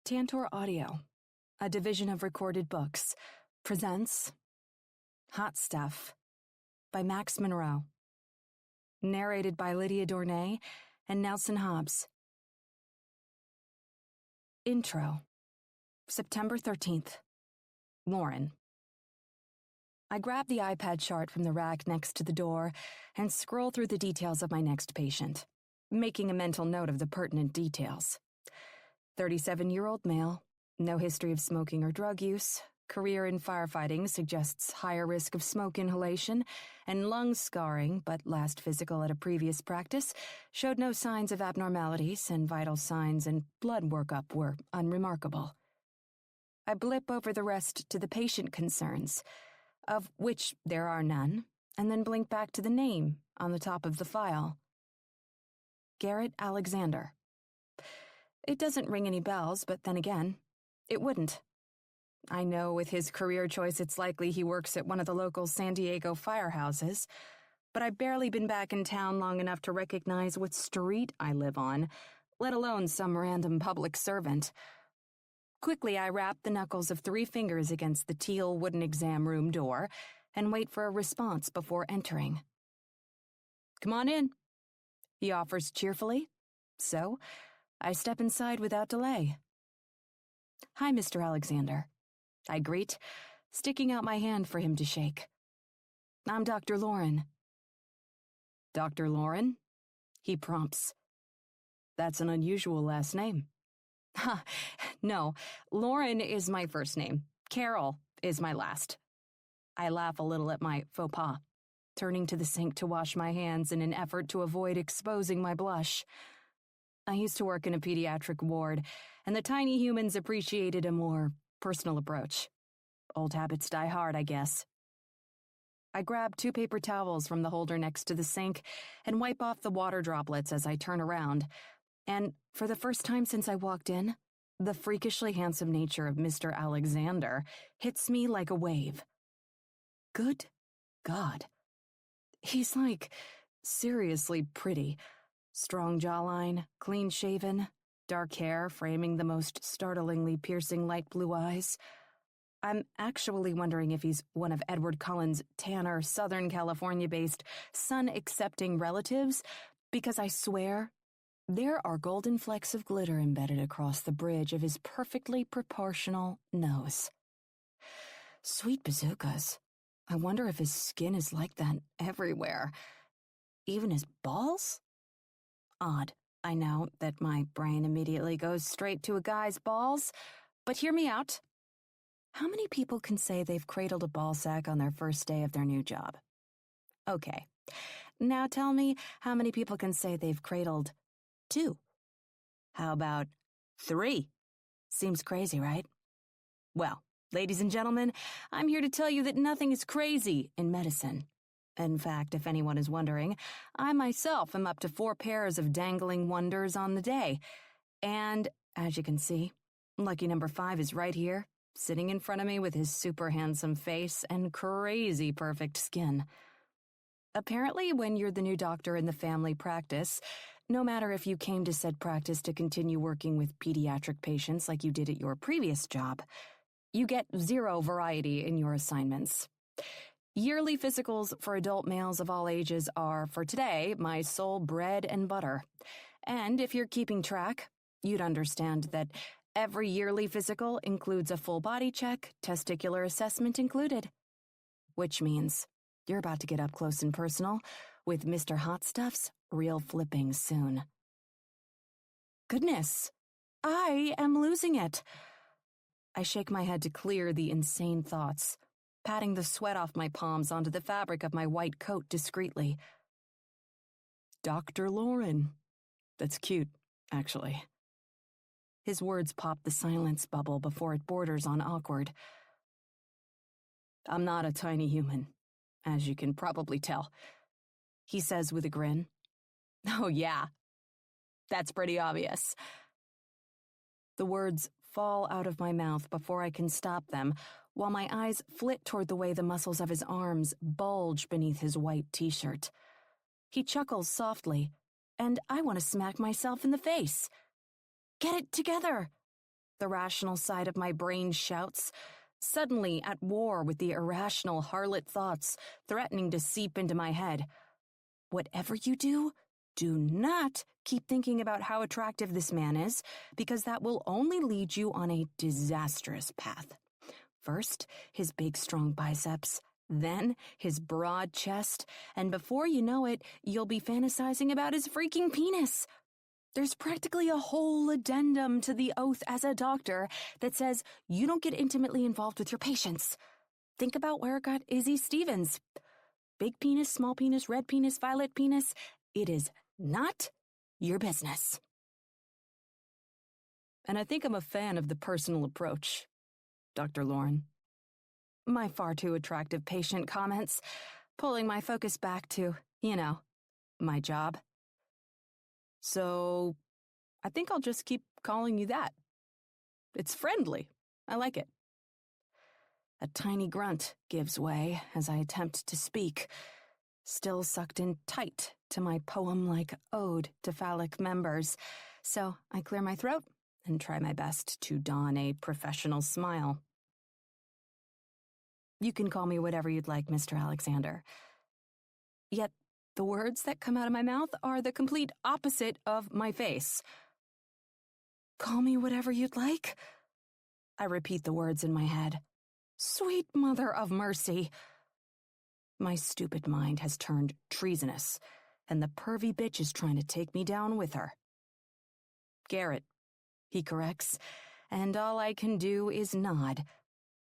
Tantor Audio, a division of Recorded Books, presents Hot Stuff by Max Monroe. Narrated by Lydia Dornay and Nelson Hobbs. Intro. September 13th. Lauren. I grab the iPad chart from the rack next to the door and scroll through the details of my next patient, making a mental note of the pertinent details. 37-year-old male, no history of smoking or drug use, career in firefighting suggests higher risk of smoke inhalation, and lung scarring, but last physical at a previous practice showed no signs of abnormalities, and vital signs and blood workup were unremarkable. I blip over the rest to the patient concerns, of which there are none, and then blink back to the name on the top of the file. Garrett Alexander. It doesn't ring any bells, but then again, it wouldn't. I know with his career choice it's likely he works at one of the local San Diego firehouses, but I've barely been back in town long enough to recognize what street I live on, let alone some random public servant. Quickly, I wrap the knuckles of 3 fingers against the teal wooden exam room door and wait for a response before entering. "Come on in," he offers cheerfully. So, I step inside without delay. "Hi, Mr. Alexander," I greet, sticking out my hand for him to shake. "I'm Dr. Lauren." "Dr. Lauren?" he prompts. "That's an unusual last name." "Ha, no, Lauren is my first name. Carol is my last." I laugh a little at my faux pas, turning to the sink to wash my hands in an effort to avoid exposing my blush. I used to work in a pediatric ward, and the tiny humans appreciated a more personal approach. Old habits die hard, I guess. I grab 2 paper towels from the holder next to the sink and wipe off the water droplets as I turn around, and for the first time since I walked in, the freakishly handsome nature of Mr. Alexander hits me like a wave. Good God. He's seriously pretty. Strong jawline, clean-shaven, dark hair framing the most startlingly piercing light blue eyes. I'm actually wondering if he's one of Edward Cullen's tanner, Southern California-based, sun-accepting relatives, because I swear there are golden flecks of glitter embedded across the bridge of his perfectly proportional nose. Sweet bazookas. I wonder if his skin is like that everywhere. Even his balls? Odd, I know, that my brain immediately goes straight to a guy's balls, but hear me out. How many people can say they've cradled a ball sack on their first day of their new job? Okay, now tell me how many people can say they've cradled 2? How about 3? Seems crazy, right? Well, ladies and gentlemen, I'm here to tell you that nothing is crazy in medicine. In fact, if anyone is wondering, I myself am up to 4 pairs of dangling wonders on the day. And, as you can see, lucky number 5 is right here, sitting in front of me with his super handsome face and crazy perfect skin. Apparently, when you're the new doctor in the family practice, no matter if you came to said practice to continue working with pediatric patients like you did at your previous job, you get 0 variety in your assignments. Yearly physicals for adult males of all ages are, for today, my sole bread and butter. And if you're keeping track, you'd understand that every yearly physical includes a full body check, testicular assessment included. Which means you're about to get up close and personal with Mr. Hot Stuff's real flipping soon. Goodness, I am losing it. I shake my head to clear the insane thoughts, patting the sweat off my palms onto the fabric of my white coat discreetly. "Dr. Lauren." That's cute, actually. His words pop the silence bubble before it borders on awkward. "I'm not a tiny human, as you can probably tell," he says with a grin. "Oh yeah, that's pretty obvious." The words fall out of my mouth before I can stop them, while my eyes flit toward the way the muscles of his arms bulge beneath his white t-shirt. He chuckles softly, and I want to smack myself in the face. "Get it together!" the rational side of my brain shouts, suddenly at war with the irrational harlot thoughts threatening to seep into my head. Whatever you do, do not keep thinking about how attractive this man is, because that will only lead you on a disastrous path. First, his big, strong biceps, then his broad chest, and before you know it, you'll be fantasizing about his freaking penis. There's practically a whole addendum to the oath as a doctor that says you don't get intimately involved with your patients. Think about where it got Izzy Stevens. Big penis, small penis, red penis, violet penis. It is not your business. And I think I'm a fan of the personal approach, Dr. Lauren. My far too attractive patient comments, pulling my focus back to, my job. So, I think I'll just keep calling you that. It's friendly. I like it. A tiny grunt gives way as I attempt to speak, still sucked in tight to my poem-like ode to phallic members, so I clear my throat and try my best to don a professional smile. You can call me whatever you'd like, Mr. Alexander. Yet the words that come out of my mouth are the complete opposite of my face. Call me whatever you'd like? I repeat the words in my head. Sweet mother of mercy. My stupid mind has turned treasonous, and the pervy bitch is trying to take me down with her. Garrett, he corrects, and all I can do is nod.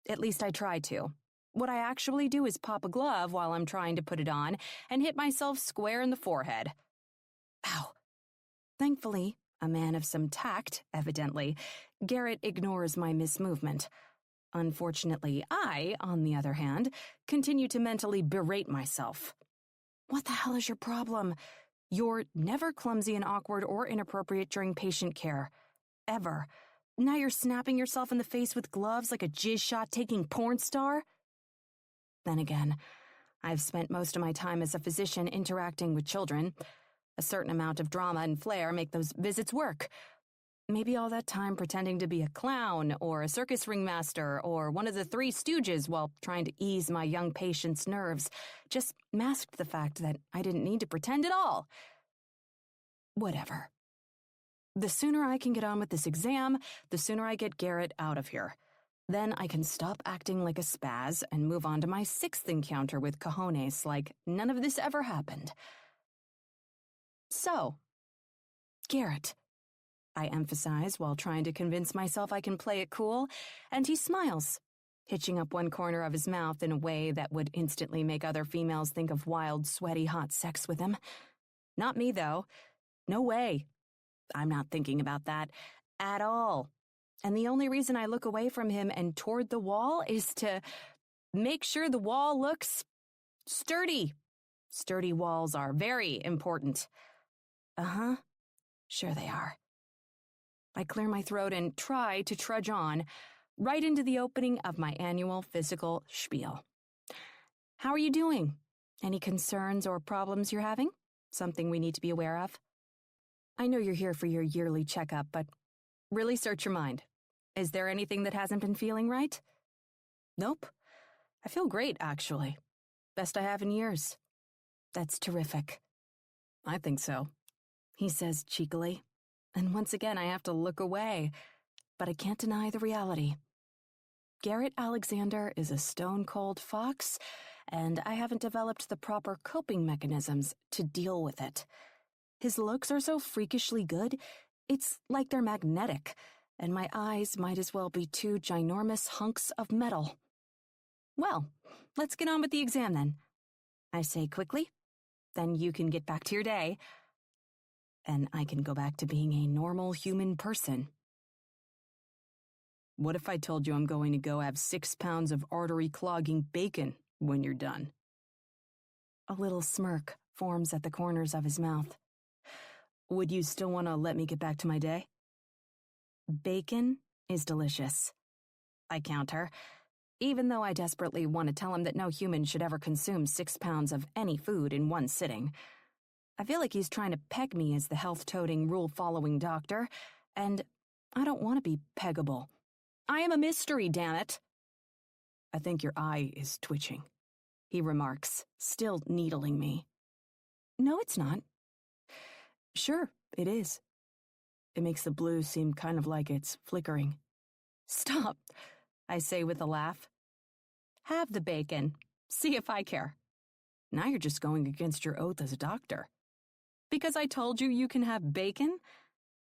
At least I try to. What I actually do is pop a glove while I'm trying to put it on and hit myself square in the forehead. Ow. Thankfully, a man of some tact, evidently, Garrett ignores my mismovement. Unfortunately, I, on the other hand, continue to mentally berate myself. What the hell is your problem? You're never clumsy and awkward or inappropriate during patient care. Ever. Now you're snapping yourself in the face with gloves like a jizz shot-taking porn star? Then again, I've spent most of my time as a physician interacting with children. A certain amount of drama and flair make those visits work. Maybe all that time pretending to be a clown or a circus ringmaster or one of the Three Stooges while trying to ease my young patient's nerves just masked the fact that I didn't need to pretend at all. Whatever. The sooner I can get on with this exam, the sooner I get Garrett out of here. Then I can stop acting like a spaz and move on to my 6th encounter with cojones like none of this ever happened. So, Garrett, I emphasize while trying to convince myself I can play it cool, and he smiles, hitching up one corner of his mouth in a way that would instantly make other females think of wild, sweaty, hot sex with him. Not me, though. No way. I'm not thinking about that at all. And the only reason I look away from him and toward the wall is to make sure the wall looks sturdy. Sturdy walls are very important. Uh-huh. Sure they are. I clear my throat and try to trudge on, right into the opening of my annual physical spiel. How are you doing? Any concerns or problems you're having? Something we need to be aware of? I know you're here for your yearly checkup, but really search your mind. Is there anything that hasn't been feeling right? Nope. I feel great, actually. Best I have in years. That's terrific. I think so, he says cheekily. And once again, I have to look away. But I can't deny the reality. Garrett Alexander is a stone-cold fox, and I haven't developed the proper coping mechanisms to deal with it. His looks are so freakishly good, it's like they're magnetic, and my eyes might as well be two ginormous hunks of metal. Well, let's get on with the exam then, I say quickly. Then you can get back to your day, and I can go back to being a normal human person. What if I told you I'm going to go have 6 pounds of artery-clogging bacon when you're done? A little smirk forms at the corners of his mouth. Would you still want to let me get back to my day? Bacon is delicious, I counter, even though I desperately want to tell him that no human should ever consume 6 pounds of any food in one sitting. I feel like he's trying to peg me as the health-toting, rule-following doctor, and I don't want to be peggable. I am a mystery, damn it. I think your eye is twitching, he remarks, still needling me. No, it's not. Sure, it is. It makes the blue seem kind of like it's flickering. Stop, I say with a laugh. Have the bacon. See if I care. Now you're just going against your oath as a doctor. Because I told you can have bacon?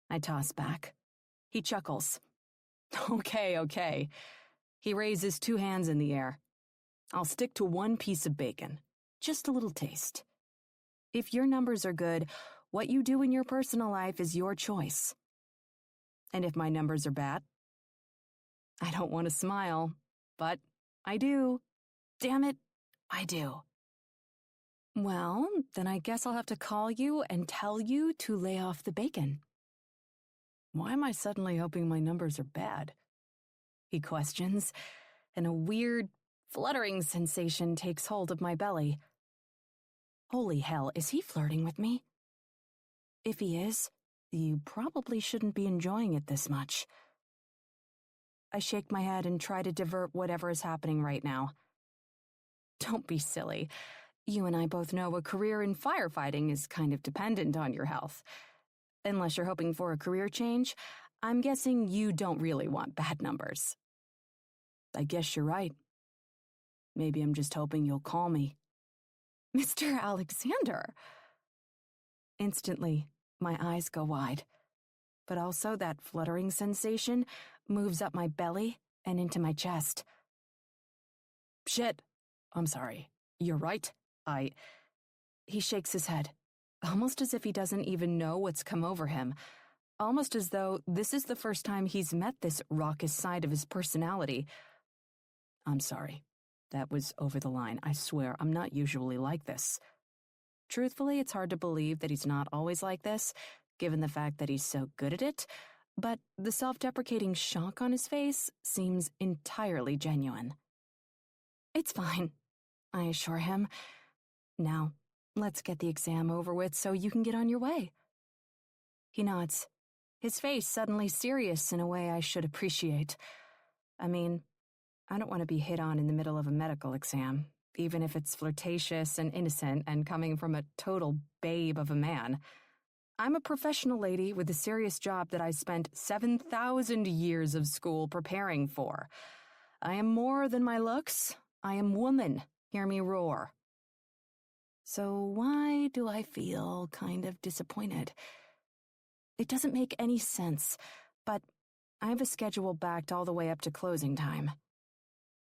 I toss back. He chuckles. Okay. He raises 2 hands in the air. I'll stick to 1 piece of bacon. Just a little taste. If your numbers are good, what you do in your personal life is your choice. And if my numbers are bad? I don't want to smile, but I do. Damn it, I do. Well, then I guess I'll have to call you and tell you to lay off the bacon. Why am I suddenly hoping my numbers are bad? He questions, and a weird, fluttering sensation takes hold of my belly. Holy hell, is he flirting with me? If he is, you probably shouldn't be enjoying it this much. I shake my head and try to divert whatever is happening right now. Don't be silly. You and I both know a career in firefighting is kind of dependent on your health. Unless you're hoping for a career change, I'm guessing you don't really want bad numbers. I guess you're right. Maybe I'm just hoping you'll call me. Mr. Alexander! Instantly, my eyes go wide. But also that fluttering sensation moves up my belly and into my chest. Shit. I'm sorry. You're right. He shakes his head, almost as if he doesn't even know what's come over him, almost as though this is the first time he's met this raucous side of his personality. I'm sorry. That was over the line. I swear, I'm not usually like this. Truthfully, it's hard to believe that he's not always like this, given the fact that he's so good at it, but the self-deprecating shock on his face seems entirely genuine. It's fine, I assure him. Now, let's get the exam over with so you can get on your way. He nods, his face suddenly serious in a way I should appreciate. I mean, I don't want to be hit on in the middle of a medical exam, even if it's flirtatious and innocent and coming from a total babe of a man. I'm a professional lady with a serious job that I spent 7,000 years of school preparing for. I am more than my looks. I am woman. Hear me roar. So why do I feel kind of disappointed? It doesn't make any sense, but I have a schedule backed all the way up to closing time.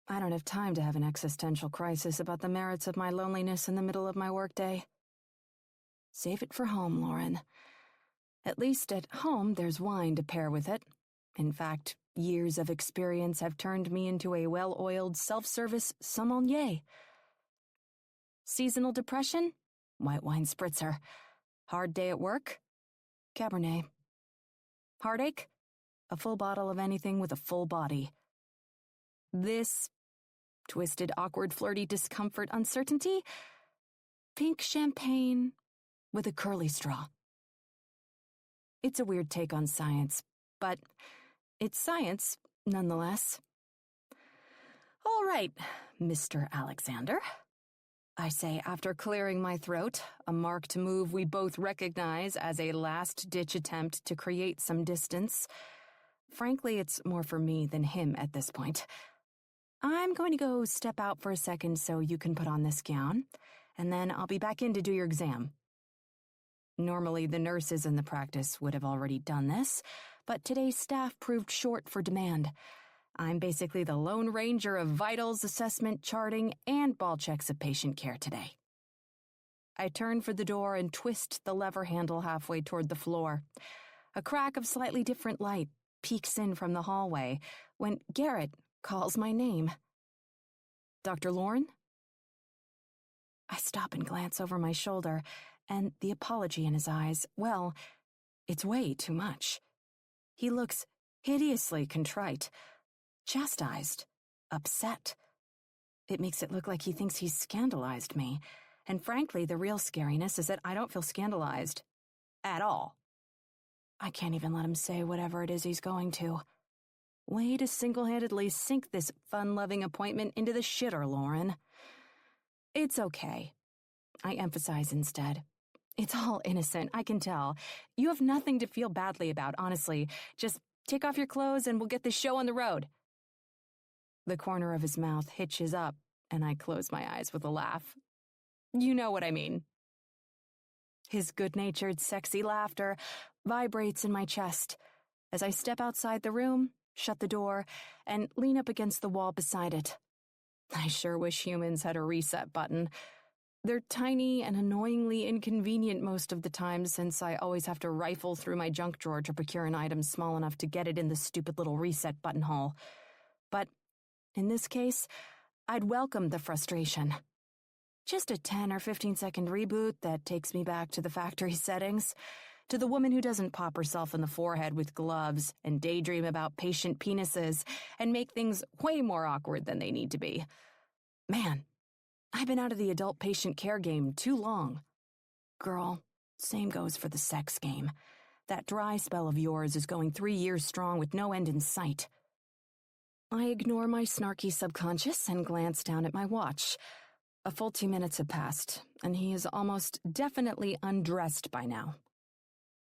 I don't have time to have an existential crisis about the merits of my loneliness in the middle of my workday. Save it for home, Lauren. At least at home there's wine to pair with it. In fact, years of experience have turned me into a well-oiled self-service sommelier. Seasonal depression? White wine spritzer. Hard day at work? Cabernet. Heartache? A full bottle of anything with a full body. This twisted, awkward, flirty discomfort, uncertainty? Pink champagne with a curly straw. It's a weird take on science, but it's science nonetheless. All right, Mr. Alexander, I say after clearing my throat, a marked move we both recognize as a last-ditch attempt to create some distance. Frankly, it's more for me than him at this point. I'm going to go step out for a second so you can put on this gown, and then I'll be back in to do your exam. Normally, the nurses in the practice would have already done this, but today's staff proved short for demand. I'm basically the Lone Ranger of vitals, assessment, charting, and ball checks of patient care today. I turn for the door and twist the lever handle halfway toward the floor. A crack of slightly different light peeks in from the hallway when Garrett calls my name. Dr. Lauren? I stop and glance over my shoulder, and the apology in his eyes, well, it's way too much. He looks hideously contrite, chastised, upset. It makes it look like he thinks he's scandalized me, and frankly, the real scariness is that I don't feel scandalized. At all. I can't even let him say whatever it is he's going to. Way to single-handedly sink this fun-loving appointment into the shitter, Lauren. It's okay. I emphasize instead. It's all innocent, I can tell. You have nothing to feel badly about, honestly. Just take off your clothes and we'll get this show on the road. The corner of his mouth hitches up, and I close my eyes with a laugh. You know what I mean. His good-natured, sexy laughter vibrates in my chest as I step outside the room, shut the door, and lean up against the wall beside it. I sure wish humans had a reset button. They're tiny and annoyingly inconvenient most of the time, since I always have to rifle through my junk drawer to procure an item small enough to get it in the stupid little reset button hole. But in this case, I'd welcome the frustration. Just a 10 or 15-second reboot that takes me back to the factory settings, to the woman who doesn't pop herself in the forehead with gloves and daydream about patient penises and make things way more awkward than they need to be. Man, I've been out of the adult patient care game too long. Girl, same goes for the sex game. That dry spell of yours is going 3 years strong with no end in sight. I ignore my snarky subconscious and glance down at my watch. A full 2 minutes have passed, and he is almost definitely undressed by now.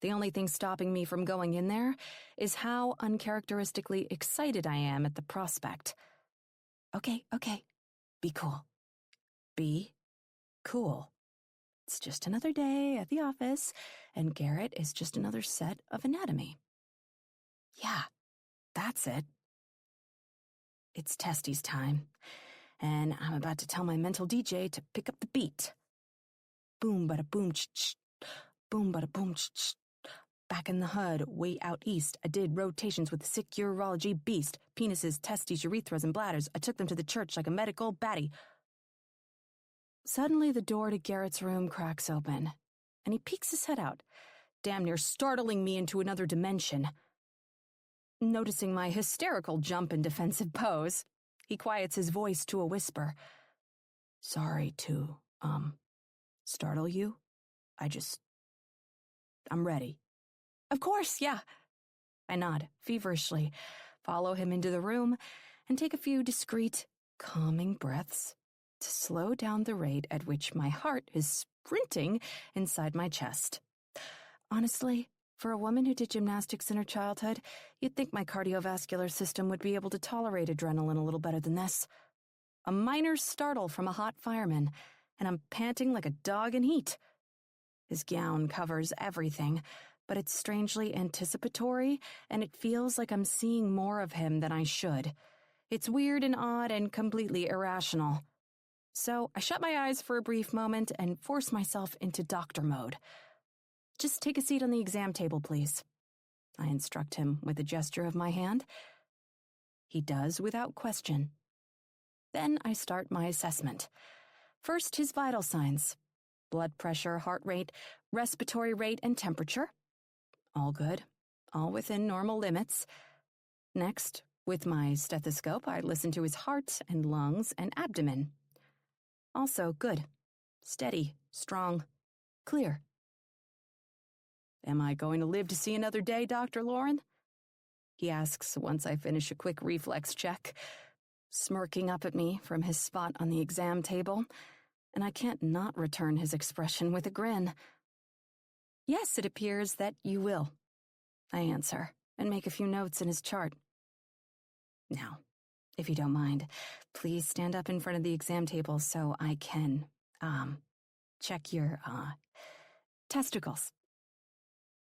The only thing stopping me from going in there is how uncharacteristically excited I am at the prospect. Okay, be cool. Be cool. It's just another day at the office, and Garrett is just another set of anatomy. Yeah, that's it. It's testes time, and I'm about to tell my mental DJ to pick up the beat. Boom, bada boom, ch-ch. Boom, bada boom, ch-ch. Back in the hood, way out east, I did rotations with the sick urology beast. Penises, testes, urethras, and bladders. I took them to the church like a medical baddie. Suddenly, the door to Garrett's room cracks open, and he peeks his head out, damn near startling me into another dimension. Noticing my hysterical jump and defensive pose, he quiets his voice to a whisper. Sorry to, startle you. I'm ready. Of course, yeah. I nod feverishly, follow him into the room, and take a few discreet, calming breaths to slow down the rate at which my heart is sprinting inside my chest. Honestly, for a woman who did gymnastics in her childhood, you'd think my cardiovascular system would be able to tolerate adrenaline a little better than this. A minor startle from a hot fireman, and I'm panting like a dog in heat. His gown covers everything, but it's strangely anticipatory, and it feels like I'm seeing more of him than I should. It's weird and odd and completely irrational. So I shut my eyes for a brief moment and force myself into doctor mode. Just take a seat on the exam table, please. I instruct him with a gesture of my hand. He does without question. Then I start my assessment. First, his vital signs. Blood pressure, heart rate, respiratory rate, and temperature. All good. All within normal limits. Next, with my stethoscope, I listen to his heart and lungs and abdomen. Also good. Steady, strong, clear. Am I going to live to see another day, Dr. Lauren? He asks once I finish a quick reflex check, smirking up at me from his spot on the exam table, and I can't not return his expression with a grin. Yes, it appears that you will, I answer, and make a few notes in his chart. Now, if you don't mind, please stand up in front of the exam table so I can, check your, testicles.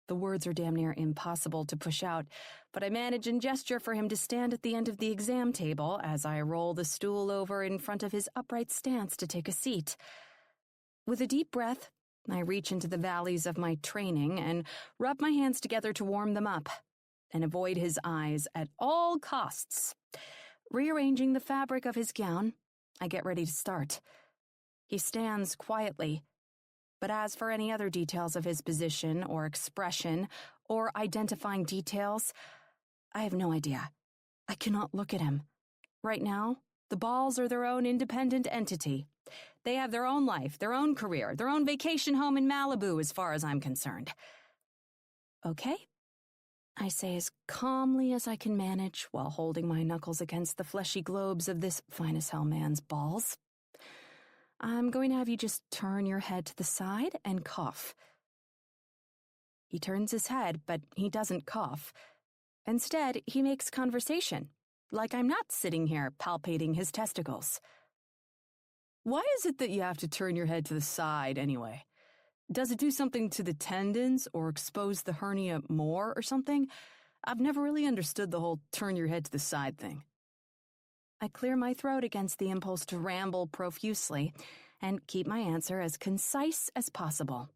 The words are damn near impossible to push out, but I manage and gesture for him to stand at the end of the exam table as I roll the stool over in front of his upright stance to take a seat. With a deep breath, I reach into the valleys of my training and rub my hands together to warm them up and avoid his eyes at all costs. Rearranging the fabric of his gown, I get ready to start. He stands quietly, but as for any other details of his position or expression or identifying details, I have no idea. I cannot look at him. Right now, the balls are their own independent entity. They have their own life, their own career, their own vacation home in Malibu as far as I'm concerned. Okay, I say as calmly as I can manage while holding my knuckles against the fleshy globes of this fine-as-hell man's balls. I'm going to have you just turn your head to the side and cough. He turns his head, but he doesn't cough. Instead, he makes conversation, like I'm not sitting here palpating his testicles. Why is it that you have to turn your head to the side anyway? Does it do something to the tendons or expose the hernia more or something? I've never really understood the whole turn your head to the side thing. I clear my throat against the impulse to ramble profusely and keep my answer as concise as possible.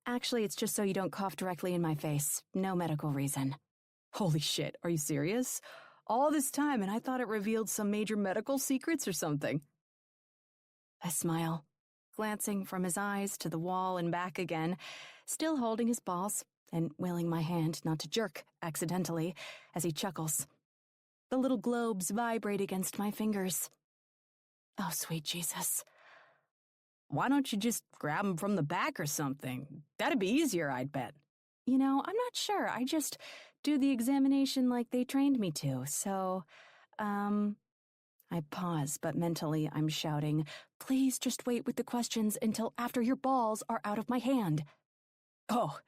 Actually, it's just so you don't cough directly in my face. No medical reason. Holy shit, are you serious? All this time and I thought it revealed some major medical secrets or something. I smile, glancing from his eyes to the wall and back again, still holding his balls and willing my hand not to jerk accidentally as he chuckles. The little globes vibrate against my fingers. Oh, sweet Jesus. Why don't you just grab him from the back or something? That'd be easier, I'd bet. I'm not sure. I just do the examination like they trained me to, so, I pause, but mentally I'm shouting, please just wait with the questions until after your balls are out of my hand. Oh,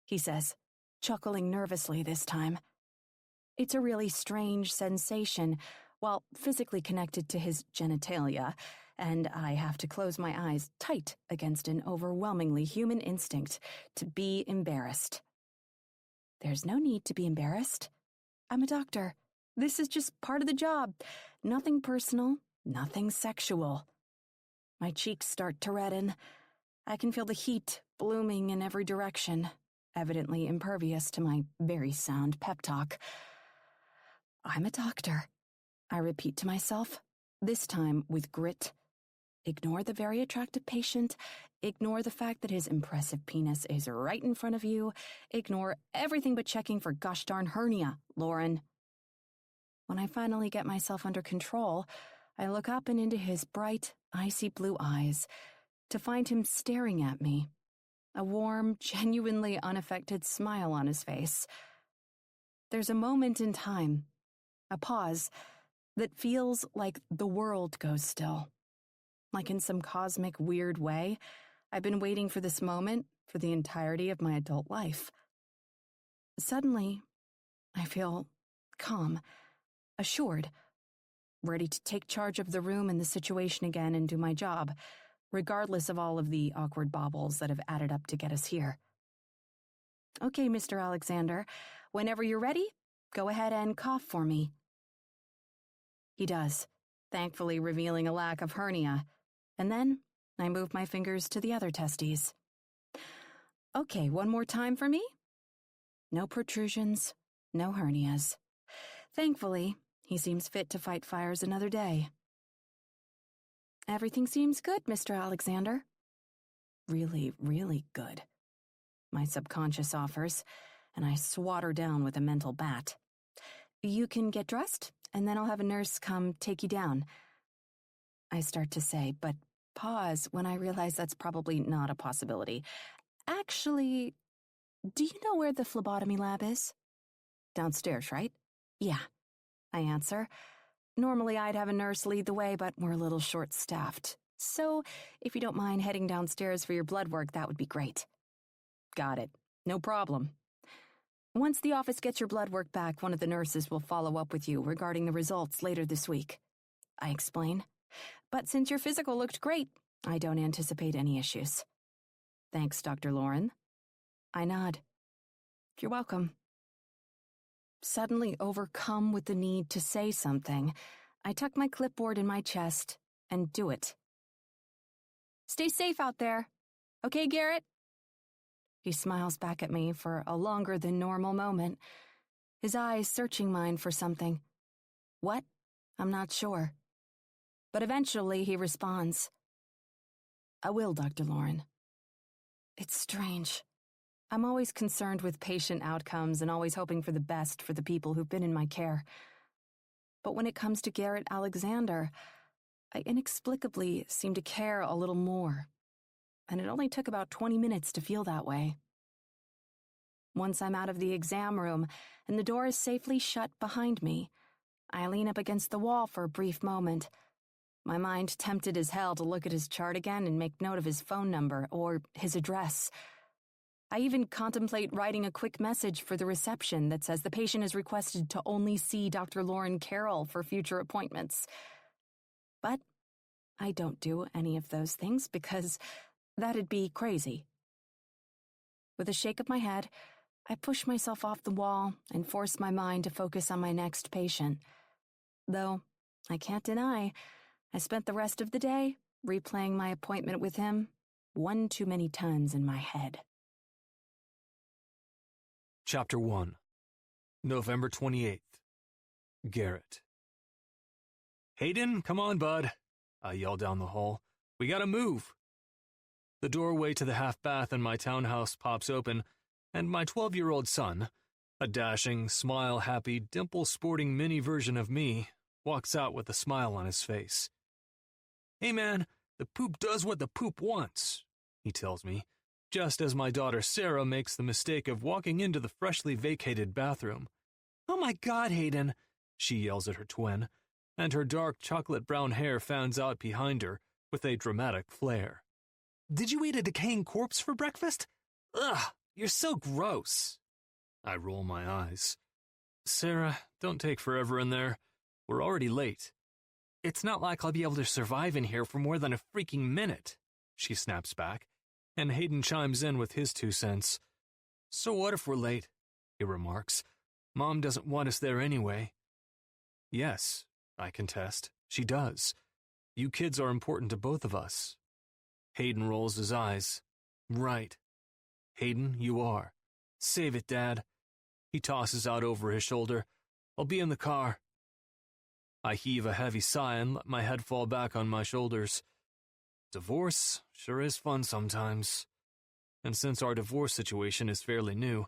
he says, chuckling nervously this time. It's a really strange sensation, while physically connected to his genitalia, and I have to close my eyes tight against an overwhelmingly human instinct to be embarrassed. There's no need to be embarrassed. I'm a doctor. This is just part of the job. Nothing personal, nothing sexual. My cheeks start to redden. I can feel the heat blooming in every direction, evidently impervious to my very sound pep talk. I'm a doctor, I repeat to myself, this time with grit. Ignore the very attractive patient. Ignore the fact that his impressive penis is right in front of you. Ignore everything but checking for gosh darn hernia, Lauren. When I finally get myself under control, I look up and into his bright, icy blue eyes to find him staring at me, a warm, genuinely unaffected smile on his face. There's a moment in time, a pause, that feels like the world goes still. Like in some cosmic, weird way, I've been waiting for this moment for the entirety of my adult life. Suddenly, I feel calm, assured, ready to take charge of the room and the situation again and do my job, regardless of all of the awkward baubles that have added up to get us here. Okay, Mr. Alexander, whenever you're ready, go ahead and cough for me. He does, thankfully revealing a lack of hernia, and then I move my fingers to the other testes. Okay, one more time for me. No protrusions, no hernias. Thankfully, he seems fit to fight fires another day. Everything seems good, Mr. Alexander. Really, really good. My subconscious offers, and I swat her down with a mental bat. You can get dressed, and then I'll have a nurse come take you down. I start to say, but pause when I realize that's probably not a possibility. Actually, do you know where the phlebotomy lab is? Downstairs, right? Yeah, I answer. Normally I'd have a nurse lead the way, but we're a little short-staffed. So, if you don't mind heading downstairs for your blood work, that would be great. Got it. No problem. Once the office gets your blood work back, one of the nurses will follow up with you regarding the results later this week. I explain. But since your physical looked great, I don't anticipate any issues. Thanks, Dr. Lauren. I nod. You're welcome. Suddenly overcome with the need to say something, I tuck my clipboard in my chest and do it. Stay safe out there. Okay, Garrett? He smiles back at me for a longer than normal moment, his eyes searching mine for something. What? I'm not sure. But eventually he responds. I will, Dr. Lauren. It's strange. I'm always concerned with patient outcomes and always hoping for the best for the people who've been in my care. But when it comes to Garrett Alexander, I inexplicably seem to care a little more. And it only took about 20 minutes to feel that way. Once I'm out of the exam room and the door is safely shut behind me, I lean up against the wall for a brief moment. My mind tempted as hell to look at his chart again and make note of his phone number or his address. I even contemplate writing a quick message for the reception that says the patient is requested to only see Dr. Lauren Carroll for future appointments. But I don't do any of those things because that'd be crazy. With a shake of my head, I push myself off the wall and force my mind to focus on my next patient. Though, I can't deny, I spent the rest of the day replaying my appointment with him one too many times in my head. Chapter 1, November 28th. Garrett. "Hayden, come on, bud," I yell down the hall. "We gotta move." The doorway to the half-bath in my townhouse pops open, and my 12-year-old son, a dashing, smile-happy, dimple-sporting mini version of me, walks out with a smile on his face. "Hey man, the poop does what the poop wants," he tells me, just as my daughter Sarah makes the mistake of walking into the freshly vacated bathroom. "Oh my God, Hayden," she yells at her twin, and her dark chocolate-brown hair fans out behind her with a dramatic flare. "Did you eat a decaying corpse for breakfast? Ugh, you're so gross." I roll my eyes. "Sarah, don't take forever in there. We're already late." "It's not like I'll be able to survive in here for more than a freaking minute," she snaps back, and Hayden chimes in with his 2 cents. "So what if we're late?" he remarks. "Mom doesn't want us there anyway." "Yes," I contest, "she does. You kids are important to both of us." Hayden rolls his eyes. "Right. Hayden, you are. Save it, Dad." He tosses out over his shoulder. "I'll be in the car." I heave a heavy sigh and let my head fall back on my shoulders. Divorce sure is fun sometimes. And since our divorce situation is fairly new,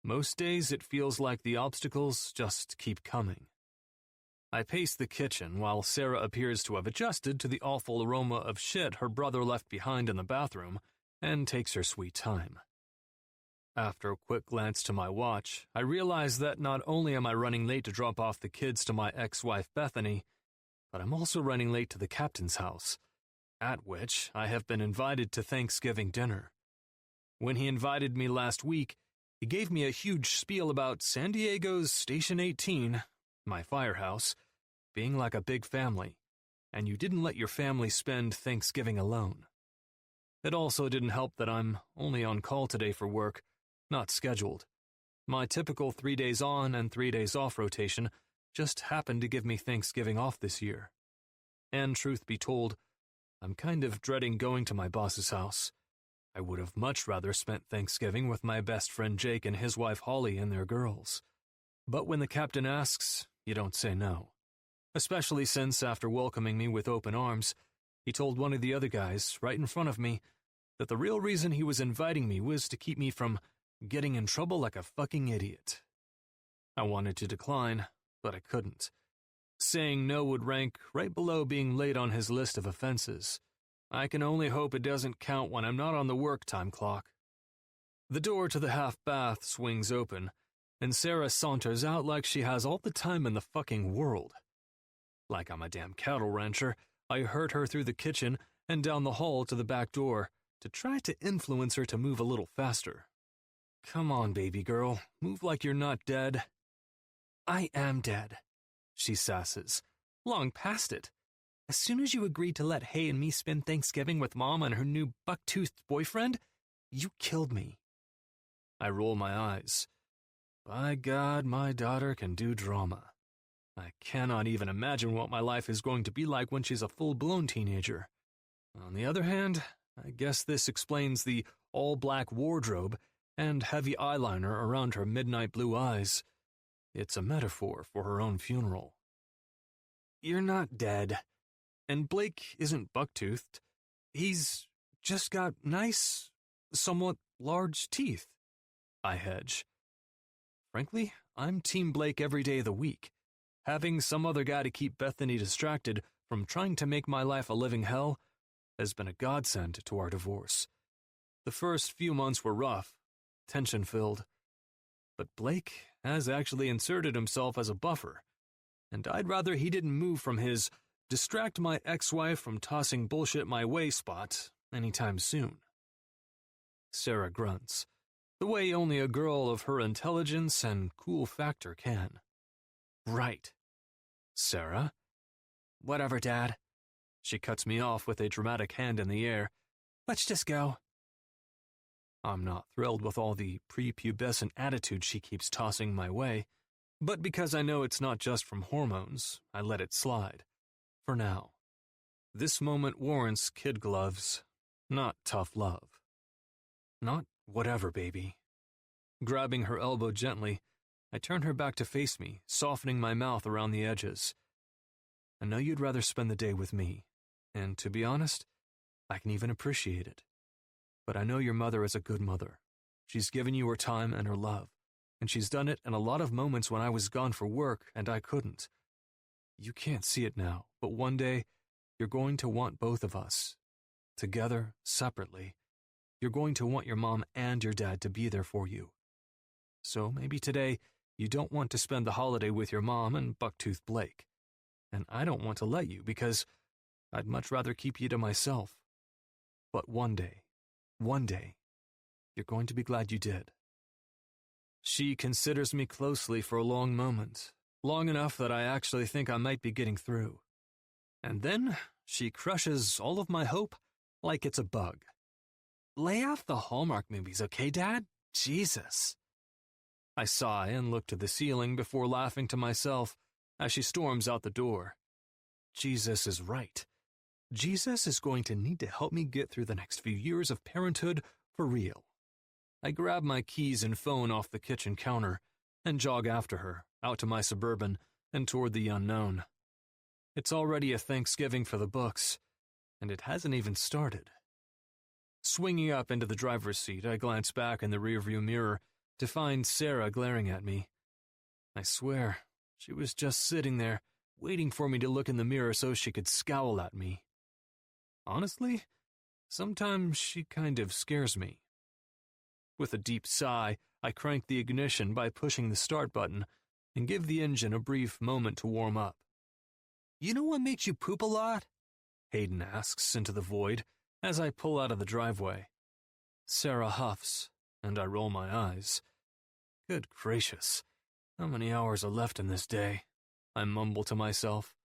most days it feels like the obstacles just keep coming. I pace the kitchen while Sarah appears to have adjusted to the awful aroma of shit her brother left behind in the bathroom and takes her sweet time. After a quick glance to my watch, I realize that not only am I running late to drop off the kids to my ex-wife Bethany, but I'm also running late to the captain's house, at which I have been invited to Thanksgiving dinner. When he invited me last week, he gave me a huge spiel about San Diego's Station 18, my firehouse, being like a big family, and you didn't let your family spend Thanksgiving alone. It also didn't help that I'm only on call today for work, not scheduled. My typical 3 days on and 3 days off rotation just happened to give me Thanksgiving off this year. And truth be told, I'm kind of dreading going to my boss's house. I would have much rather spent Thanksgiving with my best friend Jake and his wife Holly and their girls. But when the captain asks, you don't say no. Especially since, after welcoming me with open arms, he told one of the other guys, right in front of me, that the real reason he was inviting me was to keep me from getting in trouble like a fucking idiot. I wanted to decline, but I couldn't. Saying no would rank right below being late on his list of offenses. I can only hope it doesn't count when I'm not on the work time clock. The door to the half-bath swings open, and Sarah saunters out like she has all the time in the fucking world. Like I'm a damn cattle rancher, I herd her through the kitchen and down the hall to the back door to try to influence her to move a little faster. Come on, baby girl, move like you're not dead. I am dead, she sasses, long past it. As soon as you agreed to let Hay and me spend Thanksgiving with Mom and her new buck-toothed boyfriend, you killed me. I roll my eyes. By God, my daughter can do drama. I cannot even imagine what my life is going to be like when she's a full-blown teenager. On the other hand, I guess this explains the all-black wardrobe and heavy eyeliner around her midnight blue eyes. It's a metaphor for her own funeral. You're not dead. And Blake isn't buck-toothed. He's just got nice, somewhat large teeth. I hedge. Frankly, I'm Team Blake every day of the week. Having some other guy to keep Bethany distracted from trying to make my life a living hell has been a godsend to our divorce. The first few months were rough, tension-filled, But Blake has actually inserted himself as a buffer, and I'd rather he didn't move from his distract my ex-wife from tossing bullshit my way spot anytime soon. Sarah grunts, the way only a girl of her intelligence and cool factor can. Right. Sarah? Whatever, Dad. She cuts me off with a dramatic hand in the air. Let's just go. I'm not thrilled with all the prepubescent attitude she keeps tossing my way, but because I know it's not just from hormones, I let it slide. For now. This moment warrants kid gloves, not tough love. Not whatever, baby. Grabbing her elbow gently, I turn her back to face me, softening my mouth around the edges. I know you'd rather spend the day with me, and to be honest, I can even appreciate it. But I know your mother is a good mother. She's given you her time and her love, and she's done it in a lot of moments when I was gone for work and I couldn't. You can't see it now, but one day, you're going to want both of us. Together, separately. You're going to want your mom and your dad to be there for you. So maybe today, you don't want to spend the holiday with your mom and Bucktooth Blake. And I don't want to let you because I'd much rather keep you to myself. But one day, you're going to be glad you did. She considers me closely for a long moment, long enough that I actually think I might be getting through. And then she crushes all of my hope like it's a bug. Lay off the Hallmark movies, okay, Dad? Jesus. I sigh and look to the ceiling before laughing to myself as she storms out the door. Jesus is right. Jesus is going to need to help me get through the next few years of parenthood for real. I grab my keys and phone off the kitchen counter and jog after her, out to my Suburban and toward the unknown. It's already a Thanksgiving for the books, and it hasn't even started. Swinging up into the driver's seat, I glance back in the rearview mirror to find Sarah glaring at me. I swear, she was just sitting there, waiting for me to look in the mirror so she could scowl at me. Honestly, sometimes she kind of scares me. With a deep sigh, I crank the ignition by pushing the start button and give the engine a brief moment to warm up. You know what makes you poop a lot? Hayden asks into the void as I pull out of the driveway. Sarah huffs, and I roll my eyes. Good gracious, how many hours are left in this day? I mumble to myself.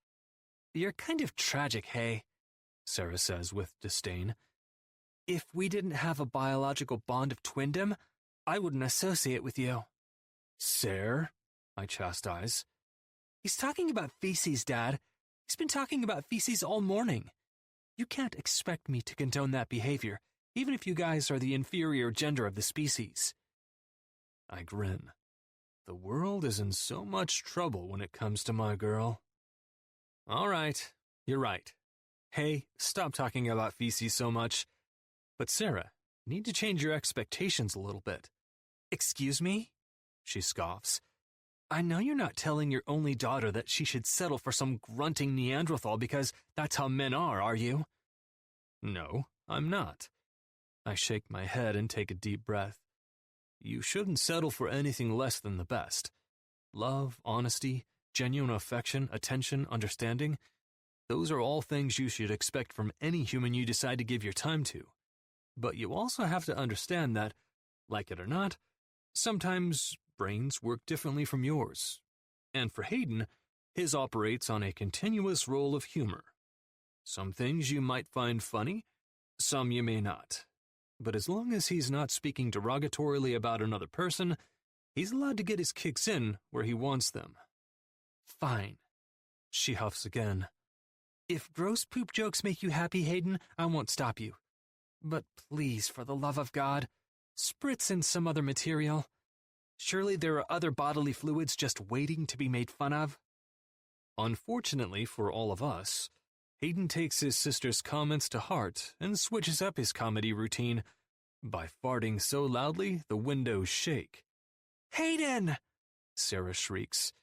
You're kind of tragic, Hay, Sarah says with disdain. If we didn't have a biological bond of twindom, I wouldn't associate with you. Sarah? I chastise. He's talking about feces, Dad. He's been talking about feces all morning. You can't expect me to condone that behavior, even if you guys are the inferior gender of the species. I grin. The world is in so much trouble when it comes to my girl. All right, you're right. Hey, stop talking about feces so much. But Sarah, you need to change your expectations a little bit. Excuse me? She scoffs. I know you're not telling your only daughter that she should settle for some grunting Neanderthal because that's how men are you? No, I'm not. I shake my head and take a deep breath. You shouldn't settle for anything less than the best. Love, honesty, genuine affection, attention, understanding, those are all things you should expect from any human you decide to give your time to. But you also have to understand that, like it or not, sometimes brains work differently from yours. And for Hayden, his operates on a continuous roll of humor. Some things you might find funny, some you may not. But as long as he's not speaking derogatorily about another person, he's allowed to get his kicks in where he wants them. Fine. She huffs again. If gross poop jokes make you happy, Hayden, I won't stop you. But please, for the love of God, spritz in some other material. Surely there are other bodily fluids just waiting to be made fun of. Unfortunately for all of us, Hayden takes his sister's comments to heart and switches up his comedy routine by farting so loudly the windows shake. Hayden! Sarah shrieks,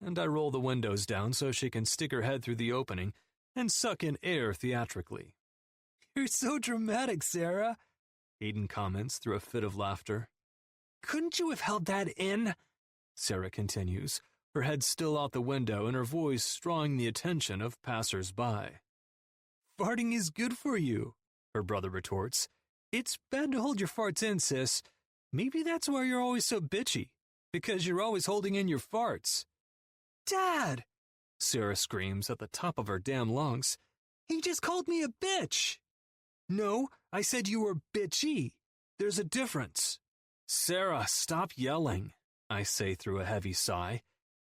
and I roll the windows down so she can stick her head through the opening and suck in air theatrically. You're so dramatic, Sarah, Hayden comments through a fit of laughter. couldn't you have held that in? Sarah continues, her head still out the window and her voice drawing the attention of passers-by. Farting is good for you, her brother retorts. It's bad to hold your farts in, sis. Maybe that's why you're always so bitchy, because you're always holding in your farts. Dad! Sarah screams at the top of her damn lungs. He just called me a bitch. No, I said you were bitchy. There's a difference. Sarah, stop yelling, I say through a heavy sigh.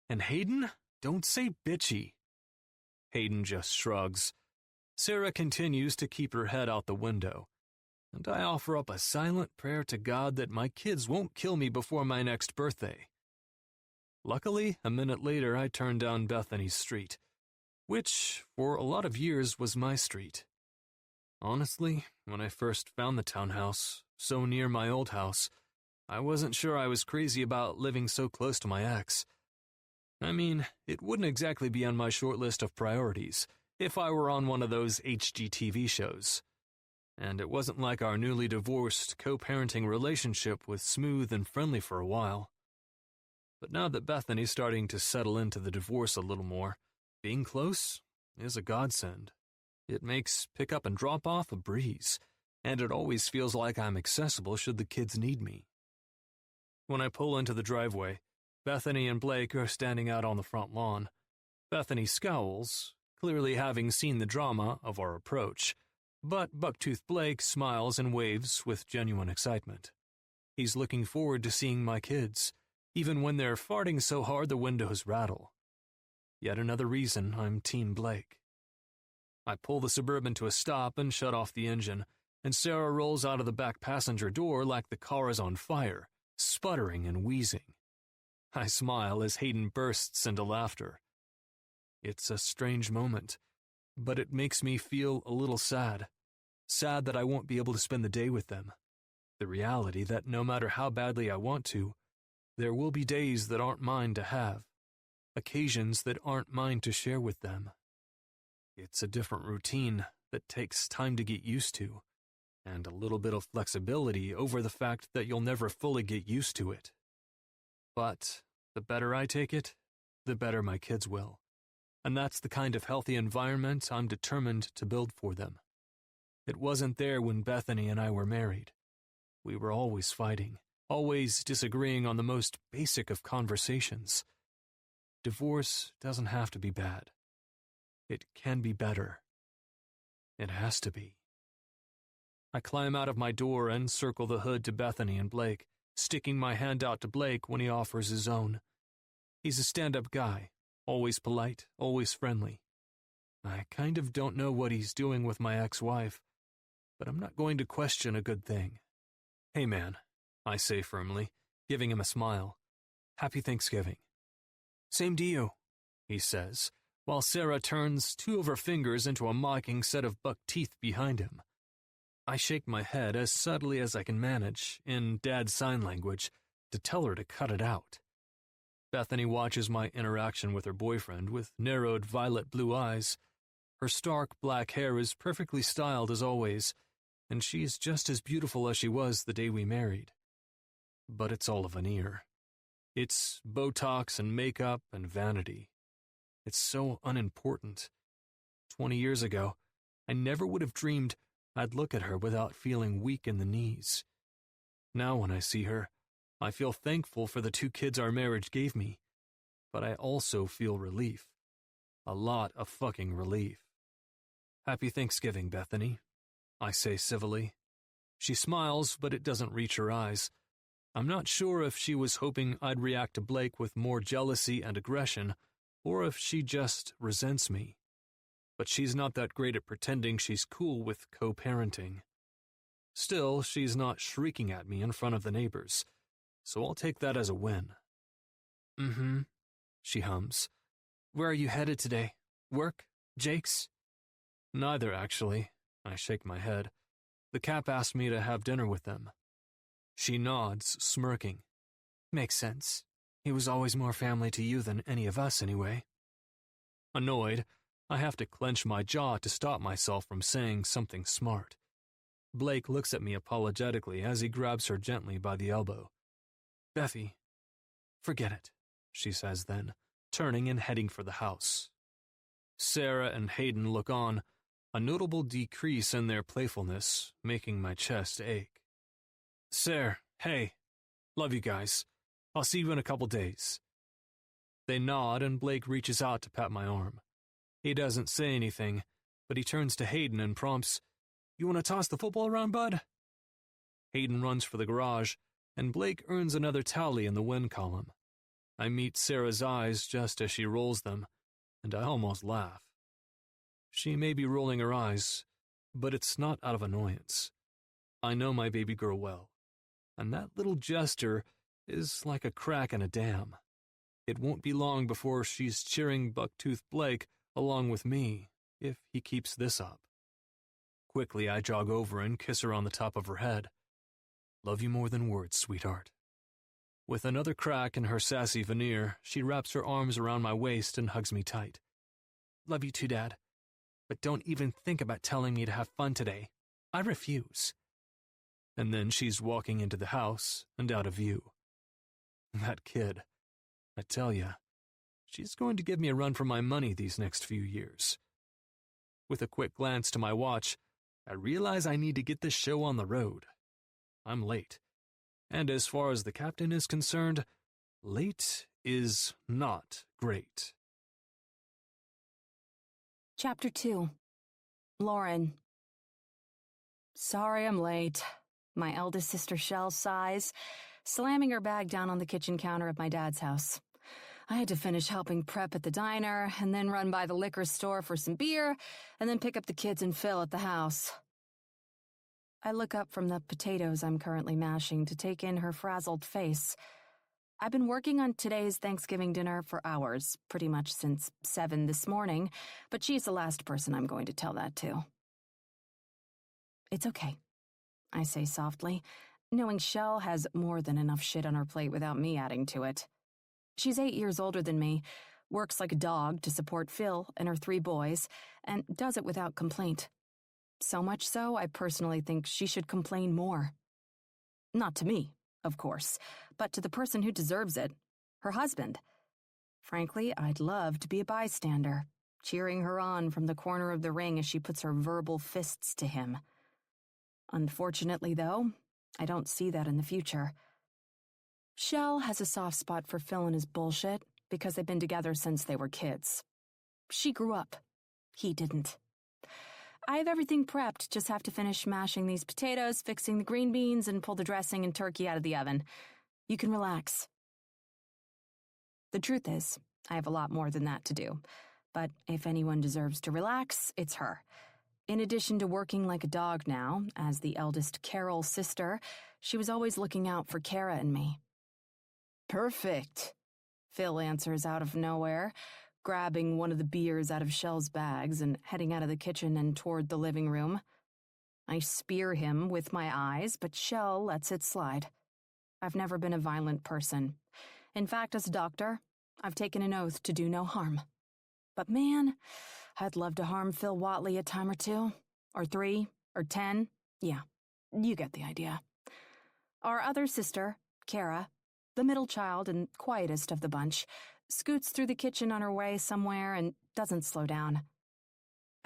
And Hayden, don't say bitchy. Hayden just shrugs. Sarah continues to keep her head out the window, and I offer up a silent prayer to God that my kids won't kill me before my next birthday. Luckily, a minute later I turn down Bethany's street, which, for a lot of years, was my street. Honestly, when I first found the townhouse, so near my old house, I wasn't sure I was crazy about living so close to my ex. I mean, it wouldn't exactly be on my short list of priorities if I were on one of those HGTV shows. And it wasn't like our newly divorced co-parenting relationship was smooth and friendly for a while. But now that Bethany's starting to settle into the divorce a little more, being close is a godsend. It makes pick up and drop off a breeze, and it always feels like I'm accessible should the kids need me. When I pull into the driveway, Bethany and Blake are standing out on the front lawn. Bethany scowls, clearly having seen the drama of our approach, but Bucktooth Blake smiles and waves with genuine excitement. He's looking forward to seeing my kids, even when they're farting so hard the windows rattle. Yet another reason I'm Team Blake. I pull the Suburban to a stop and shut off the engine, and Sarah rolls out of the back passenger door like the car is on fire, sputtering and wheezing. I smile as Hayden bursts into laughter. It's a strange moment, but it makes me feel a little sad. Sad that I won't be able to spend the day with them. The reality that no matter how badly I want to, there will be days that aren't mine to have, occasions that aren't mine to share with them. It's a different routine that takes time to get used to, and a little bit of flexibility over the fact that you'll never fully get used to it. But the better I take it, the better my kids will. And that's the kind of healthy environment I'm determined to build for them. It wasn't there when Bethany and I were married. We were always fighting, always disagreeing on the most basic of conversations. Divorce doesn't have to be bad. It can be better. It has to be. I climb out of my door and circle the hood to Bethany and Blake, sticking my hand out to Blake when he offers his own. He's a stand-up guy, always polite, always friendly. I kind of don't know what he's doing with my ex-wife, but I'm not going to question a good thing. Hey man, I say firmly, giving him a smile. Happy Thanksgiving. Same to you, he says, while Sarah turns two of her fingers into a mocking set of buck teeth behind him. I shake my head as subtly as I can manage, in Dad's sign language, to tell her to cut it out. Bethany watches my interaction with her boyfriend with narrowed violet blue eyes. Her stark black hair is perfectly styled as always, and she's just as beautiful as she was the day we married. But it's all a veneer. It's Botox and makeup and vanity. It's so unimportant. 20 years ago, I never would have dreamed I'd look at her without feeling weak in the knees. Now when I see her, I feel thankful for the 2 kids our marriage gave me, but I also feel relief. A lot of fucking relief. Happy Thanksgiving, Bethany, I say civilly. She smiles, but it doesn't reach her eyes. I'm not sure if she was hoping I'd react to Blake with more jealousy and aggression, or if she just resents me. But she's not that great at pretending she's cool with co-parenting. Still, she's not shrieking at me in front of the neighbors, so I'll take that as a win. Mm-hmm, she hums. Where are you headed today? Work? Jake's? Neither, actually. I shake my head. The Cap asked me to have dinner with them. She nods, smirking. Makes sense. He was always more family to you than any of us, anyway. Annoyed, I have to clench my jaw to stop myself from saying something smart. Blake looks at me apologetically as he grabs her gently by the elbow. Bethy, forget it, she says then, turning and heading for the house. Sarah and Hayden look on, a notable decrease in their playfulness, making my chest ache. Sarah, hey, love you guys. I'll see you in a couple days. They nod and Blake reaches out to pat my arm. He doesn't say anything, but he turns to Hayden and prompts, You want to toss the football around, bud? Hayden runs for the garage, and Blake earns another tally in the win column. I meet Sarah's eyes just as she rolls them, and I almost laugh. She may be rolling her eyes, but it's not out of annoyance. I know my baby girl well, and that little gesture is like a crack in a dam. It won't be long before she's cheering Bucktooth Blake along with me, if he keeps this up. Quickly, I jog over and kiss her on the top of her head. Love you more than words, sweetheart. With another crack in her sassy veneer, she wraps her arms around my waist and hugs me tight. Love you too, Dad. But don't even think about telling me to have fun today. I refuse. And then she's walking into the house and out of view. That kid, I tell ya, she's going to give me a run for my money these next few years. With a quick glance to my watch, I realize I need to get this show on the road. I'm late. And as far as the captain is concerned, late is not great. Chapter 2. Lauren. Sorry I'm late. My eldest sister Shell sighs, slamming her bag down on the kitchen counter at my dad's house. I had to finish helping prep at the diner, and then run by the liquor store for some beer, and then pick up the kids and Phil at the house. I look up from the potatoes I'm currently mashing to take in her frazzled face. I've been working on today's Thanksgiving dinner for hours, pretty much since 7 this morning, but she's the last person I'm going to tell that to. It's okay, I say softly, knowing Shell has more than enough shit on her plate without me adding to it. She's 8 years older than me, works like a dog to support Phil and her 3 boys, and does it without complaint. So much so, I personally think she should complain more. Not to me, of course, but to the person who deserves it, her husband. Frankly, I'd love to be a bystander, cheering her on from the corner of the ring as she puts her verbal fists to him. Unfortunately, though, I don't see that in the future. Shell has a soft spot for Phil and his bullshit because they've been together since they were kids. She grew up. He didn't. I have everything prepped, just have to finish mashing these potatoes, fixing the green beans, and pull the dressing and turkey out of the oven. You can relax. The truth is, I have a lot more than that to do. But if anyone deserves to relax, it's her. In addition to working like a dog now, as the eldest Carol's sister, she was always looking out for Kara and me. Perfect, Phil answers out of nowhere, grabbing one of the beers out of Shell's bags and heading out of the kitchen and toward the living room. I spear him with my eyes, but Shell lets it slide. I've never been a violent person. In fact, as a doctor, I've taken an oath to do no harm. But man, I'd love to harm Phil Watley a time or 2, or 3, or 10. Yeah, you get the idea. Our other sister, Kara, the middle child and quietest of the bunch, scoots through the kitchen on her way somewhere and doesn't slow down.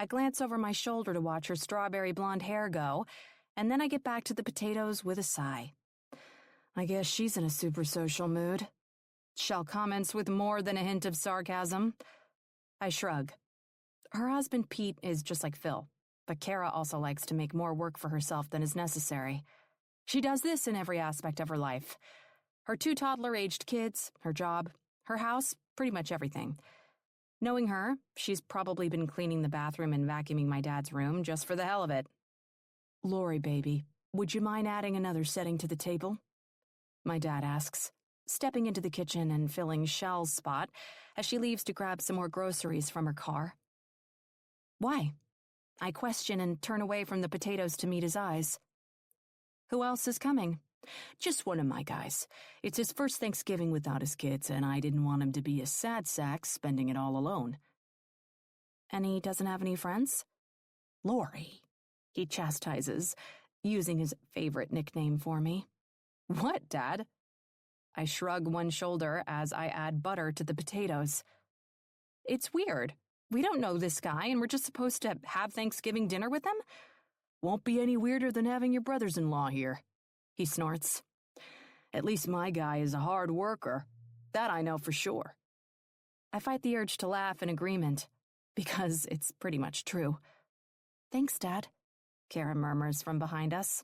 I glance over my shoulder to watch her strawberry blonde hair go, and then I get back to the potatoes with a sigh. I guess she's in a super social mood. Shell comments with more than a hint of sarcasm. I shrug. Her husband Pete is just like Phil, but Kara also likes to make more work for herself than is necessary. She does this in every aspect of her life. Her 2 toddler-aged kids, her job, her house, pretty much everything. Knowing her, she's probably been cleaning the bathroom and vacuuming my dad's room just for the hell of it. Lori, baby, would you mind adding another setting to the table? My dad asks, stepping into the kitchen and filling Shell's spot as she leaves to grab some more groceries from her car. Why? I question and turn away from the potatoes to meet his eyes. Who else is coming? Just one of my guys. It's his first Thanksgiving without his kids, and I didn't want him to be a sad sack spending it all alone. And he doesn't have any friends? Lori, he chastises, using his favorite nickname for me. What, Dad? I shrug one shoulder as I add butter to the potatoes. It's weird. We don't know this guy, and we're just supposed to have Thanksgiving dinner with him? Won't be any weirder than having your brothers-in-law here, he snorts. At least my guy is a hard worker. That I know for sure. I fight the urge to laugh in agreement, because it's pretty much true. Thanks, Dad, Kara murmurs from behind us.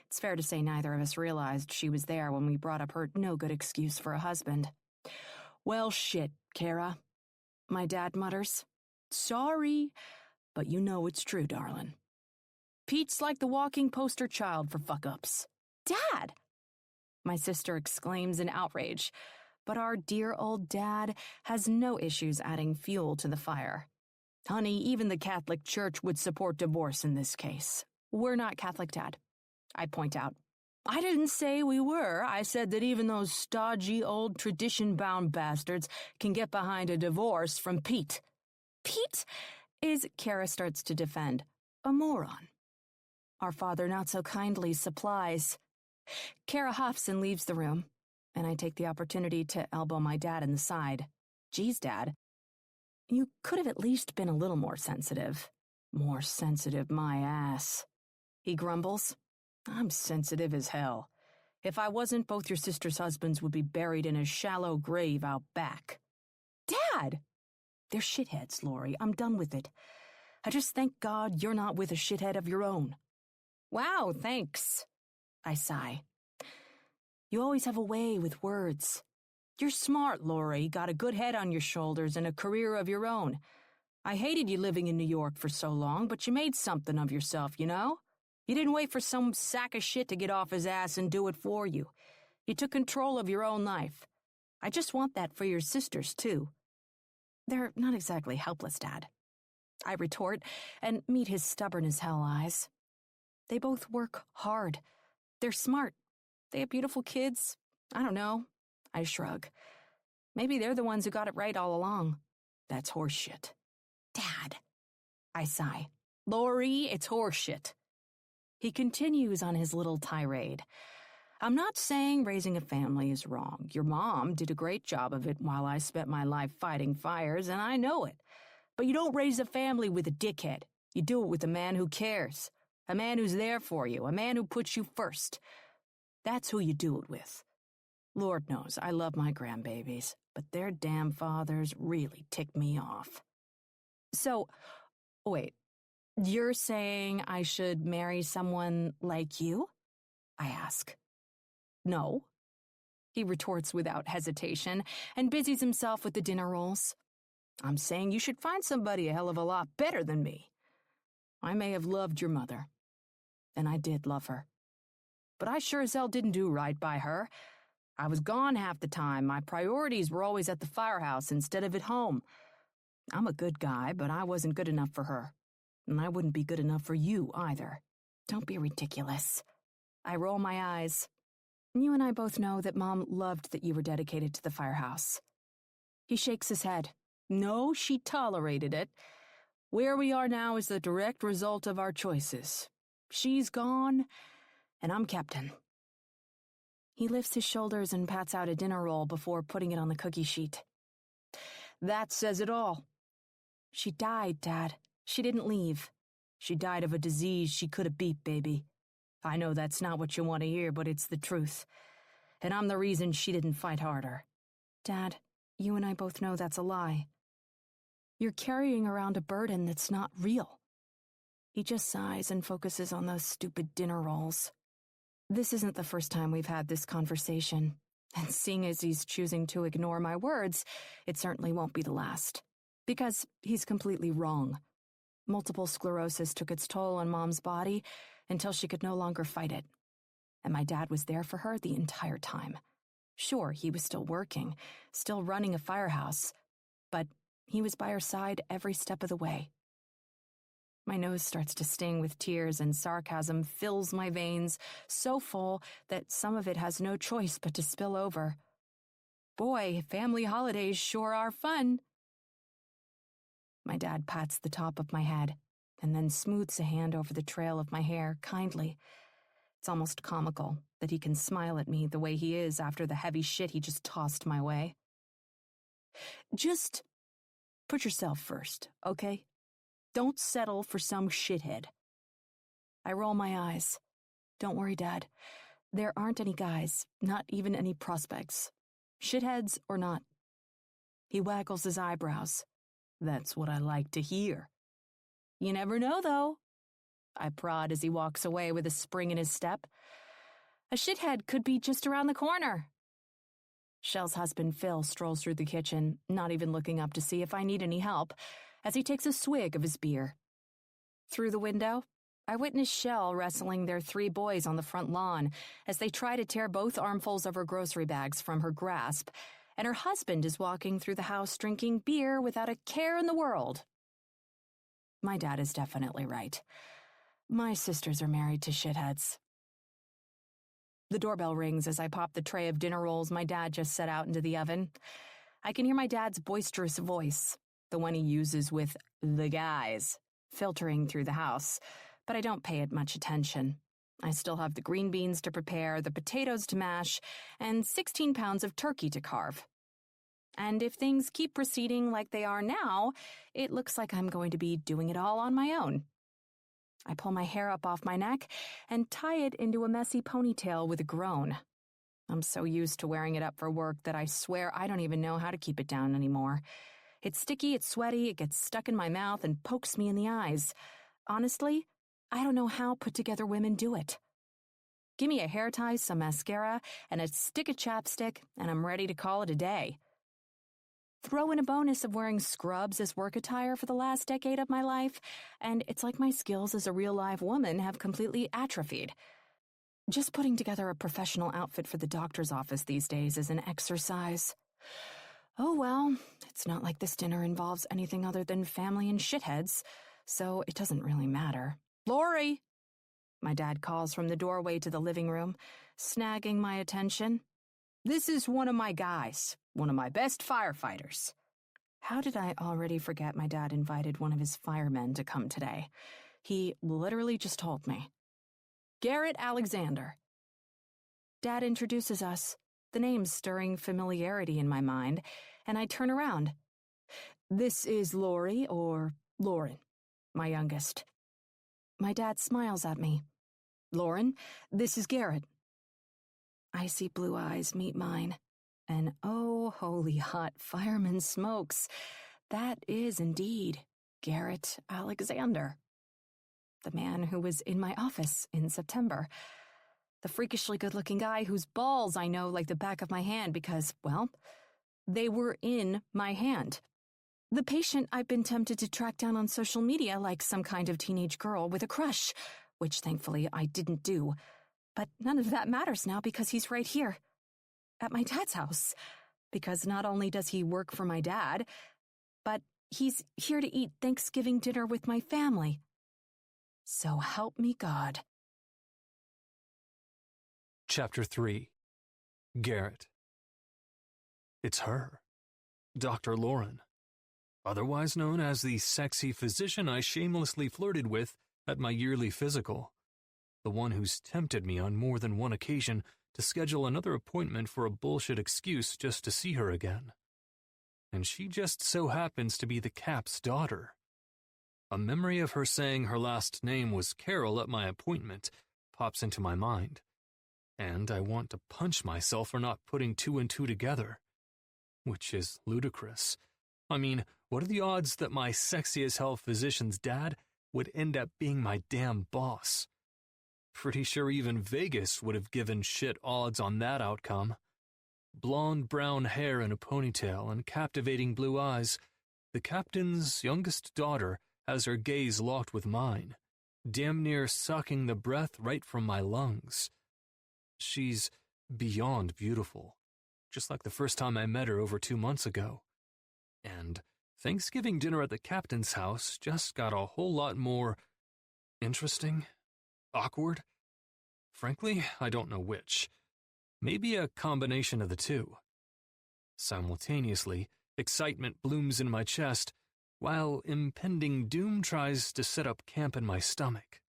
It's fair to say neither of us realized she was there when we brought up her no-good excuse for a husband. Well, shit, Kara, my dad mutters. Sorry, but you know it's true, darling. Pete's like the walking poster child for fuck-ups. Dad! My sister exclaims in outrage, but our dear old dad has no issues adding fuel to the fire. Honey, even the Catholic Church would support divorce in this case. We're not Catholic, Dad, I point out. I didn't say we were. I said that even those stodgy old tradition-bound bastards can get behind a divorce from Pete. Pete is, Kara starts to defend, a moron. Our father not so kindly supplies. Kara huffs and leaves the room, and I take the opportunity to elbow my dad in the side. Geez, Dad, you could have at least been a little more sensitive. More sensitive, my ass. He grumbles. I'm sensitive as hell. If I wasn't, both your sister's husbands would be buried in a shallow grave out back. Dad! They're shitheads, Lori. I'm done with it. I just thank God you're not with a shithead of your own. Wow, thanks. I sigh. You always have a way with words. You're smart, Lori, got a good head on your shoulders and a career of your own. I hated you living in New York for so long, but you made something of yourself, you know? You didn't wait for some sack of shit to get off his ass and do it for you. You took control of your own life. I just want that for your sisters, too. They're not exactly helpless, Dad, I retort, and meet his stubborn as hell eyes. They both work hard. They're smart. They have beautiful kids. I don't know. I shrug. Maybe they're the ones who got it right all along. That's horseshit. Dad. I sigh. Lori, it's horseshit. He continues on his little tirade. I'm not saying raising a family is wrong. Your mom did a great job of it while I spent my life fighting fires, and I know it. But you don't raise a family with a dickhead. You do it with a man who cares. A man who's there for you. A man who puts you first. That's who you do it with. Lord knows I love my grandbabies, but their damn fathers really tick me off. So, wait, you're saying I should marry someone like you? I ask. No, he retorts without hesitation and busies himself with the dinner rolls. I'm saying you should find somebody a hell of a lot better than me. I may have loved your mother, and I did love her. But I sure as hell didn't do right by her. I was gone half the time. My priorities were always at the firehouse instead of at home. I'm a good guy, but I wasn't good enough for her. And I wouldn't be good enough for you, either. Don't be ridiculous. I roll my eyes. You and I both know that Mom loved that you were dedicated to the firehouse. He shakes his head. No, she tolerated it. Where we are now is the direct result of our choices. She's gone, and I'm captain. He lifts his shoulders and pats out a dinner roll before putting it on the cookie sheet. That says it all. She died, Dad. She didn't leave. She died of a disease she could have beat, baby. I know that's not what you want to hear, but it's the truth. And I'm the reason she didn't fight harder. Dad, you and I both know that's a lie. You're carrying around a burden that's not real. He just sighs and focuses on those stupid dinner rolls. This isn't the first time we've had this conversation, and seeing as he's choosing to ignore my words, it certainly won't be the last. Because he's completely wrong. Multiple sclerosis took its toll on Mom's body until she could no longer fight it. And my dad was there for her the entire time. Sure, he was still working, still running a firehouse, but he was by her side every step of the way. My nose starts to sting with tears, and sarcasm fills my veins, so full that some of it has no choice but to spill over. Boy, family holidays sure are fun. My dad pats the top of my head, and then smooths a hand over the trail of my hair kindly. It's almost comical that he can smile at me the way he is after the heavy shit he just tossed my way. Just put yourself first, okay? Don't settle for some shithead. I roll my eyes. Don't worry, Dad. There aren't any guys, not even any prospects. Shitheads or not. He waggles his eyebrows. That's what I like to hear. You never know, though. I prod as he walks away with a spring in his step. A shithead could be just around the corner. Shell's husband, Phil, strolls through the kitchen, not even looking up to see if I need any help, as he takes a swig of his beer. Through the window, I witness Shell wrestling their 3 boys on the front lawn as they try to tear both armfuls of her grocery bags from her grasp, and her husband is walking through the house drinking beer without a care in the world. My dad is definitely right. My sisters are married to shitheads. The doorbell rings as I pop the tray of dinner rolls my dad just set out into the oven. I can hear my dad's boisterous voice, the one he uses with the guys, filtering through the house, but I don't pay it much attention. I still have the green beans to prepare, the potatoes to mash, and 16 pounds of turkey to carve. And if things keep proceeding like they are now, it looks like I'm going to be doing it all on my own. I pull my hair up off my neck and tie it into a messy ponytail with a groan. I'm so used to wearing it up for work that I swear I don't even know how to keep it down anymore. It's sticky, it's sweaty, it gets stuck in my mouth and pokes me in the eyes. Honestly, I don't know how put-together women do it. Give me a hair tie, some mascara, and a stick of chapstick, and I'm ready to call it a day. Throw in a bonus of wearing scrubs as work attire for the last decade of my life, and it's like my skills as a real live woman have completely atrophied. Just putting together a professional outfit for the doctor's office these days is an exercise. Oh well, it's not like this dinner involves anything other than family and shitheads, so it doesn't really matter. Lori! My dad calls from the doorway to the living room, snagging my attention. This is one of my guys, one of my best firefighters. How did I already forget my dad invited one of his firemen to come today? He literally just told me. Garrett Alexander. Dad introduces us, the name stirring familiarity in my mind, and I turn around. This is Lori, or Lauren, my youngest. My dad smiles at me. Lauren, this is Garrett. Icy blue eyes meet mine, and oh, holy hot fireman smokes. That is indeed Garrett Alexander. The man who was in my office in September. The freakishly good-looking guy whose balls I know like the back of my hand because, well, they were in my hand. The patient I've been tempted to track down on social media like some kind of teenage girl with a crush, which thankfully I didn't do. But none of that matters now because he's right here, at my dad's house. Because not only does he work for my dad, but he's here to eat Thanksgiving dinner with my family. So help me God. Chapter 3. Garrett. It's her, Dr. Lauren, otherwise known as the sexy physician I shamelessly flirted with at my yearly physical, the one who's tempted me on more than one occasion to schedule another appointment for a bullshit excuse just to see her again. And she just so happens to be the Cap's daughter. A memory of her saying her last name was Carol at my appointment pops into my mind, and I want to punch myself for not putting 2 and 2 together, which is ludicrous. I mean, what are the odds that my sexy-as-hell physician's dad would end up being my damn boss? Pretty sure even Vegas would have given shit odds on that outcome. Blonde brown hair in a ponytail and captivating blue eyes, the captain's youngest daughter has her gaze locked with mine, damn near sucking the breath right from my lungs. She's beyond beautiful, just like the first time I met her over 2 months ago. And Thanksgiving dinner at the captain's house just got a whole lot more interesting, awkward. Frankly, I don't know which. Maybe a combination of the two. Simultaneously, excitement blooms in my chest, while impending doom tries to set up camp in my stomach.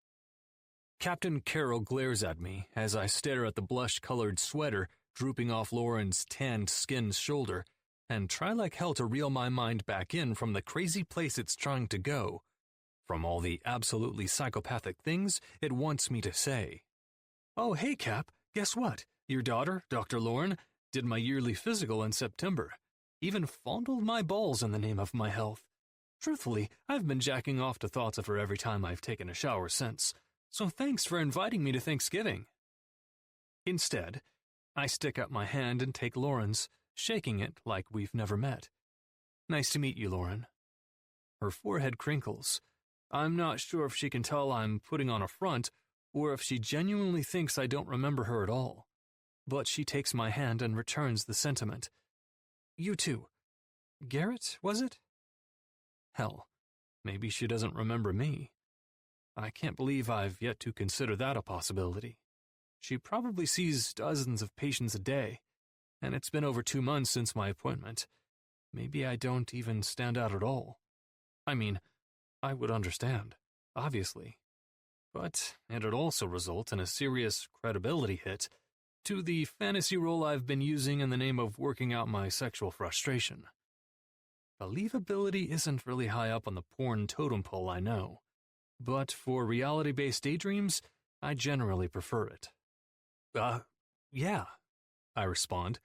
Captain Carroll glares at me as I stare at the blush-colored sweater drooping off Lauren's tanned skinned shoulder and try like hell to reel my mind back in from the crazy place it's trying to go, from all the absolutely psychopathic things it wants me to say. Oh, hey, Cap, guess what? Your daughter, Dr. Lauren, did my yearly physical in September. Even fondled my balls in the name of my health. Truthfully, I've been jacking off to thoughts of her every time I've taken a shower since, so thanks for inviting me to Thanksgiving. Instead, I stick up my hand and take Lauren's, shaking it like we've never met. Nice to meet you, Lauren. Her forehead crinkles. I'm not sure if she can tell I'm putting on a front or if she genuinely thinks I don't remember her at all. But she takes my hand and returns the sentiment. You too. Garrett, was it? Hell, maybe she doesn't remember me. I can't believe I've yet to consider that a possibility. She probably sees dozens of patients a day, and it's been over 2 months since my appointment. Maybe I don't even stand out at all. I mean, I would understand, obviously. But it'd also result in a serious credibility hit to the fantasy role I've been using in the name of working out my sexual frustration. Believability isn't really high up on the porn totem pole, I know. But for reality-based daydreams, I generally prefer it. Yeah, I respond,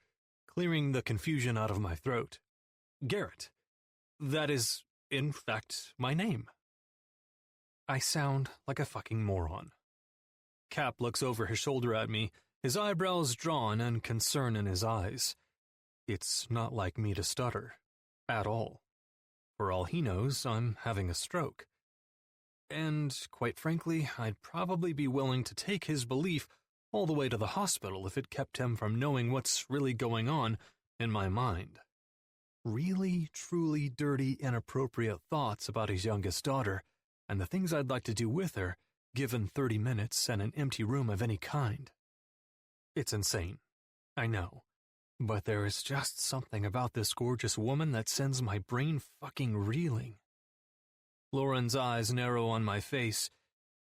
clearing the confusion out of my throat. Garrett. That is, in fact, my name. I sound like a fucking moron. Cap looks over his shoulder at me, his eyebrows drawn and concern in his eyes. It's not like me to stutter. At all. For all he knows, I'm having a stroke. And, quite frankly, I'd probably be willing to take his belief all the way to the hospital if it kept him from knowing what's really going on in my mind. Really, truly dirty, inappropriate thoughts about his youngest daughter, and the things I'd like to do with her, given 30 minutes and an empty room of any kind. It's insane, I know, but there is just something about this gorgeous woman that sends my brain fucking reeling. Lauren's eyes narrow on my face,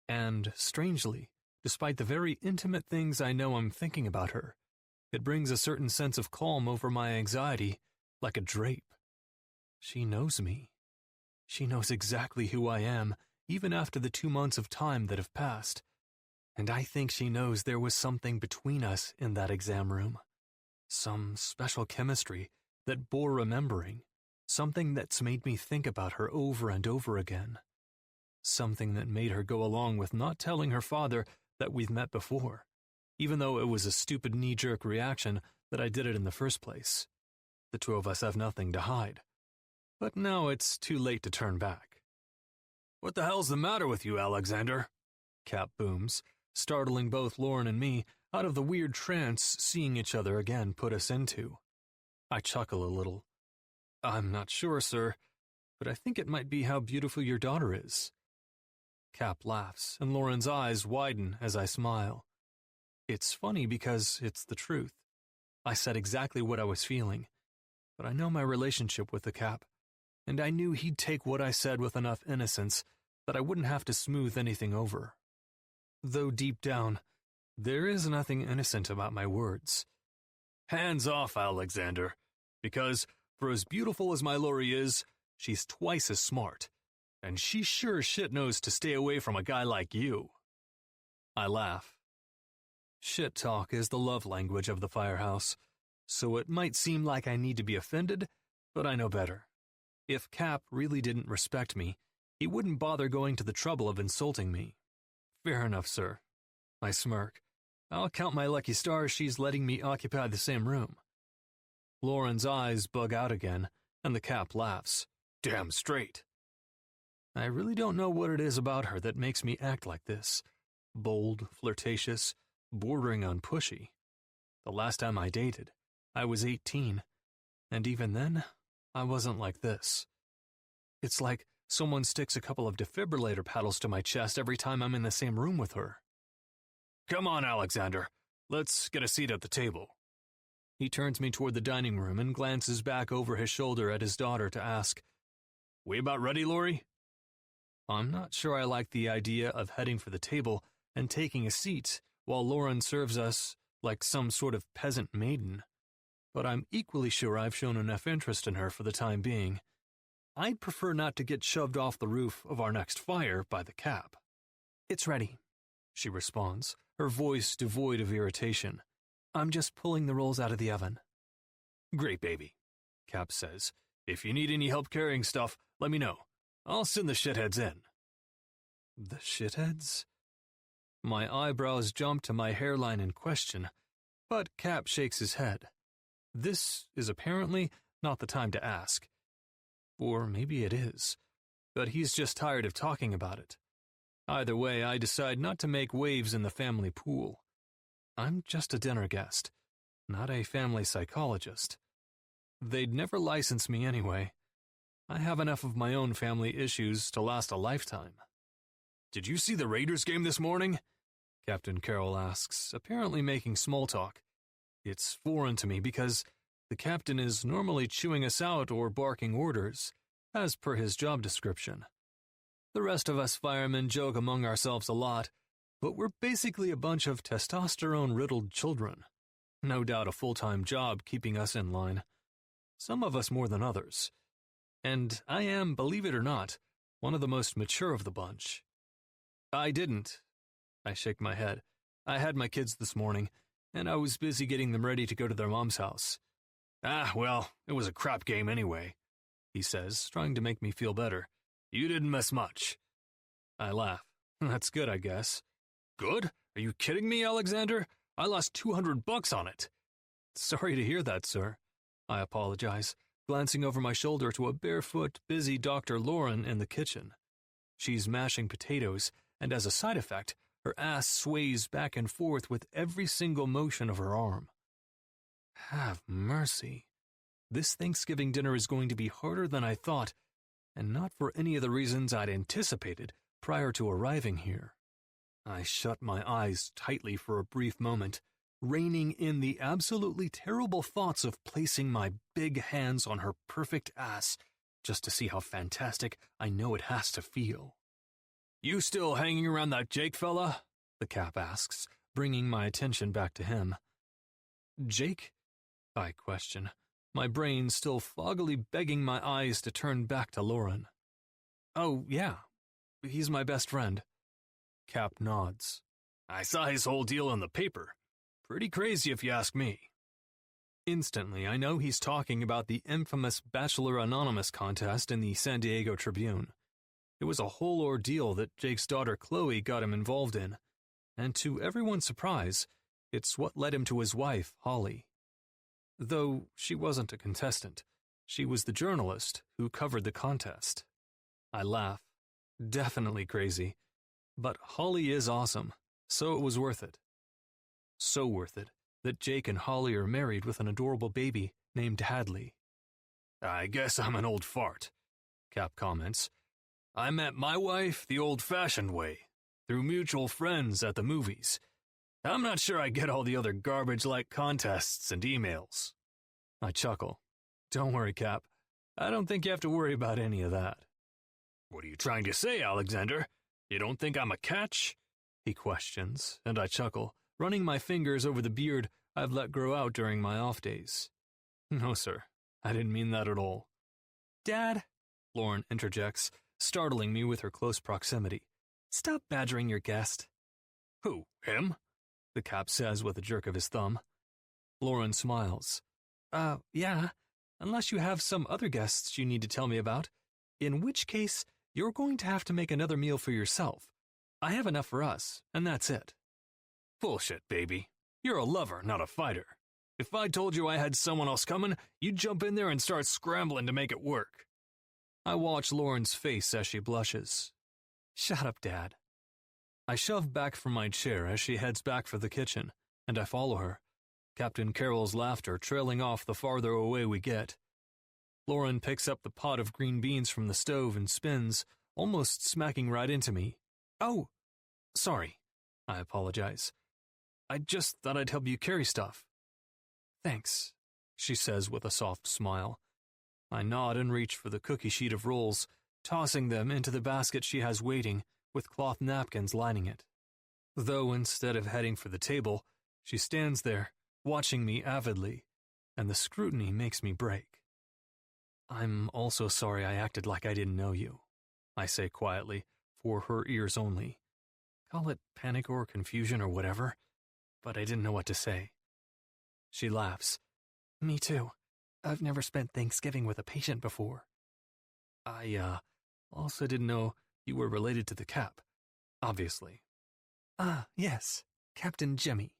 and, strangely, despite the very intimate things I know I'm thinking about her, it brings a certain sense of calm over my anxiety, like a drape. She knows me. She knows exactly who I am, even after the 2 months of time that have passed. And I think she knows there was something between us in that exam room. Some special chemistry that bore remembering. Something that's made me think about her over and over again. Something that made her go along with not telling her father that we've met before, even though it was a stupid knee-jerk reaction that I did it in the first place. The two of us have nothing to hide. But now it's too late to turn back. What the hell's the matter with you, Alexander? Cap booms, startling both Lauren and me out of the weird trance seeing each other again put us into. I chuckle a little. I'm not sure, sir, but I think it might be how beautiful your daughter is. Cap laughs, and Lauren's eyes widen as I smile. It's funny because it's the truth. I said exactly what I was feeling, but I know my relationship with the Cap, and I knew he'd take what I said with enough innocence that I wouldn't have to smooth anything over. Though deep down, there is nothing innocent about my words. Hands off, Alexander, because for as beautiful as my Lori is, she's twice as smart, and she sure as shit knows to stay away from a guy like you. I laugh. Shit talk is the love language of the firehouse, so it might seem like I need to be offended, but I know better. If Cap really didn't respect me, he wouldn't bother going to the trouble of insulting me. Fair enough, sir. I smirk. I'll count my lucky stars she's letting me occupy the same room. Lauren's eyes bug out again, and the Cap laughs. Damn straight. I really don't know what it is about her that makes me act like this. Bold, flirtatious, bordering on pushy. The last time I dated, I was 18, and even then, I wasn't like this. It's like someone sticks a couple of defibrillator paddles to my chest every time I'm in the same room with her. Come on, Alexander. Let's get a seat at the table. He turns me toward the dining room and glances back over his shoulder at his daughter to ask, We about ready, Lori? I'm not sure I like the idea of heading for the table and taking a seat while Lauren serves us like some sort of peasant maiden. But I'm equally sure I've shown enough interest in her for the time being. I'd prefer not to get shoved off the roof of our next fire by the Cap. "It's ready," she responds, her voice devoid of irritation. "I'm just pulling the rolls out of the oven." "Great, baby," Cap says. "If you need any help carrying stuff, let me know. I'll send the shitheads in." The shitheads? My eyebrows jump to my hairline in question, but Cap shakes his head. This is apparently not the time to ask. Or maybe it is, but he's just tired of talking about it. Either way, I decide not to make waves in the family pool. I'm just a dinner guest, not a family psychologist. They'd never license me anyway. I have enough of my own family issues to last a lifetime. "Did you see the Raiders game this morning?" Captain Carroll asks, apparently making small talk. It's foreign to me because the captain is normally chewing us out or barking orders, as per his job description. The rest of us firemen joke among ourselves a lot, but we're basically a bunch of testosterone-riddled children. No doubt a full-time job keeping us in line. Some of us more than others. And I am, believe it or not, one of the most mature of the bunch. I didn't. I shake my head. I had my kids this morning, and I was busy getting them ready to go to their mom's house. Well, it was a crap game anyway," he says, trying to make me feel better. "You didn't miss much." I laugh. "That's good, I guess." "Good? Are you kidding me, Alexander? I lost $200 on it." "Sorry to hear that, sir." I apologize, glancing over my shoulder to a barefoot, busy Dr. Lauren in the kitchen. She's mashing potatoes, and as a side effect, her ass sways back and forth with every single motion of her arm. Have mercy. This Thanksgiving dinner is going to be harder than I thought, and not for any of the reasons I'd anticipated prior to arriving here. I shut my eyes tightly for a brief moment, reining in the absolutely terrible thoughts of placing my big hands on her perfect ass just to see how fantastic I know it has to feel. "You still hanging around that Jake fella?" the Cap asks, bringing my attention back to him. "Jake?" I question, my brain still foggily begging my eyes to turn back to Lauren. "Oh, yeah. He's my best friend." Cap nods. "I saw his whole deal in the paper. Pretty crazy if you ask me." Instantly, I know he's talking about the infamous Bachelor Anonymous contest in the San Diego Tribune. It was a whole ordeal that Jake's daughter Chloe got him involved in, and to everyone's surprise, it's what led him to his wife, Holly. Though she wasn't a contestant, she was the journalist who covered the contest. I laugh. Definitely crazy. But Holly is awesome, so it was worth it. So worth it that Jake and Holly are married with an adorable baby named Hadley. "I guess I'm an old fart," Cap comments. "I met my wife the old-fashioned way, through mutual friends at the movies. I'm not sure I get all the other garbage like contests and emails." I chuckle. "Don't worry, Cap. I don't think you have to worry about any of that." "What are you trying to say, Alexander? You don't think I'm a catch?" he questions, and I chuckle, running my fingers over the beard I've let grow out during my off days. "No, sir. I didn't mean that at all." "Dad," Lauren interjects, startling me with her close proximity. "Stop badgering your guest." "Who, him?" the Cap says with a jerk of his thumb. Lauren smiles. Yeah, unless you have some other guests you need to tell me about, in which case you're going to have to make another meal for yourself. I have enough for us, and that's it." "Bullshit, baby. You're a lover, not a fighter. If I told you I had someone else coming, you'd jump in there and start scrambling to make it work." I watch Lauren's face as she blushes. "Shut up, Dad." I shove back from my chair as she heads back for the kitchen, and I follow her, Captain Carroll's laughter trailing off the farther away we get. Lauren picks up the pot of green beans from the stove and spins, almost smacking right into me. "Oh, sorry," I apologize. "I just thought I'd help you carry stuff." "Thanks," she says with a soft smile. I nod and reach for the cookie sheet of rolls, tossing them into the basket she has waiting, with cloth napkins lining it. though instead of heading for the table, she stands there, watching me avidly, and the scrutiny makes me break. I'm also sorry I acted like I didn't know you, I say quietly, for her ears only. Call it panic or confusion or whatever, but I didn't know what to say. She laughs. Me too. I've never spent Thanksgiving with a patient before. I, also didn't know you were related to the Cap, obviously. Ah, yes, Captain Jemmy,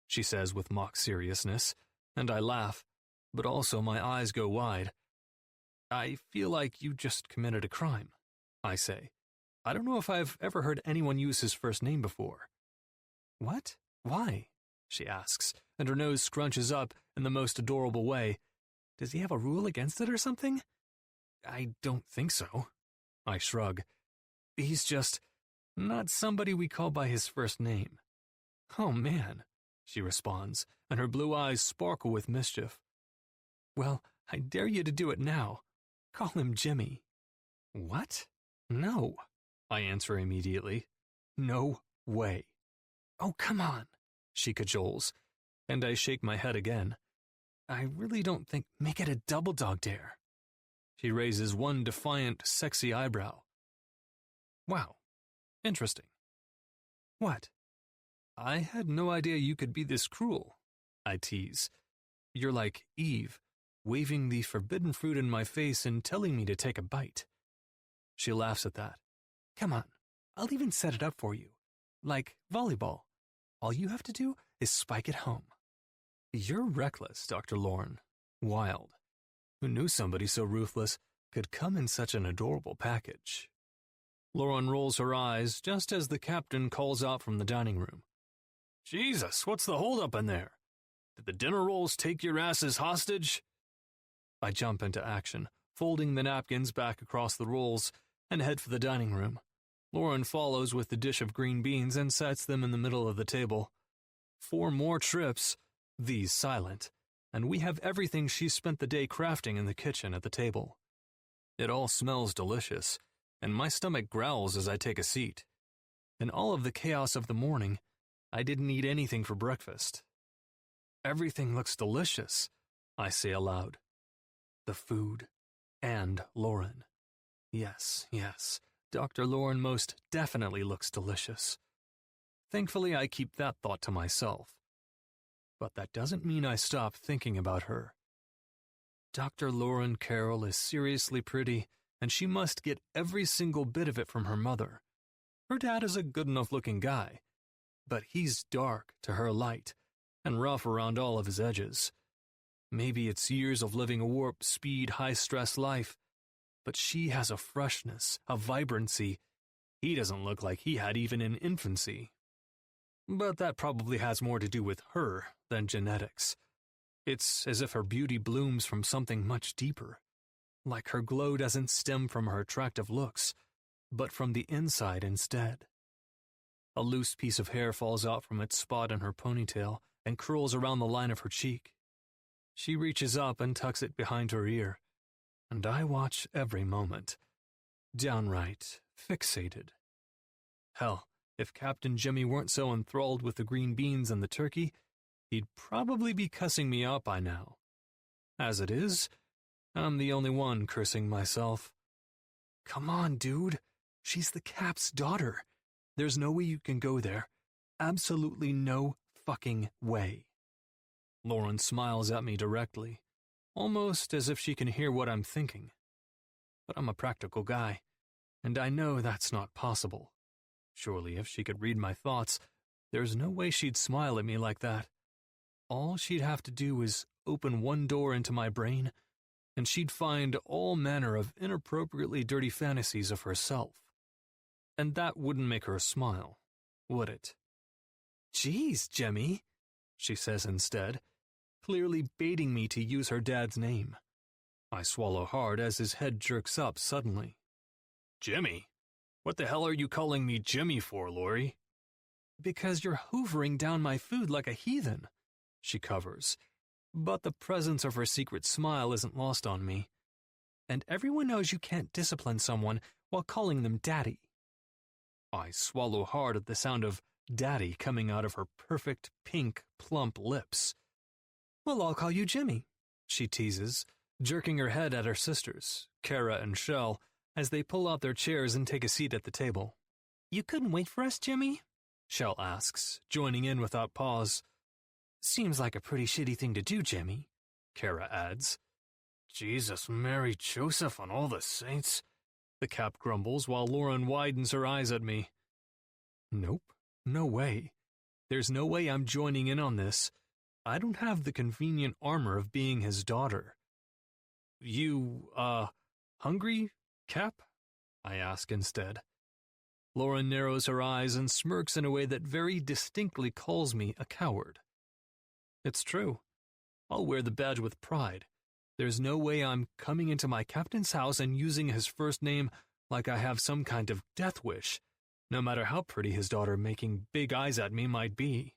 she says with mock seriousness, and I laugh, but also my eyes go wide. I feel like you just committed a crime, I say. I don't know if I've ever heard anyone use his first name before. What? Why? She asks, and her nose scrunches up in the most adorable way. Does he have a rule against it or something? I don't think so. I shrug. He's just not somebody we call by his first name. Oh man, she responds, and her blue eyes sparkle with mischief. Well, I dare you to do it now. Call him Jimmy. What? No, I answer immediately. No way. Oh, come on, she cajoles, and I shake my head again. I really don't think. Make it a double dog dare. She raises one defiant, sexy eyebrow. Wow, interesting. What? I had no idea you could be this cruel, I tease. You're like Eve, waving the forbidden fruit in my face and telling me to take a bite. She laughs at that. Come on, I'll even set it up for you. Like volleyball. All you have to do is spike it home. You're reckless, Dr. Lauren. Wild. Who knew somebody so ruthless could come in such an adorable package? Lauren rolls her eyes just as the captain calls out from the dining room. Jesus, what's the holdup in there? Did the dinner rolls take your asses hostage? I jump into action, folding the napkins back across the rolls, and head for the dining room. Lauren follows with the dish of green beans and sets them in the middle of the table. 4 more trips, these silent, and we have everything she spent the day crafting in the kitchen at the table. It all smells delicious, and my stomach growls as I take a seat. In all of the chaos of the morning, I didn't eat anything for breakfast. Everything looks delicious, I say aloud. The food and Lauren. Yes, Dr. Lauren most definitely looks delicious. Thankfully, I keep that thought to myself. But that doesn't mean I stop thinking about her. Dr. Lauren Carroll is seriously pretty, and she must get every single bit of it from her mother. Her dad is a good enough looking guy, but he's dark to her light, and rough around all of his edges. Maybe it's years of living a warp speed, high-stress life, but she has a freshness, a vibrancy. He doesn't look like he had even in infancy. But that probably has more to do with her than genetics. It's as if her beauty blooms from something much deeper, like her glow doesn't stem from her attractive looks, but from the inside instead. A loose piece of hair falls out from its spot in her ponytail and curls around the line of her cheek. She reaches up and tucks it behind her ear, and I watch every moment, downright fixated. Hell, if Captain Jimmy weren't so enthralled with the green beans and the turkey, he'd probably be cussing me out by now. As it is, I'm the only one cursing myself. Come on, dude. She's the Cap's daughter. There's no way you can go there. Absolutely no fucking way. Lauren smiles at me directly, almost as if she can hear what I'm thinking. But I'm a practical guy, and I know that's not possible. Surely if she could read my thoughts, there's no way she'd smile at me like that. All she'd have to do is open one door into my brain, and she'd find all manner of inappropriately dirty fantasies of herself. And that wouldn't make her smile, would it? Geez, Jemmy, she says instead, clearly baiting me to use her dad's name. I swallow hard as his head jerks up suddenly. Jimmy? What the hell are you calling me Jimmy for, Lori? Because you're hoovering down my food like a heathen, she covers, but the presence of her secret smile isn't lost on me. And everyone knows you can't discipline someone while calling them daddy. I swallow hard at the sound of daddy coming out of her perfect pink, plump lips. "Well, I'll call you Jimmy," she teases, jerking her head at her sisters, Kara and Shell, as they pull out their chairs and take a seat at the table. "You couldn't wait for us, Jimmy?" Shell asks, joining in without pause. "Seems like a pretty shitty thing to do, Jimmy," Kara adds. "Jesus, Mary, Joseph, and all the saints," the Cap grumbles while Lauren widens her eyes at me. Nope, no way. There's no way I'm joining in on this. I don't have the convenient armor of being his daughter. "You, hungry, Cap?" I ask instead. Lauren narrows her eyes and smirks in a way that very distinctly calls me a coward. It's true. I'll wear the badge with pride. There's no way I'm coming into my captain's house and using his first name like I have some kind of death wish, no matter how pretty his daughter making big eyes at me might be.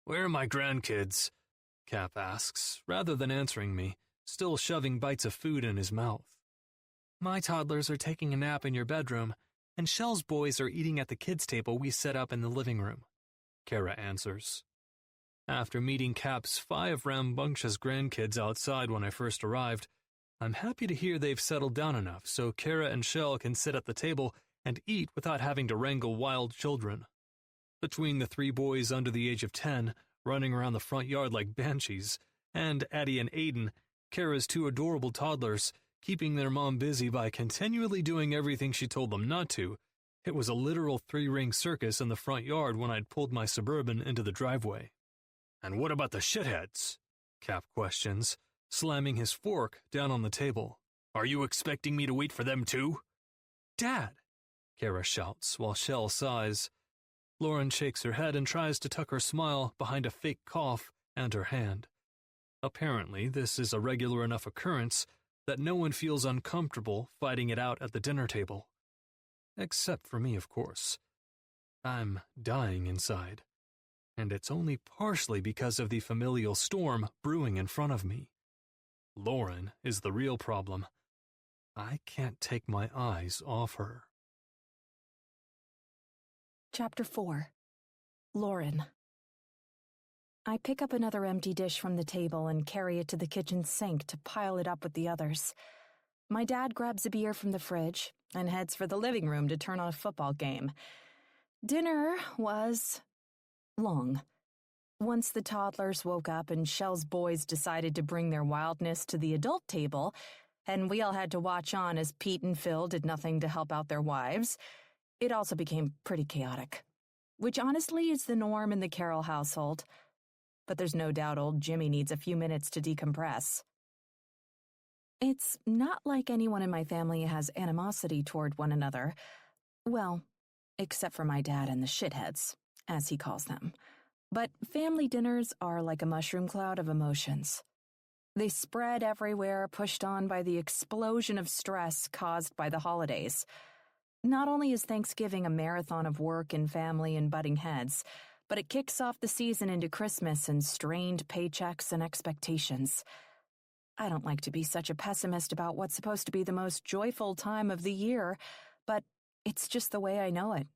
"Where are my grandkids?" Cap asks, rather than answering me, still shoving bites of food in his mouth. "My toddlers are taking a nap in your bedroom, and Shell's boys are eating at the kids' table we set up in the living room," Kara answers. After meeting Cap's 5 rambunctious grandkids outside when I first arrived, I'm happy to hear they've settled down enough so Kara and Shell can sit at the table and eat without having to wrangle wild children. Between the 3 boys under the age of 10, running around the front yard like banshees, and Addie and Aiden, Kara's 2 adorable toddlers, keeping their mom busy by continually doing everything she told them not to, it was a literal 3-ring circus in the front yard when I'd pulled my Suburban into the driveway. "And what about the shitheads?" Cap questions, slamming his fork down on the table. "Are you expecting me to wait for them too?" "Dad!" Kara shouts while Shell sighs. Lauren shakes her head and tries to tuck her smile behind a fake cough and her hand. Apparently, this is a regular enough occurrence that no one feels uncomfortable fighting it out at the dinner table. Except for me, of course. I'm dying inside. And it's only partially because of the familial storm brewing in front of me. Lauren is the real problem. I can't take my eyes off her. Chapter 4. Lauren. I pick up another empty dish from the table and carry it to the kitchen sink to pile it up with the others. My dad grabs a beer from the fridge and heads for the living room to turn on a football game. Dinner was long. Once the toddlers woke up and Shell's boys decided to bring their wildness to the adult table, and we all had to watch on as Pete and Phil did nothing to help out their wives, it also became pretty chaotic, which honestly is the norm in the Carroll household. But there's no doubt old Jimmy needs a few minutes to decompress. It's not like anyone in my family has animosity toward one another. Well, except for my dad and the shitheads, as he calls them. But family dinners are like a mushroom cloud of emotions. They spread everywhere, pushed on by the explosion of stress caused by the holidays. Not only is Thanksgiving a marathon of work and family and butting heads, but it kicks off the season into Christmas and strained paychecks and expectations. I don't like to be such a pessimist about what's supposed to be the most joyful time of the year, but it's just the way I know it.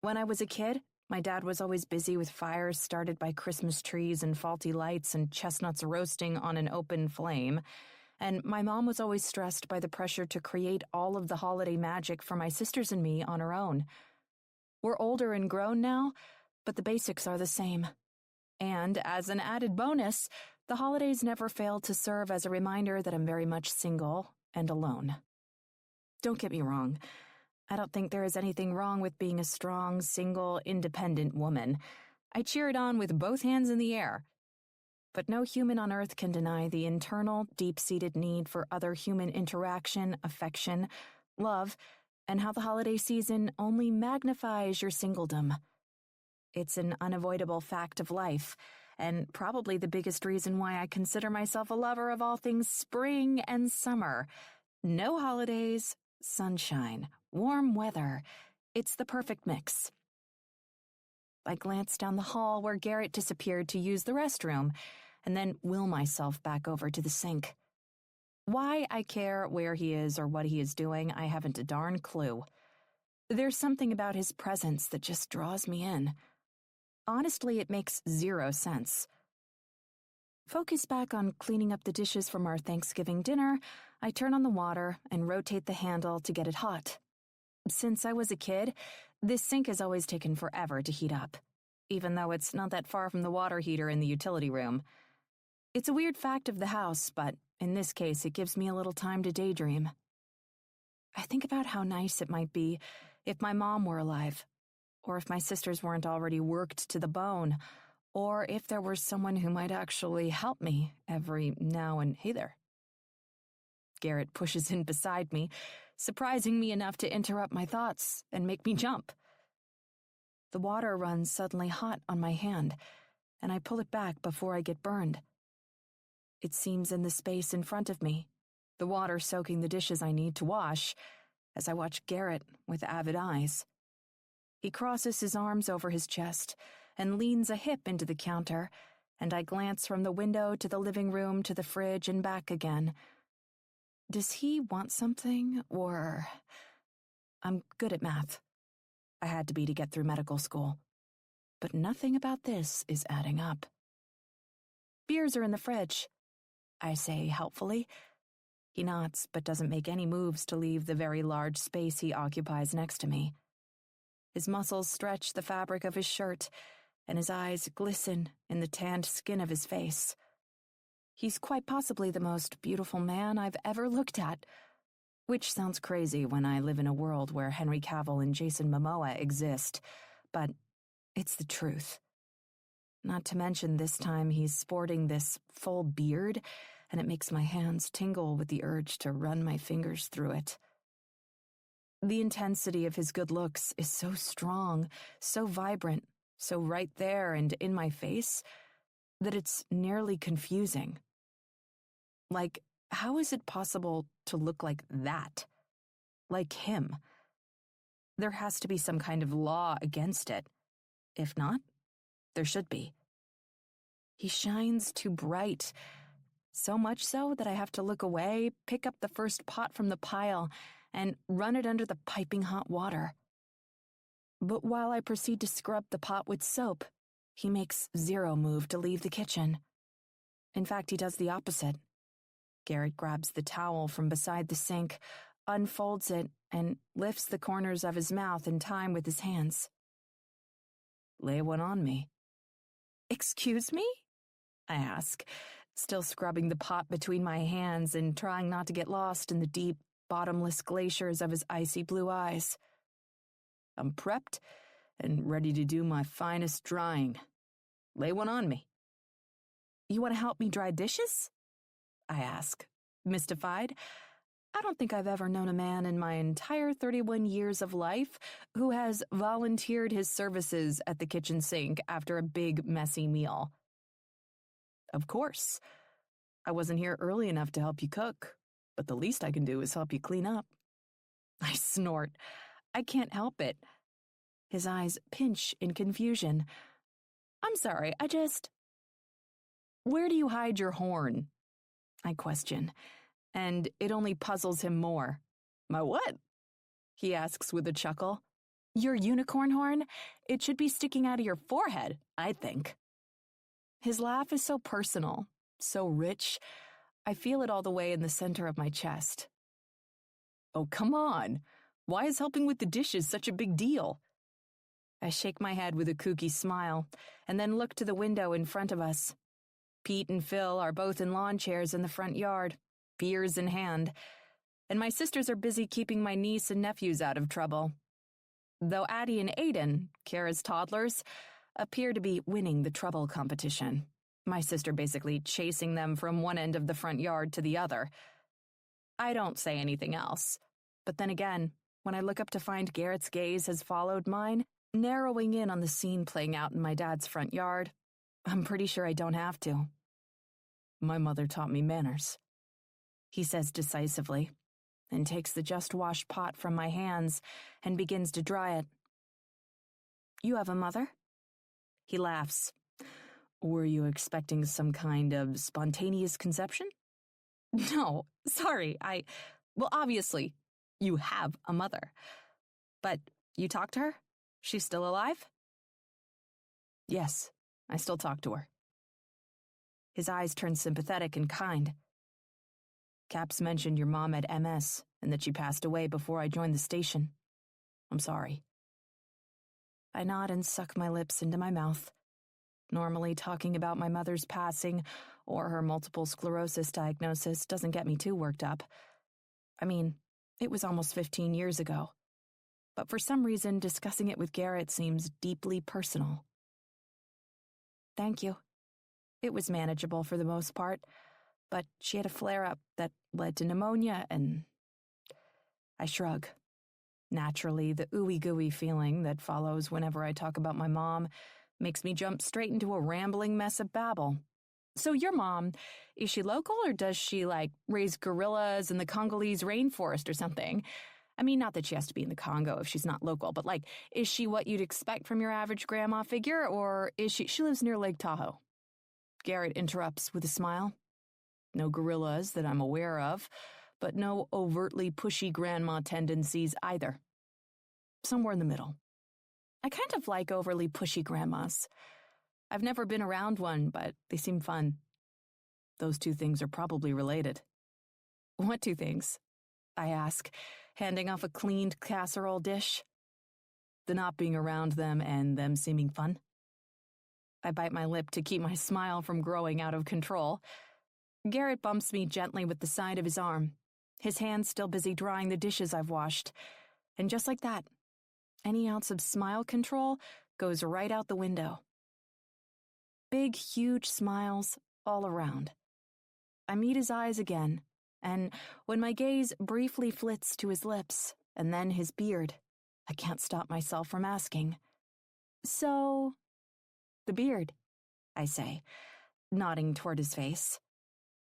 When I was a kid, my dad was always busy with fires started by Christmas trees and faulty lights and chestnuts roasting on an open flame, and my mom was always stressed by the pressure to create all of the holiday magic for my sisters and me on her own. We're older and grown now, but the basics are the same. And as an added bonus, the holidays never fail to serve as a reminder that I'm very much single and alone. Don't get me wrong. I don't think there is anything wrong with being a strong, single, independent woman. I cheer it on with both hands in the air. But no human on earth can deny the internal, deep-seated need for other human interaction, affection, love, and how the holiday season only magnifies your singledom. It's an unavoidable fact of life, and probably the biggest reason why I consider myself a lover of all things spring and summer. No holidays, sunshine, warm weather. It's the perfect mix. I glance down the hall where Garrett disappeared to use the restroom, and then will myself back over to the sink. Why I care where he is or what he is doing, I haven't a darn clue. There's something about his presence that just draws me in. Honestly, it makes zero sense. Focused back on cleaning up the dishes from our Thanksgiving dinner, I turn on the water and rotate the handle to get it hot. Since I was a kid, this sink has always taken forever to heat up, even though it's not that far from the water heater in the utility room. It's a weird fact of the house, but in this case, it gives me a little time to daydream. I think about how nice it might be if my mom were alive, or if my sisters weren't already worked to the bone, or if there were someone who might actually help me every now and hey there. Garrett pushes in beside me, surprising me enough to interrupt my thoughts and make me jump. The water runs suddenly hot on my hand, and I pull it back before I get burned. It seems in the space in front of me, the water soaking the dishes I need to wash, as I watch Garrett with avid eyes. He crosses his arms over his chest and leans a hip into the counter, and I glance from the window to the living room to the fridge and back again. Does he want something, or... I'm good at math. I had to be to get through medical school. But nothing about this is adding up. Beers are in the fridge, I say helpfully. He nods, but doesn't make any moves to leave the very large space he occupies next to me. His muscles stretch the fabric of his shirt, and his eyes glisten in the tanned skin of his face. He's quite possibly the most beautiful man I've ever looked at, which sounds crazy when I live in a world where Henry Cavill and Jason Momoa exist, but it's the truth. Not to mention this time he's sporting this full beard, and it makes my hands tingle with the urge to run my fingers through it. The intensity of his good looks is so strong, so vibrant, so right there and in my face, that it's nearly confusing. Like, how is it possible to look like that? Like him? There has to be some kind of law against it. If not, there should be. He shines too bright, so much so that I have to look away, pick up the first pot from the pile, and run it under the piping hot water. But while I proceed to scrub the pot with soap, he makes zero move to leave the kitchen. In fact, he does the opposite. Garrett grabs the towel from beside the sink, unfolds it, and lifts the corners of his mouth in time with his hands. Lay one on me. Excuse me? I ask, still scrubbing the pot between my hands and trying not to get lost in the deep, bottomless glaciers of his icy blue eyes. I'm prepped and ready to do my finest drying. Lay one on me. You want to help me dry dishes? I ask, mystified. I don't think I've ever known a man in my entire 31 years of life who has volunteered his services at the kitchen sink after a big, messy meal. Of course. I wasn't here early enough to help you cook, but the least I can do is help you clean up. I snort. I can't help it. His eyes pinch in confusion. I'm sorry, Where do you hide your horn? I question, and it only puzzles him more. My what? He asks with a chuckle. Your unicorn horn? It should be sticking out of your forehead, I think. His laugh is so personal, so rich. I feel it all the way in the center of my chest. Oh, come on. Why is helping with the dishes such a big deal? I shake my head with a kooky smile, and then look to the window in front of us. Pete and Phil are both in lawn chairs in the front yard, beers in hand, and my sisters are busy keeping my niece and nephews out of trouble. Though Addie and Aiden, Kara's toddlers, appear to be winning the trouble competition, my sister basically chasing them from one end of the front yard to the other. I don't say anything else, but then again, when I look up to find Garrett's gaze has followed mine, narrowing in on the scene playing out in my dad's front yard, I'm pretty sure I don't have to. My mother taught me manners, he says decisively, and takes the just-washed pot from my hands and begins to dry it. You have a mother? He laughs. Were you expecting some kind of spontaneous conception? No, sorry, well, obviously, you have a mother. But You talked to her? She's still alive? Yes, I still talk to her. His eyes turned sympathetic and kind. Caps mentioned your mom had MS and that she passed away before I joined the station. I'm sorry. I nod and suck my lips into my mouth. Normally, talking about my mother's passing or her multiple sclerosis diagnosis doesn't get me too worked up. I mean, it was almost 15 years ago. But for some reason, discussing it with Garrett seems deeply personal. Thank you. It was manageable for the most part, but she had a flare-up that led to pneumonia and... I shrug. Naturally, the ooey-gooey feeling that follows whenever I talk about my mom makes me jump straight into a rambling mess of babble. So your mom, is she local or does she, raise gorillas in the Congolese rainforest or something? I mean, not that she has to be in the Congo if she's not local, but, is she what you'd expect from your average grandma figure, or is she lives near Lake Tahoe? Garrett interrupts with a smile. No gorillas that I'm aware of, but no overtly pushy grandma tendencies either. Somewhere in the middle. I kind of like overly pushy grandmas. I've never been around one, but they seem fun. Those two things are probably related. What two things? I ask, handing off a cleaned casserole dish. The not being around them and them seeming fun. I bite my lip to keep my smile from growing out of control. Garrett bumps me gently with the side of his arm, his hand still busy drying the dishes I've washed. And just like that, any ounce of smile control goes right out the window. Big, huge smiles all around. I meet his eyes again, and when my gaze briefly flits to his lips and then his beard, I can't stop myself from asking. So, the beard, I say, nodding toward his face.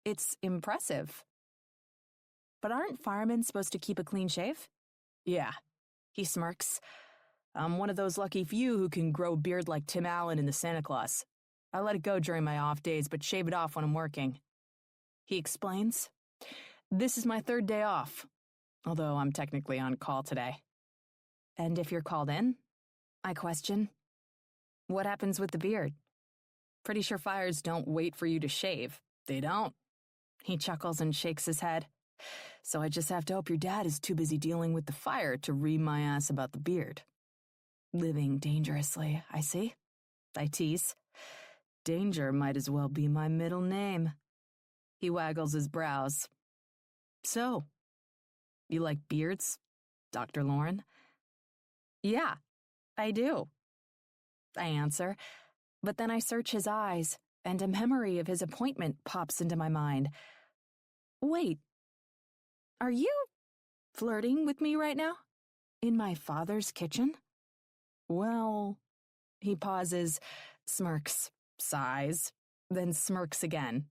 It's impressive. But aren't firemen supposed to keep a clean shave? Yeah, he smirks. I'm one of those lucky few who can grow a beard like Tim Allen in the Santa Claus. I let it go during my off days, but shave it off when I'm working. He explains. This is my third day off, although I'm technically on call today. And if you're called in? I question. What happens with the beard? Pretty sure fires don't wait for you to shave. They don't. He chuckles and shakes his head. So I just have to hope your dad is too busy dealing with the fire to ream my ass about the beard. Living dangerously, I see. I tease. Danger might as well be my middle name. He waggles his brows. So, you like beards, Dr. Lauren? Yeah, I do. I answer, but then I search his eyes, and a memory of his appointment pops into my mind. Wait, are you flirting with me right now? In my father's kitchen? Well, he pauses, smirks, sighs, then smirks again.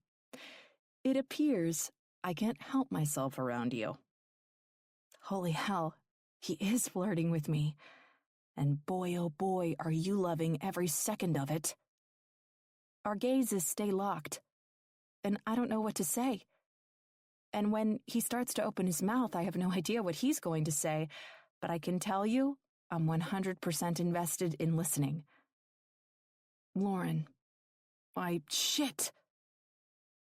It appears I can't help myself around you. Holy hell, he is flirting with me. And boy, oh boy, are you loving every second of it. Our gazes stay locked, and I don't know what to say. And when he starts to open his mouth, I have no idea what he's going to say, but I can tell you I'm 100% invested in listening. Lauren. Shit.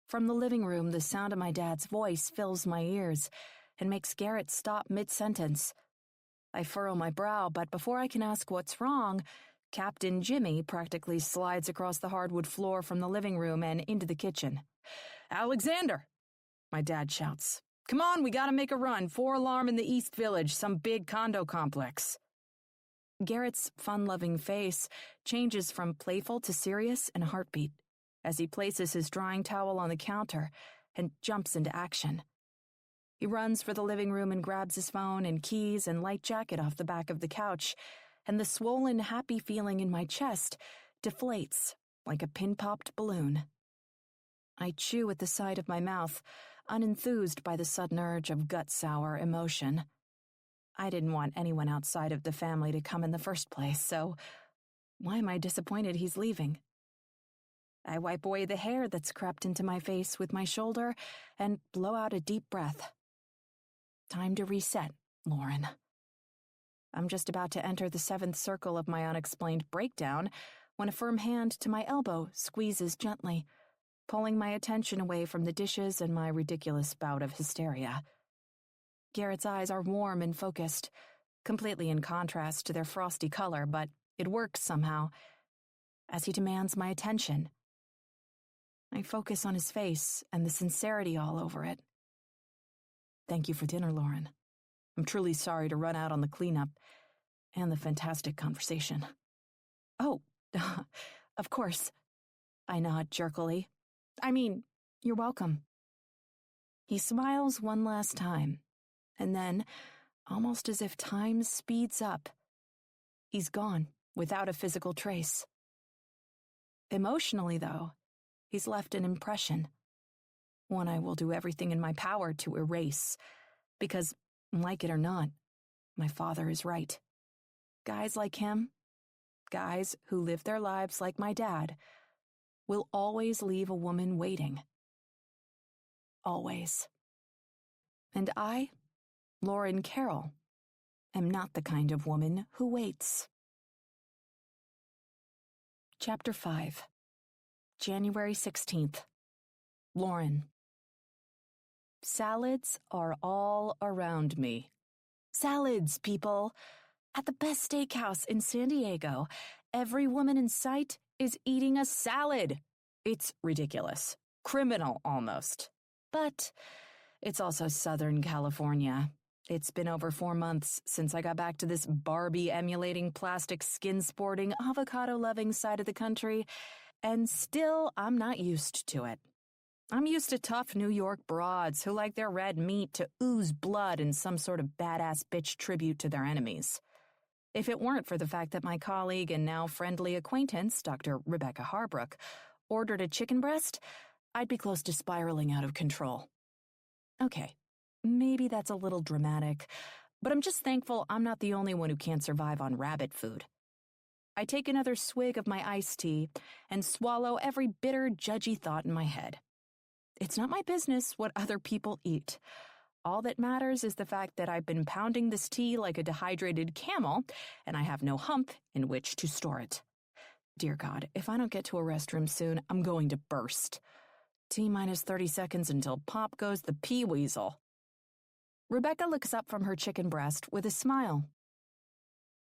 From the living room, the sound of my dad's voice fills my ears and makes Garrett stop mid-sentence. I furrow my brow, but before I can ask what's wrong, Captain Jimmy practically slides across the hardwood floor from the living room and into the kitchen. Alexander! My dad shouts. Come on, we gotta make a run. 4-alarm in the East Village, some big condo complex. Garrett's fun-loving face changes from playful to serious in a heartbeat as he places his drying towel on the counter and jumps into action. He runs for the living room and grabs his phone and keys and light jacket off the back of the couch, and the swollen, happy feeling in my chest deflates like a pin-popped balloon. I chew at the side of my mouth, unenthused by the sudden urge of gut-sour emotion. I didn't want anyone outside of the family to come in the first place, so why am I disappointed he's leaving? I wipe away the hair that's crept into my face with my shoulder and blow out a deep breath. Time to reset, Lauren. I'm just about to enter the 7th circle of my unexplained breakdown when a firm hand to my elbow squeezes gently, pulling my attention away from the dishes and my ridiculous bout of hysteria. Garrett's eyes are warm and focused, completely in contrast to their frosty color, but it works somehow, as he demands my attention. I focus on his face and the sincerity all over it. Thank you for dinner, Lauren. I'm truly sorry to run out on the cleanup and the fantastic conversation. Oh, of course. I nod jerkily. I mean, you're welcome. He smiles one last time, and then, almost as if time speeds up, he's gone without a physical trace. Emotionally, though, he's left an impression, one I will do everything in my power to erase, because, like it or not, my father is right. Guys like him, guys who live their lives like my dad, will always leave a woman waiting. Always. And I, Lauren Carroll, am not the kind of woman who waits. Chapter 5. January 16th. Lauren. Salads are all around me. Salads, people! At the best steakhouse in San Diego, every woman in sight is eating a salad. It's ridiculous. Criminal, almost. But it's also Southern California. It's been over 4 months since I got back to this Barbie-emulating, plastic skin-sporting, avocado-loving side of the country, and still I'm not used to it. I'm used to tough New York broads who like their red meat to ooze blood in some sort of badass bitch tribute to their enemies. If it weren't for the fact that my colleague and now friendly acquaintance, Dr. Rebecca Harbrook, ordered a chicken breast, I'd be close to spiraling out of control. Okay, maybe that's a little dramatic, but I'm just thankful I'm not the only one who can't survive on rabbit food. I take another swig of my iced tea and swallow every bitter, judgy thought in my head. It's not my business what other people eat. All that matters is the fact that I've been pounding this tea like a dehydrated camel, and I have no hump in which to store it. Dear God, if I don't get to a restroom soon, I'm going to burst. T-minus 30 seconds until pop goes the pee-weasel. Rebecca looks up from her chicken breast with a smile.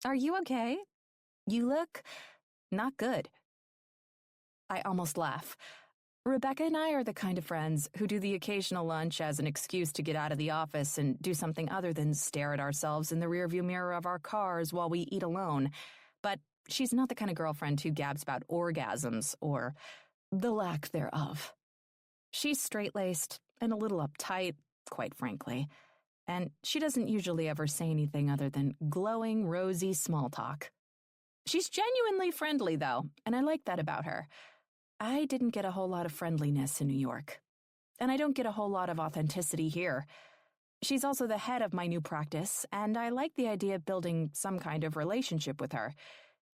Are you okay? You look not good. I almost laugh. Rebecca and I are the kind of friends who do the occasional lunch as an excuse to get out of the office and do something other than stare at ourselves in the rearview mirror of our cars while we eat alone. But she's not the kind of girlfriend who gabs about orgasms or the lack thereof. She's straight-laced and a little uptight, quite frankly, and she doesn't usually ever say anything other than glowing, rosy small talk. She's genuinely friendly, though, and I like that about her. I didn't get a whole lot of friendliness in New York, and I don't get a whole lot of authenticity here. She's also the head of my new practice, and I like the idea of building some kind of relationship with her,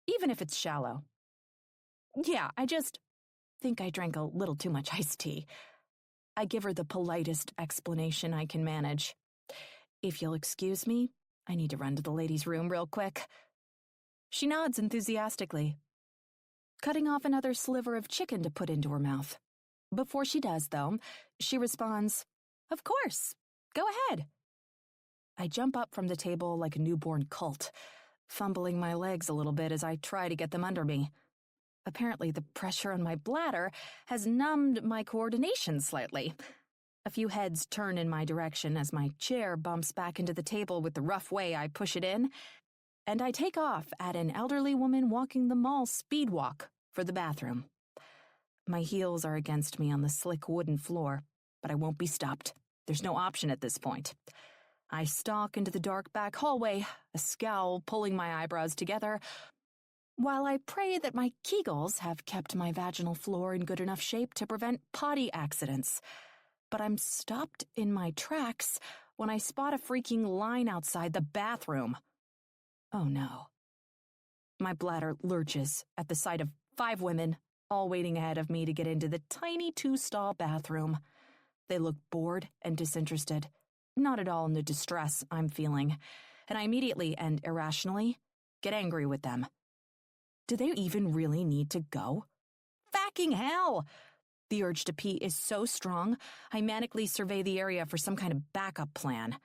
even if it's shallow. Yeah, I just think I drank a little too much iced tea. I give her the politest explanation I can manage. If you'll excuse me, I need to run to the ladies' room real quick. She nods enthusiastically, cutting off another sliver of chicken to put into her mouth. Before she does, though, she responds, "Of course. Go ahead." I jump up from the table like a newborn colt, fumbling my legs a little bit as I try to get them under me. Apparently, the pressure on my bladder has numbed my coordination slightly. A few heads turn in my direction as my chair bumps back into the table with the rough way I push it in, and I take off at an elderly woman walking the mall speed walk for the bathroom. My heels are against me on the slick wooden floor, but I won't be stopped. There's no option at this point. I stalk into the dark back hallway, a scowl pulling my eyebrows together, while I pray that my Kegels have kept my vaginal floor in good enough shape to prevent potty accidents. But I'm stopped in my tracks when I spot a freaking line outside the bathroom. Oh no. My bladder lurches at the sight of 5 women, all waiting ahead of me to get into the tiny 2-stall bathroom. They look bored and disinterested, not at all in the distress I'm feeling, and I immediately and irrationally get angry with them. Do they even really need to go? Fucking hell! The urge to pee is so strong, I manically survey the area for some kind of backup plan.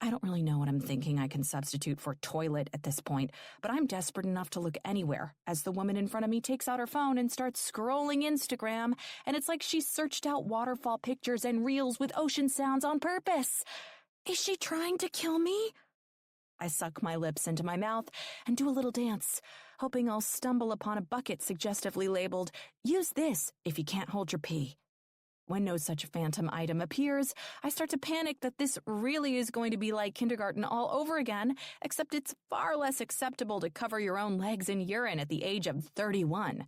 I don't really know what I'm thinking I can substitute for toilet at this point, but I'm desperate enough to look anywhere as the woman in front of me takes out her phone and starts scrolling Instagram, and it's like she searched out waterfall pictures and reels with ocean sounds on purpose. Is she trying to kill me? I suck my lips into my mouth and do a little dance, hoping I'll stumble upon a bucket suggestively labeled, "Use this if you can't hold your pee." When no such phantom item appears, I start to panic that this really is going to be like kindergarten all over again, except it's far less acceptable to cover your own legs in urine at the age of 31.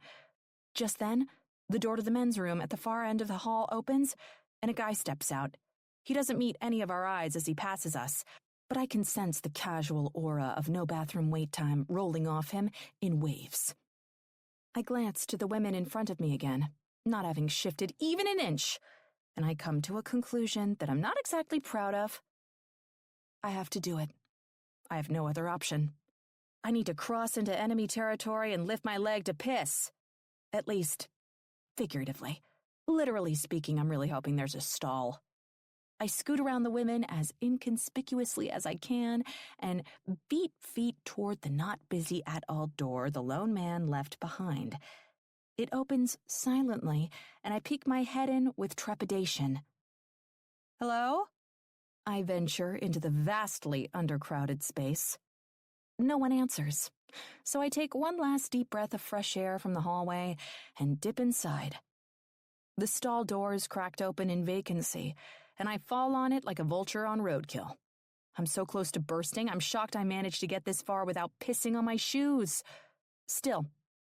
Just then, the door to the men's room at the far end of the hall opens, and a guy steps out. He doesn't meet any of our eyes as he passes us, but I can sense the casual aura of no bathroom wait time rolling off him in waves. I glance to the women in front of me again, not having shifted even an inch, and I come to a conclusion that I'm not exactly proud of. I have to do it. I have no other option. I need to cross into enemy territory and lift my leg to piss. At least, figuratively. Literally speaking, I'm really hoping there's a stall. I scoot around the women as inconspicuously as I can and beat feet toward the not busy at all door the lone man left behind. It opens silently, and I peek my head in with trepidation. "Hello?" I venture into the vastly undercrowded space. No one answers, so I take one last deep breath of fresh air from the hallway and dip inside. The stall door is cracked open in vacancy, and I fall on it like a vulture on roadkill. I'm so close to bursting, I'm shocked I managed to get this far without pissing on my shoes. Still,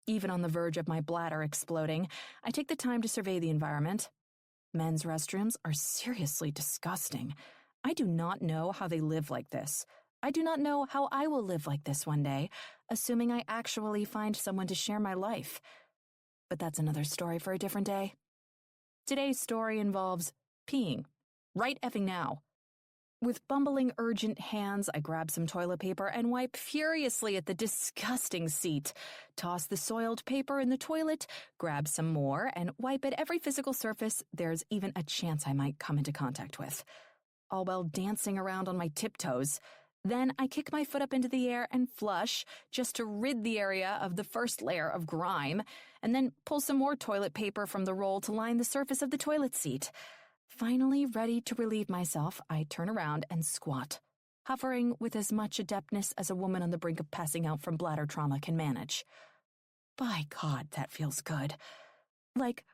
even on the verge of my bladder exploding, I take the time to survey the environment. Men's restrooms are seriously disgusting. I do not know how they live like this. I do not know how I will live like this one day, assuming I actually find someone to share my life. But that's another story for a different day. Today's story involves peeing. Right effing now. With bumbling, urgent hands, I grab some toilet paper and wipe furiously at the disgusting seat, toss the soiled paper in the toilet, grab some more, and wipe at every physical surface there's even a chance I might come into contact with, all while dancing around on my tiptoes. Then I kick my foot up into the air and flush, just to rid the area of the first layer of grime, and then pull some more toilet paper from the roll to line the surface of the toilet seat. Finally ready to relieve myself, I turn around and squat, hovering with as much adeptness as a woman on the brink of passing out from bladder trauma can manage. By God, that feels good. Like,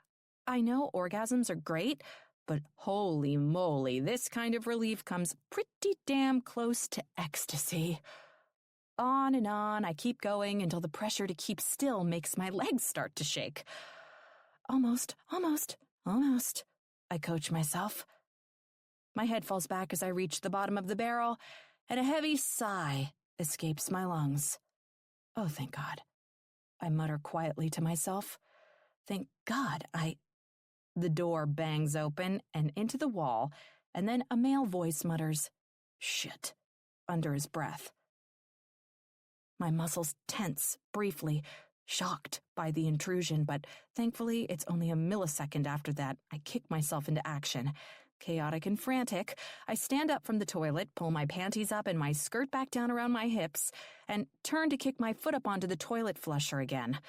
I know orgasms are great, but holy moly, this kind of relief comes pretty damn close to ecstasy. On and on, I keep going until the pressure to keep still makes my legs start to shake. Almost, I coach myself. My head falls back as I reach the bottom of the barrel, and a heavy sigh escapes my lungs. Oh, thank God. I mutter quietly to myself. Thank God, The door bangs open and into the wall, and then a male voice mutters, "Shit," under his breath. My muscles tense briefly, shocked by the intrusion, but thankfully it's only a millisecond after that I kick myself into action. Chaotic and frantic, I stand up from the toilet, pull my panties up and my skirt back down around my hips, and turn to kick my foot up onto the toilet flusher again.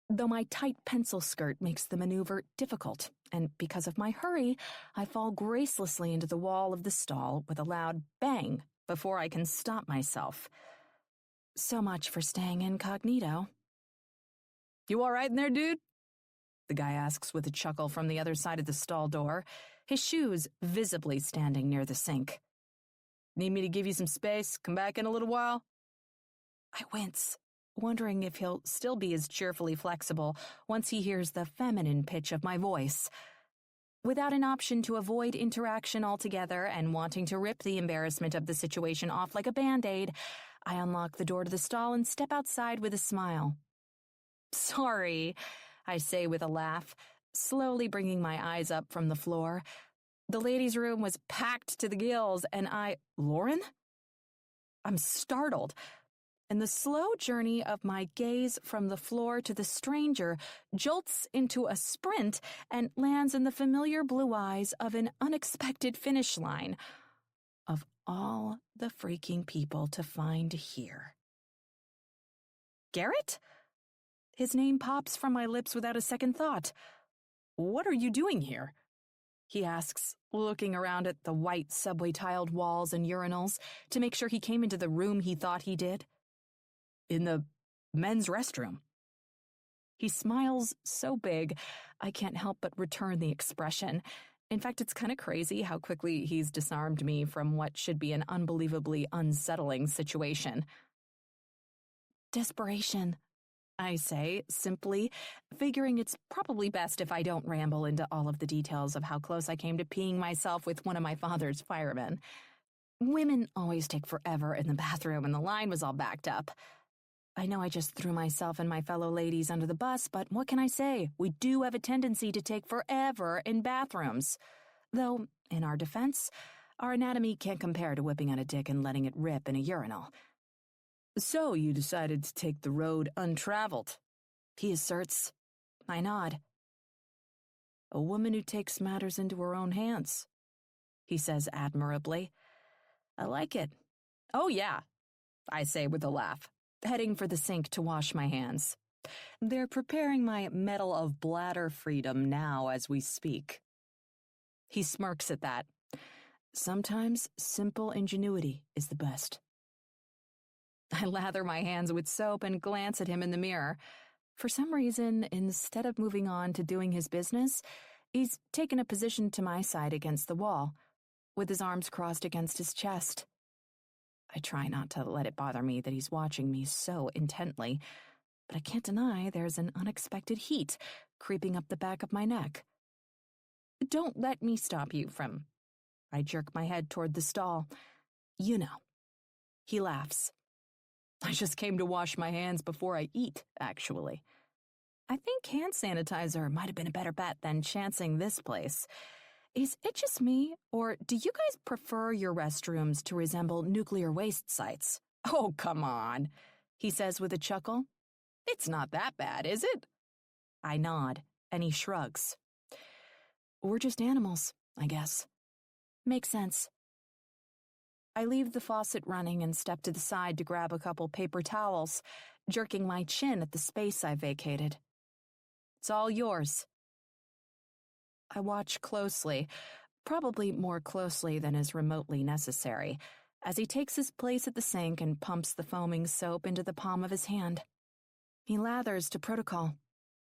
Though my tight pencil skirt makes the maneuver difficult, and because of my hurry, I fall gracelessly into the wall of the stall with a loud bang before I can stop myself. So much for staying incognito. "You all right in there, dude?" the guy asks with a chuckle from the other side of the stall door, his shoes visibly standing near the sink. "Need me to give you some space? Come back in a little while?" I wince, wondering if he'll still be as cheerfully flexible once he hears the feminine pitch of my voice. Without an option to avoid interaction altogether and wanting to rip the embarrassment of the situation off like a Band-Aid, I unlock the door to the stall and step outside with a smile. "Sorry," I say with a laugh, slowly bringing my eyes up from the floor. The ladies' room was packed to the gills, and Lauren? I'm startled, and the slow journey of my gaze from the floor to the stranger jolts into a sprint and lands in the familiar blue eyes of an unexpected finish line. Of all the freaking people to find here. Garrett? His name pops from my lips without a second thought. What are you doing here? He asks, looking around at the white subway-tiled walls and urinals to make sure he came into the room he thought he did. In the men's restroom. He smiles so big, I can't help but return the expression. In fact, it's kind of crazy how quickly he's disarmed me from what should be an unbelievably unsettling situation. Desperation, I say, simply, figuring it's probably best if I don't ramble into all of the details of how close I came to peeing myself with one of my father's firemen. Women always take forever in the bathroom, and the line was all backed up. I know I just threw myself and my fellow ladies under the bus, but what can I say? We do have a tendency to take forever in bathrooms. Though, in our defense, our anatomy can't compare to whipping out a dick and letting it rip in a urinal. So you decided to take the road untraveled, he asserts. I nod. A woman who takes matters into her own hands, he says admirably. I like it. Oh yeah, I say with a laugh, heading for the sink to wash my hands. They're preparing my Medal of Bladder Freedom now as we speak. He smirks at that. Sometimes simple ingenuity is the best. I lather my hands with soap and glance at him in the mirror. For some reason, instead of moving on to doing his business, he's taken a position to my side against the wall, with his arms crossed against his chest. I try not to let it bother me that he's watching me so intently, but I can't deny there's an unexpected heat creeping up the back of my neck. Don't let me stop you from... I jerk my head toward the stall. You know. He laughs. I just came to wash my hands before I eat, actually. I think hand sanitizer might have been a better bet than chancing this place. Is it just me, or do you guys prefer your restrooms to resemble nuclear waste sites? Oh, come on, he says with a chuckle. It's not that bad, is it? I nod, and he shrugs. We're just animals, I guess. Makes sense. I leave the faucet running and step to the side to grab a couple paper towels, jerking my chin at the space I vacated. It's all yours. I watch closely, probably more closely than is remotely necessary, as he takes his place at the sink and pumps the foaming soap into the palm of his hand. He lathers to protocol.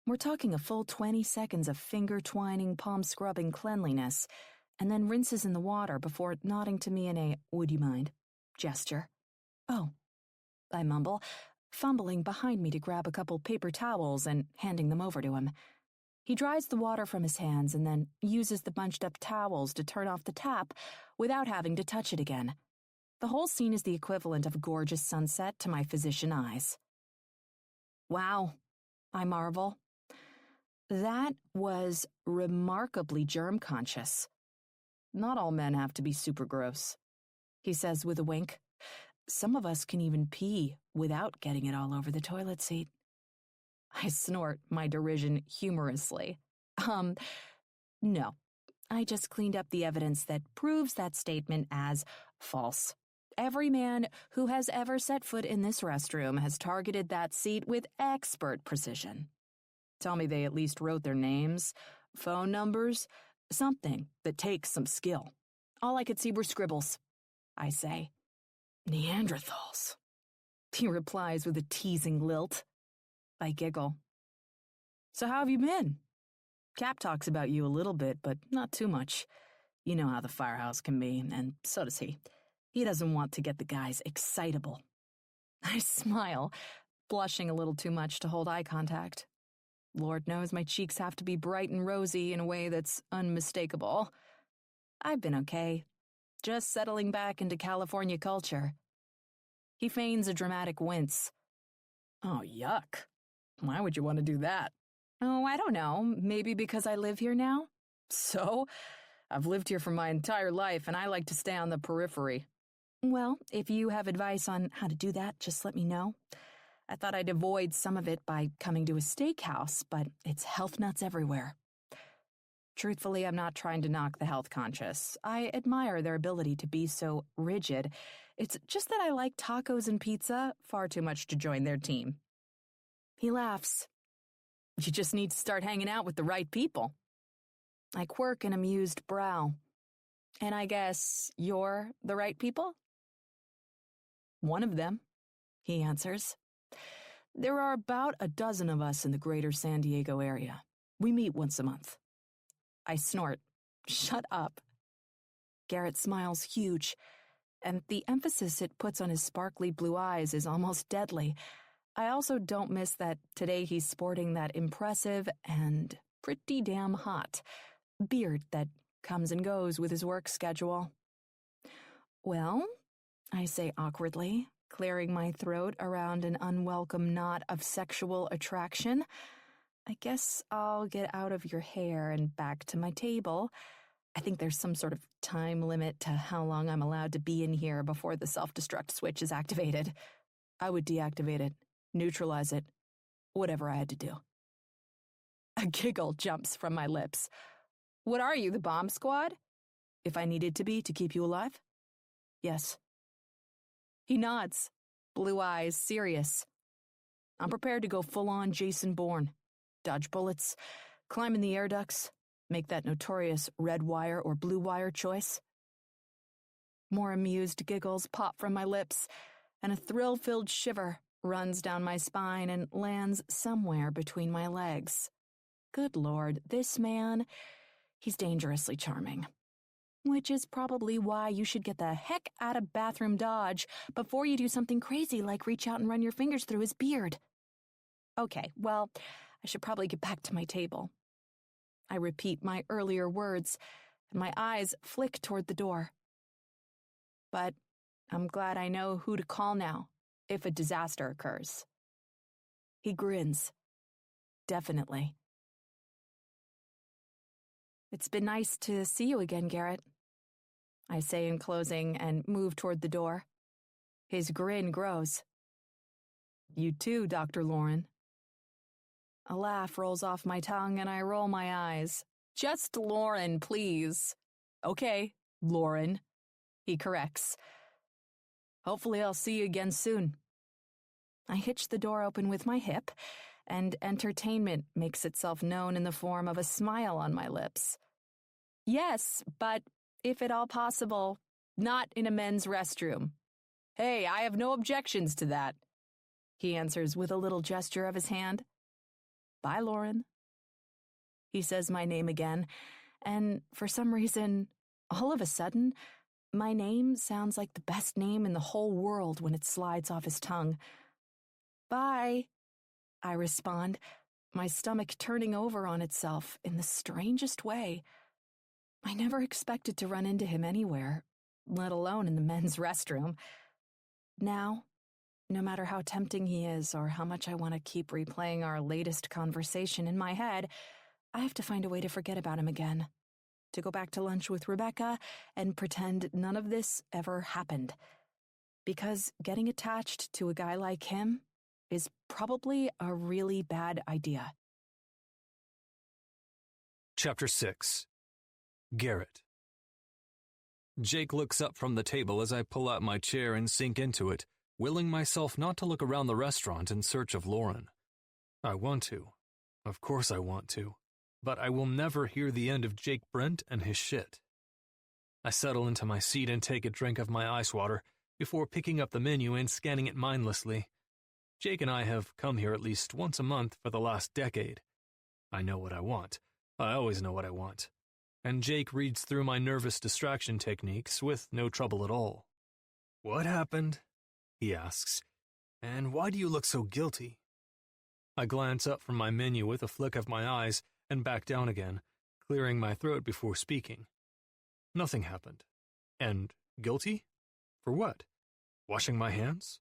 We're talking a full 20 seconds of finger-twining, palm-scrubbing cleanliness, and then rinses in the water before nodding to me in a "would you mind" gesture. Oh, I mumble, fumbling behind me to grab a couple paper towels and handing them over to him. He dries the water from his hands and then uses the bunched-up towels to turn off the tap without having to touch it again. The whole scene is the equivalent of a gorgeous sunset to my physician eyes. Wow, I marvel. That was remarkably germ-conscious. Not all men have to be super gross, he says with a wink. Some of us can even pee without getting it all over the toilet seat. I snort my derision humorously. No. I just cleaned up the evidence that proves that statement as false. Every man who has ever set foot in this restroom has targeted that seat with expert precision. Tell me they at least wrote their names, phone numbers, something that takes some skill. All I could see were scribbles, I say. Neanderthals, he replies with a teasing lilt. I giggle. So how have you been? Cap talks about you a little bit, but not too much. You know how the firehouse can be, and so does he. He doesn't want to get the guys excitable. I smile, blushing a little too much to hold eye contact. Lord knows my cheeks have to be bright and rosy in a way that's unmistakable. I've been okay, just settling back into California culture. He feigns a dramatic wince. Oh, yuck. Why would you want to do that? Oh, I don't know. Maybe because I live here now? So? I've lived here for my entire life, and I like to stay on the periphery. Well, if you have advice on how to do that, just let me know. I thought I'd avoid some of it by coming to a steakhouse, but it's health nuts everywhere. Truthfully, I'm not trying to knock the health conscious. I admire their ability to be so rigid. It's just that I like tacos and pizza far too much to join their team. He laughs. You just need to start hanging out with the right people. I quirk an amused brow. And I guess you're the right people? One of them, he answers. There are about a dozen of us in the greater San Diego area. We meet once a month. I snort. Shut up. Garrett smiles huge, and the emphasis it puts on his sparkly blue eyes is almost deadly. I also don't miss that today he's sporting that impressive and pretty damn hot beard that comes and goes with his work schedule. Well, I say awkwardly, clearing my throat around an unwelcome knot of sexual attraction. I guess I'll get out of your hair and back to my table. I think there's some sort of time limit to how long I'm allowed to be in here before the self-destruct switch is activated. I would deactivate it, neutralize it, whatever I had to do. A giggle jumps from my lips. What are you, the bomb squad? If I needed to be to keep you alive? Yes. He nods, blue eyes serious. I'm prepared to go full-on Jason Bourne. Dodge bullets, climb in the air ducts, make that notorious red wire or blue wire choice. More amused giggles pop from my lips, and a thrill-filled shiver runs down my spine and lands somewhere between my legs. Good Lord, this man, he's dangerously charming. Which is probably why you should get the heck out of bathroom Dodge before you do something crazy like reach out and run your fingers through his beard. Okay, well, I should probably get back to my table. I repeat my earlier words, and my eyes flick toward the door. But I'm glad I know who to call now, if a disaster occurs. He grins. Definitely. It's been nice to see you again, Garrett, I say in closing and move toward the door. His grin grows. You too, Dr. Lauren. A laugh rolls off my tongue and I roll my eyes. Just Lauren, please. Okay, Lauren, he corrects. Hopefully I'll see you again soon. I hitch the door open with my hip, and entertainment makes itself known in the form of a smile on my lips. Yes, but if at all possible, not in a men's restroom. Hey, I have no objections to that, he answers with a little gesture of his hand. Bye, Lauren. He says my name again, and for some reason, all of a sudden, my name sounds like the best name in the whole world when it slides off his tongue. Bye, I respond, my stomach turning over on itself in the strangest way. I never expected to run into him anywhere, let alone in the men's restroom. Now, no matter how tempting he is or how much I want to keep replaying our latest conversation in my head, I have to find a way to forget about him again, to go back to lunch with Rebecca and pretend none of this ever happened. Because getting attached to a guy like him is probably a really bad idea. Chapter 6. Garrett. Jake looks up from the table as I pull out my chair and sink into it, willing myself not to look around the restaurant in search of Lauren. I want to. Of course I want to. But I will never hear the end of Jake Brent and his shit. I settle into my seat and take a drink of my ice water before picking up the menu and scanning it mindlessly. Jake and I have come here at least once a month for the last decade. I know what I want. I always know what I want. And Jake reads through my nervous distraction techniques with no trouble at all. What happened? He asks. And why do you look so guilty? I glance up from my menu with a flick of my eyes and back down again, clearing my throat before speaking. Nothing happened. And guilty? For what? Washing my hands?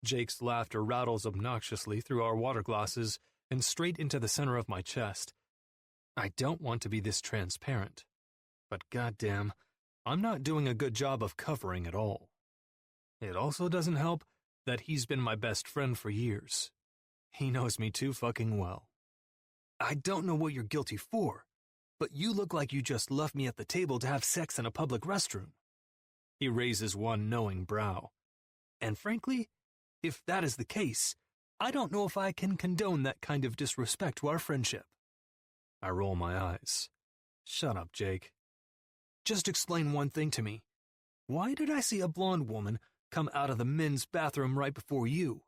Jake's laughter rattles obnoxiously through our water glasses and straight into the center of my chest. I don't want to be this transparent, but goddamn, I'm not doing a good job of covering it all. It also doesn't help that he's been my best friend for years. He knows me too fucking well. I don't know what you're guilty for, but you look like you just left me at the table to have sex in a public restroom. He raises one knowing brow. And frankly, if that is the case, I don't know if I can condone that kind of disrespect to our friendship. I roll my eyes. Shut up, Jake. Just explain one thing to me. Why did I see a blonde woman come out of the men's bathroom right before you?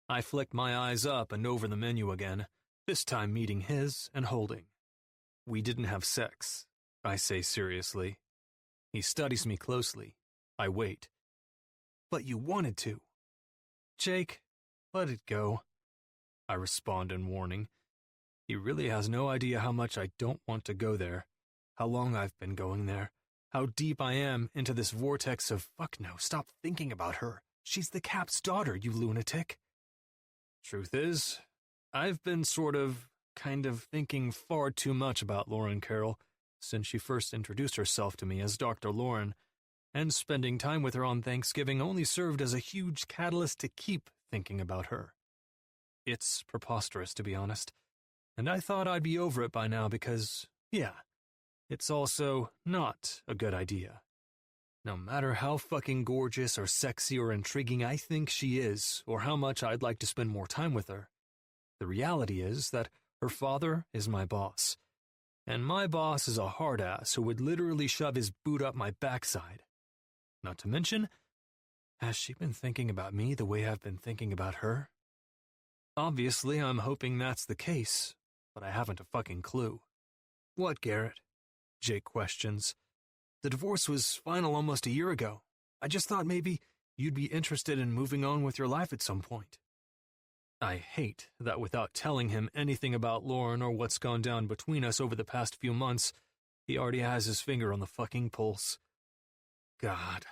I flick my eyes up and over the menu again, this time meeting his and holding. We didn't have sex, I say seriously. He studies me closely. I wait. But you wanted to. Jake, let it go. I respond in warning. He really has no idea how much I don't want to go there, how long I've been going there, how deep I am into this vortex of fuck no, stop thinking about her. She's the cap's daughter, you lunatic. Truth is, I've been kind of thinking far too much about Lauren Carroll since she first introduced herself to me as Dr. Lauren, and spending time with her on Thanksgiving only served as a huge catalyst to keep thinking about her. It's preposterous, to be honest, and I thought I'd be over it by now because, yeah, it's also not a good idea. No matter how fucking gorgeous or sexy or intriguing I think she is, or how much I'd like to spend more time with her, the reality is that her father is my boss, and my boss is a hard-ass who would literally shove his boot up my backside. Not to mention, has she been thinking about me the way I've been thinking about her? Obviously, I'm hoping that's the case, but I haven't a fucking clue. What, Garrett? Jake questions. The divorce was final almost a year ago. I just thought maybe you'd be interested in moving on with your life at some point. I hate that without telling him anything about Lauren or what's gone down between us over the past few months, he already has his finger on the fucking pulse. God.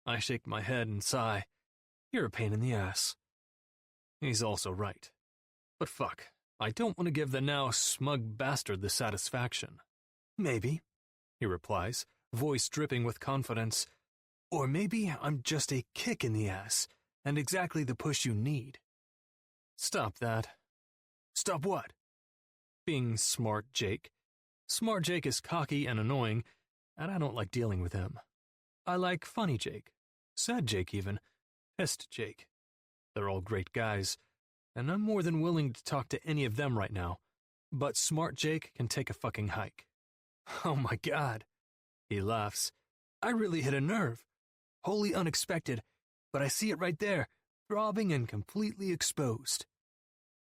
I shake my head and sigh. You're a pain in the ass. He's also right. But fuck, I don't want to give the now smug bastard the satisfaction. Maybe, he replies, voice dripping with confidence. Or maybe I'm just a kick in the ass, and exactly the push you need. Stop that. Stop what? Being Smart Jake. Smart Jake is cocky and annoying, and I don't like dealing with him. I like Funny Jake, Sad Jake even, Pissed Jake. They're all great guys, and I'm more than willing to talk to any of them right now, but Smart Jake can take a fucking hike. Oh my God. He laughs. I really hit a nerve. Wholly unexpected, but I see it right there, throbbing and completely exposed.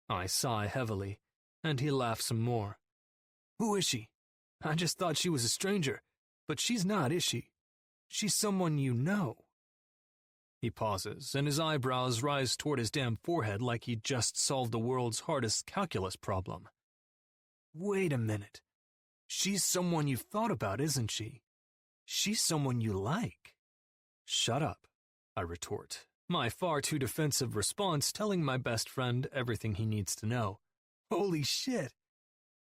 I sigh heavily, and he laughs some more. Who is she? I just thought she was a stranger, but she's not, is she? She's someone you know. He pauses, and his eyebrows rise toward his damn forehead like he just solved the world's hardest calculus problem. Wait a minute. She's someone you've thought about, isn't she? She's someone you like. Shut up, I retort, my far too defensive response telling my best friend everything he needs to know. Holy shit.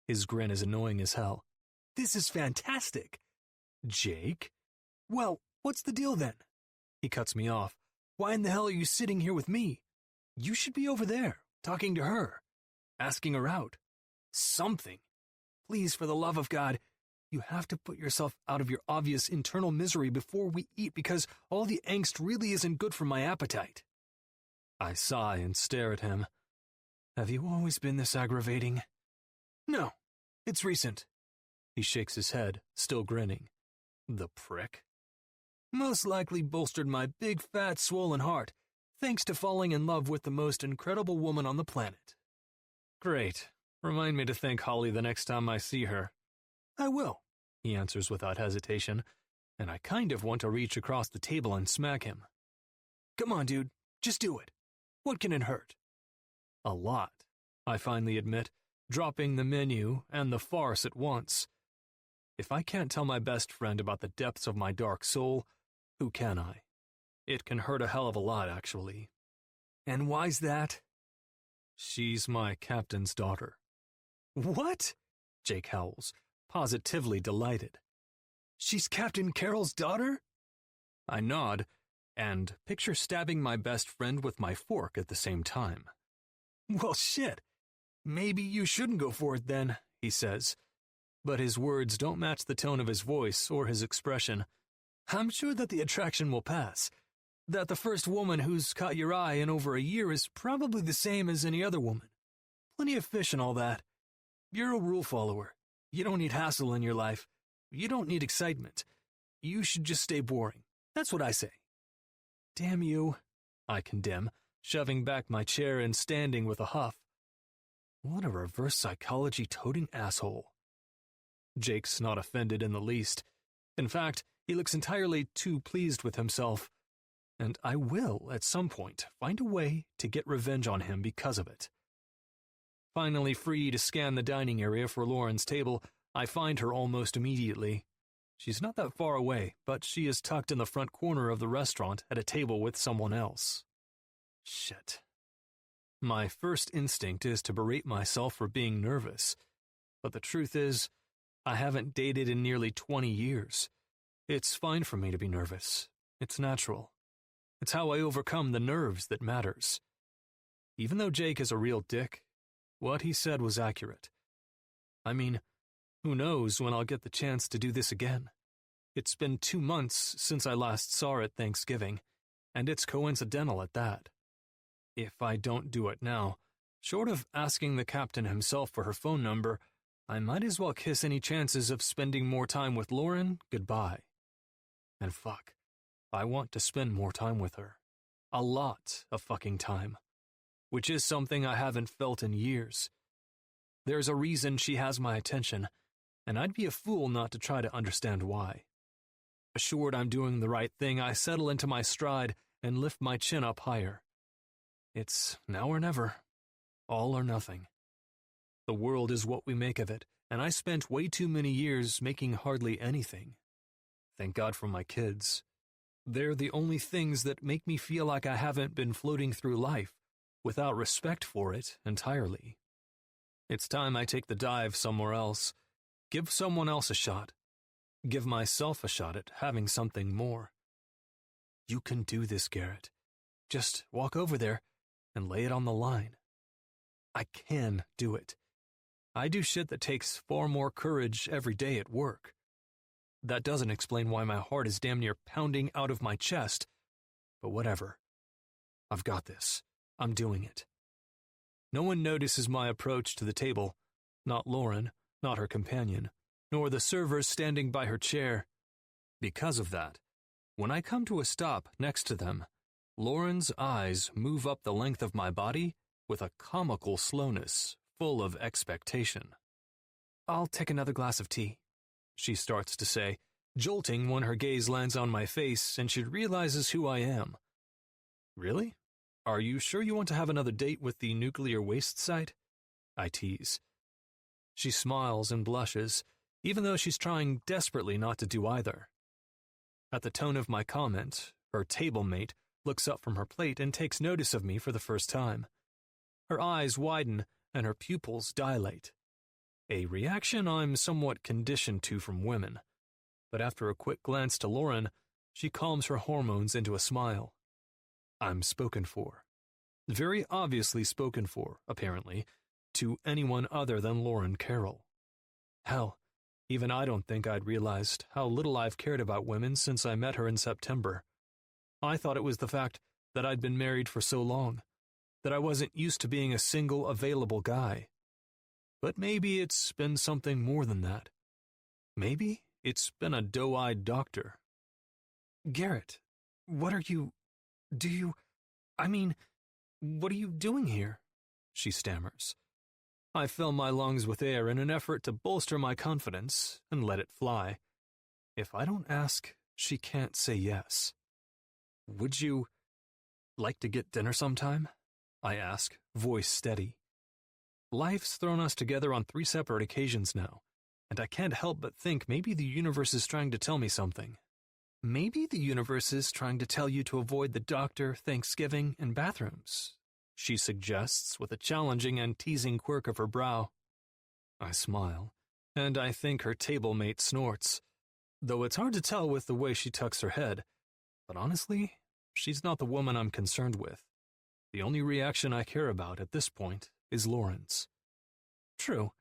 His grin is annoying as hell. This is fantastic. Jake? Well, what's the deal then? He cuts me off. Why in the hell are you sitting here with me? You should be over there, talking to her, asking her out. Something. Please, for the love of God, you have to put yourself out of your obvious internal misery before we eat because all the angst really isn't good for my appetite. I sigh and stare at him. Have you always been this aggravating? No, it's recent. He shakes his head, still grinning. The prick. Most likely bolstered my big, fat, swollen heart, thanks to falling in love with the most incredible woman on the planet. Great. Remind me to thank Holly the next time I see her. I will, he answers without hesitation, and I kind of want to reach across the table and smack him. Come on, dude, just do it. What can it hurt? A lot, I finally admit, dropping the menu and the farce at once. If I can't tell my best friend about the depths of my dark soul, who can I? It can hurt a hell of a lot, actually. And why's that? She's my captain's daughter. What? Jake howls, positively delighted. She's Captain Carroll's daughter? I nod, and picture stabbing my best friend with my fork at the same time. "Well, shit. Maybe you shouldn't go for it then," he says. But his words don't match the tone of his voice or his expression. "I'm sure that the attraction will pass. That the first woman who's caught your eye in over a year is probably the same as any other woman. Plenty of fish and all that. You're a rule follower. You don't need hassle in your life. You don't need excitement. You should just stay boring. That's what I say." "Damn you," I condemn, shoving back my chair and standing with a huff. What a reverse psychology-toting asshole. Jake's not offended in the least. In fact, he looks entirely too pleased with himself. And I will, at some point, find a way to get revenge on him because of it. Finally free to scan the dining area for Lauren's table, I find her almost immediately. She's not that far away, but she is tucked in the front corner of the restaurant at a table with someone else. Shit. My first instinct is to berate myself for being nervous, but the truth is, I haven't dated in nearly 20 years. It's fine for me to be nervous. It's natural. It's how I overcome the nerves that matters. Even though Jake is a real dick, what he said was accurate. I mean, who knows when I'll get the chance to do this again? It's been 2 months since I last saw her at Thanksgiving, and it's coincidental at that. If I don't do it now, short of asking the captain himself for her phone number, I might as well kiss any chances of spending more time with Lauren goodbye. And fuck, I want to spend more time with her. A lot of fucking time. Which is something I haven't felt in years. There's a reason she has my attention, and I'd be a fool not to try to understand why. Assured I'm doing the right thing, I settle into my stride and lift my chin up higher. It's now or never. All or nothing. The world is what we make of it, and I spent way too many years making hardly anything. Thank God for my kids. They're the only things that make me feel like I haven't been floating through life, without respect for it entirely. It's time I take the dive somewhere else. Give someone else a shot. Give myself a shot at having something more. You can do this, Garrett. Just walk over there and lay it on the line. I can do it. I do shit that takes far more courage every day at work. That doesn't explain why my heart is damn near pounding out of my chest, but whatever. I've got this. I'm doing it. No one notices my approach to the table. Not Lauren, not her companion, nor the servers standing by her chair. Because of that, when I come to a stop next to them, Lauren's eyes move up the length of my body with a comical slowness, full of expectation. "I'll take another glass of tea," she starts to say, jolting when her gaze lands on my face and she realizes who I am. "Really? Are you sure you want to have another date with the nuclear waste site?" I tease. She smiles and blushes, even though she's trying desperately not to do either. At the tone of my comment, her table mate looks up from her plate and takes notice of me for the first time. Her eyes widen and her pupils dilate. A reaction I'm somewhat conditioned to from women, but after a quick glance to Lauren, she calms her hormones into a smile. I'm spoken for. Very obviously spoken for, apparently, to anyone other than Lauren Carroll. Hell, even I don't think I'd realized how little I've cared about women since I met her in September. I thought it was the fact that I'd been married for so long, that I wasn't used to being a single, available guy. But maybe it's been something more than that. Maybe it's been a doe-eyed doctor. "Garrett, what are you... what are you doing here?" she stammers. I fill my lungs with air in an effort to bolster my confidence and let it fly. If I don't ask, she can't say yes. "Would you like to get dinner sometime?" I ask, voice steady. Life's thrown us together on 3 separate occasions now, and I can't help but think maybe the universe is trying to tell me something. Maybe the universe is trying to tell you to avoid the doctor, Thanksgiving, and bathrooms, she suggests with a challenging and teasing quirk of her brow. I smile, and I think her table mate snorts, though it's hard to tell with the way she tucks her head. But honestly, she's not the woman I'm concerned with. The only reaction I care about at this point is Lauren's. True.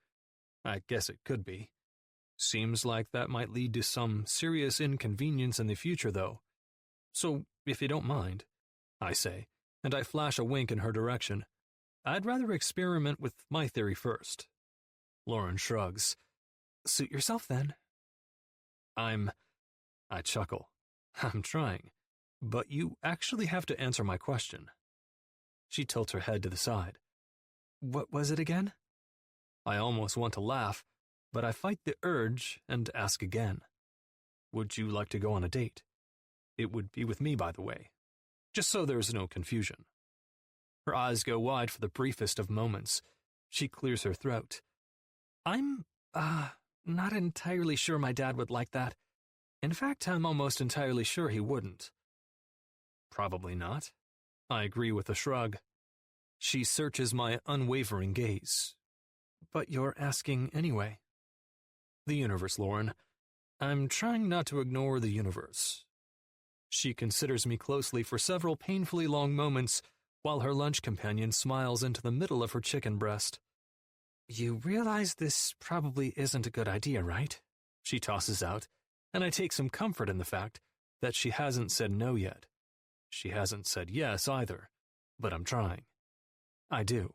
I guess it could be. Seems like that might lead to some serious inconvenience in the future, though. So, if you don't mind, I say, and I flash a wink in her direction, I'd rather experiment with my theory first. Lauren shrugs. Suit yourself, then. I chuckle. I'm trying, but you actually have to answer my question. She tilts her head to the side. What was it again? I almost want to laugh, but I fight the urge and ask again. Would you like to go on a date? It would be with me, by the way, just so there's no confusion. Her eyes go wide for the briefest of moments. She clears her throat. I'm, not entirely sure my dad would like that. In fact, I'm almost entirely sure he wouldn't. Probably not. I agree with a shrug. She searches my unwavering gaze. But you're asking anyway. The universe, Lauren. I'm trying not to ignore the universe. She considers me closely for several painfully long moments, while her lunch companion smiles into the middle of her chicken breast. You realize this probably isn't a good idea, right? She tosses out, and I take some comfort in the fact that she hasn't said no yet. She hasn't said yes either, but I'm trying. I do.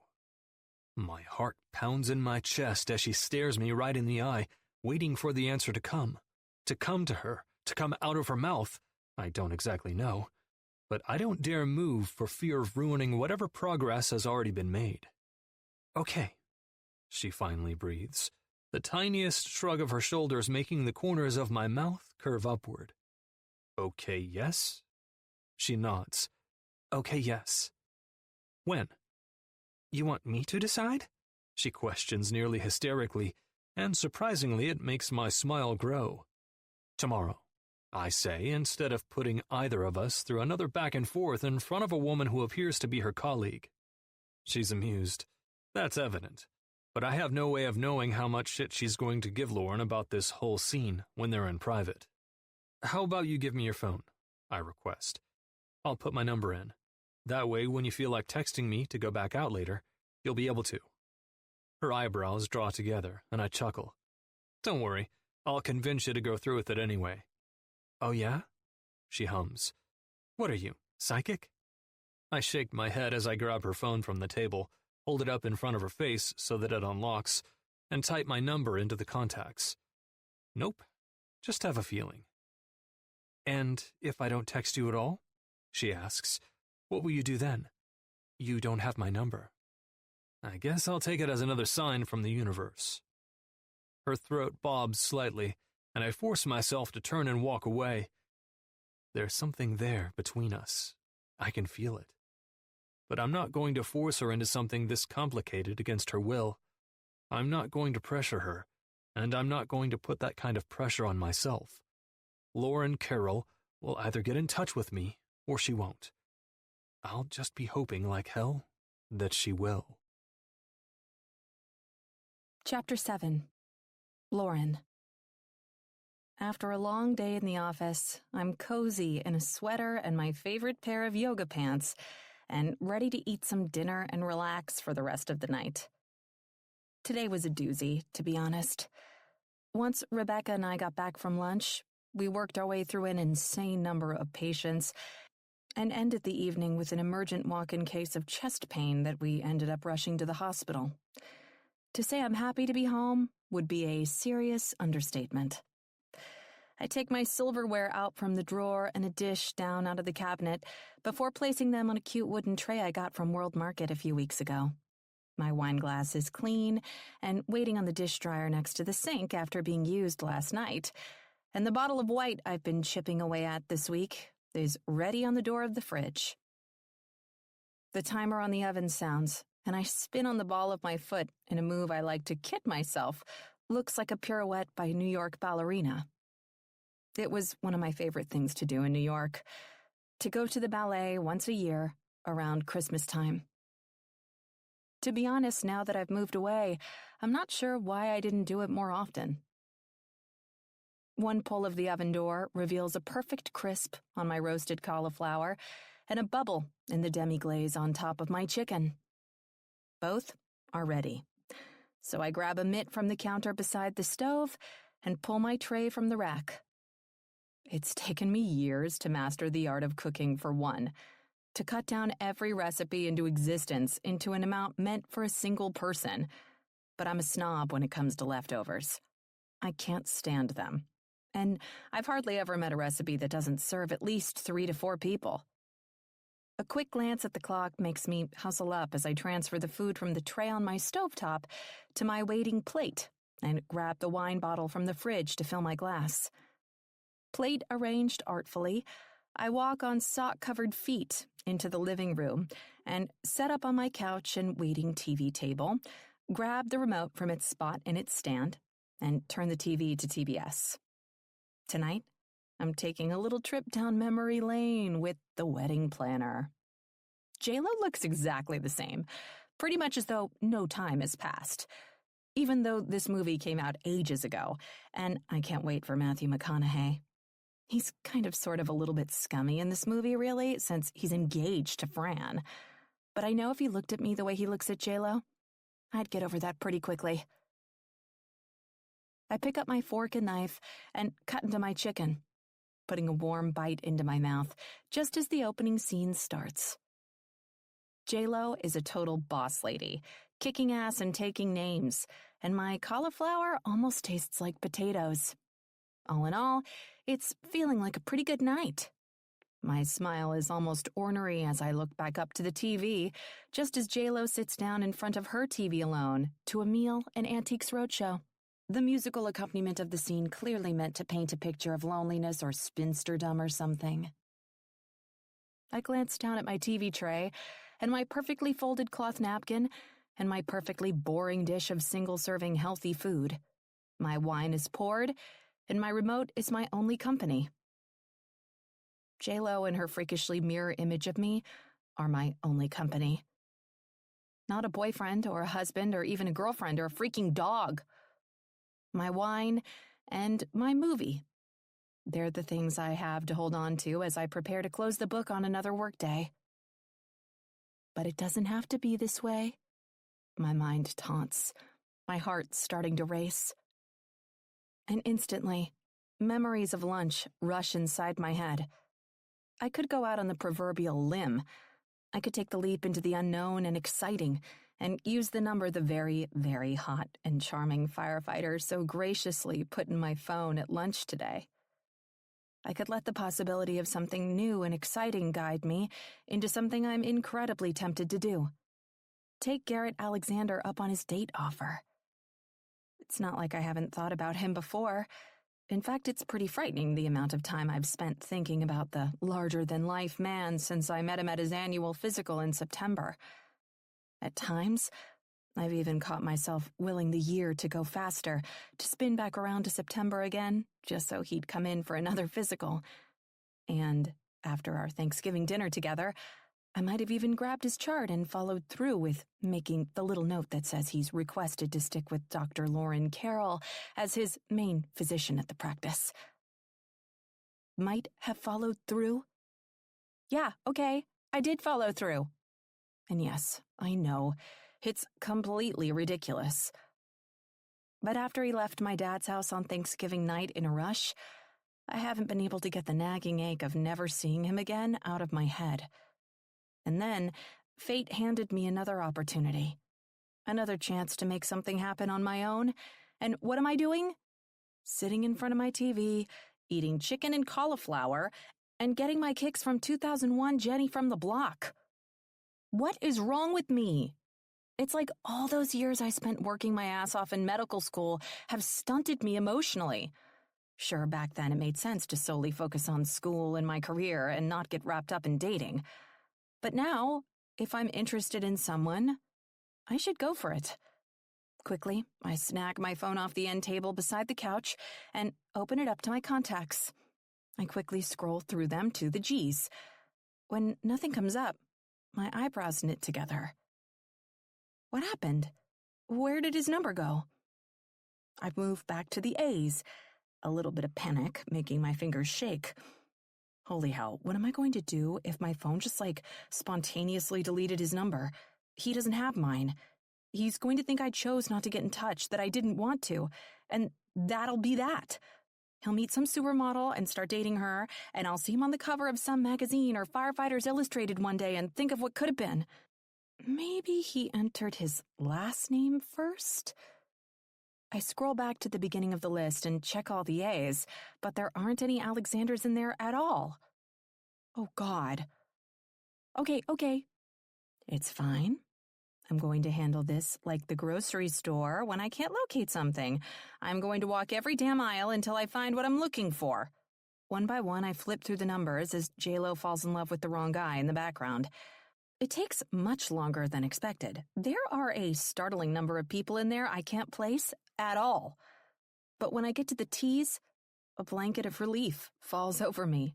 My heart pounds in my chest as she stares me right in the eye, waiting for the answer to come to her, to come out of her mouth. I don't exactly know, but I don't dare move for fear of ruining whatever progress has already been made. Okay, she finally breathes, the tiniest shrug of her shoulders making the corners of my mouth curve upward. Okay, yes? She nods. Okay, yes. When? You want me to decide? She questions nearly hysterically, and surprisingly it makes my smile grow. Tomorrow, I say, instead of putting either of us through another back and forth in front of a woman who appears to be her colleague. She's amused. That's evident. But I have no way of knowing how much shit she's going to give Lauren about this whole scene when they're in private. How about you give me your phone? I request. I'll put my number in. That way, when you feel like texting me to go back out later, you'll be able to. Her eyebrows draw together, and I chuckle. Don't worry, I'll convince you to go through with it anyway. Oh yeah? She hums. What are you, psychic? I shake my head as I grab her phone from the table, hold it up in front of her face so that it unlocks, and type my number into the contacts. Nope, just have a feeling. And if I don't text you at all? She asks. What will you do then? You don't have my number. I guess I'll take it as another sign from the universe. Her throat bobs slightly, and I force myself to turn and walk away. There's something there between us. I can feel it. But I'm not going to force her into something this complicated against her will. I'm not going to pressure her, and I'm not going to put that kind of pressure on myself. Lauren Carroll will either get in touch with me, or she won't. I'll just be hoping like hell that she will. Chapter 7. Lauren. After a long day in the office, I'm cozy in a sweater and my favorite pair of yoga pants, and ready to eat some dinner and relax for the rest of the night. Today was a doozy, to be honest. Once Rebecca and I got back from lunch, we worked our way through an insane number of patients and ended the evening with an emergent walk-in case of chest pain that we ended up rushing to the hospital. To say I'm happy to be home would be a serious understatement. I take my silverware out from the drawer and a dish down out of the cabinet before placing them on a cute wooden tray I got from World Market a few weeks ago. My wine glass is clean and waiting on the dish dryer next to the sink after being used last night, and the bottle of white I've been chipping away at this week is ready on the door of the fridge. The timer on the oven sounds, and I spin on the ball of my foot in a move I like to kid myself looks like a pirouette by a New York ballerina. It was one of my favorite things to do in New York, to go to the ballet once a year around Christmas time. To be honest, now that I've moved away, I'm not sure why I didn't do it more often. One pull of the oven door reveals a perfect crisp on my roasted cauliflower and a bubble in the demi-glaze on top of my chicken. Both are ready. So I grab a mitt from the counter beside the stove and pull my tray from the rack. It's taken me years to master the art of cooking, for one, to cut down every recipe into existence into an amount meant for a single person. But I'm a snob when it comes to leftovers. I can't stand them. And I've hardly ever met a recipe that doesn't serve at least 3 to 4 people. A quick glance at the clock makes me hustle up as I transfer the food from the tray on my stovetop to my waiting plate and grab the wine bottle from the fridge to fill my glass. Plate arranged artfully, I walk on sock-covered feet into the living room and set up on my couch and waiting TV table, grab the remote from its spot in its stand, and turn the TV to TBS. Tonight, I'm taking a little trip down memory lane with The Wedding Planner. J-Lo looks exactly the same, pretty much as though no time has passed, even though this movie came out ages ago, and I can't wait for Matthew McConaughey. He's kind of sort of a little bit scummy in this movie, really, since he's engaged to Fran. But I know if he looked at me the way he looks at J-Lo, I'd get over that pretty quickly. I pick up my fork and knife and cut into my chicken, putting a warm bite into my mouth just as the opening scene starts. J-Lo is a total boss lady, kicking ass and taking names, and my cauliflower almost tastes like potatoes. All in all, it's feeling like a pretty good night. My smile is almost ornery as I look back up to the TV, just as J-Lo sits down in front of her TV alone to a meal and Antiques Roadshow. The musical accompaniment of the scene clearly meant to paint a picture of loneliness or spinsterdom or something. I glance down at my TV tray and my perfectly folded cloth napkin and my perfectly boring dish of single-serving healthy food. My wine is poured, and my remote is my only company. J-Lo and her freakishly mirror image of me are my only company. Not a boyfriend or a husband or even a girlfriend or a freaking dog. My wine and my movie. They're the things I have to hold on to as I prepare to close the book on another workday. But it doesn't have to be this way. My mind taunts, my heart starting to race. And instantly, memories of lunch rush inside my head. I could go out on the proverbial limb. I could take the leap into the unknown and exciting, and use the number the very, very hot and charming firefighter so graciously put in my phone at lunch today. I could let the possibility of something new and exciting guide me into something I'm incredibly tempted to do. Take Garrett Alexander up on his date offer. It's not like I haven't thought about him before. In fact, it's pretty frightening the amount of time I've spent thinking about the larger-than-life man since I met him at his annual physical in September. At times, I've even caught myself willing the year to go faster, to spin back around to September again, just so he'd come in for another physical. And after our Thanksgiving dinner together, I might have even grabbed his chart and followed through with making the little note that says he's requested to stick with Dr. Lauren Carroll as his main physician at the practice. Might have followed through? Yeah, okay, I did follow through. And yes, I know, it's completely ridiculous. But after he left my dad's house on Thanksgiving night in a rush, I haven't been able to get the nagging ache of never seeing him again out of my head. And then, fate handed me another opportunity. Another chance to make something happen on my own. And what am I doing? Sitting in front of my TV, eating chicken and cauliflower, and getting my kicks from 2001 Jenny from the Block. What is wrong with me? It's like all those years I spent working my ass off in medical school have stunted me emotionally. Sure, back then it made sense to solely focus on school and my career and not get wrapped up in dating. But now, if I'm interested in someone, I should go for it. Quickly, I snag my phone off the end table beside the couch and open it up to my contacts. I quickly scroll through them to the G's. When nothing comes up, my eyebrows knit together. What happened? Where did his number go? I move back to the A's. a little bit of panic making my fingers shake. Holy hell, what am I going to do if my phone just, spontaneously deleted his number? He doesn't have mine. He's going to think I chose not to get in touch, that I didn't want to, and that'll be that. He'll meet some supermodel and start dating her, and I'll see him on the cover of some magazine or Firefighters Illustrated one day and think of what could have been. Maybe he entered his last name first? I scroll back to the beginning of the list and check all the A's, but there aren't any Alexanders in there at all. Oh, God. Okay. It's fine. I'm going to handle this like the grocery store when I can't locate something. I'm going to walk every damn aisle until I find what I'm looking for. One by one, I flip through the numbers as J-Lo falls in love with the wrong guy in the background. It takes much longer than expected. There are a startling number of people in there I can't place at all. But when I get to the T's, a blanket of relief falls over me.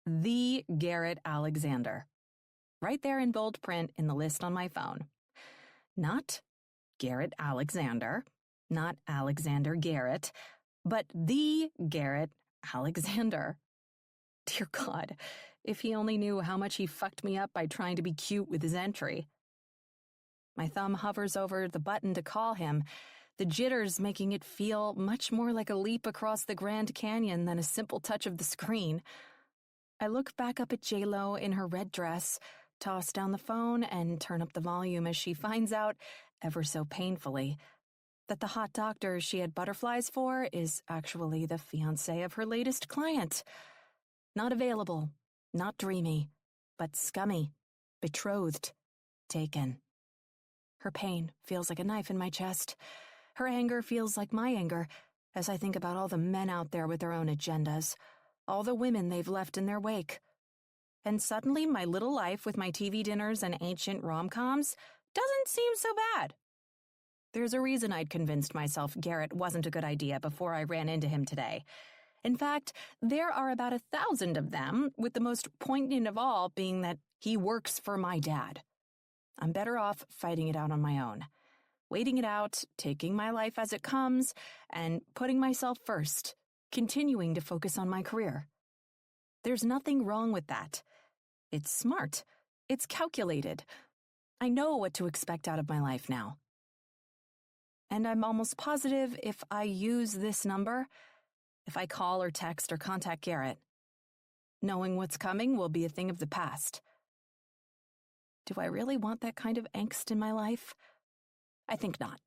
The Garrett Alexander. Right there in bold print in the list on my phone. Not Garrett Alexander, not Alexander Garrett, but the Garrett Alexander. Dear God, if he only knew how much he fucked me up by trying to be cute with his entry. My thumb hovers over the button to call him, the jitters making it feel much more like a leap across the Grand Canyon than a simple touch of the screen. I look back up at J-Lo in her red dress, toss down the phone, and turn up the volume as she finds out, ever so painfully, that the hot doctor she had butterflies for is actually the fiancé of her latest client. Not available, not dreamy, but scummy, betrothed, taken. Her pain feels like a knife in my chest. Her anger feels like my anger as I think about all the men out there with their own agendas, all the women they've left in their wake. And suddenly my little life with my TV dinners and ancient rom-coms doesn't seem so bad. There's a reason I'd convinced myself Garrett wasn't a good idea before I ran into him today. In fact, there are about 1,000 of them, with the most poignant of all being that he works for my dad. I'm better off fighting it out on my own. Waiting it out, taking my life as it comes, and putting myself first, continuing to focus on my career. There's nothing wrong with that. It's smart. It's calculated. I know what to expect out of my life now. And I'm almost positive if I use this number, if I call or text or contact Garrett, knowing what's coming will be a thing of the past. Do I really want that kind of angst in my life? I think not.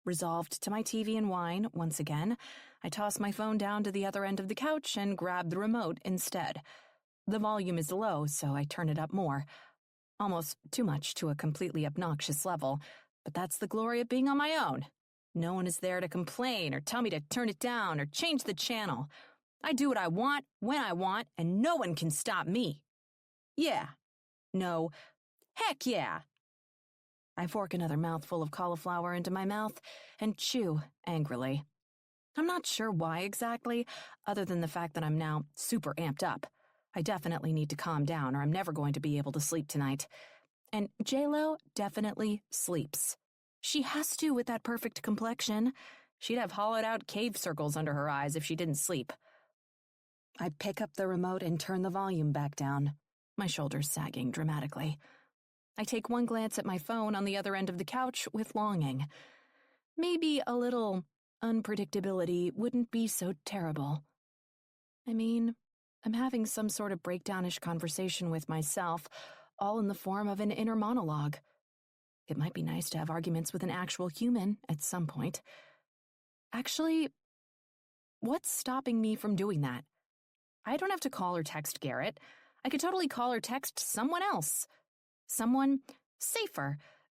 Resolved to my TV and wine, once again, I toss my phone down to the other end of the couch and grab the remote instead. The volume is low, so I turn it up more. Almost too much to a completely obnoxious level, but that's the glory of being on my own. No one is there to complain or tell me to turn it down or change the channel. I do what I want, when I want, and no one can stop me. Yeah. No. Heck yeah. I fork another mouthful of cauliflower into my mouth and chew angrily. I'm not sure why exactly, other than the fact that I'm now super amped up. I definitely need to calm down or I'm never going to be able to sleep tonight. And J-Lo definitely sleeps. She has to with that perfect complexion. She'd have hollowed-out cave circles under her eyes if she didn't sleep. I pick up the remote and turn the volume back down, my shoulders sagging dramatically. I take one glance at my phone on the other end of the couch with longing. Maybe a little unpredictability wouldn't be so terrible. I mean, I'm having some sort of breakdownish conversation with myself, all in the form of an inner monologue. It might be nice to have arguments with an actual human at some point. Actually, what's stopping me from doing that? I don't have to call or text Garrett. I could totally call or text someone else. Someone safer.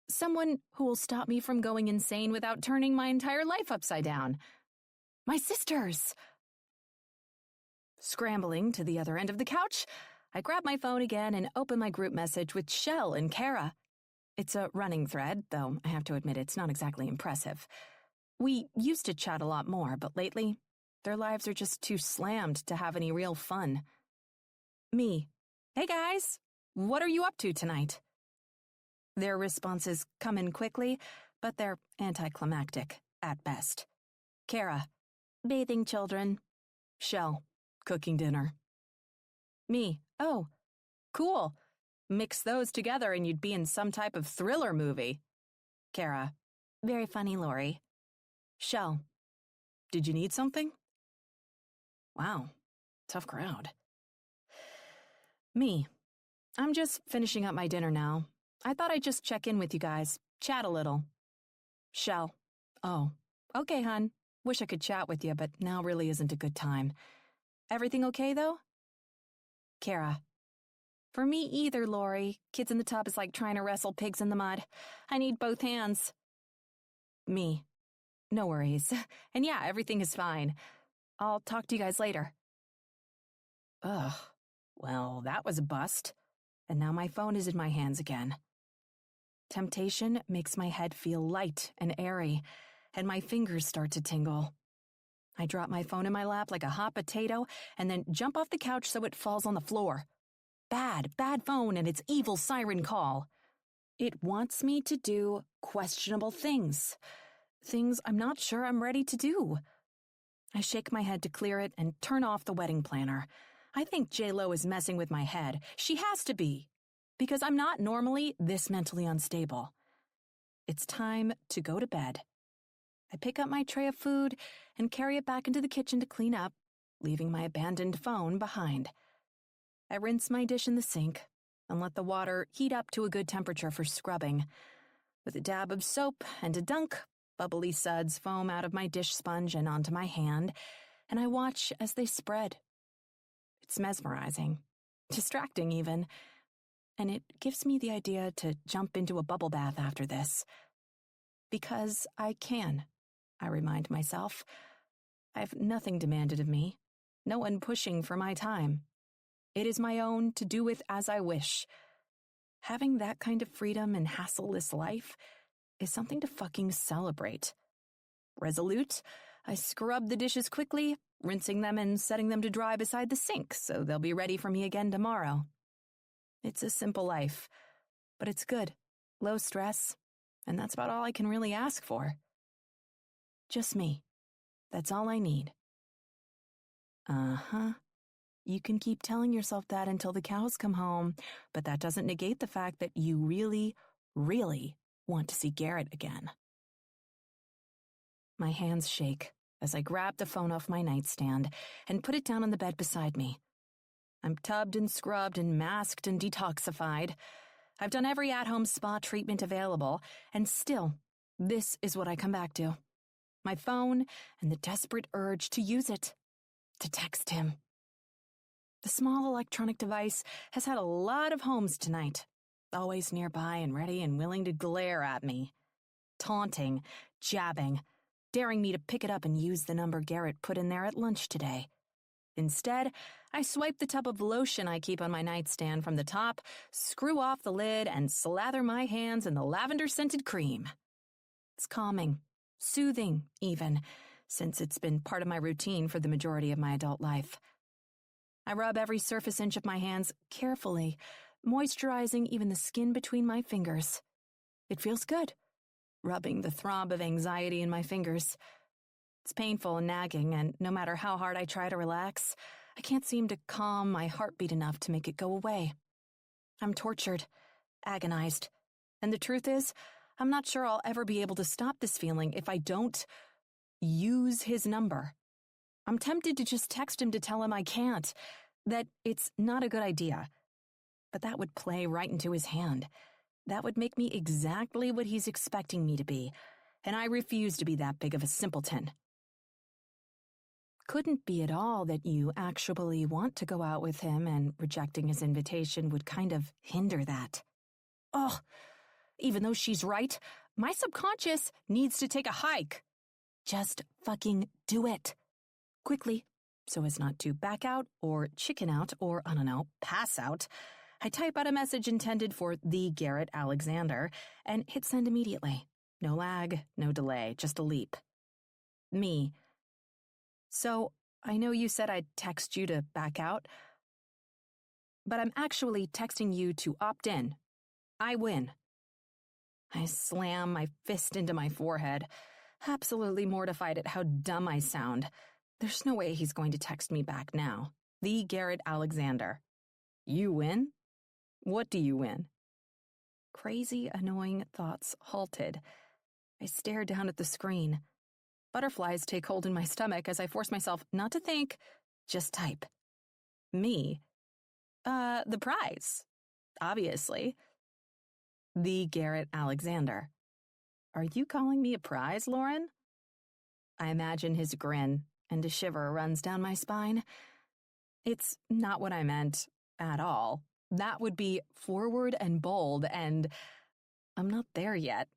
Someone who will stop me from going insane without turning my entire life upside down. My sisters! Scrambling to the other end of the couch, I grab my phone again and open my group message with Shell and Kara. It's a running thread, though I have to admit it's not exactly impressive. We used to chat a lot more, but lately, their lives are just too slammed to have any real fun. Me. Hey guys, what are you up to tonight? Their responses come in quickly, but they're anticlimactic, at best. Kara. Bathing children. Shell. Cooking dinner. Me. Oh, cool. Mix those together and you'd be in some type of thriller movie. Kara. Very funny, Lori. Shell. Did you need something? Wow. Tough crowd. Me. I'm just finishing up my dinner now. I thought I'd just check in with you guys, chat a little. Shell. Oh, okay, hun. Wish I could chat with you, but now really isn't a good time. Everything okay, though? Kara. For me either, Lori. Kids in the tub is like trying to wrestle pigs in the mud. I need both hands. Me. No worries. And yeah, everything is fine. I'll talk to you guys later. Ugh. Well, that was a bust. And now my phone is in my hands again. Temptation makes my head feel light and airy, and my fingers start to tingle. I drop my phone in my lap like a hot potato and then jump off the couch so it falls on the floor. Bad phone and its evil siren call. It wants me to do questionable things. Things I'm not sure I'm ready to do. I shake my head to clear it and turn off the wedding planner. I think J-Lo is messing with my head. She has to be. Because I'm not normally this mentally unstable. It's time to go to bed. I pick up my tray of food and carry it back into the kitchen to clean up, leaving my abandoned phone behind. I rinse my dish in the sink and let the water heat up to a good temperature for scrubbing. With a dab of soap and a dunk, bubbly suds foam out of my dish sponge and onto my hand, and I watch as they spread. It's mesmerizing, distracting even, and it gives me the idea to jump into a bubble bath after this. Because I can, I remind myself. I've nothing demanded of me, no one pushing for my time. It is my own to do with as I wish. Having that kind of freedom and hassleless life is something to fucking celebrate. Resolute, I scrub the dishes quickly, rinsing them and setting them to dry beside the sink so they'll be ready for me again tomorrow. It's a simple life, but it's good, low stress, and that's about all I can really ask for. Just me. That's all I need. Uh-huh. You can keep telling yourself that until the cows come home, but that doesn't negate the fact that you really, really want to see Garrett again. My hands shake as I grab the phone off my nightstand and put it down on the bed beside me. I'm tubbed and scrubbed and masked and detoxified. I've done every at-home spa treatment available, and still, this is what I come back to. My phone and the desperate urge to use it, to text him. The small electronic device has had a lot of homes tonight, always nearby and ready and willing to glare at me. Taunting, jabbing, daring me to pick it up and use the number Garrett put in there at lunch today. Instead, I swipe the tub of lotion I keep on my nightstand from the top, screw off the lid, and slather my hands in the lavender-scented cream. It's calming, soothing, even, since it's been part of my routine for the majority of my adult life. I rub every surface inch of my hands carefully, moisturizing even the skin between my fingers. It feels good, rubbing the throb of anxiety in my fingers. It's painful and nagging, and no matter how hard I try to relax, I can't seem to calm my heartbeat enough to make it go away. I'm tortured, agonized, and the truth is, I'm not sure I'll ever be able to stop this feeling if I don't use his number. I'm tempted to just text him to tell him I can't, that it's not a good idea. But that would play right into his hand. That would make me exactly what he's expecting me to be, and I refuse to be that big of a simpleton. Couldn't be at all that you actually want to go out with him, and rejecting his invitation would kind of hinder that. Oh, even though she's right, my subconscious needs to take a hike. Just fucking do it. Quickly, so as not to back out or chicken out or, I don't know, pass out. I type out a message intended for the Garrett Alexander and hit send immediately. No lag, no delay, just a leap. Me. So, I know you said I'd text you to back out, but I'm actually texting you to opt in. I win. I slam my fist into my forehead. absolutely mortified at how dumb I sound. There's no way he's going to text me back now. The Garrett Alexander. You win? What do you win? Crazy, annoying thoughts halted. I stared down at the screen. Butterflies take hold in my stomach as I force myself not to think, just type. Me. The prize. Obviously. The Garrett Alexander. Are you calling me a prize, Lauren? I imagine his grin, and a shiver runs down my spine. It's not what I meant at all. That would be forward and bold, and I'm not there yet.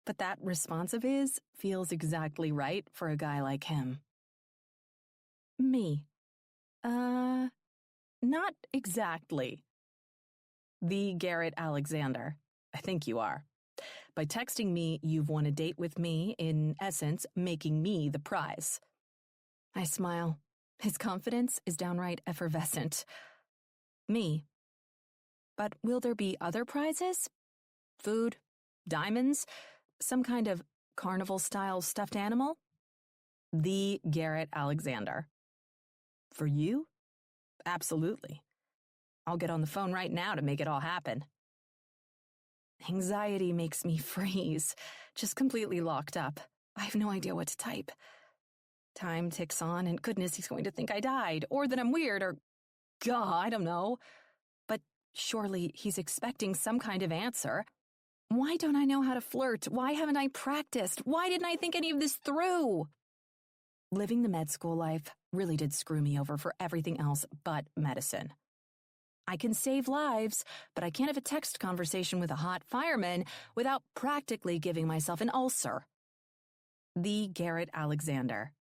But that response of his feels exactly right for a guy like him. Me. Not exactly. The Garrett Alexander. I think you are. By texting me, you've won a date with me, in essence, making me the prize. I smile. His confidence is downright effervescent. Me. But will there be other prizes? Food? Diamonds? Some kind of carnival-style stuffed animal? The Garrett Alexander. For you? Absolutely. I'll get on the phone right now to make it all happen. Anxiety makes me freeze, just completely locked up. I have no idea what to type. Time ticks on, and goodness, he's going to think I died, or that I'm weird, or God, I don't know. But surely he's expecting some kind of answer. Why don't I know how to flirt? Why haven't I practiced? Why didn't I think any of this through? Living the med school life really did screw me over for everything else but medicine. I can save lives, but I can't have a text conversation with a hot fireman without practically giving myself an ulcer. The Garrett Alexander.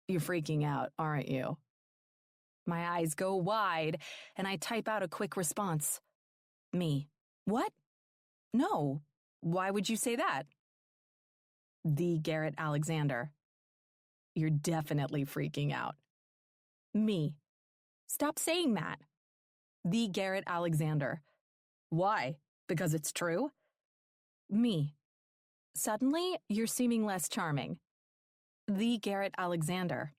You're freaking out, aren't you? My eyes go wide, and I type out a quick response. Me. What? No. Why would you say that? The Garrett Alexander. You're definitely freaking out. Me. Stop saying that. The Garrett Alexander. Why? Because it's true? Me. Suddenly, you're seeming less charming. The Garrett Alexander.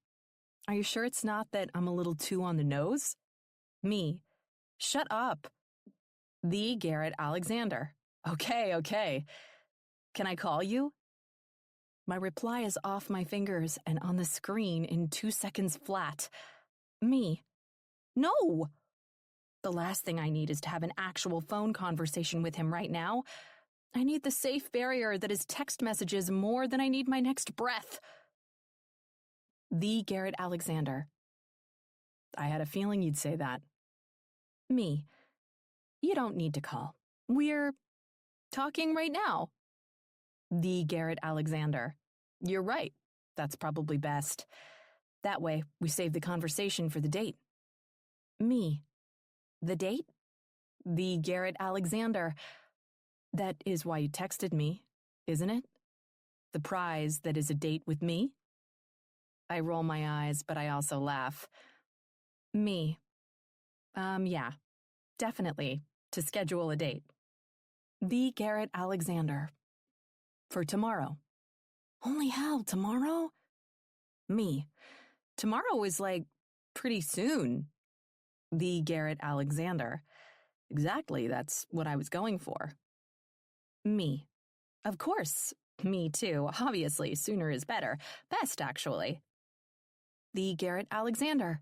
Are you sure it's not that I'm a little too on the nose? Me. Shut up. The Garrett Alexander. Okay. Can I call you? My reply is off my fingers and on the screen in 2 seconds flat. Me. No! The last thing I need is to have an actual phone conversation with him right now. I need the safe barrier that is text messages more than I need my next breath. The Garrett Alexander. I had a feeling you'd say that. Me. You don't need to call. We're talking right now. The Garrett Alexander. You're right. That's probably best. That way, we save the conversation for the date. Me. The date? The Garrett Alexander. That is why you texted me, isn't it? The prize that is a date with me? I roll my eyes, but I also laugh. Me. Yeah. Definitely. To schedule a date. The Garrett Alexander. For tomorrow. Holy hell, tomorrow? Me. Tomorrow is like pretty soon. The Garrett Alexander. Exactly, that's what I was going for. Me. Of course. Me too. Obviously, sooner is better. Best, actually. The Garrett Alexander.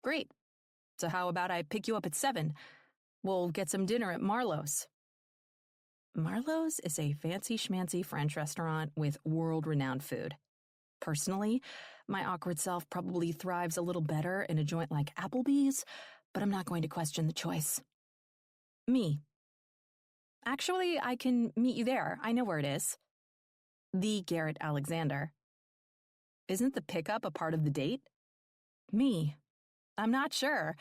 Great. So how about I pick you up at 7? We'll get some dinner at Marlowe's. Marlowe's is a fancy-schmancy French restaurant with world-renowned food. Personally, my awkward self probably thrives a little better in a joint like Applebee's, but I'm not going to question the choice. Me. Actually, I can meet you there. I know where it is. The Garrett Alexander. Isn't the pickup a part of the date? Me. I'm not sure.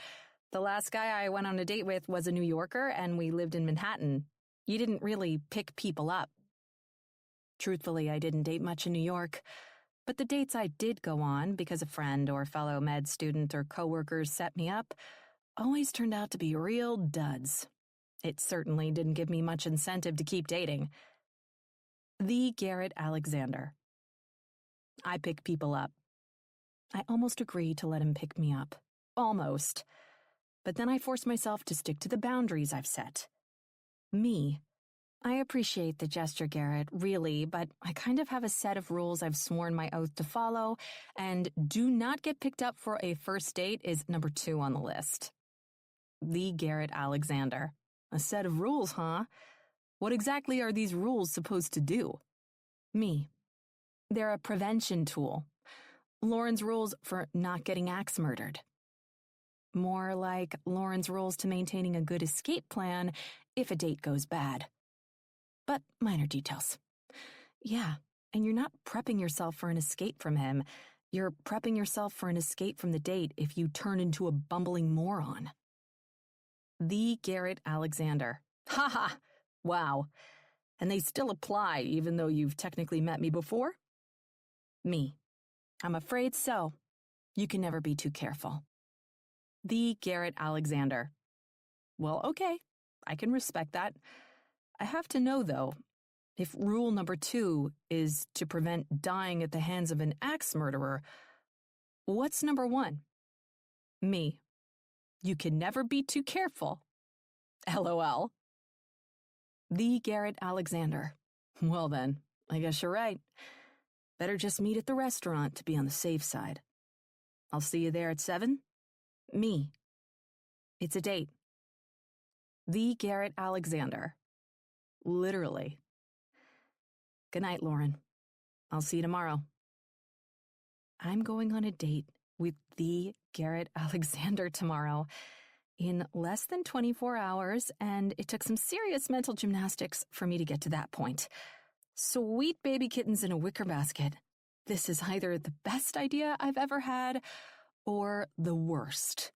The last guy I went on a date with was a New Yorker, and we lived in Manhattan. You didn't really pick people up. Truthfully, I didn't date much in New York, but the dates I did go on because a friend or fellow med student or coworkers set me up always turned out to be real duds. It certainly didn't give me much incentive to keep dating. The Garrett Alexander. I pick people up. I almost agree to let him pick me up. Almost. But then I force myself to stick to the boundaries I've set. Me. I appreciate the gesture, Garrett, really, but I kind of have a set of rules I've sworn my oath to follow, and do not get picked up for a first date is number 2 on the list. The Garrett Alexander. A set of rules, huh? What exactly are these rules supposed to do? Me. They're a prevention tool. Lauren's rules for not getting axe murdered. More like Lauren's rules to maintaining a good escape plan if a date goes bad. But minor details. Yeah, and you're not prepping yourself for an escape from him. You're prepping yourself for an escape from the date if you turn into a bumbling moron. The Garrett Alexander. Ha ha! Wow. And they still apply even though you've technically met me before? Me. I'm afraid so. You can never be too careful. The Garrett Alexander. Well, okay. I can respect that. I have to know, though, if rule number 2 is to prevent dying at the hands of an axe murderer, what's number 1? Me. You can never be too careful. LOL. The Garrett Alexander. Well then, I guess you're right. Better just meet at the restaurant to be on the safe side. I'll see you there at 7. Me. It's a date. The Garrett Alexander. Literally. Good night, Lauren. I'll see you tomorrow. I'm going on a date with the Garrett Alexander tomorrow in less than 24 hours, and it took some serious mental gymnastics for me to get to that point. Sweet baby kittens in a wicker basket. This is either the best idea I've ever had or the worst.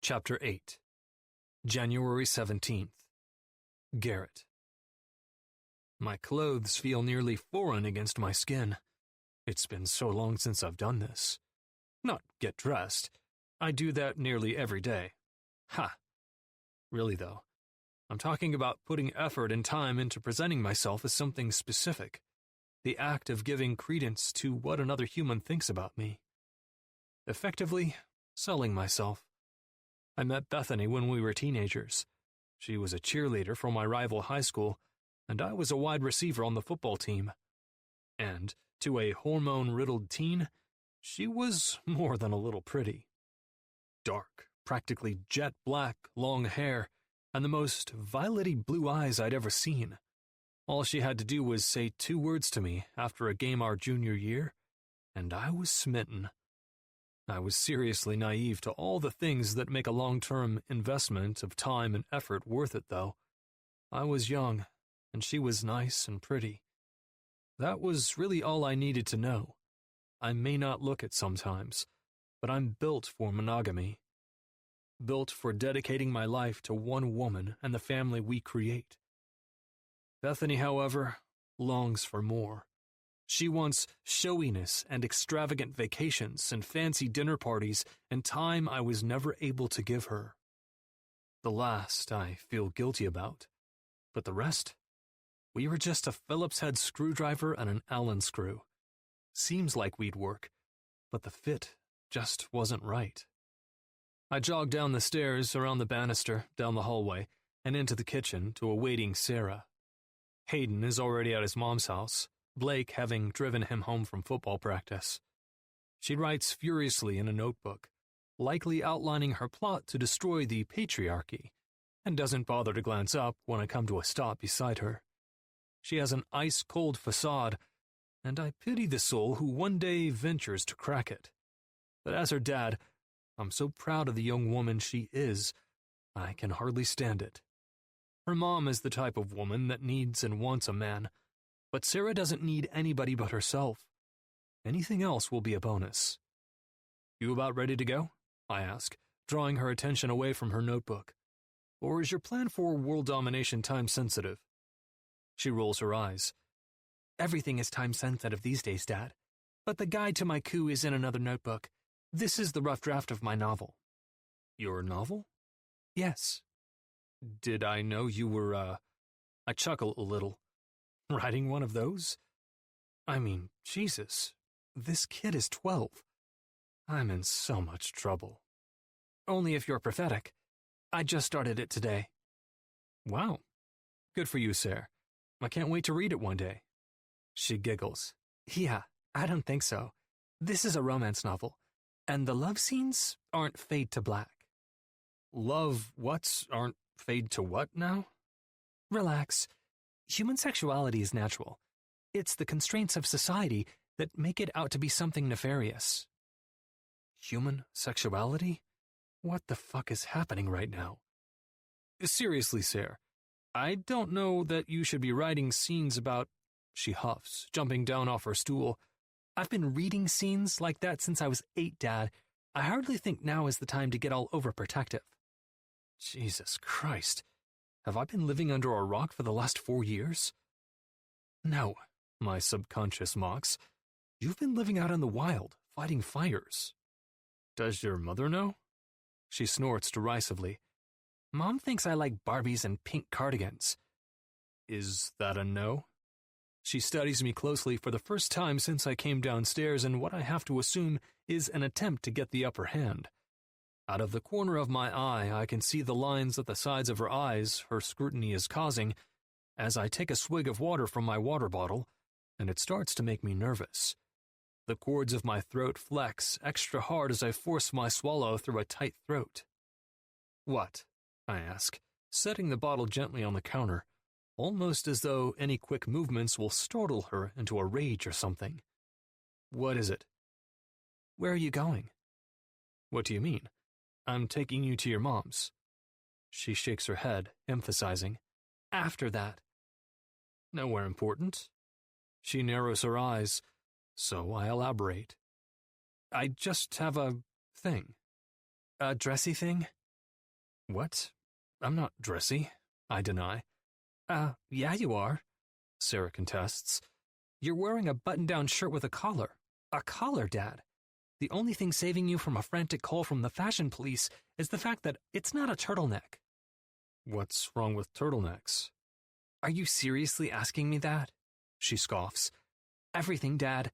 Chapter 8. January 17th. Garrett. My clothes feel nearly foreign against my skin. It's been so long since I've done this. Not get dressed. I do that nearly every day. Ha! Really though, I'm talking about putting effort and time into presenting myself as something specific. The act of giving credence to what another human thinks about me. Effectively, selling myself. I met Bethany when we were teenagers. She was a cheerleader for my rival high school, and I was a wide receiver on the football team. And, to a hormone-riddled teen, she was more than a little pretty. Dark, practically jet black, long hair, and the most violety blue eyes I'd ever seen. All she had to do was say 2 words to me after a game our junior year, and I was smitten. I was seriously naive to all the things that make a long-term investment of time and effort worth it, though. I was young, and she was nice and pretty. That was really all I needed to know. I may not look it sometimes, but I'm built for monogamy. Built for dedicating my life to one woman and the family we create. Bethany, however, longs for more. She wants showiness and extravagant vacations and fancy dinner parties and time I was never able to give her. The last I feel guilty about, but the rest? We were just a Phillips head screwdriver and an Allen screw. Seems like we'd work, but the fit just wasn't right. I jogged down the stairs, around the banister, down the hallway, and into the kitchen to awaiting Sarah. Hayden is already at his mom's house, Blake having driven him home from football practice. She writes furiously in a notebook, likely outlining her plot to destroy the patriarchy, and doesn't bother to glance up when I come to a stop beside her. She has an ice-cold facade, and I pity the soul who one day ventures to crack it. But as her dad, I'm so proud of the young woman she is, I can hardly stand it. Her mom is the type of woman that needs and wants a man, but Sarah doesn't need anybody but herself. Anything else will be a bonus. You about ready to go? I ask, drawing her attention away from her notebook. Or is your plan for world domination time-sensitive? She rolls her eyes. Everything is time-sensitive these days, Dad. But the guide to my coup is in another notebook. This is the rough draft of my novel. Your novel? Yes. Did I know you were, I chuckle a little. Riding one of those? I mean, Jesus, this kid is 12. I'm in so much trouble. Only if you're prophetic. I just started it today. Wow. Good for you, Sarah. I can't wait to read it one day. She giggles. Yeah, I don't think so. This is a romance novel, and the love scenes aren't fade to black. Love what's aren't fade to what now? Relax. Human sexuality is natural. It's the constraints of society that make it out to be something nefarious. Human sexuality? What the fuck is happening right now? Seriously, Sarah, I don't know that you should be writing scenes about... She huffs, jumping down off her stool. I've been reading scenes like that since I was 8, Dad. I hardly think now is the time to get all overprotective. Jesus Christ. Have I been living under a rock for the last 4 years? No, my subconscious mocks. You've been living out in the wild, fighting fires. Does your mother know? She snorts derisively. Mom thinks I like Barbies and pink cardigans. Is that a no? She studies me closely for the first time since I came downstairs in what I have to assume is an attempt to get the upper hand. Out of the corner of my eye, I can see the lines at the sides of her eyes her scrutiny is causing as I take a swig of water from my water bottle, and it starts to make me nervous. The cords of my throat flex extra hard as I force my swallow through a tight throat. What? I ask, setting the bottle gently on the counter, almost as though any quick movements will startle her into a rage or something. What is it? Where are you going? What do you mean? I'm taking you to your mom's. She shakes her head, emphasizing, after that. Nowhere important. She narrows her eyes, so I elaborate. I just have a thing. A dressy thing? What? I'm not dressy, I deny. Yeah you are, Sarah contests. You're wearing a button-down shirt with a collar. A collar, Dad. The only thing saving you from a frantic call from the fashion police is the fact that it's not a turtleneck. What's wrong with turtlenecks? Are you seriously asking me that? She scoffs. Everything, Dad.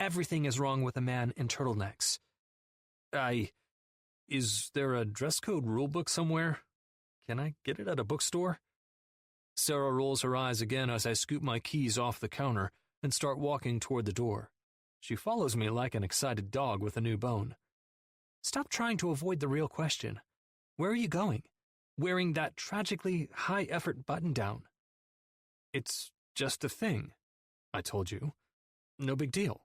Everything is wrong with a man in turtlenecks. Is there a dress code rulebook somewhere? Can I get it at a bookstore? Sarah rolls her eyes again as I scoop my keys off the counter and start walking toward the door. She follows me like an excited dog with a new bone. Stop trying to avoid the real question. Where are you going? Wearing that tragically high-effort button-down. It's just a thing, I told you. No big deal.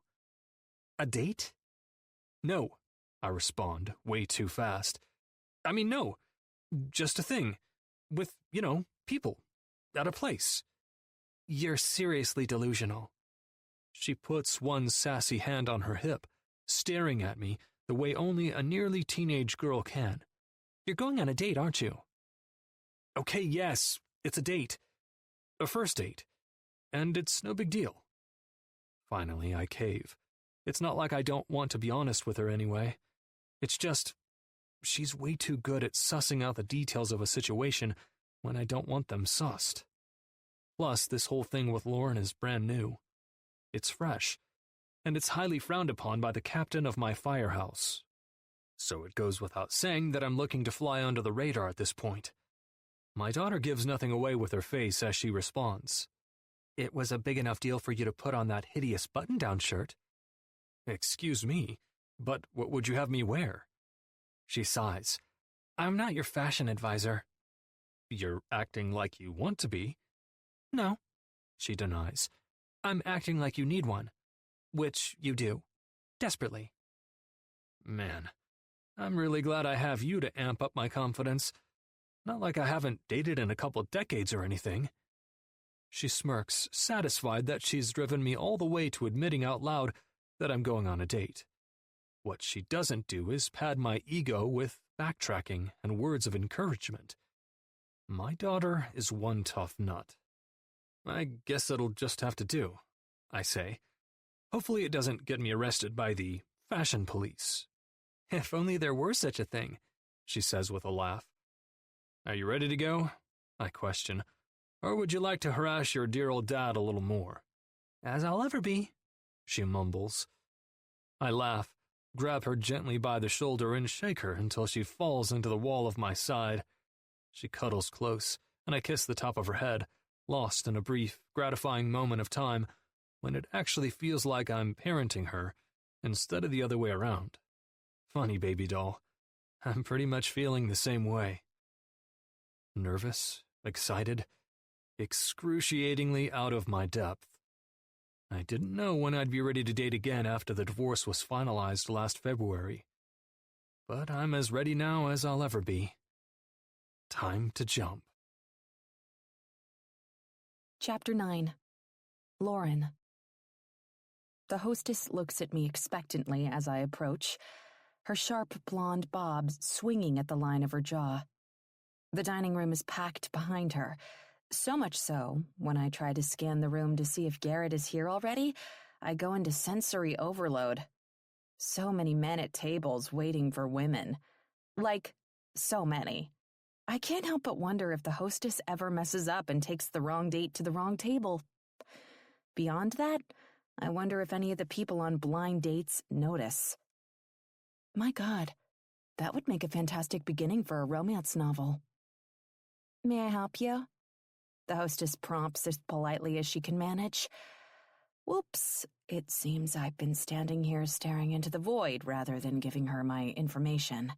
A date? No, I respond, way too fast. I mean, no. Just a thing. With, people. At a place. You're seriously delusional. She puts one sassy hand on her hip, staring at me the way only a nearly teenage girl can. You're going on a date, aren't you? Okay, yes, it's a date. A first date. And it's no big deal. Finally, I cave. It's not like I don't want to be honest with her anyway. It's just, she's way too good at sussing out the details of a situation when I don't want them sussed. Plus, this whole thing with Lauren is brand new. It's fresh, and it's highly frowned upon by the captain of my firehouse. So it goes without saying that I'm looking to fly under the radar at this point. My daughter gives nothing away with her face as she responds. It was a big enough deal for you to put on that hideous button-down shirt. Excuse me, but what would you have me wear? She sighs. I'm not your fashion advisor. You're acting like you want to be. No, she denies. I'm acting like you need one. Which you do. Desperately. Man, I'm really glad I have you to amp up my confidence. Not like I haven't dated in a couple decades or anything. She smirks, satisfied that she's driven me all the way to admitting out loud that I'm going on a date. What she doesn't do is pad my ego with backtracking and words of encouragement. My daughter is one tough nut. I guess it'll just have to do, I say. Hopefully it doesn't get me arrested by the fashion police. If only there were such a thing, she says with a laugh. Are you ready to go? I question. Or would you like to harass your dear old dad a little more? As I'll ever be, she mumbles. I laugh, grab her gently by the shoulder and shake her until she falls into the wall of my side. She cuddles close, and I kiss the top of her head, lost in a brief, gratifying moment of time when it actually feels like I'm parenting her instead of the other way around. Funny baby doll. I'm pretty much feeling the same way. Nervous, excited, excruciatingly out of my depth. I didn't know when I'd be ready to date again after the divorce was finalized last February. But I'm as ready now as I'll ever be. Time to jump. Chapter 9. Lauren. The hostess looks at me expectantly as I approach, her sharp blonde bobs swinging at the line of her jaw. The dining room is packed behind her. So much so, when I try to scan the room to see if Garrett is here already, I go into sensory overload. So many men at tables waiting for women. Like, so many. I can't help but wonder if the hostess ever messes up and takes the wrong date to the wrong table. Beyond that, I wonder if any of the people on blind dates notice. My God, that would make a fantastic beginning for a romance novel. May I help you? The hostess prompts as politely as she can manage. Whoops, it seems I've been standing here staring into the void rather than giving her my information.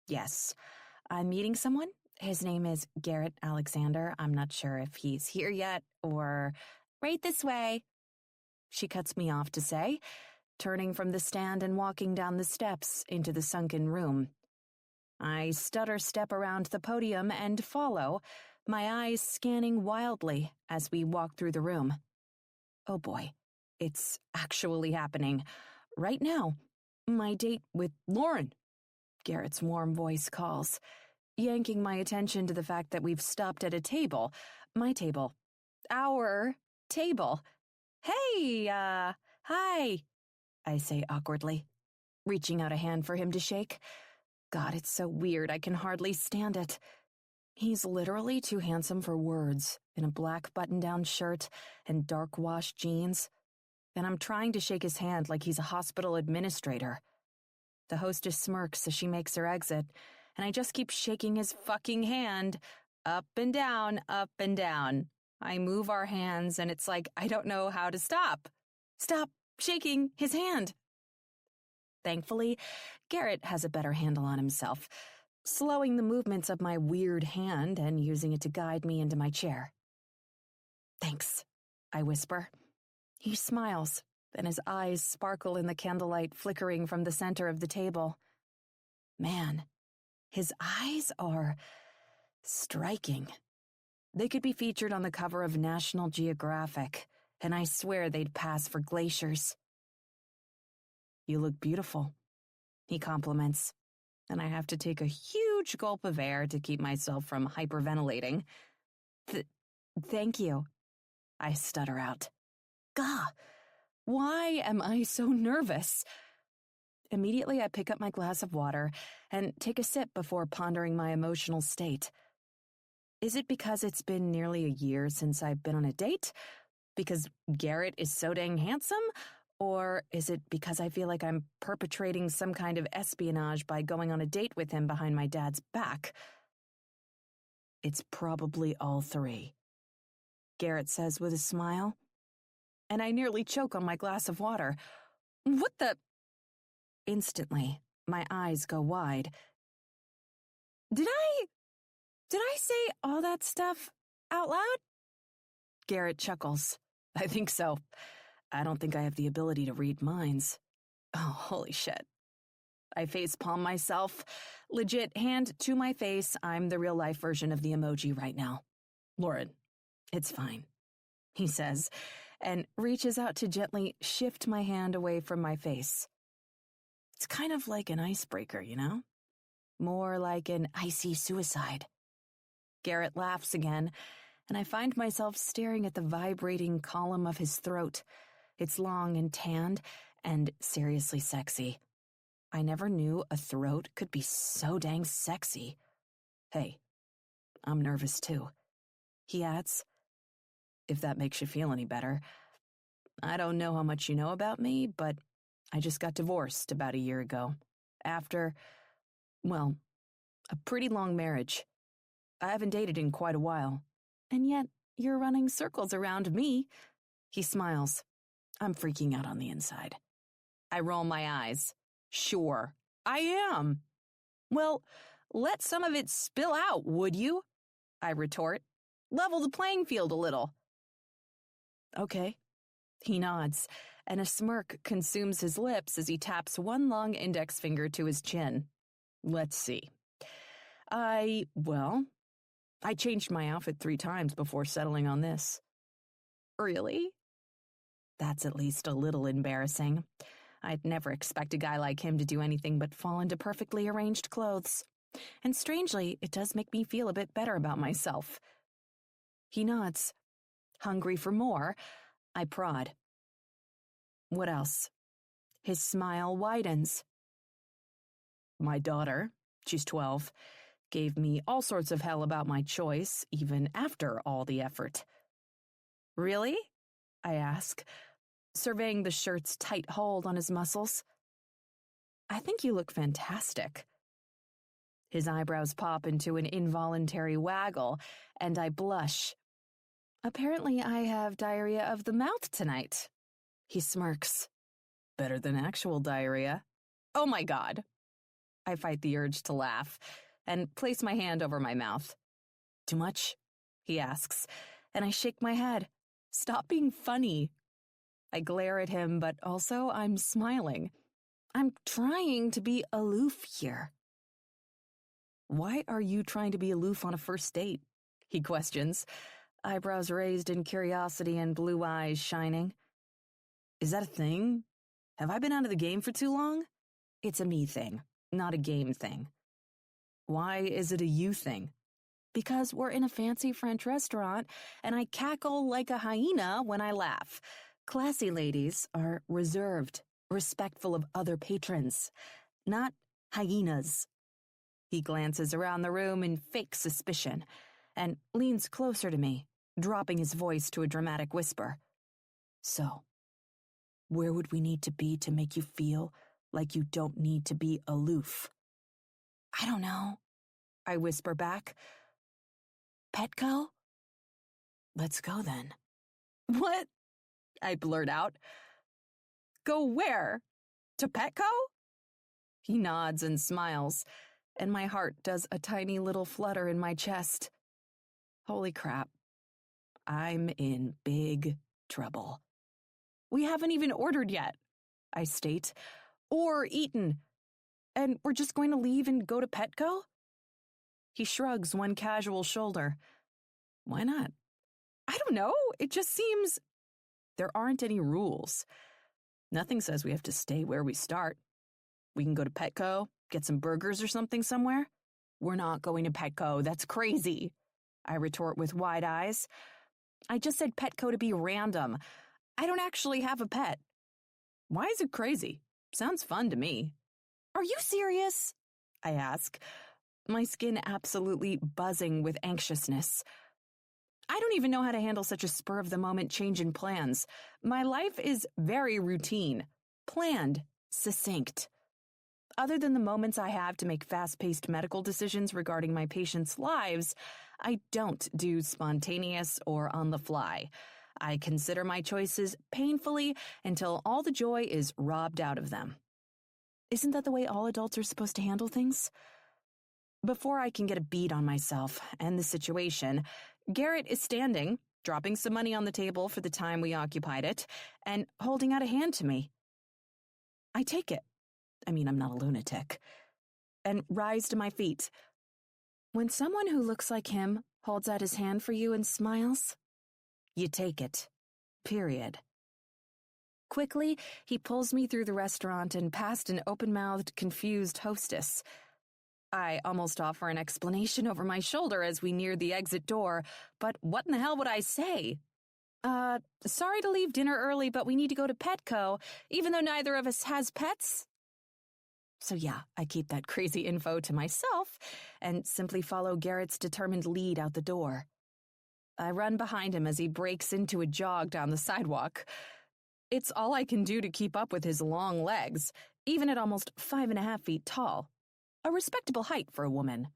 Yes, I'm meeting someone. His name is Garrett Alexander. I'm not sure if he's here yet or... Right this way. She cuts me off to say, turning from the stand and walking down the steps into the sunken room. I stutter step around the podium and follow, my eyes scanning wildly as we walk through the room. Oh boy, it's actually happening. Right now, my date with Lauren. Garrett's warm voice calls, yanking my attention to the fact that we've stopped at a table. My table. Our table. Hey, hi, I say awkwardly, reaching out a hand for him to shake. God, it's so weird, I can hardly stand it. He's literally too handsome for words, in a black button-down shirt and dark wash jeans, and I'm trying to shake his hand like he's a hospital administrator. The hostess smirks as she makes her exit, and I just keep shaking his fucking hand, up and down, up and down. I move our hands, and it's like I don't know how to stop. Stop shaking his hand. Thankfully, Garrett has a better handle on himself, slowing the movements of my weird hand and using it to guide me into my chair. Thanks, I whisper. He smiles, and his eyes sparkle in the candlelight flickering from the center of the table. Man, his eyes are striking. They could be featured on the cover of National Geographic, and I swear they'd pass for glaciers. You look beautiful, he compliments, and I have to take a huge gulp of air to keep myself from hyperventilating. Thank you, I stutter out. Gah, why am I so nervous? Immediately I pick up my glass of water and take a sip before pondering my emotional state. Is it because it's been nearly a year since I've been on a date? Because Garrett is so dang handsome? Or is it because I feel like I'm perpetrating some kind of espionage by going on a date with him behind my dad's back? It's probably all three, Garrett says with a smile. And I nearly choke on my glass of water. What the... Instantly, my eyes go wide. Did I say all that stuff out loud? Garrett chuckles. I think so. I don't think I have the ability to read minds. Oh, holy shit. I facepalm myself. Legit, hand to my face, I'm the real-life version of the emoji right now. Lauren, it's fine, he says, and reaches out to gently shift my hand away from my face. It's kind of like an icebreaker, you know? More like an icy suicide. Garrett laughs again, and I find myself staring at the vibrating column of his throat. It's long and tanned, and seriously sexy. I never knew a throat could be so dang sexy. Hey, I'm nervous too. he adds. If that makes you feel any better. I don't know how much you know about me, but I just got divorced about a year ago. After, well, a pretty long marriage. I haven't dated in quite a while. And yet, you're running circles around me. He smiles. I'm freaking out on the inside. I roll my eyes. Sure, I am. Well, let some of it spill out, would you? I retort. Level the playing field a little. Okay. He nods, and a smirk consumes his lips as he taps one long index finger to his chin. Let's see. I changed my outfit 3 times before settling on this. Really? That's at least a little embarrassing. I'd never expect a guy like him to do anything but fall into perfectly arranged clothes. And strangely, it does make me feel a bit better about myself. He nods. Hungry for more, I prod. What else? His smile widens. My daughter, she's 12, gave me all sorts of hell about my choice, even after all the effort. Really? I ask, surveying the shirt's tight hold on his muscles. I think you look fantastic. His eyebrows pop into an involuntary waggle, and I blush. Apparently I have diarrhea of the mouth tonight. He smirks. Better than actual diarrhea. Oh my God. I fight the urge to laugh and place my hand over my mouth. Too much? He asks, and I shake my head. Stop being funny. I glare at him, but also I'm smiling. I'm trying to be aloof here. Why are you trying to be aloof on a first date? He questions, eyebrows raised in curiosity and blue eyes shining. Is that a thing? Have I been out of the game for too long? It's a me thing, not a game thing. Why is it a you thing? Because we're in a fancy French restaurant, and I cackle like a hyena when I laugh. Classy ladies are reserved, respectful of other patrons, not hyenas. He glances around the room in fake suspicion and leans closer to me, dropping his voice to a dramatic whisper. So, where would we need to be to make you feel like you don't need to be aloof? I don't know, I whisper back. Petco? Let's go then. What? I blurt out. Go where? To Petco? He nods and smiles, and my heart does a tiny little flutter in my chest. Holy crap. I'm in big trouble. We haven't even ordered yet, I state, or eaten, and we're just going to leave and go to Petco? He shrugs one casual shoulder. Why not? I don't know, it just seems... There aren't any rules. Nothing says we have to stay where we start. We can go to Petco, get some burgers or something somewhere. We're not going to Petco, that's crazy, I retort with wide eyes. I just said Petco to be random. I don't actually have a pet. Why is it crazy? Sounds fun to me. Are you serious? I ask, my skin absolutely buzzing with anxiousness. I don't even know how to handle such a spur-of-the-moment change in plans. My life is very routine, planned, succinct. Other than the moments I have to make fast-paced medical decisions regarding my patients' lives, I don't do spontaneous or on-the-fly. I consider my choices painfully until all the joy is robbed out of them. Isn't that the way all adults are supposed to handle things? Before I can get a beat on myself and the situation, Garrett is standing, dropping some money on the table for the time we occupied it, and holding out a hand to me. I take it. I mean, I'm not a lunatic. And rise to my feet. When someone who looks like him holds out his hand for you and smiles, you take it. Period. Quickly, he pulls me through the restaurant and past an open-mouthed, confused hostess. I almost offer an explanation over my shoulder as we near the exit door, but what in the hell would I say? Sorry to leave dinner early, but we need to go to Petco, even though neither of us has pets? So yeah, I keep that crazy info to myself and simply follow Garrett's determined lead out the door. I run behind him as he breaks into a jog down the sidewalk. It's all I can do to keep up with his long legs, even at almost 5.5 feet tall. A respectable height for a woman.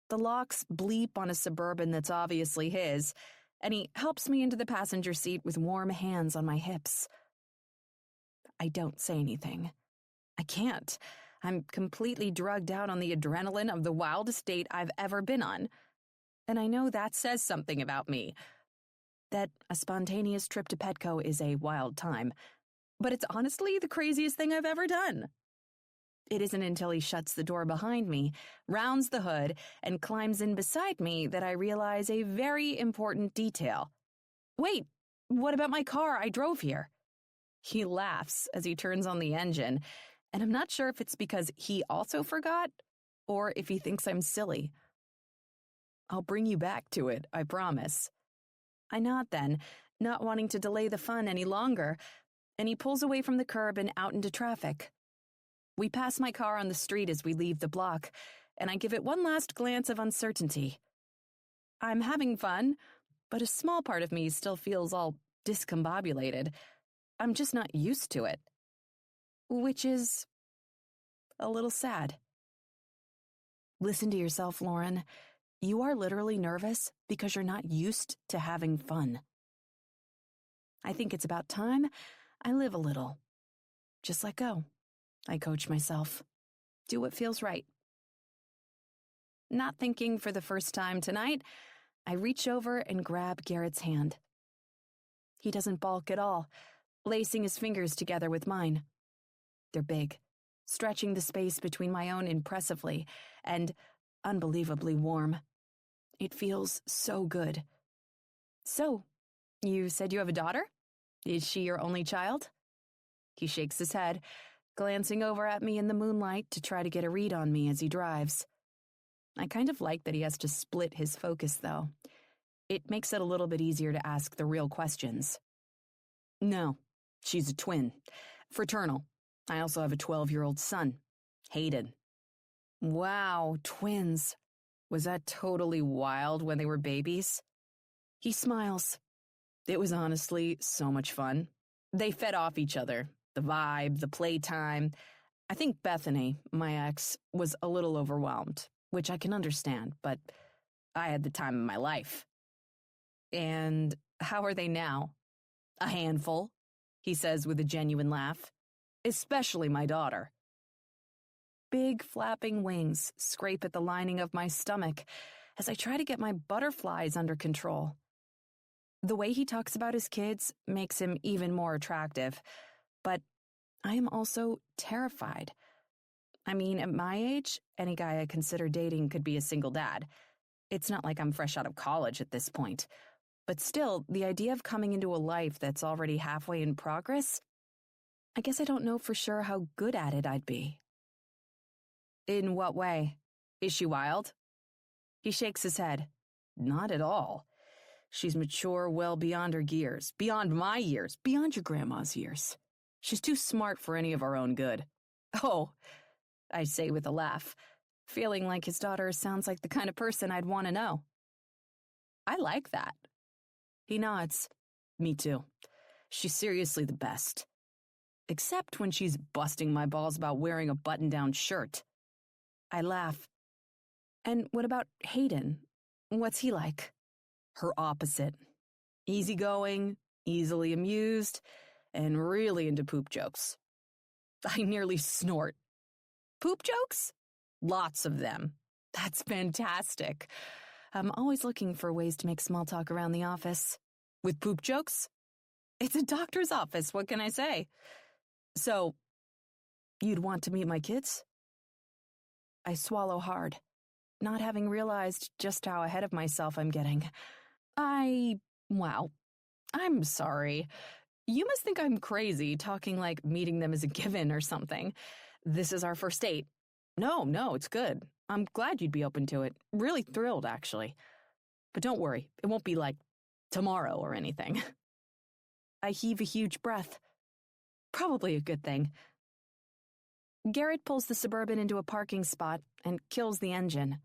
The locks bleep on a Suburban that's obviously his, and he helps me into the passenger seat with warm hands on my hips. I don't say anything. I can't. I'm completely drugged out on the adrenaline of the wildest date I've ever been on. And I know that says something about me. That a spontaneous trip to Petco is a wild time. But it's honestly the craziest thing I've ever done. It isn't until he shuts the door behind me, rounds the hood, and climbs in beside me that I realize a very important detail. Wait, what about my car? I drove here. He laughs as he turns on the engine, and I'm not sure if it's because he also forgot or if he thinks I'm silly. I'll bring you back to it, I promise. I nod then, not wanting to delay the fun any longer, and he pulls away from the curb and out into traffic. We pass my car on the street as we leave the block, and I give it one last glance of uncertainty. I'm having fun, but a small part of me still feels all discombobulated. I'm just not used to it. Which is a little sad. Listen to yourself, Lauren. You are literally nervous because you're not used to having fun. I think it's about time I live a little. Just let go. I coach myself. Do what feels right. Not thinking for the first time tonight, I reach over and grab Garrett's hand. He doesn't balk at all, lacing his fingers together with mine. They're big, stretching the space between my own impressively and unbelievably warm. It feels so good. So, you said you have a daughter? Is she your only child? He shakes his head, glancing over at me in the moonlight to try to get a read on me as he drives. I kind of like that he has to split his focus, though. It makes it a little bit easier to ask the real questions. No, she's a twin. Fraternal. I also have a 12-year-old son, Hayden. Wow, twins. Was that totally wild when they were babies? He smiles. It was honestly so much fun. They fed off each other. The vibe, the playtime. I think Bethany, my ex, was a little overwhelmed, which I can understand, but I had the time of my life. And how are they now? A handful, he says with a genuine laugh. Especially my daughter. Big flapping wings scrape at the lining of my stomach as I try to get my butterflies under control. The way he talks about his kids makes him even more attractive, but I am also terrified. I mean, at my age, any guy I consider dating could be a single dad. It's not like I'm fresh out of college at this point. But still, the idea of coming into a life that's already halfway in progress, I guess I don't know for sure how good at it I'd be. In what way? Is she wild? He shakes his head. Not at all. She's mature well beyond her years, beyond my years, beyond your grandma's years. She's too smart for any of our own good. Oh, I say with a laugh, feeling like his daughter sounds like the kind of person I'd want to know. I like that. He nods. Me too. She's seriously the best. Except when she's busting my balls about wearing a button-down shirt. I laugh. And what about Hayden? What's he like? Her opposite. Easygoing, easily amused, and really into poop jokes. I nearly snort. Poop jokes? Lots of them. That's fantastic. I'm always looking for ways to make small talk around the office. With poop jokes? It's a doctor's office, what can I say? So, you'd want to meet my kids? I swallow hard, not having realized just how ahead of myself I'm getting. Wow, I'm sorry. You must think I'm crazy talking like meeting them is a given or something. This is our first date. No, it's good. I'm glad you'd be open to it. Really thrilled, actually. But don't worry, it won't be like tomorrow or anything. I heave a huge breath. Probably a good thing. Garrett pulls the Suburban into a parking spot and kills the engine.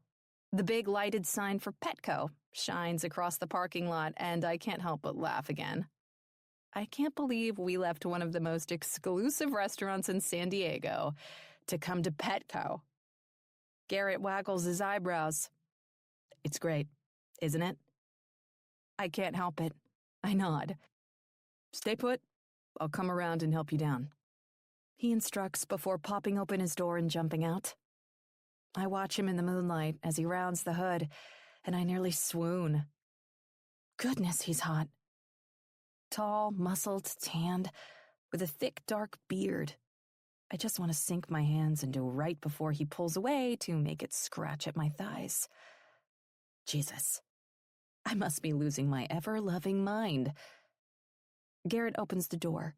The big lighted sign for Petco shines across the parking lot, and I can't help but laugh again. I can't believe we left one of the most exclusive restaurants in San Diego to come to Petco. Garrett waggles his eyebrows. It's great, isn't it? I can't help it. I nod. Stay put. I'll come around and help you down. He instructs before popping open his door and jumping out. I watch him in the moonlight as he rounds the hood, and I nearly swoon. Goodness, he's hot. Tall, muscled, tanned, with a thick, dark beard. I just want to sink my hands into right before he pulls away to make it scratch at my thighs. Jesus. I must be losing my ever-loving mind. Garrett opens the door,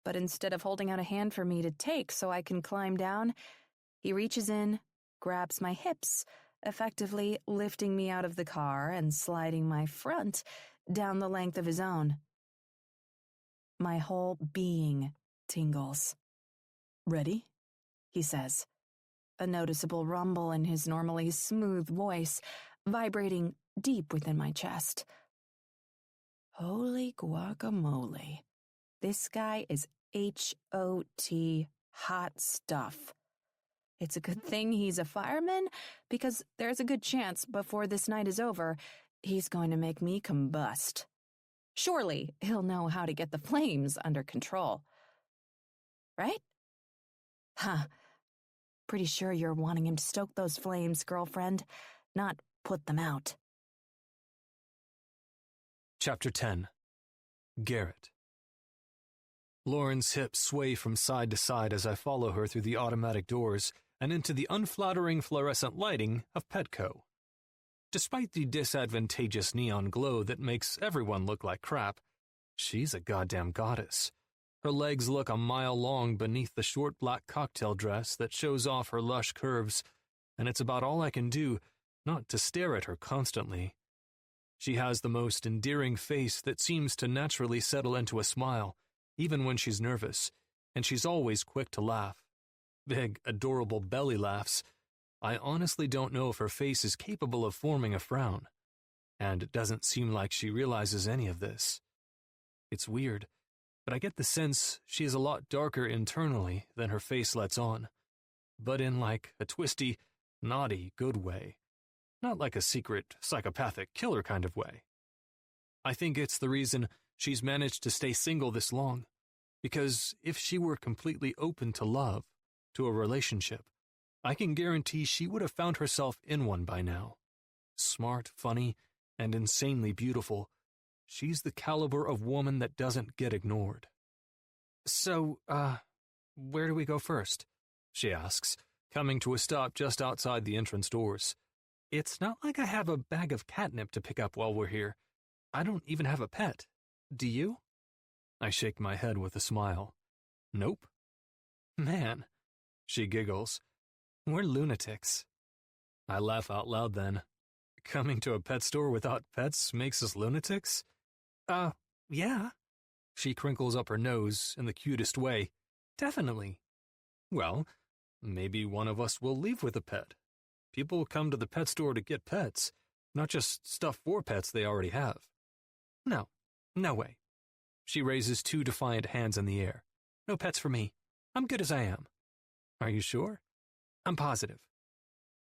but instead of holding out a hand for me to take so I can climb down, he reaches in, grabs my hips, effectively lifting me out of the car and sliding my front down the length of his own. My whole being tingles. Ready? He says, a noticeable rumble in his normally smooth voice, vibrating deep within my chest. Holy guacamole. This guy is H.O.T. hot stuff. It's a good thing he's a fireman, because there's a good chance before this night is over, he's going to make me combust. Surely he'll know how to get the flames under control. Right? Huh. Pretty sure you're wanting him to stoke those flames, girlfriend, not put them out. Chapter 10. Garrett. Lauren's hips sway from side to side as I follow her through the automatic doors and into the unflattering fluorescent lighting of Petco. Despite the disadvantageous neon glow that makes everyone look like crap, she's a goddamn goddess. Her legs look a mile long beneath the short black cocktail dress that shows off her lush curves, and it's about all I can do not to stare at her constantly. She has the most endearing face that seems to naturally settle into a smile, even when she's nervous, and she's always quick to laugh. Big, adorable belly laughs. I honestly don't know if her face is capable of forming a frown, and it doesn't seem like she realizes any of this. It's weird, but I get the sense she is a lot darker internally than her face lets on, but in like a twisty, naughty, good way. Not like a secret, psychopathic killer kind of way. I think it's the reason she's managed to stay single this long, because if she were completely open to love, to a relationship, I can guarantee she would have found herself in one by now. Smart, funny, and insanely beautiful, she's the caliber of woman that doesn't get ignored. So, where do we go first? She asks, coming to a stop just outside the entrance doors. It's not like I have a bag of catnip to pick up while we're here. I don't even have a pet. Do you? I shake my head with a smile. Nope. Man, she giggles. We're lunatics. I laugh out loud then. Coming to a pet store without pets makes us lunatics? Yeah. She crinkles up her nose in the cutest way. Definitely. Well, maybe one of us will leave with a pet. People come to the pet store to get pets, not just stuff for pets they already have. No way. She raises two defiant hands in the air. No pets for me. I'm good as I am. Are you sure? I'm positive.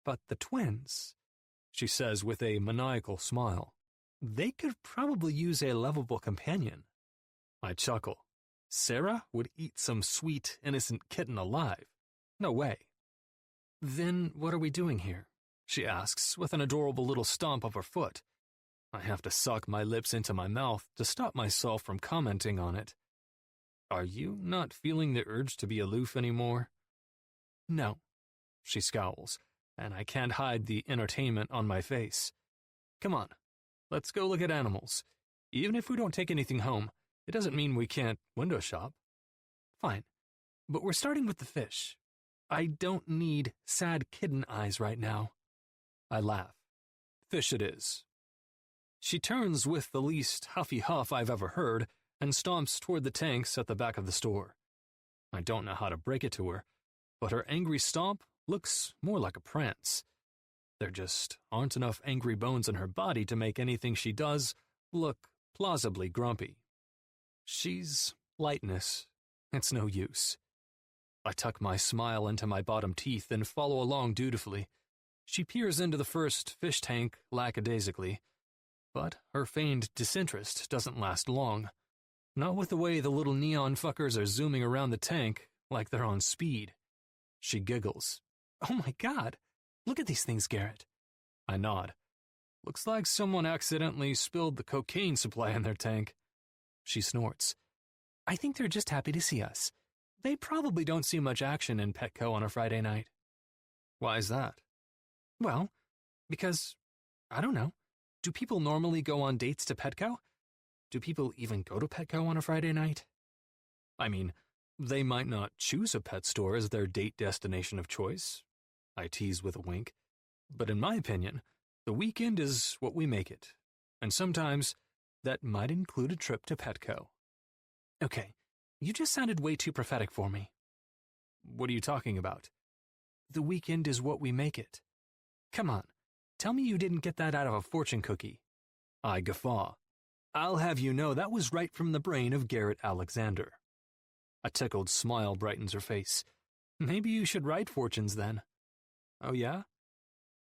But the twins, she says with a maniacal smile, they could probably use a lovable companion. I chuckle. Sarah would eat some sweet, innocent kitten alive. No way. Then what are we doing here? She asks with an adorable little stomp of her foot. I have to suck my lips into my mouth to stop myself from commenting on it. Are you not feeling the urge to be aloof anymore? No, she scowls, and I can't hide the entertainment on my face. Come on, let's go look at animals. Even if we don't take anything home, it doesn't mean we can't window shop. Fine, but we're starting with the fish. I don't need sad kitten eyes right now. I laugh. Fish it is. She turns with the least huffy huff I've ever heard and stomps toward the tanks at the back of the store. I don't know how to break it to her, but her angry stomp looks more like a prance. There just aren't enough angry bones in her body to make anything she does look plausibly grumpy. She's lightness. It's no use. I tuck my smile into my bottom teeth and follow along dutifully. She peers into the first fish tank lackadaisically, but her feigned disinterest doesn't last long. Not with the way the little neon fuckers are zooming around the tank like they're on speed. She giggles. "Oh my God, look at these things, Garrett." I nod. Looks like someone accidentally spilled the cocaine supply in their tank. She snorts. "I think they're just happy to see us. They probably don't see much action in Petco on a Friday night." "Why is that?" "Well, because, I don't know. Do people normally go on dates to Petco? Do people even go to Petco on a Friday night?" I mean, they might not choose a pet store as their date destination of choice. I tease with a wink. But in my opinion, the weekend is what we make it. And sometimes that might include a trip to Petco. Okay, you just sounded way too prophetic for me. What are you talking about? The weekend is what we make it. Come on, tell me you didn't get that out of a fortune cookie. I guffaw. I'll have you know that was right from the brain of Garrett Alexander. A tickled smile brightens her face. Maybe you should write fortunes then. Oh yeah?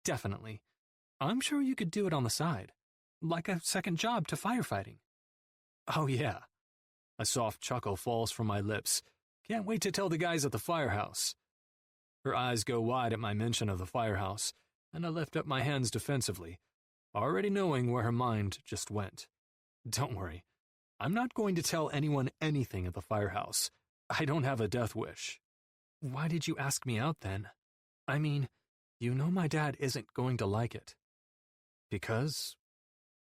Definitely. I'm sure you could do it on the side. Like a second job to firefighting. Oh yeah. A soft chuckle falls from my lips. Can't wait to tell the guys at the firehouse. Her eyes go wide at my mention of the firehouse, and I lift up my hands defensively, already knowing where her mind just went. Don't worry. I'm not going to tell anyone anything at the firehouse. I don't have a death wish. Why did you ask me out then? I mean, you know my dad isn't going to like it. Because?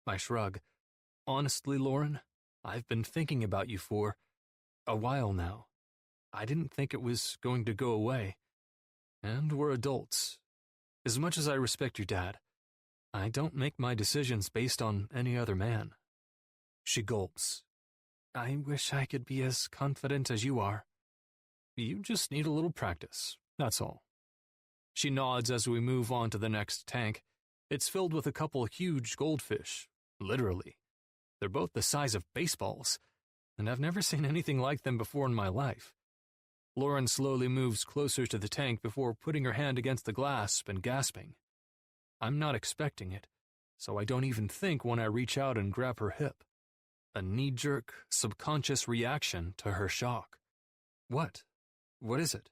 I shrug. Honestly, Lauren, I've been thinking about you for a while now. I didn't think it was going to go away. And we're adults. As much as I respect your dad, I don't make my decisions based on any other man. She gulps. I wish I could be as confident as you are. You just need a little practice, that's all. She nods as we move on to the next tank. It's filled with a couple huge goldfish, literally. They're both the size of baseballs, and I've never seen anything like them before in my life. Lauren slowly moves closer to the tank before putting her hand against the glass and gasping. I'm not expecting it, so I don't even think when I reach out and grab her hip. A knee-jerk, subconscious reaction to her shock. What? What is it?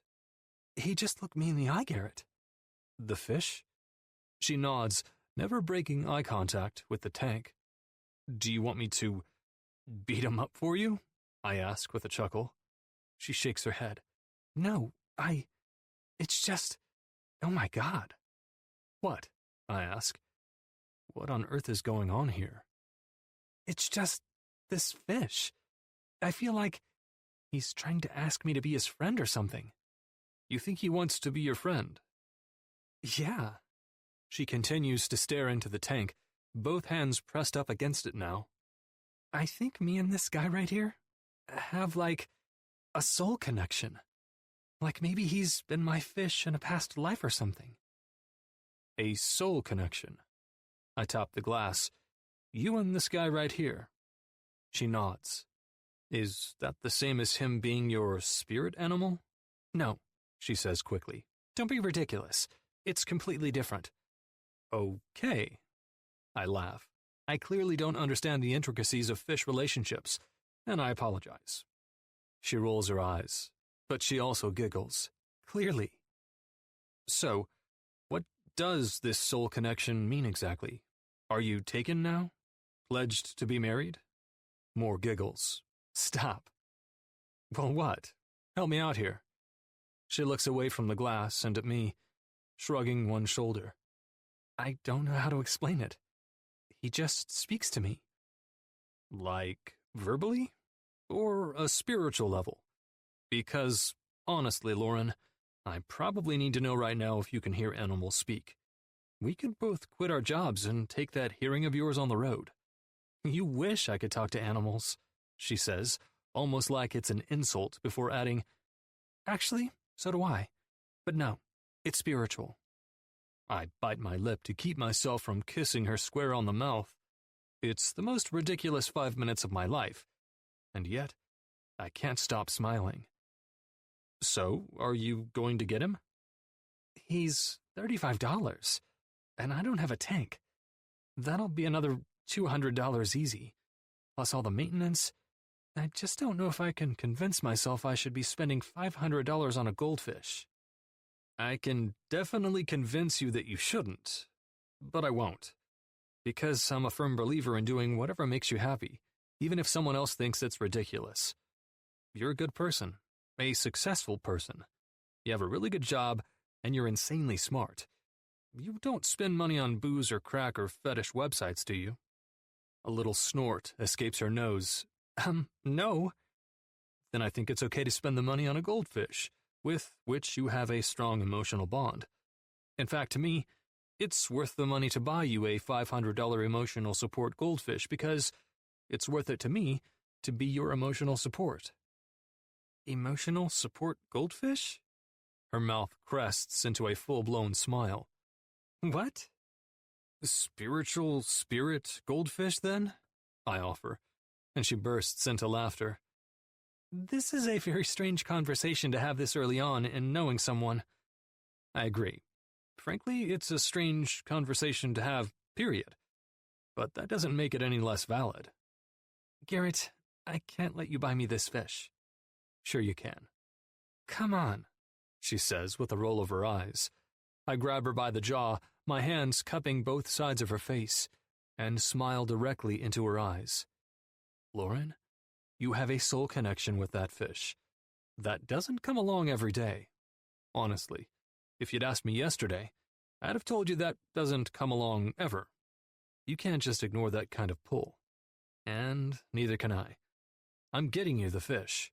He just looked me in the eye, Garrett. The fish? She nods, never breaking eye contact with the tank. Do you want me to beat him up for you? I ask with a chuckle. She shakes her head. No, it's just, oh my God. What? I ask. What on earth is going on here? It's just this fish. I feel like he's trying to ask me to be his friend or something. You think he wants to be your friend? Yeah. She continues to stare into the tank, both hands pressed up against it now. I think me and this guy right here have, like, a soul connection. Like maybe he's been my fish in a past life or something. A soul connection. I top the glass. You and this guy right here. She nods. Is that the same as him being your spirit animal? No, she says quickly. Don't be ridiculous. It's completely different. Okay. I laugh. I clearly don't understand the intricacies of fish relationships, and I apologize. She rolls her eyes, but she also giggles. Clearly. So, what does this soul connection mean exactly? Are you taken now? Pledged to be married? More giggles. Stop. Well, what? Help me out here. She looks away from the glass and at me, shrugging one shoulder. I don't know how to explain it. He just speaks to me. Like, verbally? Or a spiritual level? Because, honestly, Lauren, I probably need to know right now if you can hear animals speak. We could both quit our jobs and take that hearing of yours on the road. You wish I could talk to animals, she says, almost like it's an insult before adding, actually, so do I. But no, it's spiritual. I bite my lip to keep myself from kissing her square on the mouth. It's the most ridiculous 5 minutes of my life, and yet I can't stop smiling. So, are you going to get him? He's $35, and I don't have a tank. That'll be another $200 easy, plus all the maintenance. I just don't know if I can convince myself I should be spending $500 on a goldfish. I can definitely convince you that you shouldn't, but I won't, because I'm a firm believer in doing whatever makes you happy, even if someone else thinks it's ridiculous. You're a good person, a successful person. You have a really good job, and you're insanely smart. You don't spend money on booze or crack or fetish websites, do you? A little snort escapes her nose. No. Then I think it's okay to spend the money on a goldfish, with which you have a strong emotional bond. In fact, to me, it's worth the money to buy you a $500 emotional support goldfish because it's worth it to me to be your emotional support. Emotional support goldfish? Her mouth crests into a full-blown smile. What? Spiritual spirit goldfish, then? I offer, and she bursts into laughter. This is a very strange conversation to have this early on in knowing someone. I agree. Frankly, it's a strange conversation to have, period. But that doesn't make it any less valid. Garrett, I can't let you buy me this fish. Sure you can. Come on, she says with a roll of her eyes. I grab her by the jaw, my hands cupping both sides of her face, and smile directly into her eyes. Lauren, you have a soul connection with that fish. That doesn't come along every day. Honestly, if you'd asked me yesterday, I'd have told you that doesn't come along ever. You can't just ignore that kind of pull. And neither can I. I'm getting you the fish.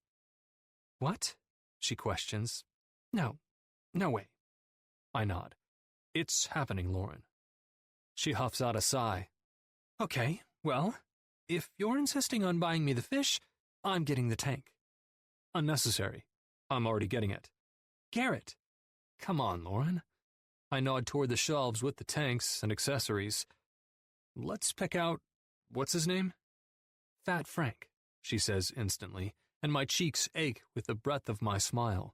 What? She questions. No way. I nod. It's happening, Lauren. She huffs out a sigh. Okay, well, if you're insisting on buying me the fish, I'm getting the tank. Unnecessary. I'm already getting it. Garrett! Come on, Lauren. I nod toward the shelves with the tanks and accessories. Let's pick out, what's his name? Fat Frank, she says instantly, and my cheeks ache with the breadth of my smile.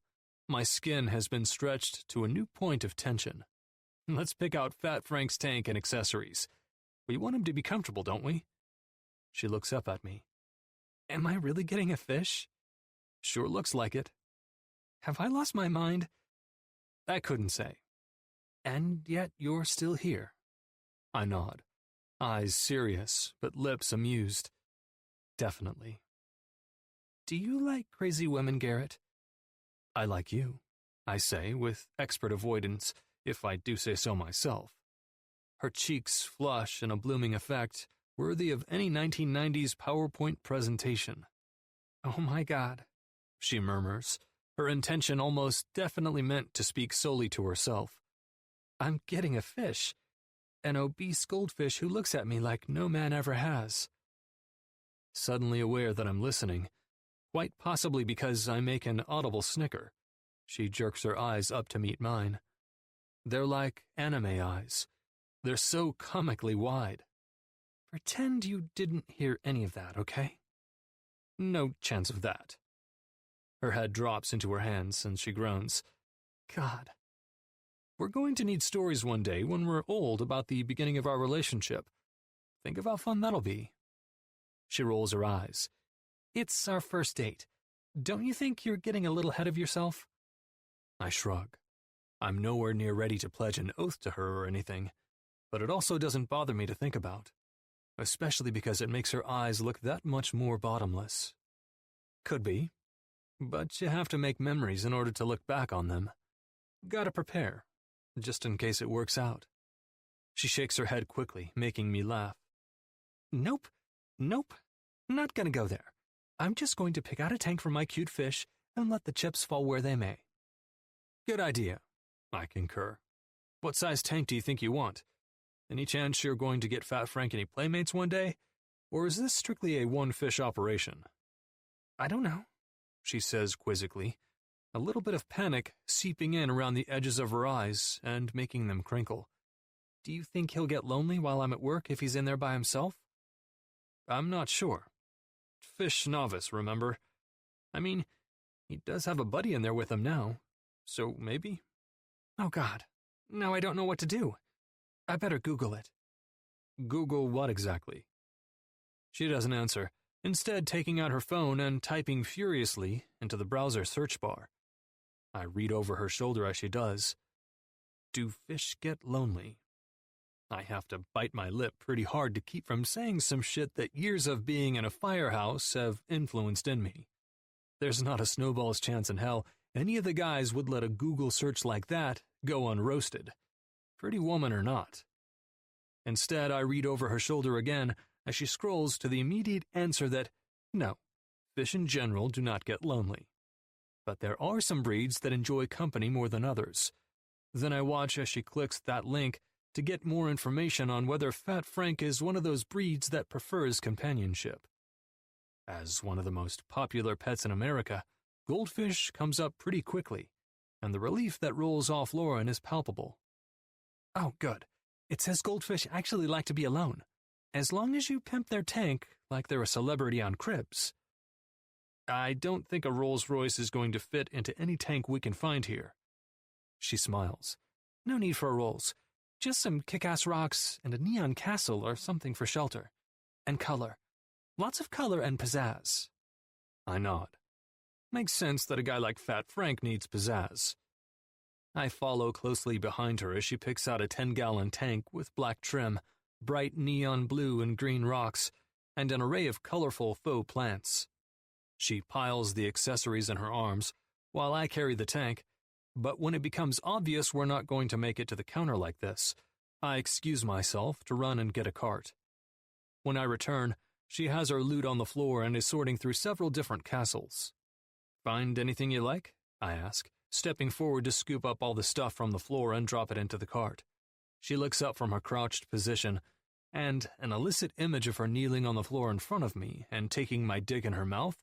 My skin has been stretched to a new point of tension. Let's pick out Fat Frank's tank and accessories. We want him to be comfortable, don't we? She looks up at me. Am I really getting a fish? Sure looks like it. Have I lost my mind? I couldn't say. And yet you're still here. I nod, eyes serious, but lips amused. Definitely. Do you like crazy women, Garrett? I like you, I say with expert avoidance, if I do say so myself. Her cheeks flush in a blooming effect worthy of any 1990s PowerPoint presentation. Oh my God, she murmurs, her intention almost definitely meant to speak solely to herself. I'm getting a fish, an obese goldfish who looks at me like no man ever has. Suddenly aware that I'm listening, quite possibly because I make an audible snicker, she jerks her eyes up to meet mine. They're like anime eyes. They're so comically wide. Pretend you didn't hear any of that, okay? No chance of that. Her head drops into her hands and she groans. God. We're going to need stories one day when we're old about the beginning of our relationship. Think of how fun that'll be. She rolls her eyes. It's our first date. Don't you think you're getting a little ahead of yourself? I shrug. I'm nowhere near ready to pledge an oath to her or anything, but it also doesn't bother me to think about, especially because it makes her eyes look that much more bottomless. Could be, but you have to make memories in order to look back on them. Gotta prepare, just in case it works out. She shakes her head quickly, making me laugh. Nope, not gonna go there. I'm just going to pick out a tank for my cute fish and let the chips fall where they may. Good idea, I concur. What size tank do you think you want? Any chance you're going to get Fat Frank any playmates one day? Or is this strictly a one-fish operation? I don't know, she says quizzically, a little bit of panic seeping in around the edges of her eyes and making them crinkle. Do you think he'll get lonely while I'm at work if he's in there by himself? I'm not sure. Fish novice, remember? I mean, he does have a buddy in there with him now, so maybe? Oh God, now I don't know what to do. I better Google it. Google what exactly? She doesn't answer, instead taking out her phone and typing furiously into the browser search bar. I read over her shoulder as she does. Do fish get lonely? I have to bite my lip pretty hard to keep from saying some shit that years of being in a firehouse have influenced in me. There's not a snowball's chance in hell any of the guys would let a Google search like that go unroasted, pretty woman or not. Instead, I read over her shoulder again as she scrolls to the immediate answer that, no, fish in general do not get lonely. But there are some breeds that enjoy company more than others. Then I watch as she clicks that link to get more information on whether Fat Frank is one of those breeds that prefers companionship. As one of the most popular pets in America, goldfish comes up pretty quickly, and the relief that rolls off Lauren is palpable. Oh, good. It says goldfish actually like to be alone, as long as you pimp their tank like they're a celebrity on Cribs. I don't think a Rolls-Royce is going to fit into any tank we can find here. She smiles. No need for a Rolls. Just some kick-ass rocks and a neon castle or something for shelter. And color. Lots of color and pizzazz. I nod. Makes sense that a guy like Fat Frank needs pizzazz. I follow closely behind her as she picks out a 10-gallon tank with black trim, bright neon blue and green rocks, and an array of colorful faux plants. She piles the accessories in her arms, while I carry the tank, but when it becomes obvious we're not going to make it to the counter like this, I excuse myself to run and get a cart. When I return, she has her loot on the floor and is sorting through several different castles. Find anything you like? I ask, stepping forward to scoop up all the stuff from the floor and drop it into the cart. She looks up from her crouched position, and an illicit image of her kneeling on the floor in front of me and taking my dick in her mouth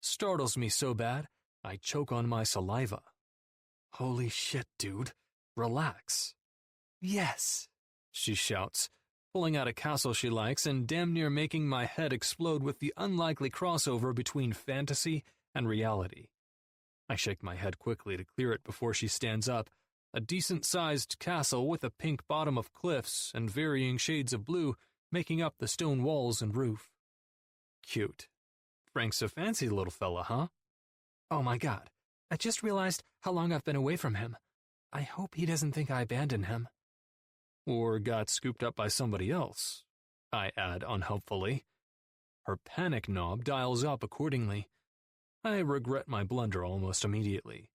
startles me so bad I choke on my saliva. Holy shit, dude. Relax. Yes, she shouts, pulling out a castle she likes and damn near making my head explode with the unlikely crossover between fantasy and reality. I shake my head quickly to clear it before she stands up, a decent-sized castle with a pink bottom of cliffs and varying shades of blue making up the stone walls and roof. Cute. Frank's a fancy little fella, huh? Oh my God. I just realized how long I've been away from him. I hope he doesn't think I abandoned him. Or got scooped up by somebody else, I add unhelpfully. Her panic knob dials up accordingly. I regret my blunder almost immediately.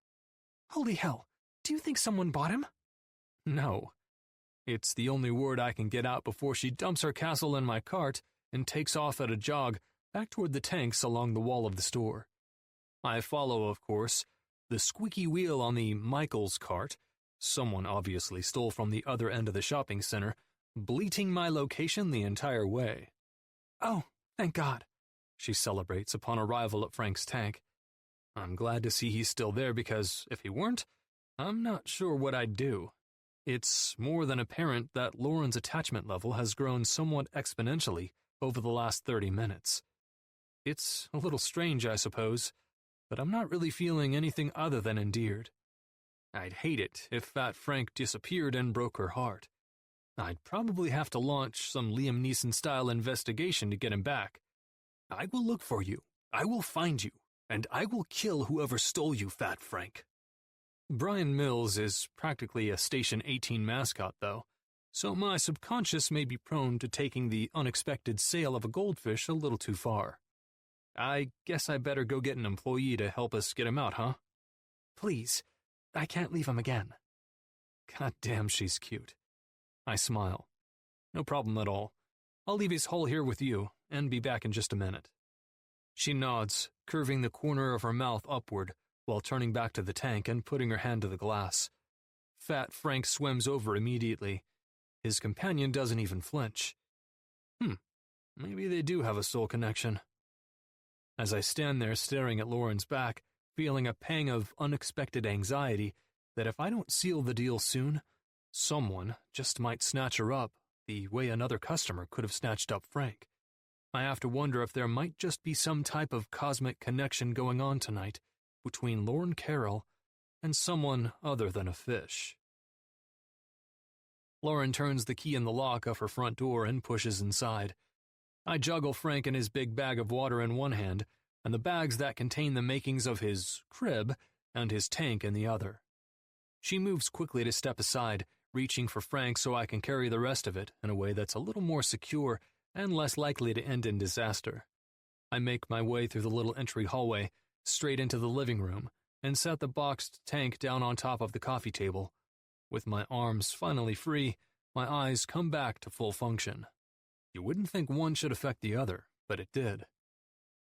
Holy hell, do you think someone bought him? No. It's the only word I can get out before she dumps her castle in my cart and takes off at a jog back toward the tanks along the wall of the store. I follow, of course, the squeaky wheel on the Michaels cart, someone obviously stole from the other end of the shopping center, bleating my location the entire way. Oh, thank God, she celebrates upon arrival at Frank's tank. I'm glad to see he's still there because if he weren't, I'm not sure what I'd do. It's more than apparent that Lauren's attachment level has grown somewhat exponentially over the last 30 minutes. It's a little strange, I suppose, but I'm not really feeling anything other than endeared. I'd hate it if Fat Frank disappeared and broke her heart. I'd probably have to launch some Liam Neeson-style investigation to get him back. I will look for you, I will find you, and I will kill whoever stole you, Fat Frank. Brian Mills is practically a Station 18 mascot, though, so my subconscious may be prone to taking the unexpected sale of a goldfish a little too far. I guess I better go get an employee to help us get him out, huh? Please, I can't leave him again. God damn, she's cute. I smile. No problem at all. I'll leave his hole here with you, and be back in just a minute. She nods, curving the corner of her mouth upward, while turning back to the tank and putting her hand to the glass. Fat Frank swims over immediately. His companion doesn't even flinch. Maybe they do have a soul connection. As I stand there staring at Lauren's back, feeling a pang of unexpected anxiety that if I don't seal the deal soon, Someone just might snatch her up the way another customer could have snatched up Frank. I have to wonder if there might just be some type of cosmic connection going on tonight between Lauren Carroll and someone other than a fish. Lauren turns the key in the lock of her front door and pushes inside. I juggle Frank and his big bag of water in one hand, and the bags that contain the makings of his crib and his tank in the other. She moves quickly to step aside, reaching for Frank so I can carry the rest of it in a way that's a little more secure and less likely to end in disaster. I make my way through the little entry hallway, straight into the living room, and set the boxed tank down on top of the coffee table. With my arms finally free, my eyes come back to full function. You wouldn't think one should affect the other, but it did.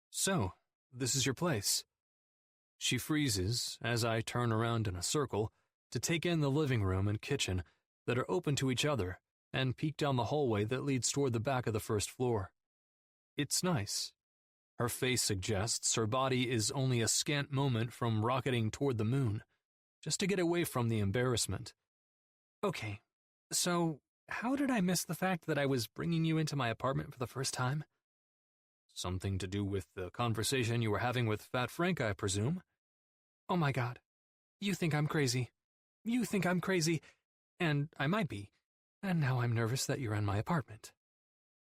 So, this is your place. She freezes as I turn around in a circle to take in the living room and kitchen that are open to each other and peek down the hallway that leads toward the back of the first floor. It's nice. Her face suggests her body is only a scant moment from rocketing toward the moon, just to get away from the embarrassment. Okay, so how did I miss the fact that I was bringing you into my apartment for the first time? Something to do with the conversation you were having with Fat Frank, I presume? Oh my God. You think I'm crazy. You think I'm crazy, and I might be, and now I'm nervous that you're in my apartment.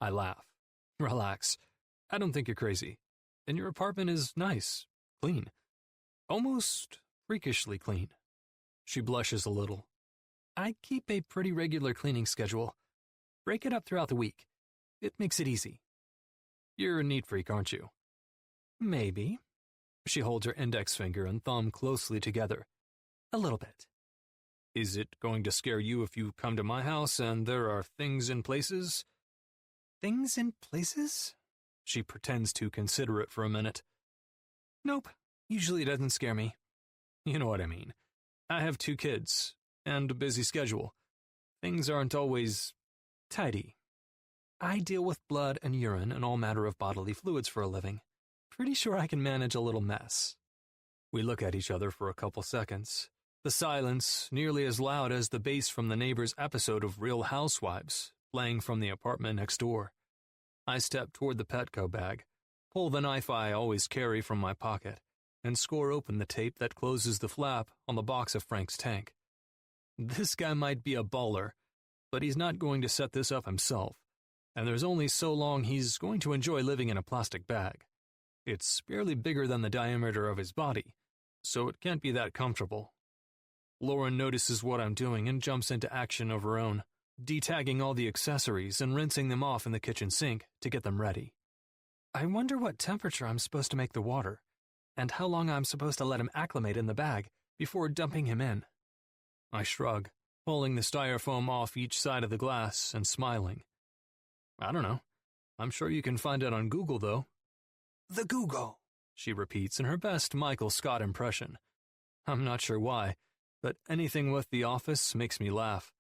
I laugh. Relax. I don't think you're crazy. And your apartment is nice, clean. Almost freakishly clean. She blushes a little. I keep a pretty regular cleaning schedule. Break it up throughout the week. It makes it easy. You're a neat freak, aren't you? Maybe. She holds her index finger and thumb closely together. A little bit. Is it going to scare you if you come to my house and there are things in places? Things in places? She pretends to consider it for a minute. Nope, usually it doesn't scare me. You know what I mean. I have 2 kids, and a busy schedule. Things aren't always tidy. I deal with blood and urine and all manner of bodily fluids for a living. Pretty sure I can manage a little mess. We look at each other for a couple seconds. The silence nearly as loud as the bass from the neighbor's episode of Real Housewives, playing from the apartment next door. I step toward the Petco bag, pull the knife I always carry from my pocket, and score open the tape that closes the flap on the box of Frank's tank. This guy might be a baller, but he's not going to set this up himself, and there's only so long he's going to enjoy living in a plastic bag. It's barely bigger than the diameter of his body, so it can't be that comfortable. Lauren notices what I'm doing and jumps into action of her own, detagging all the accessories and rinsing them off in the kitchen sink to get them ready. I wonder what temperature I'm supposed to make the water, and how long I'm supposed to let him acclimate in the bag before dumping him in. I shrug, pulling the styrofoam off each side of the glass and smiling. I don't know. I'm sure you can find it on Google, though. The Google, she repeats in her best Michael Scott impression. I'm not sure why, but anything with The Office makes me laugh.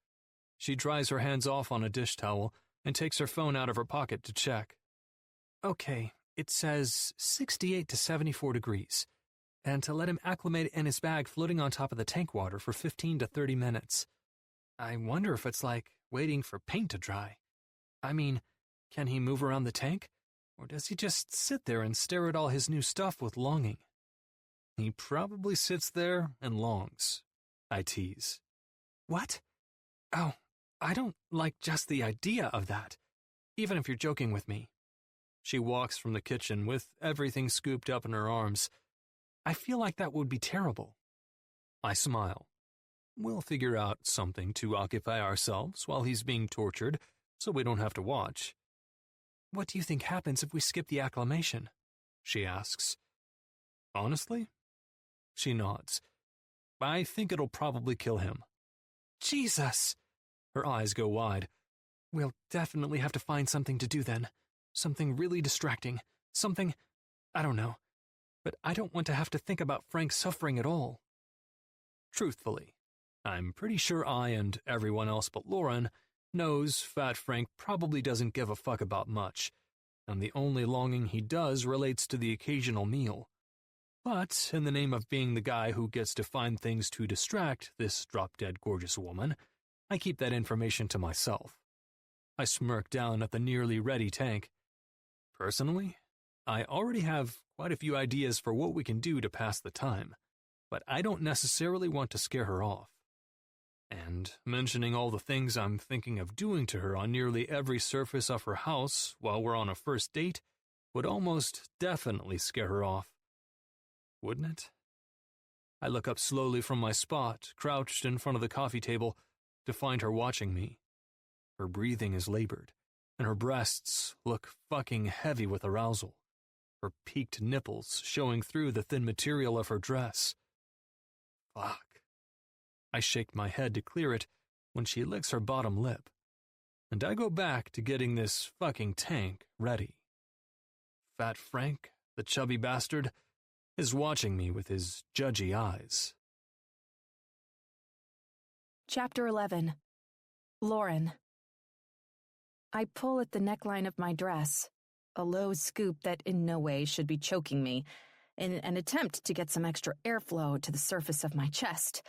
She dries her hands off on a dish towel and takes her phone out of her pocket to check. Okay, it says 68 to 74 degrees, and to let him acclimate in his bag floating on top of the tank water for 15 to 30 minutes. I wonder if it's like waiting for paint to dry. I mean, can he move around the tank, or does he just sit there and stare at all his new stuff with longing? He probably sits there and longs, I tease. What? Oh, I don't like just the idea of that, even if you're joking with me. She walks from the kitchen with everything scooped up in her arms. I feel like that would be terrible. I smile. We'll figure out something to occupy ourselves while he's being tortured, so we don't have to watch. What do you think happens if we skip the acclimation? She asks. Honestly? She nods. I think it'll probably kill him. Jesus! Her eyes go wide. We'll definitely have to find something to do then. Something really distracting. Something, I don't know. But I don't want to have to think about Frank suffering at all. Truthfully, I'm pretty sure I and everyone else but Lauren knows Fat Frank probably doesn't give a fuck about much, and the only longing he does relates to the occasional meal. But, in the name of being the guy who gets to find things to distract this drop-dead gorgeous woman, I keep that information to myself. I smirk down at the nearly ready tank. Personally, I already have quite a few ideas for what we can do to pass the time, but I don't necessarily want to scare her off. And mentioning all the things I'm thinking of doing to her on nearly every surface of her house while we're on a first date would almost definitely scare her off. Wouldn't it? I look up slowly from my spot, crouched in front of the coffee table, to find her watching me. Her breathing is labored, and her breasts look fucking heavy with arousal, her peaked nipples showing through the thin material of her dress. Fuck. I shake my head to clear it when she licks her bottom lip, and I go back to getting this fucking tank ready. Fat Frank, the chubby bastard, is watching me with his judgy eyes. Chapter 11. Lauren. I pull at the neckline of my dress, a low scoop that in no way should be choking me, in an attempt to get some extra airflow to the surface of my chest.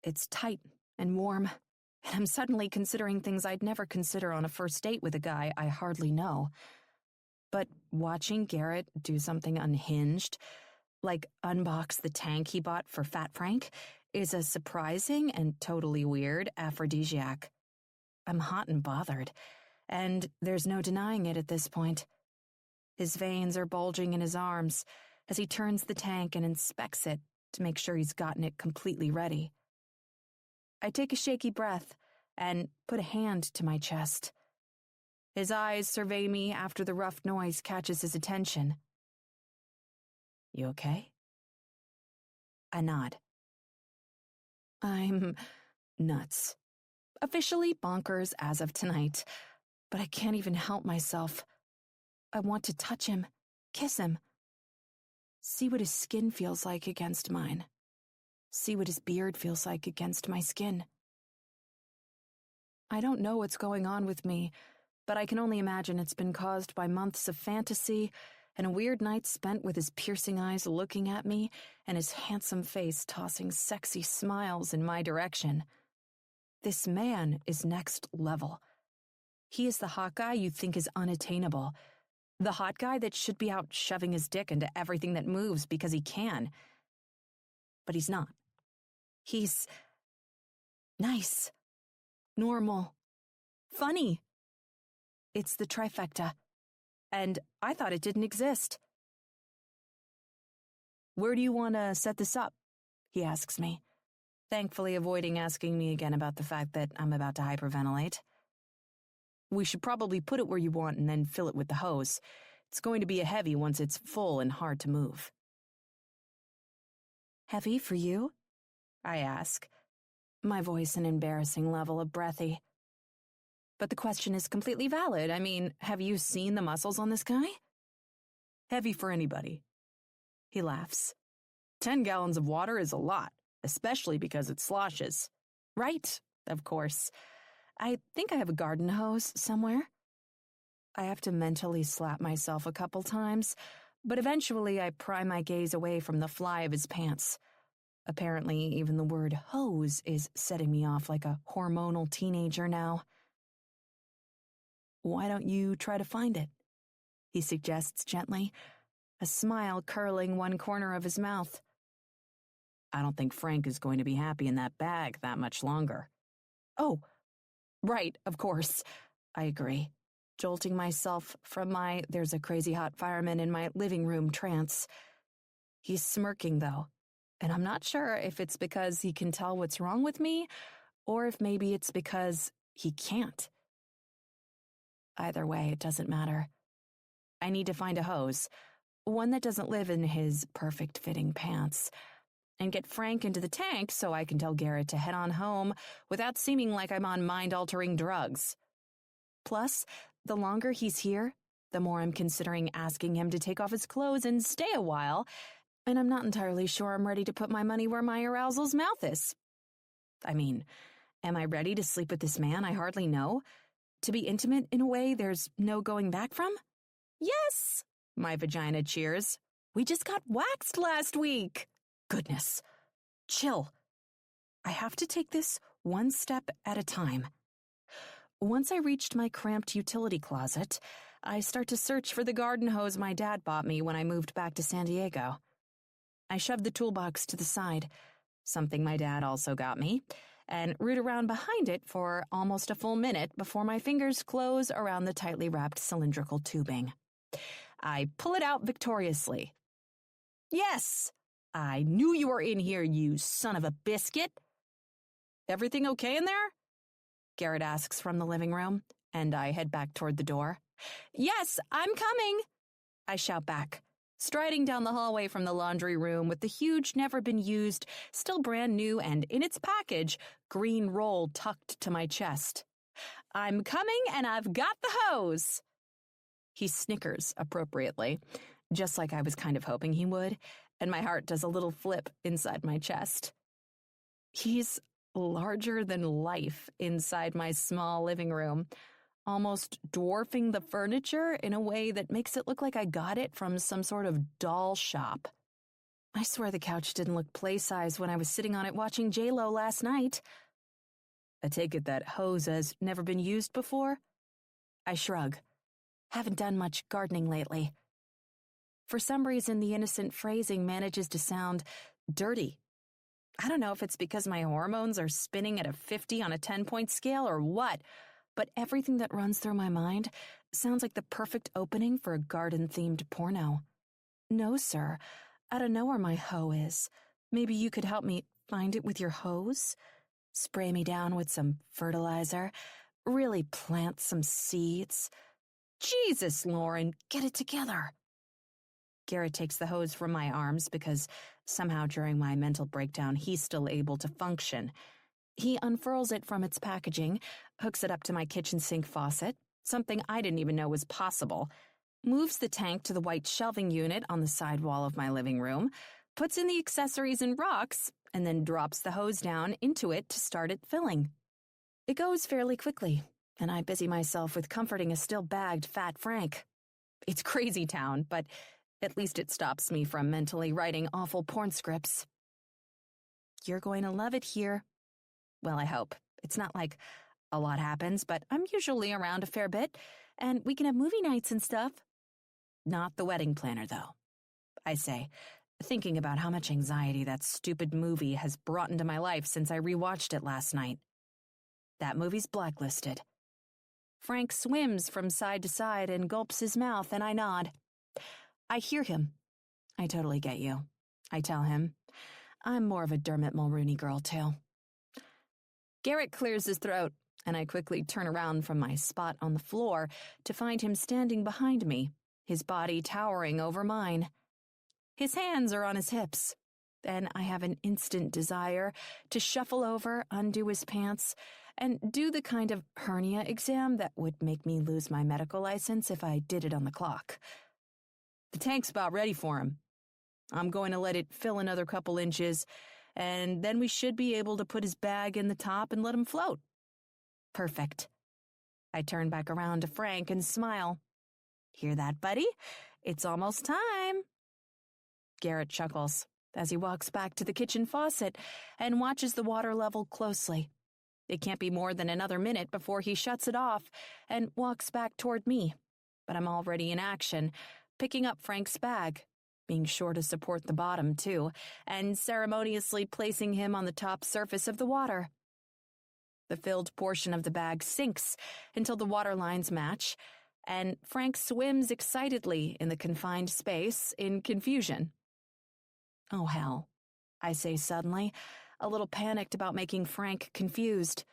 It's tight and warm, and I'm suddenly considering things I'd never consider on a first date with a guy I hardly know. But watching Garrett do something unhinged, like unbox the tank he bought for Fat Frank, is a surprising and totally weird aphrodisiac. I'm hot and bothered, and there's no denying it at this point. His veins are bulging in his arms as he turns the tank and inspects it to make sure he's gotten it completely ready. I take a shaky breath and put a hand to my chest. His eyes survey me after the rough noise catches his attention. You okay? I nod. I'm nuts. Officially bonkers as of tonight, but I can't even help myself. I want to touch him, kiss him, see what his skin feels like against mine. See what his beard feels like against my skin. I don't know what's going on with me, but I can only imagine it's been caused by months of fantasy and a weird night spent with his piercing eyes looking at me and his handsome face tossing sexy smiles in my direction. This man is next level. He is the hot guy you think is unattainable. The hot guy that should be out shoving his dick into everything that moves because he can. But he's not. He's nice, normal, funny. It's the trifecta, and I thought it didn't exist. Where do you want to set this up? He asks me, thankfully avoiding asking me again about the fact that I'm about to hyperventilate. We should probably put it where you want and then fill it with the hose. It's going to be a heavy once it's full and hard to move. Heavy for you? I ask, my voice an embarrassing level of breathy. But the question is completely valid. I mean, have you seen the muscles on this guy? Heavy for anybody. He laughs. 10 gallons of water is a lot, especially because it sloshes. Right, of course. I think I have a garden hose somewhere. I have to mentally slap myself a couple times, but eventually I pry my gaze away from the fly of his pants. Apparently, even the word hose is setting me off like a hormonal teenager now. Why don't you try to find it? He suggests gently, a smile curling one corner of his mouth. I don't think Frank is going to be happy in that bag that much longer. Oh, right, of course. I agree, jolting myself from my there's a crazy hot fireman in my living room trance. He's smirking, though, and I'm not sure if it's because he can tell what's wrong with me, or if maybe it's because he can't. Either way, it doesn't matter. I need to find a hose, one that doesn't live in his perfect-fitting pants, and get Frank into the tank so I can tell Garrett to head on home without seeming like I'm on mind-altering drugs. Plus, the longer he's here, the more I'm considering asking him to take off his clothes and stay a while, and I'm not entirely sure I'm ready to put my money where my arousal's mouth is. I mean, am I ready to sleep with this man I hardly know? To be intimate in a way there's no going back from? Yes! My vagina cheers. We just got waxed last week. Goodness. Chill. I have to take this one step at a time. Once I reached my cramped utility closet, I start to search for the garden hose my dad bought me when I moved back to San Diego. I shoved the toolbox to the side, something my dad also got me, and root around behind it for almost a full minute before my fingers close around the tightly wrapped cylindrical tubing. I pull it out victoriously. Yes! I knew you were in here, you son of a biscuit! Everything okay in there? Garrett asks from the living room, and I head back toward the door. Yes, I'm coming! I shout back, striding down the hallway from the laundry room with the huge, never-been-used, still brand new and in its package, green roll tucked to my chest. I'm coming, and I've got the hose! He snickers appropriately, just like I was kind of hoping he would, and my heart does a little flip inside my chest. He's larger than life inside my small living room, almost dwarfing the furniture in a way that makes it look like I got it from some sort of doll shop. I swear the couch didn't look play-size when I was sitting on it watching J-Lo last night. I take it that hose has never been used before? I shrug. Haven't done much gardening lately. For some reason, the innocent phrasing manages to sound dirty. I don't know if it's because my hormones are spinning at a 50 on a 10-point scale or what, but everything that runs through my mind sounds like the perfect opening for a garden-themed porno. No, sir. I don't know where my hoe is. Maybe you could help me find it with your hose? Spray me down with some fertilizer? Really plant some seeds? Jesus, Lauren, get it together. Garrett takes the hose from my arms because somehow during my mental breakdown he's still able to function. He unfurls it from its packaging, hooks it up to my kitchen sink faucet, something I didn't even know was possible, moves the tank to the white shelving unit on the side wall of my living room, puts in the accessories and rocks, and then drops the hose down into it to start it filling. It goes fairly quickly, and I busy myself with comforting a still bagged fat Frank. It's crazy town, but at least it stops me from mentally writing awful porn scripts. You're going to love it here. Well, I hope. It's not like a lot happens, but I'm usually around a fair bit, and we can have movie nights and stuff. Not the wedding planner, though, I say, thinking about how much anxiety that stupid movie has brought into my life since I rewatched it last night. That movie's blacklisted. Frank swims from side to side and gulps his mouth, and I nod. I hear him. I totally get you. I tell him. I'm more of a Dermot Mulrooney girl, too. Garrett clears his throat, and I quickly turn around from my spot on the floor to find him standing behind me, his body towering over mine. His hands are on his hips, and I have an instant desire to shuffle over, undo his pants, and do the kind of hernia exam that would make me lose my medical license if I did it on the clock. The tank's about ready for him. I'm going to let it fill another couple inches, and then we should be able to put his bag in the top and let him float. Perfect. I turn back around to Frank and smile. Hear that, buddy? It's almost time. Garrett chuckles as he walks back to the kitchen faucet and watches the water level closely. It can't be more than another minute before he shuts it off and walks back toward me, but I'm already in action, picking up Frank's bag, being sure to support the bottom, too, and ceremoniously placing him on the top surface of the water. The filled portion of the bag sinks until the water lines match, and Frank swims excitedly in the confined space in confusion. Oh, hell, I say suddenly, a little panicked about making Frank confused.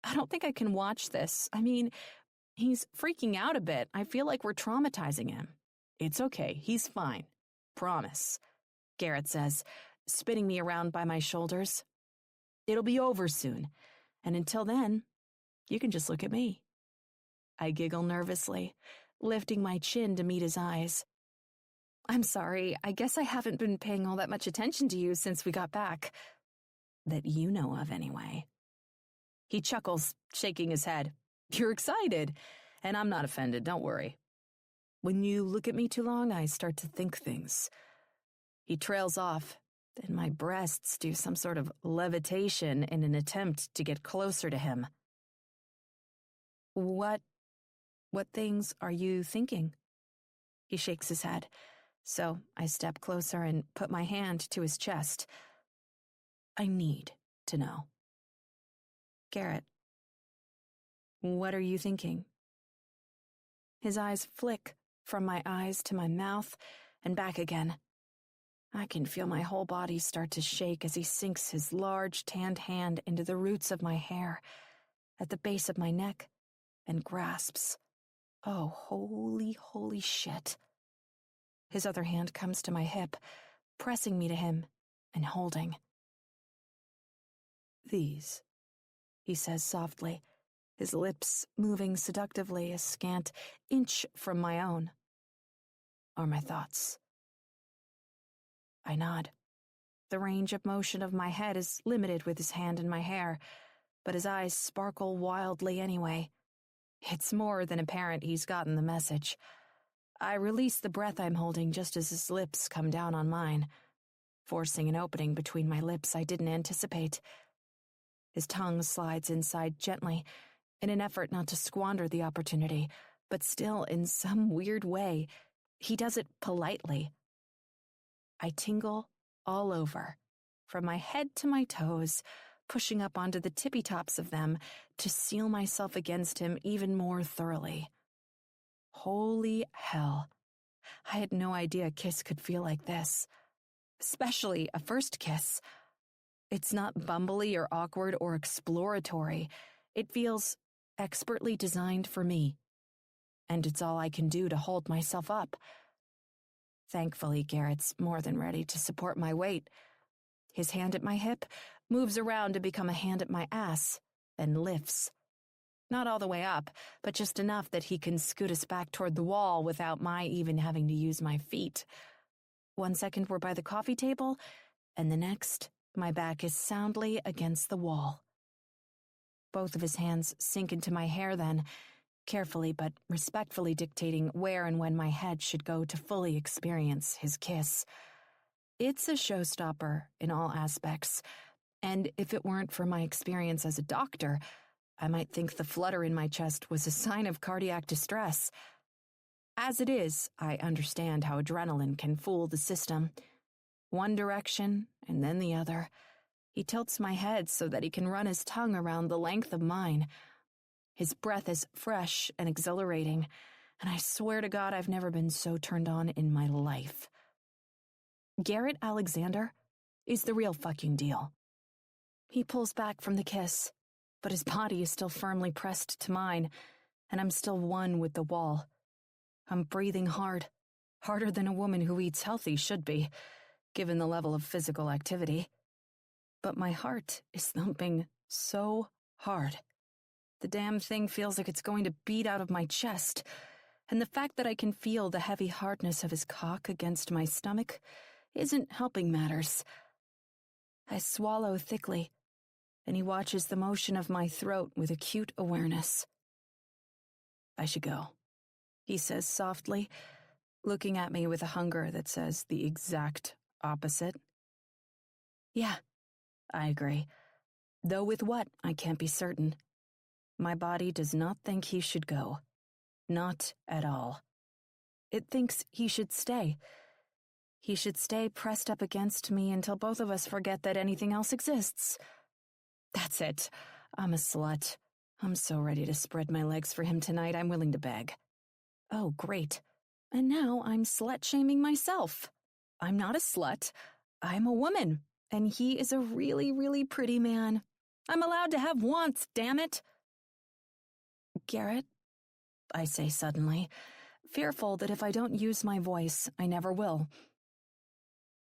I don't think I can watch this. I mean, he's freaking out a bit. I feel like we're traumatizing him. It's okay. He's fine. Promise, Garrett says, spinning me around by my shoulders. It'll be over soon, and until then, you can just look at me. I giggle nervously, lifting my chin to meet his eyes. I'm sorry, I guess I haven't been paying all that much attention to you since we got back. That you know of, anyway. He chuckles, shaking his head. You're excited, and I'm not offended, don't worry. When you look at me too long, I start to think things. He trails off, Then my breasts do some sort of levitation in an attempt to get closer to him. What things are you thinking? He shakes his head, so I step closer and put my hand to his chest. I need to know. Garrett, what are you thinking? His eyes flick from my eyes to my mouth and back again. I can feel my whole body start to shake as he sinks his large, tanned hand into the roots of my hair, at the base of my neck, and grasps. Oh, holy shit. His other hand comes to my hip, pressing me to him and holding. These, he says softly, his lips moving seductively a scant inch from my own, are my thoughts. I nod. The range of motion of my head is limited with his hand in my hair, but his eyes sparkle wildly anyway. It's more than apparent he's gotten the message. I release the breath I'm holding just as his lips come down on mine, forcing an opening between my lips I didn't anticipate. His tongue slides inside gently, in an effort not to squander the opportunity, but still, in some weird way, he does it politely. I tingle all over, from my head to my toes, pushing up onto the tippy tops of them to seal myself against him even more thoroughly. Holy hell. I had no idea a kiss could feel like this. Especially a first kiss. It's not bumbly or awkward or exploratory. It feels expertly designed for me. And it's all I can do to hold myself up. Thankfully, Garrett's more than ready to support my weight. His hand at my hip moves around to become a hand at my ass, then lifts. Not all the way up, but just enough that he can scoot us back toward the wall without my even having to use my feet. 1 second we're by the coffee table, and the next, my back is soundly against the wall. Both of his hands sink into my hair then, carefully but respectfully dictating where and when my head should go to fully experience his kiss. It's a showstopper in all aspects, and if it weren't for my experience as a doctor, I might think the flutter in my chest was a sign of cardiac distress. As it is, I understand how adrenaline can fool the system. One direction, and then the other. He tilts my head so that he can run his tongue around the length of mine. His breath is fresh and exhilarating, and I swear to God I've never been so turned on in my life. Garrett Alexander is the real fucking deal. He pulls back from the kiss, but his body is still firmly pressed to mine, and I'm still one with the wall. I'm breathing hard, harder than a woman who eats healthy should be, given the level of physical activity. But my heart is thumping so hard. The damn thing feels like it's going to beat out of my chest, and the fact that I can feel the heavy hardness of his cock against my stomach isn't helping matters. I swallow thickly, and he watches the motion of my throat with acute awareness. I should go, he says softly, looking at me with a hunger that says the exact opposite. Yeah, I agree. Though with what, I can't be certain. My body does not think he should go. Not at all. It thinks he should stay. He should stay pressed up against me until both of us forget that anything else exists. That's it. I'm a slut. I'm so ready to spread my legs for him tonight, I'm willing to beg. Oh, great. And now I'm slut-shaming myself. I'm not a slut. I'm a woman, and he is a really, really pretty man. I'm allowed to have wants, damn it. Garrett, I say suddenly, fearful that if I don't use my voice, I never will.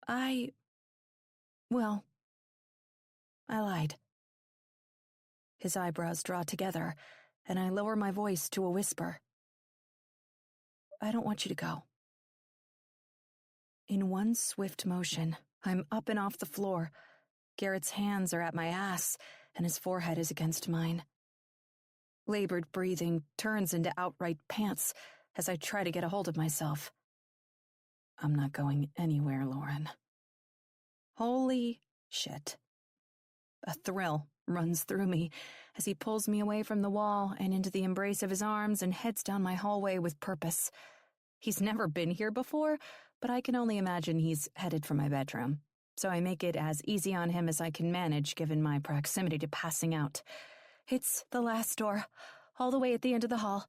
I lied. His eyebrows draw together, and I lower my voice to a whisper. I don't want you to go. In one swift motion, I'm up and off the floor. Garrett's hands are at my ass, and his forehead is against mine. Labored breathing turns into outright pants as I try to get a hold of myself. I'm not going anywhere, Lauren. Holy shit. A thrill runs through me as he pulls me away from the wall and into the embrace of his arms and heads down my hallway with purpose. He's never been here before, but I can only imagine he's headed for my bedroom, so I make it as easy on him as I can manage given my proximity to passing out. It's the last door, all the way at the end of the hall.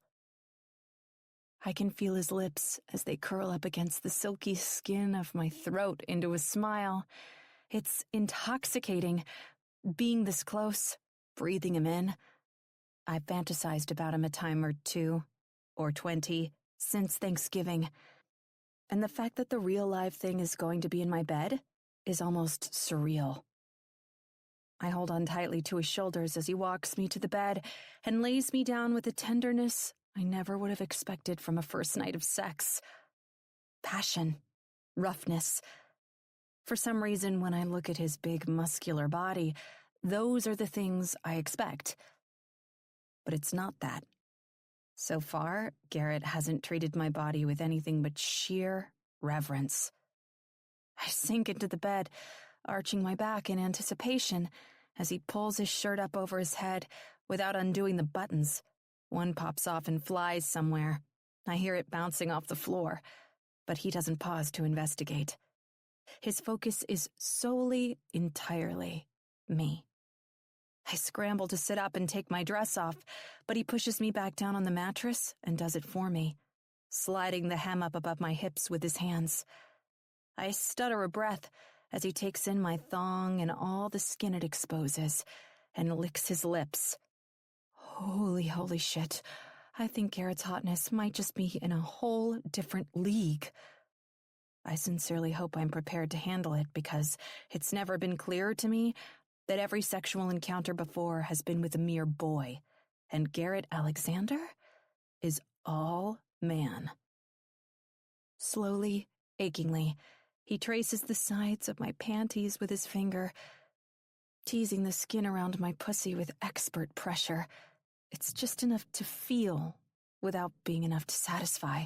I can feel his lips as they curl up against the silky skin of my throat into a smile. It's intoxicating, being this close, breathing him in. I've fantasized about him a time or 2, or 20, since Thanksgiving. And the fact that the real live thing is going to be in my bed is almost surreal. I hold on tightly to his shoulders as he walks me to the bed and lays me down with a tenderness I never would have expected from a first night of sex. Passion, roughness. For some reason, when I look at his big, muscular body, those are the things I expect. But it's not that. So far, Garrett hasn't treated my body with anything but sheer reverence. I sink into the bed, arching my back in anticipation, as he pulls his shirt up over his head without undoing the buttons. One pops off and flies somewhere. I hear it bouncing off the floor, but he doesn't pause to investigate. His focus is solely, entirely me. I scramble to sit up and take my dress off, but he pushes me back down on the mattress and does it for me, sliding the hem up above my hips with his hands. I stutter a breath as he takes in my thong and all the skin it exposes, and licks his lips. Holy shit. I think Garrett's hotness might just be in a whole different league. I sincerely hope I'm prepared to handle it because it's never been clearer to me that every sexual encounter before has been with a mere boy, and Garrett Alexander is all man. Slowly, achingly, he traces the sides of my panties with his finger, teasing the skin around my pussy with expert pressure. It's just enough to feel without being enough to satisfy.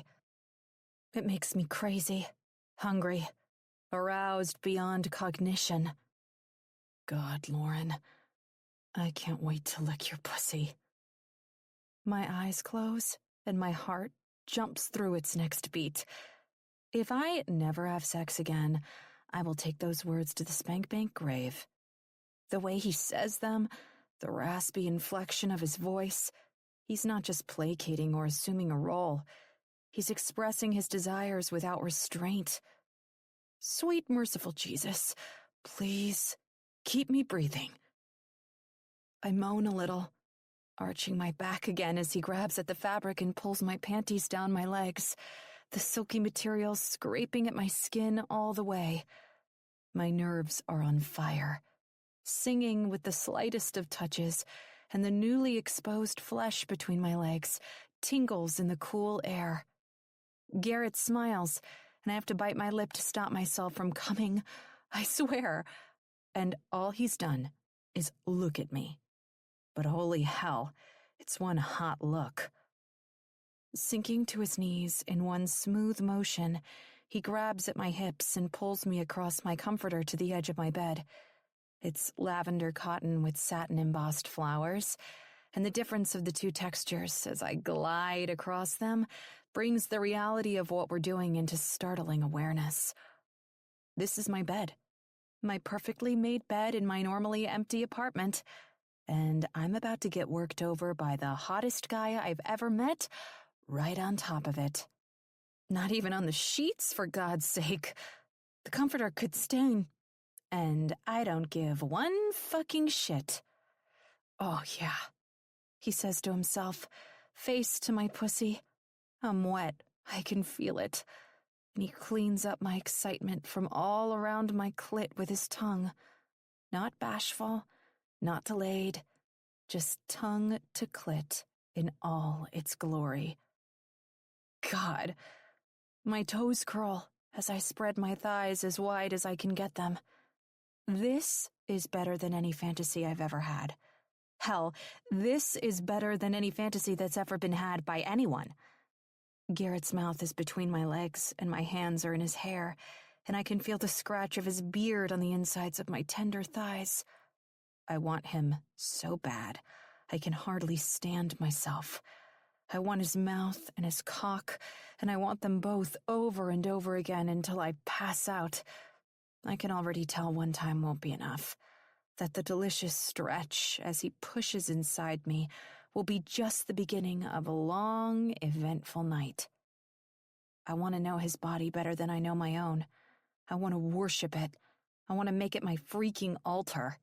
It makes me crazy, hungry, aroused beyond cognition. God, Lauren, I can't wait to lick your pussy. My eyes close, and my heart jumps through its next beat. If I never have sex again, I will take those words to the spank bank grave. The way he says them, the raspy inflection of his voice, he's not just placating or assuming a role. He's expressing his desires without restraint. Sweet, merciful Jesus, please keep me breathing. I moan a little, arching my back again as he grabs at the fabric and pulls my panties down my legs, the silky material scraping at my skin all the way. My nerves are on fire, singing with the slightest of touches, and the newly exposed flesh between my legs tingles in the cool air. Garrett smiles, and I have to bite my lip to stop myself from coming, I swear. And all he's done is look at me. But holy hell, it's one hot look. Sinking to his knees in one smooth motion, he grabs at my hips and pulls me across my comforter to the edge of my bed. It's lavender cotton with satin-embossed flowers, and the difference of the two textures as I glide across them brings the reality of what we're doing into startling awareness. This is my bed, my perfectly made bed in my normally empty apartment, and I'm about to get worked over by the hottest guy I've ever met right on top of it. Not even on the sheets, for God's sake. The comforter could stain, and I don't give one fucking shit. Oh, yeah, he says to himself, face to my pussy. I'm wet, I can feel it. And he cleans up my excitement from all around my clit with his tongue. Not bashful, not delayed, just tongue to clit in all its glory. God, my toes curl as I spread my thighs as wide as I can get them. This is better than any fantasy I've ever had. Hell, this is better than any fantasy that's ever been had by anyone. Garrett's mouth is between my legs, and my hands are in his hair, and I can feel the scratch of his beard on the insides of my tender thighs. I want him so bad, I can hardly stand myself. I want his mouth and his cock, and I want them both over and over again until I pass out. I can already tell one time won't be enough, that the delicious stretch as he pushes inside me will be just the beginning of a long, eventful night. I want to know his body better than I know my own. I want to worship it. I want to make it my freaking altar.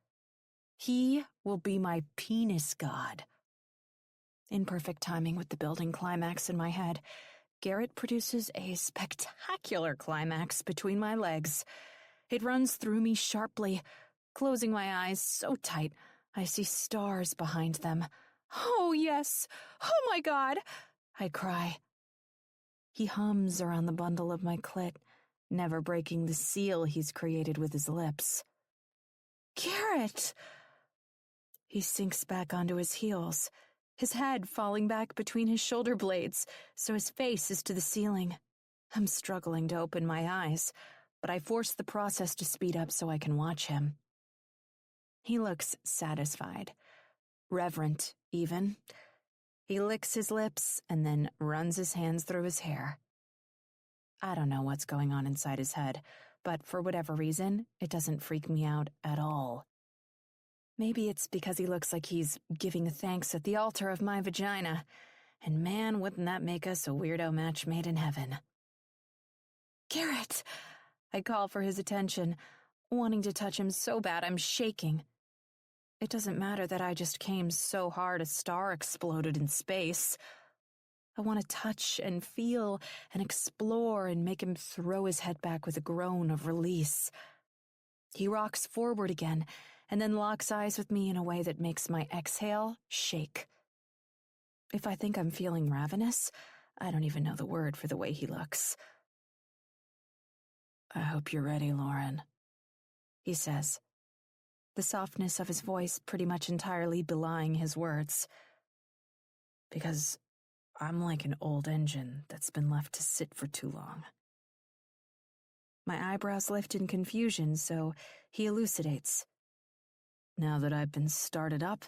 He will be my penis god. In perfect timing with the building climax in my head, Garrett produces a spectacular climax between my legs. It runs through me sharply, closing my eyes so tight I see stars behind them. Oh, yes! Oh, my God! I cry. He hums around the bundle of my clit, never breaking the seal he's created with his lips. Garrett! He sinks back onto his heels, his head falling back between his shoulder blades, so his face is to the ceiling. I'm struggling to open my eyes, but I force the process to speed up so I can watch him. He looks satisfied, reverent even. He licks his lips and then runs his hands through his hair. I don't know what's going on inside his head, but for whatever reason, it doesn't freak me out at all. Maybe it's because he looks like he's giving thanks at the altar of my vagina, and man, wouldn't that make us a weirdo match made in heaven. Garrett! I call for his attention, wanting to touch him so bad I'm shaking. It doesn't matter that I just came so hard a star exploded in space. I want to touch and feel and explore and make him throw his head back with a groan of release. He rocks forward again and then locks eyes with me in a way that makes my exhale shake. If I think I'm feeling ravenous, I don't even know the word for the way he looks. I hope you're ready, Lauren, he says, the softness of his voice pretty much entirely belying his words. Because I'm like an old engine that's been left to sit for too long. My eyebrows lift in confusion, so he elucidates. Now that I've been started up,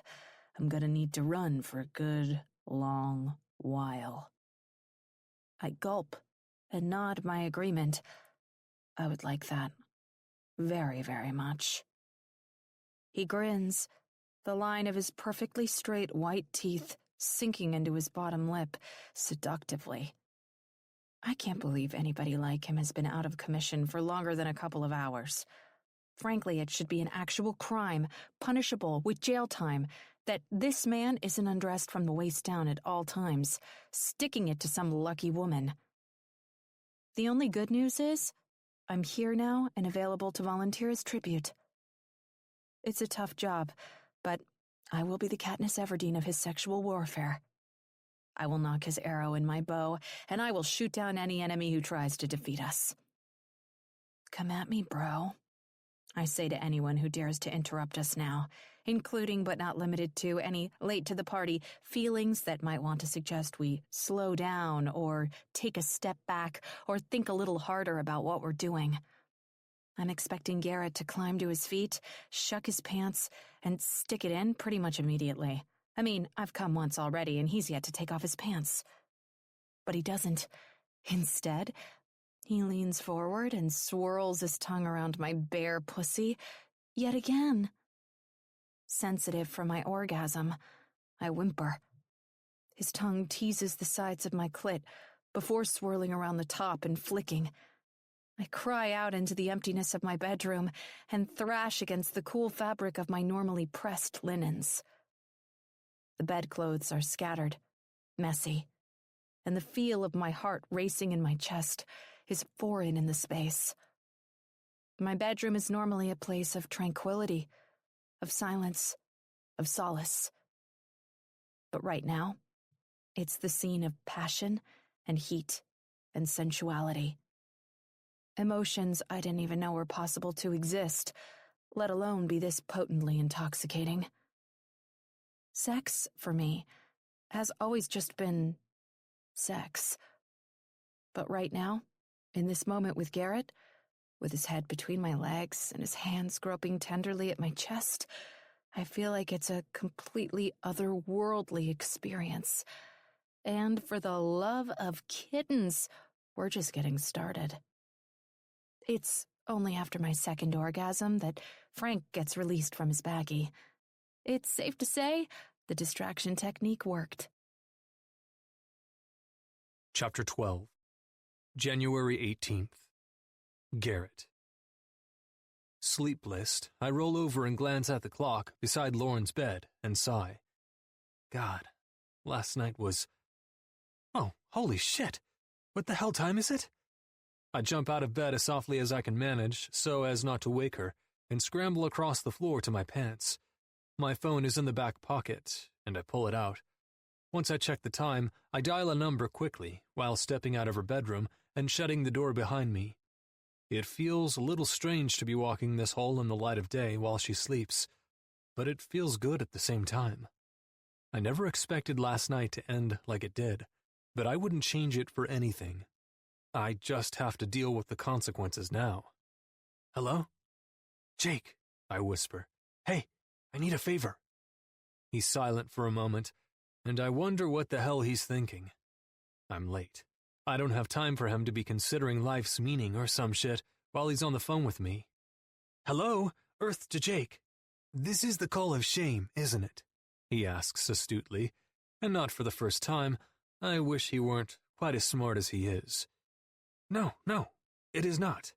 I'm gonna need to run for a good, long while. I gulp and nod my agreement. I would like that. Very, very much. He grins, the line of his perfectly straight white teeth sinking into his bottom lip seductively. I can't believe anybody like him has been out of commission for longer than a couple of hours. Frankly, it should be an actual crime, punishable with jail time, that this man isn't undressed from the waist down at all times, sticking it to some lucky woman. The only good news is, I'm here now and available to volunteer as tribute. It's a tough job, but I will be the Katniss Everdeen of his sexual warfare. I will knock his arrow in my bow, and I will shoot down any enemy who tries to defeat us. Come at me, bro, I say to anyone who dares to interrupt us now, including but not limited to any late-to-the-party feelings that might want to suggest we slow down or take a step back or think a little harder about what we're doing. I'm expecting Garrett to climb to his feet, shuck his pants, and stick it in pretty much immediately. I mean, I've come once already, and he's yet to take off his pants. But he doesn't. Instead, he leans forward and swirls his tongue around my bare pussy, yet again. Sensitive from my orgasm, I whimper. His tongue teases the sides of my clit before swirling around the top and flicking. I cry out into the emptiness of my bedroom and thrash against the cool fabric of my normally pressed linens. The bedclothes are scattered, messy, and the feel of my heart racing in my chest is foreign in the space. My bedroom is normally a place of tranquility, of silence, of solace. But right now, it's the scene of passion and heat and sensuality. Emotions I didn't even know were possible to exist, let alone be this potently intoxicating. Sex, for me, has always just been sex. But right now, in this moment with Garrett, With his head between my legs and his hands groping tenderly at my chest, I feel like it's a completely otherworldly experience. And for the love of kittens, we're just getting started. It's only after my second orgasm that Frank gets released from his baggie. It's safe to say the distraction technique worked. Chapter 12. January 18th. Garrett. Sleepless, I roll over and glance at the clock beside Lauren's bed and sigh. God, last night was... Oh, holy shit! What the hell time is it? I jump out of bed as softly as I can manage, so as not to wake her, and scramble across the floor to my pants. My phone is in the back pocket, and I pull it out. Once I check the time, I dial a number quickly, while stepping out of her bedroom and shutting the door behind me. It feels a little strange to be walking this hall in the light of day while she sleeps, but it feels good at the same time. I never expected last night to end like it did, but I wouldn't change it for anything. I just have to deal with the consequences now. Hello? Jake, I whisper. Hey, I need a favor. He's silent for a moment, and I wonder what the hell he's thinking. I'm late. I don't have time for him to be considering life's meaning or some shit while he's on the phone with me. Hello, Earth to Jake. This is the call of shame, isn't it? He asks astutely, and not for the first time. I wish he weren't quite as smart as he is. No, it is not.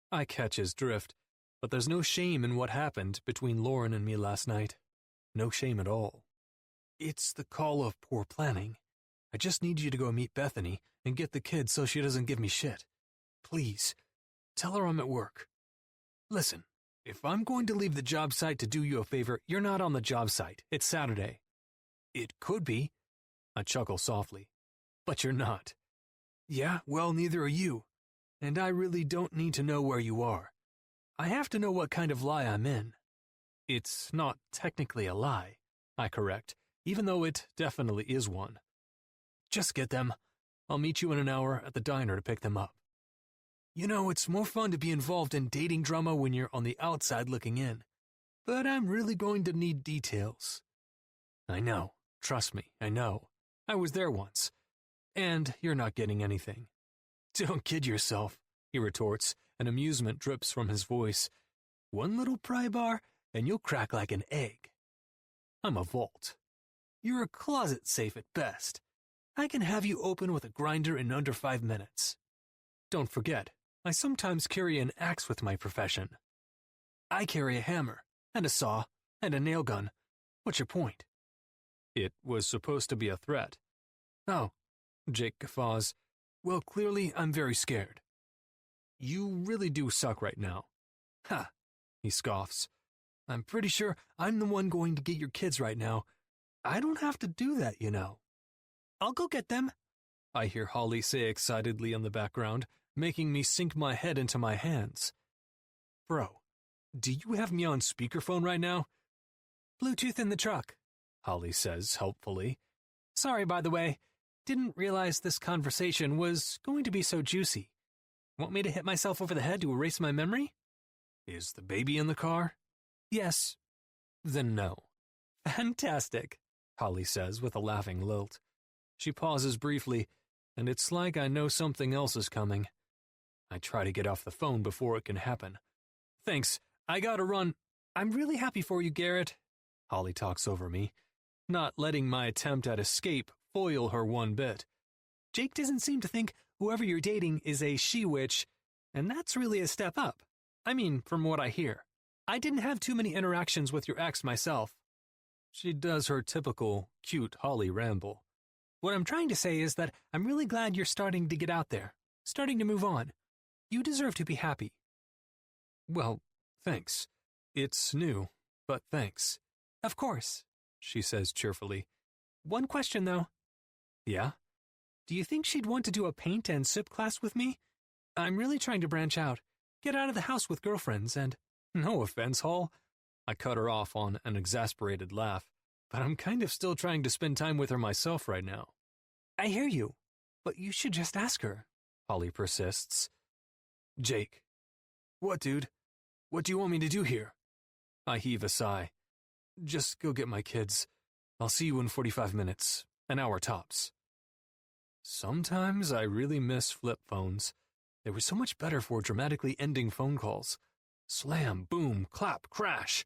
I catch his drift, but there's no shame in what happened between Lauren and me last night. No shame at all. It's the call of poor planning. I just need you to go meet Bethany and get the kid so she doesn't give me shit. Please, tell her I'm at work. Listen, if I'm going to leave the job site to do you a favor, you're not on the job site. It's Saturday. It could be. I chuckle softly. But you're not. Yeah, well, neither are you. And I really don't need to know where you are. I have to know what kind of lie I'm in. It's not technically a lie, I correct, even though it definitely is one. Just get them. I'll meet you in an hour at the diner to pick them up. You know, it's more fun to be involved in dating drama when you're on the outside looking in. But I'm really going to need details. I know. Trust me, I know. I was there once. And you're not getting anything. Don't kid yourself, he retorts, and amusement drips from his voice. One little pry bar, and you'll crack like an egg. I'm a vault. You're a closet safe at best. I can have you open with a grinder in under 5 minutes. Don't forget, I sometimes carry an axe with my profession. I carry a hammer, and a saw, and a nail gun. What's your point? It was supposed to be a threat. Oh, Jake guffaws. Well, clearly I'm very scared. You really do suck right now. Ha, he scoffs. I'm pretty sure I'm the one going to get your kids right now. I don't have to do that, you know. I'll go get them, I hear Holly say excitedly in the background, making me sink my head into my hands. Bro, do you have me on speakerphone right now? Bluetooth in the truck, Holly says helpfully. Sorry, by the way. Didn't realize this conversation was going to be so juicy. Want me to hit myself over the head to erase my memory? Is the baby in the car? Yes. Then no. Fantastic, Holly says with a laughing lilt. She pauses briefly, and it's like I know something else is coming. I try to get off the phone before it can happen. Thanks, I gotta run. I'm really happy for you, Garrett. Holly talks over me, not letting my attempt at escape foil her one bit. Jake doesn't seem to think whoever you're dating is a she-witch, and that's really a step up. I mean, from what I hear. I didn't have too many interactions with your ex myself. She does her typical cute Holly ramble. What I'm trying to say is that I'm really glad you're starting to get out there, starting to move on. You deserve to be happy. Well, thanks. It's new, but thanks. Of course, she says cheerfully. One question, though. Yeah? Do you think she'd want to do a paint and sip class with me? I'm really trying to branch out, get out of the house with girlfriends, and... No offense, Hall. I cut her off on an exasperated laugh, but I'm kind of still trying to spend time with her myself right now. I hear you, but you should just ask her, Holly persists. Jake, What, dude? What do you want me to do here? I heave a sigh. Just go get my kids. I'll see you in 45 minutes, an hour tops. Sometimes I really miss flip phones. They were so much better for dramatically ending phone calls. Slam, boom, clap, crash.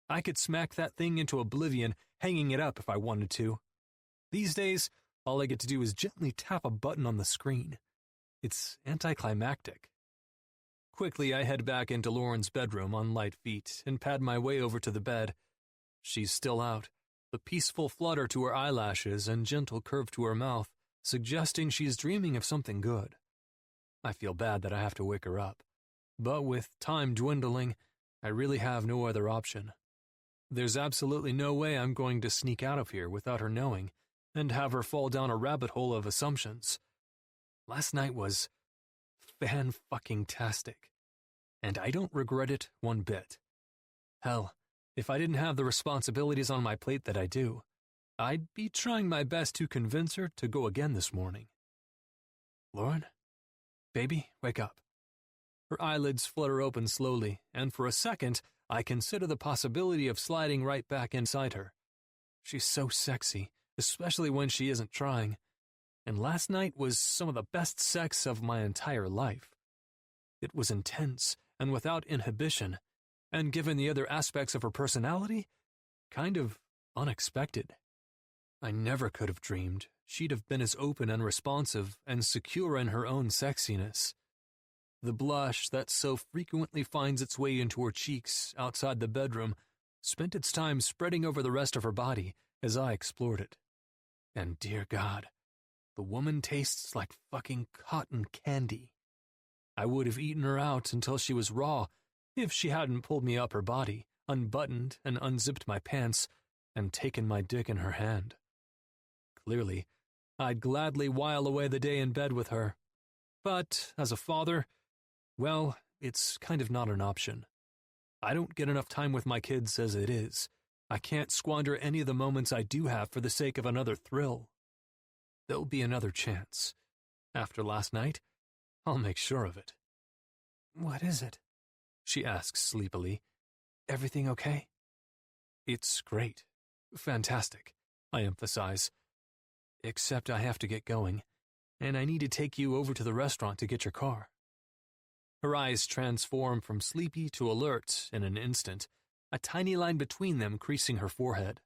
I could smack that thing into oblivion, hanging it up if I wanted to. These days, all I get to do is gently tap a button on the screen. It's anticlimactic. Quickly, I head back into Lauren's bedroom on light feet and pad my way over to the bed. She's still out, the peaceful flutter to her eyelashes and gentle curve to her mouth, suggesting she's dreaming of something good. I feel bad that I have to wake her up, but with time dwindling, I really have no other option. There's absolutely no way I'm going to sneak out of here without her knowing and have her fall down a rabbit hole of assumptions. Last night was fan-fucking-tastic, and I don't regret it one bit. Hell, if I didn't have the responsibilities on my plate that I do, I'd be trying my best to convince her to go again this morning. Lauren? Baby, wake up. Her eyelids flutter open slowly, and for a second, I consider the possibility of sliding right back inside her. She's so sexy, especially when she isn't trying, and last night was some of the best sex of my entire life. It was intense and without inhibition, and given the other aspects of her personality, kind of unexpected. I never could have dreamed she'd have been as open and responsive and secure in her own sexiness. The blush that so frequently finds its way into her cheeks outside the bedroom spent its time spreading over the rest of her body as I explored it. And dear God, the woman tastes like fucking cotton candy. I would have eaten her out until she was raw if she hadn't pulled me up her body, unbuttoned and unzipped my pants, and taken my dick in her hand. Clearly, I'd gladly while away the day in bed with her. But, as a father, well, it's kind of not an option. I don't get enough time with my kids as it is. I can't squander any of the moments I do have for the sake of another thrill. There'll be another chance. After last night, I'll make sure of it. What is it? She asks sleepily. Everything okay? It's great. Fantastic, I emphasize. Except I have to get going, and I need to take you over to the restaurant to get your car. Her eyes transform from sleepy to alert in an instant, a tiny line between them creasing her forehead.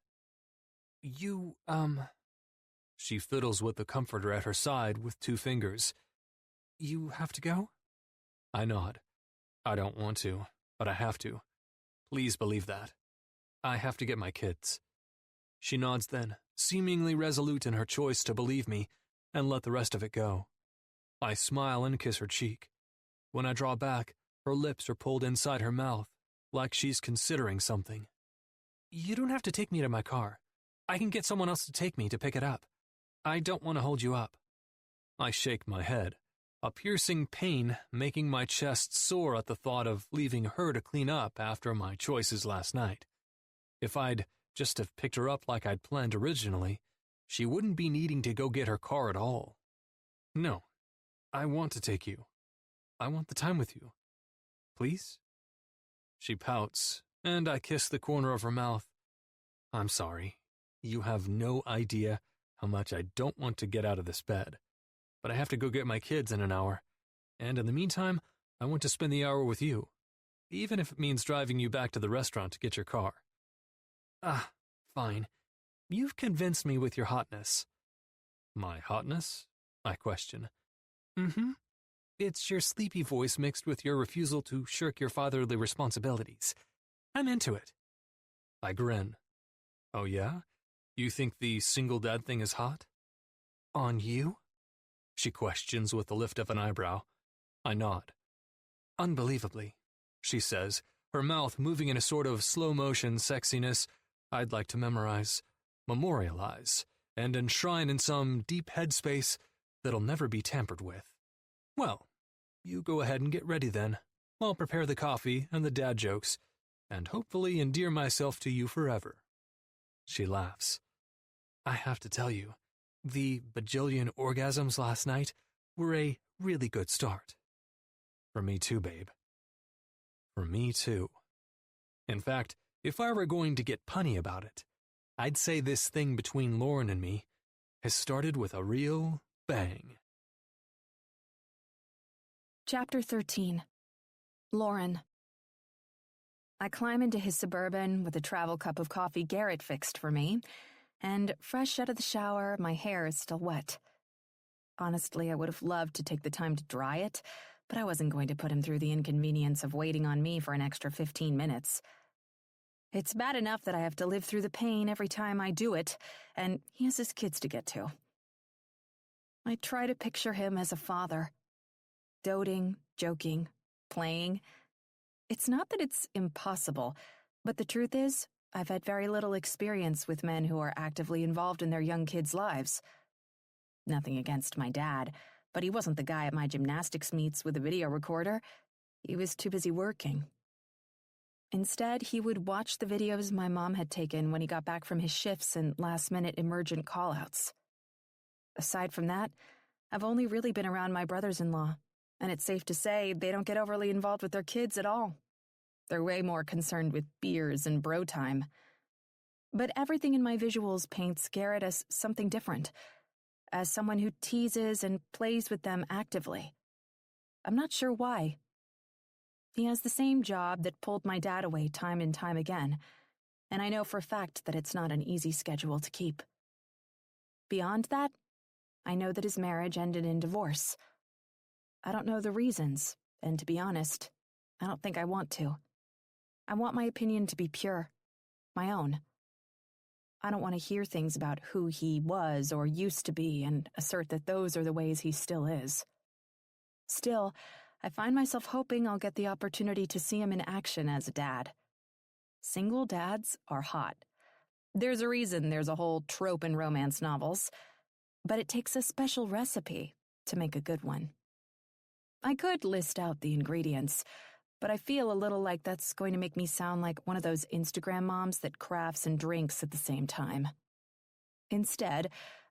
She fiddles with the comforter at her side with 2 fingers. You have to go? I nod. I don't want to, but I have to. Please believe that. I have to get my kids. She nods then, seemingly resolute in her choice to believe me, and let the rest of it go. I smile and kiss her cheek. When I draw back, her lips are pulled inside her mouth, like she's considering something. You don't have to take me to my car. I can get someone else to take me to pick it up. I don't want to hold you up. I shake my head, a piercing pain making my chest sore at the thought of leaving her to clean up after my choices last night. If I'd just have picked her up like I'd planned originally, she wouldn't be needing to go get her car at all. No, I want to take you. I want the time with you. Please? She pouts, and I kiss the corner of her mouth. I'm sorry. You have no idea how much I don't want to get out of this bed. But I have to go get my kids in an hour, and in the meantime, I want to spend the hour with you, even if it means driving you back to the restaurant to get your car. Fine. You've convinced me with your hotness. My hotness? I question. Mm-hmm. It's your sleepy voice mixed with your refusal to shirk your fatherly responsibilities. I'm into it. I grin. Oh yeah? You think the single dad thing is hot? On you? She questions with the lift of an eyebrow. I nod. Unbelievably, she says, her mouth moving in a sort of slow-motion sexiness I'd like to memorize, memorialize, and enshrine in some deep headspace that'll never be tampered with. Well, you go ahead and get ready then. I'll prepare the coffee and the dad jokes, and hopefully endear myself to you forever. She laughs. I have to tell you, the bajillion orgasms last night were a really good start. For me too, babe. For me, too. In fact, if I were going to get punny about it, I'd say this thing between Lauren and me has started with a real bang. Chapter 13. Lauren. I climb into his Suburban with a travel cup of coffee Garrett fixed for me, and fresh out of the shower, my hair is still wet. Honestly, I would have loved to take the time to dry it, but I wasn't going to put him through the inconvenience of waiting on me for an extra 15 minutes. It's bad enough that I have to live through the pain every time I do it, and he has his kids to get to. I try to picture him as a father. Doting, joking, playing. It's not that it's impossible, but the truth is, I've had very little experience with men who are actively involved in their young kids' lives. Nothing against my dad, but he wasn't the guy at my gymnastics meets with a video recorder. He was too busy working. Instead, he would watch the videos my mom had taken when he got back from his shifts and last-minute emergent call-outs. Aside from that, I've only really been around my brothers-in-law, and it's safe to say they don't get overly involved with their kids at all. They're way more concerned with beers and bro time. But everything in my visuals paints Garrett as something different, as someone who teases and plays with them actively. I'm not sure why. He has the same job that pulled my dad away time and time again, and I know for a fact that it's not an easy schedule to keep. Beyond that, I know that his marriage ended in divorce. I don't know the reasons, and to be honest, I don't think I want to. I want my opinion to be pure, my own. I don't want to hear things about who he was or used to be and assert that those are the ways he still is. Still, I find myself hoping I'll get the opportunity to see him in action as a dad. Single dads are hot. There's a reason there's a whole trope in romance novels, but it takes a special recipe to make a good one. I could list out the ingredients, but I feel a little like that's going to make me sound like one of those Instagram moms that crafts and drinks at the same time. Instead,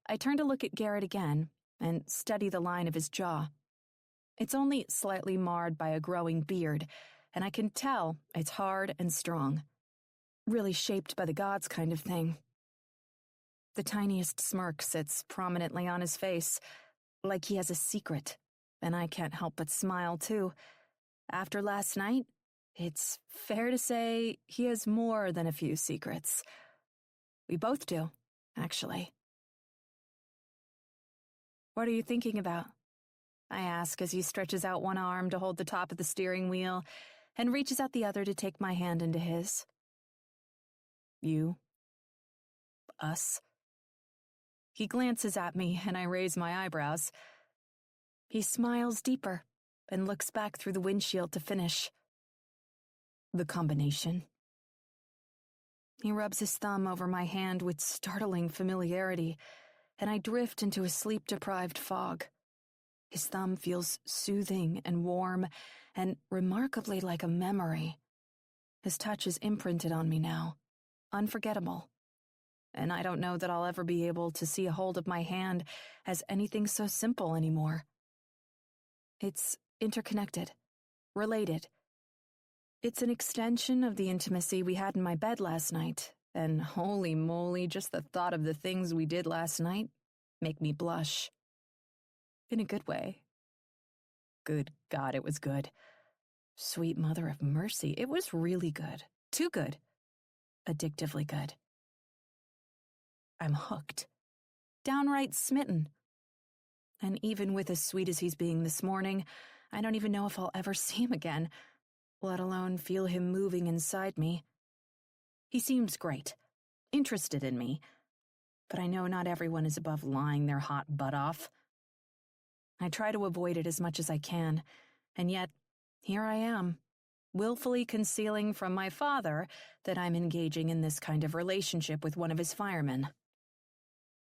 I turn to look at Garrett again and study the line of his jaw. It's only slightly marred by a growing beard, and I can tell it's hard and strong. Really shaped by the gods kind of thing. The tiniest smirk sits prominently on his face, like he has a secret, and I can't help but smile too. After last night, it's fair to say he has more than a few secrets. We both do, actually. What are you thinking about? I ask as he stretches out one arm to hold the top of the steering wheel and reaches out the other to take my hand into his. You. Us. He glances at me and I raise my eyebrows. He smiles deeper and looks back through the windshield to finish. The combination. He rubs his thumb over my hand with startling familiarity, and I drift into a sleep-deprived fog. His thumb feels soothing and warm, and remarkably like a memory. His touch is imprinted on me now, unforgettable. And I don't know that I'll ever be able to see a hold of my hand as anything so simple anymore. It's interconnected, related. It's an extension of the intimacy we had in my bed last night, and holy moly, just the thought of the things we did last night make me blush. In a good way. Good God, it was good. Sweet mother of mercy, it was really good. Too good. Addictively good. I'm hooked. Downright smitten. And even with as sweet as he's being this morning, I don't even know if I'll ever see him again, let alone feel him moving inside me. He seems great, interested in me, but I know not everyone is above lying their hot butt off. I try to avoid it as much as I can, and yet, here I am, willfully concealing from my father that I'm engaging in this kind of relationship with one of his firemen.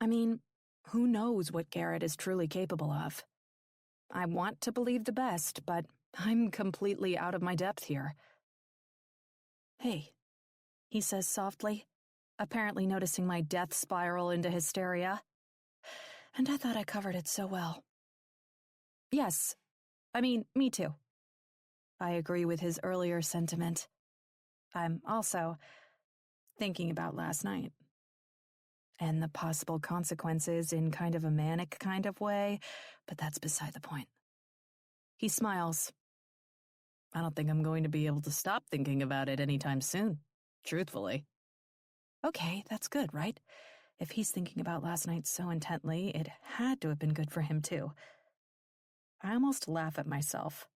I mean, who knows what Garrett is truly capable of? I want to believe the best, but I'm completely out of my depth here. Hey, he says softly, apparently noticing my death spiral into hysteria. And I thought I covered it so well. Yes, I mean, me too. I agree with his earlier sentiment. I'm also thinking about last night. And the possible consequences in kind of a manic kind of way, but that's beside the point. He smiles. I don't think I'm going to be able to stop thinking about it anytime soon, truthfully. Okay, that's good, right? If he's thinking about last night so intently, it had to have been good for him too. I almost laugh at myself.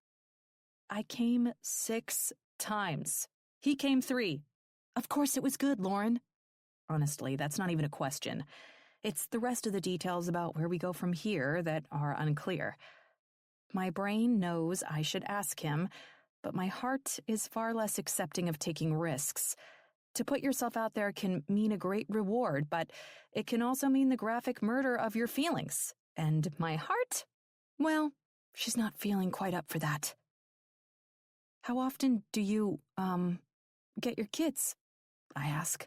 I came 6 times. He came 3. Of course it was good, Lauren. Honestly, that's not even a question. It's the rest of the details about where we go from here that are unclear. My brain knows I should ask him, but my heart is far less accepting of taking risks. To put yourself out there can mean a great reward, but it can also mean the graphic murder of your feelings. And my heart? Well, she's not feeling quite up for that. How often do you, get your kids? I ask,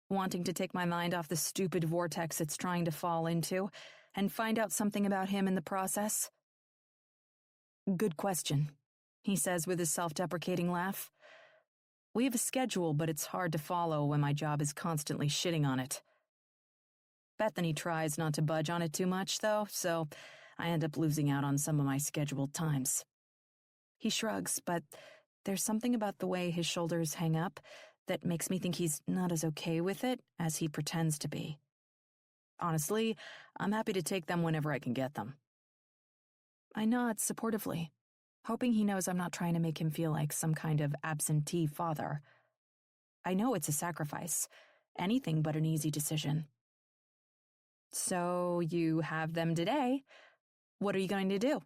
wanting to take my mind off the stupid vortex it's trying to fall into and find out something about him in the process. Good question, he says with his self-deprecating laugh. We have a schedule, but it's hard to follow when my job is constantly shitting on it. Bethany tries not to budge on it too much, though, so I end up losing out on some of my scheduled times. He shrugs, but there's something about the way his shoulders hang up that makes me think he's not as okay with it as he pretends to be. Honestly, I'm happy to take them whenever I can get them. I nod supportively, hoping he knows I'm not trying to make him feel like some kind of absentee father. I know it's a sacrifice, anything but an easy decision. So you have them today. What are you going to do?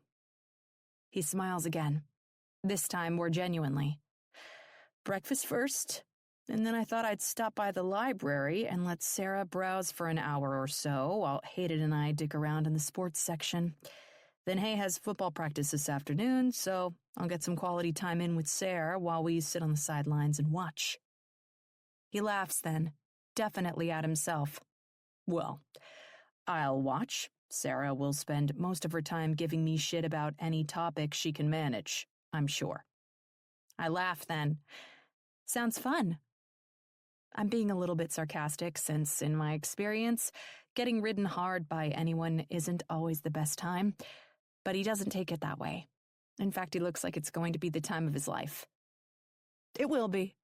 He smiles again, this time more genuinely. Breakfast first, and then I thought I'd stop by the library and let Sarah browse for an hour or so while Hayden and I dig around in the sports section. Then Hay has football practice this afternoon, so I'll get some quality time in with Sarah while we sit on the sidelines and watch. He laughs then, definitely at himself. Well, I'll watch. Sarah will spend most of her time giving me shit about any topic she can manage, I'm sure. I laugh then. Sounds fun. I'm being a little bit sarcastic since, in my experience, getting ridden hard by anyone isn't always the best time. But he doesn't take it that way. In fact, he looks like it's going to be the time of his life. It will be.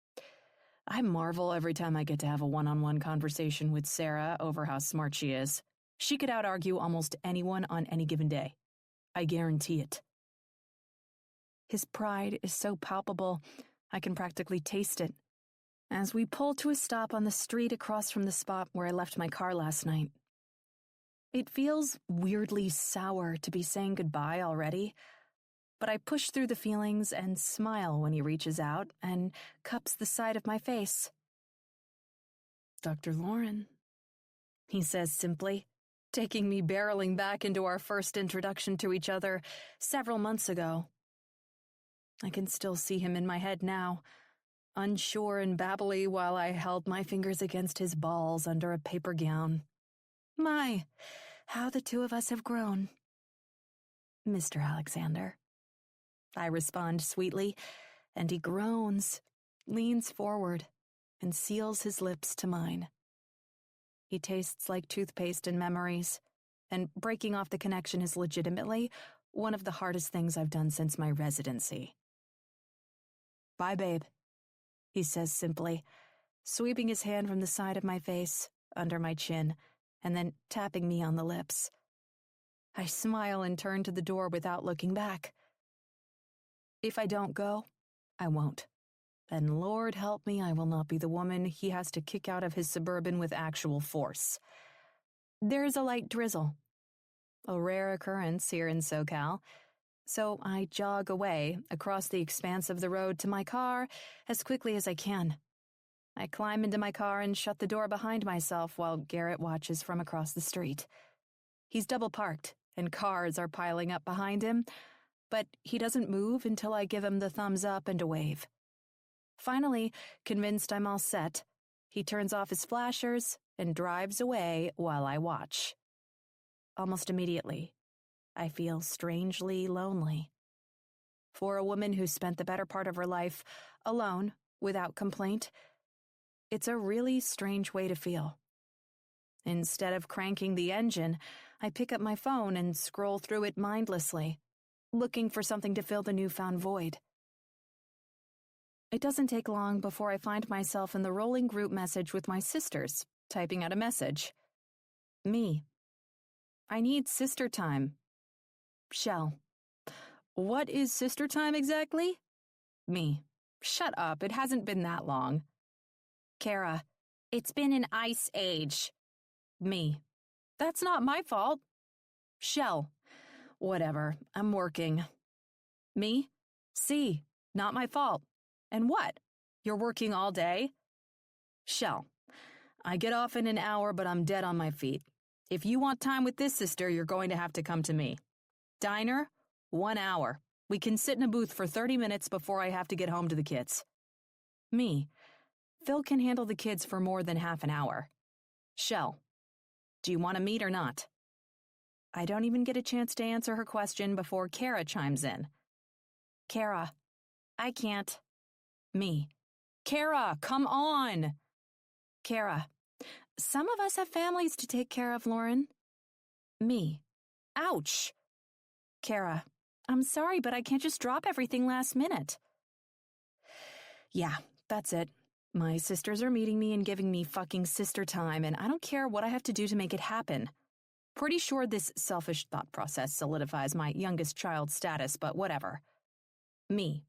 I marvel every time I get to have a one-on-one conversation with Sarah over how smart she is. She could out-argue almost anyone on any given day. I guarantee it. His pride is so palpable, I can practically taste it. As we pull to a stop on the street across from the spot where I left my car last night. It feels weirdly sour to be saying goodbye already, but I push through the feelings and smile when he reaches out and cups the side of my face. Dr. Lauren, he says simply, taking me barreling back into our first introduction to each other several months ago. I can still see him in my head now, unsure and babbly while I held my fingers against his balls under a paper gown. My, how the two of us have grown. Mr. Alexander. I respond sweetly, and he groans, leans forward, and seals his lips to mine. He tastes like toothpaste and memories, and breaking off the connection is legitimately one of the hardest things I've done since my residency. Bye, babe, he says simply, sweeping his hand from the side of my face, under my chin, and then tapping me on the lips. I smile and turn to the door without looking back. If I don't go, I won't. And Lord help me, I will not be the woman he has to kick out of his Suburban with actual force. There is a light drizzle, a rare occurrence here in SoCal, so I jog away across the expanse of the road to my car as quickly as I can. I climb into my car and shut the door behind myself while Garrett watches from across the street. He's double parked, and cars are piling up behind him, but he doesn't move until I give him the thumbs up and a wave. Finally, convinced I'm all set, he turns off his flashers and drives away while I watch. Almost immediately, I feel strangely lonely. For a woman who spent the better part of her life alone, without complaint, it's a really strange way to feel. Instead of cranking the engine, I pick up my phone and scroll through it mindlessly, looking for something to fill the newfound void. It doesn't take long before I find myself in the rolling group message with my sisters, typing out a message. Me. I need sister time. Shell. What is sister time exactly? Me. Shut up, it hasn't been that long. Kara. It's been an ice age. Me. That's not my fault. Shell. Whatever, I'm working. Me. C. Not my fault. And what? You're working all day? Shell. I get off in an hour, but I'm dead on my feet. If you want time with this sister, you're going to have to come to me. Diner, 1 hour. We can sit in a booth for 30 minutes before I have to get home to the kids. Me. Phil can handle the kids for more than half an hour. Shell. Do you want to meet or not? I don't even get a chance to answer her question before Kara chimes in. Kara. I can't. Me. Kara, come on! Kara. Some of us have families to take care of, Lauren. Me. Ouch! Kara. I'm sorry, but I can't just drop everything last minute. Yeah, that's it. My sisters are meeting me and giving me fucking sister time, and I don't care what I have to do to make it happen. Pretty sure this selfish thought process solidifies my youngest child status, but whatever. Me.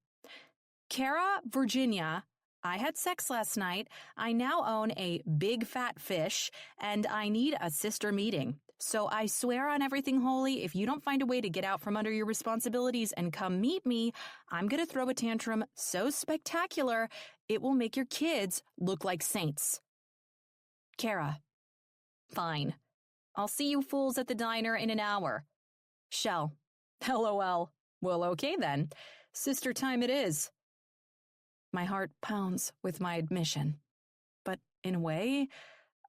Kara, Virginia, I had sex last night. I now own a big fat fish, and I need a sister meeting. So I swear on everything holy, if you don't find a way to get out from under your responsibilities and come meet me, I'm going to throw a tantrum so spectacular, it will make your kids look like saints. Kara. Fine. I'll see you fools at the diner in an hour. Shell. LOL. Well, okay then. Sister time it is. My heart pounds with my admission. But in a way,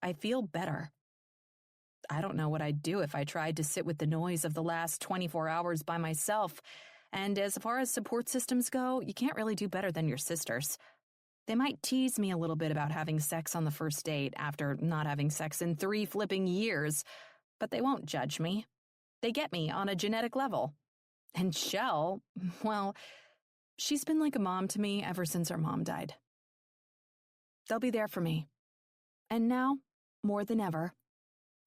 I feel better. I don't know what I'd do if I tried to sit with the noise of the last 24 hours by myself. And as far as support systems go, you can't really do better than your sisters. They might tease me a little bit about having sex on the first date after not having sex in 3 flipping years, but they won't judge me. They get me on a genetic level. And Shell, well, she's been like a mom to me ever since her mom died. They'll be there for me. And now, more than ever,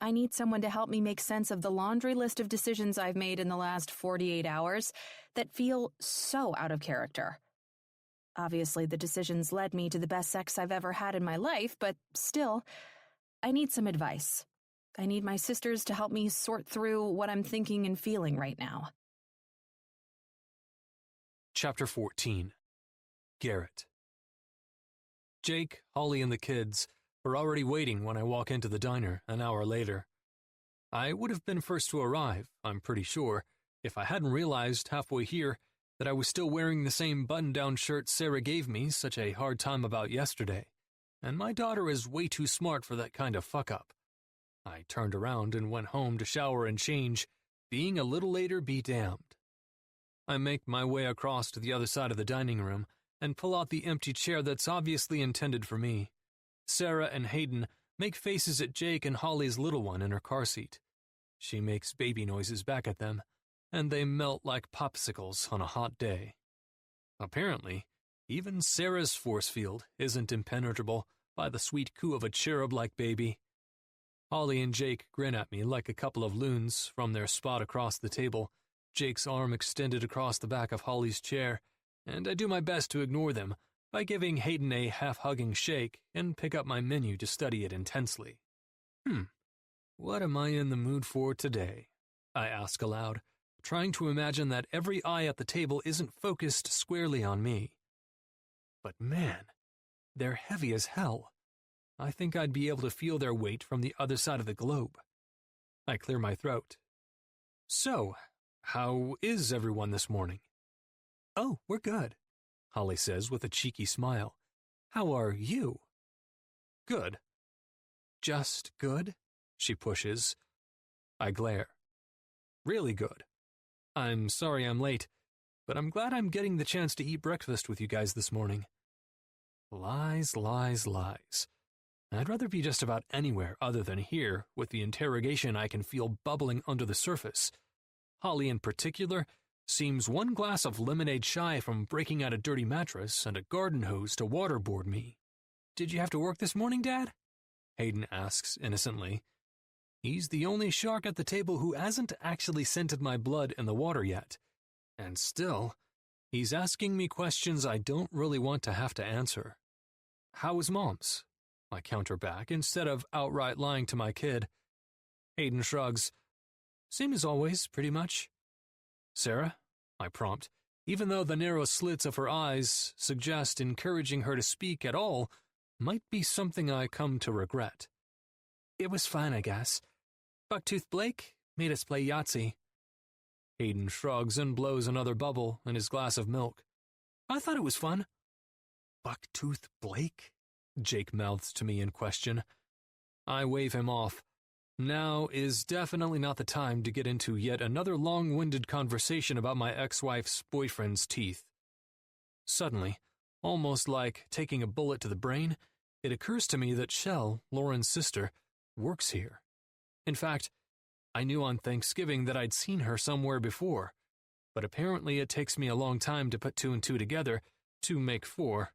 I need someone to help me make sense of the laundry list of decisions I've made in the last 48 hours that feel so out of character. Obviously, the decisions led me to the best sex I've ever had in my life, but still, I need some advice. I need my sisters to help me sort through what I'm thinking and feeling right now. Chapter 14. Garrett. Jake, Holly, and the kids are already waiting when I walk into the diner an hour later. I would have been first to arrive, I'm pretty sure, if I hadn't realized halfway here that I was still wearing the same button-down shirt Sarah gave me such a hard time about yesterday, and my daughter is way too smart for that kind of fuck-up. I turned around and went home to shower and change, being a little later be damned. I make my way across to the other side of the dining room and pull out the empty chair that's obviously intended for me. Sarah and Hayden make faces at Jake and Holly's little one in her car seat. She makes baby noises back at them, and they melt like popsicles on a hot day. Apparently, even Sarah's force field isn't impenetrable by the sweet coo of a cherub-like baby. Holly and Jake grin at me like a couple of loons from their spot across the table, Jake's arm extended across the back of Holly's chair, and I do my best to ignore them by giving Hayden a half-hugging shake and pick up my menu to study it intensely. What am I in the mood for today? I ask aloud, trying to imagine that every eye at the table isn't focused squarely on me. But man, they're heavy as hell. I think I'd be able to feel their weight from the other side of the globe. I clear my throat. So, how is everyone this morning? Oh, we're good, Holly says with a cheeky smile. How are you? Good. Just good? She pushes. I glare. Really good. I'm sorry I'm late, but I'm glad I'm getting the chance to eat breakfast with you guys this morning. Lies, lies, lies. I'd rather be just about anywhere other than here with the interrogation I can feel bubbling under the surface. Holly, in particular, seems one glass of lemonade shy from breaking out a dirty mattress and a garden hose to waterboard me. "Did you have to work this morning, Dad?" Hayden asks innocently. He's the only shark at the table who hasn't actually scented my blood in the water yet. And still, he's asking me questions I don't really want to have to answer. "How was Mom's?" I counter back instead of outright lying to my kid. Hayden shrugs. "Same as always, pretty much." "Sarah?" I prompt, even though the narrow slits of her eyes suggest encouraging her to speak at all might be something I come to regret. "It was fun, I guess. Bucktooth Blake made us play Yahtzee." Hayden shrugs and blows another bubble in his glass of milk. "I thought it was fun." "Bucktooth Blake?" Jake mouths to me in question. I wave him off. Now is definitely not the time to get into yet another long-winded conversation about my ex-wife's boyfriend's teeth. Suddenly, almost like taking a bullet to the brain, it occurs to me that Shell, Lauren's sister, works here. In fact, I knew on Thanksgiving that I'd seen her somewhere before, but apparently it takes me a long time to put two and two together to make four.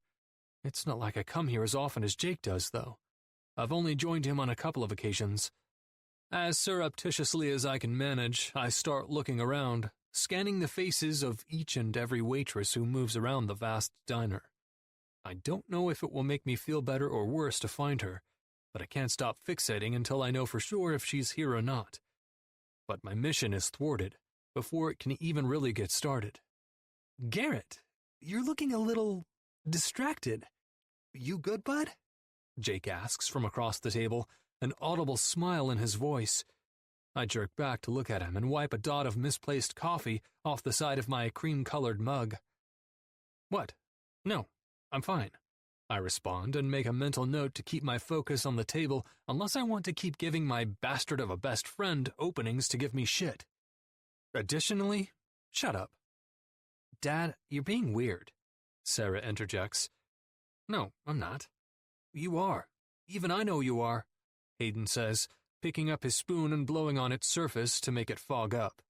It's not like I come here as often as Jake does, though. I've only joined him on a couple of occasions. As surreptitiously as I can manage, I start looking around, scanning the faces of each and every waitress who moves around the vast diner. I don't know if it will make me feel better or worse to find her, but I can't stop fixating until I know for sure if she's here or not. But my mission is thwarted before it can even really get started. "Garrett, you're looking a little distracted. You good, bud?" Jake asks from across the table, an audible smile in his voice. I jerk back to look at him and wipe a dot of misplaced coffee off the side of my cream-colored mug. "What? No, I'm fine," I respond and make a mental note to keep my focus on the table unless I want to keep giving my bastard of a best friend openings to give me shit. Additionally, shut up. "Dad, you're being weird," Sarah interjects. "No, I'm not." "You are. Even I know you are," Hayden says, picking up his spoon and blowing on its surface to make it fog up.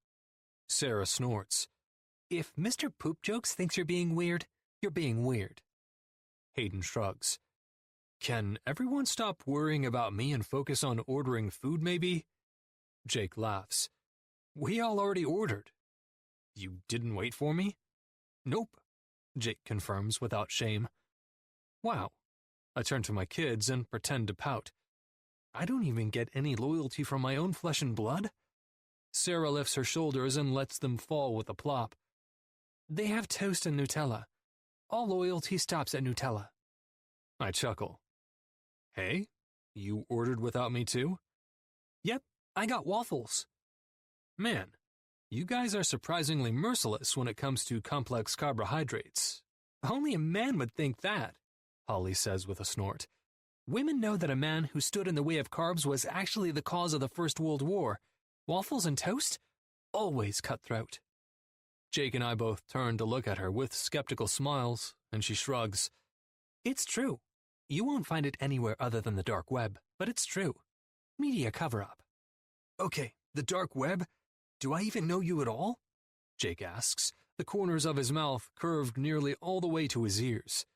Sarah snorts. "If Mr. Poop Jokes thinks you're being weird, you're being weird." Hayden shrugs. "Can everyone stop worrying about me and focus on ordering food, maybe?" Jake laughs. "We all already ordered." "You didn't wait for me?" "Nope," Jake confirms without shame. "Wow." I turn to my kids and pretend to pout. "I don't even get any loyalty from my own flesh and blood?" Sarah lifts her shoulders and lets them fall with a plop. "They have toast and Nutella. All loyalty stops at Nutella." I chuckle. "Hey, you ordered without me too?" "Yep, I got waffles." "Man, you guys are surprisingly merciless when it comes to complex carbohydrates." "Only a man would think that," Holly says with a snort. "Women know that a man who stood in the way of carbs was actually the cause of the First World War. Waffles and toast? Always cutthroat." Jake and I both turn to look at her with skeptical smiles, and she shrugs. "It's true. You won't find it anywhere other than the dark web, but it's true. Media cover-up." "Okay, the dark web? Do I even know you at all?" Jake asks, the corners of his mouth curved nearly all the way to his ears.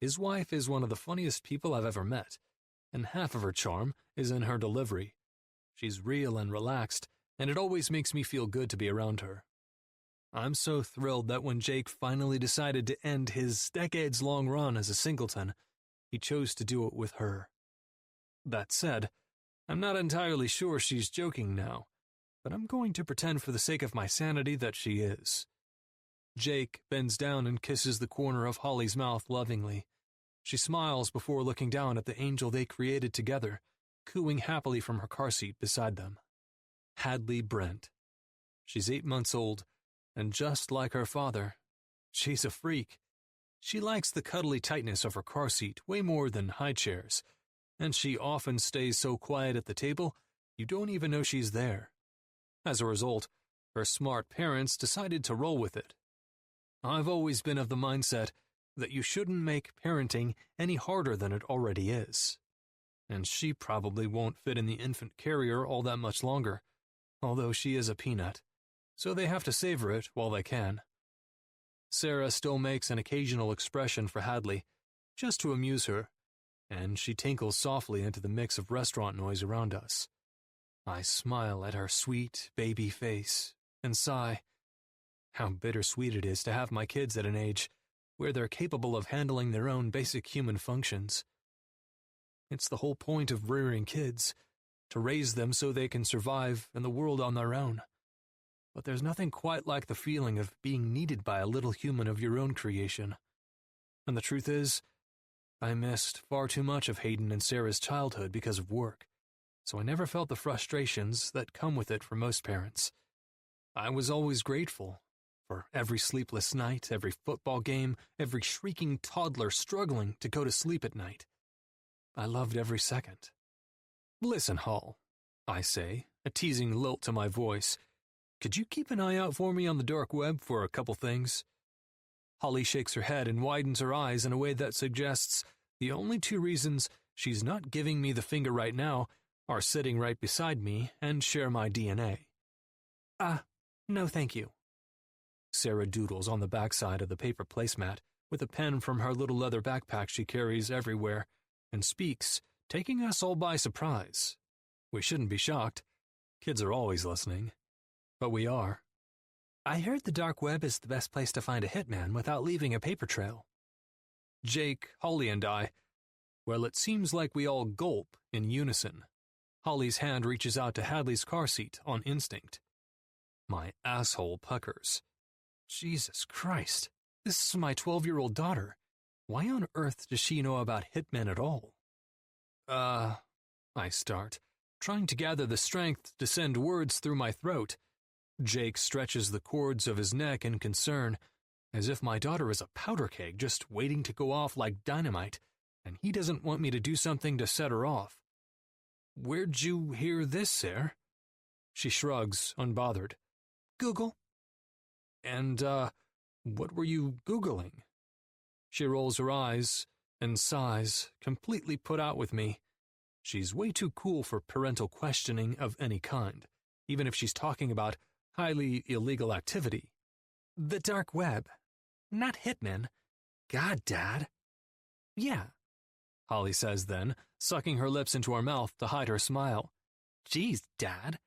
His wife is one of the funniest people I've ever met, and half of her charm is in her delivery. She's real and relaxed, and it always makes me feel good to be around her. I'm so thrilled that when Jake finally decided to end his decades-long run as a singleton, he chose to do it with her. That said, I'm not entirely sure she's joking now, but I'm going to pretend for the sake of my sanity that she is. Jake bends down and kisses the corner of Holly's mouth lovingly. She smiles before looking down at the angel they created together, cooing happily from her car seat beside them. Hadley Brent. She's 8 months old, and just like her father, she's a freak. She likes the cuddly tightness of her car seat way more than high chairs, and she often stays so quiet at the table, you don't even know she's there. As a result, her smart parents decided to roll with it. I've always been of the mindset that you shouldn't make parenting any harder than it already is. And she probably won't fit in the infant carrier all that much longer, although she is a peanut, so they have to savor it while they can. Sarah still makes an occasional expression for Hadley, just to amuse her, and she tinkles softly into the mix of restaurant noise around us. I smile at her sweet, baby face and sigh. How bittersweet it is to have my kids at an age where they're capable of handling their own basic human functions. It's the whole point of rearing kids, to raise them so they can survive in the world on their own. But there's nothing quite like the feeling of being needed by a little human of your own creation. And the truth is, I missed far too much of Hayden and Sarah's childhood because of work, so I never felt the frustrations that come with it for most parents. I was always grateful for every sleepless night, every football game, every shrieking toddler struggling to go to sleep at night. I loved every second. Listen, Hall, I say, a teasing lilt to my voice. Could you keep an eye out for me on the dark web for a couple things? Holly shakes her head and widens her eyes in a way that suggests the only two reasons she's not giving me the finger right now are sitting right beside me and share my DNA. No thank you. Sarah doodles on the backside of the paper placemat with a pen from her little leather backpack she carries everywhere and speaks, taking us all by surprise. We shouldn't be shocked. Kids are always listening. But we are. I heard the dark web is the best place to find a hitman without leaving a paper trail. Jake, Holly, and I, well, it seems like we all gulp in unison. Holly's hand reaches out to Hadley's car seat on instinct. My asshole puckers. Jesus Christ, this is my 12-year-old daughter. Why on earth does she know about hitmen at all? I start, trying to gather the strength to send words through my throat. Jake stretches the cords of his neck in concern, as if my daughter is a powder keg just waiting to go off like dynamite, and he doesn't want me to do something to set her off. Where'd you hear this, Sarah? She shrugs, unbothered. Google. And, what were you Googling? She rolls her eyes and sighs, completely put out with me. She's way too cool for parental questioning of any kind, even if she's talking about highly illegal activity. The dark web. Not hitmen. God, Dad. Yeah, Holly says then, sucking her lips into her mouth to hide her smile. Geez, Dad.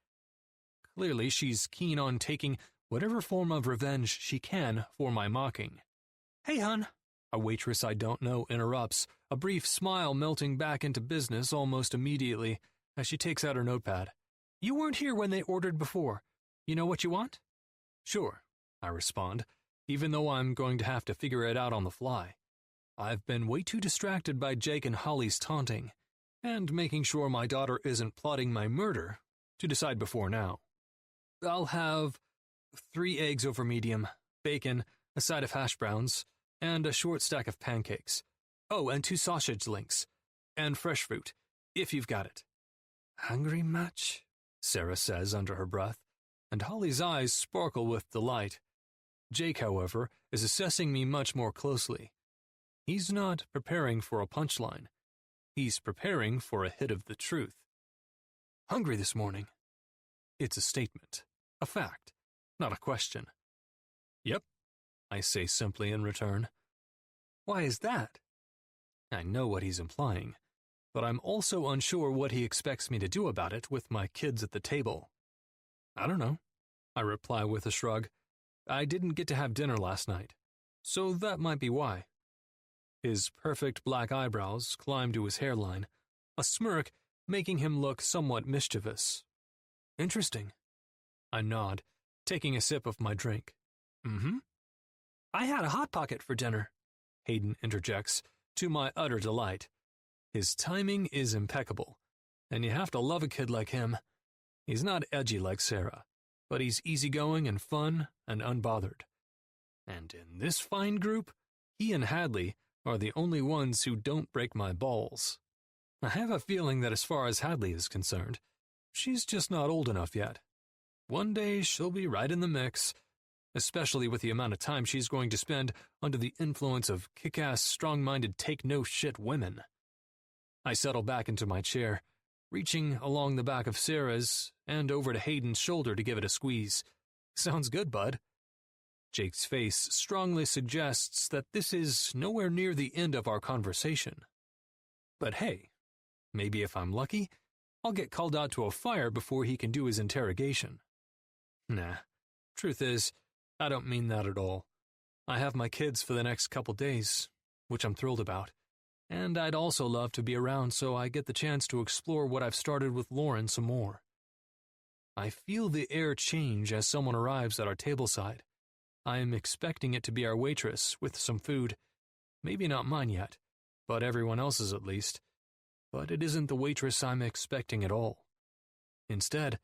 Clearly she's keen on taking whatever form of revenge she can for my mocking. Hey, hun. A waitress I don't know interrupts, a brief smile melting back into business almost immediately as she takes out her notepad. You weren't here when they ordered before. You know what you want? Sure, I respond, even though I'm going to have to figure it out on the fly. I've been way too distracted by Jake and Holly's taunting, and making sure my daughter isn't plotting my murder, to decide before now. I'll have 3 eggs over medium, bacon, a side of hash browns, and a short stack of pancakes. Oh, and 2 sausage links, and fresh fruit, if you've got it. Hungry much? Sarah says under her breath, and Holly's eyes sparkle with delight. Jake, however, is assessing me much more closely. He's not preparing for a punchline. He's preparing for a hit of the truth. Hungry this morning. It's a statement, a fact, not a question. Yep, I say simply in return. Why is that? I know what he's implying, but I'm also unsure what he expects me to do about it with my kids at the table. I don't know, I reply with a shrug. I didn't get to have dinner last night, so that might be why. His perfect black eyebrows climb to his hairline, a smirk making him look somewhat mischievous. Interesting. I nod, taking a sip of my drink. Mm-hmm. I had a Hot Pocket for dinner, Hayden interjects, to my utter delight. His timing is impeccable, and you have to love a kid like him. He's not edgy like Sarah, but he's easygoing and fun and unbothered. And in this fine group, he and Hadley are the only ones who don't break my balls. I have a feeling that as far as Hadley is concerned, she's just not old enough yet. One day she'll be right in the mix, especially with the amount of time she's going to spend under the influence of kick-ass, strong-minded, take-no-shit women. I settle back into my chair, reaching along the back of Sarah's and over to Hayden's shoulder to give it a squeeze. Sounds good, bud. Jake's face strongly suggests that this is nowhere near the end of our conversation. But hey, maybe if I'm lucky, I'll get called out to a fire before he can do his interrogation. Nah, truth is, I don't mean that at all. I have my kids for the next couple days, which I'm thrilled about, and I'd also love to be around so I get the chance to explore what I've started with Lauren some more. I feel the air change as someone arrives at our tableside. I am expecting it to be our waitress with some food. Maybe not mine yet, but everyone else's at least. But it isn't the waitress I'm expecting at all. Instead,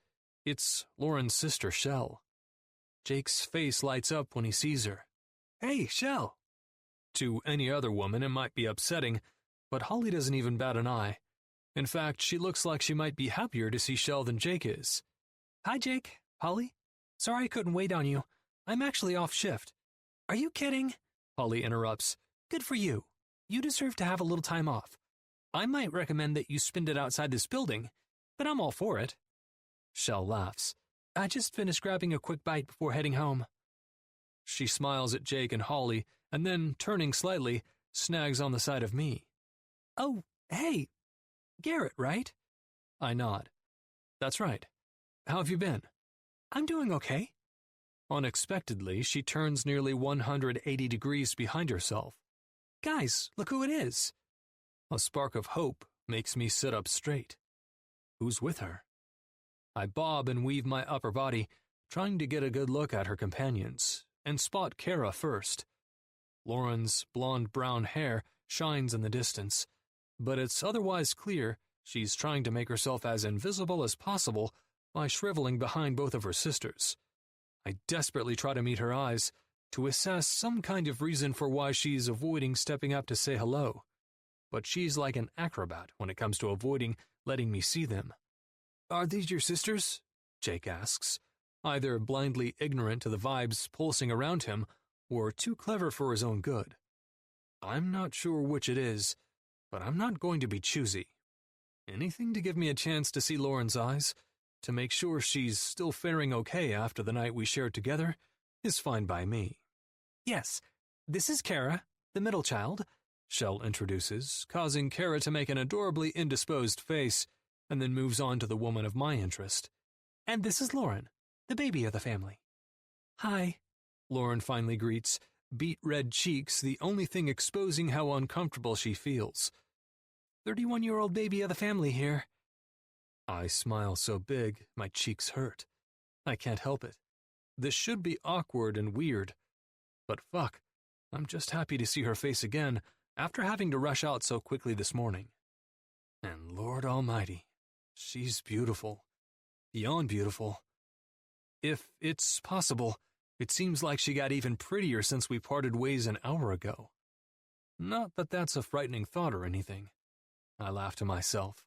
it's Lauren's sister, Shell. Jake's face lights up when he sees her. Hey, Shell! To any other woman, it might be upsetting, but Holly doesn't even bat an eye. In fact, she looks like she might be happier to see Shell than Jake is. Hi, Jake. Holly? Sorry I couldn't wait on you. I'm actually off shift. Are you kidding? Holly interrupts. Good for you. You deserve to have a little time off. I might recommend that you spend it outside this building, but I'm all for it. Shell laughs. I just finished grabbing a quick bite before heading home. She smiles at Jake and Holly, and then, turning slightly, snags on the side of me. Oh, hey, Garrett, right? I nod. That's right. How have you been? I'm doing okay. Unexpectedly, she turns nearly 180 degrees behind herself. Guys, look who it is. A spark of hope makes me sit up straight. Who's with her? I bob and weave my upper body, trying to get a good look at her companions, and spot Kara first. Lauren's blonde-brown hair shines in the distance, but it's otherwise clear she's trying to make herself as invisible as possible by shriveling behind both of her sisters. I desperately try to meet her eyes, to assess some kind of reason for why she's avoiding stepping up to say hello. But she's like an acrobat when it comes to avoiding letting me see them. Are these your sisters? Jake asks, either blindly ignorant to the vibes pulsing around him, or too clever for his own good. I'm not sure which it is, but I'm not going to be choosy. Anything to give me a chance to see Lauren's eyes, to make sure she's still faring okay after the night we shared together, is fine by me. Yes, this is Kara, the middle child, Shell introduces, causing Kara to make an adorably indisposed face, and then moves on to the woman of my interest. And this is Lauren, the baby of the family. Hi, Lauren finally greets, beet red cheeks the only thing exposing how uncomfortable she feels. 31-year-old baby of the family here. I smile so big, my cheeks hurt. I can't help it. This should be awkward and weird. But fuck, I'm just happy to see her face again after having to rush out so quickly this morning. And Lord Almighty, she's beautiful. Beyond beautiful. If it's possible, it seems like she got even prettier since we parted ways an hour ago. Not that that's a frightening thought or anything. I laugh to myself.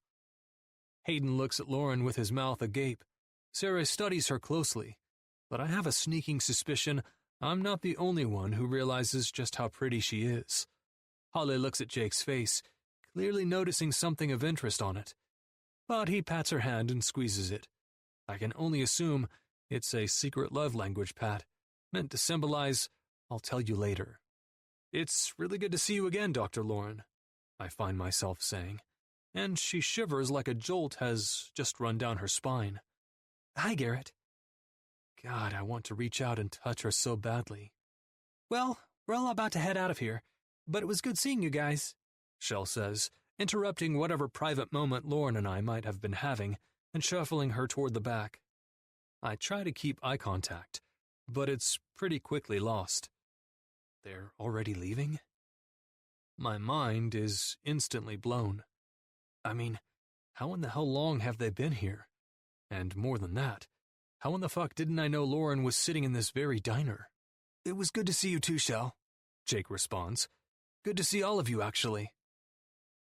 Hayden looks at Lauren with his mouth agape. Sarah studies her closely, but I have a sneaking suspicion I'm not the only one who realizes just how pretty she is. Holly looks at Jake's face, clearly noticing something of interest on it. But he pats her hand and squeezes it. I can only assume it's a secret love language pat, meant to symbolize, I'll tell you later. It's really good to see you again, Dr. Lauren, I find myself saying, and she shivers like a jolt has just run down her spine. Hi, Garrett. God, I want to reach out and touch her so badly. Well, we're all about to head out of here, but it was good seeing you guys, Shell says, interrupting whatever private moment Lauren and I might have been having and shuffling her toward the back. I try to keep eye contact, but it's pretty quickly lost. They're already leaving? My mind is instantly blown. I mean, how in the hell long have they been here? And more than that, how in the fuck didn't I know Lauren was sitting in this very diner? It was good to see you too, Shell, Jake responds. Good to see all of you, actually.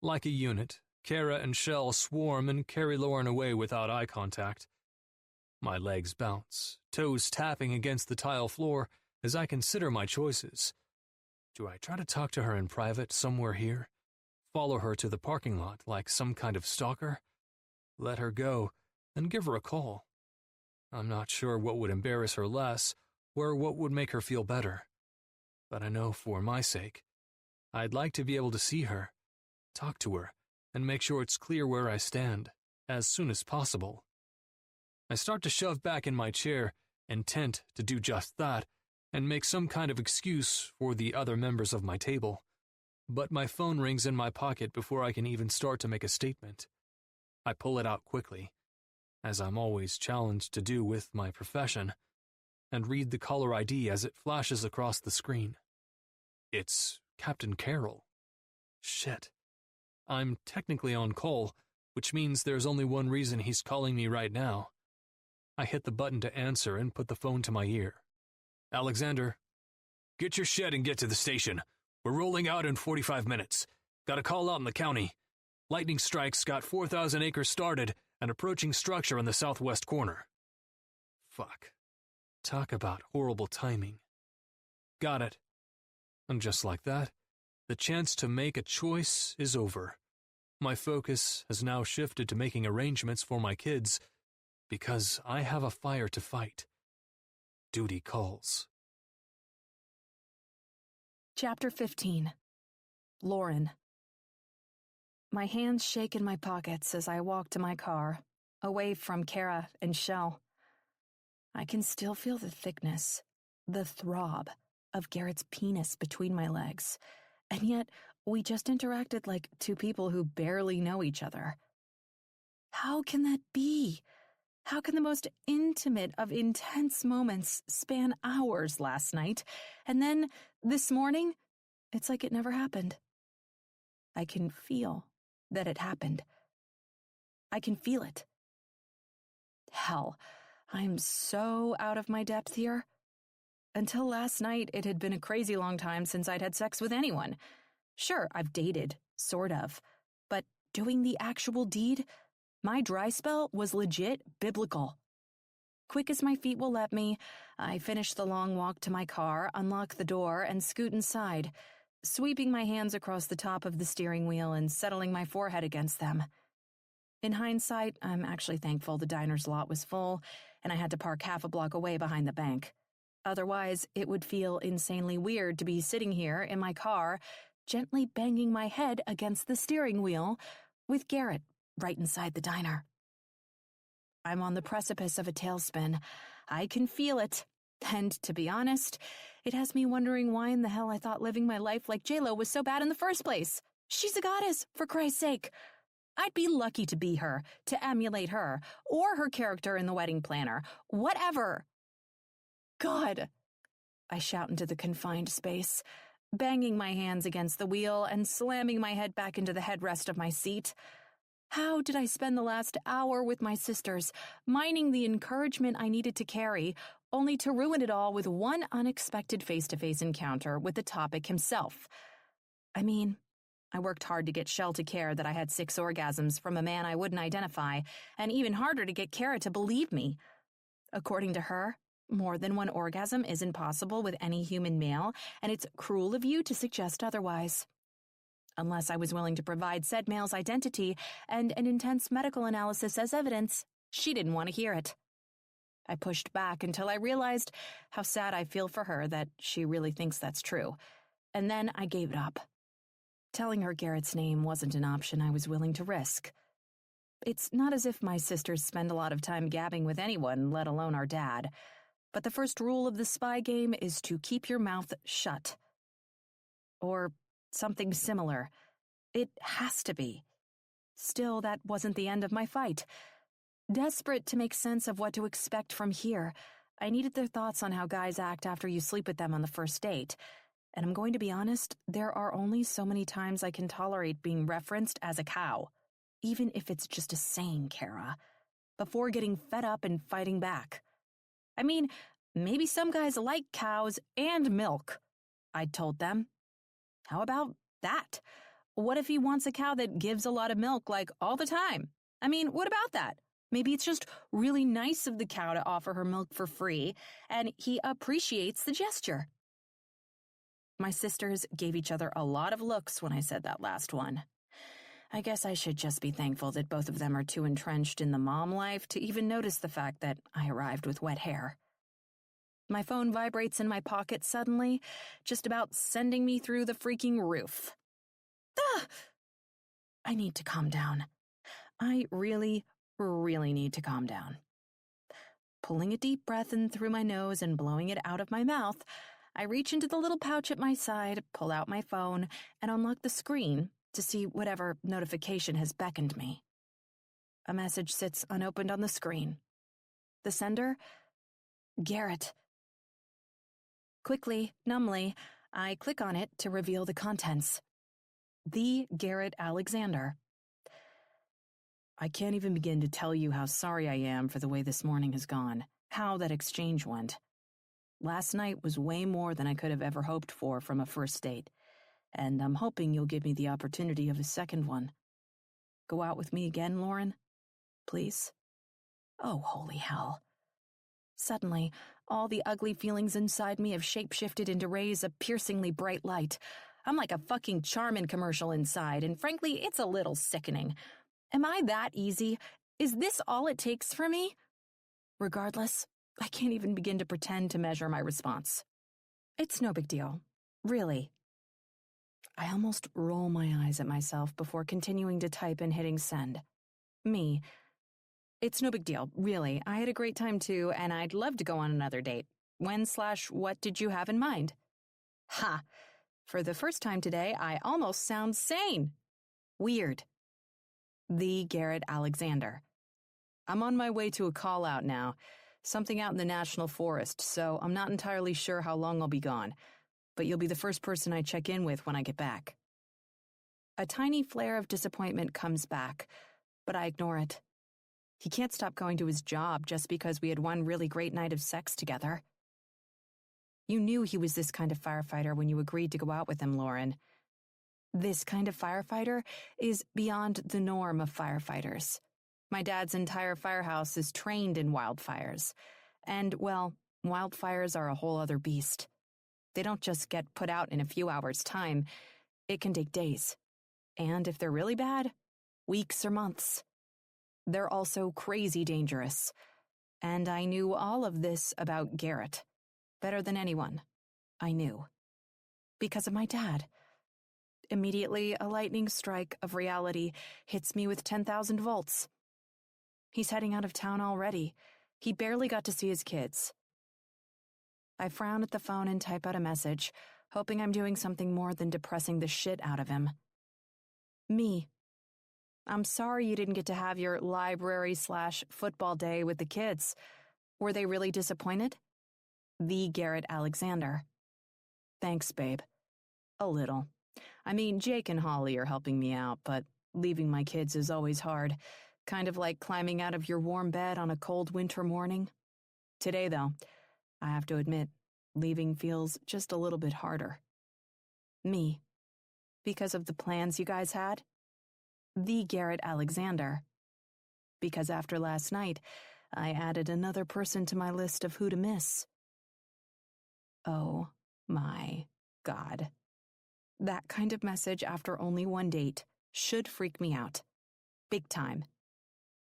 Like a unit, Kara and Shell swarm and carry Lauren away without eye contact. My legs bounce, toes tapping against the tile floor, As I consider my choices, do I try to talk to her in private somewhere here? Follow her to the parking lot like some kind of stalker? Let her go, and give her a call. I'm not sure what would embarrass her less, or what would make her feel better. But I know for my sake, I'd like to be able to see her, talk to her, and make sure it's clear where I stand, as soon as possible. I start to shove back in my chair, intent to do just that, and make some kind of excuse for the other members of my table. But my phone rings in my pocket before I can even start to make a statement. I pull it out quickly, as I'm always challenged to do with my profession, and read the caller ID as it flashes across the screen. It's Captain Carroll. Shit. I'm technically on call, which means there's only one reason he's calling me right now. I hit the button to answer and put the phone to my ear. Alexander, get your shed and get to the station. We're rolling out in 45 minutes. Got a call out in the county. Lightning strikes got 4,000 acres started and approaching structure in the southwest corner. Fuck. Talk about horrible timing. Got it. And just like that, the chance to make a choice is over. My focus has now shifted to making arrangements for my kids, because I have a fire to fight. Duty calls. Chapter 15. Lauren. My hands shake in my pockets as I walk to my car, away from Kara and Shell. I can still feel the thickness, the throb of Garrett's penis between my legs, and yet we just interacted like two people who barely know each other. How can that be? How can the most intimate of intense moments span hours last night, and then, this morning, it's like it never happened? I can feel that it happened. I can feel it. Hell, I'm so out of my depth here. Until last night, it had been a crazy long time since I'd had sex with anyone. Sure, I've dated, sort of, but doing the actual deed? My dry spell was legit biblical. Quick as my feet will let me, I finish the long walk to my car, unlock the door, and scoot inside, sweeping my hands across the top of the steering wheel and settling my forehead against them. In hindsight, I'm actually thankful the diner's lot was full, and I had to park half a block away behind the bank. Otherwise, it would feel insanely weird to be sitting here in my car, gently banging my head against the steering wheel, with Garrett right inside the diner. I'm on the precipice of a tailspin. I can feel it. And to be honest, it has me wondering why in the hell I thought living my life like J-Lo was so bad in the first place. She's a goddess, for Christ's sake. I'd be lucky to be her, to emulate her, or her character in The Wedding Planner. Whatever. God, I shout into the confined space, banging my hands against the wheel and slamming my head back into the headrest of my seat. How did I spend the last hour with my sisters, mining the encouragement I needed to carry, only to ruin it all with one unexpected face-to-face encounter with the topic himself? I mean, I worked hard to get Shell to care that I had 6 orgasms from a man I wouldn't identify, and even harder to get Kara to believe me. According to her, more than one orgasm isn't possible with any human male, and it's cruel of you to suggest otherwise. Unless I was willing to provide said male's identity and an intense medical analysis as evidence, she didn't want to hear it. I pushed back until I realized how sad I feel for her that she really thinks that's true, and then I gave it up. Telling her Garrett's name wasn't an option I was willing to risk. It's not as if my sisters spend a lot of time gabbing with anyone, let alone our dad, but the first rule of the spy game is to keep your mouth shut. Or something similar. It has to be. Still, that wasn't the end of my fight. Desperate to make sense of what to expect from here, I needed their thoughts on how guys act after you sleep with them on the first date. And I'm going to be honest, there are only so many times I can tolerate being referenced as a cow, even if it's just a saying, Kara, before getting fed up and fighting back. I mean, maybe some guys like cows and milk, I'd told them. How about that? What if he wants a cow that gives a lot of milk, like, all the time? I mean, what about that? Maybe it's just really nice of the cow to offer her milk for free, and he appreciates the gesture. My sisters gave each other a lot of looks when I said that last one. I guess I should just be thankful that both of them are too entrenched in the mom life to even notice the fact that I arrived with wet hair. My phone vibrates in my pocket suddenly, just about sending me through the freaking roof. Ah! I need to calm down. I really need to calm down. Pulling a deep breath in through my nose and blowing it out of my mouth, I reach into the little pouch at my side, pull out my phone, and unlock the screen to see whatever notification has beckoned me. A message sits unopened on the screen. The sender? Garrett. Quickly, numbly, I click on it to reveal the contents. The Garrett Alexander. I can't even begin to tell you how sorry I am for the way this morning has gone, how that exchange went. Last night was way more than I could have ever hoped for from a first date, and I'm hoping you'll give me the opportunity of a second one. Go out with me again, Lauren? Please? Oh, holy hell. Suddenly, all the ugly feelings inside me have shape-shifted into rays of piercingly bright light. I'm like a fucking Charmin commercial inside, and frankly, it's a little sickening. Am I that easy? Is this all it takes for me? Regardless, I can't even begin to pretend to measure my response. It's no big deal. Really. I almost roll my eyes at myself before continuing to type and hitting send. Me. It's no big deal, really. I had a great time too, and I'd love to go on another date. When/what did you have in mind? Ha! For the first time today, I almost sound sane. Weird. The Garrett Alexander. I'm on my way to a call-out now. Something out in the National Forest, so I'm not entirely sure how long I'll be gone. But you'll be the first person I check in with when I get back. A tiny flare of disappointment comes back, but I ignore it. He can't stop going to his job just because we had one really great night of sex together. You knew he was this kind of firefighter when you agreed to go out with him, Lauren. This kind of firefighter is beyond the norm of firefighters. My dad's entire firehouse is trained in wildfires. And, well, wildfires are a whole other beast. They don't just get put out in a few hours' time. It can take days. And if they're really bad, weeks or months. They're also crazy dangerous. And I knew all of this about Garrett. Better than anyone. I knew. Because of my dad. Immediately, a lightning strike of reality hits me with 10,000 volts. He's heading out of town already. He barely got to see his kids. I frown at the phone and type out a message, hoping I'm doing something more than depressing the shit out of him. Me. I'm sorry you didn't get to have your library/football day with the kids. Were they really disappointed? The Garrett Alexander. Thanks, babe. A little. I mean, Jake and Holly are helping me out, but leaving my kids is always hard. Kind of like climbing out of your warm bed on a cold winter morning. Today, though, I have to admit, leaving feels just a little bit harder. Me. Because of the plans you guys had? The Garrett Alexander. Because after last night, I added another person to my list of who to miss. Oh my God. That kind of message after only one date should freak me out. Big time.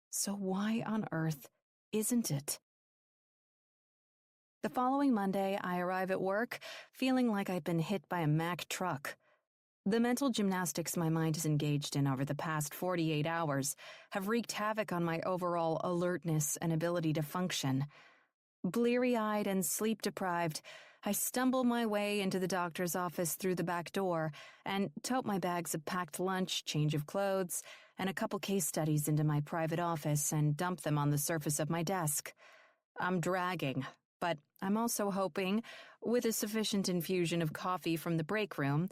So why on earth isn't it? The following Monday, I arrive at work feeling like I've been hit by a Mack truck. The mental gymnastics my mind is engaged in over the past 48 hours have wreaked havoc on my overall alertness and ability to function. Bleary-eyed and sleep-deprived, I stumble my way into the doctor's office through the back door and tote my bags of packed lunch, change of clothes, and a couple case studies into my private office and dump them on the surface of my desk. I'm dragging, but I'm also hoping, with a sufficient infusion of coffee from the break room,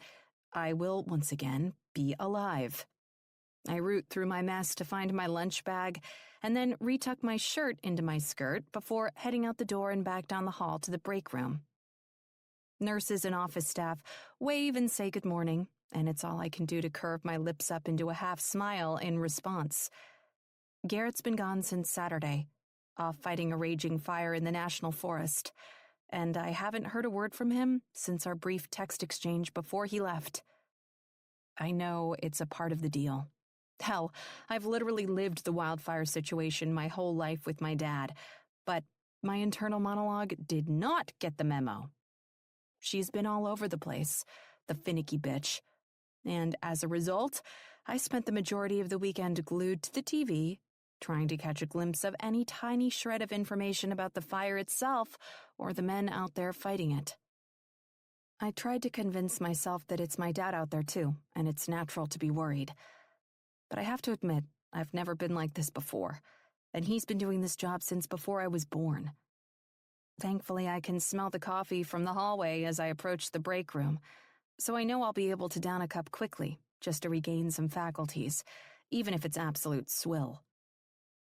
I will once again be alive. I root through my mess to find my lunch bag and then retuck my shirt into my skirt before heading out the door and back down the hall to the break room. Nurses and office staff wave and say good morning, and it's all I can do to curve my lips up into a half smile in response. Garrett's been gone since Saturday, off fighting a raging fire in the national forest, and I haven't heard a word from him since our brief text exchange before he left. I know it's a part of the deal. Hell, I've literally lived the wildfire situation my whole life with my dad, but my internal monologue did not get the memo. She's been all over the place, the finicky bitch. And as a result, I spent the majority of the weekend glued to the TV, trying to catch a glimpse of any tiny shred of information about the fire itself or the men out there fighting it. I tried to convince myself that it's my dad out there too, and it's natural to be worried. But I have to admit, I've never been like this before, and he's been doing this job since before I was born. Thankfully, I can smell the coffee from the hallway as I approach the break room, so I know I'll be able to down a cup quickly, just to regain some faculties, even if it's absolute swill.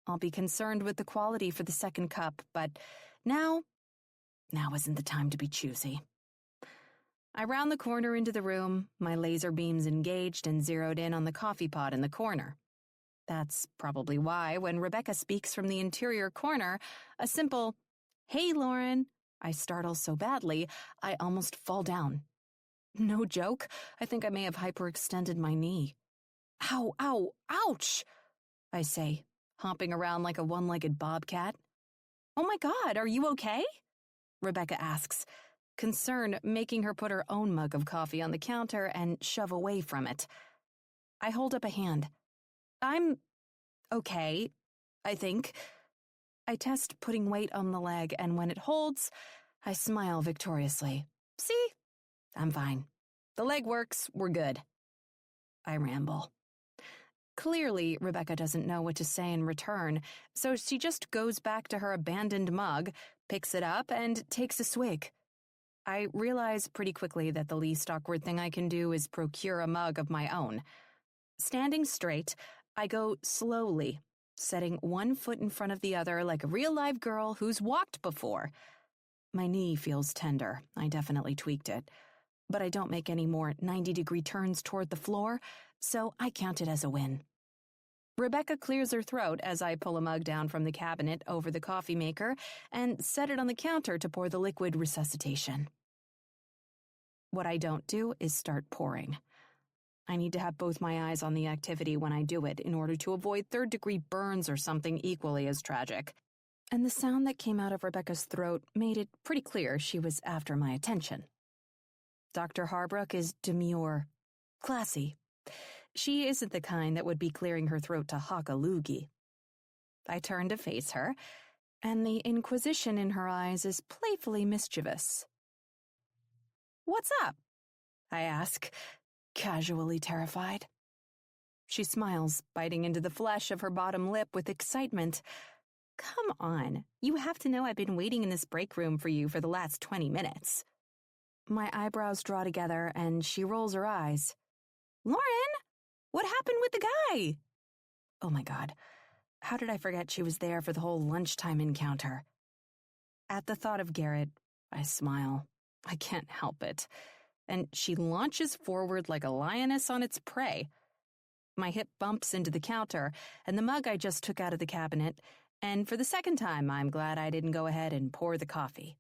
I'll be concerned with the quality for the second cup, but now isn't the time to be choosy. I round the corner into the room, my laser beams engaged and zeroed in on the coffee pot in the corner. That's probably why, when Rebecca speaks from the interior corner, a simple, "Hey, Lauren," I startle so badly, I almost fall down. No joke, I think I may have hyperextended my knee. "Ow, ow, ouch," I say, hopping around like a one-legged bobcat. "Oh my God, are you okay?" Rebecca asks, concern making her put her own mug of coffee on the counter and shove away from it. I hold up a hand. "I'm okay, I think." I test putting weight on the leg, and when it holds, I smile victoriously. "See? I'm fine. The leg works, we're good." I ramble. Clearly, Rebecca doesn't know what to say in return, so she just goes back to her abandoned mug, picks it up, and takes a swig. I realize pretty quickly that the least awkward thing I can do is procure a mug of my own. Standing straight, I go slowly, setting one foot in front of the other like a real-live girl who's walked before. My knee feels tender. I definitely tweaked it. But I don't make any more 90-degree turns toward the floor, so I count it as a win. Rebecca clears her throat as I pull a mug down from the cabinet over the coffee maker and set it on the counter to pour the liquid resuscitation. What I don't do is start pouring. I need to have both my eyes on the activity when I do it in order to avoid third-degree burns or something equally as tragic. And the sound that came out of Rebecca's throat made it pretty clear she was after my attention. Dr. Harbrook is demure, classy. She isn't the kind that would be clearing her throat to hawk a loogie. I turn to face her, and the inquisition in her eyes is playfully mischievous. "What's up?" I ask, casually terrified. She smiles, biting into the flesh of her bottom lip with excitement. "Come on, you have to know I've been waiting in this break room for you for the last 20 minutes. My eyebrows draw together, and she rolls her eyes. "Lauren, what happened with the guy?" Oh my God, how did I forget she was there for the whole lunchtime encounter? At the thought of Garrett, I smile. I can't help it. And she launches forward like a lioness on its prey. My hip bumps into the counter, and the mug I just took out of the cabinet, and for the second time, I'm glad I didn't go ahead and pour the coffee.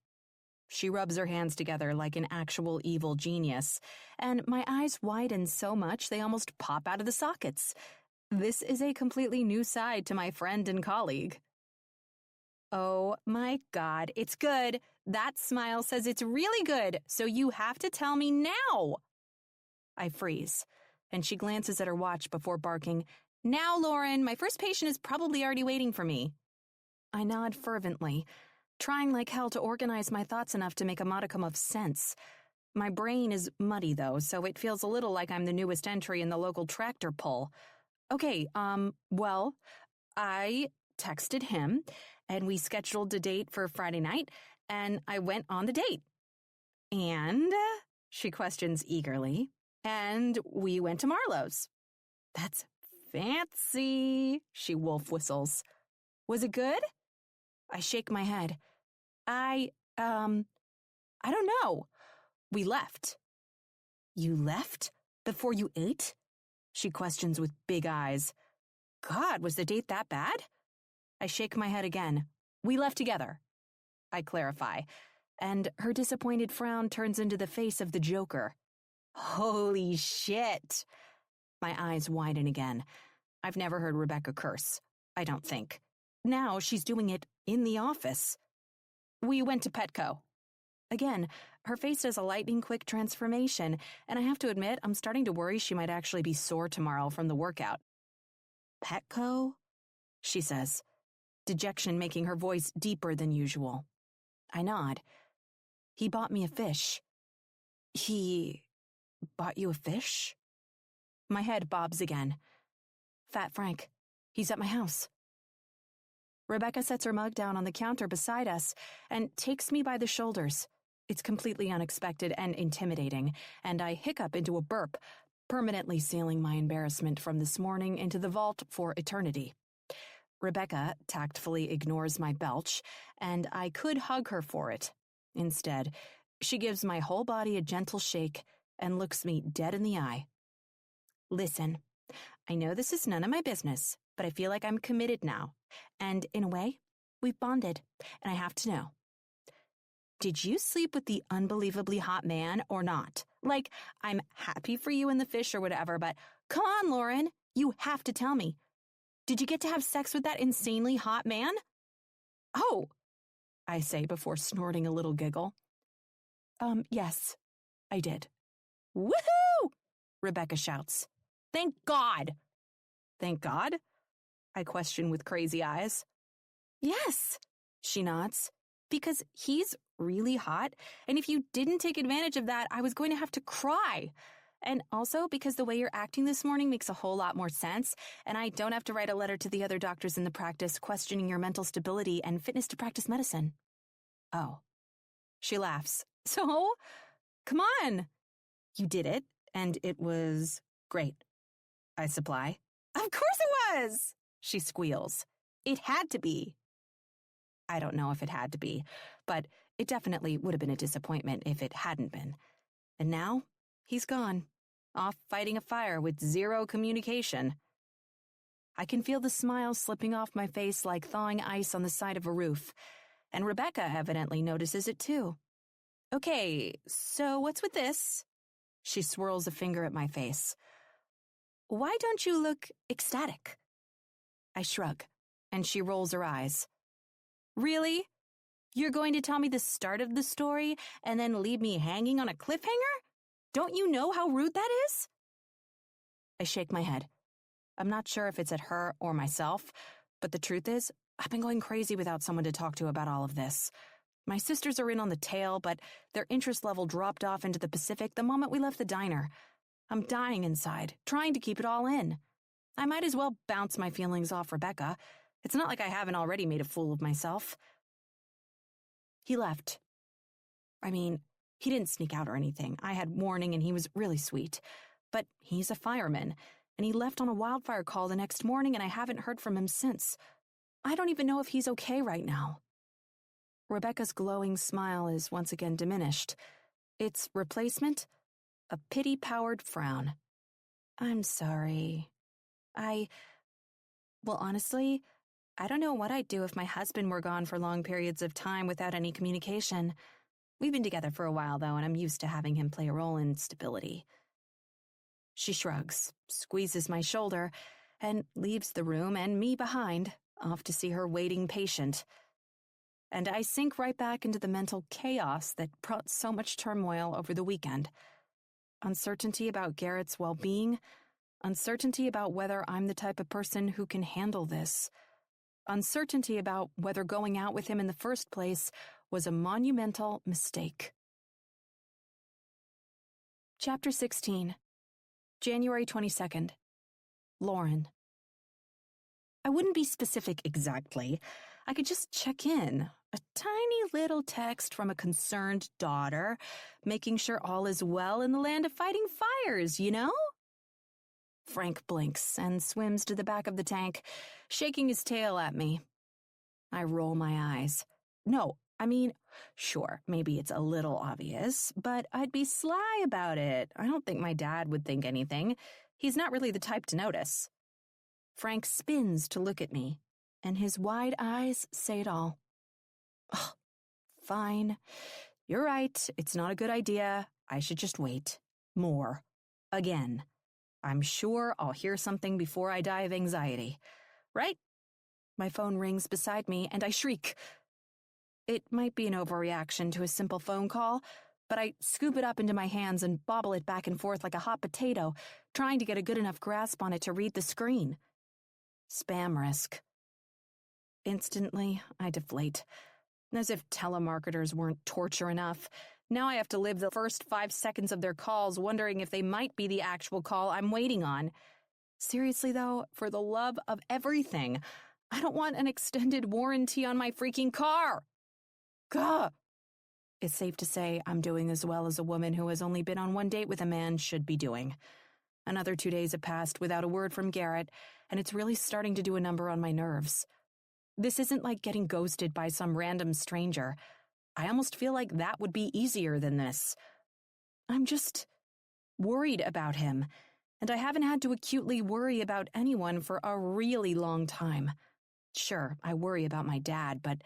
She rubs her hands together like an actual evil genius, and my eyes widen so much they almost pop out of the sockets. This is a completely new side to my friend and colleague. "Oh my God, it's good. That smile says it's really good, so you have to tell me now." I freeze, and she glances at her watch before barking, "Now, Lauren, my first patient is probably already waiting for me." I nod fervently, trying like hell to organize my thoughts enough to make a modicum of sense. My brain is muddy, though, so it feels a little like I'm the newest entry in the local tractor pull. Okay, well, I texted him, and we scheduled a date for Friday night, and I went on the date. And, she questions eagerly, and we went to Marlowe's. That's fancy, she wolf whistles. Was it good? I shake my head. I don't know. We left. You left? Before you ate? She questions with big eyes. God, was the date that bad? I shake my head again. We left together, I clarify, and her disappointed frown turns into the face of the Joker. Holy shit! My eyes widen again. I've never heard Rebecca curse, I don't think. Now she's doing it in the office. We went to Petco. Again, her face does a lightning-quick transformation, and I have to admit I'm starting to worry she might actually be sore tomorrow from the workout. Petco? She says, dejection making her voice deeper than usual. I nod. He bought me a fish. He bought you a fish? My head bobs again. Fat Frank. He's at my house. Rebecca sets her mug down on the counter beside us and takes me by the shoulders. It's completely unexpected and intimidating, and I hiccup into a burp, permanently sealing my embarrassment from this morning into the vault for eternity. Rebecca tactfully ignores my belch, and I could hug her for it. Instead, she gives my whole body a gentle shake and looks me dead in the eye. Listen, I know this is none of my business, but I feel like I'm committed now. And in a way, we've bonded, and I have to know. Did you sleep with the unbelievably hot man or not? Like, I'm happy for you and the fish or whatever, but come on, Lauren, you have to tell me. Did you get to have sex with that insanely hot man? Oh, I say before snorting a little giggle. Yes, I did. Woohoo! Rebecca shouts. Thank God! Thank God? I question with crazy eyes. Yes, she nods, because he's really hot, and if you didn't take advantage of that, I was going to have to cry. And also because the way you're acting this morning makes a whole lot more sense, and I don't have to write a letter to the other doctors in the practice questioning your mental stability and fitness to practice medicine. Oh. She laughs. So? Come on. You did it, and it was great, I supply. Of course it was, she squeals. It had to be. I don't know if it had to be, but it definitely would have been a disappointment if it hadn't been. And now, he's gone, off fighting a fire with zero communication. I can feel the smile slipping off my face like thawing ice on the side of a roof, and Rebecca evidently notices it too. Okay, so what's with this? She swirls a finger at my face. Why don't you look ecstatic? I shrug, and she rolls her eyes. Really? You're going to tell me the start of the story and then leave me hanging on a cliffhanger? Don't you know how rude that is? I shake my head. I'm not sure if it's at her or myself, but the truth is, I've been going crazy without someone to talk to about all of this. My sisters are in on the tail, but their interest level dropped off into the Pacific the moment we left the diner. I'm dying inside, trying to keep it all in. I might as well bounce my feelings off Rebecca. It's not like I haven't already made a fool of myself. He left. I mean, he didn't sneak out or anything. I had warning and he was really sweet. But he's a fireman, and he left on a wildfire call the next morning and I haven't heard from him since. I don't even know if he's okay right now. Rebecca's glowing smile is once again diminished. Its replacement? A pity-powered frown. I'm sorry. Well, honestly, I don't know what I'd do if my husband were gone for long periods of time without any communication. We've been together for a while, though, and I'm used to having him play a role in stability. She shrugs, squeezes my shoulder, and leaves the room and me behind, off to see her waiting patient. And I sink right back into the mental chaos that brought so much turmoil over the weekend. Uncertainty about Garrett's well-being, uncertainty about whether I'm the type of person who can handle this, uncertainty about whether going out with him in the first place was a monumental mistake. Chapter 16, January 22nd. Lauren. I wouldn't be specific exactly. I could just check in. A tiny little text from a concerned daughter, making sure all is well in the land of fighting fires, you know? Frank blinks and swims to the back of the tank, shaking his tail at me. I roll my eyes. No, I mean, sure, maybe it's a little obvious, but I'd be sly about it. I don't think my dad would think anything. He's not really the type to notice. Frank spins to look at me, and his wide eyes say it all. Oh, fine. You're right. It's not a good idea. I should just wait. More. Again. I'm sure I'll hear something before I die of anxiety. Right? My phone rings beside me, and I shriek. It might be an overreaction to a simple phone call, but I scoop it up into my hands and bobble it back and forth like a hot potato, trying to get a good enough grasp on it to read the screen. Spam risk. Instantly, I deflate. As if telemarketers weren't torture enough. Now I have to live the first 5 seconds of their calls wondering if they might be the actual call I'm waiting on. Seriously, though, for the love of everything, I don't want an extended warranty on my freaking car. Gah! It's safe to say I'm doing as well as a woman who has only been on one date with a man should be doing. Another 2 days have passed without a word from Garrett, and it's really starting to do a number on my nerves. This isn't like getting ghosted by some random stranger. I almost feel like that would be easier than this. I'm just worried about him, and I haven't had to acutely worry about anyone for a really long time. Sure, I worry about my dad, but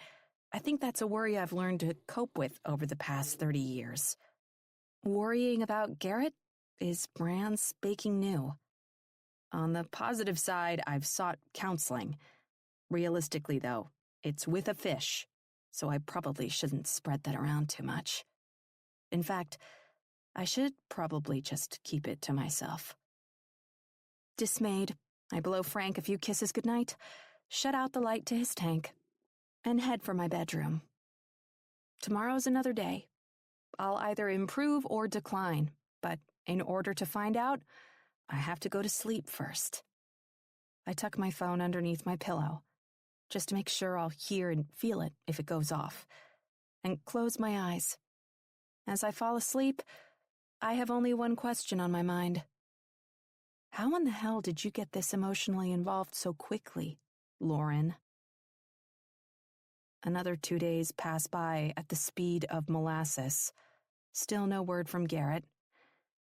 I think that's a worry I've learned to cope with over the past 30 years. Worrying about Garrett is brand spanking new. On the positive side, I've sought counseling. Realistically, though, it's with a fish, so I probably shouldn't spread that around too much. In fact, I should probably just keep it to myself. Dismayed, I blow Frank a few kisses goodnight, shut out the light to his tank, and head for my bedroom. Tomorrow's another day. I'll either improve or decline, but in order to find out, I have to go to sleep first. I tuck my phone underneath my pillow, just to make sure I'll hear and feel it if it goes off, and close my eyes. As I fall asleep, I have only one question on my mind. How in the hell did you get this emotionally involved so quickly, Lauren? Another 2 days pass by at the speed of molasses. Still no word from Garrett.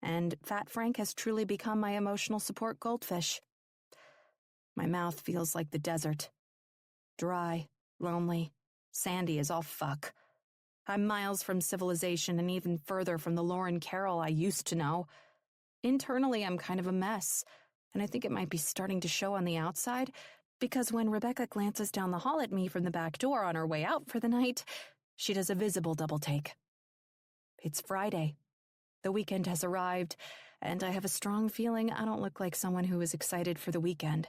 And Fat Frank has truly become my emotional support goldfish. My mouth feels like the desert. Dry, lonely, sandy as all fuck. I'm miles from civilization and even further from the Lauren Carroll I used to know. Internally, I'm kind of a mess, and I think it might be starting to show on the outside, because when Rebecca glances down the hall at me from the back door on her way out for the night, she does a visible double take. It's Friday. The weekend has arrived, and I have a strong feeling I don't look like someone who is excited for the weekend.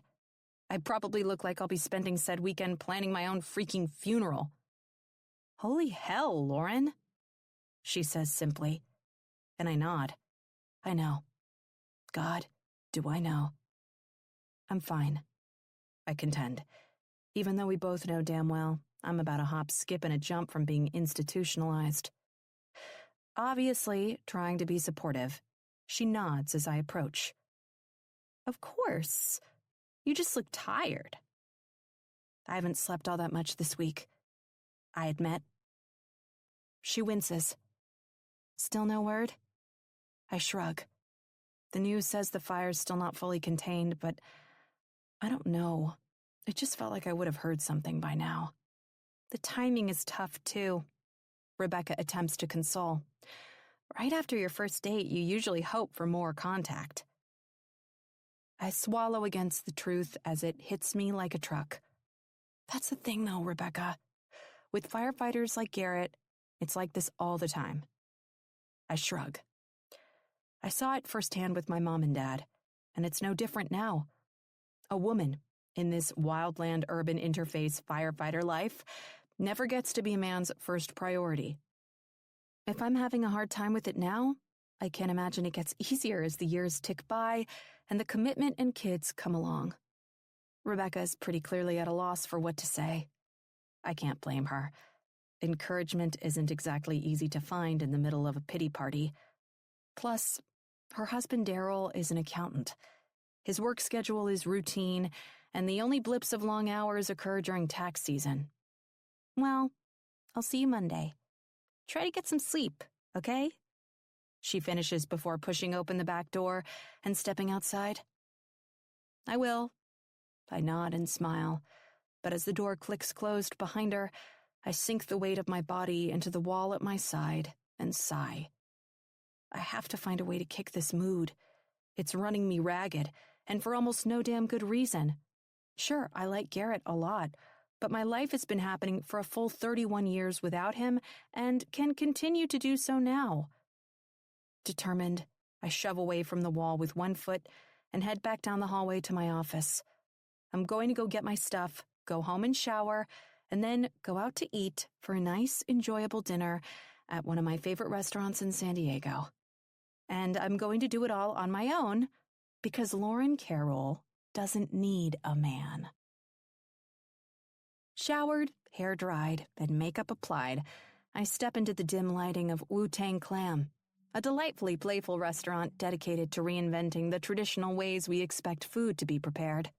I probably look like I'll be spending said weekend planning my own freaking funeral. Holy hell, Lauren, she says simply, and I nod. I know. God, do I know. I'm fine, I contend, even though we both know damn well I'm about a hop, skip, and a jump from being institutionalized. Obviously, trying to be supportive, she nods as I approach. Of course. You just look tired. I haven't slept all that much this week, I admit. She winces. Still no word? I shrug. The news says the fire's still not fully contained, but I don't know. It just felt like I would have heard something by now. The timing is tough, too. Rebecca attempts to console. Right after your first date, you usually hope for more contact. I swallow against the truth as it hits me like a truck. That's the thing, though, Rebecca. With firefighters like Garrett, it's like this all the time. I shrug. I saw it firsthand with my mom and dad, and it's no different now. A woman, in this wildland-urban interface firefighter life, never gets to be a man's first priority. If I'm having a hard time with it now, I can't imagine it gets easier as the years tick by and the commitment and kids come along. Rebecca is pretty clearly at a loss for what to say. I can't blame her. Encouragement isn't exactly easy to find in the middle of a pity party. Plus, her husband Daryl is an accountant. His work schedule is routine, and the only blips of long hours occur during tax season. Well, I'll see you Monday. Try to get some sleep, okay? She finishes before pushing open the back door and stepping outside. I will. I nod and smile, but as the door clicks closed behind her, I sink the weight of my body into the wall at my side and sigh. I have to find a way to kick this mood. It's running me ragged, and for almost no damn good reason. Sure, I like Garrett a lot, but my life has been happening for a full 31 years without him and can continue to do so now. Determined, I shove away from the wall with one foot and head back down the hallway to my office. I'm going to go get my stuff, go home and shower, and then go out to eat for a nice, enjoyable dinner at one of my favorite restaurants in San Diego. And I'm going to do it all on my own because Lauren Carroll doesn't need a man. Showered, hair dried, and makeup applied, I step into the dim lighting of Wu-Tang Clam, a delightfully playful restaurant dedicated to reinventing the traditional ways we expect food to be prepared.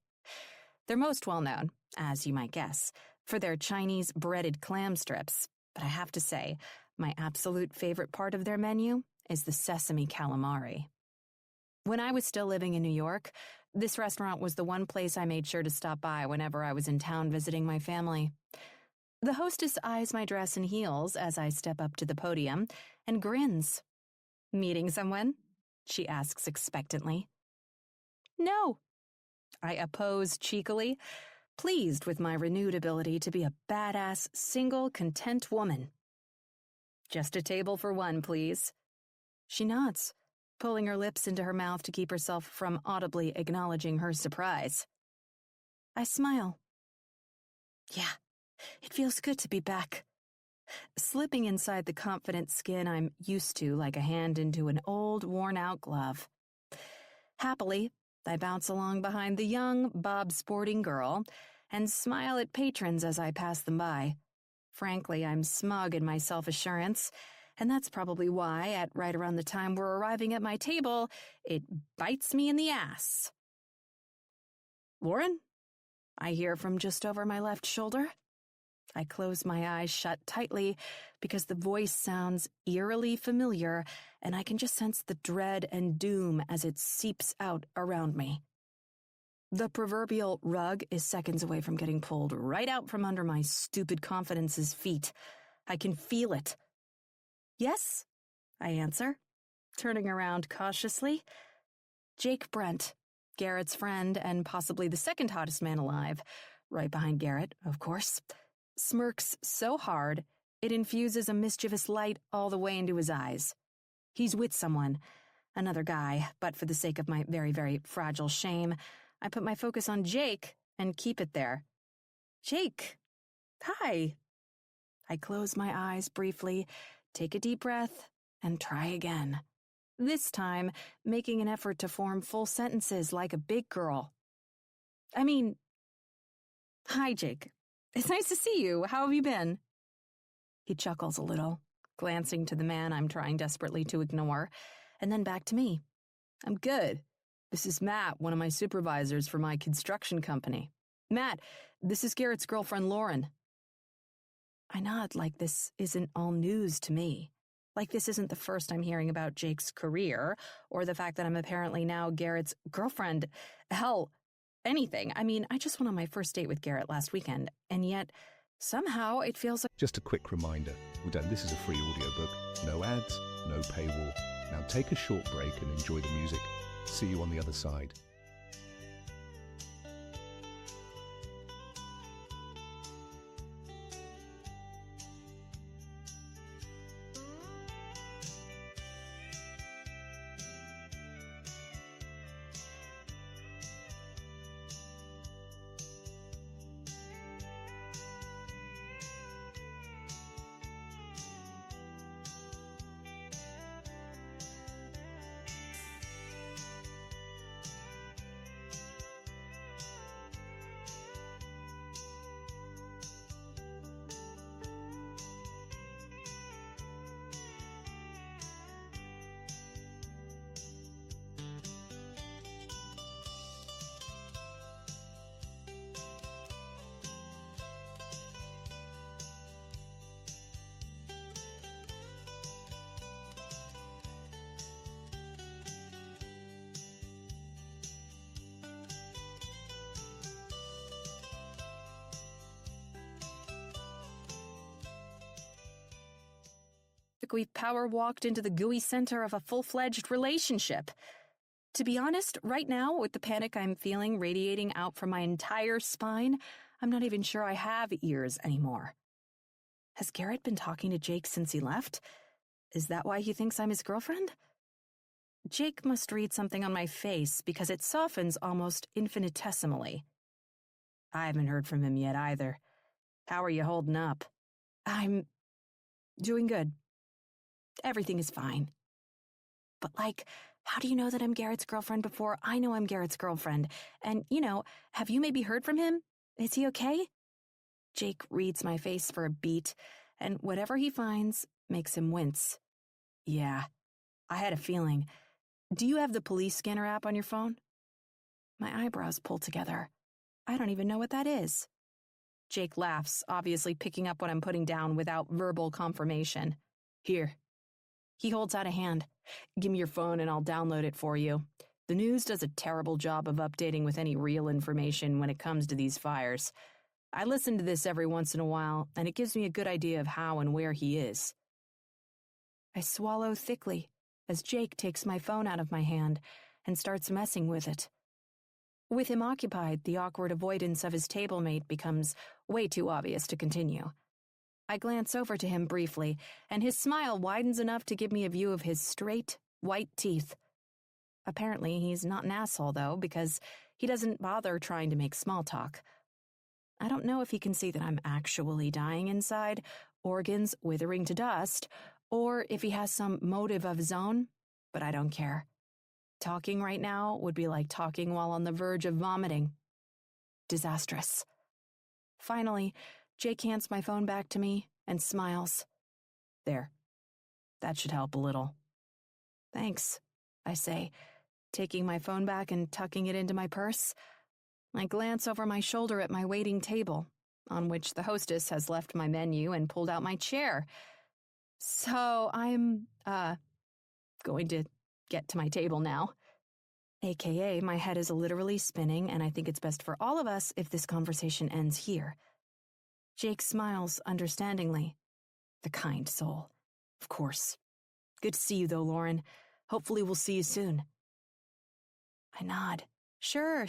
They're most well known, as you might guess, for their Chinese breaded clam strips, but I have to say, my absolute favorite part of their menu is the sesame calamari. When I was still living in New York, this restaurant was the one place I made sure to stop by whenever I was in town visiting my family. The hostess eyes my dress and heels as I step up to the podium and grins. "Meeting someone?" she asks expectantly. "No," I oppose cheekily, pleased with my renewed ability to be a badass, single, content woman. "Just a table for one, please." She nods, pulling her lips into her mouth to keep herself from audibly acknowledging her surprise. I smile. Yeah, it feels good to be back. Slipping inside the confident skin I'm used to like a hand into an old, worn-out glove. Happily, I bounce along behind the young, bob-sporting girl and smile at patrons as I pass them by. Frankly, I'm smug in my self-assurance, and that's probably why, at right around the time we're arriving at my table, it bites me in the ass. "Lauren?" I hear from just over my left shoulder. I close my eyes shut tightly because the voice sounds eerily familiar, and I can just sense the dread and doom as it seeps out around me. The proverbial rug is seconds away from getting pulled right out from under my stupid confidence's feet. I can feel it. "Yes," I answer, turning around cautiously. Jake Brent, Garrett's friend and possibly the second hottest man alive, right behind Garrett, of course, smirks so hard it infuses a mischievous light all the way into his eyes. He's with someone, another guy, but for the sake of my very, very fragile shame, I put my focus on Jake and keep it there. "Jake, hi." I close my eyes briefly, take a deep breath, and try again. This time, making an effort to form full sentences like a big girl. Hi, Jake. It's nice to see you. How have you been?" He chuckles a little, glancing to the man I'm trying desperately to ignore, and then back to me. "I'm good. This is Matt, one of my supervisors for my construction company. Matt, this is Garrett's girlfriend, Lauren." I nod like this isn't all news to me. Like this isn't the first I'm hearing about Jake's career, or the fact that I'm apparently now Garrett's girlfriend. Hell, anything. I just went on my first date with Garrett last weekend, and yet, somehow it feels like... Just a quick reminder, this is a free audiobook. No ads, no paywall. Now take a short break and enjoy the music. See you on the other side. like we've power-walked into the gooey center of a full-fledged relationship. To be honest, right now, with the panic I'm feeling radiating out from my entire spine, I'm not even sure I have ears anymore. Has Garrett been talking to Jake since he left? Is that why he thinks I'm his girlfriend? Jake must read something on my face because it softens almost infinitesimally. I haven't heard from him yet either. How are you holding up? I'm doing good. Everything is fine. But, how do you know that I'm Garrett's girlfriend before I know I'm Garrett's girlfriend? And, have you maybe heard from him? Is he okay? Jake reads my face for a beat, and whatever he finds makes him wince. Yeah, I had a feeling. Do you have the police scanner app on your phone? My eyebrows pull together. I don't even know what that is. Jake laughs, obviously picking up what I'm putting down without verbal confirmation. Here. He holds out a hand. Give me your phone and I'll download it for you. The news does a terrible job of updating with any real information when it comes to these fires. I listen to this every once in a while, and it gives me a good idea of how and where he is. I swallow thickly as Jake takes my phone out of my hand and starts messing with it. With him occupied, the awkward avoidance of his table-mate becomes way too obvious to continue. I glance over to him briefly, and his smile widens enough to give me a view of his straight, white teeth. Apparently, he's not an asshole, though, because he doesn't bother trying to make small talk. I don't know if he can see that I'm actually dying inside, organs withering to dust, or if he has some motive of his own, but I don't care. Talking right now would be like talking while on the verge of vomiting. Disastrous. Finally, Jake hands my phone back to me and smiles. There. That should help a little. Thanks, I say, taking my phone back and tucking it into my purse. I glance over my shoulder at my waiting table, on which the hostess has left my menu and pulled out my chair. So I'm, going to get to my table now. AKA, my head is literally spinning, and I think it's best for all of us if this conversation ends here. Jake smiles understandingly. The kind soul. Of course. Good to see you, though, Lauren. Hopefully we'll see you soon. I nod. Sure.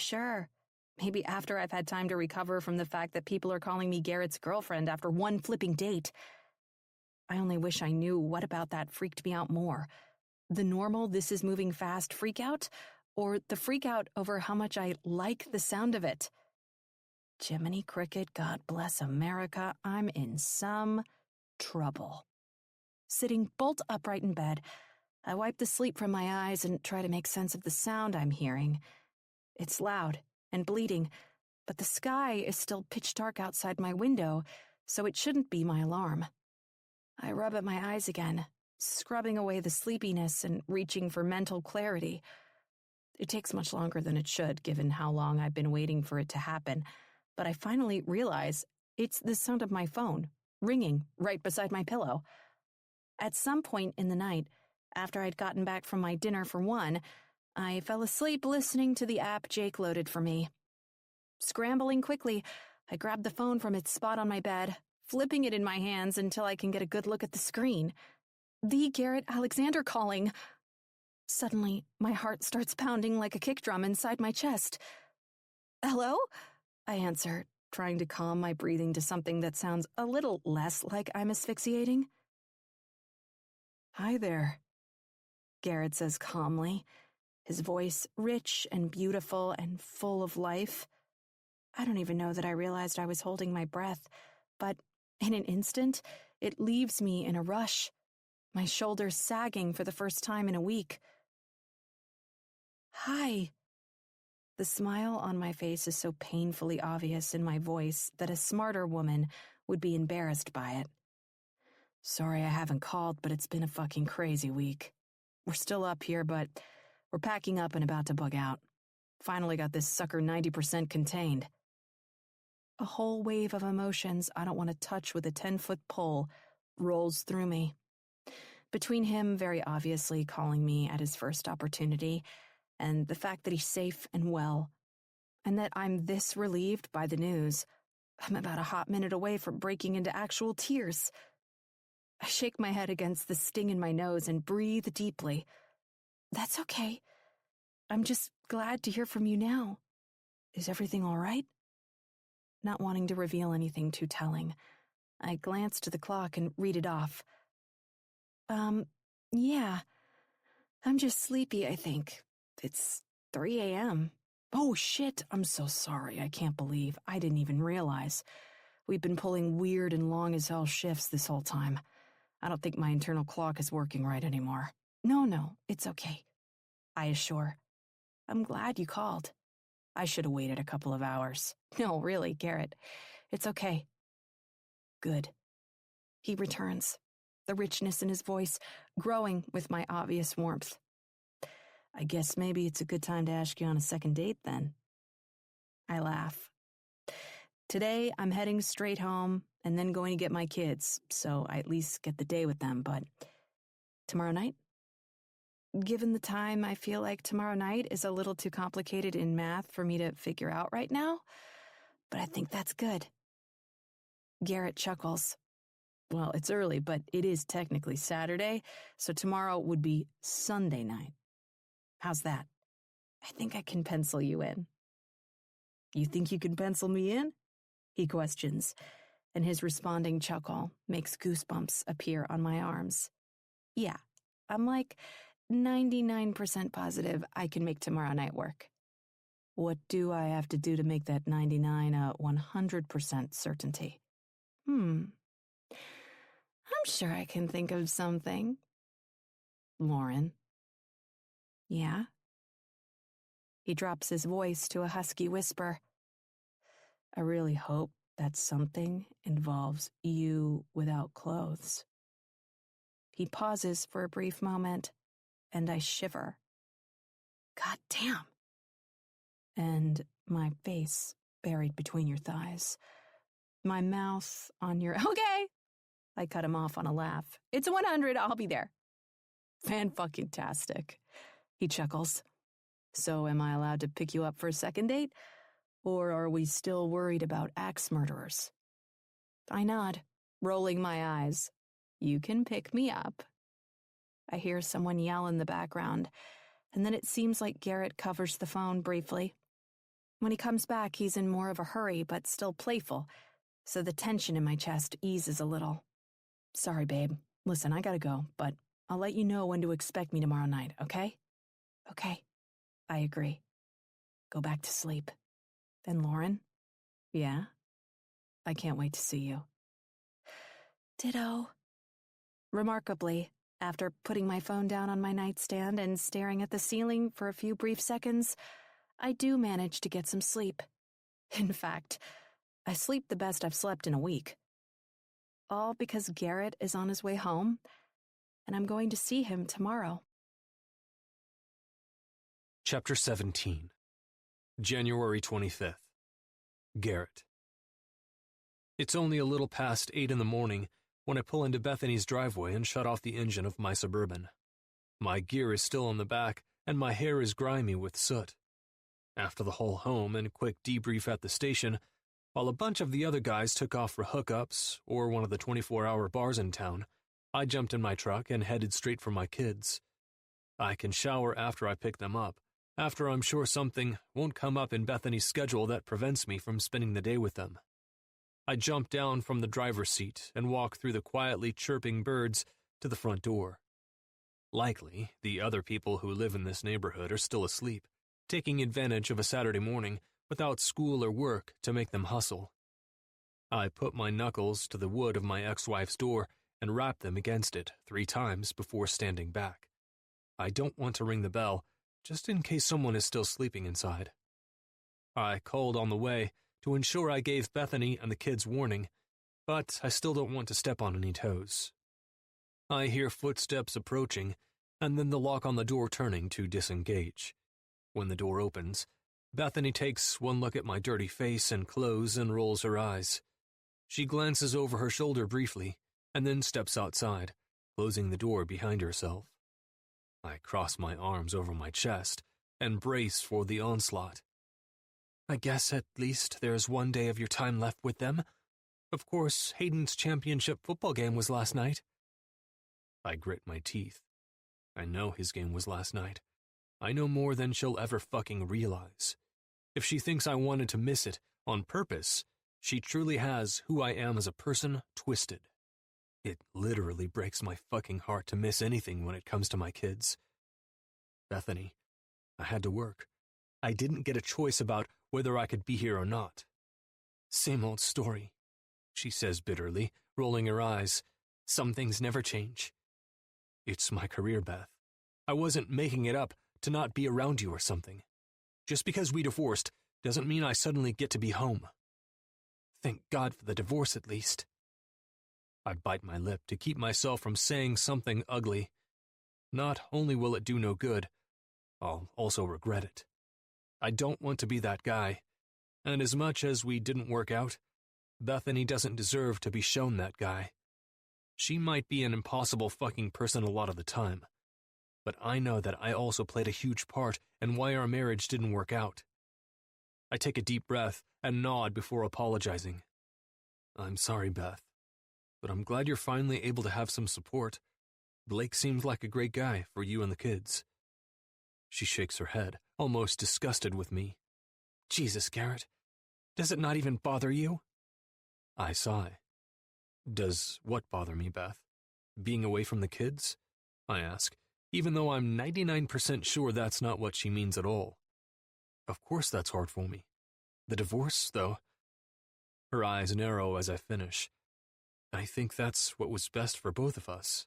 Maybe after I've had time to recover from the fact that people are calling me Garrett's girlfriend after one flipping date. I only wish I knew what about that freaked me out more. The normal this is moving fast freak out, or the freak out over how much I like the sound of it. Jiminy Cricket, God bless America, I'm in some trouble. Sitting bolt upright in bed, I wipe the sleep from my eyes and try to make sense of the sound I'm hearing. It's loud and bleeding, but the sky is still pitch dark outside my window, so it shouldn't be my alarm. I rub at my eyes again, scrubbing away the sleepiness and reaching for mental clarity. It takes much longer than it should, given how long I've been waiting for it to happen, but I finally realize it's the sound of my phone, ringing right beside my pillow. At some point in the night, after I'd gotten back from my dinner for one, I fell asleep listening to the app Jake loaded for me. Scrambling quickly, I grabbed the phone from its spot on my bed, flipping it in my hands until I can get a good look at the screen. The Garrett Alexander calling. Suddenly, my heart starts pounding like a kick drum inside my chest. Hello? I answer, trying to calm my breathing to something that sounds a little less like I'm asphyxiating. Hi there, Garrett says calmly, his voice rich and beautiful and full of life. I don't even know that I realized I was holding my breath, but in an instant, it leaves me in a rush, my shoulders sagging for the first time in a week. Hi. The smile on my face is so painfully obvious in my voice that a smarter woman would be embarrassed by it. Sorry I haven't called, but it's been a fucking crazy week. We're still up here, but we're packing up and about to bug out. Finally got this sucker 90% contained. A whole wave of emotions I don't want to touch with a 10-foot pole rolls through me. Between him very obviously calling me at his first opportunity, and the fact that he's safe and well, and that I'm this relieved by the news, I'm about a hot minute away from breaking into actual tears. I shake my head against the sting in my nose and breathe deeply. That's okay. I'm just glad to hear from you now. Is everything all right? Not wanting to reveal anything too telling, I glance to the clock and read it off. Yeah. I'm just sleepy, I think. It's 3 a.m. Oh, shit, I'm so sorry. I can't believe. I didn't even realize. We've been pulling weird and long-as-hell shifts this whole time. I don't think my internal clock is working right anymore. No, it's okay. I assure. I'm glad you called. I should have waited a couple of hours. No, really, Garrett. It's okay. Good. He returns, the richness in his voice growing with my obvious warmth. I guess maybe it's a good time to ask you on a second date, then. I laugh. Today, I'm heading straight home and then going to get my kids, so I at least get the day with them, but tomorrow night? Given the time, I feel like tomorrow night is a little too complicated in math for me to figure out right now, but I think that's good. Garrett chuckles. Well, it's early, but it is technically Saturday, so tomorrow would be Sunday night. How's that? I think I can pencil you in. You think you can pencil me in? He questions, and his responding chuckle makes goosebumps appear on my arms. Yeah, I'm like 99% positive I can make tomorrow night work. What do I have to do to make that 99 a 100% certainty? I'm sure I can think of something. Lauren. Yeah? He drops his voice to a husky whisper. I really hope that something involves you without clothes. He pauses for a brief moment, and I shiver. God damn. And my face buried between your thighs. My mouth on your... Okay! I cut him off on a laugh. It's a 100, I'll be there. Fan-fucking-tastic. He chuckles. So am I allowed to pick you up for a second date? Or are we still worried about axe murderers? I nod, rolling my eyes. You can pick me up. I hear someone yell in the background, and then it seems like Garrett covers the phone briefly. When he comes back, he's in more of a hurry, but still playful, so the tension in my chest eases a little. Sorry, babe. Listen, I gotta go, but I'll let you know when to expect me tomorrow night, okay? Okay. I agree. Go back to sleep. Then Lauren? Yeah? I can't wait to see you. Ditto. Remarkably, after putting my phone down on my nightstand and staring at the ceiling for a few brief seconds, I do manage to get some sleep. In fact, I sleep the best I've slept in a week. All because Garrett is on his way home, and I'm going to see him tomorrow. Chapter 17. January 25th. Garrett. It's only a little past 8 in the morning when I pull into Bethany's driveway and shut off the engine of my Suburban. My gear is still on the back, and my hair is grimy with soot. After the whole home and quick debrief at the station, while a bunch of the other guys took off for hookups or one of the 24-hour bars in town, I jumped in my truck and headed straight for my kids. I can shower after I pick them up, after I'm sure something won't come up in Bethany's schedule that prevents me from spending the day with them. I jump down from the driver's seat and walk through the quietly chirping birds to the front door. Likely, the other people who live in this neighborhood are still asleep, taking advantage of a Saturday morning without school or work to make them hustle. I put my knuckles to the wood of my ex-wife's door and rap them against it 3 times before standing back. I don't want to ring the bell, just in case someone is still sleeping inside. I called on the way to ensure I gave Bethany and the kids warning, but I still don't want to step on any toes. I hear footsteps approaching, and then the lock on the door turning to disengage. When the door opens, Bethany takes one look at my dirty face and clothes and rolls her eyes. She glances over her shoulder briefly, and then steps outside, closing the door behind herself. I cross my arms over my chest and brace for the onslaught. I guess at least there's one day of your time left with them. Of course, Hayden's championship football game was last night. I grit my teeth. I know his game was last night. I know more than she'll ever fucking realize. If she thinks I wanted to miss it on purpose, she truly has who I am as a person twisted. It literally breaks my fucking heart to miss anything when it comes to my kids. Bethany, I had to work. I didn't get a choice about whether I could be here or not. Same old story, she says bitterly, rolling her eyes. Some things never change. It's my career, Beth. I wasn't making it up to not be around you or something. Just because we divorced doesn't mean I suddenly get to be home. Thank God for the divorce, at least. I bite my lip to keep myself from saying something ugly. Not only will it do no good, I'll also regret it. I don't want to be that guy, and as much as we didn't work out, Bethany doesn't deserve to be shown that guy. She might be an impossible fucking person a lot of the time, but I know that I also played a huge part in why our marriage didn't work out. I take a deep breath and nod before apologizing. I'm sorry, Beth, but I'm glad you're finally able to have some support. Blake seems like a great guy for you and the kids. She shakes her head, almost disgusted with me. Jesus, Garrett, does it not even bother you? I sigh. Does what bother me, Beth? Being away from the kids? I ask, even though I'm 99% sure that's not what she means at all. Of course that's hard for me. The divorce, though. Her eyes narrow as I finish. I think that's what was best for both of us.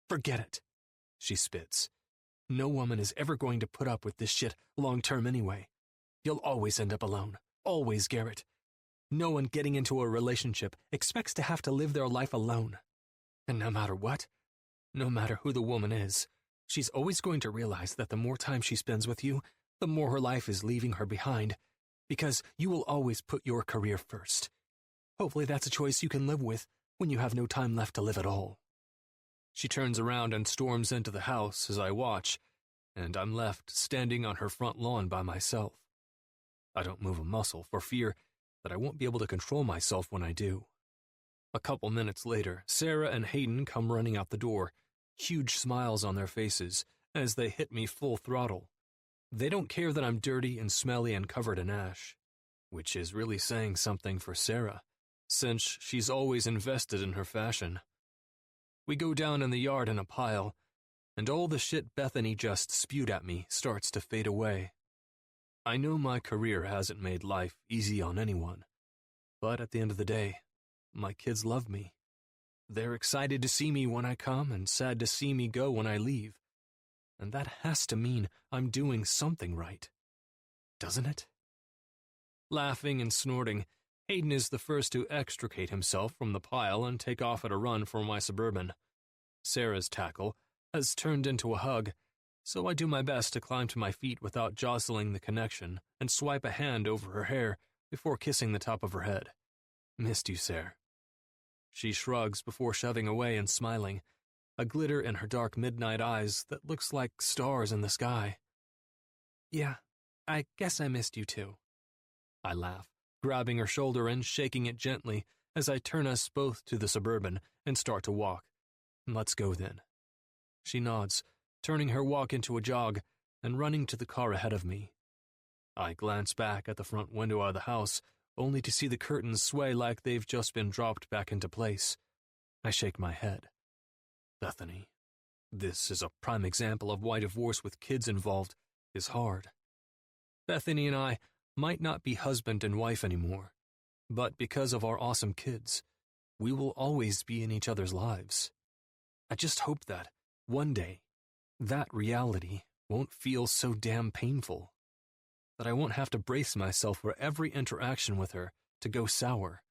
Forget it, she spits. No woman is ever going to put up with this shit long-term anyway. You'll always end up alone. Always, Garrett. No one getting into a relationship expects to have to live their life alone. And no matter what, no matter who the woman is, she's always going to realize that the more time she spends with you, the more her life is leaving her behind, because you will always put your career first. Hopefully that's a choice you can live with when you have no time left to live at all. She turns around and storms into the house as I watch, and I'm left standing on her front lawn by myself. I don't move a muscle for fear that I won't be able to control myself when I do. A couple minutes later, Sarah and Hayden come running out the door, huge smiles on their faces as they hit me full throttle. They don't care that I'm dirty and smelly and covered in ash, which is really saying something for Sarah, since she's always invested in her fashion. We go down in the yard in a pile, and all the shit Bethany just spewed at me starts to fade away. I know my career hasn't made life easy on anyone, but at the end of the day, my kids love me. They're excited to see me when I come and sad to see me go when I leave, and that has to mean I'm doing something right, doesn't it? Laughing and snorting, Hayden is the first to extricate himself from the pile and take off at a run for my Suburban. Sarah's tackle has turned into a hug, so I do my best to climb to my feet without jostling the connection and swipe a hand over her hair before kissing the top of her head. Missed you, Sarah. She shrugs before shoving away and smiling, a glitter in her dark midnight eyes that looks like stars in the sky. Yeah, I guess I missed you too. I laugh, grabbing her shoulder and shaking it gently as I turn us both to the Suburban and start to walk. Let's go then. She nods, turning her walk into a jog and running to the car ahead of me. I glance back at the front window of the house, only to see the curtains sway like they've just been dropped back into place. I shake my head. Bethany, this is a prime example of why divorce with kids involved is hard. Bethany and I might not be husband and wife anymore, but because of our awesome kids, we will always be in each other's lives. I just hope that, one day, that reality won't feel so damn painful, that I won't have to brace myself for every interaction with her to go sour.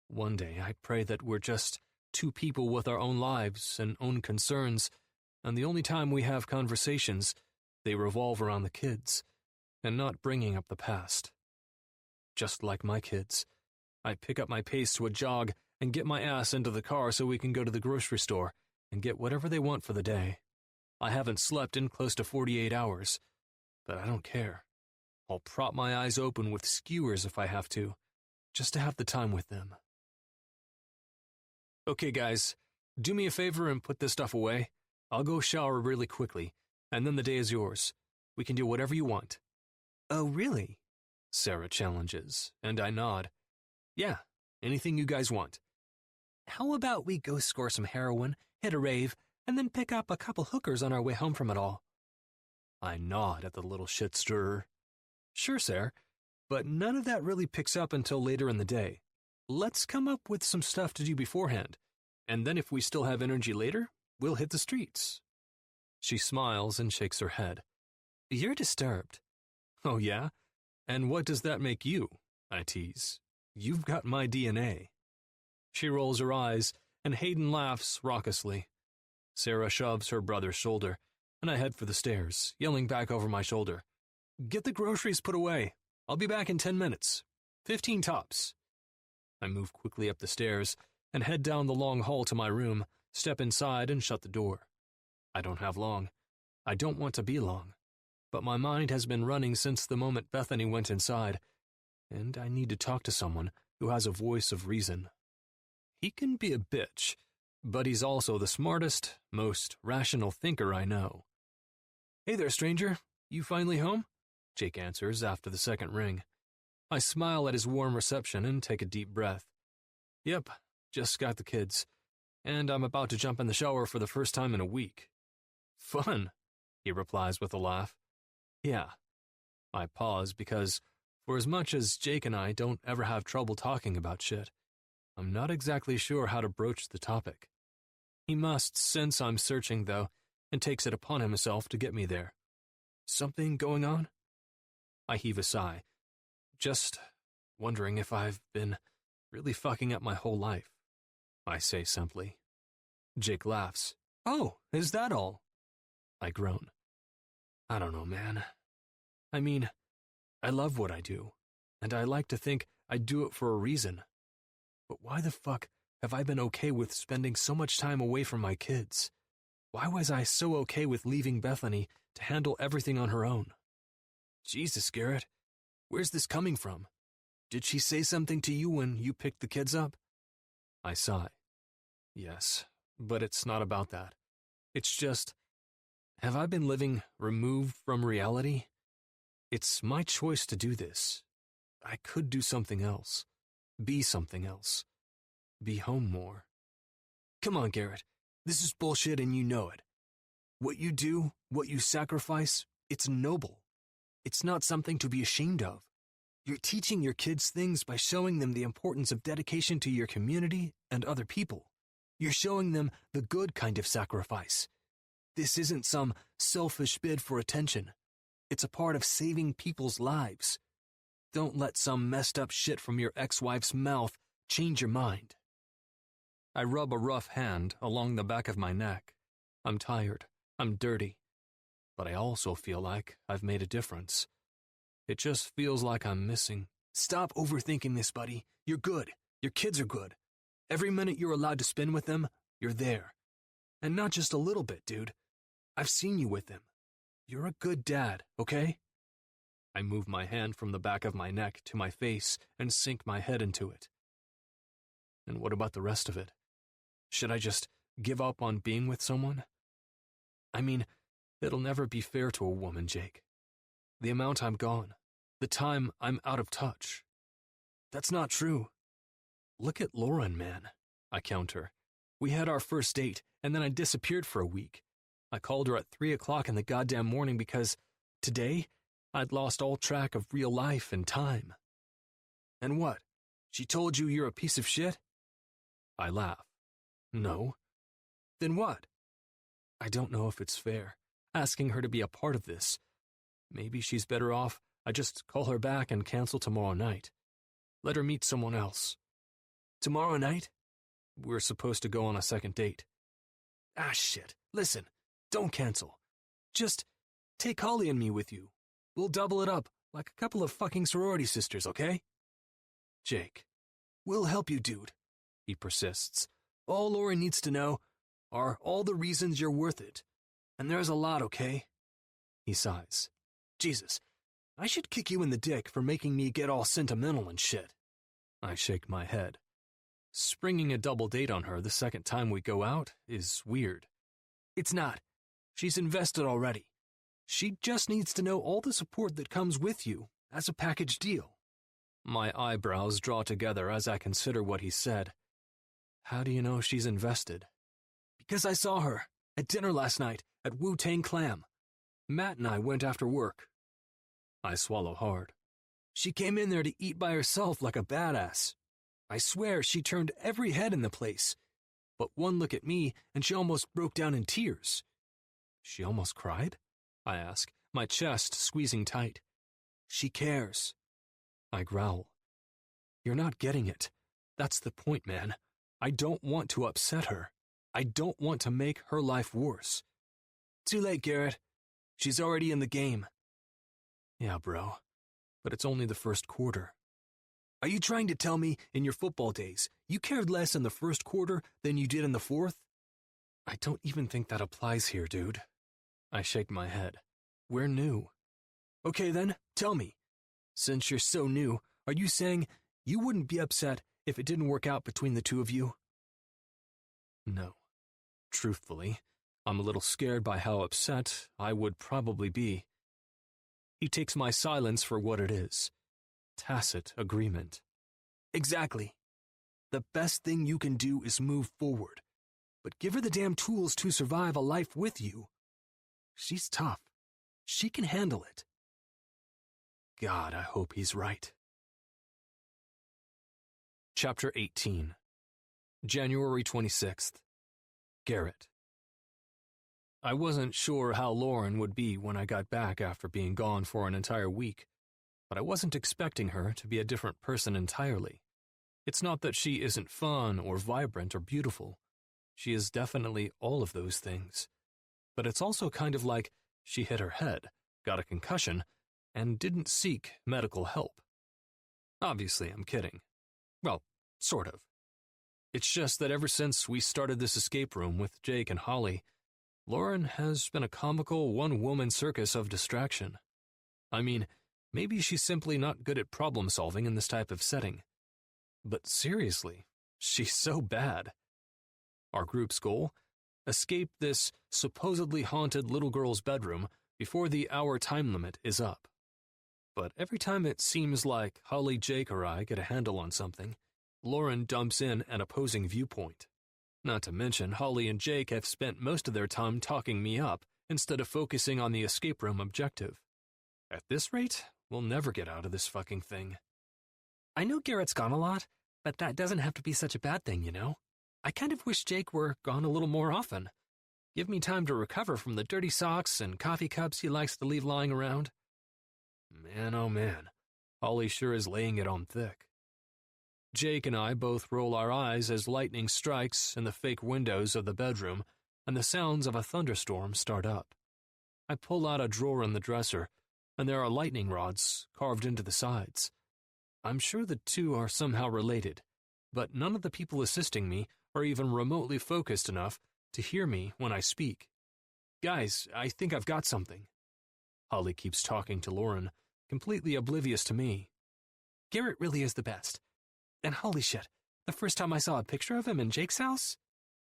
One day I pray that we're just two people with our own lives and own concerns, and the only time we have conversations, they revolve around the kids, and not bringing up the past. Just like my kids, I pick up my pace to a jog and get my ass into the car so we can go to the grocery store and get whatever they want for the day. I haven't slept in close to 48 hours, but I don't care. I'll prop my eyes open with skewers if I have to, just to have the time with them. Okay, guys, Do me a favor and put this stuff away. I'll go shower really quickly, and then the day is yours. We can do whatever you want." "Oh, really?" Sarah challenges, and I nod. "Yeah, anything you guys want." "How about we go score some heroin, hit a rave, and then pick up a couple hookers on our way home from it all?" I nod at the little shit stirrer. "Sure, Sarah, but none of that really picks up until later in the day. Let's come up with some stuff to do beforehand, and then if we still have energy later, we'll hit the streets." She smiles and shakes her head. "You're disturbed." "Oh, yeah? And what does that make you?" I tease. "You've got my DNA." She rolls her eyes, and Hayden laughs raucously. Sarah shoves her brother's shoulder, and I head for the stairs, yelling back over my shoulder, "Get the groceries put away. I'll be back in 10 minutes. 15 tops." I move quickly up the stairs and head down the long hall to my room, step inside and shut the door. I don't have long. I don't want to be long. But my mind has been running since the moment Bethany went inside, and I need to talk to someone who has a voice of reason. He can be a bitch, but he's also the smartest, most rational thinker I know. "Hey there, stranger. You finally home?" Jake answers after the second ring. I smile at his warm reception and take a deep breath. "Yep, just got the kids, and I'm about to jump in the shower for the first time in a week." "Fun," he replies with a laugh. "Yeah." I pause because, for as much as Jake and I don't ever have trouble talking about shit, I'm not exactly sure how to broach the topic. He must sense I'm searching, though, and takes it upon himself to get me there. "Something going on?" I heave a sigh, just wondering if I've been really fucking up my whole life, I say simply. Jake laughs. "Oh, is that all?" I groan. "I don't know, man. I mean, I love what I do, and I like to think I do it for a reason. But why the fuck have I been okay with spending so much time away from my kids? Why was I so okay with leaving Bethany to handle everything on her own? Jesus, Garrett, where's this coming from? Did she say something to you when you picked the kids up?" I sigh. Yes, but it's not about that. It's just, have I been living removed from reality? It's my choice to do this. I could do something else. Be something else. Be home more. Come on, Garrett. This is bullshit and you know it. What you do, what you sacrifice, it's noble. It's not something to be ashamed of. You're teaching your kids things by showing them the importance of dedication to your community and other people. You're showing them the good kind of sacrifice. This isn't some selfish bid for attention. It's a part of saving people's lives. Don't let some messed up shit from your ex-wife's mouth change your mind. I rub a rough hand along the back of my neck. I'm tired. I'm dirty. But I also feel like I've made a difference. It just feels like I'm missing. Stop overthinking this, buddy. You're good. Your kids are good. Every minute you're allowed to spend with them, you're there. And not just a little bit, dude. I've seen you with them. You're a good dad, okay? I move my hand from the back of my neck to my face and sink my head into it. And what about the rest of it? Should I just give up on being with someone? I mean, it'll never be fair to a woman, Jake. The amount I'm gone, the time I'm out of touch. That's not true. Look at Lauren, man, I counter. We had our first date, and then I disappeared for a week. I called her at 3 o'clock in the goddamn morning because, today, I'd lost all track of real life and time. And what? She told you you're a piece of shit? I laugh. No. Then what? I don't know if it's fair, asking her to be a part of this. Maybe she's better off I just call her back and cancel tomorrow night. Let her meet someone else. Tomorrow night? We're supposed to go on a second date. Ah, shit. Listen, don't cancel. Just take Holly and me with you. We'll double it up like a couple of fucking sorority sisters, okay? Jake. We'll help you, dude. He persists. All Lori needs to know are all the reasons you're worth it. And there's a lot, okay? He sighs. Jesus, I should kick you in the dick for making me get all sentimental and shit. I shake my head. Springing a double date on her the second time we go out is weird. It's not. She's invested already. She just needs to know all the support that comes with you as a package deal. My eyebrows draw together as I consider what he said. How do you know she's invested? Because I saw her at dinner last night at Wu-Tang Clam. Matt and I went after work. I swallow hard. She came in there to eat by herself like a badass. I swear she turned every head in the place. But one look at me and she almost broke down in tears. She almost cried? I ask, my chest squeezing tight. She cares. I growl. You're not getting it. That's the point, man. I don't want to upset her. I don't want to make her life worse. Too late, Garrett. She's already in the game. Yeah, bro. But it's only the first quarter. Are you trying to tell me, in your football days, you cared less in the first quarter than you did in the fourth? I don't even think that applies here, dude. I shake my head. We're new. Okay then, tell me. Since you're so new, are you saying you wouldn't be upset if it didn't work out between the two of you? No. Truthfully, I'm a little scared by how upset I would probably be. He takes my silence for what it is. Tacit agreement. Exactly. The best thing you can do is move forward. But give her the damn tools to survive a life with you. She's tough. She can handle it. God, I hope he's right. Chapter 18. January 26th. Garrett. I wasn't sure how Lauren would be when I got back after being gone for an entire week, but I wasn't expecting her to be a different person entirely. It's not that she isn't fun or vibrant or beautiful. She is definitely all of those things. But it's also kind of like she hit her head, got a concussion, and didn't seek medical help. Obviously, I'm kidding. Well, sort of. It's just that ever since we started this escape room with Jake and Holly, Lauren has been a comical one-woman circus of distraction. I mean, maybe she's simply not good at problem-solving in this type of setting. But seriously, she's so bad. Our group's goal? Escape this supposedly haunted little girl's bedroom before the hour time limit is up. But every time it seems like Holly, Jake, or I get a handle on something, Lauren dumps in an opposing viewpoint. Not to mention, Holly and Jake have spent most of their time talking me up instead of focusing on the escape room objective. At this rate, we'll never get out of this fucking thing. I know Garrett's gone a lot, but that doesn't have to be such a bad thing, you know? I kind of wish Jake were gone a little more often. Give me time to recover from the dirty socks and coffee cups he likes to leave lying around. Man, oh man, Holly sure is laying it on thick. Jake and I both roll our eyes as lightning strikes in the fake windows of the bedroom and the sounds of a thunderstorm start up. I pull out a drawer in the dresser, and there are lightning rods carved into the sides. I'm sure the two are somehow related, but none of the people assisting me are even remotely focused enough to hear me when I speak. Guys, I think I've got something. Holly keeps talking to Lauren, completely oblivious to me. Garrett really is the best. And holy shit, the first time I saw a picture of him in Jake's house?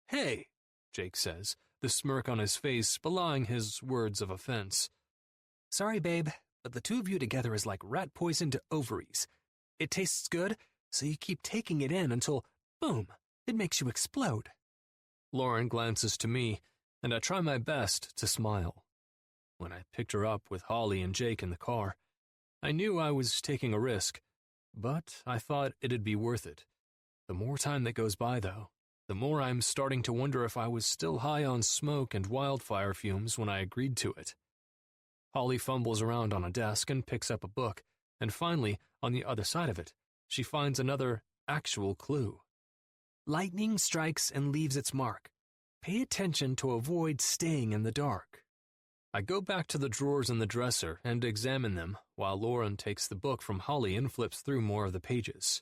Hey, Jake says, the smirk on his face belying his words of offense. Sorry, babe, but the two of you together is like rat poison to ovaries. It tastes good, so you keep taking it in until, boom, it makes you explode. Lauren glances to me, and I try my best to smile. When I picked her up with Holly and Jake in the car, I knew I was taking a risk, but I thought it'd be worth it. The more time that goes by, though, the more I'm starting to wonder if I was still high on smoke and wildfire fumes when I agreed to it. Holly fumbles around on a desk and picks up a book, and finally, on the other side of it, she finds another actual clue. Lightning strikes and leaves its mark. Pay attention to avoid staying in the dark. I go back to the drawers in the dresser and examine them while Lauren takes the book from Holly and flips through more of the pages.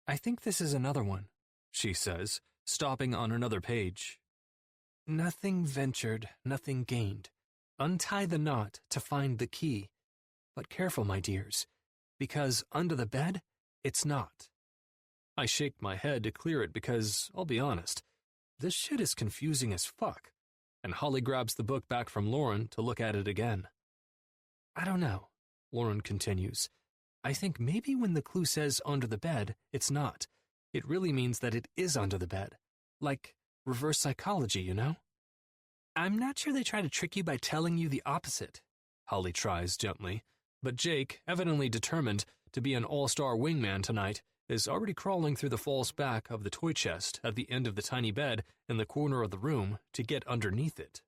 I think this is another one, she says, stopping on another page. Nothing ventured, nothing gained. Untie the knot to find the key. But careful, my dears, because under the bed, it's not. I shake my head to clear it because, I'll be honest, this shit is confusing as fuck, and Holly grabs the book back from Lauren to look at it again. I don't know, Lauren continues. I think maybe when the clue says under the bed, it's not. It really means that it is under the bed. Like reverse psychology, you know? I'm not sure they try to trick you by telling you the opposite, Holly tries gently, but Jake, evidently determined to be an all-star wingman tonight, is already crawling through the false back of the toy chest at the end of the tiny bed in the corner of the room to get underneath it.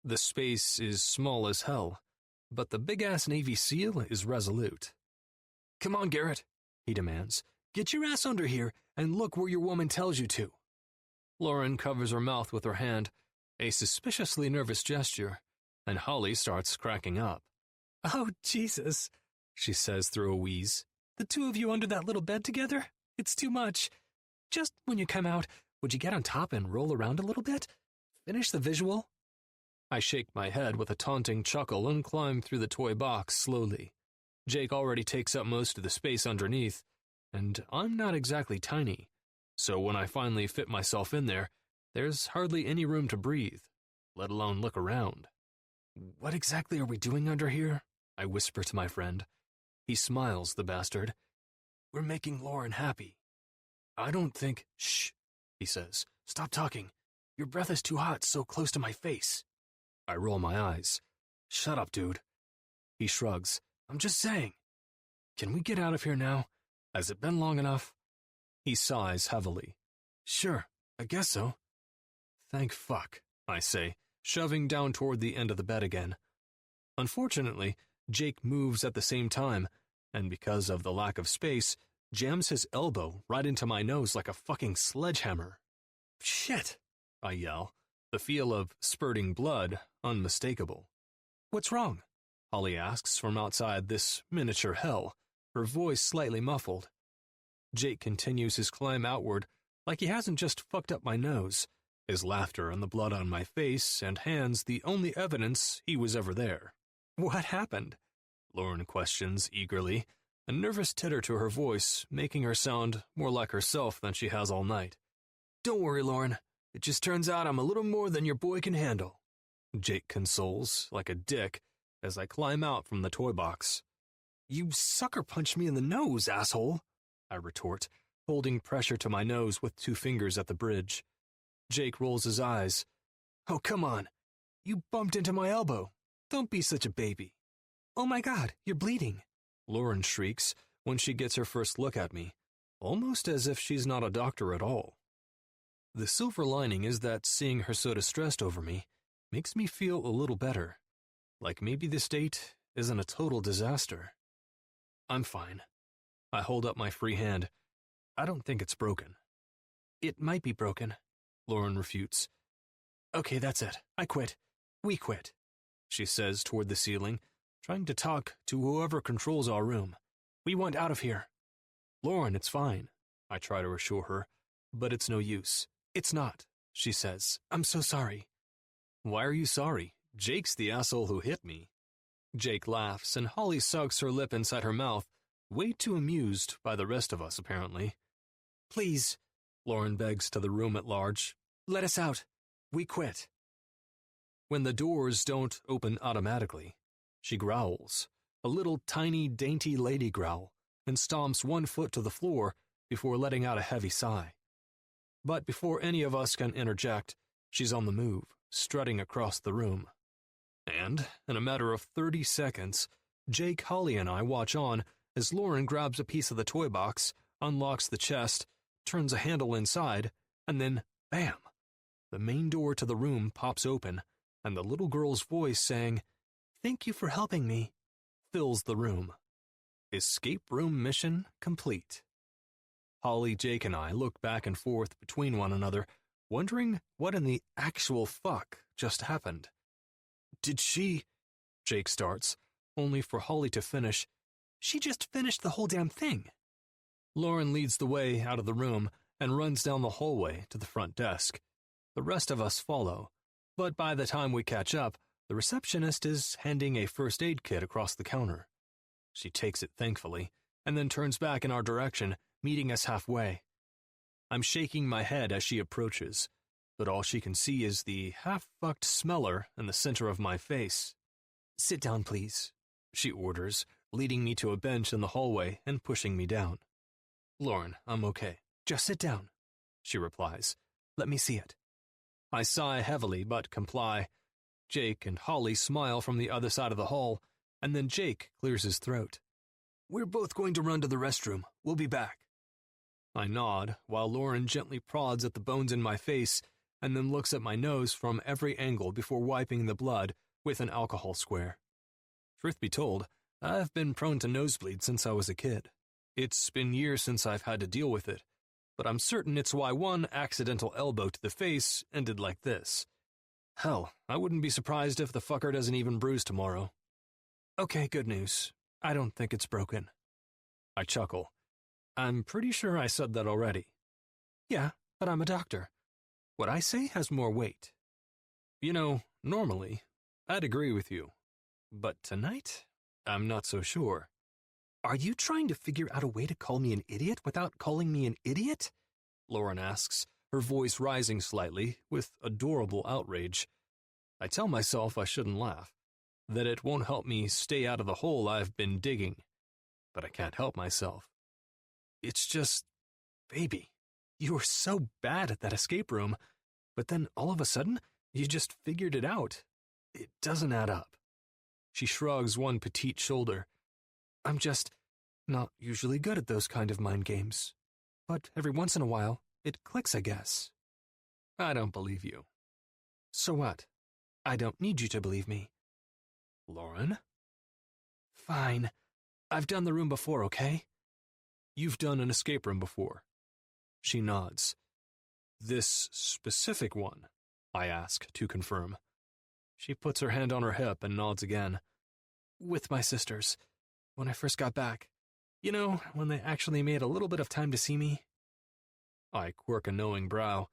The space is small as hell, but the big-ass Navy SEAL is resolute. Come on, Garrett, he demands. Get your ass under here and look where your woman tells you to. Lauren covers her mouth with her hand, a suspiciously nervous gesture, and Holly starts cracking up. Oh, Jesus, she says through a wheeze. The two of you under that little bed together? It's too much. Just when you come out, would you get on top and roll around a little bit? Finish the visual? I shake my head with a taunting chuckle and climb through the toy box slowly. Jake already takes up most of the space underneath, and I'm not exactly tiny, so when I finally fit myself in there, there's hardly any room to breathe, let alone look around. What exactly are we doing under here? I whisper to my friend. He smiles, the bastard. We're making Lauren happy. I don't think... Shh, he says. Stop talking. Your breath is too hot so close to my face. I roll my eyes. Shut up, dude. He shrugs. I'm just saying. Can we get out of here now? Has it been long enough? He sighs heavily. Sure, I guess so. Thank fuck, I say, shoving down toward the end of the bed again. Unfortunately, Jake moves at the same time, and because of the lack of space, jams his elbow right into my nose like a fucking sledgehammer. Shit, I yell, the feel of spurting blood unmistakable. What's wrong? Holly asks from outside this miniature hell, her voice slightly muffled. Jake continues his climb outward like he hasn't just fucked up my nose, his laughter and the blood on my face and hands the only evidence he was ever there. What happened? Lauren questions eagerly, a nervous titter to her voice, making her sound more like herself than she has all night. Don't worry, Lauren. It just turns out I'm a little more than your boy can handle. Jake consoles, like a dick, as I climb out from the toy box. You sucker punched me in the nose, asshole, I retort, holding pressure to my nose with 2 fingers at the bridge. Jake rolls his eyes. Oh, come on. You bumped into my elbow. Don't be such a baby. Oh my God, you're bleeding, Lauren shrieks when she gets her first look at me, almost as if she's not a doctor at all. The silver lining is that seeing her so distressed over me makes me feel a little better, like maybe this date isn't a total disaster. I'm fine. I hold up my free hand. I don't think it's broken. It might be broken, Lauren refutes. Okay, that's it. I quit. We quit, she says toward the ceiling, trying to talk to whoever controls our room. We want out of here. Lauren, it's fine, I try to assure her, but it's no use. It's not, she says. I'm so sorry. Why are you sorry? Jake's the asshole who hit me. Jake laughs, and Holly sucks her lip inside her mouth, way too amused by the rest of us, apparently. Please, Lauren begs to the room at large, let us out. We quit. When the doors don't open automatically, she growls, a little tiny dainty lady growl, and stomps 1 foot to the floor before letting out a heavy sigh. But before any of us can interject, she's on the move, strutting across the room. And, in a matter of 30 seconds, Jake, Holly, and I watch on as Lauren grabs a piece of the toy box, unlocks the chest, turns a handle inside, and then, bam! The main door to the room pops open, and the little girl's voice saying, "Thank you for helping me," fills the room. Escape room mission complete. Holly, Jake, and I look back and forth between one another, wondering what in the actual fuck just happened. Did she... Jake starts, only for Holly to finish. She just finished the whole damn thing. Lauren leads the way out of the room and runs down the hallway to the front desk. The rest of us follow, but by the time we catch up, the receptionist is handing a first aid kit across the counter. She takes it thankfully, and then turns back in our direction, meeting us halfway. I'm shaking my head as she approaches, but all she can see is the half-fucked smeller in the center of my face. "Sit down, please," she orders, leading me to a bench in the hallway and pushing me down. "Lauren, I'm okay. Just sit down," she replies. "Let me see it." I sigh heavily but comply. Jake and Holly smile from the other side of the hall, and then Jake clears his throat. "We're both going to run to the restroom. We'll be back." I nod, while Lauren gently prods at the bones in my face and then looks at my nose from every angle before wiping the blood with an alcohol square. Truth be told, I've been prone to nosebleeds since I was a kid. It's been years since I've had to deal with it, but I'm certain it's why one accidental elbow to the face ended like this. Hell, I wouldn't be surprised if the fucker doesn't even bruise tomorrow. "Okay, good news. I don't think it's broken." I chuckle. I'm pretty sure I said that already. "Yeah, but I'm a doctor. What I say has more weight." You know, normally, I'd agree with you. But tonight, I'm not so sure. "Are you trying to figure out a way to call me an idiot without calling me an idiot?" Lauren asks, her voice rising slightly with adorable outrage. I tell myself I shouldn't laugh, that it won't help me stay out of the hole I've been digging. But I can't help myself. It's just, baby, you were so bad at that escape room, but then all of a sudden, you just figured it out. It doesn't add up. She shrugs one petite shoulder. "I'm just not usually good at those kind of mind games. But every once in a while, it clicks, I guess." I don't believe you. "So what? I don't need you to believe me." "Lauren?" "Fine. I've done the room before, okay?" "You've done an escape room before." She nods. "This specific one?" I ask to confirm. She puts her hand on her hip and nods again. "With my sisters, when I first got back. You know, when they actually made a little bit of time to see me." I quirk a knowing brow.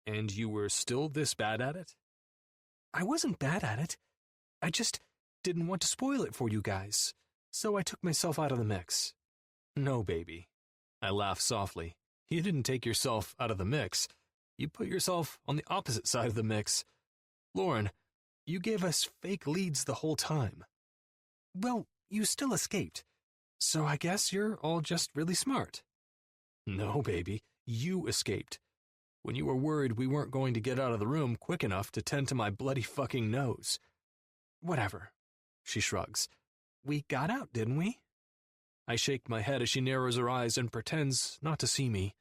"And you were still this bad at it?" "I wasn't bad at it. I just didn't want to spoil it for you guys, so I took myself out of the mix." "No, baby." I laugh softly. "You didn't take yourself out of the mix. You put yourself on the opposite side of the mix. Lauren, you gave us fake leads the whole time." "Well, you still escaped, so I guess you're all just really smart." "No, baby, you escaped. When you were worried we weren't going to get out of the room quick enough to tend to my bloody fucking nose." "Whatever," she shrugs. "We got out, didn't we?" I shake my head as she narrows her eyes and pretends not to see me,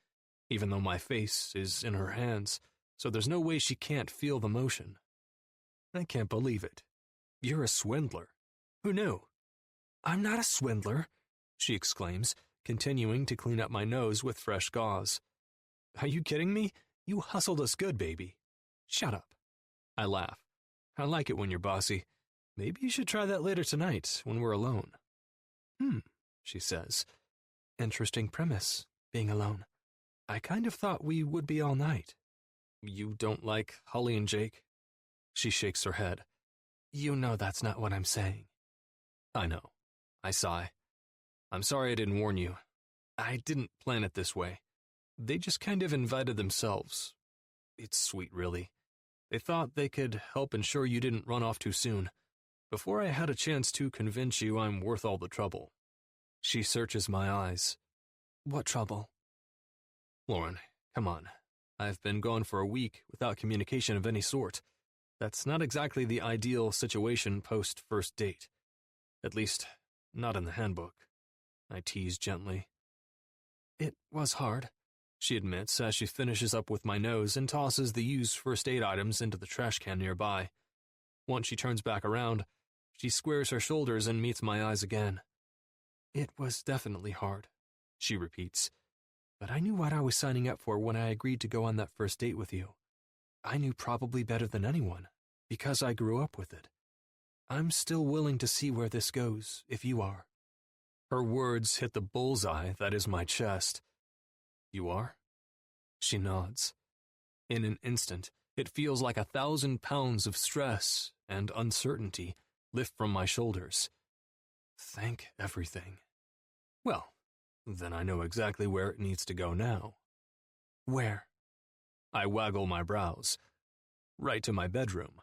even though my face is in her hands, so there's no way she can't feel the motion. "I can't believe it. You're a swindler. Who knew?" "I'm not a swindler," she exclaims, continuing to clean up my nose with fresh gauze. "Are you kidding me? You hustled us good, baby." "Shut up." I laugh. I like it when you're bossy. Maybe you should try that later tonight when we're alone. She says. "Interesting premise, being alone. I kind of thought we would be all night." "You don't like Holly and Jake?" She shakes her head. "You know that's not what I'm saying." "I know." I sigh. "I'm sorry I didn't warn you. I didn't plan it this way. They just kind of invited themselves. It's sweet, really. They thought they could help ensure you didn't run off too soon, before I had a chance to convince you I'm worth all the trouble." She searches my eyes. "What trouble?" "Lauren, come on. I've been gone for a week without communication of any sort. That's not exactly the ideal situation post-first date. At least, not in the handbook." I tease gently. "It was hard," she admits as she finishes up with my nose and tosses the used first aid items into the trash can nearby. Once she turns back around, she squares her shoulders and meets my eyes again. "It was definitely hard," she repeats. "But I knew what I was signing up for when I agreed to go on that first date with you. I knew probably better than anyone, because I grew up with it. I'm still willing to see where this goes, if you are." Her words hit the bullseye that is my chest. "You are?" She nods. In an instant, it feels like 1,000 pounds of stress and uncertainty lift from my shoulders. Thank everything. Well, then I know exactly where it needs to go now. Where? I waggle my brows. Right to my bedroom.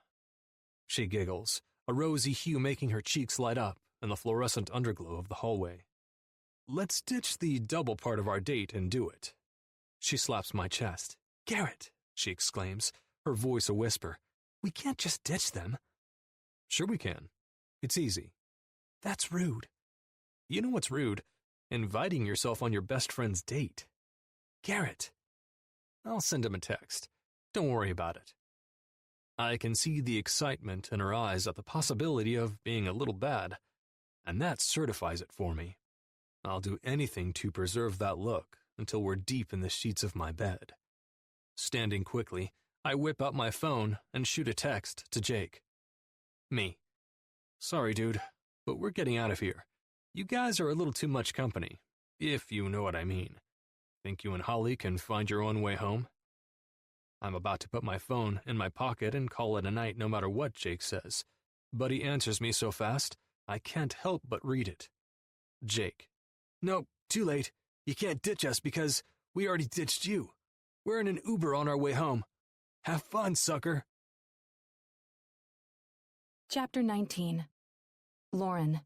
She giggles, a rosy hue making her cheeks light up in the fluorescent underglow of the hallway. Let's ditch the double part of our date and do it. She slaps my chest. Garrett, she exclaims, her voice a whisper. We can't just ditch them. Sure we can. It's easy. That's rude. You know what's rude? Inviting yourself on your best friend's date. Garrett. I'll send him a text. Don't worry about it. I can see the excitement in her eyes at the possibility of being a little bad, and that certifies it for me. I'll do anything to preserve that look until we're deep in the sheets of my bed. Standing quickly, I whip out my phone and shoot a text to Jake. Me. Sorry, dude, but we're getting out of here. You guys are a little too much company, if you know what I mean. Think you and Holly can find your own way home? I'm about to put my phone in my pocket and call it a night no matter what Jake says, but he answers me so fast, I can't help but read it. Jake. Nope, too late. You can't ditch us because we already ditched you. We're in an Uber on our way home. Have fun, sucker. Chapter 19. Lauren.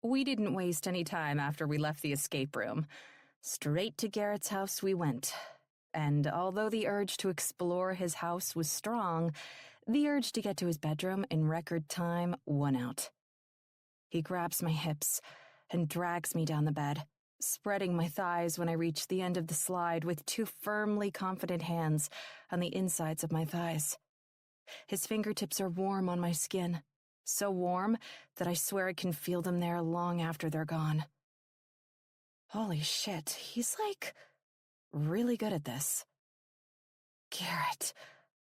We didn't waste any time after we left the escape room. Straight to Garrett's house we went. And although the urge to explore his house was strong, the urge to get to his bedroom in record time won out. He grabs my hips and drags me down the bed, spreading my thighs when I reach the end of the slide with two firmly confident hands on the insides of my thighs. His fingertips are warm on my skin, so warm that I swear I can feel them there long after they're gone. Holy shit, he's really good at this. Garrett,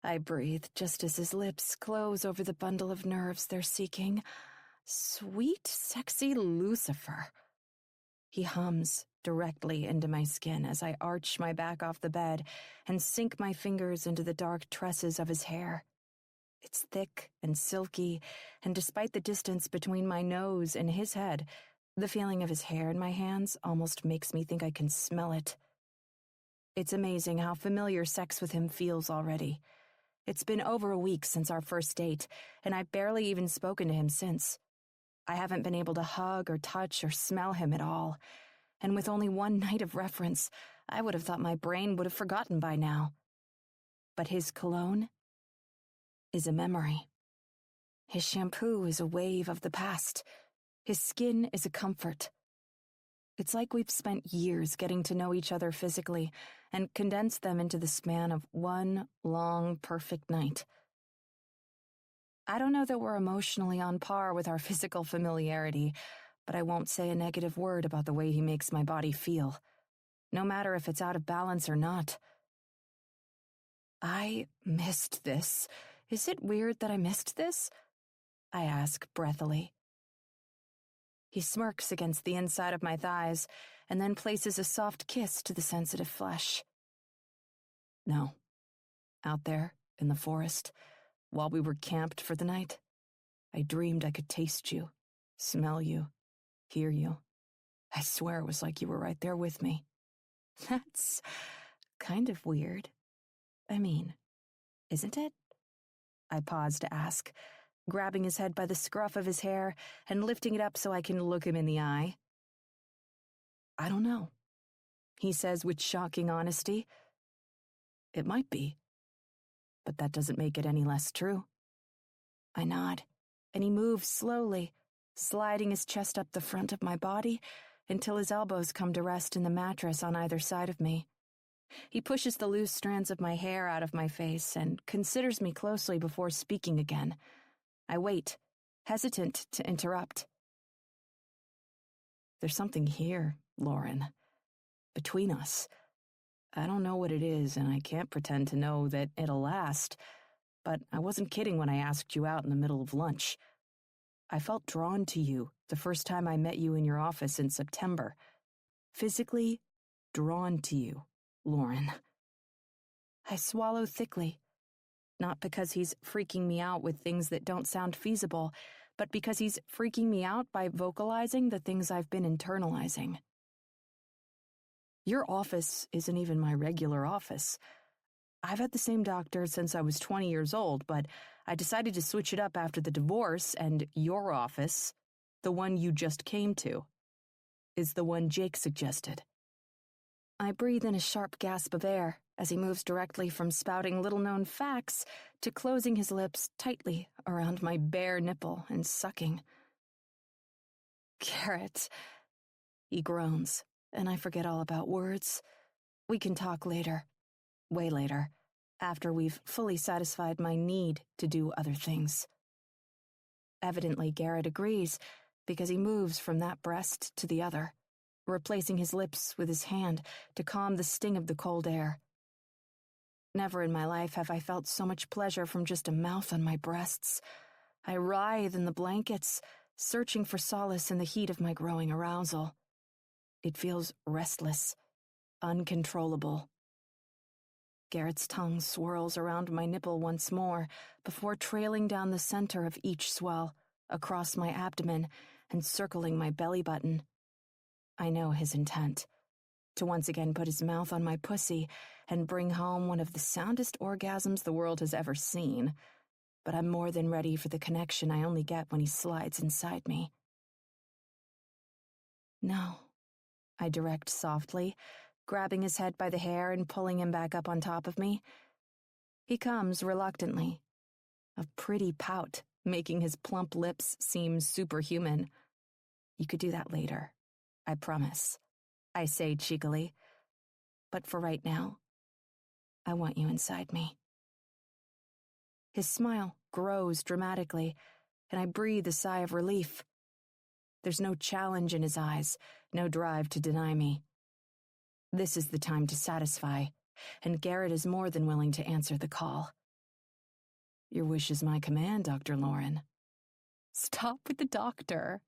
I breathe just as his lips close over the bundle of nerves they're seeking. Sweet, sexy Lucifer. He hums directly into my skin as I arch my back off the bed and sink my fingers into the dark tresses of his hair. It's thick and silky, and despite the distance between my nose and his head, the feeling of his hair in my hands almost makes me think I can smell it. It's amazing how familiar sex with him feels already. It's been over a week since our first date, and I've barely even spoken to him since. I haven't been able to hug or touch or smell him at all, and with only one night of reference, I would have thought my brain would have forgotten by now. But his cologne is a memory. His shampoo is a wave of the past. His skin is a comfort. It's like we've spent years getting to know each other physically and condensed them into the span of one long, perfect night. I don't know that we're emotionally on par with our physical familiarity, but I won't say a negative word about the way he makes my body feel, no matter if it's out of balance or not. I missed this. Is it weird that I missed this? I ask breathily. He smirks against the inside of my thighs and then places a soft kiss to the sensitive flesh. No. Out there, in the forest, while we were camped for the night, I dreamed I could taste you, smell you, hear you. I swear it was like you were right there with me. That's kind of weird. I mean, isn't it? I pause to ask, grabbing his head by the scruff of his hair and lifting it up so I can look him in the eye. I don't know, he says with shocking honesty. It might be, but that doesn't make it any less true. I nod, and he moves slowly, sliding his chest up the front of my body until his elbows come to rest in the mattress on either side of me. He pushes the loose strands of my hair out of my face and considers me closely before speaking again. I wait, hesitant to interrupt. There's something here, Lauren. Between us. I don't know what it is, and I can't pretend to know that it'll last, but I wasn't kidding when I asked you out in the middle of lunch. I felt drawn to you the first time I met you in your office in September. Physically drawn to you, Lauren. I swallow thickly. Not because he's freaking me out with things that don't sound feasible, but because he's freaking me out by vocalizing the things I've been internalizing. Your office isn't even my regular office. I've had the same doctor since I was 20 years old, but I decided to switch it up after the divorce, and your office, the one you just came to, is the one Jake suggested. I breathe in a sharp gasp of air as he moves directly from spouting little-known facts to closing his lips tightly around my bare nipple and sucking. Garrett, he groans, and I forget all about words. We can talk later, way later, after we've fully satisfied my need to do other things. Evidently, Garrett agrees, because he moves from that breast to the other, replacing his lips with his hand to calm the sting of the cold air. Never in my life have I felt so much pleasure from just a mouth on my breasts. I writhe in the blankets, searching for solace in the heat of my growing arousal. It feels restless, uncontrollable. Garrett's tongue swirls around my nipple once more before trailing down the center of each swell, across my abdomen, and circling my belly button. I know his intent, to once again put his mouth on my pussy and bring home one of the soundest orgasms the world has ever seen, but I'm more than ready for the connection I only get when he slides inside me. No, I direct softly, grabbing his head by the hair and pulling him back up on top of me. He comes reluctantly, a pretty pout, making his plump lips seem superhuman. You could do that later, I promise, I say cheekily. But for right now, I want you inside me. His smile grows dramatically, and I breathe a sigh of relief. There's no challenge in his eyes, no drive to deny me. This is the time to satisfy, and Garrett is more than willing to answer the call. Your wish is my command, Dr. Lauren. Stop with the doctor,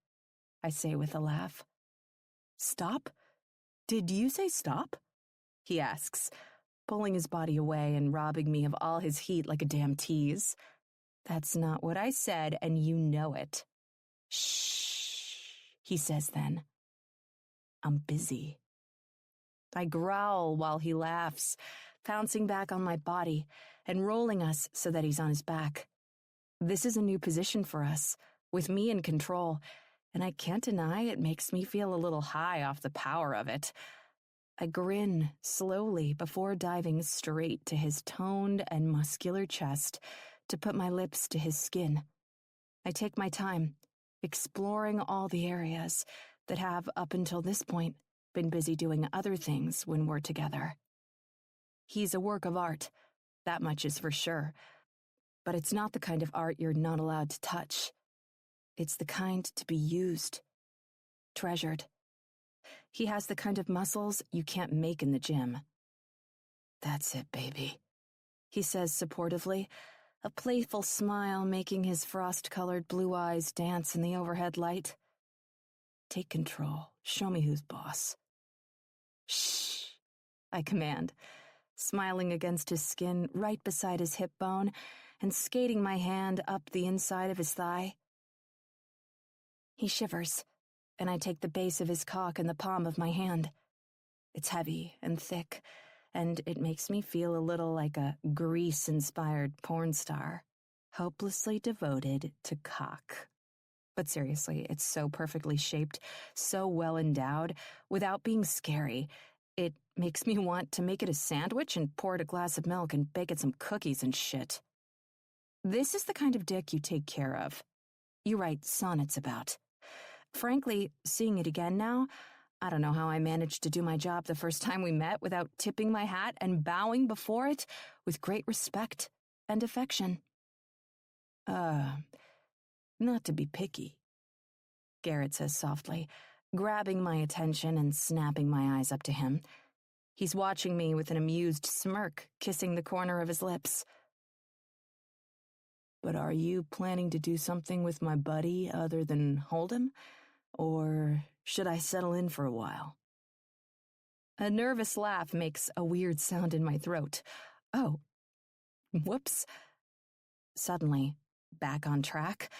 I say with a laugh. Stop? Did you say stop? He asks, pulling his body away and robbing me of all his heat like a damn tease. That's not what I said, and you know it. Shh, he says then. I'm busy. I growl while he laughs, pouncing back on my body and rolling us so that he's on his back. This is a new position for us, with me in control, and I can't deny it makes me feel a little high off the power of it. I grin slowly before diving straight to his toned and muscular chest to put my lips to his skin. I take my time, exploring all the areas that have, up until this point, been busy doing other things when we're together. He's a work of art, that much is for sure, but it's not the kind of art you're not allowed to touch. It's the kind to be used, treasured. He has the kind of muscles you can't make in the gym. That's it, baby, he says supportively, a playful smile making his frost-colored blue eyes dance in the overhead light. Take control. Show me who's boss. Shh, I command, smiling against his skin right beside his hip bone and skating my hand up the inside of his thigh. He shivers, and I take the base of his cock in the palm of my hand. It's heavy and thick, and it makes me feel a little like a Grease-inspired porn star, hopelessly devoted to cock. But seriously, it's so perfectly shaped, so well endowed, without being scary. It makes me want to make it a sandwich and pour it a glass of milk and bake it some cookies and shit. This is the kind of dick you take care of. You write sonnets about. Frankly, seeing it again now, I don't know how I managed to do my job the first time we met without tipping my hat and bowing before it with great respect and affection. Not to be picky, Garrett says softly, grabbing my attention and snapping my eyes up to him. He's watching me with an amused smirk, kissing the corner of his lips. But are you planning to do something with my buddy other than hold him? Or should I settle in for a while? A nervous laugh makes a weird sound in my throat. Oh, whoops. Suddenly, back on track,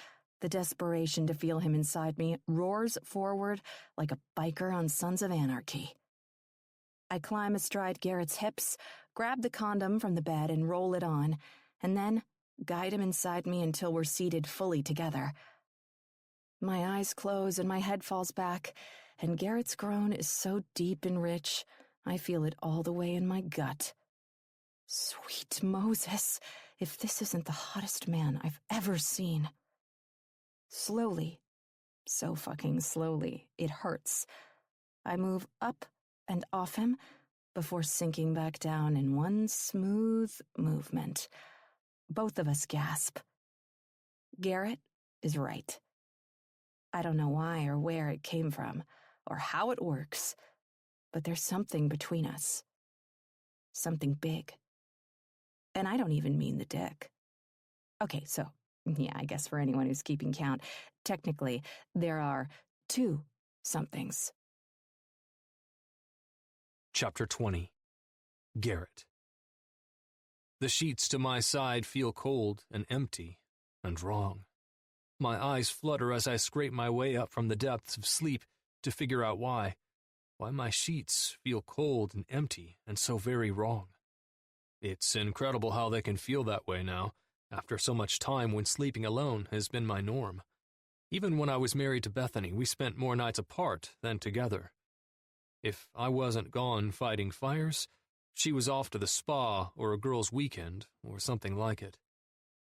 the desperation to feel him inside me roars forward like a biker on Sons of Anarchy. I climb astride Garrett's hips, grab the condom from the bed and roll it on, and then guide him inside me until we're seated fully together. My eyes close and my head falls back, and Garrett's groan is so deep and rich, I feel it all the way in my gut. Sweet Moses, if this isn't the hottest man I've ever seen. Slowly, so fucking slowly, it hurts. I move up and off him before sinking back down in one smooth movement. Both of us gasp. Garrett is right. I don't know why or where it came from, or how it works, but there's something between us. Something big. And I don't even mean the dick. Okay, so, yeah, I guess for anyone who's keeping count, technically, there are 2 somethings. Chapter 20. Garrett. The sheets to my side feel cold and empty and wrong. My eyes flutter as I scrape my way up from the depths of sleep to figure out why my sheets feel cold and empty and so very wrong. It's incredible how they can feel that way now, after so much time when sleeping alone has been my norm. Even when I was married to Bethany, we spent more nights apart than together. If I wasn't gone fighting fires, she was off to the spa or a girls' weekend or something like it.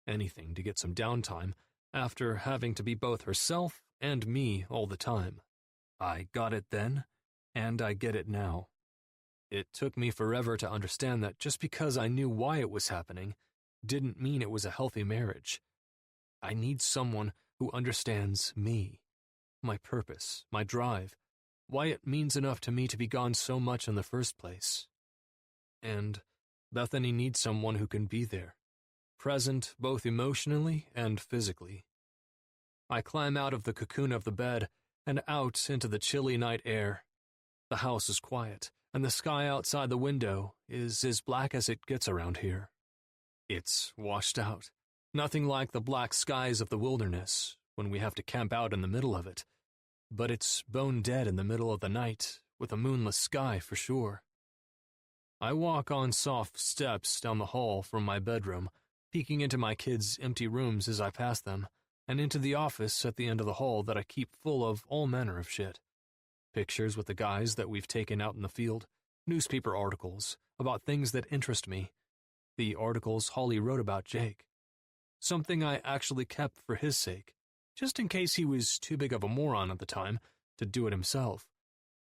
Anything to get some downtime after having to be both herself and me all the time. I got it then, and I get it now. It took me forever to understand that just because I knew why it was happening didn't mean it was a healthy marriage. I need someone who understands me, my purpose, my drive, why it means enough to me to be gone so much in the first place. And Bethany needs someone who can be there, present both emotionally and physically. I climb out of the cocoon of the bed and out into the chilly night air. The house is quiet, and the sky outside the window is as black as it gets around here. It's washed out, nothing like the black skies of the wilderness when we have to camp out in the middle of it, but it's bone dead in the middle of the night with a moonless sky for sure. I walk on soft steps down the hall from my bedroom, peeking into my kids' empty rooms as I pass them, and into the office at the end of the hall that I keep full of all manner of shit. Pictures with the guys that we've taken out in the field, newspaper articles about things that interest me, the articles Holly wrote about Jake. Something I actually kept for his sake, just in case he was too big of a moron at the time to do it himself,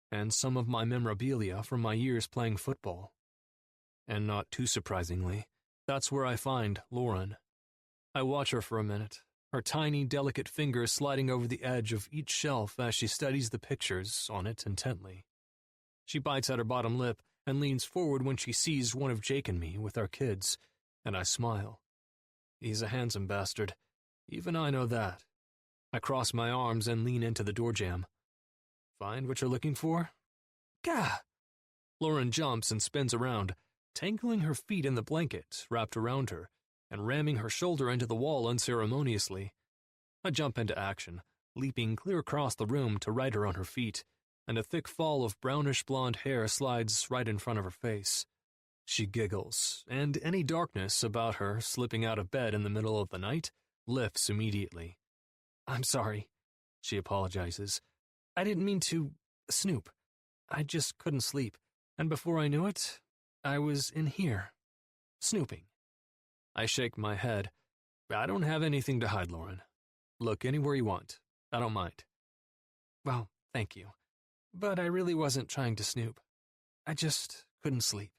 and some of my memorabilia from my years playing football. And not too surprisingly, that's where I find Lauren. I watch her for a minute, her tiny, delicate fingers sliding over the edge of each shelf as she studies the pictures on it intently. She bites at her bottom lip and leans forward when she sees one of Jake and me with our kids, and I smile. He's a handsome bastard. Even I know that. I cross my arms and lean into the door jamb. Find what you're looking for? Gah! Lauren jumps and spins around, tangling her feet in the blanket wrapped around her, and ramming her shoulder into the wall unceremoniously. I jump into action, leaping clear across the room to right her on her feet, and a thick fall of brownish-blonde hair slides right in front of her face. She giggles, and any darkness about her slipping out of bed in the middle of the night lifts immediately. I'm sorry, she apologizes. I didn't mean to snoop. I just couldn't sleep, and before I knew it, I was in here, snooping. I shake my head. I don't have anything to hide, Lauren. Look anywhere you want. I don't mind. Well, thank you. But I really wasn't trying to snoop. I just couldn't sleep.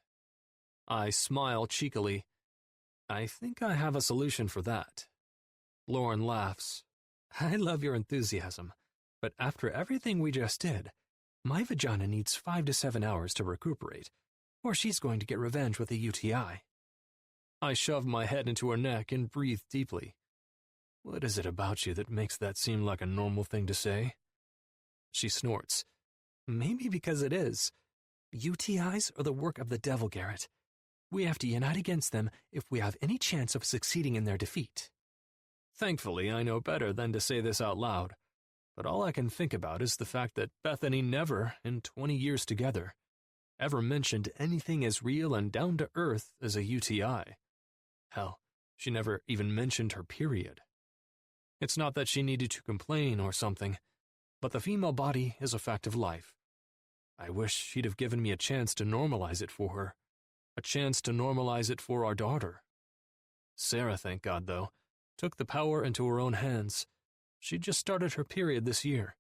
I smile cheekily. I think I have a solution for that. Lauren laughs. I love your enthusiasm, but after everything we just did, my vagina needs 5 to 7 hours to recuperate, or she's going to get revenge with a UTI. I shove my head into her neck and breathe deeply. What is it about you that makes that seem like a normal thing to say? She snorts. Maybe because it is. UTIs are the work of the devil, Garrett. We have to unite against them if we have any chance of succeeding in their defeat. Thankfully, I know better than to say this out loud, but all I can think about is the fact that Bethany never, in 20 years together, ever mentioned anything as real and down-to-earth as a UTI. Hell, she never even mentioned her period. It's not that she needed to complain or something, but the female body is a fact of life. I wish she'd have given me a chance to normalize it for her, a chance to normalize it for our daughter. Sarah, thank God, though, took the power into her own hands. She just started her period this year,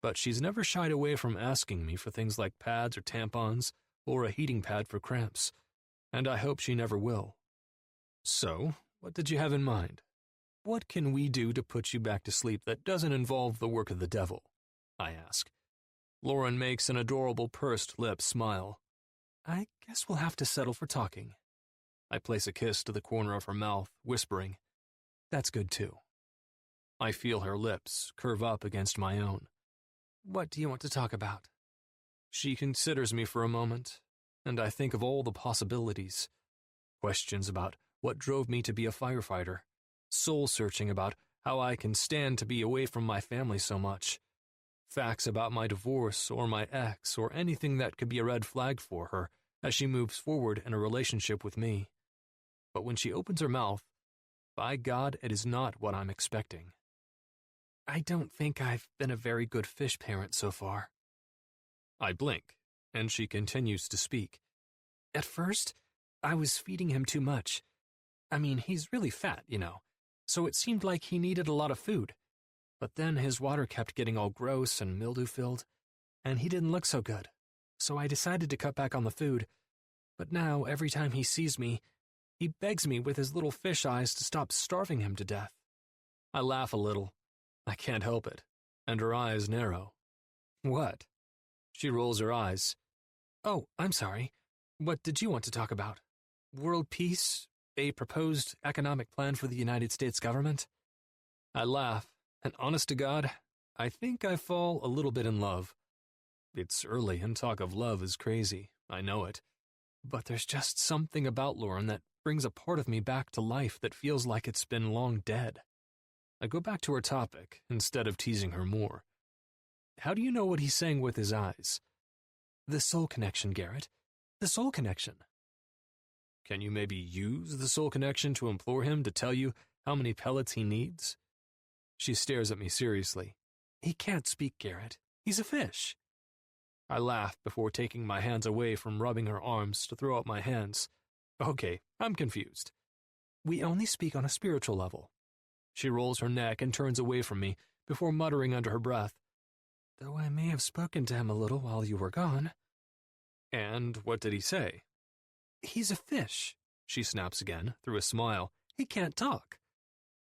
but she's never shied away from asking me for things like pads or tampons or a heating pad for cramps, and I hope she never will. So, what did you have in mind? What can we do to put you back to sleep that doesn't involve the work of the devil? I ask. Lauren makes an adorable pursed lip smile. I guess we'll have to settle for talking. I place a kiss to the corner of her mouth, whispering, "That's good too." I feel her lips curve up against my own. "What do you want to talk about?" She considers me for a moment, and I think of all the possibilities. Questions about what drove me to be a firefighter, soul-searching about how I can stand to be away from my family so much, facts about my divorce or my ex or anything that could be a red flag for her as she moves forward in a relationship with me. But when she opens her mouth, by God, it is not what I'm expecting. "I don't think I've been a very good fish parent so far." I blink, and she continues to speak. "At first, I was feeding him too much. I mean, he's really fat, so it seemed like he needed a lot of food. But then his water kept getting all gross and mildew-filled, and he didn't look so good, so I decided to cut back on the food. But now, every time he sees me, he begs me with his little fish eyes to stop starving him to death." I laugh a little. I can't help it, and her eyes narrow. "What?" She rolls her eyes. "Oh, I'm sorry. What did you want to talk about? World peace? A proposed economic plan for the United States government?" I laugh, and honest to God, I think I fall a little bit in love. It's early, and talk of love is crazy, I know it. But there's just something about Lauren that brings a part of me back to life that feels like it's been long dead. I go back to her topic, instead of teasing her more. "How do you know what he's saying with his eyes?" "The soul connection, Garrett. The soul connection." "Can you maybe use the soul connection to implore him to tell you how many pellets he needs?" She stares at me seriously. "He can't speak, Garrett. He's a fish." I laugh before taking my hands away from rubbing her arms to throw up my hands. "Okay, I'm confused." "We only speak on a spiritual level." She rolls her neck and turns away from me before muttering under her breath, "Though I may have spoken to him a little while you were gone." "And what did he say?" "He's a fish," she snaps again, through a smile. "He can't talk."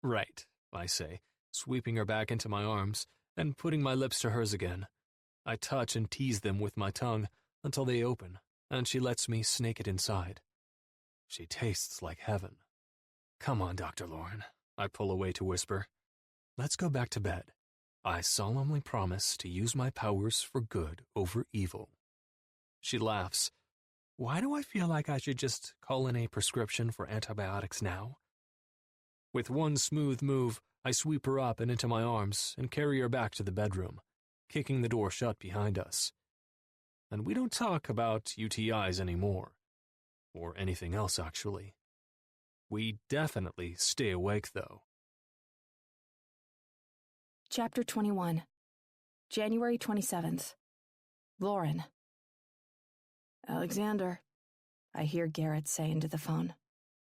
"Right," I say, sweeping her back into my arms and putting my lips to hers again. I touch and tease them with my tongue until they open, and she lets me snake it inside. She tastes like heaven. "Come on, Dr. Lauren," I pull away to whisper. "Let's go back to bed. I solemnly promise to use my powers for good over evil." She laughs. "Why do I feel like I should just call in a prescription for antibiotics now?" With one smooth move, I sweep her up and into my arms and carry her back to the bedroom, kicking the door shut behind us. And we don't talk about UTIs anymore. Or anything else, actually. We definitely stay awake, though. Chapter 21, January 27th. Lauren. "Alexander," I hear Garrett say into the phone,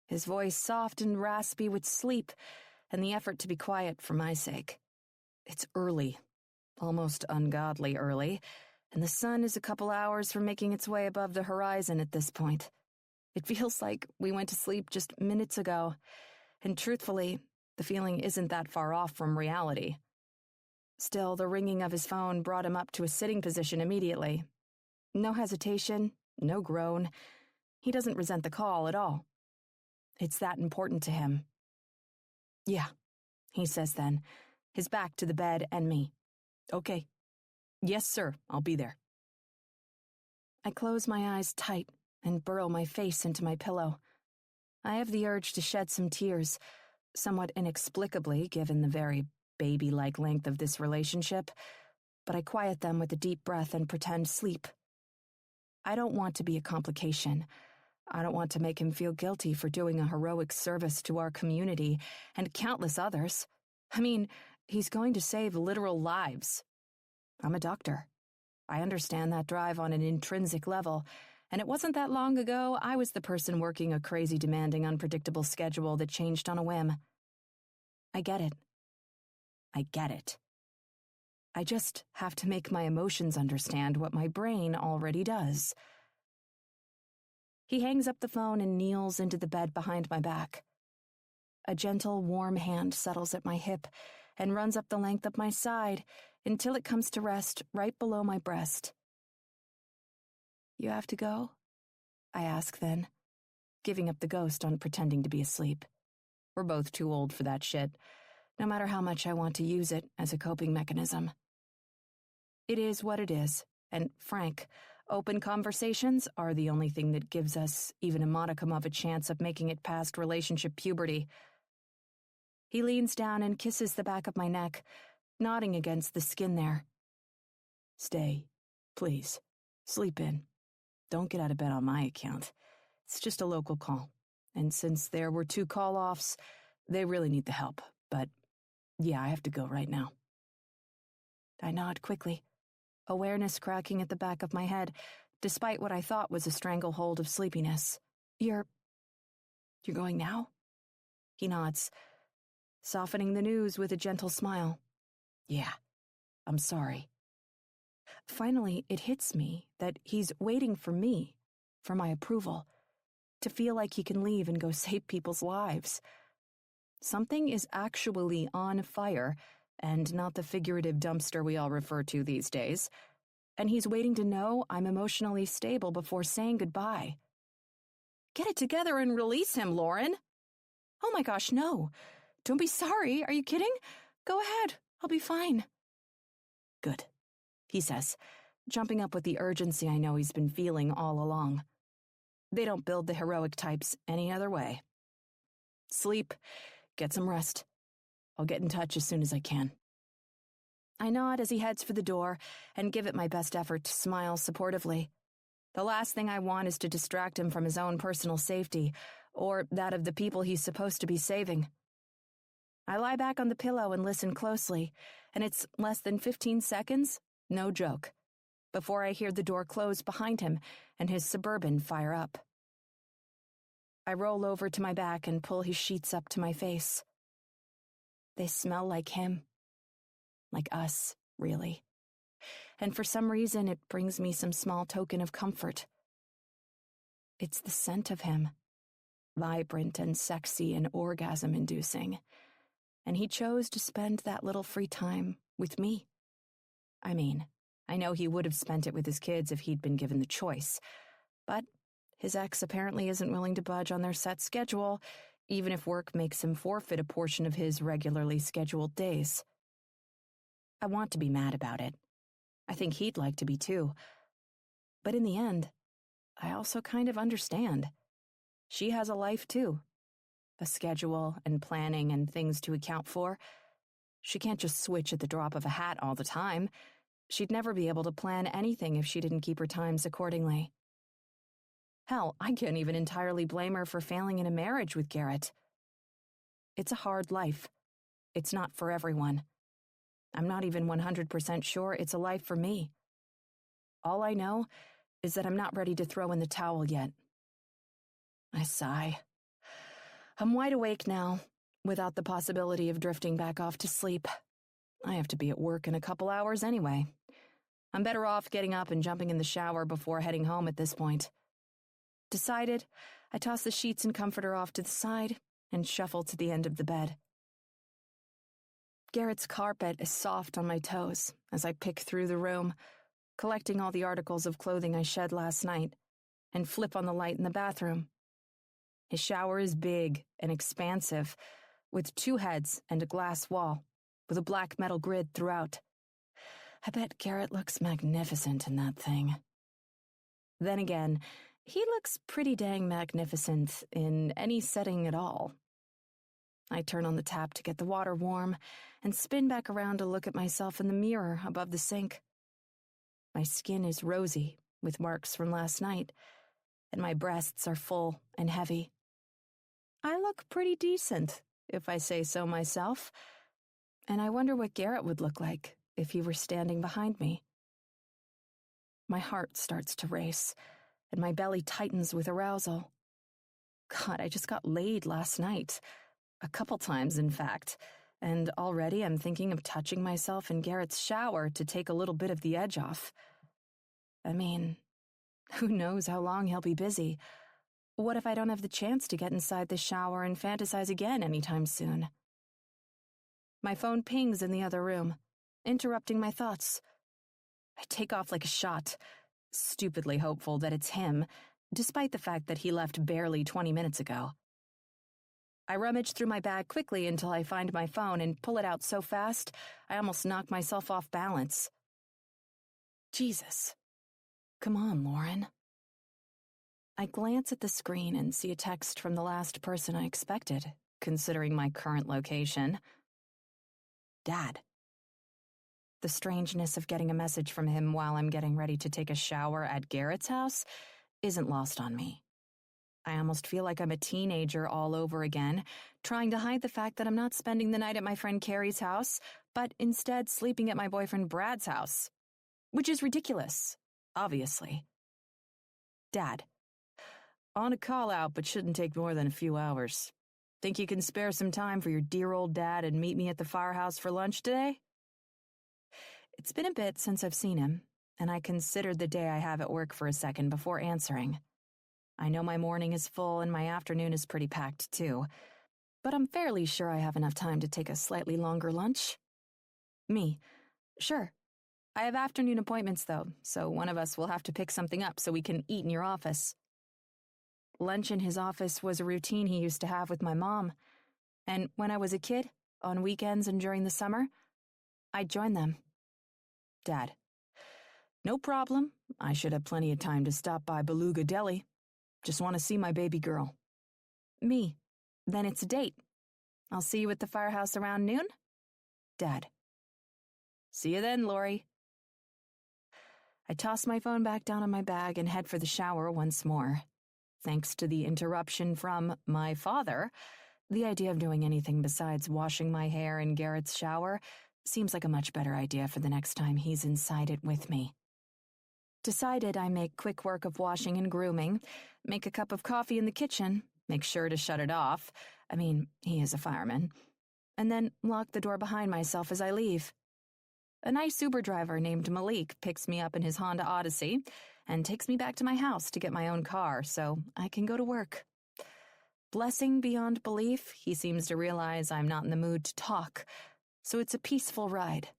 his voice soft and raspy with sleep and the effort to be quiet for my sake. It's early, almost ungodly early, and the sun is a couple hours from making its way above the horizon at this point. It feels like we went to sleep just minutes ago, and truthfully, the feeling isn't that far off from reality. Still, the ringing of his phone brought him up to a sitting position immediately. No hesitation, no groan. He doesn't resent the call at all. It's that important to him. "Yeah," he says then, his back to the bed and me. "Okay. Yes, sir, I'll be there." I close my eyes tight and burrow my face into my pillow. I have the urge to shed some tears, somewhat inexplicably given the very baby-like length of this relationship, but I quiet them with a deep breath and pretend sleep. I don't want to be a complication. I don't want to make him feel guilty for doing a heroic service to our community and countless others. I mean, he's going to save literal lives. I'm a doctor. I understand that drive on an intrinsic level, and it wasn't that long ago I was the person working a crazy, demanding, unpredictable schedule that changed on a whim. I get it. I get it. I just have to make my emotions understand what my brain already does. He hangs up the phone and kneels into the bed behind my back. A gentle, warm hand settles at my hip and runs up the length of my side until it comes to rest right below my breast. "You have to go?" I ask then, giving up the ghost on pretending to be asleep. We're both too old for that shit, no matter how much I want to use it as a coping mechanism. It is what it is, and frank, open conversations are the only thing that gives us even a modicum of a chance of making it past relationship puberty. He leans down and kisses the back of my neck, nodding against the skin there. "Stay, please. Sleep in. Don't get out of bed on my account. It's just a local call, and since there were 2 call-offs, they really need the help, but yeah, I have to go right now." I nod quickly, awareness cracking at the back of my head, despite what I thought was a stranglehold of sleepiness. You're going now?" He nods, softening the news with a gentle smile. "Yeah, I'm sorry." Finally, it hits me that he's waiting for me, for my approval, to feel like he can leave and go save people's lives. Something is actually on fire, and not the figurative dumpster we all refer to these days, and he's waiting to know I'm emotionally stable before saying goodbye. "Get it together and release him, Lauren." "Oh my gosh, no. Don't be sorry. Are you kidding? Go ahead. I'll be fine." "Good," he says, jumping up with the urgency I know he's been feeling all along. They don't build the heroic types any other way. Sleep. Get some rest. I'll get in touch as soon as I can. I nod as he heads for the door and give it my best effort to smile supportively. The last thing I want is to distract him from his own personal safety, or that of the people he's supposed to be saving. I lie back on the pillow and listen closely, and it's less than 15 seconds, no joke, before I hear the door close behind him and his Suburban fire up. I roll over to my back and pull his sheets up to my face. They smell like him. Like us, really. And for some reason, it brings me some small token of comfort. It's the scent of him. Vibrant and sexy and orgasm-inducing. And he chose to spend that little free time with me. I mean, I know he would have spent it with his kids if he'd been given the choice. But his ex apparently isn't willing to budge on their set schedule, even if work makes him forfeit a portion of his regularly scheduled days. I want to be mad about it. I think he'd like to be too. But in the end, I also kind of understand. She has a life too. A schedule and planning and things to account for. She can't just switch at the drop of a hat all the time. She'd never be able to plan anything if she didn't keep her times accordingly. Hell, I can't even entirely blame her for failing in a marriage with Garrett. It's a hard life. It's not for everyone. I'm not even 100% sure it's a life for me. All I know is that I'm not ready to throw in the towel yet. I sigh. I'm wide awake now, without the possibility of drifting back off to sleep. I have to be at work in a couple hours anyway. I'm better off getting up and jumping in the shower before heading home at this point. Decided, I toss the sheets and comforter off to the side and shuffle to the end of the bed. Garrett's carpet is soft on my toes as I pick through the room, collecting all the articles of clothing I shed last night, and flip on the light in the bathroom. His shower is big and expansive, with 2 heads and a glass wall, with a black metal grid throughout. I bet Garrett looks magnificent in that thing. Then again, he looks pretty dang magnificent in any setting at all. I turn on the tap to get the water warm and spin back around to look at myself in the mirror above the sink. My skin is rosy with marks from last night, and my breasts are full and heavy. I look pretty decent, if I say so myself, and I wonder what Garrett would look like if he were standing behind me. My heart starts to race, and my belly tightens with arousal. God, I just got laid last night. A couple times, in fact, and already I'm thinking of touching myself in Garrett's shower to take a little bit of the edge off. I mean, who knows how long he'll be busy? What if I don't have the chance to get inside the shower and fantasize again anytime soon? My phone pings in the other room, interrupting my thoughts. I take off like a shot, stupidly hopeful that it's him, despite the fact that he left barely 20 minutes ago. I rummage through my bag quickly until I find my phone and pull it out so fast I almost knock myself off balance. Jesus. Come on, Lauren. I glance at the screen and see a text from the last person I expected, considering my current location. Dad. The strangeness of getting a message from him while I'm getting ready to take a shower at Garrett's house isn't lost on me. I almost feel like I'm a teenager all over again, trying to hide the fact that I'm not spending the night at my friend Carrie's house, but instead sleeping at my boyfriend Brad's house. Which is ridiculous, obviously. Dad. On a call-out, but shouldn't take more than a few hours. Think you can spare some time for your dear old dad and meet me at the firehouse for lunch today? It's been a bit since I've seen him, and I considered the day I have at work for a second before answering. I know my morning is full and my afternoon is pretty packed too, but I'm fairly sure I have enough time to take a slightly longer lunch. Me. Sure. I have afternoon appointments though, so one of us will have to pick something up so we can eat in your office. Lunch in his office was a routine he used to have with my mom, and when I was a kid, on weekends and during the summer, I'd join them. Dad. No problem. I should have plenty of time to stop by Beluga Deli. Just want to see my baby girl. Me. Then it's a date. I'll see you at the firehouse around noon? Dad. See you then, Lori. I toss my phone back down on my bag and head for the shower once more. Thanks to the interruption from my father, the idea of doing anything besides washing my hair in Garrett's shower seems like a much better idea for the next time he's inside it with me. Decided I make quick work of washing and grooming, make a cup of coffee in the kitchen, make sure to shut it off, I mean, he is a fireman, and then lock the door behind myself as I leave. A nice Uber driver named Malik picks me up in his Honda Odyssey and takes me back to my house to get my own car so I can go to work. Blessing beyond belief, he seems to realize I'm not in the mood to talk, so it's a peaceful ride.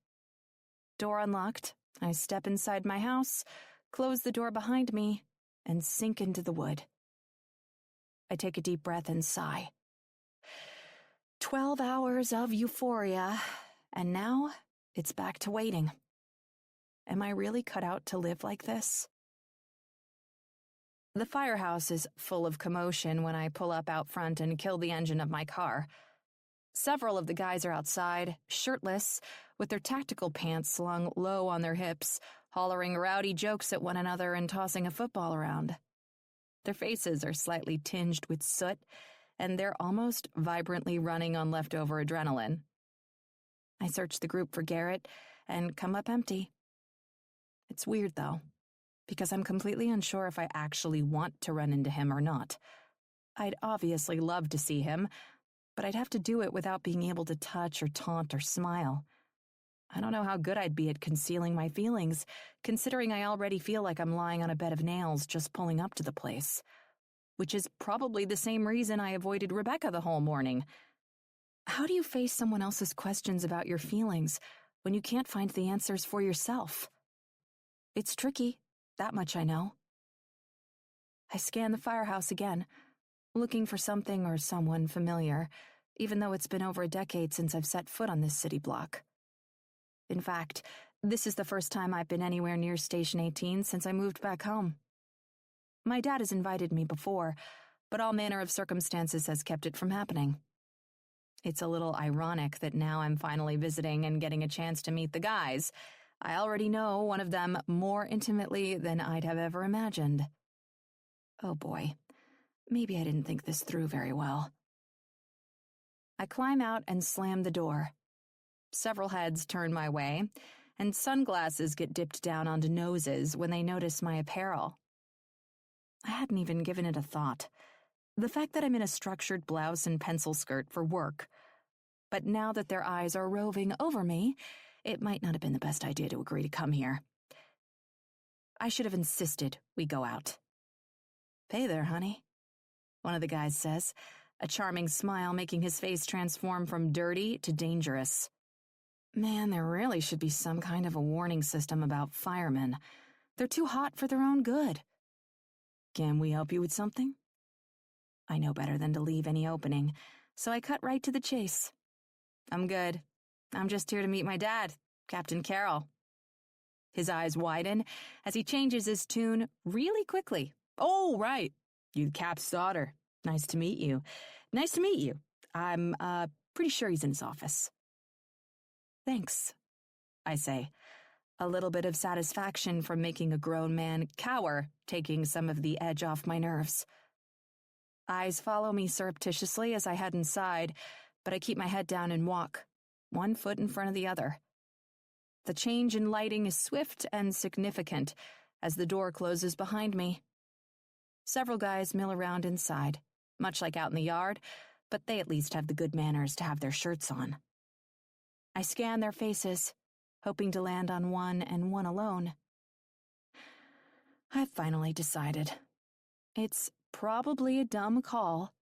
Door unlocked, I step inside my house, close the door behind me, and sink into the wood. I take a deep breath and sigh. 12 hours of euphoria, and now it's back to waiting. Am I really cut out to live like this? The firehouse is full of commotion when I pull up out front and kill the engine of my car. Several of the guys are outside, shirtless, with their tactical pants slung low on their hips, hollering rowdy jokes at one another and tossing a football around. Their faces are slightly tinged with soot, and they're almost vibrantly running on leftover adrenaline. I search the group for Garrett and come up empty. It's weird, though, because I'm completely unsure if I actually want to run into him or not. I'd obviously love to see him, but I'd have to do it without being able to touch or taunt or smile. I don't know how good I'd be at concealing my feelings, considering I already feel like I'm lying on a bed of nails just pulling up to the place, which is probably the same reason I avoided Rebecca the whole morning. How do you face someone else's questions about your feelings when you can't find the answers for yourself? It's tricky, that much I know. I scan the firehouse again, looking for something or someone familiar, even though it's been over a decade since I've set foot on this city block. In fact, this is the first time I've been anywhere near Station 18 since I moved back home. My dad has invited me before, but all manner of circumstances has kept it from happening. It's a little ironic that now I'm finally visiting and getting a chance to meet the guys, I already know one of them more intimately than I'd have ever imagined. Oh boy, maybe I didn't think this through very well. I climb out and slam the door. Several heads turn my way, and sunglasses get dipped down onto noses when they notice my apparel. I hadn't even given it a thought. The fact that I'm in a structured blouse and pencil skirt for work. But now that their eyes are roving over me, it might not have been the best idea to agree to come here. I should have insisted we go out. "Hey there, honey," one of the guys says, a charming smile making his face transform from dirty to dangerous. Man, there really should be some kind of a warning system about firemen. They're too hot for their own good. "Can we help you with something?" I know better than to leave any opening, so I cut right to the chase. "I'm good. I'm just here to meet my dad, Captain Carroll." His eyes widen as he changes his tune really quickly. "Oh, right. You the Cap's daughter. Nice to meet you. Nice to meet you. I'm, pretty sure he's in his office." "Thanks," I say, a little bit of satisfaction from making a grown man cower, taking some of the edge off my nerves. Eyes follow me surreptitiously as I head inside, but I keep my head down and walk, one foot in front of the other. The change in lighting is swift and significant as the door closes behind me. Several guys mill around inside, much like out in the yard, but they at least have the good manners to have their shirts on. I scan their faces, hoping to land on one and one alone. I've finally decided. It's probably a dumb call,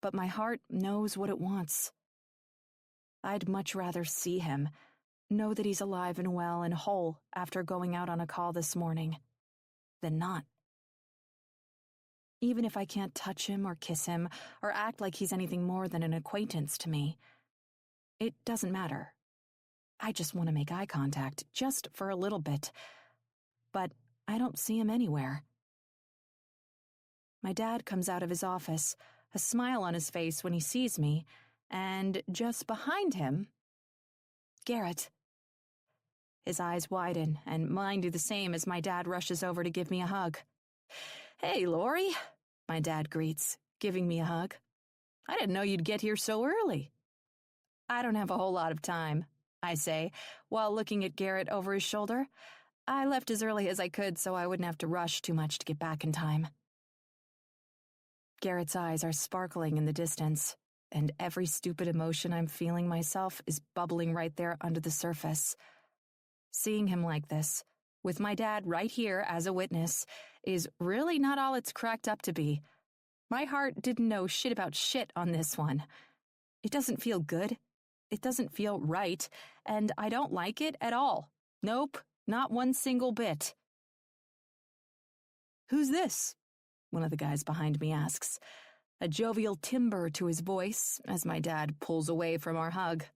but my heart knows what it wants. I'd much rather see him, know that he's alive and well and whole after going out on a call this morning, than not. Even if I can't touch him or kiss him or act like he's anything more than an acquaintance to me, it doesn't matter. I just want to make eye contact, just for a little bit. But I don't see him anywhere. My dad comes out of his office, a smile on his face when he sees me, and just behind him, Garrett. His eyes widen, and mine do the same as my dad rushes over to give me a hug. "Hey, Lori," my dad greets, giving me a hug. "I didn't know you'd get here so early." "I don't have a whole lot of time," I say, while looking at Garrett over his shoulder. "I left as early as I could so I wouldn't have to rush too much to get back in time." Garrett's eyes are sparkling in the distance, and every stupid emotion I'm feeling myself is bubbling right there under the surface. Seeing him like this, with my dad right here as a witness, is really not all it's cracked up to be. My heart didn't know shit about shit on this one. It doesn't feel good. It doesn't feel right, and I don't like it at all. Nope, not one single bit. "Who's this?" one of the guys behind me asks, a jovial timbre to his voice as my dad pulls away from our hug.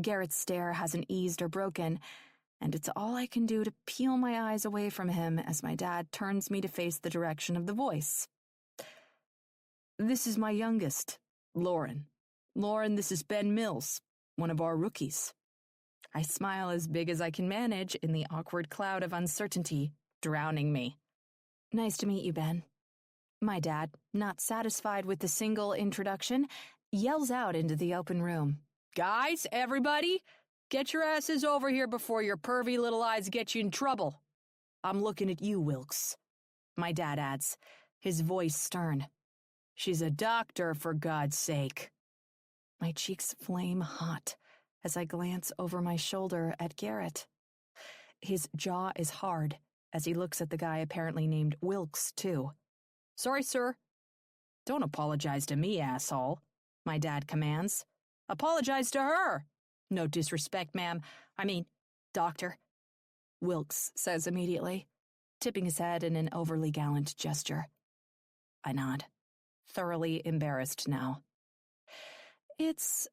Garrett's stare hasn't eased or broken, and it's all I can do to peel my eyes away from him as my dad turns me to face the direction of the voice. "This is my youngest, Lauren. Lauren, this is Ben Mills, one of our rookies." I smile as big as I can manage in the awkward cloud of uncertainty drowning me. "Nice to meet you, Ben." My dad, not satisfied with the single introduction, yells out into the open room. "Guys, everybody, get your asses over here before your pervy little eyes get you in trouble. I'm looking at you, Wilkes," my dad adds, his voice stern. "She's a doctor, for God's sake." My cheeks flame hot as I glance over my shoulder at Garrett. His jaw is hard as he looks at the guy apparently named Wilkes, too. "Sorry, sir." "Don't apologize to me, asshole," my dad commands. "Apologize to her." "No disrespect, ma'am. I mean, doctor," Wilkes says immediately, tipping his head in an overly gallant gesture. I nod, thoroughly embarrassed now. "It's,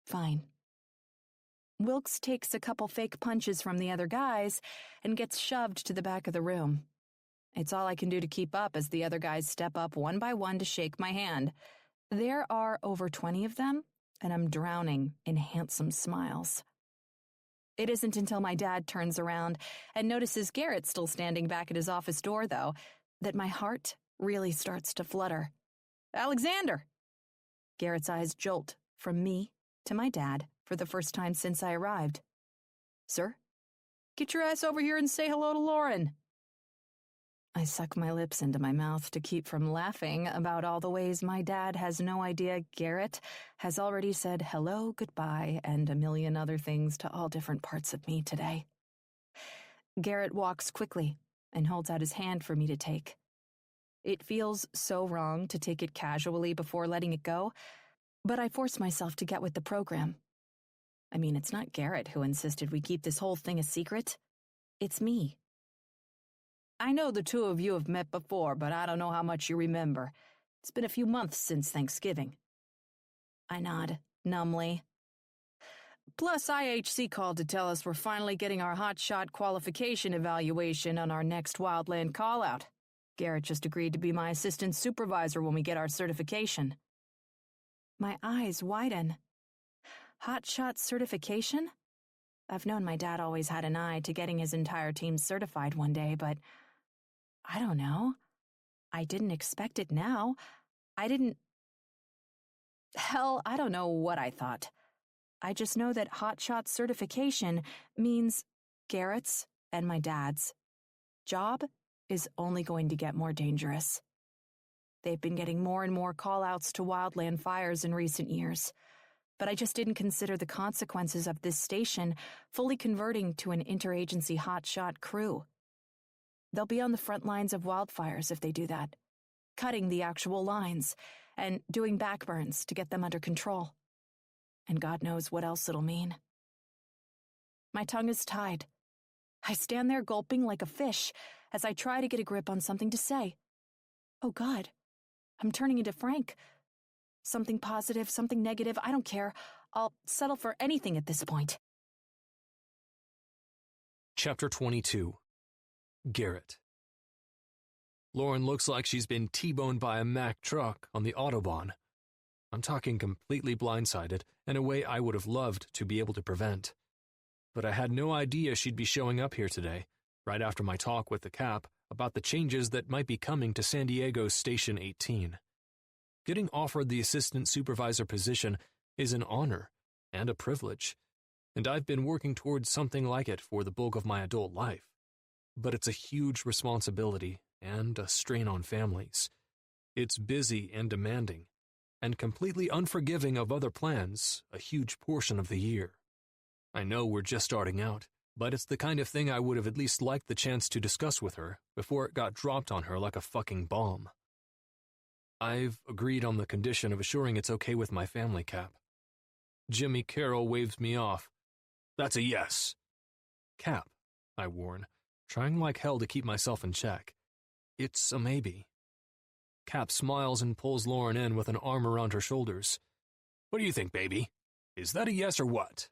fine." Wilkes takes a couple fake punches from the other guys and gets shoved to the back of the room. It's all I can do to keep up as the other guys step up one by one to shake my hand. There are over 20 of them, and I'm drowning in handsome smiles. It isn't until my dad turns around and notices Garrett still standing back at his office door, though, that my heart really starts to flutter. "Alexander!" Garrett's eyes jolt from me to my dad for the first time since I arrived. "Sir? Get your ass over here and say hello to Lauren." I suck my lips into my mouth to keep from laughing about all the ways my dad has no idea Garrett has already said hello, goodbye, and a million other things to all different parts of me today. Garrett walks quickly and holds out his hand for me to take. It feels so wrong to take it casually before letting it go, but I force myself to get with the program. I mean, it's not Garrett who insisted we keep this whole thing a secret. It's me. "I know the two of you have met before, but I don't know how much you remember. It's been a few months since Thanksgiving." I nod, numbly. "Plus, IHC called to tell us we're finally getting our hotshot qualification evaluation on our next wildland call-out. Garrett just agreed to be my assistant supervisor when we get our certification." My eyes widen. Hotshot certification? I've known my dad always had an eye to getting his entire team certified one day, but I don't know. I didn't expect it now. Hell, I don't know what I thought. I just know that hotshot certification means Garrett's and my dad's job is only going to get more dangerous. They've been getting more and more call-outs to wildland fires in recent years, but I just didn't consider the consequences of this station fully converting to an interagency hotshot crew. They'll be on the front lines of wildfires if they do that, cutting the actual lines and doing backburns to get them under control. And God knows what else it'll mean. My tongue is tied. I stand there gulping like a fish as I try to get a grip on something to say. Oh God, I'm turning into Frank. Something positive, something negative, I don't care. I'll settle for anything at this point. Chapter 22. Garrett. Lauren looks like she's been T-boned by a Mack truck on the Autobahn. I'm talking completely blindsided in a way I would have loved to be able to prevent. But I had no idea she'd be showing up here today, right after my talk with the Cap about the changes that might be coming to San Diego's Station 18. Getting offered the assistant supervisor position is an honor and a privilege, and I've been working towards something like it for the bulk of my adult life. But it's a huge responsibility and a strain on families. It's busy and demanding, and completely unforgiving of other plans a huge portion of the year. I know we're just starting out, but it's the kind of thing I would have at least liked the chance to discuss with her before it got dropped on her like a fucking bomb. I've agreed on the condition of assuring it's okay with my family, Cap. Jimmy Carroll waves me off. That's a yes. Cap, I warn, trying like hell to keep myself in check. It's a maybe. Cap smiles and pulls Lauren in with an arm around her shoulders. What do you think, baby? Is that a yes or what?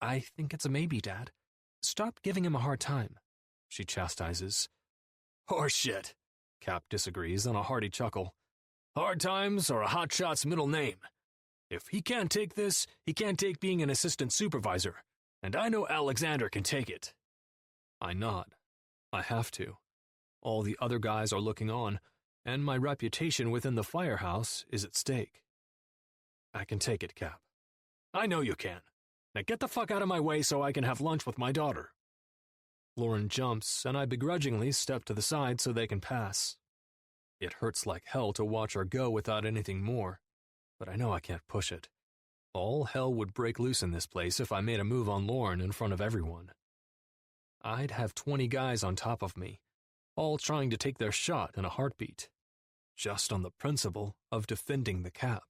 I think it's a maybe, Dad. Stop giving him a hard time, she chastises. Horseshit, Cap disagrees on a hearty chuckle. Hard times are a hotshot's middle name. If he can't take this, he can't take being an assistant supervisor, and I know Alexander can take it. I nod. I have to. All the other guys are looking on, and my reputation within the firehouse is at stake. I can take it, Cap. I know you can. Now get the fuck out of my way so I can have lunch with my daughter. Lauren jumps, and I begrudgingly step to the side so they can pass. It hurts like hell to watch her go without anything more, but I know I can't push it. All hell would break loose in this place if I made a move on Lauren in front of everyone. I'd have 20 guys on top of me, all trying to take their shot in a heartbeat, just on the principle of defending the Cap.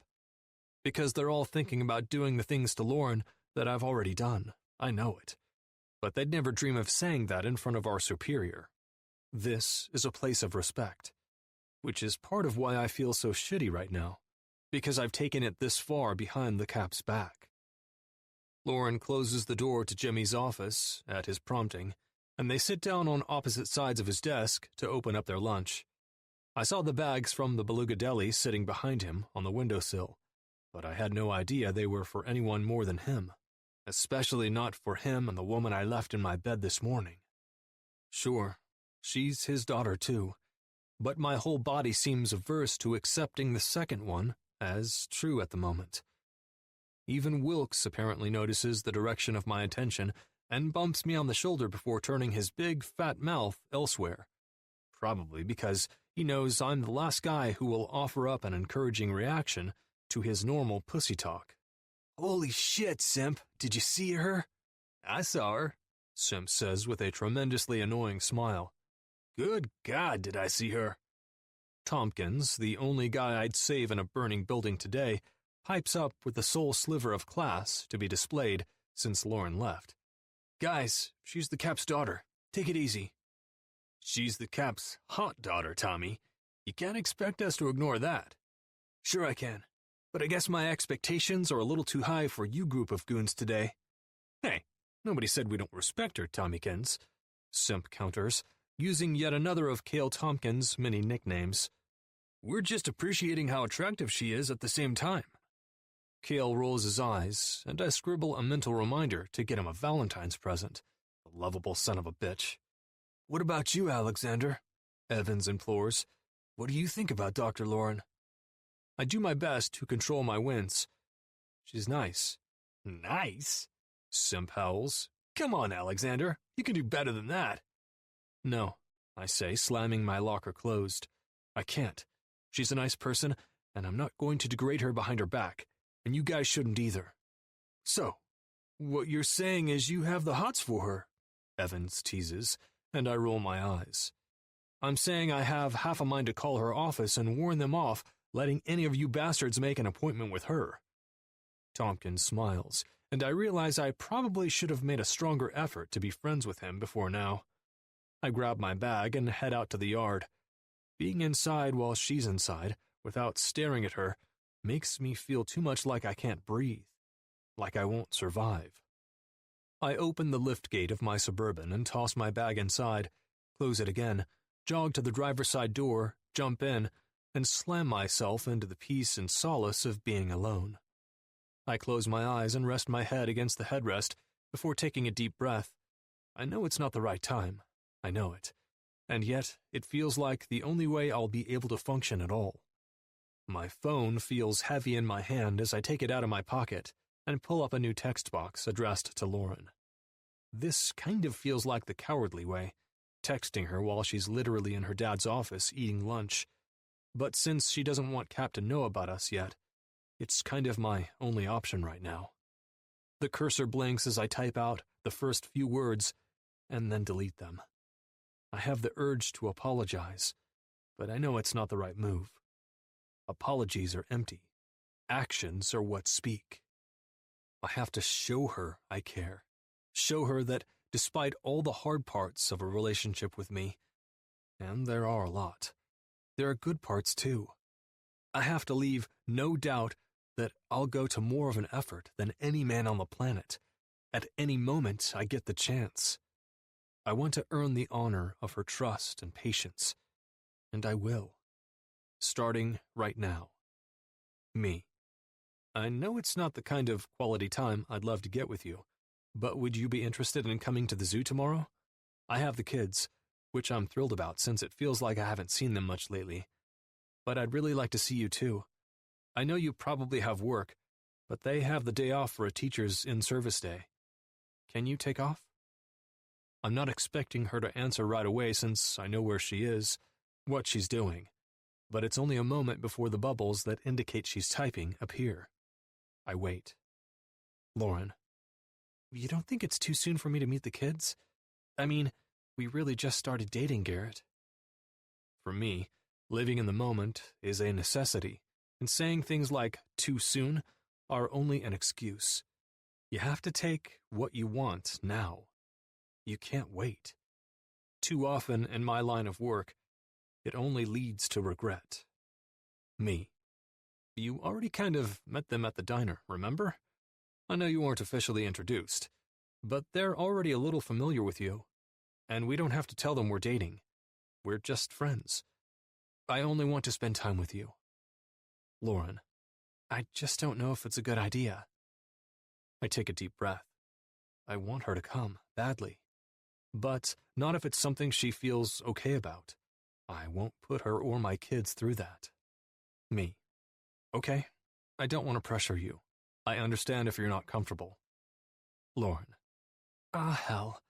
Because they're all thinking about doing the things to Lauren that I've already done. I know it. But they'd never dream of saying that in front of our superior. This is a place of respect, which is part of why I feel so shitty right now, because I've taken it this far behind the Cap's back. Lauren closes the door to Jimmy's office at his prompting, and they sit down on opposite sides of his desk to open up their lunch. I saw the bags from the Beluga Deli sitting behind him on the windowsill, but I had no idea they were for anyone more than him, especially not for him and the woman I left in my bed this morning. Sure, she's his daughter too, but my whole body seems averse to accepting the second one as true at the moment. Even Wilkes apparently notices the direction of my attention and bumps me on the shoulder before turning his big, fat mouth elsewhere. Probably because he knows I'm the last guy who will offer up an encouraging reaction to his normal pussy talk. "Holy shit, Simp, did you see her?" "I saw her," Simp says with a tremendously annoying smile. "Good God, did I see her?" Tompkins, the only guy I'd save in a burning building today, pipes up with the sole sliver of class to be displayed since Lauren left. "Guys, she's the Cap's daughter. Take it easy." "She's the Cap's hot daughter, Tommy. You can't expect us to ignore that." "Sure I can, but I guess my expectations are a little too high for you group of goons today." "Hey, nobody said we don't respect her, Tommykins," Simp counters, using yet another of Cale Tompkins' many nicknames. "We're just appreciating how attractive she is at the same time." Cale rolls his eyes, and I scribble a mental reminder to get him a Valentine's present. The lovable son of a bitch. "What about you, Alexander?" Evans implores. "What do you think about Dr. Lauren?" I do my best to control my wince. "She's nice." "Nice?" Simp howls. "Come on, Alexander. You can do better than that." "No," I say, slamming my locker closed. "I can't. She's a nice person, and I'm not going to degrade her behind her back, and you guys shouldn't either." "So, what you're saying is you have the hots for her?" Evans teases, and I roll my eyes. "I'm saying I have half a mind to call her office and warn them off letting any of you bastards make an appointment with her." Tompkins smiles, and I realize I probably should have made a stronger effort to be friends with him before now. I grab my bag and head out to the yard. Being inside while she's inside, without staring at her, makes me feel too much like I can't breathe, like I won't survive. I open the liftgate of my Suburban and toss my bag inside, close it again, jog to the driver's side door, jump in, and slam myself into the peace and solace of being alone. I close my eyes and rest my head against the headrest before taking a deep breath. I know it's not the right time. I know it. And yet, it feels like the only way I'll be able to function at all. My phone feels heavy in my hand as I take it out of my pocket and pull up a new text box addressed to Lauren. This kind of feels like the cowardly way, texting her while she's literally in her dad's office eating lunch. But since she doesn't want Cap to know about us yet, it's kind of my only option right now. The cursor blinks as I type out the first few words and then delete them. I have the urge to apologize, but I know it's not the right move. Apologies are empty. Actions are what speak. I have to show her I care. Show her that despite all the hard parts of a relationship with me, and there are a lot, there are good parts too. I have to leave no doubt that I'll go to more of an effort than any man on the planet, at any moment I get the chance. I want to earn the honor of her trust and patience, and I will. Starting right now. Me. I know it's not the kind of quality time I'd love to get with you, but would you be interested in coming to the zoo tomorrow? I have the kids, which I'm thrilled about since it feels like I haven't seen them much lately. But I'd really like to see you too. I know you probably have work, but they have the day off for a teacher's in-service day. Can you take off? I'm not expecting her to answer right away since I know where she is, what she's doing, but it's only a moment before the bubbles that indicate she's typing appear. I wait. Lauren. You don't think it's too soon for me to meet the kids? I mean, we really just started dating, Garrett. For me, living in the moment is a necessity, and saying things like too soon are only an excuse. You have to take what you want now. You can't wait. Too often in my line of work, it only leads to regret. Me. You already kind of met them at the diner, remember? I know you weren't officially introduced, but they're already a little familiar with you, and we don't have to tell them we're dating. We're just friends. I only want to spend time with you. Lauren. I just don't know if it's a good idea. I take a deep breath. I want her to come, badly. But not if it's something she feels okay about. I won't put her or my kids through that. Me. Okay, I don't want to pressure you. I understand if you're not comfortable. Lauren. Hell.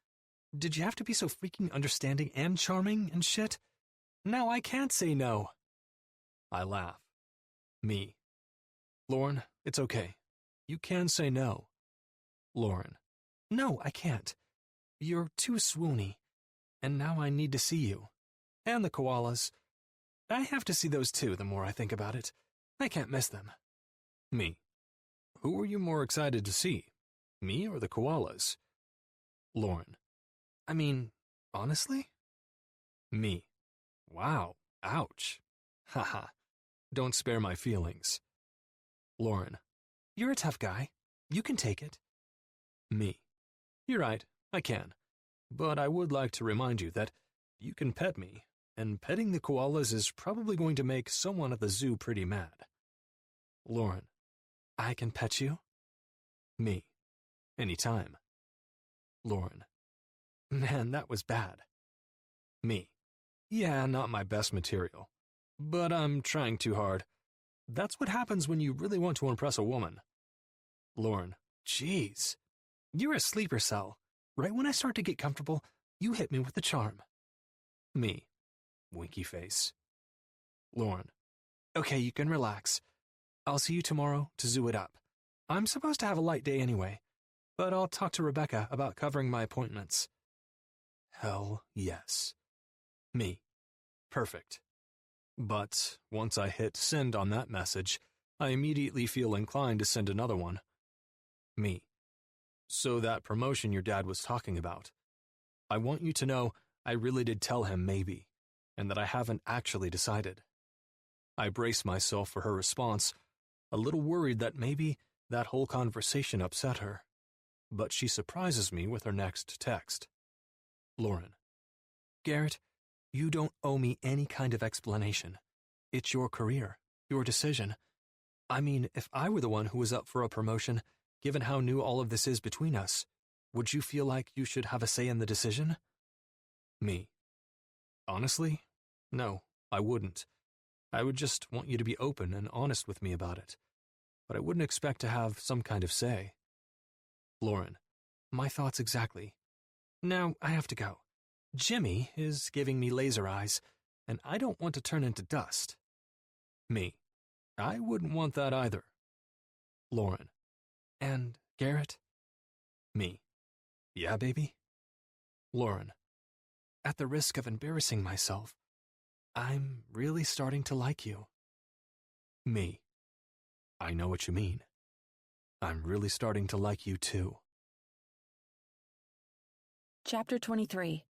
Did you have to be so freaking understanding and charming and shit? Now I can't say no. I laugh. Me. Lauren, it's okay. You can say no. Lauren. No, I can't. You're too swoony. And now I need to see you. And the koalas. I have to see those too the more I think about it. I can't miss them. Me. Who are you more excited to see? Me or the koalas? Lauren. I mean, honestly? Me. Wow. Ouch. Haha. Don't spare my feelings. Lauren. You're a tough guy. You can take it. Me. You're right. I can. But I would like to remind you that you can pet me, and petting the koalas is probably going to make someone at the zoo pretty mad. Lauren. I can pet you? Me. Anytime. Lauren. Man, that was bad. Me. Yeah, not my best material. But I'm trying too hard. That's what happens when you really want to impress a woman. Lauren. Jeez. You're a sleeper cell. Right when I start to get comfortable, you hit me with the charm. Me. Winky face. Lauren. Okay, you can relax. I'll see you tomorrow to zoo it up. I'm supposed to have a light day anyway, but I'll talk to Rebecca about covering my appointments. Hell yes. Me. Perfect. But once I hit send on that message, I immediately feel inclined to send another one. Me. So that promotion your dad was talking about. I want you to know I really did tell him maybe, and that I haven't actually decided. I brace myself for her response, a little worried that maybe that whole conversation upset her. But she surprises me with her next text. Lauren. Garrett, you don't owe me any kind of explanation. It's your career, your decision. I mean, if I were the one who was up for a promotion, given how new all of this is between us, would you feel like you should have a say in the decision? Me. Honestly, no, I wouldn't. I would just want you to be open and honest with me about it. But I wouldn't expect to have some kind of say. Lauren. My thoughts exactly. Now I have to go. Jimmy is giving me laser eyes, and I don't want to turn into dust. Me. I wouldn't want that either. Lauren. And Garrett? Me. Yeah, baby? Lauren. At the risk of embarrassing myself, I'm really starting to like you. Me. I know what you mean. I'm really starting to like you too. Chapter 23,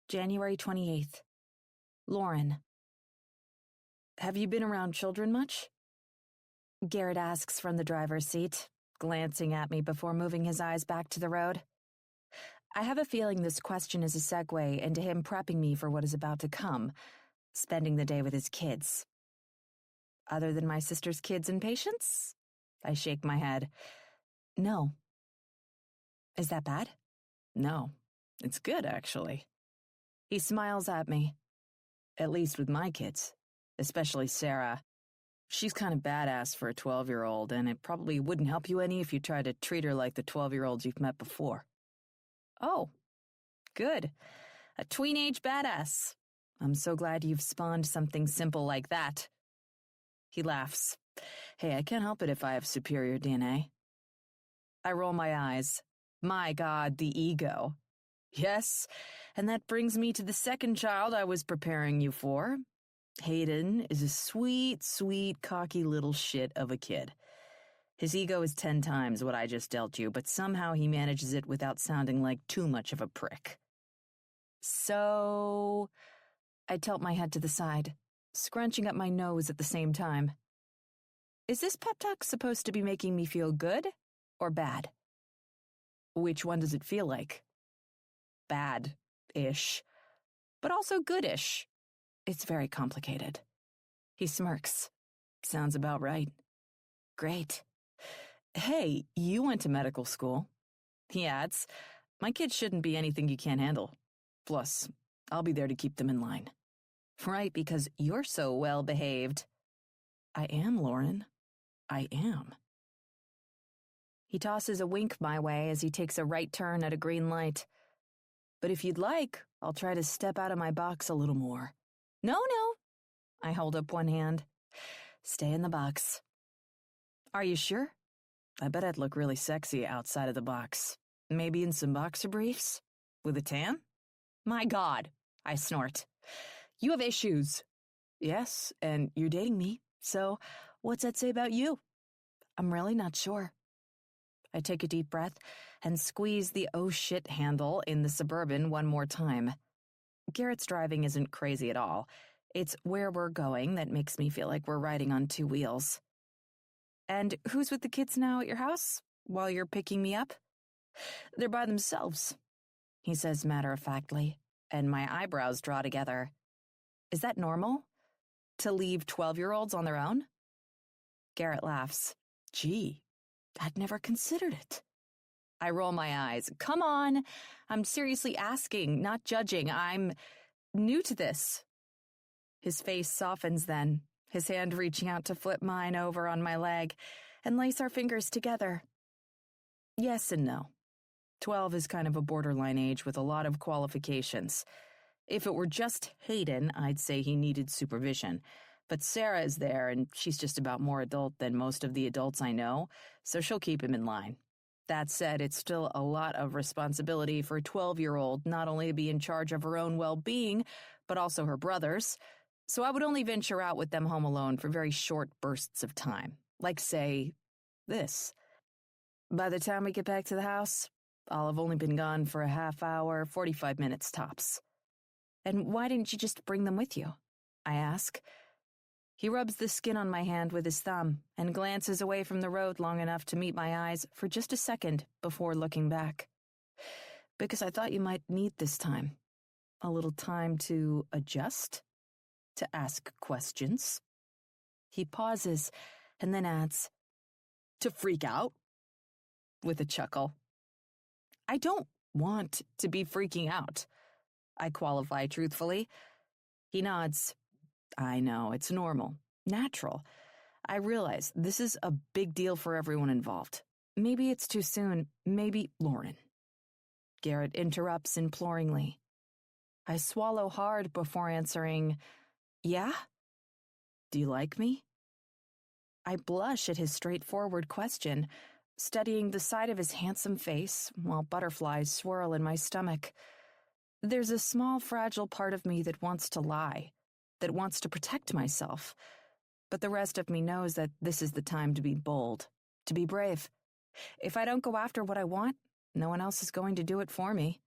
January 28th. Lauren. Have you been around children much? Garrett asks from the driver's seat, glancing at me before moving his eyes back to the road. I have a feeling this question is a segue into him prepping me for what is about to come, spending the day with his kids. Other than my sister's kids and patients? I shake my head. No. Is that bad? No. It's good, actually. He smiles at me. At least with my kids. Especially Sarah. She's kind of badass for a 12-year-old, and it probably wouldn't help you any if you tried to treat her like the 12-year-olds you've met before. Oh, good. A tween-age badass. I'm so glad you've spawned something simple like that. He laughs. Hey, I can't help it if I have superior DNA. I roll my eyes. My God, the ego. Yes, and that brings me to the second child I was preparing you for. Hayden is a sweet, sweet, cocky little shit of a kid. His ego is 10 times what I just dealt you, but somehow he manages it without sounding like too much of a prick. So... I tilt my head to the side, scrunching up my nose at the same time. Is this pep talk supposed to be making me feel good or bad? Which one does it feel like? Bad-ish, but also good-ish. It's very complicated. He smirks. Sounds about right. Great. Hey, you went to medical school. He adds, "My kids shouldn't be anything you can't handle. Plus, I'll be there to keep them in line." "Right, because you're so well-behaved." "I am, Lauren. I am." He tosses a wink my way as he takes a right turn at a green light. "But if you'd like, I'll try to step out of my box a little more." No. I hold up one hand. "Stay in the box." "Are you sure? I bet I'd look really sexy outside of the box. Maybe in some boxer briefs? With a tan?" "My God," I snort. "You have issues." "Yes, and you're dating me, so what's that say about you?" "I'm really not sure." I take a deep breath and squeeze the oh shit handle in the Suburban one more time. Garrett's driving isn't crazy at all. It's where we're going that makes me feel like we're riding on two wheels. "And who's with the kids now at your house, while you're picking me up?" "They're by themselves," he says matter-of-factly, and my eyebrows draw together. "Is that normal? To leave 12-year-olds on their own?" Garrett laughs. "Gee, I'd never considered it." I roll my eyes. "Come on, I'm seriously asking, not judging. I'm new to this." His face softens then, his hand reaching out to flip mine over on my leg and lace our fingers together. "Yes and no. 12 is kind of a borderline age with a lot of qualifications. If it were just Hayden, I'd say he needed supervision. But Sarah is there, and she's just about more adult than most of the adults I know, so she'll keep him in line. That said, it's still a lot of responsibility for a 12-year-old not only to be in charge of her own well-being, but also her brother's. So I would only venture out with them home alone for very short bursts of time, like, say, this. By the time we get back to the house, I'll have only been gone for a half hour, 45 minutes tops." "And why didn't you just bring them with you?" I ask. He rubs the skin on my hand with his thumb and glances away from the road long enough to meet my eyes for just a second before looking back. "Because I thought you might need this time. A little time to adjust, to ask questions." He pauses and then adds, "To freak out?" with a chuckle. "I don't want to be freaking out," I qualify truthfully. He nods. "I know, it's normal, natural. I realize this is a big deal for everyone involved. Maybe it's too soon, maybe Lauren." Garrett interrupts imploringly. I swallow hard before answering, "Yeah? Do you like me?" I blush at his straightforward question, studying the side of his handsome face while butterflies swirl in my stomach. There's a small, fragile part of me that wants to lie, that wants to protect myself, but the rest of me knows that this is the time to be bold, to be brave. If I don't go after what I want, no one else is going to do it for me.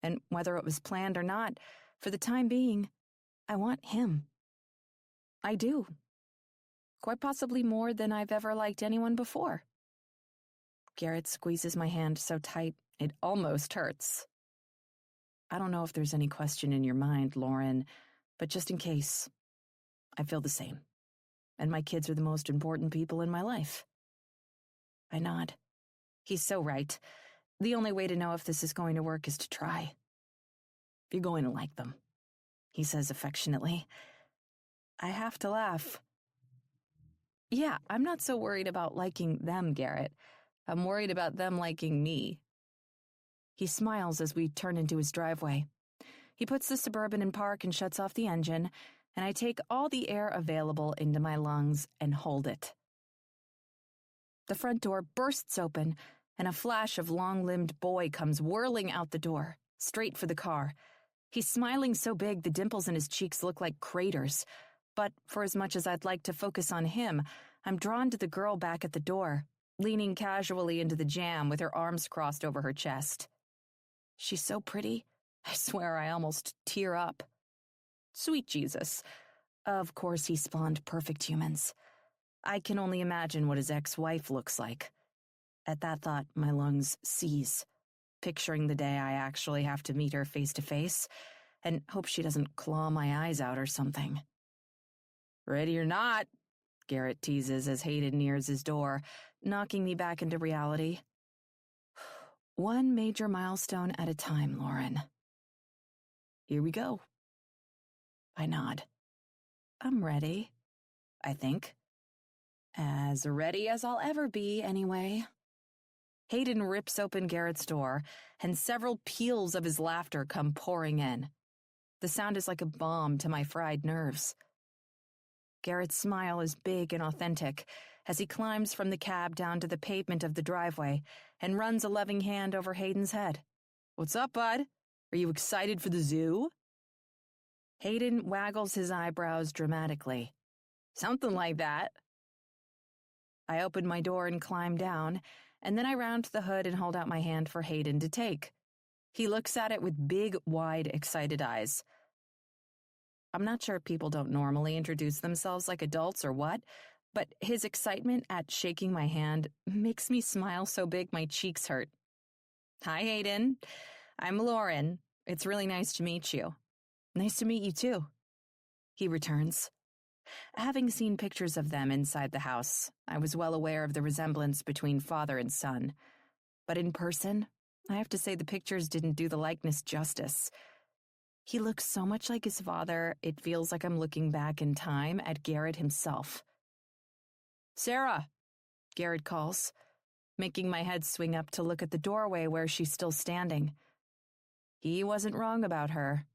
And whether it was planned or not, for the time being, I want him. I do. Quite possibly more than I've ever liked anyone before. Garrett squeezes my hand so tight it almost hurts. "I don't know if there's any question in your mind, Lauren, but just in case, I feel the same. And my kids are the most important people in my life." I nod. He's so right. The only way to know if this is going to work is to try. "You're going to like them," he says affectionately. I have to laugh. "Yeah, I'm not so worried about liking them, Garrett. I'm worried about them liking me." He smiles as we turn into his driveway. He puts the Suburban in park and shuts off the engine, and I take all the air available into my lungs and hold it. The front door bursts open, and a flash of long-limbed boy comes whirling out the door, straight for the car. He's smiling so big the dimples in his cheeks look like craters, but for as much as I'd like to focus on him, I'm drawn to the girl back at the door, leaning casually into the jam with her arms crossed over her chest. She's so pretty, I swear I almost tear up. Sweet Jesus. Of course he spawned perfect humans. I can only imagine what his ex-wife looks like. At that thought, my lungs seize, picturing the day I actually have to meet her face to face, and hope she doesn't claw my eyes out or something. "Ready or not," Garrett teases as Hayden nears his door, knocking me back into reality. One major milestone at a time, Lauren. Here we go. I nod. I'm ready, I think. As ready as I'll ever be, anyway. Hayden rips open Garrett's door, and several peals of his laughter come pouring in. The sound is like a bomb to my fried nerves. Garrett's smile is big and authentic as he climbs from the cab down to the pavement of the driveway and runs a loving hand over Hayden's head. "What's up, bud? Are you excited for the zoo?" Hayden waggles his eyebrows dramatically. "Something like that." I open my door and climb down, and then I round the hood and hold out my hand for Hayden to take. He looks at it with big, wide, excited eyes. I'm not sure people don't normally introduce themselves like adults or what, but his excitement at shaking my hand makes me smile so big my cheeks hurt. "Hi, Hayden. I'm Lauren. It's really nice to meet you." "Nice to meet you, too," he returns. Having seen pictures of them inside the house, I was well aware of the resemblance between father and son. But in person, I have to say the pictures didn't do the likeness justice. He looks so much like his father, it feels like I'm looking back in time at Garrett himself. "Sarah," Garrett calls, making my head swing up to look at the doorway where she's still standing. He wasn't wrong about her.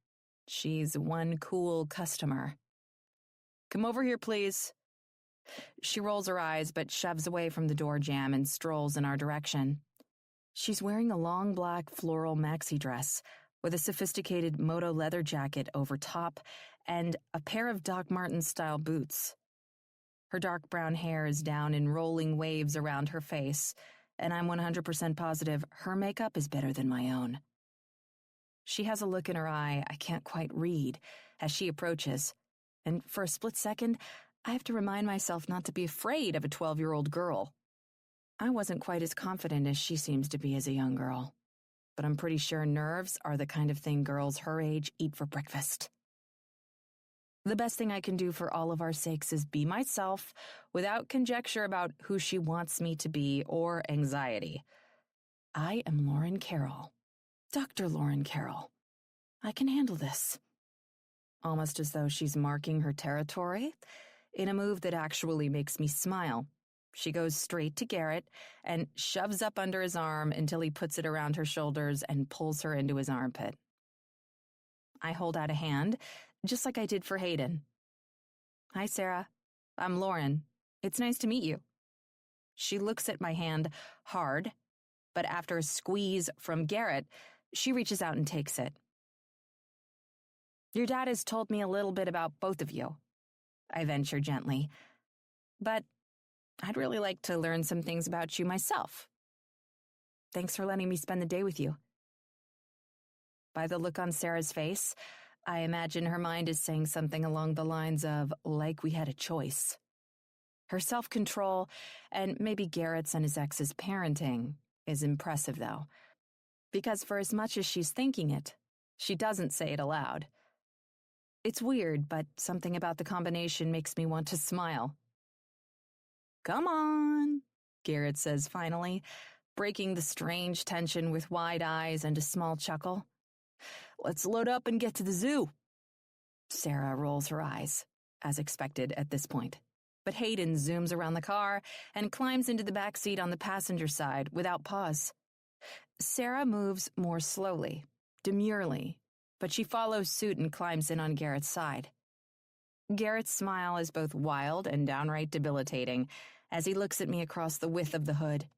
She's one cool customer. "Come over here, please." She rolls her eyes but shoves away from the door jamb and strolls in our direction. She's wearing a long black floral maxi dress with a sophisticated moto leather jacket over top and a pair of Doc Martens-style boots. Her dark brown hair is down in rolling waves around her face, and I'm 100% positive her makeup is better than my own. She has a look in her eye I can't quite read as she approaches, and for a split second, I have to remind myself not to be afraid of a 12-year-old girl. I wasn't quite as confident as she seems to be as a young girl, but I'm pretty sure nerves are the kind of thing girls her age eat for breakfast. The best thing I can do for all of our sakes is be myself without conjecture about who she wants me to be or anxiety. I am Lauren Carroll. Dr. Lauren Carroll. I can handle this. Almost as though she's marking her territory, in a move that actually makes me smile. She goes straight to Garrett and shoves up under his arm until he puts it around her shoulders and pulls her into his armpit. I hold out a hand, just like I did for Hayden. "Hi, Sarah. I'm Lauren. It's nice to meet you." She looks at my hand hard, but after a squeeze from Garrett, she reaches out and takes it. "Your dad has told me a little bit about both of you," I venture gently. "But I'd really like to learn some things about you myself. Thanks for letting me spend the day with you." By the look on Sarah's face, I imagine her mind is saying something along the lines of, like we had a choice. Her self-control, and maybe Garrett's and his ex's parenting, is impressive, though. Because for as much as she's thinking it, she doesn't say it aloud. It's weird, but something about the combination makes me want to smile. "Come on," Garrett says finally, breaking the strange tension with wide eyes and a small chuckle. "Let's load up and get to the zoo." Sarah rolls her eyes, as expected at this point. But Hayden zooms around the car and climbs into the back seat on the passenger side without pause. Sarah moves more slowly, demurely, but she follows suit and climbs in on Garrett's side. Garrett's smile is both wild and downright debilitating as he looks at me across the width of the hood.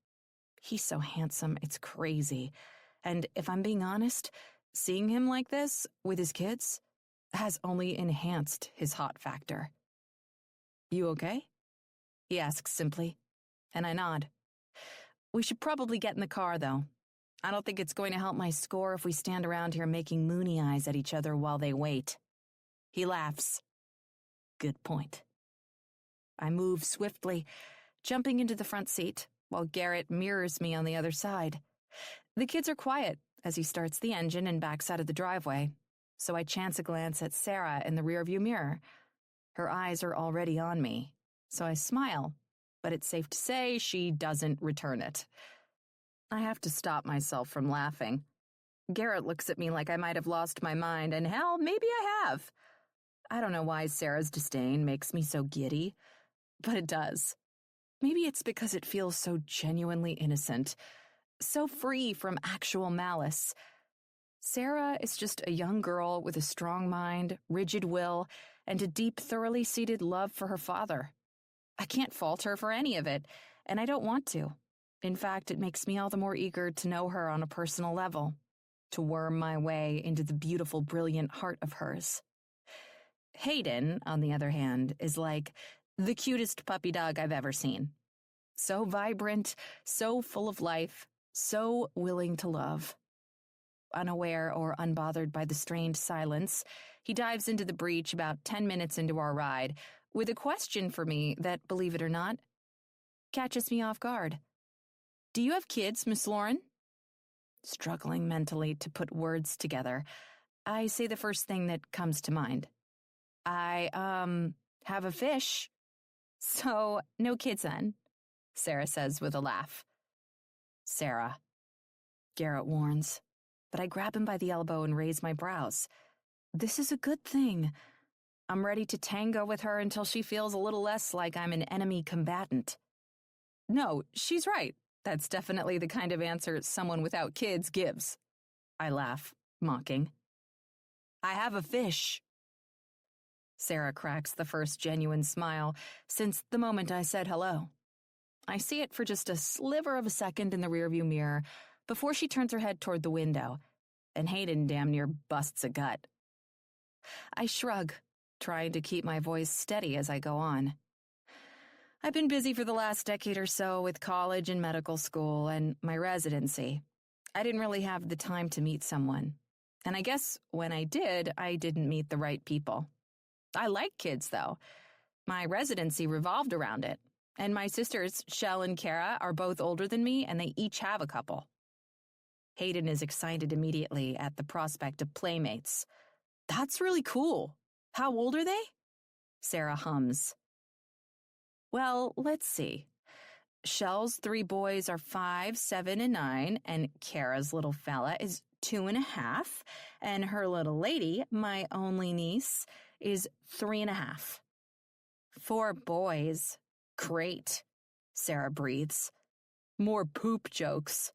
He's so handsome, it's crazy. And if I'm being honest, seeing him like this, with his kids, has only enhanced his hot factor. "You okay?" he asks simply, and I nod. "We should probably get in the car, though. I don't think it's going to help my score if we stand around here making moony eyes at each other while they wait." He laughs. Good point. I move swiftly, jumping into the front seat, while Garrett mirrors me on the other side. The kids are quiet as he starts the engine and backs out of the driveway, so I chance a glance at Sarah in the rearview mirror. Her eyes are already on me, so I smile, but it's safe to say she doesn't return it. I have to stop myself from laughing. Garrett looks at me like I might have lost my mind, and hell, maybe I have. I don't know why Sarah's disdain makes me so giddy, but it does. Maybe it's because it feels so genuinely innocent, so free from actual malice. Sarah is just a young girl with a strong mind, rigid will, and a deep, thoroughly seated love for her father. I can't fault her for any of it, and I don't want to. In fact, it makes me all the more eager to know her on a personal level, to worm my way into the beautiful, brilliant heart of hers. Hayden, on the other hand, is like the cutest puppy dog I've ever seen. So vibrant, so full of life, so willing to love. Unaware or unbothered by the strained silence, he dives into the breach about 10 minutes into our ride with a question for me that, believe it or not, catches me off guard. "Do you have kids, Miss Lauren?" Struggling mentally to put words together, I say the first thing that comes to mind. I have a fish. "So, no kids then," Sarah says with a laugh. "Sarah," Garrett warns, but I grab him by the elbow and raise my brows. This is a good thing. I'm ready to tango with her until she feels a little less like I'm an enemy combatant. No, she's right. That's definitely the kind of answer someone without kids gives. I laugh, mocking. "I have a fish." Sarah cracks the first genuine smile since the moment I said hello. I see it for just a sliver of a second in the rearview mirror before she turns her head toward the window, and Hayden damn near busts a gut. I shrug, trying to keep my voice steady as I go on. I've been busy for the last decade or so with college and medical school and my residency. I didn't really have the time to meet someone. And I guess when I did, I didn't meet the right people. I like kids, though. My residency revolved around it. And my sisters, Shell and Kara, are both older than me, and they each have a couple. Hayden is excited immediately at the prospect of playmates. "That's really cool. How old are they?" Sarah hums. "Well, let's see. Shell's 3 boys are 5, 7, and 9, and Kara's little fella is 2.5, and her little lady, my only niece, is 3.5. 4 boys. Great," Sarah breathes. "More poop jokes."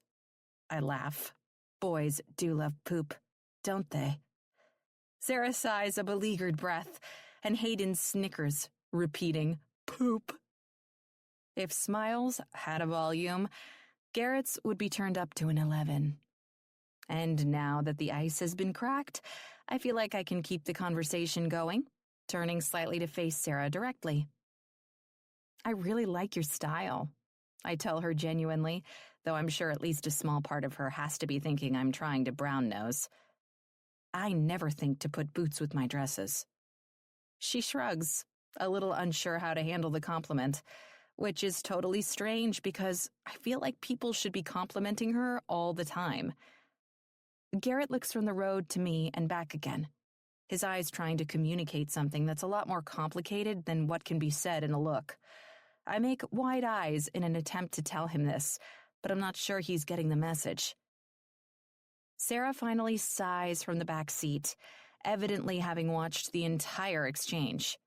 I laugh. Boys do love poop, don't they? Sarah sighs a beleaguered breath, and Hayden snickers, repeating, "Poop." If smiles had a volume, Garrett's would be turned up to an 11. And now that the ice has been cracked, I feel like I can keep the conversation going, turning slightly to face Sarah directly. "I really like your style," I tell her genuinely, though I'm sure at least a small part of her has to be thinking I'm trying to brown nose. I never think to put boots with my dresses. She shrugs, a little unsure how to handle the compliment, which is totally strange because I feel like people should be complimenting her all the time. Garrett looks from the road to me and back again, his eyes trying to communicate something that's a lot more complicated than what can be said in a look. I make wide eyes in an attempt to tell him this, but I'm not sure he's getting the message. Sarah finally sighs from the back seat, evidently having watched the entire exchange.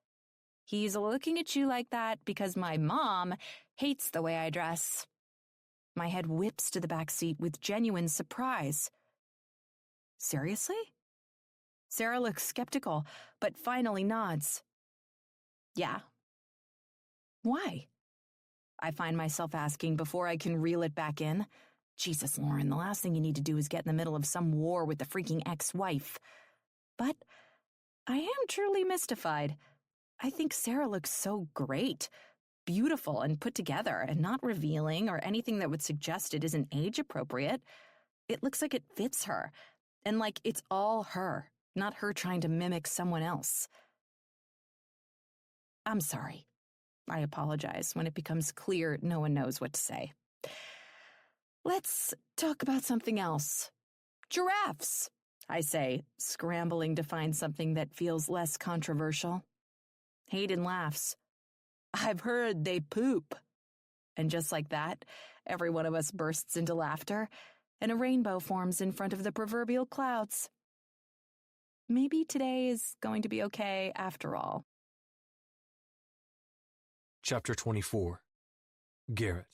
"He's looking at you like that because my mom hates the way I dress." My head whips to the back seat with genuine surprise. "Seriously?" Sarah looks skeptical, but finally nods. "Yeah." "Why?" I find myself asking before I can reel it back in. Jesus, Lauren, the last thing you need to do is get in the middle of some war with the freaking ex-wife. But I am truly mystified. I think Sarah looks so great, beautiful and put together, and not revealing or anything that would suggest it isn't age-appropriate. It looks like it fits her, and like it's all her, not her trying to mimic someone else. "I'm sorry." I apologize when it becomes clear no one knows what to say. "Let's talk about something else." "Giraffes," I say, scrambling to find something that feels less controversial. Hayden laughs. "I've heard they poop." And just like that, every one of us bursts into laughter, and a rainbow forms in front of the proverbial clouds. Maybe today is going to be okay after all. Chapter 24. Garrett.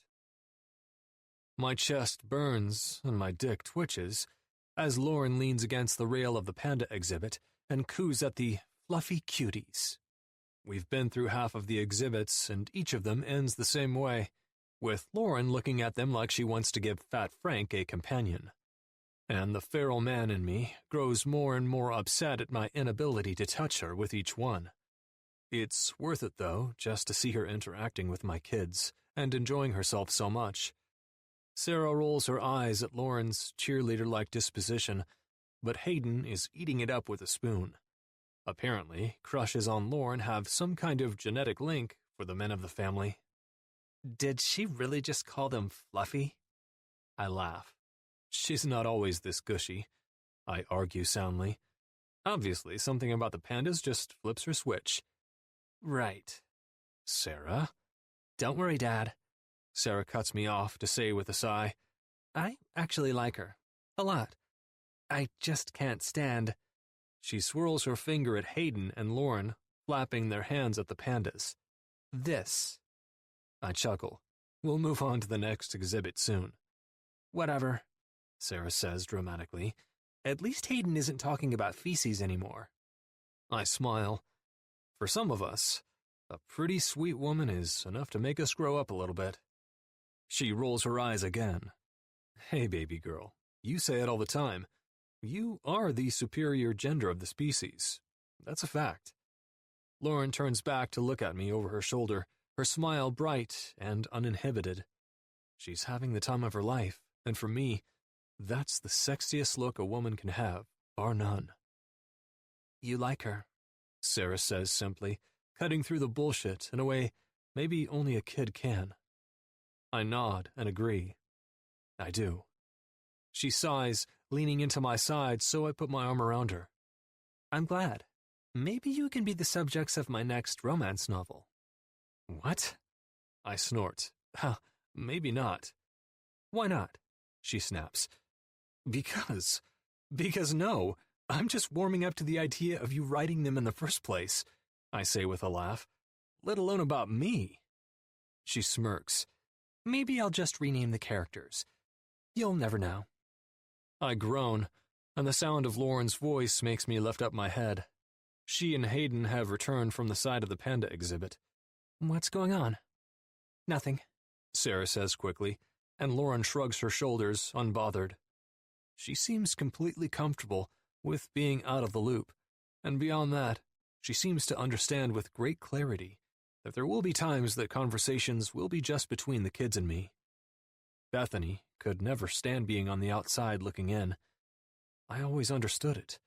My chest burns and my dick twitches as Lauren leans against the rail of the panda exhibit and coos at the fluffy cuties. We've been through half of the exhibits, and each of them ends the same way, with Lauren looking at them like she wants to give Fat Frank a companion. And the feral man in me grows more and more upset at my inability to touch her with each one. It's worth it, though, just to see her interacting with my kids and enjoying herself so much. Sarah rolls her eyes at Lauren's cheerleader-like disposition, but Hayden is eating it up with a spoon. Apparently, crushes on Lauren have some kind of genetic link for the men of the family. Did she really just call them fluffy? I laugh. She's not always this gushy, I argue soundly. Obviously, something about the pandas just flips her switch. Right. Sarah? Don't worry, Dad. Sarah cuts me off to say with a sigh, I actually like her. A lot. I just can't stand. She swirls her finger at Hayden and Lauren, flapping their hands at the pandas. This. I chuckle. We'll move on to the next exhibit soon. Whatever, Sarah says dramatically. At least Hayden isn't talking about feces anymore. I smile. For some of us, a pretty sweet woman is enough to make us grow up a little bit. She rolls her eyes again. Hey, baby girl, you say it all the time. You are the superior gender of the species. That's a fact. Lauren turns back to look at me over her shoulder, her smile bright and uninhibited. She's having the time of her life, and for me, that's the sexiest look a woman can have, bar none. You like her, Sarah says simply, cutting through the bullshit in a way maybe only a kid can. I nod and agree. I do. She sighs, leaning into my side, so I put my arm around her. I'm glad. Maybe you can be the subjects of my next romance novel. What? I snort. Maybe not. Why not? She snaps. Because no, I'm just warming up to the idea of you writing them in the first place, I say with a laugh, let alone about me. She smirks. Maybe I'll just rename the characters. You'll never know. I groan, and the sound of Lauren's voice makes me lift up my head. She and Hayden have returned from the side of the panda exhibit. What's going on? Nothing, Sarah says quickly, and Lauren shrugs her shoulders, unbothered. She seems completely comfortable with being out of the loop, and beyond that, she seems to understand with great clarity that there will be times that conversations will be just between the kids and me. Bethany could never stand being on the outside looking in. I always understood it,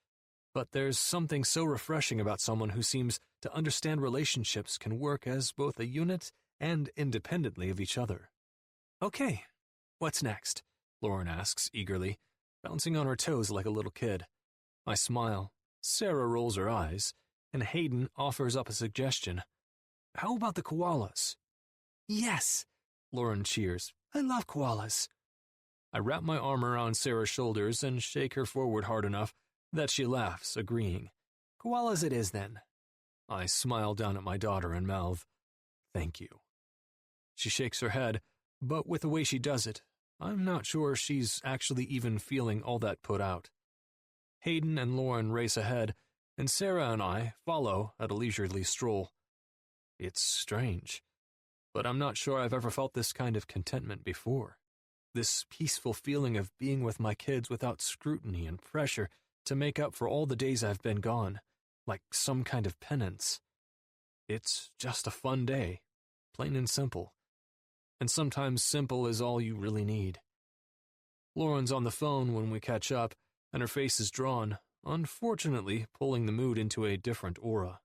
but there's something so refreshing about someone who seems to understand relationships can work as both a unit and independently of each other. Okay, what's next? Lauren asks eagerly, bouncing on her toes like a little kid. I smile. Sarah rolls her eyes, and Hayden offers up a suggestion. How about the koalas? Yes, Lauren cheers. I love koalas. I wrap my arm around Sarah's shoulders and shake her forward hard enough that she laughs, agreeing. Koalas it is, then. I smile down at my daughter and mouth, thank you. She shakes her head, but with the way she does it, I'm not sure she's actually even feeling all that put out. Hayden and Lauren race ahead, and Sarah and I follow at a leisurely stroll. It's strange, but I'm not sure I've ever felt this kind of contentment before. This peaceful feeling of being with my kids without scrutiny and pressure to make up for all the days I've been gone, like some kind of penance. It's just a fun day, plain and simple. And sometimes simple is all you really need. Lauren's on the phone when we catch up, and her face is drawn, unfortunately pulling the mood into a different aura.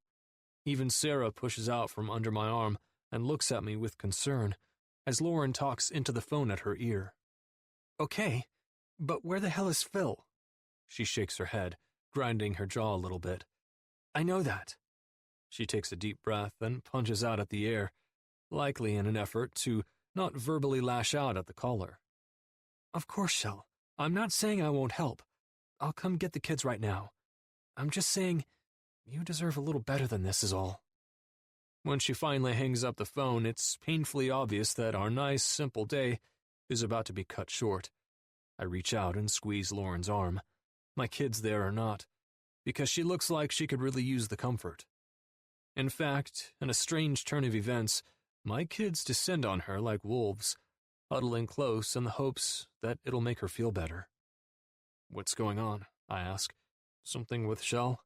Even Sarah pushes out from under my arm and looks at me with concern as Lauren talks into the phone at her ear. Okay, but where the hell is Phil? She shakes her head, grinding her jaw a little bit. I know that. She takes a deep breath and punches out at the air, likely in an effort to not verbally lash out at the caller. Of course, Shell. I'm not saying I won't help. I'll come get the kids right now. I'm just saying you deserve a little better than this is all. When she finally hangs up the phone, it's painfully obvious that our nice, simple day is about to be cut short. I reach out and squeeze Lauren's arm. My kids there or not, because she looks like she could really use the comfort. In fact, in a strange turn of events, my kids descend on her like wolves, huddling close in the hopes that it'll make her feel better. What's going on? I ask. Something with Shell?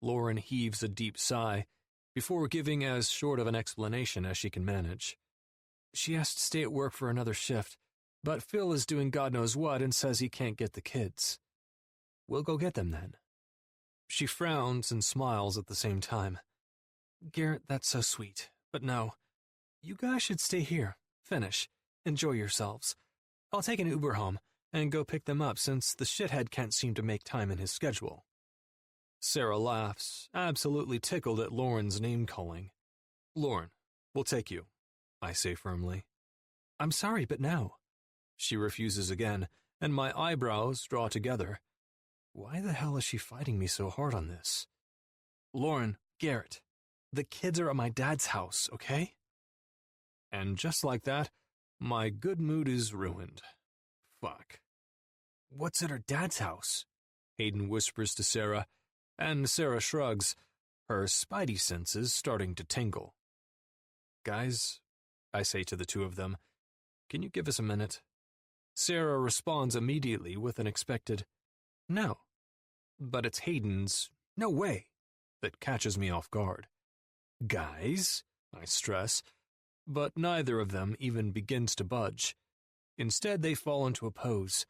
Lauren heaves a deep sigh before giving as short of an explanation as she can manage. She has to stay at work for another shift, but Phil is doing God knows what and says he can't get the kids. We'll go get them then. She frowns and smiles at the same time. Garrett, that's so sweet, but no. You guys should stay here, finish, enjoy yourselves. I'll take an Uber home and go pick them up since the shithead can't seem to make time in his schedule. Sarah laughs, absolutely tickled at Lauren's name-calling. Lauren, we'll take you, I say firmly. I'm sorry, but no. She refuses again, and my eyebrows draw together. Why the hell is she fighting me so hard on this? Lauren, Garrett, the kids are at my dad's house, okay? And just like that, my good mood is ruined. Fuck. What's at her dad's house? Hayden whispers to Sarah, and Sarah shrugs, her spidey senses starting to tingle. Guys, I say to the two of them, can you give us a minute? Sarah responds immediately with an expected, no. But it's Hayden's, no way, that catches me off guard. Guys, I stress, but neither of them even begins to budge. Instead, they fall into a pose,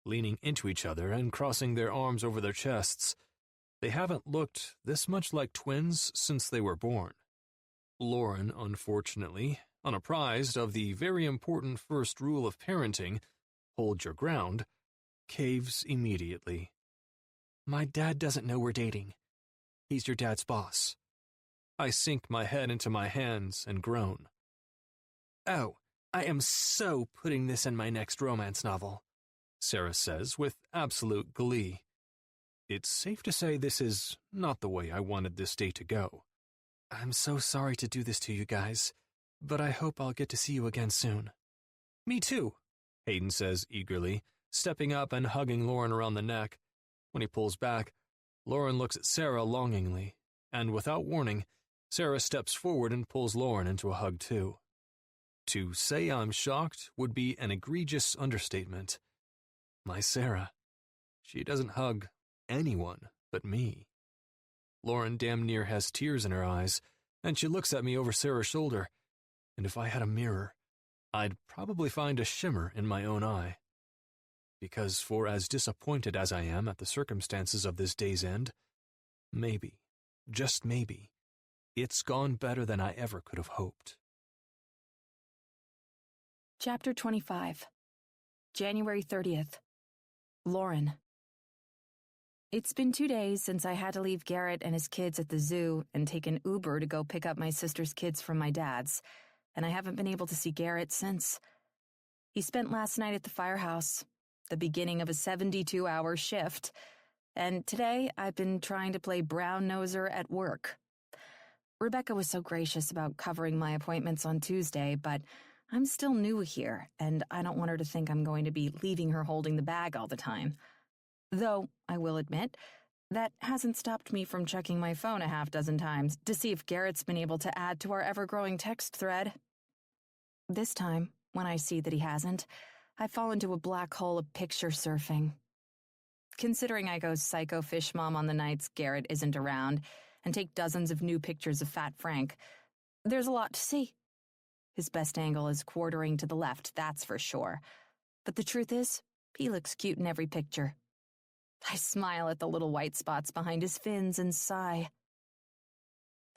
leaning into each other and crossing their arms over their chests. They haven't looked this much like twins since they were born. Lauren, unfortunately, unapprised of the very important first rule of parenting, hold your ground, caves immediately. My dad doesn't know we're dating. He's your dad's boss. I sink my head into my hands and groan. Oh, I am so putting this in my next romance novel, Sarah says with absolute glee. It's safe to say this is not the way I wanted this day to go. I'm so sorry to do this to you guys, but I hope I'll get to see you again soon. Me too, Hayden says eagerly, stepping up and hugging Lauren around the neck. When he pulls back, Lauren looks at Sarah longingly, and without warning, Sarah steps forward and pulls Lauren into a hug too. To say I'm shocked would be an egregious understatement. My Sarah, she doesn't hug anyone but me. Lauren damn near has tears in her eyes, and she looks at me over Sarah's shoulder, and if I had a mirror, I'd probably find a shimmer in my own eye. Because for as disappointed as I am at the circumstances of this day's end, maybe, just maybe, it's gone better than I ever could have hoped. Chapter 25. January 30th. Lauren. It's been 2 days since I had to leave Garrett and his kids at the zoo and take an Uber to go pick up my sister's kids from my dad's, and I haven't been able to see Garrett since. He spent last night at the firehouse, the beginning of a 72-hour shift, and today I've been trying to play brown noser at work. Rebecca was so gracious about covering my appointments on Tuesday, but I'm still new here, and I don't want her to think I'm going to be leaving her holding the bag all the time. Though, I will admit, that hasn't stopped me from checking my phone a half dozen times to see if Garrett's been able to add to our ever-growing text thread. This time, when I see that he hasn't, I fall into a black hole of picture surfing. Considering I go psycho fish mom on the nights Garrett isn't around and take dozens of new pictures of Fat Frank, there's a lot to see. His best angle is quartering to the left, that's for sure. But the truth is, he looks cute in every picture. I smile at the little white spots behind his fins and sigh.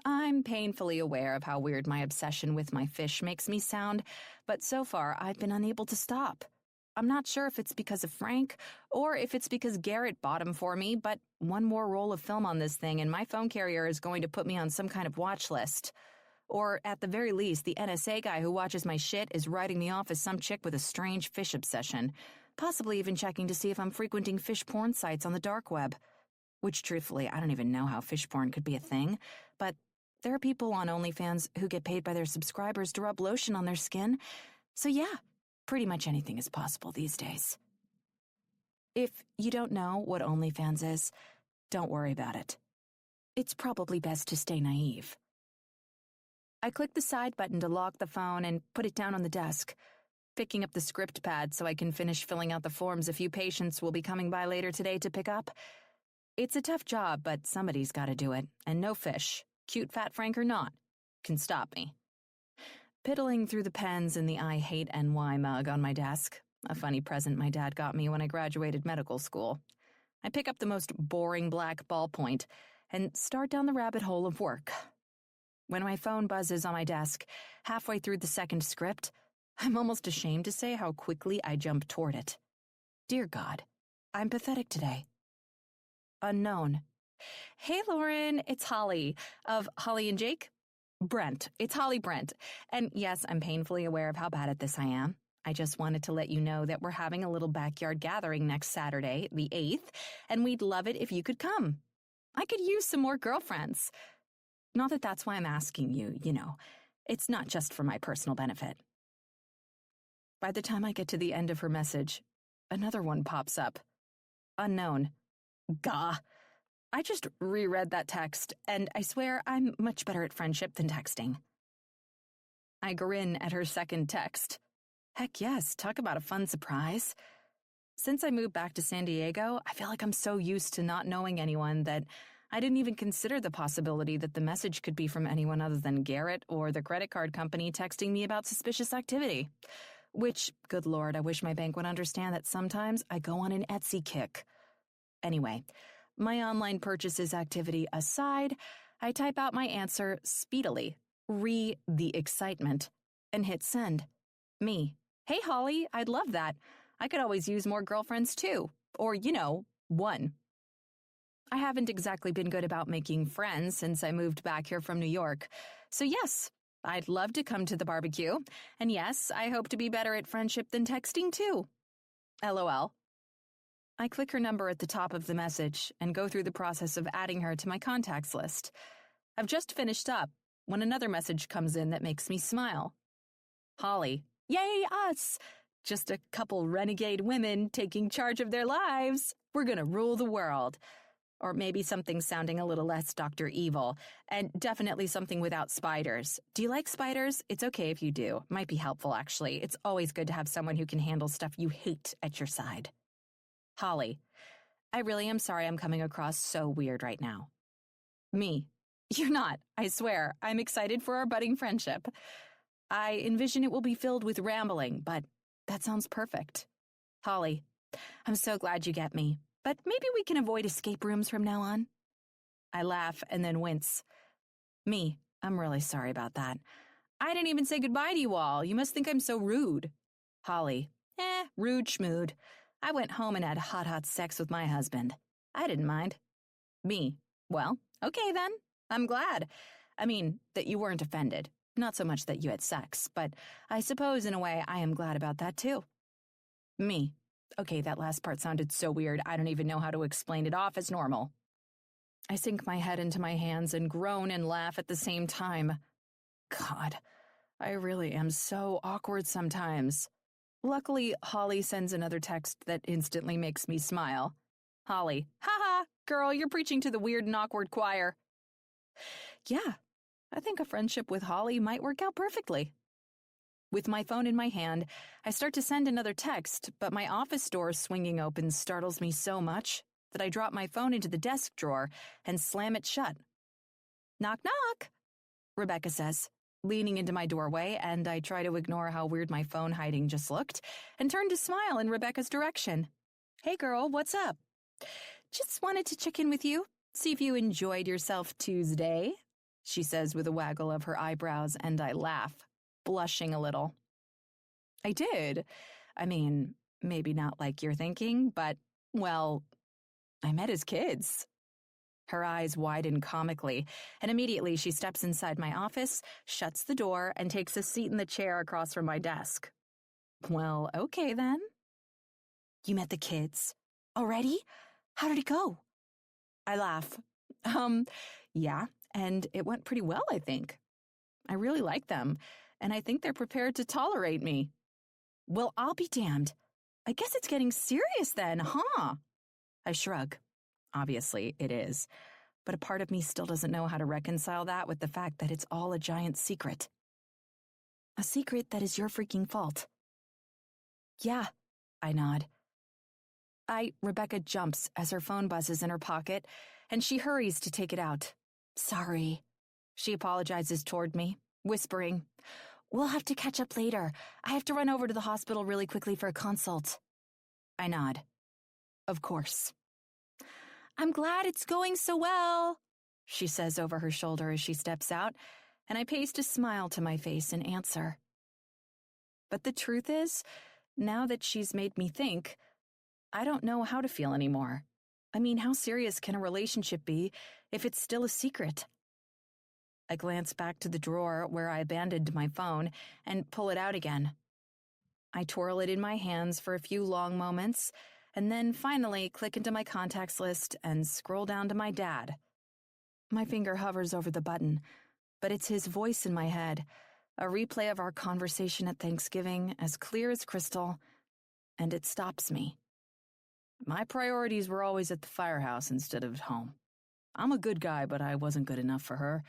I'm painfully aware of how weird my obsession with my fish makes me sound, but so far I've been unable to stop. I'm not sure if it's because of Frank, or if it's because Garrett bought him for me, but one more roll of film on this thing and my phone carrier is going to put me on some kind of watch list. Or, at the very least, the NSA guy who watches my shit is writing me off as some chick with a strange fish obsession, possibly even checking to see if I'm frequenting fish porn sites on the dark web. Which, truthfully, I don't even know how fish porn could be a thing, but there are people on OnlyFans who get paid by their subscribers to rub lotion on their skin, so yeah, pretty much anything is possible these days. If you don't know what OnlyFans is, don't worry about it. It's probably best to stay naive. I click the side button to lock the phone and put it down on the desk, picking up the script pad so I can finish filling out the forms a few patients will be coming by later today to pick up. It's a tough job, but somebody's got to do it, and no fish, cute fat Frank or not, can stop me. Piddling through the pens in the I Hate NY mug on my desk, a funny present my dad got me when I graduated medical school, I pick up the most boring black ballpoint and start down the rabbit hole of work. When my phone buzzes on my desk, halfway through the second script, I'm almost ashamed to say how quickly I jump toward it. Dear God, I'm pathetic today. Unknown. Hey, Lauren, it's Holly of Holly and Jake. Brent. It's Holly Brent. And yes, I'm painfully aware of how bad at this I am. I just wanted to let you know that we're having a little backyard gathering next Saturday, the 8th, and we'd love it if you could come. I could use some more girlfriends. Not that that's why I'm asking you, you know. It's not just for my personal benefit. By the time I get to the end of her message, another one pops up. Unknown. Gah. I just reread that text, and I swear I'm much better at friendship than texting. I grin at her second text. Heck yes, talk about a fun surprise. Since I moved back to San Diego, I feel like I'm so used to not knowing anyone that I didn't even consider the possibility that the message could be from anyone other than Garrett or the credit card company texting me about suspicious activity. Which, good Lord, I wish my bank would understand that sometimes I go on an Etsy kick. Anyway, my online purchases activity aside, I type out my answer speedily, the excitement, and hit send. Me. Hey, Holly, I'd love that. I could always use more girlfriends too. Or, you know, one. I haven't exactly been good about making friends since I moved back here from New York. So yes, I'd love to come to the barbecue. And yes, I hope to be better at friendship than texting too. LOL. I click her number at the top of the message and go through the process of adding her to my contacts list. I've just finished up when another message comes in that makes me smile. Holly. Yay, us! Just a couple renegade women taking charge of their lives. We're gonna rule the world. Or maybe something sounding a little less Dr. Evil, and definitely something without spiders. Do you like spiders? It's okay if you do. Might be helpful, actually. It's always good to have someone who can handle stuff you hate at your side. Holly. I really am sorry I'm coming across so weird right now. Me. You're not, I swear. I'm excited for our budding friendship. I envision it will be filled with rambling, but that sounds perfect. Holly. I'm so glad you get me, but maybe we can avoid escape rooms from now on. I laugh and then wince. Me. I'm really sorry about that. I didn't even say goodbye to you all. You must think I'm so rude. Holly. Rude schmood. I went home and had hot sex with my husband. I didn't mind. Me. Well, okay then. I'm glad. I mean, that you weren't offended. Not so much that you had sex, but I suppose in a way I am glad about that too. Me. Okay, that last part sounded so weird I don't even know how to explain it off as normal. I sink my head into my hands and groan and laugh at the same time. God, I really am so awkward sometimes. Luckily, Holly sends another text that instantly makes me smile. Holly. Haha, girl, you're preaching to the weird and awkward choir. Yeah, I think a friendship with Holly might work out perfectly. With my phone in my hand, I start to send another text, but my office door swinging open startles me so much that I drop my phone into the desk drawer and slam it shut. Knock, knock, Rebecca says, leaning into my doorway, and I try to ignore how weird my phone hiding just looked and turn to smile in Rebecca's direction. Hey girl, what's up? Just wanted to check in with you, see if you enjoyed yourself Tuesday, she says with a waggle of her eyebrows, and I laugh, blushing a little. I did. I mean, maybe not like you're thinking, but, well, I met his kids. Her eyes widen comically, and immediately she steps inside my office, shuts the door, and takes a seat in the chair across from my desk. Well, okay then. You met the kids? Already? How did it go? I laugh. Yeah, and it went pretty well, I think. I really like them, and I think they're prepared to tolerate me. Well, I'll be damned. I guess it's getting serious then, huh? I shrug. Obviously, it is. But a part of me still doesn't know how to reconcile that with the fact that it's all a giant secret. A secret that is your freaking fault. Yeah, I nod. Rebecca jumps as her phone buzzes in her pocket, and she hurries to take it out. Sorry. She apologizes toward me, whispering, We'll have to catch up later. I have to run over to the hospital really quickly for a consult. I nod. Of course. I'm glad it's going so well, she says over her shoulder as she steps out, and I paste a smile to my face in answer. But the truth is, now that she's made me think, I don't know how to feel anymore. I mean, how serious can a relationship be if it's still a secret? I glance back to the drawer where I abandoned my phone and pull it out again. I twirl it in my hands for a few long moments, and then finally click into my contacts list and scroll down to my dad. My finger hovers over the button, but it's his voice in my head, a replay of our conversation at Thanksgiving as clear as crystal, and it stops me. My priorities were always at the firehouse instead of at home. I'm a good guy, but I wasn't good enough for her,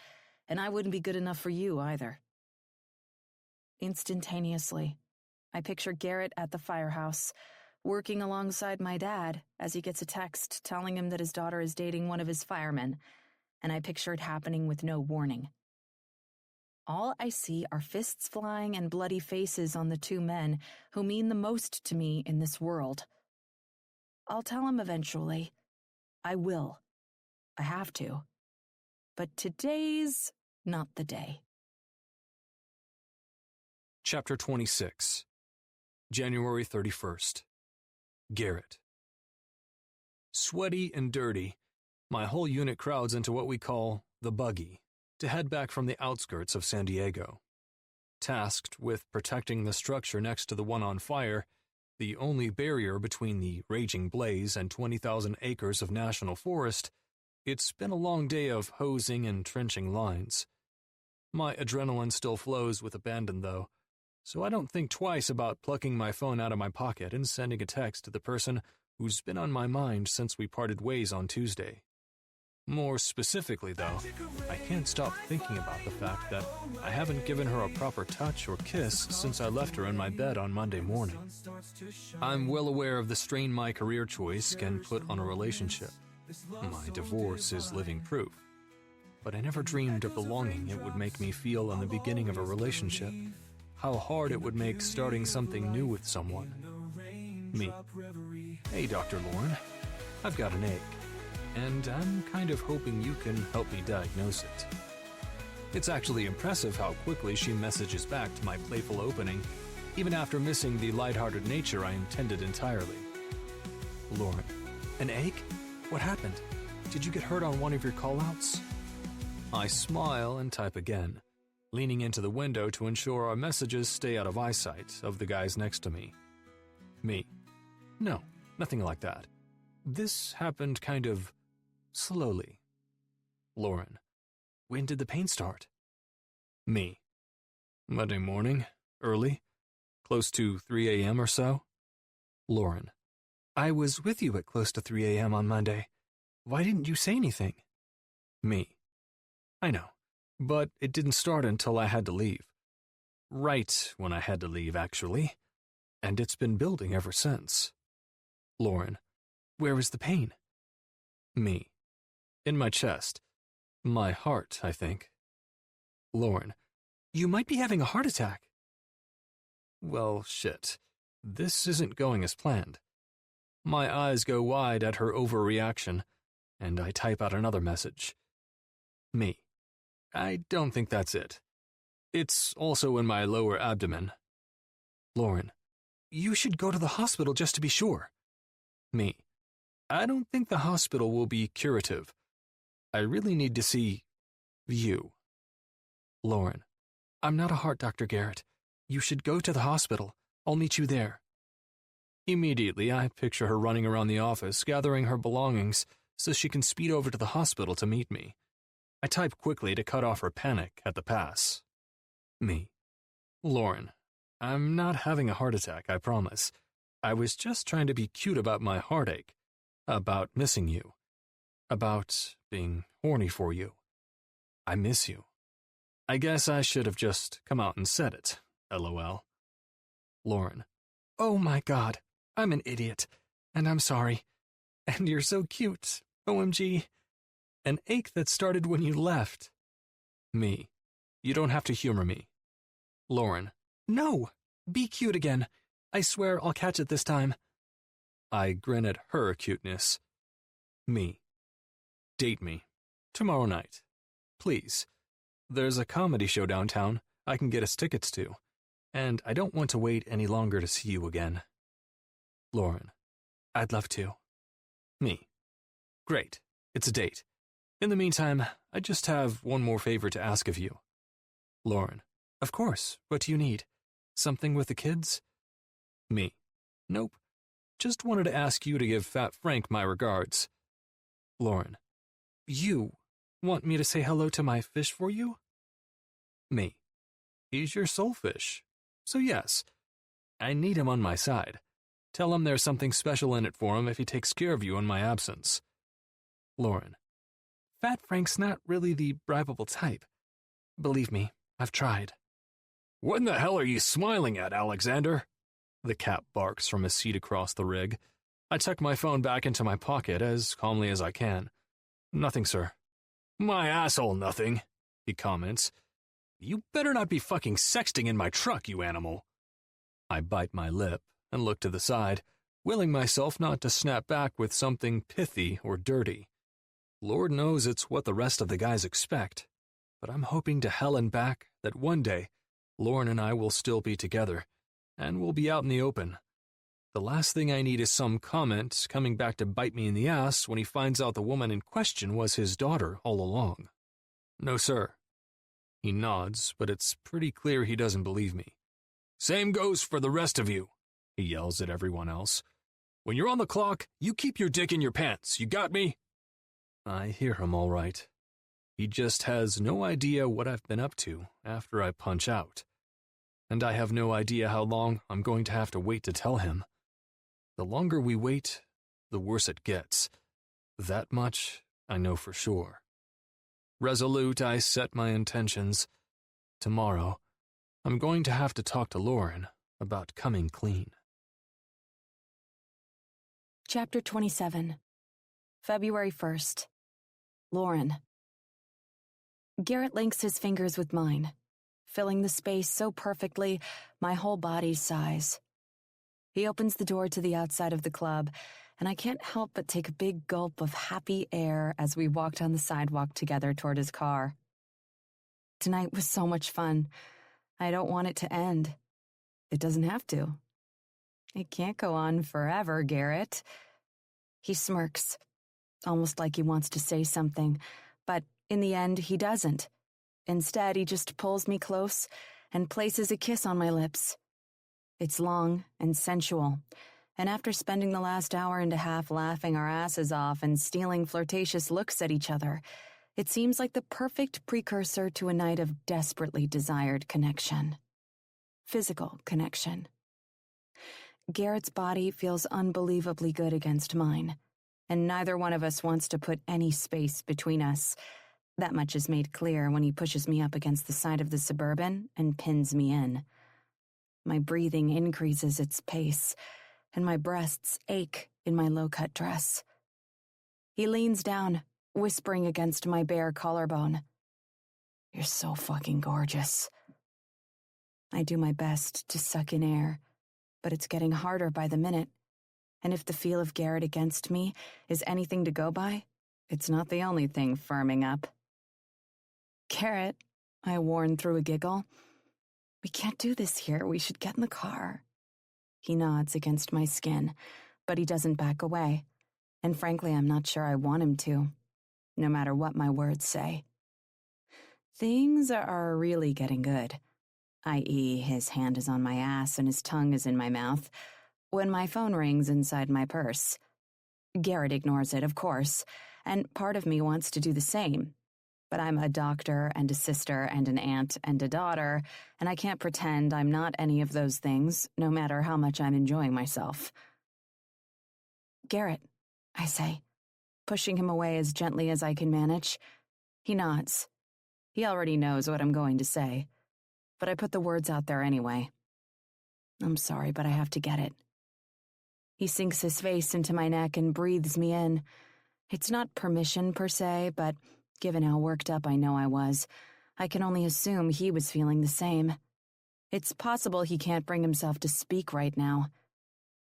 and I wouldn't be good enough for you either. Instantaneously, I picture Garrett at the firehouse, working alongside my dad as he gets a text telling him that his daughter is dating one of his firemen, and I picture it happening with no warning. All I see are fists flying and bloody faces on the two men who mean the most to me in this world. I'll tell him eventually. I will. I have to. But today's not the day. Chapter 26. January 31st. Garrett. Sweaty and dirty, my whole unit crowds into what we call the buggy to head back from the outskirts of San Diego. Tasked with protecting the structure next to the one on fire, the only barrier between the raging blaze and 20,000 acres of national forest, it's been a long day of hosing and trenching lines. My adrenaline still flows with abandon, though, so I don't think twice about plucking my phone out of my pocket and sending a text to the person who's been on my mind since we parted ways on Tuesday. More specifically, though, I can't stop thinking about the fact that I haven't given her a proper touch or kiss since I left her in my bed on Monday morning. I'm well aware of the strain my career choice can put on a relationship. My divorce is living proof. But I never dreamed of the longing it would make me feel in the beginning of a relationship. How hard it would make starting something new with someone. Me. Hey, Dr. Lauren. I've got an ache. And I'm kind of hoping you can help me diagnose it. It's actually impressive how quickly she messages back to my playful opening, even after missing the lighthearted nature I intended entirely. Lauren, an ache? What happened? Did you get hurt on one of your call-outs? I smile and type again, leaning into the window to ensure our messages stay out of eyesight of the guys next to me. Me. No, nothing like that. This happened kind of slowly. Lauren. When did the pain start? Me. Monday morning, early, close to 3 a.m. or so. Lauren. I was with you at close to 3 a.m. on Monday. Why didn't you say anything? Me. I know, but it didn't start until I had to leave. Right when I had to leave, actually. And it's been building ever since. Lauren. Where is the pain? Me. In my chest. My heart, I think. Lauren. You might be having a heart attack. Well, shit. This isn't going as planned. My eyes go wide at her overreaction, and I type out another message. Me. I don't think that's it. It's also in my lower abdomen. Lauren. You should go to the hospital just to be sure. Me. I don't think the hospital will be curative. I really need to see you. Lauren. I'm not a heart doctor, Garrett. You should go to the hospital. I'll meet you there. Immediately, I picture her running around the office, gathering her belongings so she can speed over to the hospital to meet me. I type quickly to cut off her panic at the pass. Me. Lauren, I'm not having a heart attack, I promise. I was just trying to be cute about my heartache, about missing you, about being horny for you. I miss you. I guess I should have just come out and said it, LOL. Lauren. Oh my God, I'm an idiot, and I'm sorry. And you're so cute, OMG. An ache that started when you left. Me. You don't have to humor me. Lauren. No, be cute again. I swear I'll catch it this time. I grin at her cuteness. Me. Date me. Tomorrow night. Please. There's a comedy show downtown I can get us tickets to, and I don't want to wait any longer to see you again. Lauren. I'd love to. Me. Great. It's a date. In the meantime, I just have one more favor to ask of you. Lauren. Of course. What do you need? Something with the kids? Me. Nope. Just wanted to ask you to give Fat Frank my regards. Lauren. You want me to say hello to my fish for you? Me. He's your soulfish. So yes, I need him on my side. Tell him there's something special in it for him if he takes care of you in my absence. Lauren. Fat Frank's not really the bribable type. Believe me, I've tried. What in the hell are you smiling at, Alexander? The cat barks from his seat across the rig. I tuck my phone back into my pocket as calmly as I can. Nothing, sir. My asshole, nothing, he comments. You better not be fucking sexting in my truck, you animal. I bite my lip and look to the side, willing myself not to snap back with something pithy or dirty. Lord knows it's what the rest of the guys expect, but I'm hoping to hell and back that one day Lauren and I will still be together, and we'll be out in the open. The last thing I need is some comment coming back to bite me in the ass when he finds out the woman in question was his daughter all along. No, sir. He nods, but it's pretty clear he doesn't believe me. Same goes for the rest of you, he yells at everyone else. When you're on the clock, you keep your dick in your pants, you got me? I hear him all right. He just has no idea what I've been up to after I punch out. And I have no idea how long I'm going to have to wait to tell him. The longer we wait, the worse it gets. That much I know for sure. Resolute, I set my intentions. Tomorrow, I'm going to have to talk to Lauren about coming clean. Chapter 27. February 1st. Lauren. Garrett links his fingers with mine, filling the space so perfectly my whole body sighs. He opens the door to the outside of the club, and I can't help but take a big gulp of happy air as we walk down the sidewalk together toward his car. Tonight was so much fun. I don't want it to end. It doesn't have to. It can't go on forever, Garrett. He smirks, almost like he wants to say something, but in the end, he doesn't. Instead, he just pulls me close and places a kiss on my lips. It's long and sensual, and after spending the last hour and a half laughing our asses off and stealing flirtatious looks at each other, it seems like the perfect precursor to a night of desperately desired connection. Physical connection. Garrett's body feels unbelievably good against mine, and neither one of us wants to put any space between us. That much is made clear when he pushes me up against the side of the Suburban and pins me in. My breathing increases its pace, and my breasts ache in my low-cut dress. He leans down, whispering against my bare collarbone. You're so fucking gorgeous. I do my best to suck in air, but it's getting harder by the minute, and if the feel of Garrett against me is anything to go by, it's not the only thing firming up. Garrett, I warn through a giggle. We can't do this here. We should get in the car. He nods against my skin, but he doesn't back away, and frankly, I'm not sure I want him to. no matter what my words say. Things are really getting good, i.e., his hand is on my ass and his tongue is in my mouth, when my phone rings inside my purse. Garrett ignores it, of course, and part of me wants to do the same. But I'm a doctor and a sister and an aunt and a daughter, and I can't pretend I'm not any of those things, no matter how much I'm enjoying myself. "Garrett," I say, pushing him away as gently as I can manage. He nods. He already knows what I'm going to say, but I put the words out there anyway. "I'm sorry, but I have to get it." He sinks his face into my neck and breathes me in. It's not permission per se, but given how worked up I know I was, I can only assume he was feeling the same. It's possible he can't bring himself to speak right now.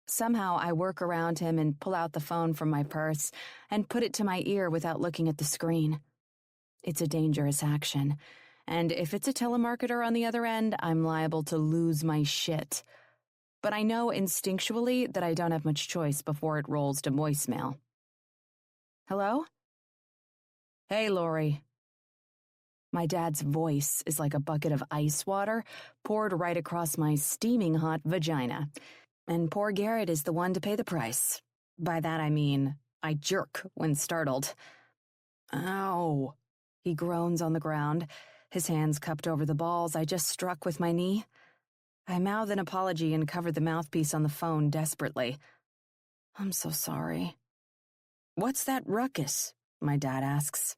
Somehow I work around him and pull out the phone from my purse and put it to my ear without looking at the screen. It's a dangerous action, and if it's a telemarketer on the other end, I'm liable to lose my shit. But I know instinctually that I don't have much choice before it rolls to voicemail. "Hello?" "Hey, Lori." My dad's voice is like a bucket of ice water poured right across my steaming hot vagina. And poor Garrett is the one to pay the price. By that I mean, I jerk when startled. "Ow." He groans on the ground, his hands cupped over the balls I just struck with my knee. I mouth an apology and cover the mouthpiece on the phone desperately. "I'm so sorry." "What's that ruckus?" my dad asks.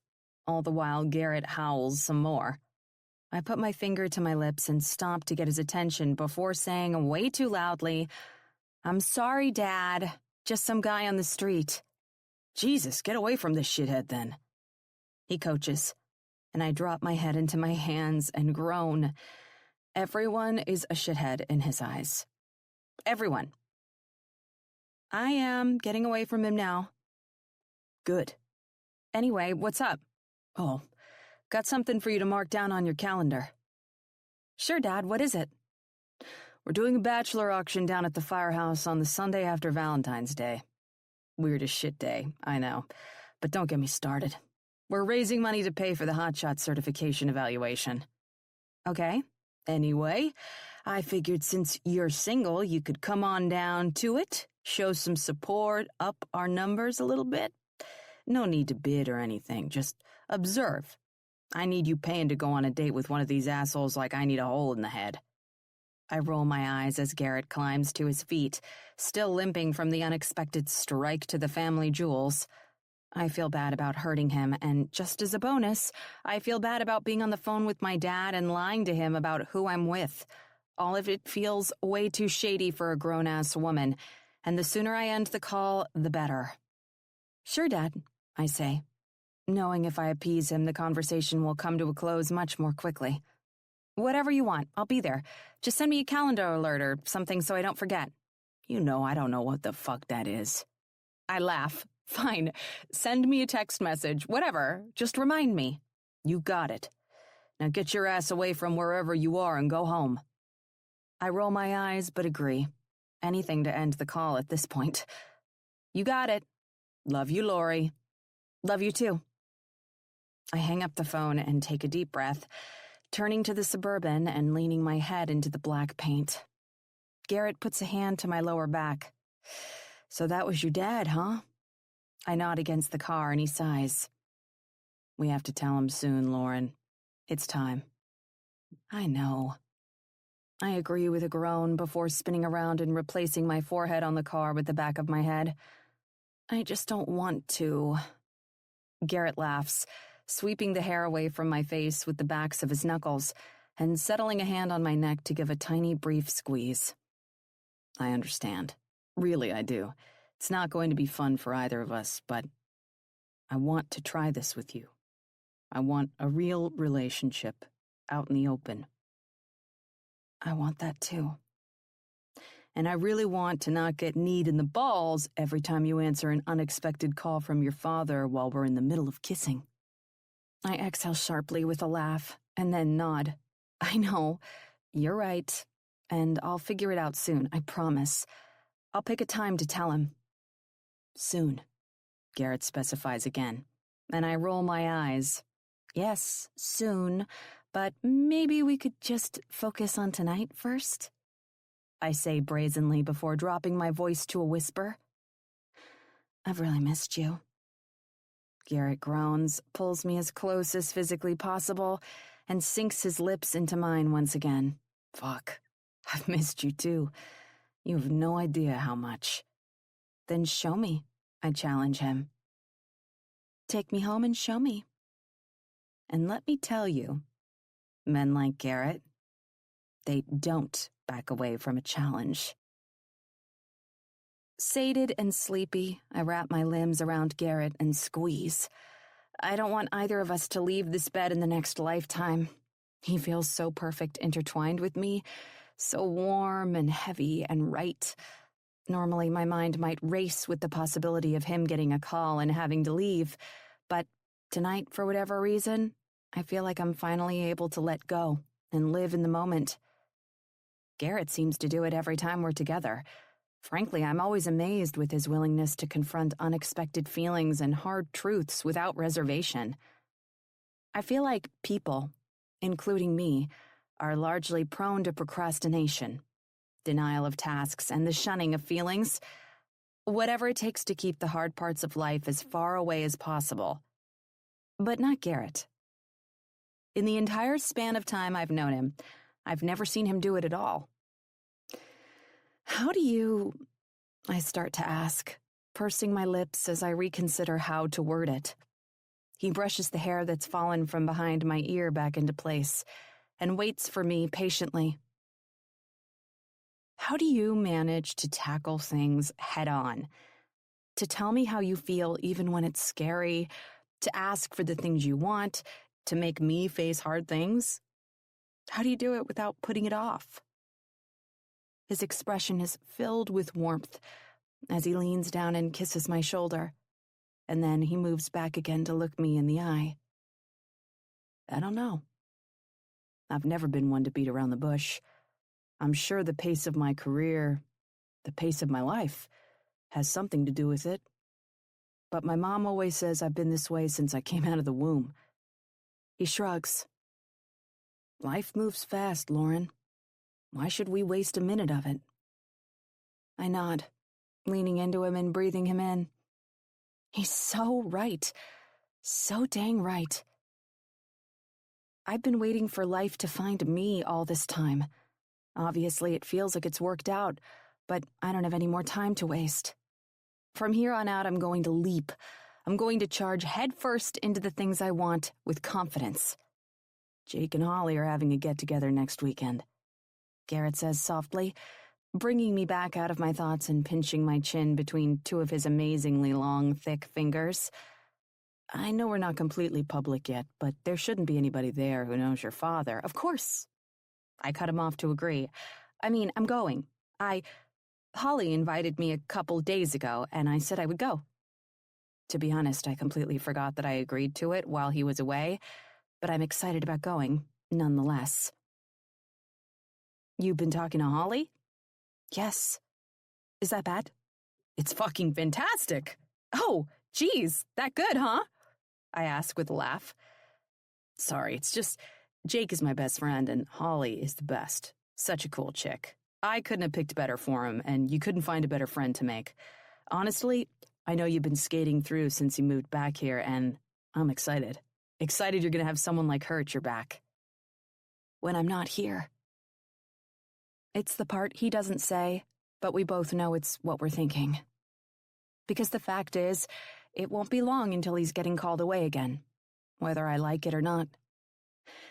All the while, Garrett howls some more. I put my finger to my lips and stomp to get his attention before saying way too loudly, "I'm sorry, Dad. Just some guy on the street." "Jesus, get away from this shithead then." He coaches, and I drop my head into my hands and groan. Everyone is a shithead in his eyes. Everyone. "I am getting away from him now." "Good. Anyway, what's up?" "Oh, got something for you to mark down on your calendar." "Sure, Dad, what is it?" "We're doing a bachelor auction down at the firehouse on the Sunday after Valentine's Day. Weird as shit day, I know, but don't get me started. We're raising money to pay for the hotshot certification evaluation." "Okay. Anyway, I figured since you're single, you could come on down to it, show some support, up our numbers a little bit. No need to bid or anything, just observe. I need you paying to go on a date with one of these assholes like I need a hole in the head." I roll my eyes as Garrett climbs to his feet, still limping from the unexpected strike to the family jewels. I feel bad about hurting him, and just as a bonus, I feel bad about being on the phone with my dad and lying to him about who I'm with. All of it feels way too shady for a grown-ass woman, and the sooner I end the call, the better. "Sure, Dad," I say, knowing if I appease him, the conversation will come to a close much more quickly. "Whatever you want, I'll be there. Just send me a calendar alert or something so I don't forget." "You know I don't know what the fuck that is." I laugh. "Fine. Send me a text message. Whatever. Just remind me." "You got it. Now get your ass away from wherever you are and go home." I roll my eyes but agree. Anything to end the call at this point. "You got it. Love you, Lori." "Love you too." I hang up the phone and take a deep breath, turning to the Suburban and leaning my head into the black paint. Garrett puts a hand to my lower back. "So that was your dad, huh?" I nod against the car and he sighs. "We have to tell him soon, Lauren. It's time." "I know." I agree with a groan before spinning around and replacing my forehead on the car with the back of my head. "I just don't want to." Garrett laughs, sweeping the hair away from my face with the backs of his knuckles and settling a hand on my neck to give a tiny brief squeeze. "I understand. Really, I do. It's not going to be fun for either of us, but I want to try this with you. I want a real relationship out in the open." "I want that too." "And I really want to not get kneed in the balls every time you answer an unexpected call from your father while we're in the middle of kissing." I exhale sharply with a laugh and then nod. "I know. You're right. And I'll figure it out soon, I promise. I'll pick a time to tell him." "Soon," Garrett specifies again. and I roll my eyes. Yes, soon, but maybe we could just focus on tonight first? I say brazenly before dropping my voice to a whisper. I've really missed you. Garrett groans, pulls me as close as physically possible, and sinks his lips into mine once again. Fuck, I've missed you too. You have no idea how much. Then show me, I challenge him. Take me home and show me. And let me tell you, men like Garrett, they don't back away from a challenge. Sated and sleepy, I wrap my limbs around Garrett and squeeze. I don't want either of us to leave this bed in the next lifetime. He feels so perfect intertwined with me, so warm and heavy and right. Normally my mind might race with the possibility of him getting a call and having to leave, but tonight, for whatever reason, I feel like I'm finally able to let go and live in the moment. Garrett seems to do it every time we're together. Frankly, I'm always amazed with his willingness to confront unexpected feelings and hard truths without reservation. I feel like people, including me, are largely prone to procrastination, denial of tasks, and the shunning of feelings. Whatever it takes to keep the hard parts of life as far away as possible. But not Garrett. In the entire span of time I've known him, I've never seen him do it at all. How do you... I start to ask, pursing my lips as I reconsider how to word it. He brushes the hair that's fallen from behind my ear back into place and waits for me patiently. How do you manage to tackle things head on? To tell me how you feel even when it's scary, to ask for the things you want, to make me face hard things? How do you do it without putting it off? His expression is filled with warmth as he leans down and kisses my shoulder, and then he moves back again to look me in the eye. I don't know. I've never been one to beat around the bush. I'm sure the pace of my career, the pace of my life, has something to do with it. But my mom always says I've been this way since I came out of the womb. He shrugs. Life moves fast, Lauren. Why should we waste a minute of it? I nod, leaning into him and breathing him in. He's so right. So dang right. I've been waiting for life to find me all this time. Obviously, it feels like it's worked out, but I don't have any more time to waste. From here on out, I'm going to leap. I'm going to charge headfirst into the things I want with confidence. Jake and Holly are having a get-together next weekend, Garrett says softly, bringing me back out of my thoughts and pinching my chin between two of his amazingly long, thick fingers. I know we're not completely public yet, but there shouldn't be anybody there who knows your father. Of course. I cut him off to agree. I mean, I'm going. Holly invited me a couple days ago, and I said I would go. To be honest, I completely forgot that I agreed to it while he was away, but I'm excited about going, nonetheless. You've been talking to Holly? Yes. Is that bad? It's fucking fantastic. Oh, geez, that good, huh? I ask with a laugh. Sorry, it's just Jake is my best friend and Holly is the best. Such a cool chick. I couldn't have picked better for him, and you couldn't find a better friend to make. Honestly, I know you've been skating through since you moved back here, and I'm excited. Excited you're gonna have someone like her at your back. When I'm not here. It's the part he doesn't say, but we both know it's what we're thinking. Because the fact is, it won't be long until he's getting called away again, whether I like it or not.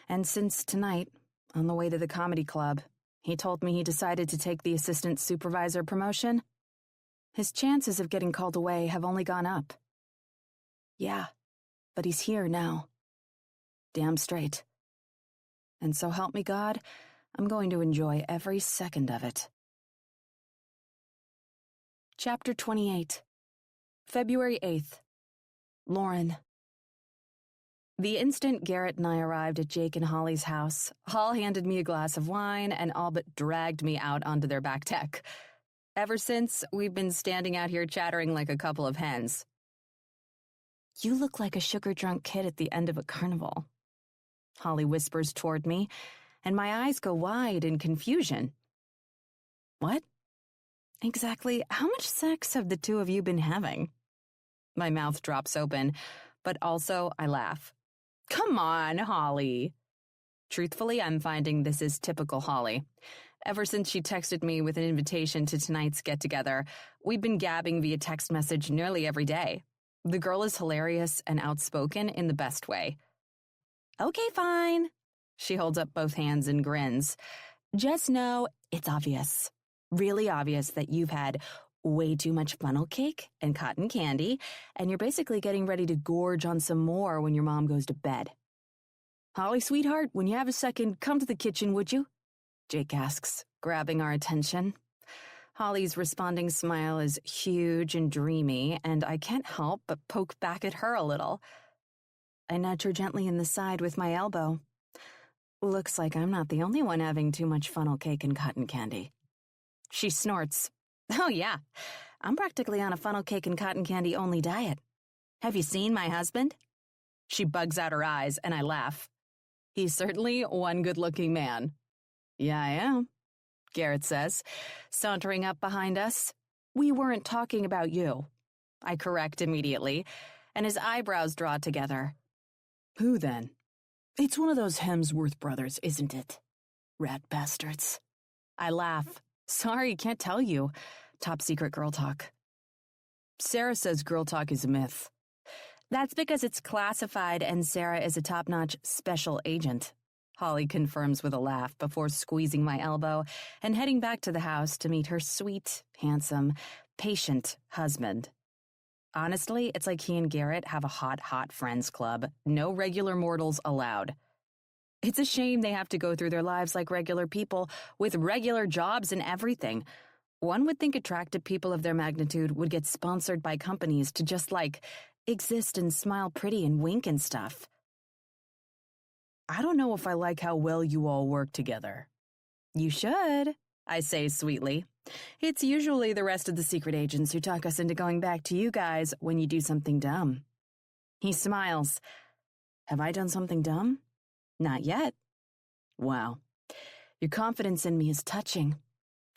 And since tonight, on the way to the comedy club, he told me he decided to take the assistant supervisor promotion, his chances of getting called away have only gone up. Yeah, but he's here now. Damn straight. And so help me God, I'm going to enjoy every second of it. Chapter 28. February 8th. Lauren. The instant Garrett and I arrived at Jake and Holly's house, Hall handed me a glass of wine and all but dragged me out onto their back deck. Ever since, we've been standing out here chattering like a couple of hens. You look like a sugar-drunk kid at the end of a carnival. Holly whispers toward me, and my eyes go wide in confusion. What? Exactly how much sex have the two of you been having? My mouth drops open, but also I laugh. Come on, Holly. Truthfully, I'm finding this is typical Holly. Ever since she texted me with an invitation to tonight's get-together, we've been gabbing via text message nearly every day. The girl is hilarious and outspoken in the best way. Okay, fine. She holds up both hands and grins. Just know it's obvious. Really obvious that you've had way too much funnel cake and cotton candy, and you're basically getting ready to gorge on some more when your mom goes to bed. Holly, sweetheart, when you have a second, come to the kitchen, would you? Jake asks, grabbing our attention. Holly's responding smile is huge and dreamy, and I can't help but poke back at her a little. I nudge her gently in the side with my elbow. Looks like I'm not the only one having too much funnel cake and cotton candy. She snorts. Oh yeah, I'm practically on a funnel cake and cotton candy only diet. Have you seen my husband? She bugs out her eyes, and I laugh. He's certainly one good-looking man. Yeah, I am, Garrett says, sauntering up behind us. We weren't talking about you. I correct immediately, and his eyebrows draw together. Who then? It's one of those Hemsworth brothers, isn't it? Rat bastards. I laugh. Sorry, can't tell you. Top secret girl talk. Sarah says girl talk is a myth. That's because it's classified and Sarah is a top-notch special agent. Holly confirms with a laugh before squeezing my elbow and heading back to the house to meet her sweet, handsome, patient husband. Honestly, it's like he and Garrett have a hot friends club. No regular mortals allowed. It's a shame they have to go through their lives like regular people with regular jobs and everything. One would think attractive people of their magnitude would get sponsored by companies to just, exist and smile pretty and wink and stuff. I don't know if I like how well you all work together. You should, I say sweetly. It's usually the rest of the secret agents who talk us into going back to you guys when you do something dumb. He smiles. Have I done something dumb? Not yet. Wow. Your confidence in me is touching.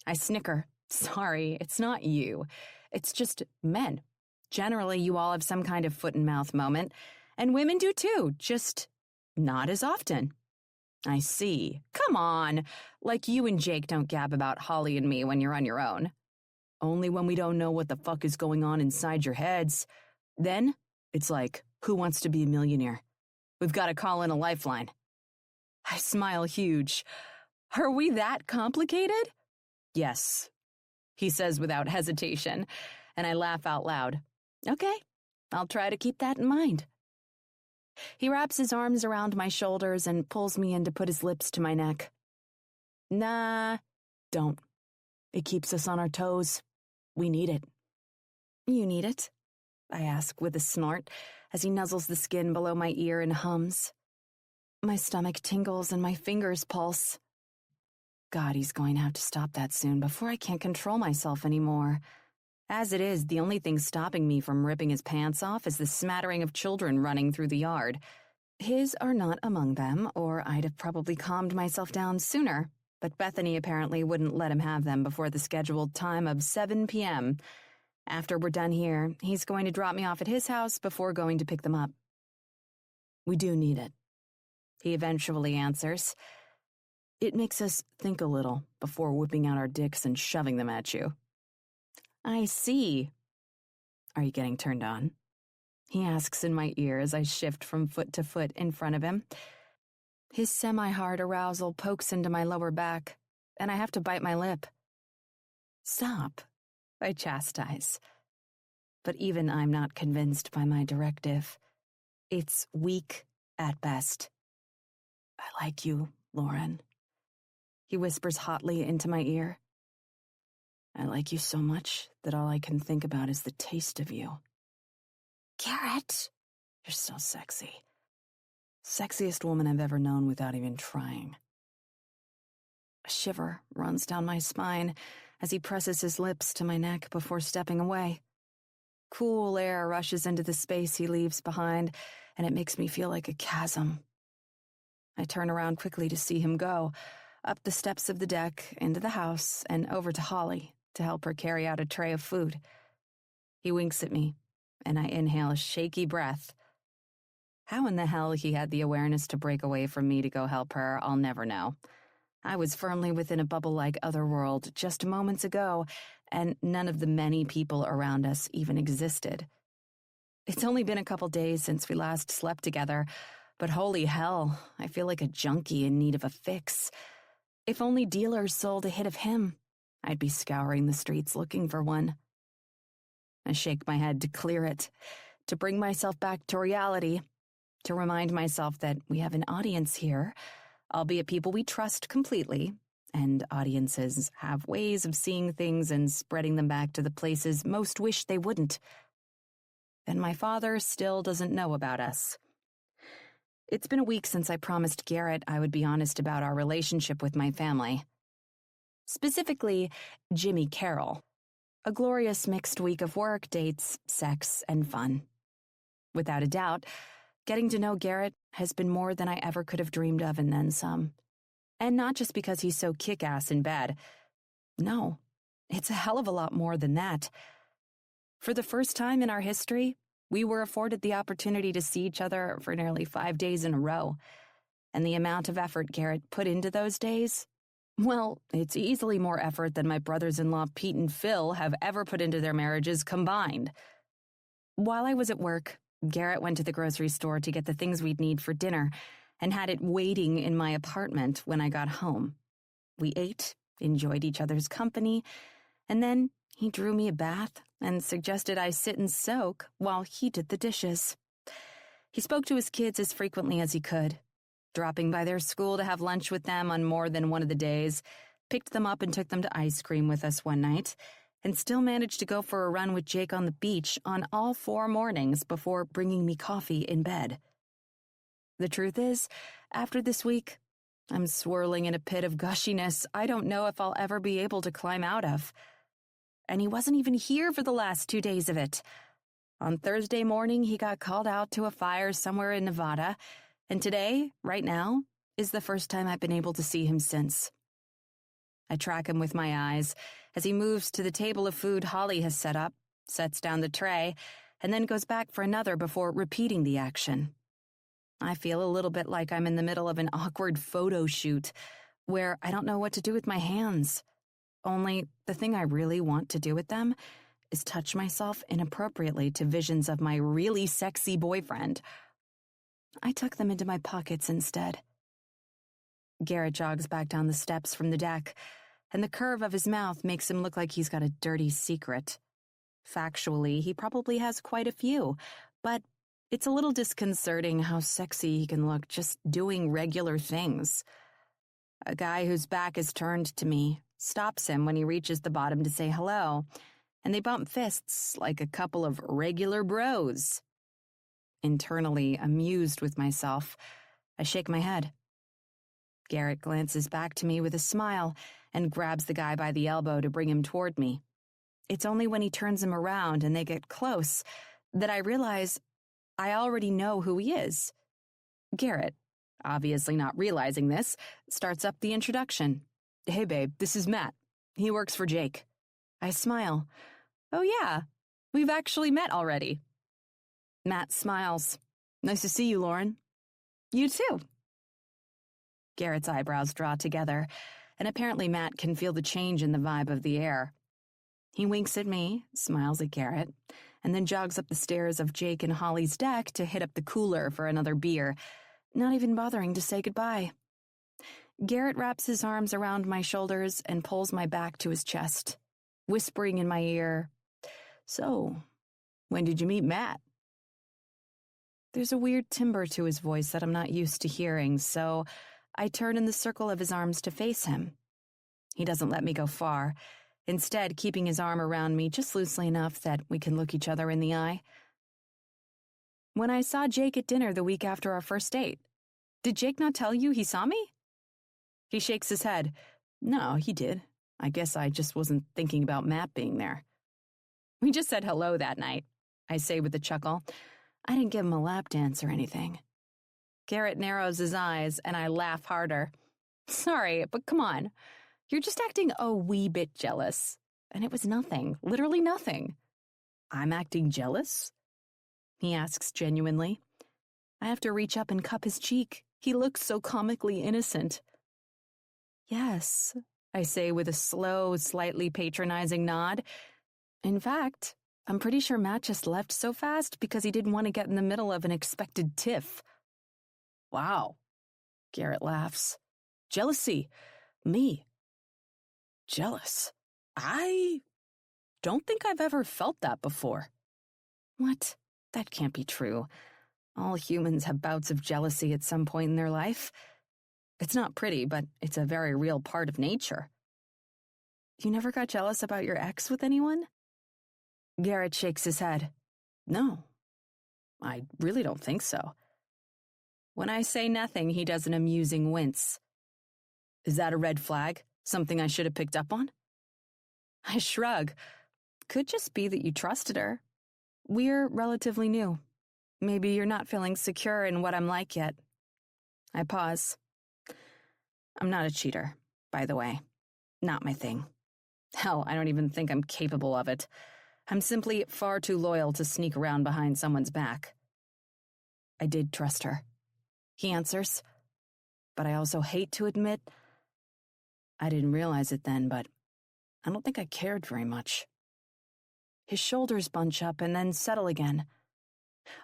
I snicker. Sorry, it's not you. It's just men. Generally, you all have some kind of foot-and-mouth moment, and women do too, just not as often. I see. Come on. Like you and Jake don't gab about Holly and me when you're on your own. Only when we don't know what the fuck is going on inside your heads. Then, it's like, who wants to be a millionaire? We've got to call in a lifeline. I smile huge. Are we that complicated? Yes, he says without hesitation, and I laugh out loud. Okay, I'll try to keep that in mind. He wraps his arms around my shoulders and pulls me in to put his lips to my neck. Nah, don't. It keeps us on our toes. We need it. You need it? I ask with a snort as he nuzzles the skin below my ear and hums. My stomach tingles and my fingers pulse. God, he's going to have to stop that soon before I can't control myself anymore. As it is, the only thing stopping me from ripping his pants off is the smattering of children running through the yard. His are not among them, or I'd have probably calmed myself down sooner, but Bethany apparently wouldn't let him have them before the scheduled time of 7 p.m. After we're done here, he's going to drop me off at his house before going to pick them up. We do need it, he eventually answers. It makes us think a little before whipping out our dicks and shoving them at you. I see. Are you getting turned on? He asks in my ear as I shift from foot to foot in front of him. His semi-hard arousal pokes into my lower back, and I have to bite my lip. Stop, I chastise. But even I'm not convinced by my directive. It's weak at best. I like you, Lauren. He whispers hotly into my ear. I like you so much that all I can think about is the taste of you. Garrett, you're so sexy. Sexiest woman I've ever known without even trying. A shiver runs down my spine as he presses his lips to my neck before stepping away. Cool air rushes into the space he leaves behind, and it makes me feel like a chasm. I turn around quickly to see him go, up the steps of the deck, into the house, and over to Holly to help her carry out a tray of food. He winks at me, and I inhale a shaky breath. How in the hell he had the awareness to break away from me to go help her, I'll never know. I was firmly within a bubble-like otherworld just moments ago, and none of the many people around us even existed. It's only been a couple days since we last slept together, but holy hell, I feel like a junkie in need of a fix. If only dealers sold a hit of him, I'd be scouring the streets looking for one. I shake my head to clear it, to bring myself back to reality, to remind myself that we have an audience here, albeit people we trust completely, and audiences have ways of seeing things and spreading them back to the places most wish they wouldn't. And my father still doesn't know about us. It's been a week since I promised Garrett I would be honest about our relationship with my family. Specifically, Jimmy Carroll. A glorious mixed week of work, dates, sex, and fun. Without a doubt, getting to know Garrett has been more than I ever could have dreamed of, and then some. And not just because he's so kick-ass in bed. No, it's a hell of a lot more than that. For the first time in our history, we were afforded the opportunity to see each other for nearly 5 days in a row. And the amount of effort Garrett put into those days, well, it's easily more effort than my brothers-in-law Pete and Phil have ever put into their marriages combined. While I was at work, Garrett went to the grocery store to get the things we'd need for dinner and had it waiting in my apartment when I got home. We ate, enjoyed each other's company, and then he drew me a bath and suggested I sit and soak while he did the dishes. He spoke to his kids as frequently as he could, dropping by their school to have lunch with them on more than one of the days, picked them up and took them to ice cream with us one night, and still managed to go for a run with Jake on the beach on all 4 mornings before bringing me coffee in bed. The truth is, after this week, I'm swirling in a pit of gushiness I don't know if I'll ever be able to climb out of. And he wasn't even here for the last 2 days of it. On Thursday morning, he got called out to a fire somewhere in Nevada, and today, right now, is the first time I've been able to see him since. I track him with my eyes as he moves to the table of food Holly has set up, sets down the tray, and then goes back for another before repeating the action. I feel a little bit like I'm in the middle of an awkward photo shoot where I don't know what to do with my hands. Only the thing I really want to do with them is touch myself inappropriately to visions of my really sexy boyfriend. I tuck them into my pockets instead. Garrett jogs back down the steps from the deck, and the curve of his mouth makes him look like he's got a dirty secret. Factually, he probably has quite a few, but it's a little disconcerting how sexy he can look just doing regular things. A guy whose back is turned to me stops him when he reaches the bottom to say hello, and they bump fists like a couple of regular bros. Internally amused with myself, I shake my head. Garrett glances back to me with a smile and grabs the guy by the elbow to bring him toward me. It's only when he turns him around and they get close that I realize I already know who he is. Garrett, obviously not realizing this, starts up the introduction. "Hey babe, this is Matt. He works for Jake." I smile. "Oh yeah, we've actually met already." Matt smiles. "Nice to see you, Lauren." "You too." Garrett's eyebrows draw together, and apparently Matt can feel the change in the vibe of the air. He winks at me, smiles at Garrett, and then jogs up the stairs of Jake and Holly's deck to hit up the cooler for another beer, not even bothering to say goodbye. Garrett wraps his arms around my shoulders and pulls my back to his chest, whispering in my ear, "So, when did you meet Matt?" There's a weird timbre to his voice that I'm not used to hearing, so I turn in the circle of his arms to face him. He doesn't let me go far, instead keeping his arm around me just loosely enough that we can look each other in the eye. "When I saw Jake at dinner the week after our first date, did Jake not tell you he saw me?" He shakes his head. "No, he did. I guess I just wasn't thinking about Matt being there." "We just said hello that night. I say with a chuckle. I didn't give him a lap dance or anything. Garrett narrows his eyes, and I laugh harder. Sorry, but come on. You're just acting a wee bit jealous. And it was nothing, literally nothing. I'm acting jealous? He asks genuinely. I have to reach up and cup his cheek. He looks so comically innocent. Yes, I say with a slow, slightly patronizing nod. In fact, I'm pretty sure Matt just left so fast because he didn't want to get in the middle of an expected tiff. Wow, Garrett laughs. Jealousy. Me. Jealous. I don't think I've ever felt that before. What? That can't be true. All humans have bouts of jealousy at some point in their life. It's not pretty, but it's a very real part of nature. You never got jealous about your ex with anyone? Garrett shakes his head. No, I really don't think so. When I say nothing, he does an amusing wince. Is that a red flag? Something I should have picked up on? I shrug. Could just be that you trusted her. We're relatively new. Maybe you're not feeling secure in what I'm like yet. I pause. I'm not a cheater, by the way. Not my thing. Hell, I don't even think I'm capable of it. I'm simply far too loyal to sneak around behind someone's back. I did trust her, he answers. But I also hate to admit, I didn't realize it then, but I don't think I cared very much. His shoulders bunch up and then settle again.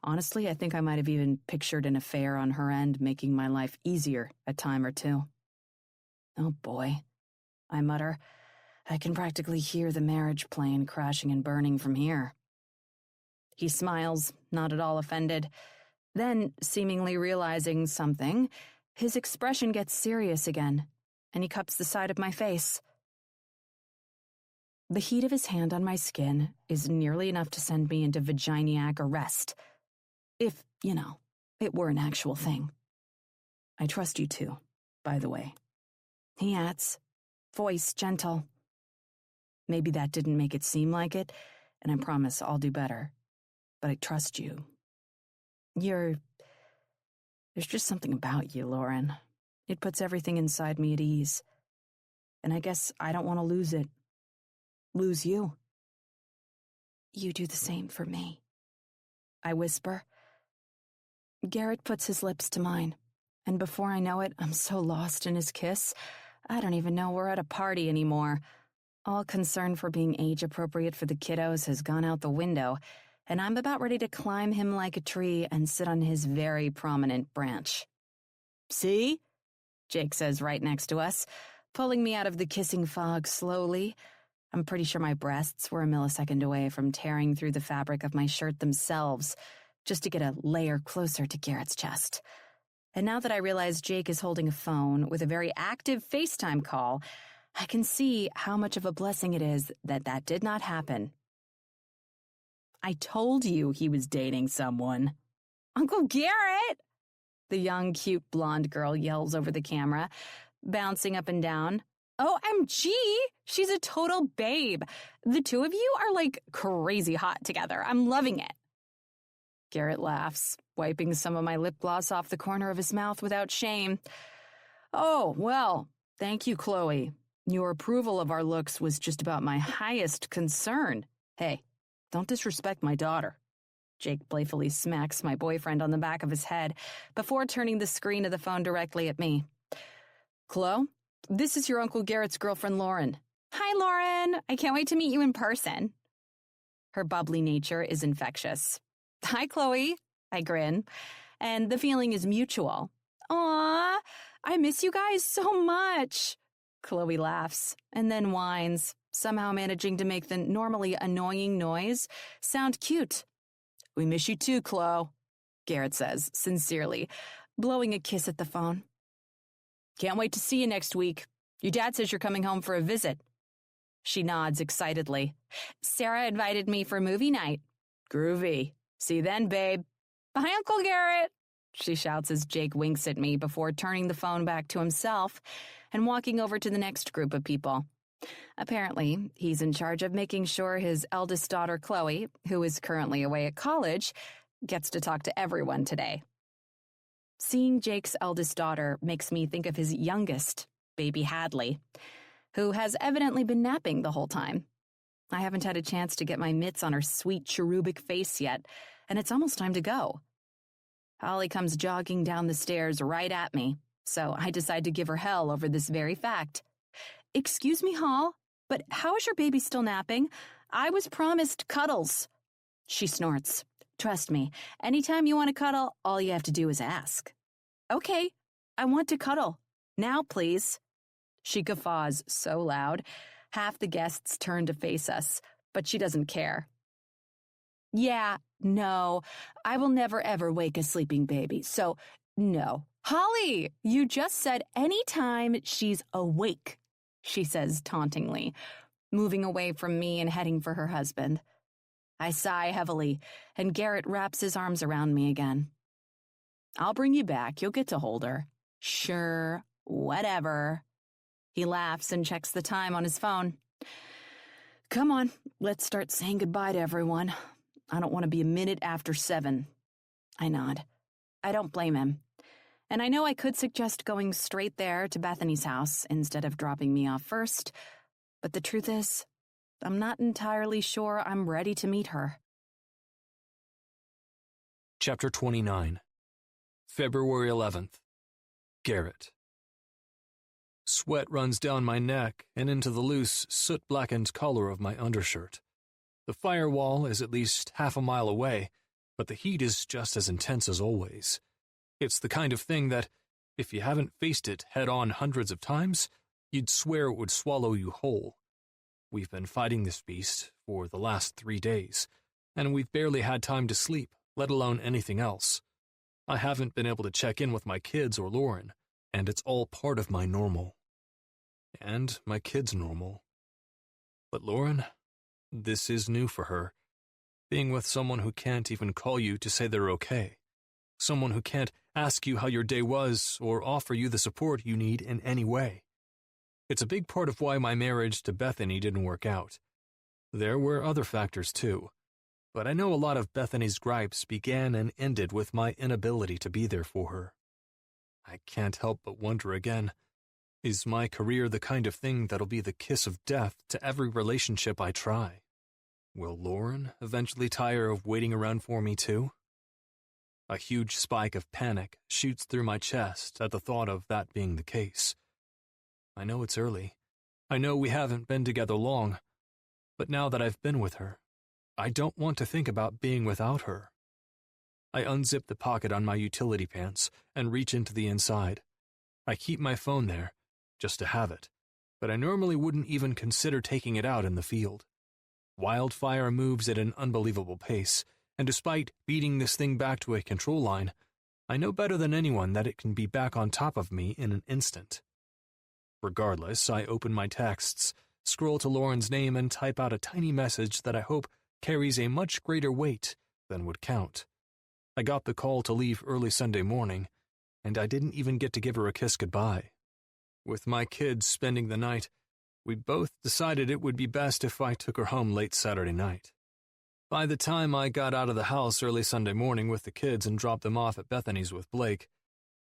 Honestly, I think I might have even pictured an affair on her end, making my life easier a time or two. Oh boy, I mutter. I can practically hear the marriage plane crashing and burning from here. He smiles, not at all offended. Then, seemingly realizing something, his expression gets serious again, and he cups the side of my face. The heat of his hand on my skin is nearly enough to send me into vaginiac arrest. If, it were an actual thing. I trust you too, by the way. He adds, voice gentle. Maybe that didn't make it seem like it, and I promise I'll do better. But I trust you. There's just something about you, Lauren. It puts everything inside me at ease. And I guess I don't want to lose it. Lose you. You do the same for me, I whisper. Garrett puts his lips to mine, and before I know it, I'm so lost in his kiss, I don't even know we're at a party anymore. All concern for being age-appropriate for the kiddos has gone out the window, and I'm about ready to climb him like a tree and sit on his very prominent branch. See? Jake says right next to us, pulling me out of the kissing fog slowly. I'm pretty sure my breasts were a millisecond away from tearing through the fabric of my shirt themselves, just to get a layer closer to Garrett's chest. And now that I realize Jake is holding a phone with a very active FaceTime call, I can see how much of a blessing it is that did not happen. I told you he was dating someone. Uncle Garrett! The young, cute blonde girl yells over the camera, bouncing up and down. OMG! She's a total babe. The two of you are like crazy hot together. I'm loving it. Garrett laughs, wiping some of my lip gloss off the corner of his mouth without shame. Oh, well, thank you, Chloe. Your approval of our looks was just about my highest concern. Hey, don't disrespect my daughter. Jake playfully smacks my boyfriend on the back of his head before turning the screen of the phone directly at me. Chloe, this is your Uncle Garrett's girlfriend, Lauren. Hi, Lauren. I can't wait to meet you in person. Her bubbly nature is infectious. Hi, Chloe. I grin. And the feeling is mutual. Aw, I miss you guys so much. Chloe laughs and then whines, somehow managing to make the normally annoying noise sound cute. We miss you too, Chloe, Garrett says, sincerely, blowing a kiss at the phone. Can't wait to see you next week. Your dad says you're coming home for a visit. She nods excitedly. Sarah invited me for movie night. Groovy. See you then, babe. Bye, Uncle Garrett, she shouts as Jake winks at me before turning the phone back to himself and walking over to the next group of people. Apparently, he's in charge of making sure his eldest daughter, Chloe, who is currently away at college, gets to talk to everyone today. Seeing Jake's eldest daughter makes me think of his youngest, baby Hadley, who has evidently been napping the whole time. I haven't had a chance to get my mitts on her sweet cherubic face yet, and it's almost time to go. Holly comes jogging down the stairs right at me, so I decide to give her hell over this very fact. "Excuse me, Hall, but how is your baby still napping? I was promised cuddles." She snorts. "Trust me, anytime you want to cuddle, all you have to do is ask." "Okay, I want to cuddle. Now, please." She guffaws so loud, half the guests turn to face us, but she doesn't care. "Yeah, no, I will never ever wake a sleeping baby, so no." "Holly, you just said anytime she's awake," she says tauntingly, moving away from me and heading for her husband. I sigh heavily, and Garrett wraps his arms around me again. "I'll bring you back. You'll get to hold her." "Sure, whatever." He laughs and checks the time on his phone. "Come on, let's start saying goodbye to everyone. I don't want to be a minute after 7. I nod. I don't blame him. And I know I could suggest going straight there to Bethany's house instead of dropping me off first, but the truth is, I'm not entirely sure I'm ready to meet her. Chapter 29. February 11th. Garrett. Sweat runs down my neck and into the loose, soot-blackened collar of my undershirt. The firewall is at least half a mile away, but the heat is just as intense as always. It's the kind of thing that, if you haven't faced it head-on hundreds of times, you'd swear it would swallow you whole. We've been fighting this beast for the last 3 days, and we've barely had time to sleep, let alone anything else. I haven't been able to check in with my kids or Lauren, and it's all part of my normal. And my kids' normal. But Lauren, this is new for her. Being with someone who can't even call you to say they're okay. Someone who can't ask you how your day was or offer you the support you need in any way. It's a big part of why my marriage to Bethany didn't work out. There were other factors too, but I know a lot of Bethany's gripes began and ended with my inability to be there for her. I can't help but wonder again, is my career the kind of thing that'll be the kiss of death to every relationship I try? Will Lauren eventually tire of waiting around for me too? A huge spike of panic shoots through my chest at the thought of that being the case. I know it's early. I know we haven't been together long. But now that I've been with her, I don't want to think about being without her. I unzip the pocket on my utility pants and reach into the inside. I keep my phone there, just to have it, but I normally wouldn't even consider taking it out in the field. Wildfire moves at an unbelievable pace, and despite beating this thing back to a control line, I know better than anyone that it can be back on top of me in an instant. Regardless, I open my texts, scroll to Lauren's name, and type out a tiny message that I hope carries a much greater weight than would count. I got the call to leave early Sunday morning, and I didn't even get to give her a kiss goodbye. With my kids spending the night, we both decided it would be best if I took her home late Saturday night. By the time I got out of the house early Sunday morning with the kids and dropped them off at Bethany's with Blake,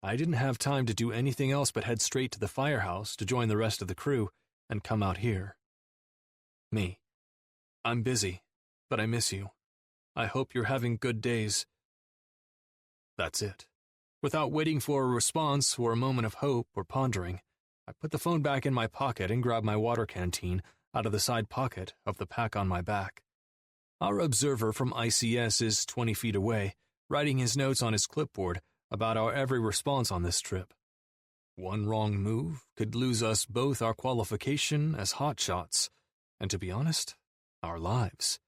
I didn't have time to do anything else but head straight to the firehouse to join the rest of the crew and come out here. Me. I'm busy, but I miss you. I hope you're having good days. That's it. Without waiting for a response or a moment of hope or pondering, I put the phone back in my pocket and grabbed my water canteen out of the side pocket of the pack on my back. Our observer from ICS is 20 feet away, writing his notes on his clipboard about our every response on this trip. One wrong move could lose us both our qualification as hotshots, and to be honest, our lives.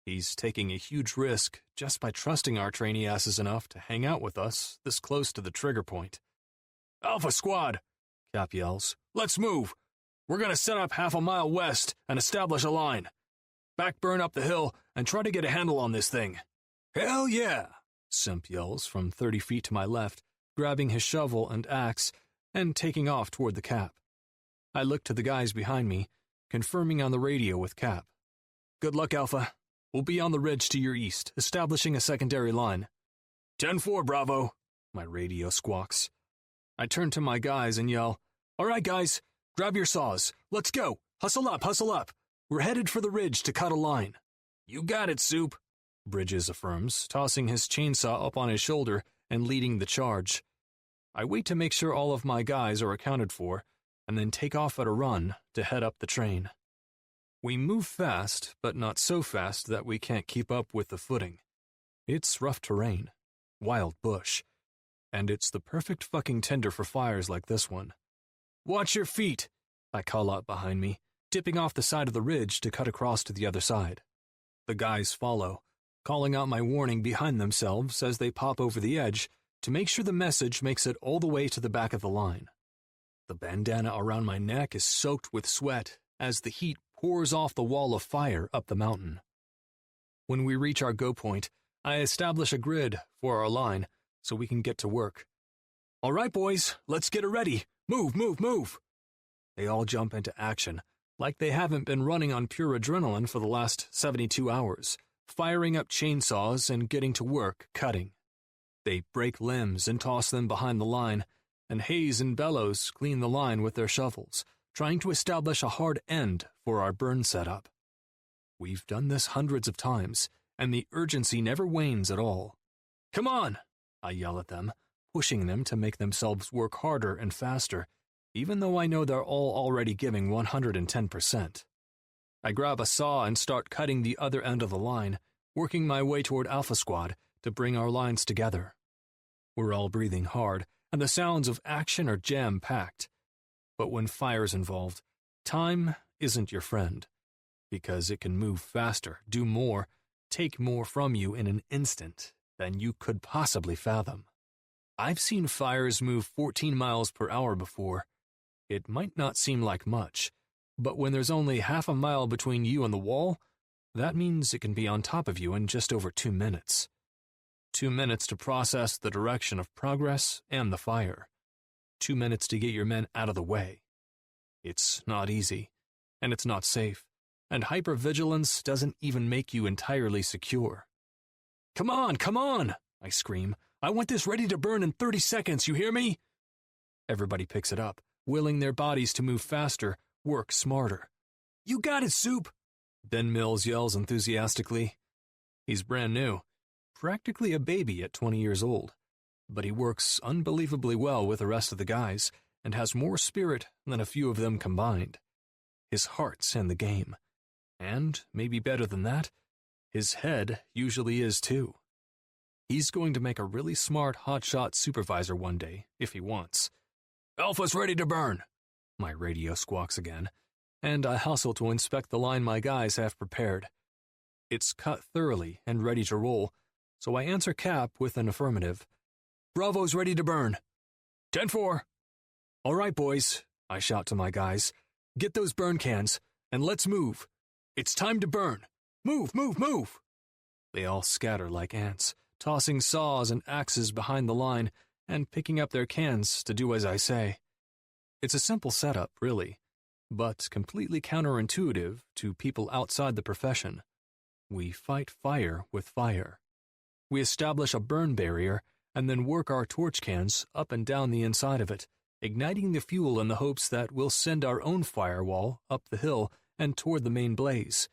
He's taking a huge risk just by trusting our trainee asses enough to hang out with us this close to the trigger point. "Alpha Squad," Cap yells. "Let's move. We're going to set up half a mile west and establish a line. Backburn up the hill and try to get a handle on this thing." "Hell yeah," Simp yells from 30 feet to my left, grabbing his shovel and axe and taking off toward the cap. I look to the guys behind me, confirming on the radio with Cap. "Good luck, Alpha. We'll be on the ridge to your east, establishing a secondary line." 10-4, Bravo, my radio squawks. I turn to my guys and yell, "All right, guys, grab your saws. Let's go. Hustle up, hustle up. We're headed for the ridge to cut a line." "You got it, Soup," Bridges affirms, tossing his chainsaw up on his shoulder and leading the charge. I wait to make sure all of my guys are accounted for, and then take off at a run to head up the train. We move fast, but not so fast that we can't keep up with the footing. It's rough terrain, wild bush, and it's the perfect fucking tinder for fires like this one. "Watch your feet," I call out behind me, dipping off the side of the ridge to cut across to the other side. The guys follow, calling out my warning behind themselves as they pop over the edge to make sure the message makes it all the way to the back of the line. The bandana around my neck is soaked with sweat as the heat pours off the wall of fire up the mountain. When we reach our go point, I establish a grid for our line so we can get to work. "All right, boys, let's get it ready. Move, move, move." They all jump into action, like they haven't been running on pure adrenaline for the last 72 hours, firing up chainsaws and getting to work cutting. They break limbs and toss them behind the line, and Hayes and Bellows clean the line with their shovels, trying to establish a hard end for our burn setup. We've done this hundreds of times, and the urgency never wanes at all. "Come on," I yell at them, pushing them to make themselves work harder and faster, even though I know they're all already giving 110%. I grab a saw and start cutting the other end of the line, working my way toward Alpha Squad to bring our lines together. We're all breathing hard, and the sounds of action are jam-packed. But when fire's involved, time isn't your friend, because it can move faster, do more, take more from you in an instant than you could possibly fathom. I've seen fires move 14 miles per hour before. It might not seem like much, but when there's only half a mile between you and the wall, that means it can be on top of you in just over 2 minutes. 2 minutes to process the direction of progress and the fire. 2 minutes to get your men out of the way. It's not easy, and it's not safe, and hypervigilance doesn't even make you entirely secure. Come on, I scream. "I want this ready to burn in 30 seconds, you hear me?" Everybody picks it up, willing their bodies to move faster, work smarter. "You got it, Soup!" Ben Mills yells enthusiastically. He's brand new, practically a baby at 20 years old, but he works unbelievably well with the rest of the guys and has more spirit than a few of them combined. His heart's in the game, and, maybe better than that, his head usually is too. He's going to make a really smart hotshot supervisor one day, if he wants. "Alpha's ready to burn," my radio squawks again, and I hustle to inspect the line my guys have prepared. It's cut thoroughly and ready to roll, so I answer Cap with an affirmative. "Bravo's ready to burn." 10-4. "All right, boys," I shout to my guys. "Get those burn cans, and let's move. It's time to burn. Move, move, move." They all scatter like ants, tossing saws and axes behind the line and picking up their cans to do as I say. It's a simple setup, really, but completely counterintuitive to people outside the profession. We fight fire with fire. We establish a burn barrier and then work our torch cans up and down the inside of it, igniting the fuel in the hopes that we'll send our own firewall up the hill and toward the main blaze.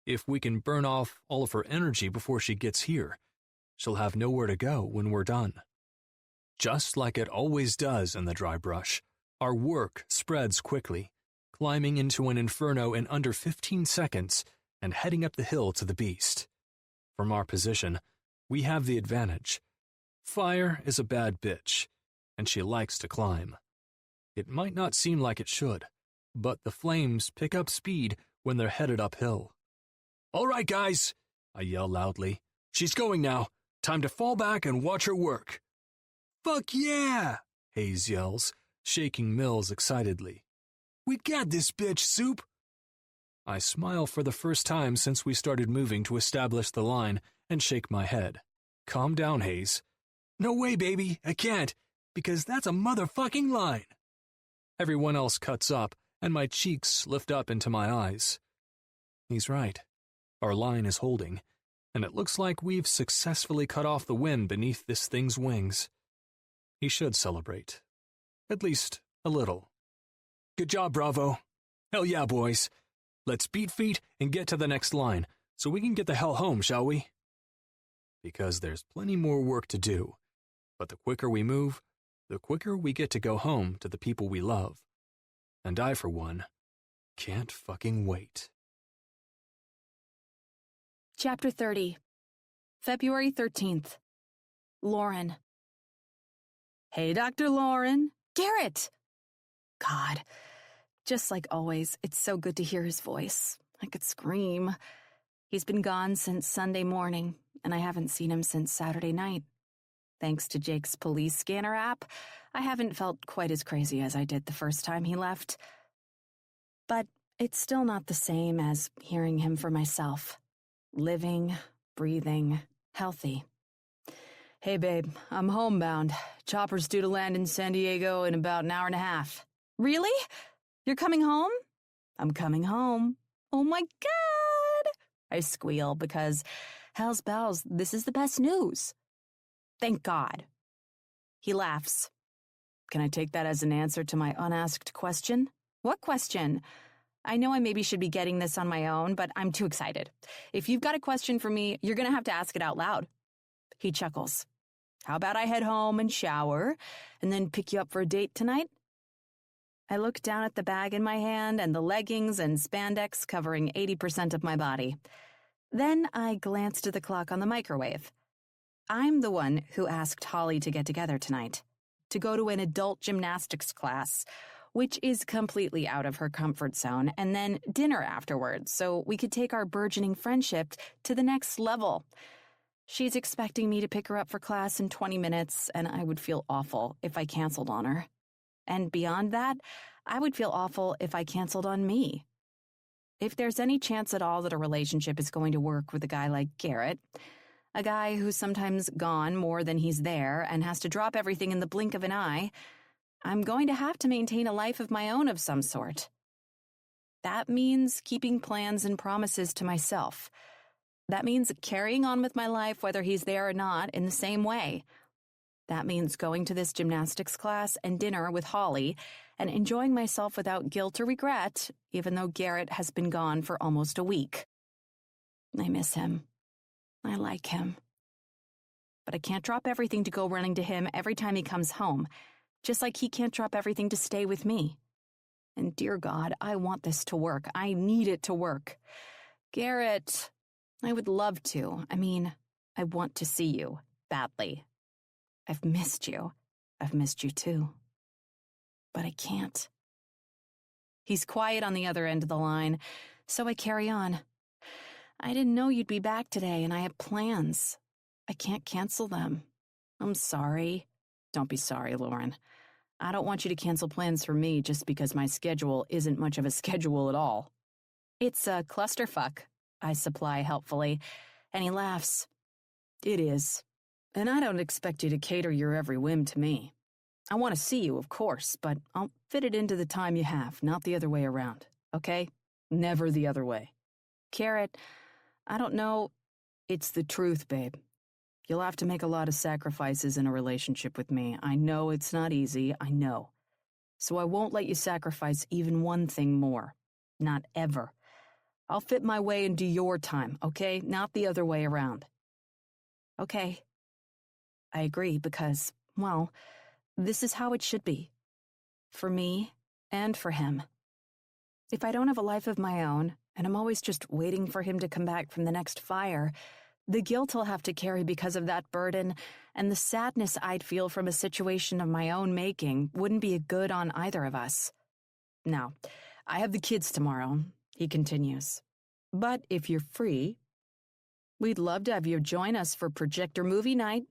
If we can burn off all of her energy before she gets here, she'll have nowhere to go when we're done. Just like it always does in the dry brush, our work spreads quickly, climbing into an inferno in under 15 seconds and heading up the hill to the beast. From our position, we have the advantage. Fire is a bad bitch, and she likes to climb. It might not seem like it should, but the flames pick up speed when they're headed uphill. "All right, guys," I yell loudly. "She's going now. Time to fall back and watch her work." "Fuck yeah," Hayes yells, shaking Mills excitedly. "We got this bitch, Soup." I smile for the first time since we started moving to establish the line and shake my head. "Calm down, Hayes." "No way, baby, I can't, because that's a motherfucking line." Everyone else cuts up, and my cheeks lift up into my eyes. He's right. Our line is holding, and it looks like we've successfully cut off the wind beneath this thing's wings. He should celebrate. At least a little. Good job, Bravo. Hell yeah, boys. Let's beat feet and get to the next line, so we can get the hell home, shall we? Because there's plenty more work to do, but the quicker we move, the quicker we get to go home to the people we love. And I, for one, can't fucking wait. Chapter 30. February 13th. Lauren. Hey, Dr. Lauren. Garrett! God. Just like always, it's so good to hear his voice. I could scream. He's been gone since Sunday morning, and I haven't seen him since Saturday night. Thanks to Jake's police scanner app, I haven't felt quite as crazy as I did the first time he left. But it's still not the same as hearing him for myself. Living, breathing, healthy. Hey, babe, I'm homebound. Chopper's due to land in San Diego in about an hour and a half. Really? You're coming home? I'm coming home. Oh my God! I squeal because, hell's bells, this is the best news. Thank God. He laughs. Can I take that as an answer to my unasked question? What question? I know I maybe should be getting this on my own, but I'm too excited. If you've got a question for me, you're going to have to ask it out loud. He chuckles. How about I head home and shower, and then pick you up for a date tonight? I look down at the bag in my hand and the leggings and spandex covering 80% of my body. Then I glance to the clock on the microwave. I'm the one who asked Holly to get together tonight, to go to an adult gymnastics class, which is completely out of her comfort zone, and then dinner afterwards, so we could take our burgeoning friendship to the next level. She's expecting me to pick her up for class in 20 minutes, and I would feel awful if I canceled on her. And beyond that, I would feel awful if I canceled on me. If there's any chance at all that a relationship is going to work with a guy like Garrett, a guy who's sometimes gone more than he's there and has to drop everything in the blink of an eye, I'm going to have to maintain a life of my own of some sort. That means keeping plans and promises to myself. That means carrying on with my life whether he's there or not in the same way. That means going to this gymnastics class and dinner with Holly and enjoying myself without guilt or regret, even though Garrett has been gone for almost a week. I miss him. I like him. But I can't drop everything to go running to him every time he comes home, just like he can't drop everything to stay with me. And dear God, I want this to work. I need it to work. Garrett, I would love to. I want to see you, badly. I've missed you. I've missed you too. But I can't. He's quiet on the other end of the line, so I carry on. I didn't know you'd be back today, and I have plans. I can't cancel them. I'm sorry. Don't be sorry, Lauren. I don't want you to cancel plans for me just because my schedule isn't much of a schedule at all. It's a clusterfuck, I supply helpfully, and he laughs. It is. And I don't expect you to cater your every whim to me. I want to see you, of course, but I'll fit it into the time you have, not the other way around, okay? Never the other way. Garrett, I don't know. It's the truth, babe. You'll have to make a lot of sacrifices in a relationship with me. I know it's not easy, I know. So I won't let you sacrifice even one thing more. Not ever. I'll fit my way into your time, okay? Not the other way around. Okay. I agree because, well, this is how it should be. For me and for him. If I don't have a life of my own, and I'm always just waiting for him to come back from the next fire, the guilt I'll have to carry because of that burden and the sadness I'd feel from a situation of my own making wouldn't be good on either of us. Now, I have the kids tomorrow, he continues. But if you're free, we'd love to have you join us for projector movie night.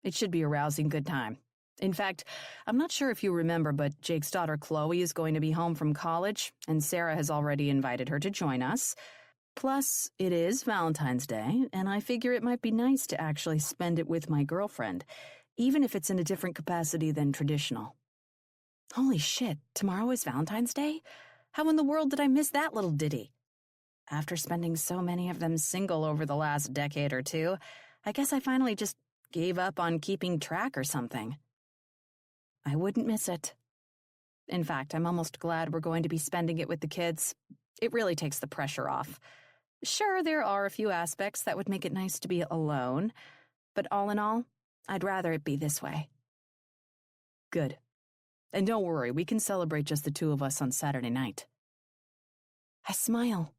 It should be a rousing good time. In fact, I'm not sure if you remember, but Jake's daughter Chloe is going to be home from college, and Sarah has already invited her to join us. Plus, it is Valentine's Day, and I figure it might be nice to actually spend it with my girlfriend, even if it's in a different capacity than traditional. Holy shit, tomorrow is Valentine's Day? How in the world did I miss that little ditty? After spending so many of them single over the last decade or two, I guess I finally just gave up on keeping track or something. I wouldn't miss it. In fact, I'm almost glad we're going to be spending it with the kids. It really takes the pressure off. Sure, there are a few aspects that would make it nice to be alone, but all in all, I'd rather it be this way. Good. And don't worry, we can celebrate just the two of us on Saturday night. I smile.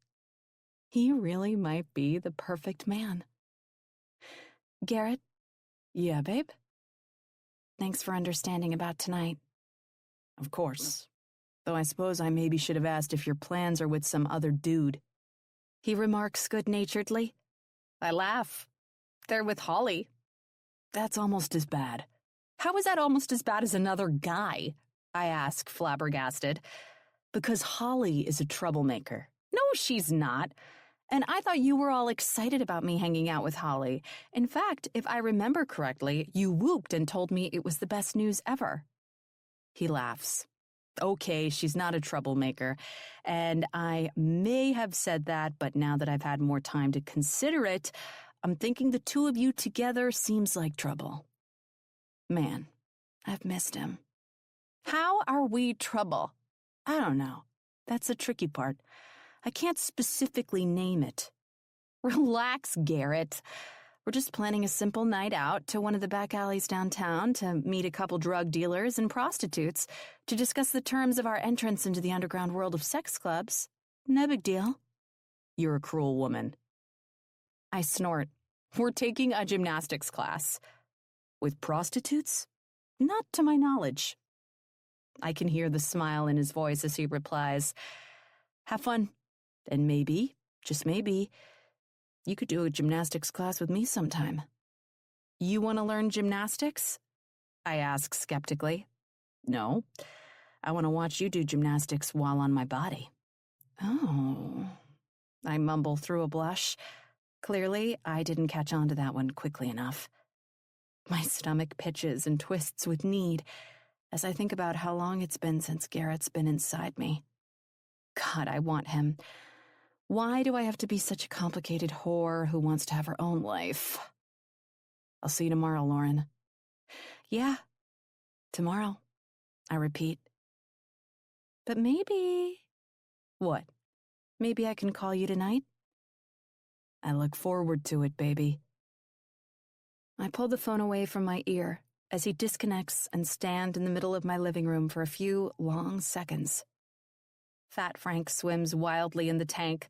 He really might be the perfect man. Garrett? Yeah, babe? Thanks for understanding about tonight. Of course. Though I suppose I maybe should have asked if your plans are with some other dude. He remarks good-naturedly. I laugh. They're with Holly. That's almost as bad. How is that almost as bad as another guy? I ask, flabbergasted. Because Holly is a troublemaker. No, she's not. And I thought you were all excited about me hanging out with Holly. In fact, if I remember correctly, you whooped and told me it was the best news ever. He laughs. Okay, she's not a troublemaker. And I may have said that, but now that I've had more time to consider it, I'm thinking the two of you together seems like trouble. Man, I've missed him. How are we trouble? I don't know. That's the tricky part. I can't specifically name it. Relax, Garrett. We're just planning a simple night out to one of the back alleys downtown to meet a couple drug dealers and prostitutes to discuss the terms of our entrance into the underground world of sex clubs. No big deal. You're a cruel woman. I snort. We're taking a gymnastics class. With prostitutes? Not to my knowledge. I can hear the smile in his voice as he replies, Have fun. And maybe, just maybe, you could do a gymnastics class with me sometime. You want to learn gymnastics? I ask skeptically. No, I want to watch you do gymnastics while on my body. Oh, I mumble through a blush. Clearly, I didn't catch on to that one quickly enough. My stomach pitches and twists with need as I think about how long it's been since Garrett's been inside me. God, I want him. Why do I have to be such a complicated whore who wants to have her own life? I'll see you tomorrow, Lauren. Yeah, tomorrow, I repeat. But maybe... What? Maybe I can call you tonight? I look forward to it, baby. I pull the phone away from my ear as he disconnects and stand in the middle of my living room for a few long seconds. Fat Frank swims wildly in the tank,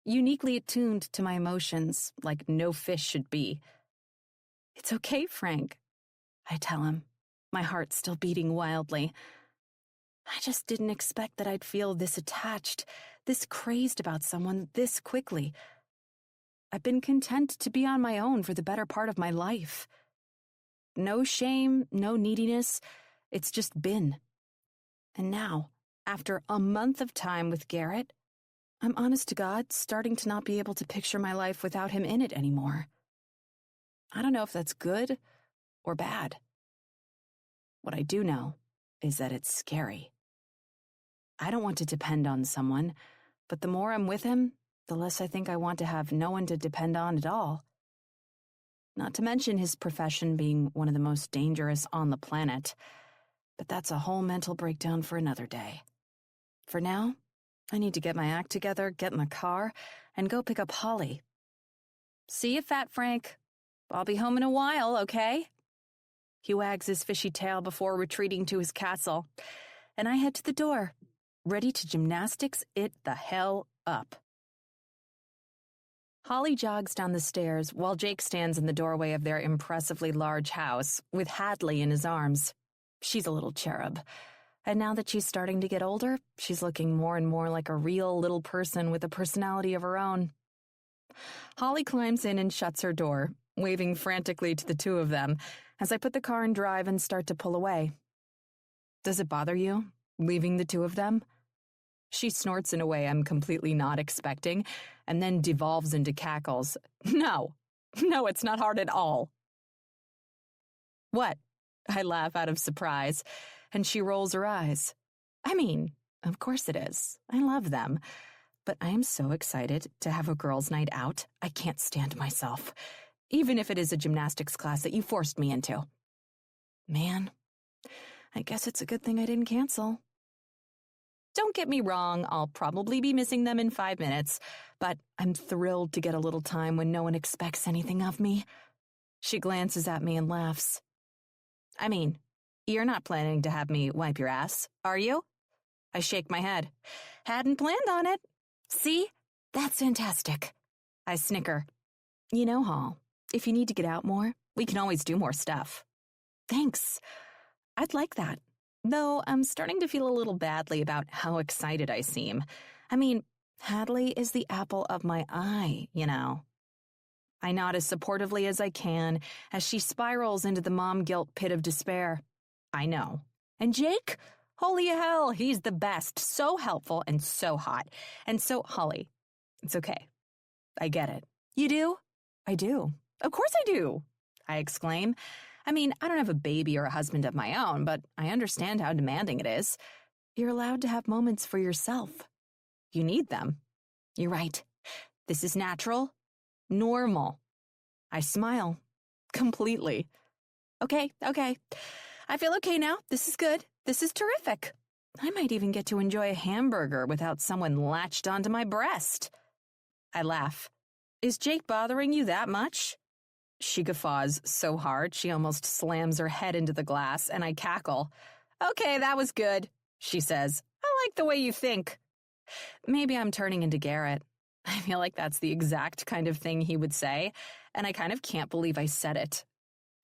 uniquely attuned to my emotions like no fish should be. It's okay, Frank, I tell him, my heart still beating wildly. I just didn't expect that I'd feel this attached, this crazed about someone this quickly. I've been content to be on my own for the better part of my life. No shame, no neediness, it's just been. And now, after a month of time with Garrett, I'm honest to God starting to not be able to picture my life without him in it anymore. I don't know if that's good or bad. What I do know is that it's scary. I don't want to depend on someone, but the more I'm with him, the less I think I want to have no one to depend on at all. Not to mention his profession being one of the most dangerous on the planet. But that's a whole mental breakdown for another day. For now, I need to get my act together, get in the car, and go pick up Holly. See you, Fat Frank. I'll be home in a while, okay? He wags his fishy tail before retreating to his castle, and I head to the door, ready to gymnastics it the hell up. Holly jogs down the stairs while Jake stands in the doorway of their impressively large house with Hadley in his arms. She's a little cherub, and now that she's starting to get older, she's looking more and more like a real little person with a personality of her own. Holly climbs in and shuts her door, waving frantically to the two of them as I put the car in drive and start to pull away. Does it bother you, leaving the two of them? She snorts in a way I'm completely not expecting, and then devolves into cackles. No, it's not hard at all. What? I laugh out of surprise, and she rolls her eyes. I mean, Of course it is. I love them. But I am so excited to have a girls' night out, I can't stand myself. Even if it is a gymnastics class that you forced me into. Man, I guess it's a good thing I didn't cancel. Don't get me wrong, I'll probably be missing them in 5 minutes, but I'm thrilled to get a little time when no one expects anything of me. She glances at me and laughs. I mean, you're not planning to have me wipe your ass, are you? I shake my head. Hadn't planned on it. See? That's fantastic. I snicker. You know, Hall, if you need to get out more, we can always do more stuff. Thanks. I'd like that. Though I'm starting to feel a little badly about how excited I seem. I mean, Hadley is the apple of my eye, you know. I nod as supportively as I can as she spirals into the mom guilt pit of despair. I know. And Jake? Holy hell, he's the best. So helpful and so hot. And so, Holly, it's okay. I get it. You do? I do. Of course I do, I exclaim. I mean, I don't have a baby or a husband of my own, but I understand how demanding it is. You're allowed to have moments for yourself. You need them. You're right. This is natural, normal. I smile. Completely. Okay. I feel okay now. This is good. This is terrific. I might even get to enjoy a hamburger without someone latched onto my breast. I laugh. Is Jake bothering you that much? She guffaws so hard she almost slams her head into the glass, and I cackle. Okay, that was good, she says. I like the way you think. Maybe I'm turning into Garrett. I feel like that's the exact kind of thing he would say, and I kind of can't believe I said it.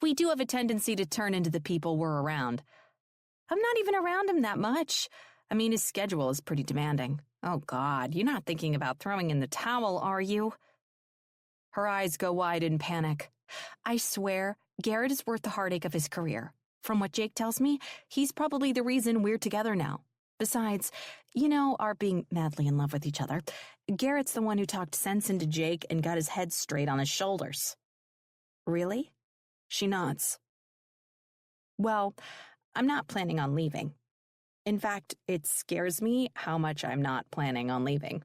We do have a tendency to turn into the people we're around. I'm not even around him that much. I mean, his schedule is pretty demanding. Oh, God, you're not thinking about throwing in the towel, are you? Her eyes go wide in panic. I swear, Garrett is worth the heartache of his career. From what Jake tells me, he's probably the reason we're together now. Besides, you know, our being madly in love with each other, Garrett's the one who talked sense into Jake and got his head straight on his shoulders. Really? She nods. Well, I'm not planning on leaving. In fact, it scares me how much I'm not planning on leaving.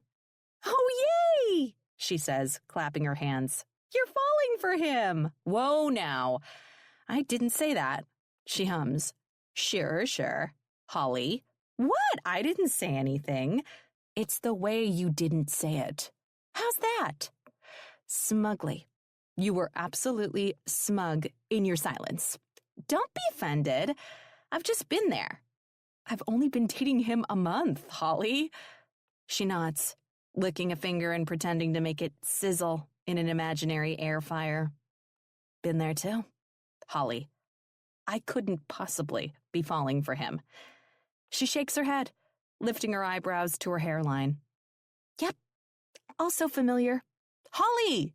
Oh, yay! She says, clapping her hands. You're falling for him. Whoa, now. I didn't say that. She hums. Sure. Holly. What? I didn't say anything. It's the way you didn't say it. How's that? Smugly. You were absolutely smug in your silence. Don't be offended. I've just been there. I've only been dating him a month, Holly. She nods, licking a finger and pretending to make it sizzle in an imaginary air fryer. Been there too, Holly. I couldn't possibly be falling for him. She shakes her head, lifting her eyebrows to her hairline. Yep, also familiar. Holly!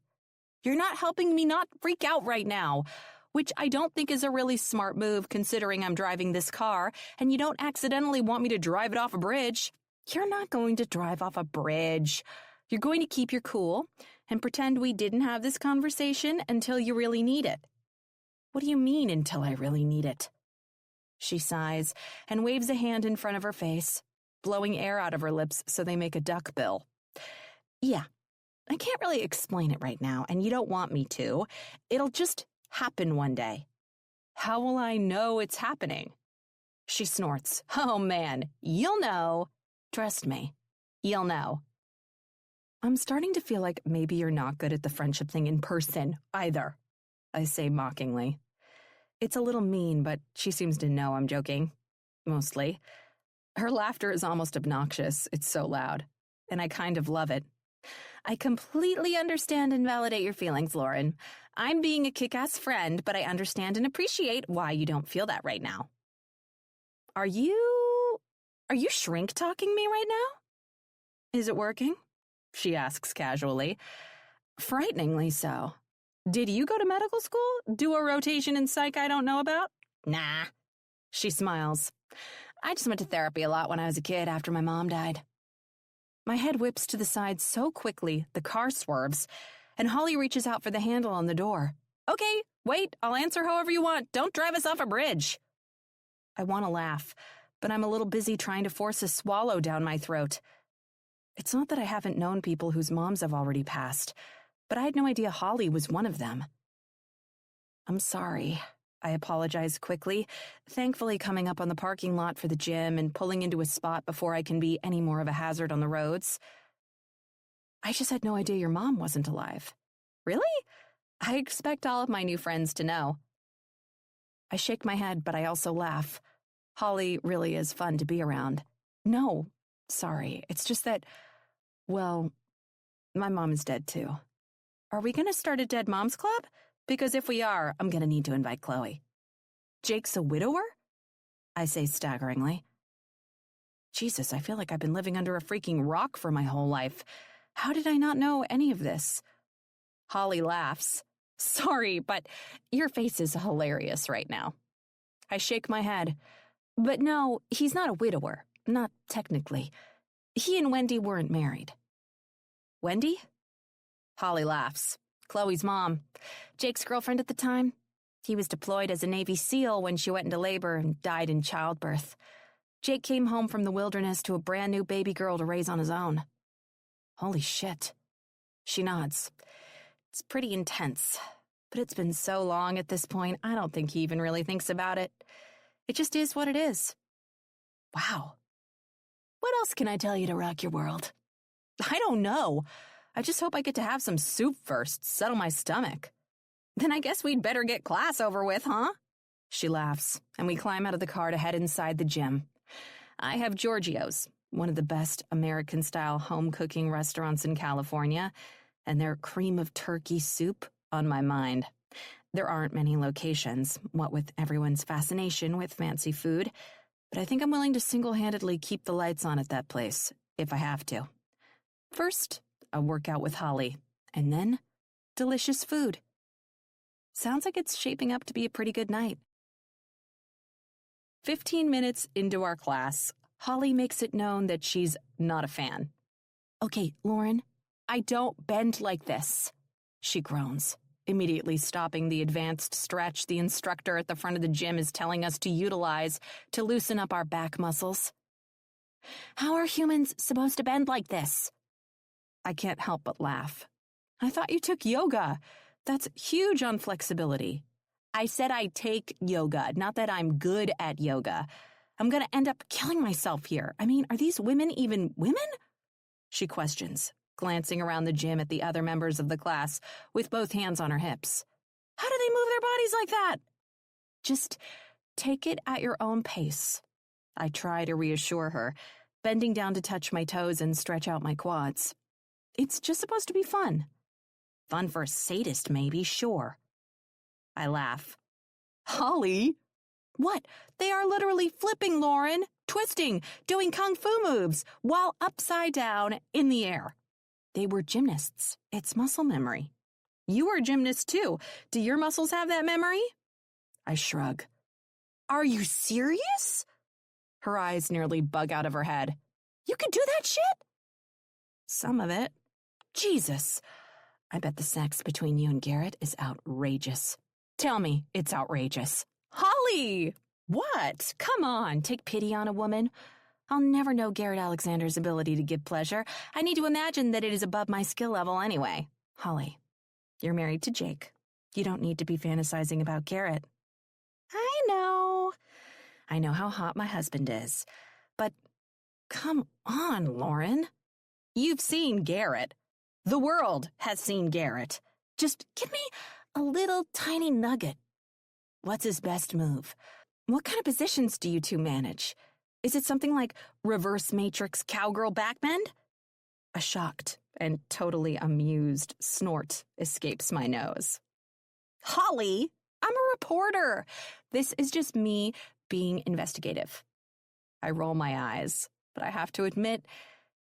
You're not helping me not freak out right now, which I don't think is a really smart move considering I'm driving this car, and you don't accidentally want me to drive it off a bridge. You're not going to drive off a bridge. You're going to keep your cool and pretend we didn't have this conversation until you really need it. What do you mean, until I really need it? She sighs and waves a hand in front of her face, blowing air out of her lips so they make a duck bill. Yeah, I can't really explain it right now, and you don't want me to. It'll just happen one day. How will I know it's happening? She snorts. Oh, man, you'll know. Trust me, you'll know. I'm starting to feel like maybe you're not good at the friendship thing in person, either, I say mockingly. It's a little mean, but she seems to know I'm joking. Mostly. Her laughter is almost obnoxious. It's so loud. And I kind of love it. I completely understand and validate your feelings, Lauren. I'm being a kick-ass friend, but I understand and appreciate why you don't feel that right now. Are you shrink-talking me right now? Is it working? She asks casually. Frighteningly so. Did you go to medical school? Do a rotation in psych I don't know about? Nah. She smiles. I just went to therapy a lot when I was a kid after my mom died. My head whips to the side so quickly the car swerves, and Holly reaches out for the handle on the door. Okay, wait, I'll answer however you want. Don't drive us off a bridge. I want to laugh, but I'm a little busy trying to force a swallow down my throat. It's not that I haven't known people whose moms have already passed, but I had no idea Holly was one of them. I'm sorry. I apologize quickly, thankfully coming up on the parking lot for the gym and pulling into a spot before I can be any more of a hazard on the roads. I just had no idea your mom wasn't alive. Really? I expect all of my new friends to know. I shake my head, but I also laugh. Holly really is fun to be around. No, sorry, it's just that, well, my mom is dead too. Are we going to start a Dead Moms Club? Because if we are, I'm going to need to invite Chloe. Jake's a widower? I say staggeringly. Jesus, I feel like I've been living under a freaking rock for my whole life. How did I not know any of this? Holly laughs. Sorry, but your face is hilarious right now. I shake my head. But no, he's not a widower. Not technically. He and Wendy weren't married. Wendy? Holly laughs. Chloe's mom. Jake's girlfriend at the time. He was deployed as a Navy SEAL when she went into labor and died in childbirth. Jake came home from the wilderness to a brand new baby girl to raise on his own. Holy shit. She nods. It's pretty intense. But it's been so long at this point, I don't think he even really thinks about it. It just is what it is. Wow. What else can I tell you to rock your world? I don't know. I just hope I get to have some soup first, settle my stomach. Then I guess we'd better get class over with, huh? She laughs, and we climb out of the car to head inside the gym. I have Giorgio's, one of the best American-style home-cooking restaurants in California, and their cream of turkey soup on my mind. There aren't many locations, what with everyone's fascination with fancy food, but I think I'm willing to single-handedly keep the lights on at that place, if I have to. First, a workout with Holly, and then delicious food. Sounds like it's shaping up to be a pretty good night. 15 minutes into our class, Holly makes it known that she's not a fan. Okay, Lauren, I don't bend like this, she groans, immediately stopping the advanced stretch the instructor at the front of the gym is telling us to utilize to loosen up our back muscles. How are humans supposed to bend like this? I can't help but laugh. I thought you took yoga. That's huge on flexibility. I said I take yoga, not that I'm good at yoga. I'm going to end up killing myself here. I mean, are these women even women? She questions, glancing around the gym at the other members of the class with both hands on her hips. How do they move their bodies like that? Just take it at your own pace. I try to reassure her, bending down to touch my toes and stretch out my quads. It's just supposed to be fun. Fun for a sadist, maybe, sure. I laugh. Holly? What? They are literally flipping, Lauren, twisting, doing kung fu moves, while upside down in the air. They were gymnasts. It's muscle memory. You were a gymnast, too. Do your muscles have that memory? I shrug. Are you serious? Her eyes nearly bug out of her head. You can do that shit? Some of it. Jesus. I bet the sex between you and Garrett is outrageous. Tell me it's outrageous. Holly! What? Come on, take pity on a woman. I'll never know Garrett Alexander's ability to give pleasure. I need to imagine that it is above my skill level anyway. Holly, you're married to Jake. You don't need to be fantasizing about Garrett. I know how hot my husband is. But come on, Lauren. You've seen Garrett. The world has seen Garrett. Just give me a little tiny nugget. What's his best move? What kind of positions do you two manage? Is it something like reverse matrix cowgirl backbend? A shocked and totally amused snort escapes my nose. Holly, I'm a reporter. This is just me being investigative. I roll my eyes, but I have to admit,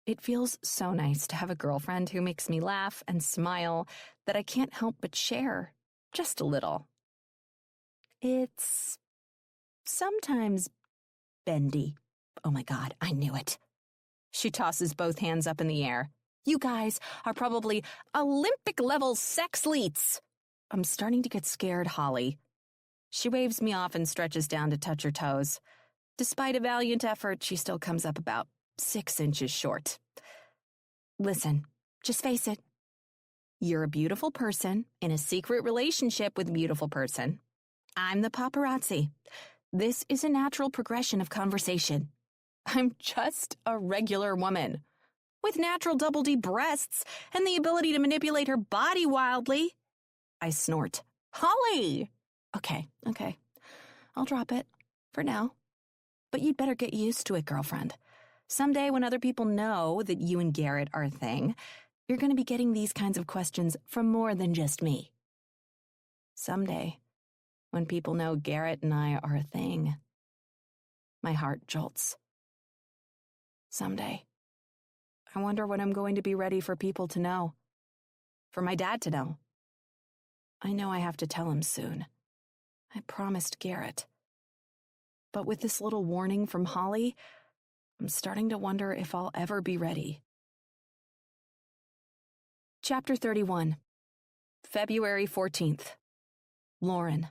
it feels so nice to have a girlfriend who makes me laugh and smile that I can't help but share, just a little. It's sometimes bendy. Oh my God, I knew it. She tosses both hands up in the air. You guys are probably Olympic-level sexleets. I'm starting to get scared, Holly. She waves me off and stretches down to touch her toes. Despite a valiant effort, she still comes up about 6 inches short. Listen, just face it. You're a beautiful person in a secret relationship with a beautiful person. I'm the paparazzi. This is a natural progression of conversation. I'm just a regular woman with natural double D breasts and the ability to manipulate her body wildly. I snort. Holly! Okay. I'll drop it. For now. But you'd better get used to it, girlfriend. Someday when other people know that you and Garrett are a thing, you're going to be getting these kinds of questions from more than just me. Someday, when people know Garrett and I are a thing, my heart jolts. Someday. I wonder when I'm going to be ready for people to know. For my dad to know. I know I have to tell him soon. I promised Garrett. But with this little warning from Holly, I'm starting to wonder if I'll ever be ready. Chapter 31. February 14th. Lauren.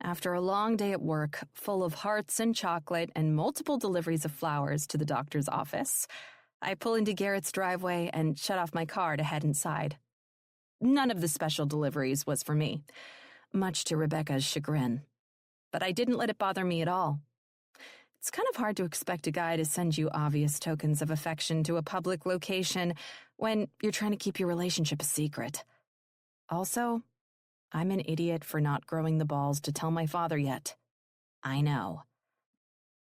After a long day at work, full of hearts and chocolate and multiple deliveries of flowers to the doctor's office, I pull into Garrett's driveway and shut off my car to head inside. None of the special deliveries was for me, much to Rebecca's chagrin. But I didn't let it bother me at all. It's kind of hard to expect a guy to send you obvious tokens of affection to a public location when you're trying to keep your relationship a secret. Also, I'm an idiot for not growing the balls to tell my father yet. I know.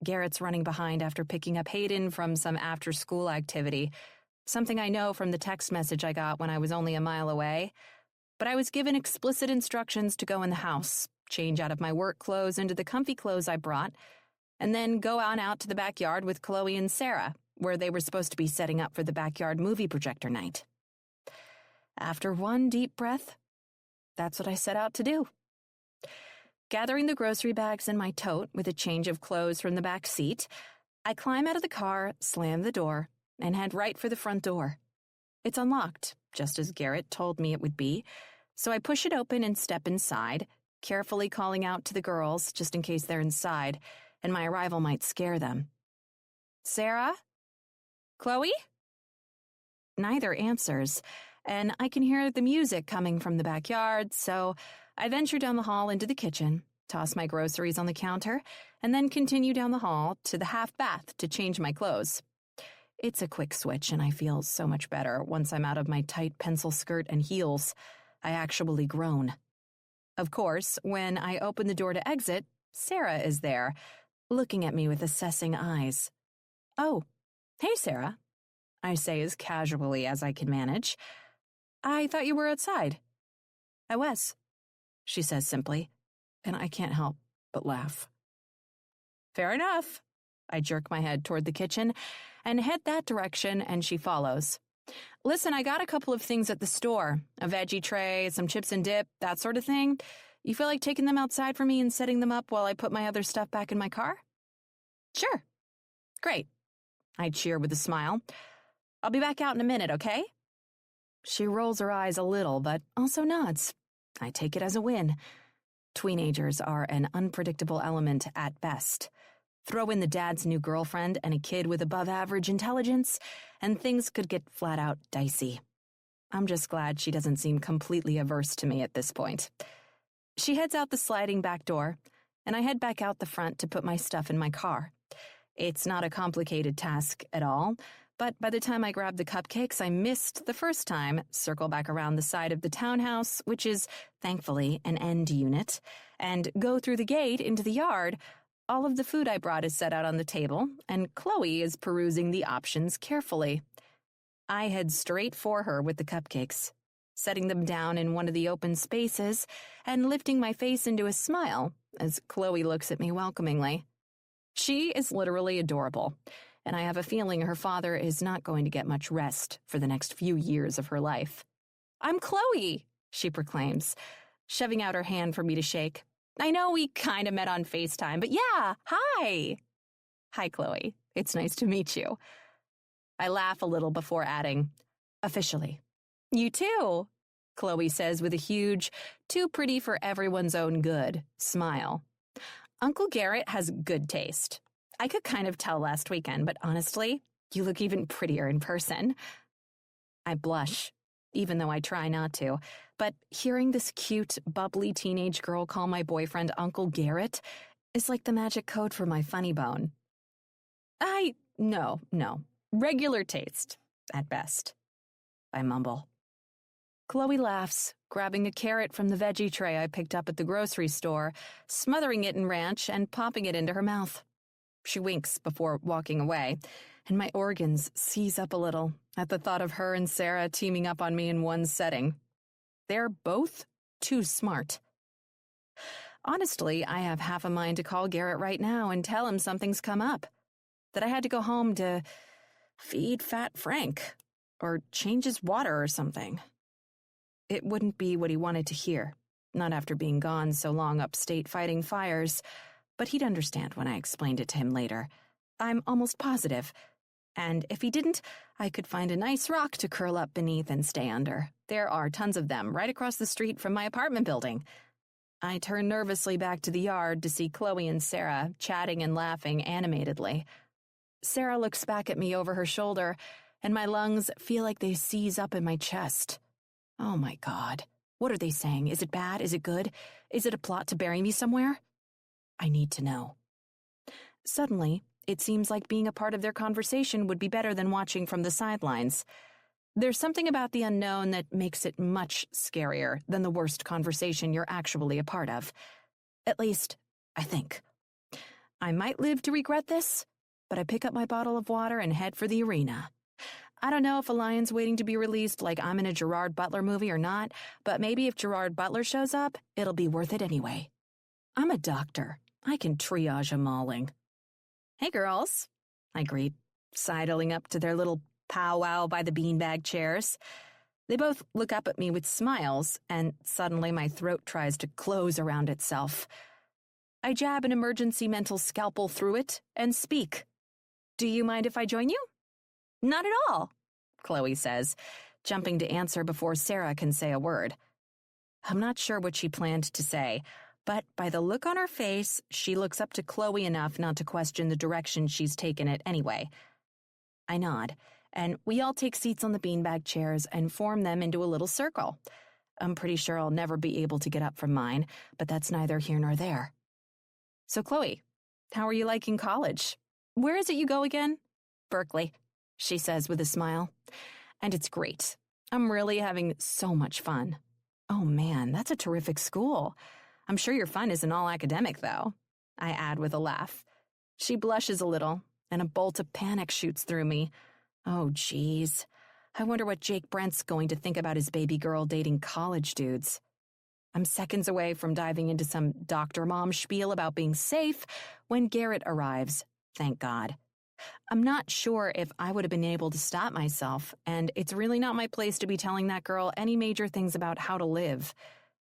Garrett's running behind after picking up Hayden from some after-school activity, something I know from the text message I got when I was only a mile away. But I was given explicit instructions to go in the house, change out of my work clothes into the comfy clothes I brought, and then go on out to the backyard with Chloe and Sarah, where they were supposed to be setting up for the backyard movie projector night. After one deep breath, that's what I set out to do. Gathering the grocery bags in my tote with a change of clothes from the back seat, I climb out of the car, slam the door, and head right for the front door. It's unlocked, just as Garrett told me it would be, so I push it open and step inside, carefully calling out to the girls just in case they're inside, and my arrival might scare them. Sarah? Chloe? Neither answers, and I can hear the music coming from the backyard, so I venture down the hall into the kitchen, toss my groceries on the counter, and then continue down the hall to the half bath to change my clothes. It's a quick switch, and I feel so much better once I'm out of my tight pencil skirt and heels. I actually groan. Of course, when I open the door to exit, Sarah is there, looking at me with assessing eyes. Oh, hey, Sarah, I say as casually as I can manage. I thought you were outside. I was, she says simply, and I can't help but laugh. Fair enough. I jerk my head toward the kitchen and head that direction, and she follows. Listen, I got a couple of things at the store. A veggie tray, some chips and dip, that sort of thing. You feel like taking them outside for me and setting them up while I put my other stuff back in my car? Sure. Great. I cheer with a smile. I'll be back out in a minute, okay? She rolls her eyes a little, but also nods. I take it as a win. Teenagers are an unpredictable element at best. Throw in the dad's new girlfriend and a kid with above-average intelligence, and things could get flat-out dicey. I'm just glad she doesn't seem completely averse to me at this point. She heads out the sliding back door, and I head back out the front to put my stuff in my car. It's not a complicated task at all, but by the time I grab the cupcakes I missed the first time, circle back around the side of the townhouse, which is, thankfully, an end unit, and go through the gate into the yard, all of the food I brought is set out on the table, and Chloe is perusing the options carefully. I head straight for her with the cupcakes, setting them down in one of the open spaces and lifting my face into a smile as Chloe looks at me welcomingly. She is literally adorable, and I have a feeling her father is not going to get much rest for the next few years of her life. I'm Chloe, she proclaims, shoving out her hand for me to shake. I know we kind of met on FaceTime, but yeah, hi. Hi, Chloe. It's nice to meet you. I laugh a little before adding, officially. You too, Chloe says with a huge, too pretty for everyone's own good smile. Uncle Garrett has good taste. I could kind of tell last weekend, but honestly, you look even prettier in person. I blush, even though I try not to, but hearing this cute, bubbly teenage girl call my boyfriend Uncle Garrett is like the magic code for my funny bone. No, regular taste, at best. I mumble. Chloe laughs, grabbing a carrot from the veggie tray I picked up at the grocery store, smothering it in ranch and popping it into her mouth. She winks before walking away, and my organs seize up a little at the thought of her and Sarah teaming up on me in one setting. They're both too smart. Honestly, I have half a mind to call Garrett right now and tell him something's come up. That I had to go home to feed Fat Frank, or change his water or something. It wouldn't be what he wanted to hear, not after being gone so long upstate fighting fires, but he'd understand when I explained it to him later. I'm almost positive. And if he didn't, I could find a nice rock to curl up beneath and stay under. There are tons of them right across the street from my apartment building. I turn nervously back to the yard to see Chloe and Sarah chatting and laughing animatedly. Sarah looks back at me over her shoulder, and my lungs feel like they seize up in my chest. Oh my God. What are they saying? Is it bad? Is it good? Is it a plot to bury me somewhere? I need to know. Suddenly, it seems like being a part of their conversation would be better than watching from the sidelines. There's something about the unknown that makes it much scarier than the worst conversation you're actually a part of. At least, I think. I might live to regret this, but I pick up my bottle of water and head for the arena. I don't know if a lion's waiting to be released like I'm in a Gerard Butler movie or not, but maybe if Gerard Butler shows up, it'll be worth it anyway. I'm a doctor. I can triage a mauling. Hey, girls, I greet, sidling up to their little powwow by the beanbag chairs. They both look up at me with smiles, and suddenly my throat tries to close around itself. I jab an emergency mental scalpel through it and speak. Do you mind if I join you? Not at all, Chloe says, jumping to answer before Sarah can say a word. I'm not sure what she planned to say, but by the look on her face, she looks up to Chloe enough not to question the direction she's taken it anyway. I nod, and we all take seats on the beanbag chairs and form them into a little circle. I'm pretty sure I'll never be able to get up from mine, but that's neither here nor there. So, Chloe, how are you liking college? Where is it you go again? Berkeley, she says with a smile. And it's great. I'm really having so much fun. Oh man, that's a terrific school. I'm sure your fun isn't all academic, though, I add with a laugh. She blushes a little, and a bolt of panic shoots through me. Oh, geez. I wonder what Jake Brent's going to think about his baby girl dating college dudes. I'm seconds away from diving into some doctor mom spiel about being safe when Garrett arrives, thank God. I'm not sure if I would have been able to stop myself, and it's really not my place to be telling that girl any major things about how to live.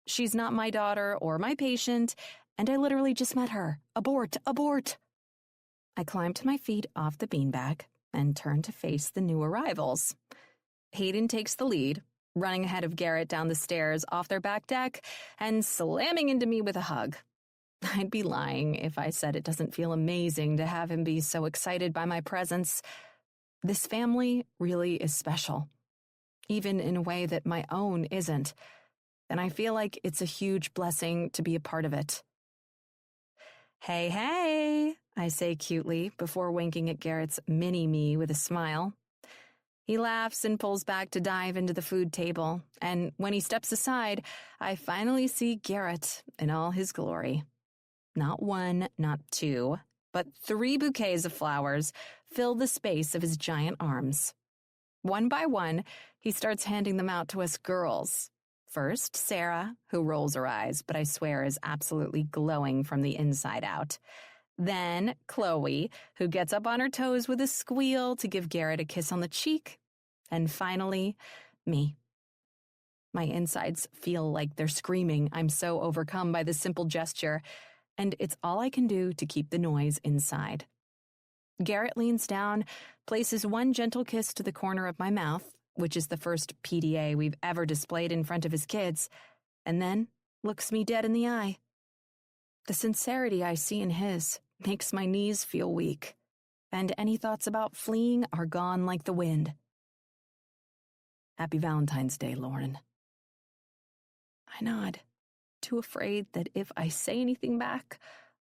She's not my daughter or my patient, and I literally just met her. Abort, abort. I climb to my feet off the beanbag and turn to face the new arrivals. Hayden takes the lead, running ahead of Garrett down the stairs off their back deck and slamming into me with a hug. I'd be lying if I said it doesn't feel amazing to have him be so excited by my presence. This family really is special, even in a way that my own isn't, and I feel like it's a huge blessing to be a part of it. Hey, hey, I say cutely before winking at Garrett's mini-me with a smile. He laughs and pulls back to dive into the food table, and when he steps aside, I finally see Garrett in all his glory. Not one, not two, but 3 bouquets of flowers fill the space of his giant arms. One by one, he starts handing them out to us girls. First, Sarah, who rolls her eyes, but I swear is absolutely glowing from the inside out. Then Chloe, who gets up on her toes with a squeal to give Garrett a kiss on the cheek. And finally, me. My insides feel like they're screaming. I'm so overcome by this simple gesture, and it's all I can do to keep the noise inside. Garrett leans down, places one gentle kiss to the corner of my mouth, which is the first PDA we've ever displayed in front of his kids, and then looks me dead in the eye. The sincerity I see in his makes my knees feel weak, and any thoughts about fleeing are gone like the wind. Happy Valentine's Day, Lauren. I nod, too afraid that if I say anything back,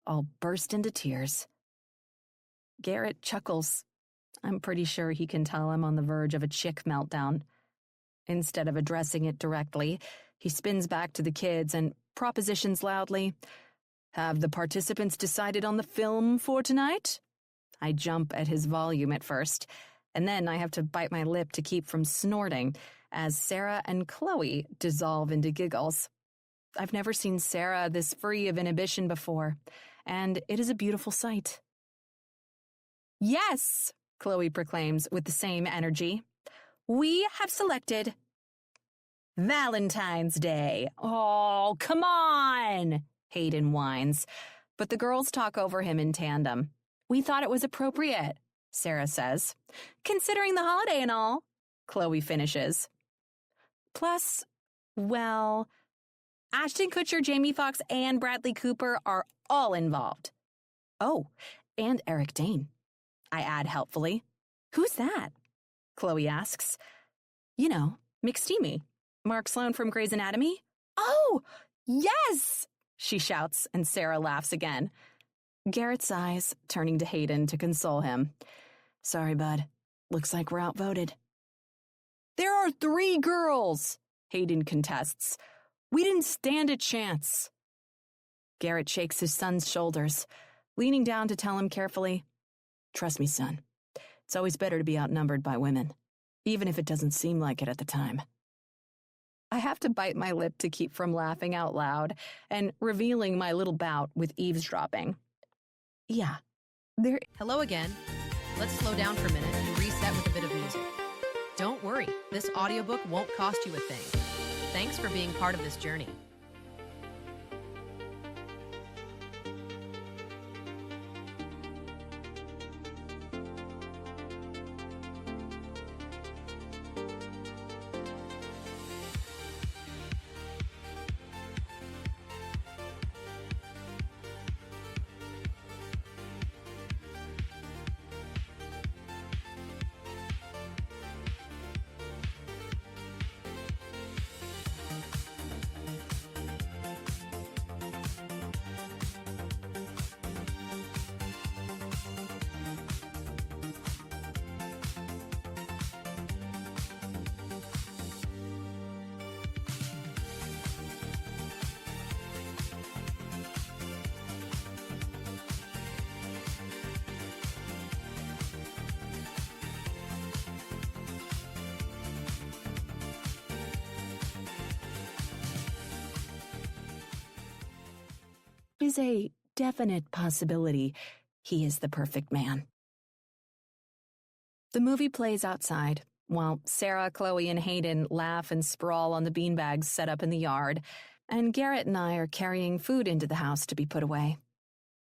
I'll burst into tears. Garrett chuckles. I'm pretty sure he can tell I'm on the verge of a chick meltdown. Instead of addressing it directly, he spins back to the kids and propositions loudly, "Have the participants decided on the film for tonight?" I jump at his volume at first, and then I have to bite my lip to keep from snorting as Sarah and Chloe dissolve into giggles. I've never seen Sarah this free of inhibition before, and it is a beautiful sight. "Yes," Chloe proclaims with the same energy. "We have selected Valentine's Day." "Oh, come on," Hayden whines, but the girls talk over him in tandem. "We thought it was appropriate," Sarah says. "Considering the holiday and all," Chloe finishes. "Plus, well, Ashton Kutcher, Jamie Foxx, and Bradley Cooper are all involved." "Oh, and Eric Dane," I add helpfully. "Who's that?" Chloe asks. "You know, Steamy, Mark Sloan from Grey's Anatomy." "Oh, yes!" she shouts, and Sarah laughs again. Garrett sighs, turning to Hayden to console him. "Sorry, bud. Looks like we're outvoted." "There are 3 girls," Hayden contests. "We didn't stand a chance." Garrett shakes his son's shoulders, leaning down to tell him carefully, "Trust me, son. It's always better to be outnumbered by women, even if it doesn't seem like it at the time." I have to bite my lip to keep from laughing out loud and revealing my little bout with eavesdropping. "Yeah, there..." Hello again. Let's slow down for a minute and reset with a bit of music. Don't worry, this audiobook won't cost you a thing. Thanks for being part of this journey. Is a definite possibility he is the perfect man. The movie plays outside, while Sarah, Chloe, and Hayden laugh and sprawl on the beanbags set up in the yard, and Garrett and I are carrying food into the house to be put away.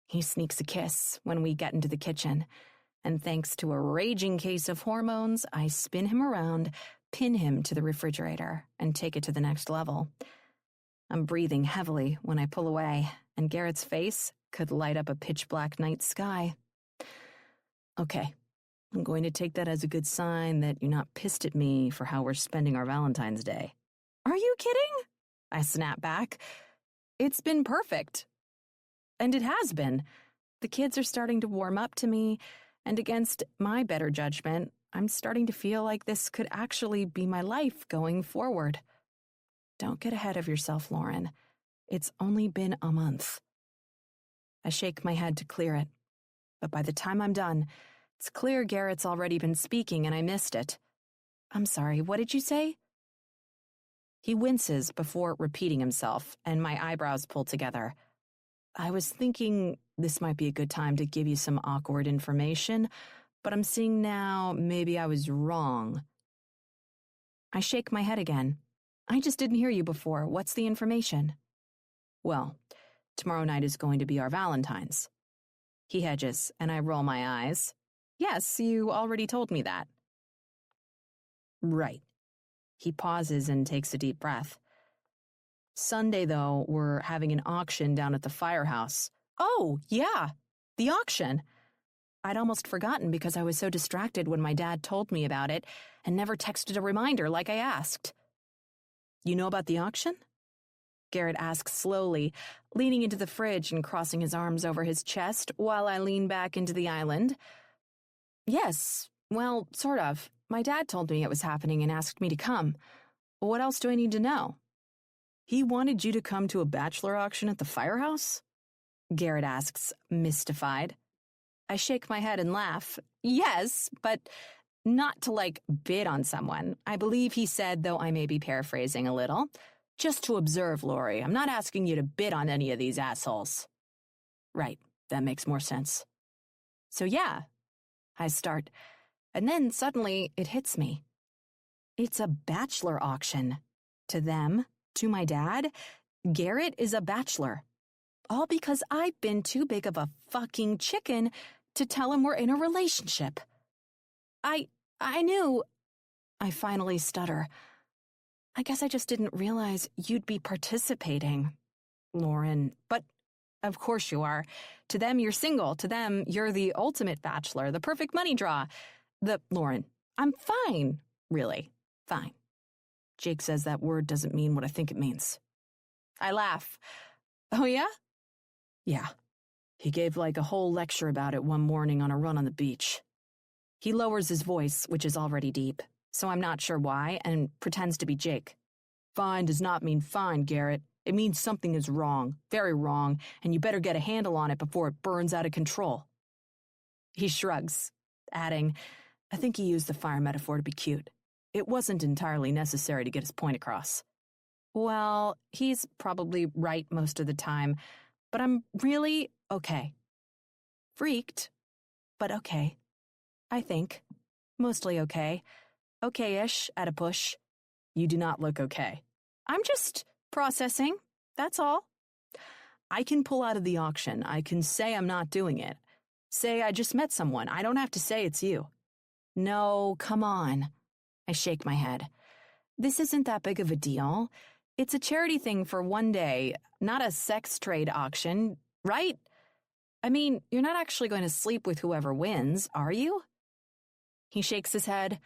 He sneaks a kiss when we get into the kitchen, and thanks to a raging case of hormones, I spin him around, pin him to the refrigerator, and take it to the next level. I'm breathing heavily when I pull away, and Garrett's face could light up a pitch-black night sky. Okay, I'm going to take that as a good sign that you're not pissed at me for how we're spending our Valentine's Day. Are you kidding? I snap back. It's been perfect. And it has been. The kids are starting to warm up to me, and against my better judgment, I'm starting to feel like this could actually be my life going forward. Don't get ahead of yourself, Lauren. It's only been a month. I shake my head to clear it, but by the time I'm done, it's clear Garrett's already been speaking and I missed it. I'm sorry, what did you say? He winces before repeating himself, and my eyebrows pull together. I was thinking this might be a good time to give you some awkward information, but I'm seeing now maybe I was wrong. I shake my head again. I just didn't hear you before. What's the information? Well, tomorrow night is going to be our Valentine's. He hedges, and I roll my eyes. Yes, you already told me that. Right. He pauses and takes a deep breath. Sunday, though, we're having an auction down at the firehouse. Oh, yeah, the auction. I'd almost forgotten because I was so distracted when my dad told me about it and never texted a reminder like I asked. You know about the auction? Garrett asks slowly, leaning into the fridge and crossing his arms over his chest while I lean back into the island. Yes, well, sort of. My dad told me it was happening and asked me to come. What else do I need to know? He wanted you to come to a bachelor auction at the firehouse? Garrett asks, mystified. I shake my head and laugh. Yes, but not to, bid on someone. I believe he said, though I may be paraphrasing a little. Just to observe, Lori. I'm not asking you to bid on any of these assholes. Right, that makes more sense. So yeah, I start. And then suddenly it hits me. It's a bachelor auction. To them, to my dad, Garrett is a bachelor. All because I've been too big of a fucking chicken to tell him we're in a relationship. I knew... I finally stutter. I guess I just didn't realize you'd be participating, Lauren. But of course you are. To them, you're single. To them, you're the ultimate bachelor, the perfect money draw. Lauren, I'm fine, really, fine. Jake says that word doesn't mean what I think it means. I laugh. Oh, yeah? Yeah. He gave a whole lecture about it one morning on a run on the beach. He lowers his voice, which is already deep, so I'm not sure why, and pretends to be Jake. Fine does not mean fine, Garrett. It means something is wrong, very wrong, and you better get a handle on it before it burns out of control. He shrugs, adding, I think he used the fire metaphor to be cute. It wasn't entirely necessary to get his point across. Well, he's probably right most of the time, but I'm really okay. Freaked, but okay. I think. Mostly okay. Okay-ish at a push. You do not look okay. I'm just processing, that's all. I can pull out of the auction. I can say I'm not doing it. Say I just met someone. I don't have to say it's you. No, come on. I shake my head. This isn't that big of a deal. It's a charity thing for one day, not a sex trade auction, right? I mean, you're not actually going to sleep with whoever wins, are you? He shakes his head.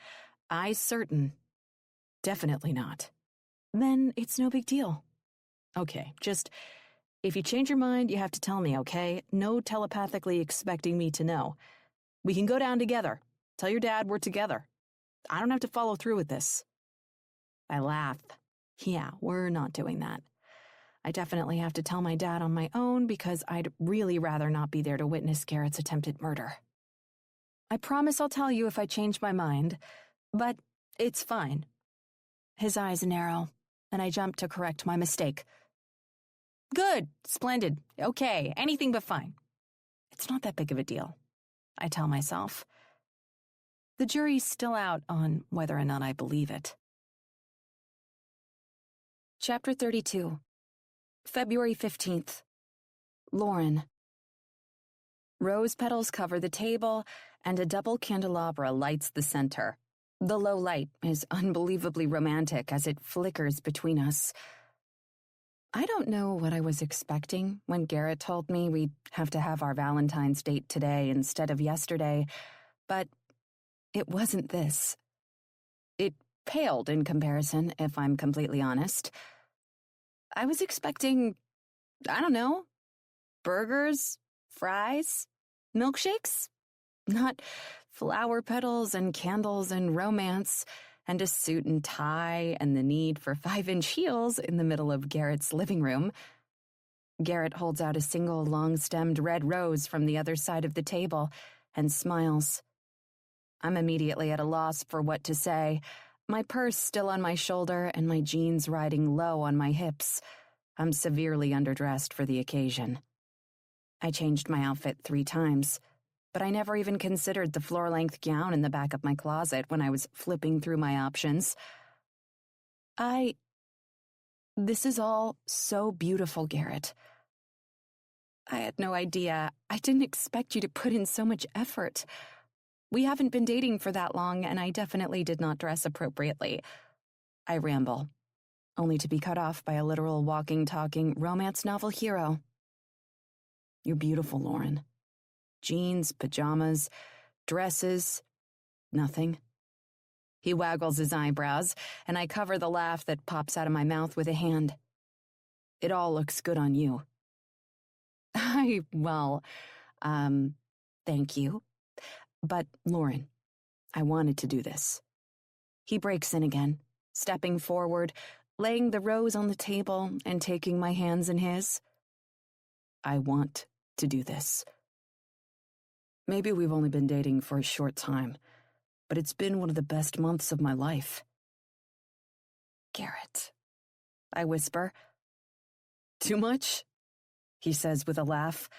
Eyes certain. Definitely not. Then it's no big deal. Okay, just, if you change your mind, you have to tell me, okay? No telepathically expecting me to know. We can go down together. Tell your dad we're together. I don't have to follow through with this. I laugh. Yeah, we're not doing that. I definitely have to tell my dad on my own because I'd really rather not be there to witness Garrett's attempted murder. I promise I'll tell you if I change my mind, but it's fine. His eyes narrow, and I jump to correct my mistake. Good, splendid, okay, anything but fine. It's not that big of a deal, I tell myself. The jury's still out on whether or not I believe it. Chapter 32, February 15th. Lauren. Rose petals cover the table, and a double candelabra lights the center. The low light is unbelievably romantic as it flickers between us. I don't know what I was expecting when Garrett told me we'd have to have our Valentine's date today instead of yesterday, but it wasn't this. It paled in comparison, if I'm completely honest. I was expecting, I don't know, burgers, fries, milkshakes? Not flower petals and candles and romance, and a suit and tie and the need for 5-inch heels in the middle of Garrett's living room. Garrett holds out a single long-stemmed red rose from the other side of the table and smiles. I'm immediately at a loss for what to say, my purse still on my shoulder and my jeans riding low on my hips. I'm severely underdressed for the occasion. I changed my outfit 3 times, but I never even considered the floor-length gown in the back of my closet when I was flipping through my options. This is all so beautiful, Garrett. I had no idea. I didn't expect you to put in so much effort. We haven't been dating for that long, and I definitely did not dress appropriately. I ramble. only to be cut off by a literal walking, talking romance novel hero. You're beautiful, Lauren. Jeans, pajamas, dresses, nothing. He waggles his eyebrows, and I cover the laugh that pops out of my mouth with a hand. It all looks good on you. Thank you. But, Lauren, I wanted to do this. He breaks in again, stepping forward, laying the rose on the table and taking my hands in his. I want to do this. Maybe we've only been dating for a short time, but it's been one of the best months of my life. Garrett, I whisper. Too much? He says with a laugh.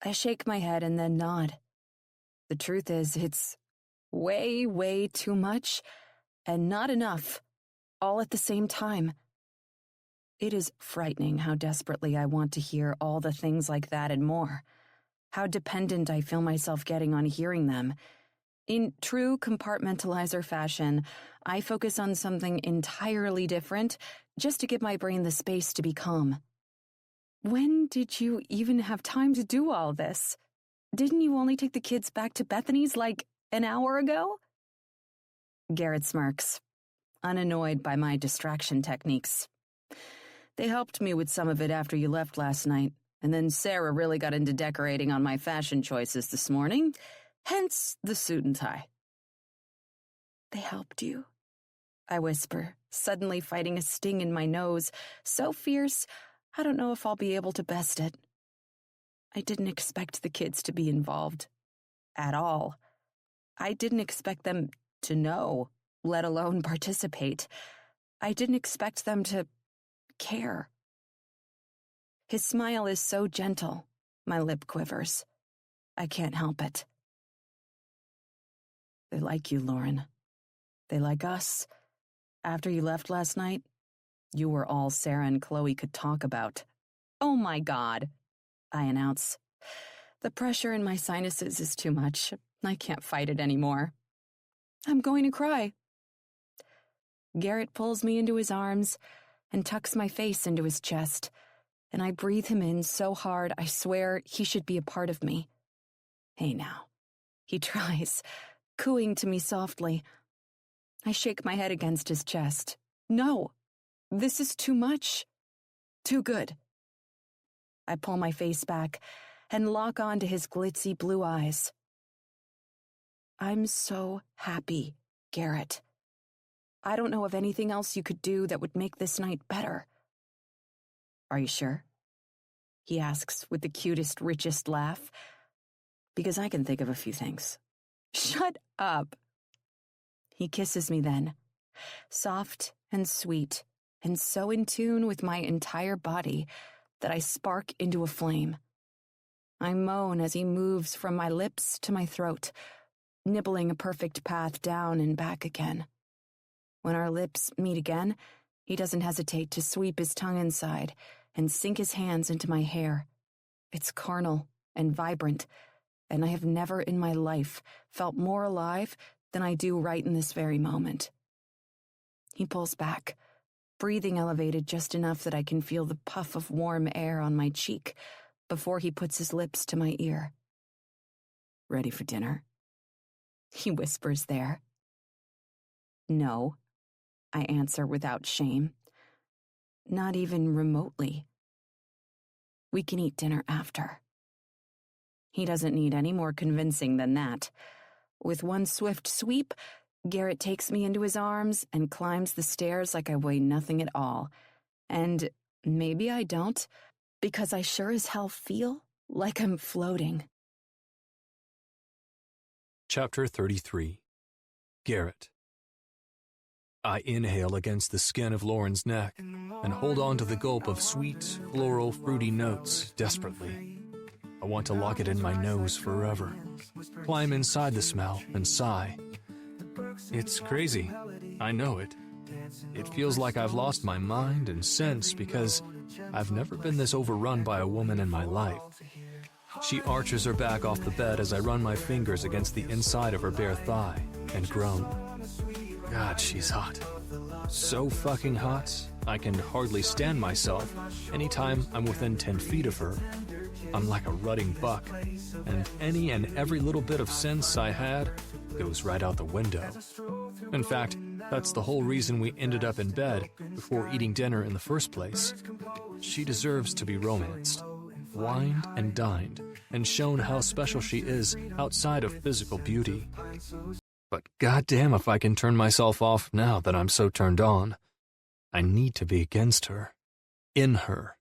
I shake my head and then nod. The truth is, it's way, way too much and not enough, all at the same time. It is frightening how desperately I want to hear all the things like that and more, how dependent I feel myself getting on hearing them. In true compartmentalizer fashion, I focus on something entirely different just to give my brain the space to be calm. When did you even have time to do all this? Didn't you only take the kids back to Bethany's like an hour ago? Garrett smirks, unannoyed by my distraction techniques. They helped me with some of it after you left last night, and then Sarah really got into decorating on my fashion choices this morning, hence the suit and tie. They helped you? I whisper, suddenly fighting a sting in my nose, so fierce I don't know if I'll be able to best it. I didn't expect the kids to be involved. At all. I didn't expect them to know, let alone participate. I didn't expect them to care. His smile is so gentle, my lip quivers. I can't help it. They like you, Lauren. They like us. After you left last night, you were all Sarah and Chloe could talk about. Oh my God, I announce. The pressure in my sinuses is too much. I can't fight it anymore. I'm going to cry. Garrett pulls me into his arms and tucks my face into his chest, and I breathe him in so hard I swear he should be a part of me. Hey now, he tries, cooing to me softly. I shake my head against his chest. No, this is too much. Too good. I pull my face back and lock onto his glitzy blue eyes. I'm so happy, Garrett. I don't know of anything else you could do that would make this night better. Are you sure? He asks with the cutest, richest laugh. Because I can think of a few things. Shut up. He kisses me then, soft and sweet, and so in tune with my entire body that I spark into a flame. I moan as he moves from my lips to my throat, nibbling a perfect path down and back again. When our lips meet again, he doesn't hesitate to sweep his tongue inside and sink his hands into my hair. It's carnal and vibrant, and I have never in my life felt more alive than I do right in this very moment. He pulls back, breathing elevated just enough that I can feel the puff of warm air on my cheek before he puts his lips to my ear. Ready for dinner? He whispers there. No, I answer without shame. Not even remotely. We can eat dinner after. He doesn't need any more convincing than that. With one swift sweep, Garrett takes me into his arms and climbs the stairs like I weigh nothing at all. And maybe I don't, because I sure as hell feel like I'm floating. Chapter 33. Garrett. I inhale against the skin of Lauren's neck and hold on to the gulp of sweet, floral, fruity notes desperately. I want to lock it in my nose forever, climb inside the smell and sigh. It's crazy, I know it. It feels like I've lost my mind and sense because I've never been this overrun by a woman in my life. She arches her back off the bed as I run my fingers against the inside of her bare thigh and groan. God, she's hot. So fucking hot, I can hardly stand myself anytime I'm within 10 feet of her. I'm like a rutting buck, and any and every little bit of sense I had goes right out the window. In fact, that's the whole reason we ended up in bed before eating dinner in the first place. She deserves to be romanced, wined and dined, and shown how special she is outside of physical beauty. But goddamn if I can turn myself off now that I'm so turned on. I need to be against her, in her.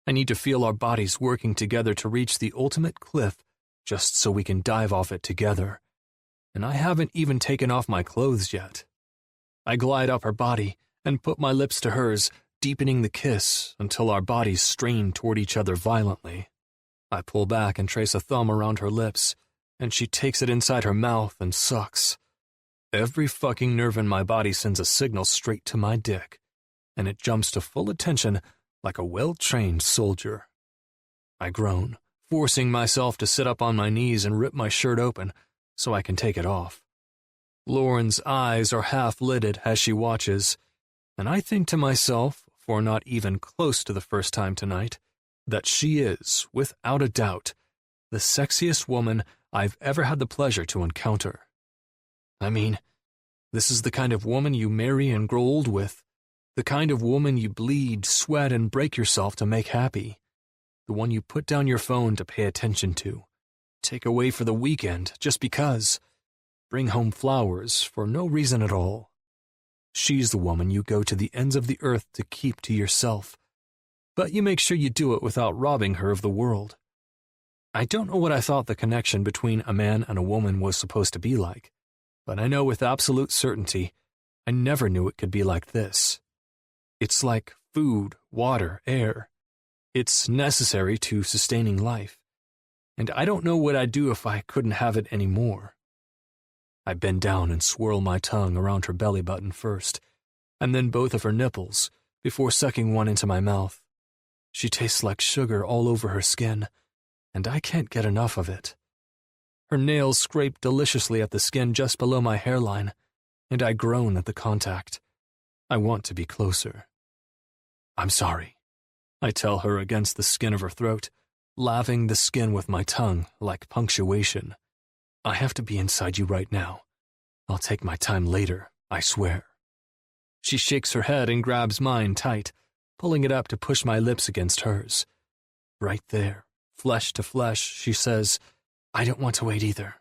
I need to feel our bodies working together to reach the ultimate cliff just so we can dive off it together. And I haven't even taken off my clothes yet. I glide up her body and put my lips to hers, deepening the kiss until our bodies strain toward each other violently. I pull back and trace a thumb around her lips, and she takes it inside her mouth and sucks. Every fucking nerve in my body sends a signal straight to my dick, and it jumps to full attention like a well-trained soldier. I groan, forcing myself to sit up on my knees and rip my shirt open so I can take it off. Lauren's eyes are half-lidded as she watches, and I think to myself, for not even close to the first time tonight, that she is, without a doubt, the sexiest woman I've ever had the pleasure to encounter. I mean, this is the kind of woman you marry and grow old with, the kind of woman you bleed, sweat, and break yourself to make happy, the one you put down your phone to pay attention to, take away for the weekend just because, bring home flowers for no reason at all. She's the woman you go to the ends of the earth to keep to yourself, but you make sure you do it without robbing her of the world. I don't know what I thought the connection between a man and a woman was supposed to be like, but I know with absolute certainty I never knew it could be like this. It's like food, water, air. It's necessary to sustaining life, and I don't know what I'd do if I couldn't have it anymore. I bend down and swirl my tongue around her belly button first, and then both of her nipples, before sucking one into my mouth. She tastes like sugar all over her skin, and I can't get enough of it. Her nails scrape deliciously at the skin just below my hairline, and I groan at the contact. I want to be closer. I'm sorry, I tell her against the skin of her throat, laving the skin with my tongue like punctuation. I have to be inside you right now. I'll take my time later, I swear. She shakes her head and grabs mine tight, pulling it up to push my lips against hers. Right there, flesh to flesh, she says, I don't want to wait either.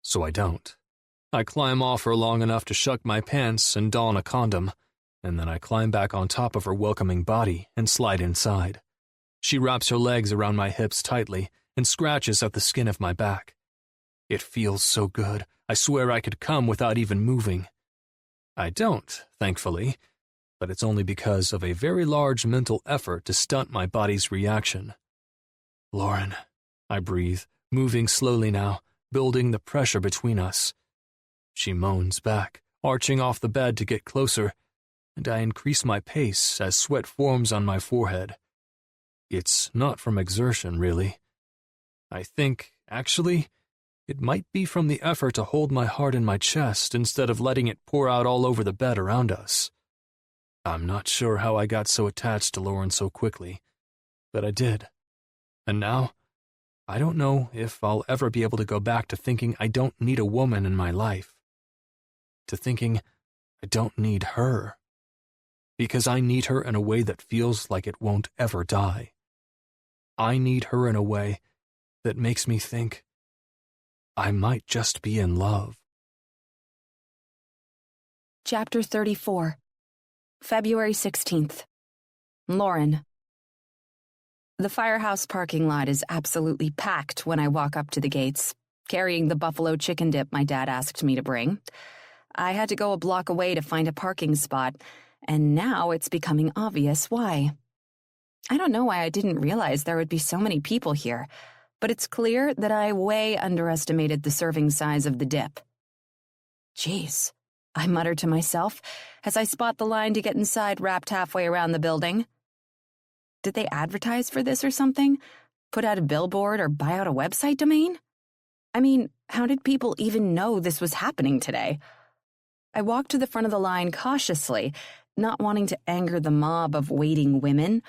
So I don't. I climb off her long enough to shuck my pants and don a condom, and then I climb back on top of her welcoming body and slide inside. She wraps her legs around my hips tightly and scratches at the skin of my back. It feels so good, I swear I could come without even moving. I don't, thankfully, but it's only because of a very large mental effort to stunt my body's reaction. Lauren, I breathe, moving slowly now, building the pressure between us. She moans back, arching off the bed to get closer, and I increase my pace as sweat forms on my forehead. It's not from exertion, really. I think, actually, it might be from the effort to hold my heart in my chest instead of letting it pour out all over the bed around us. I'm not sure how I got so attached to Lauren so quickly, but I did. And now, I don't know if I'll ever be able to go back to thinking I don't need a woman in my life. To thinking I don't need her. Because I need her in a way that feels like it won't ever die. I need her in a way that makes me think I might just be in love. Chapter 34, February 16th. Lauren. The firehouse parking lot is absolutely packed when I walk up to the gates, carrying the buffalo chicken dip my dad asked me to bring. I had to go a block away to find a parking spot, and now it's becoming obvious why. I don't know why I didn't realize there would be so many people here, but it's clear that I way underestimated the serving size of the dip. Jeez, I mutter to myself as I spot the line to get inside wrapped halfway around the building. Did they advertise for this or something? Put out a billboard or buy out a website domain? I mean, how did people even know this was happening today? I walk to the front of the line cautiously, not wanting to anger the mob of waiting women,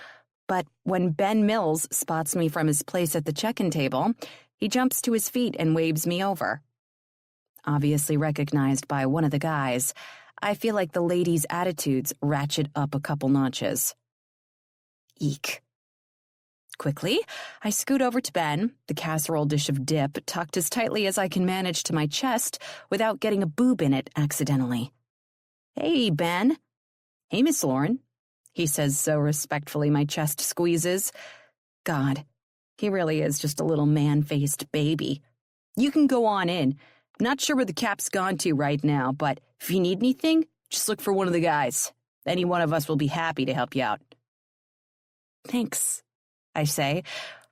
but when Ben Mills spots me from his place at the check-in table, he jumps to his feet and waves me over. Obviously recognized by one of the guys, I feel like the ladies' attitudes ratchet up a couple notches. Eek. Quickly, I scoot over to Ben, the casserole dish of dip tucked as tightly as I can manage to my chest without getting a boob in it accidentally. "Hey, Ben." "Hey, Miss Lauren," he says so respectfully my chest squeezes. God, he really is just a little man-faced baby. "You can go on in. Not sure where the cap's gone to right now, but if you need anything, just look for one of the guys. Any one of us will be happy to help you out." "Thanks," I say,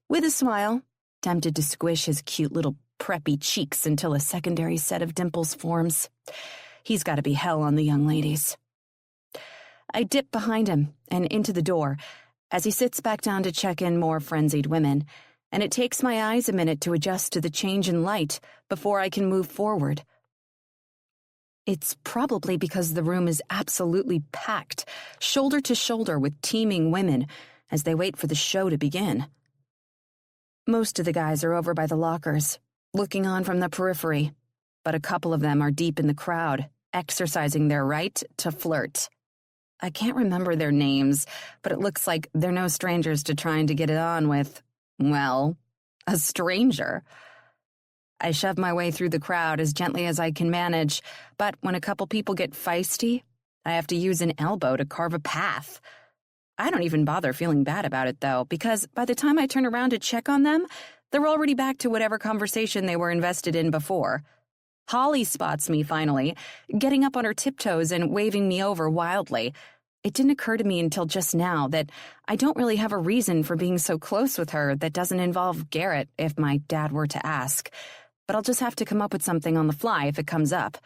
with a smile, tempted to squish his cute little preppy cheeks until a secondary set of dimples forms. He's got to be hell on the young ladies. I dip behind him and into the door as he sits back down to check in more frenzied women, and it takes my eyes a minute to adjust to the change in light before I can move forward. It's probably because the room is absolutely packed, shoulder to shoulder with teeming women, as they wait for the show to begin. Most of the guys are over by the lockers, looking on from the periphery, but a couple of them are deep in the crowd, exercising their right to flirt. I can't remember their names, but it looks like they're no strangers to trying to get it on with, well, a stranger. I shove my way through the crowd as gently as I can manage, but when a couple people get feisty, I have to use an elbow to carve a path. I don't even bother feeling bad about it, though, because by the time I turn around to check on them, they're already back to whatever conversation they were invested in before. Holly spots me finally, getting up on her tiptoes and waving me over wildly. It didn't occur to me until just now that I don't really have a reason for being so close with her that doesn't involve Garrett if my dad were to ask, but I'll just have to come up with something on the fly if it comes up.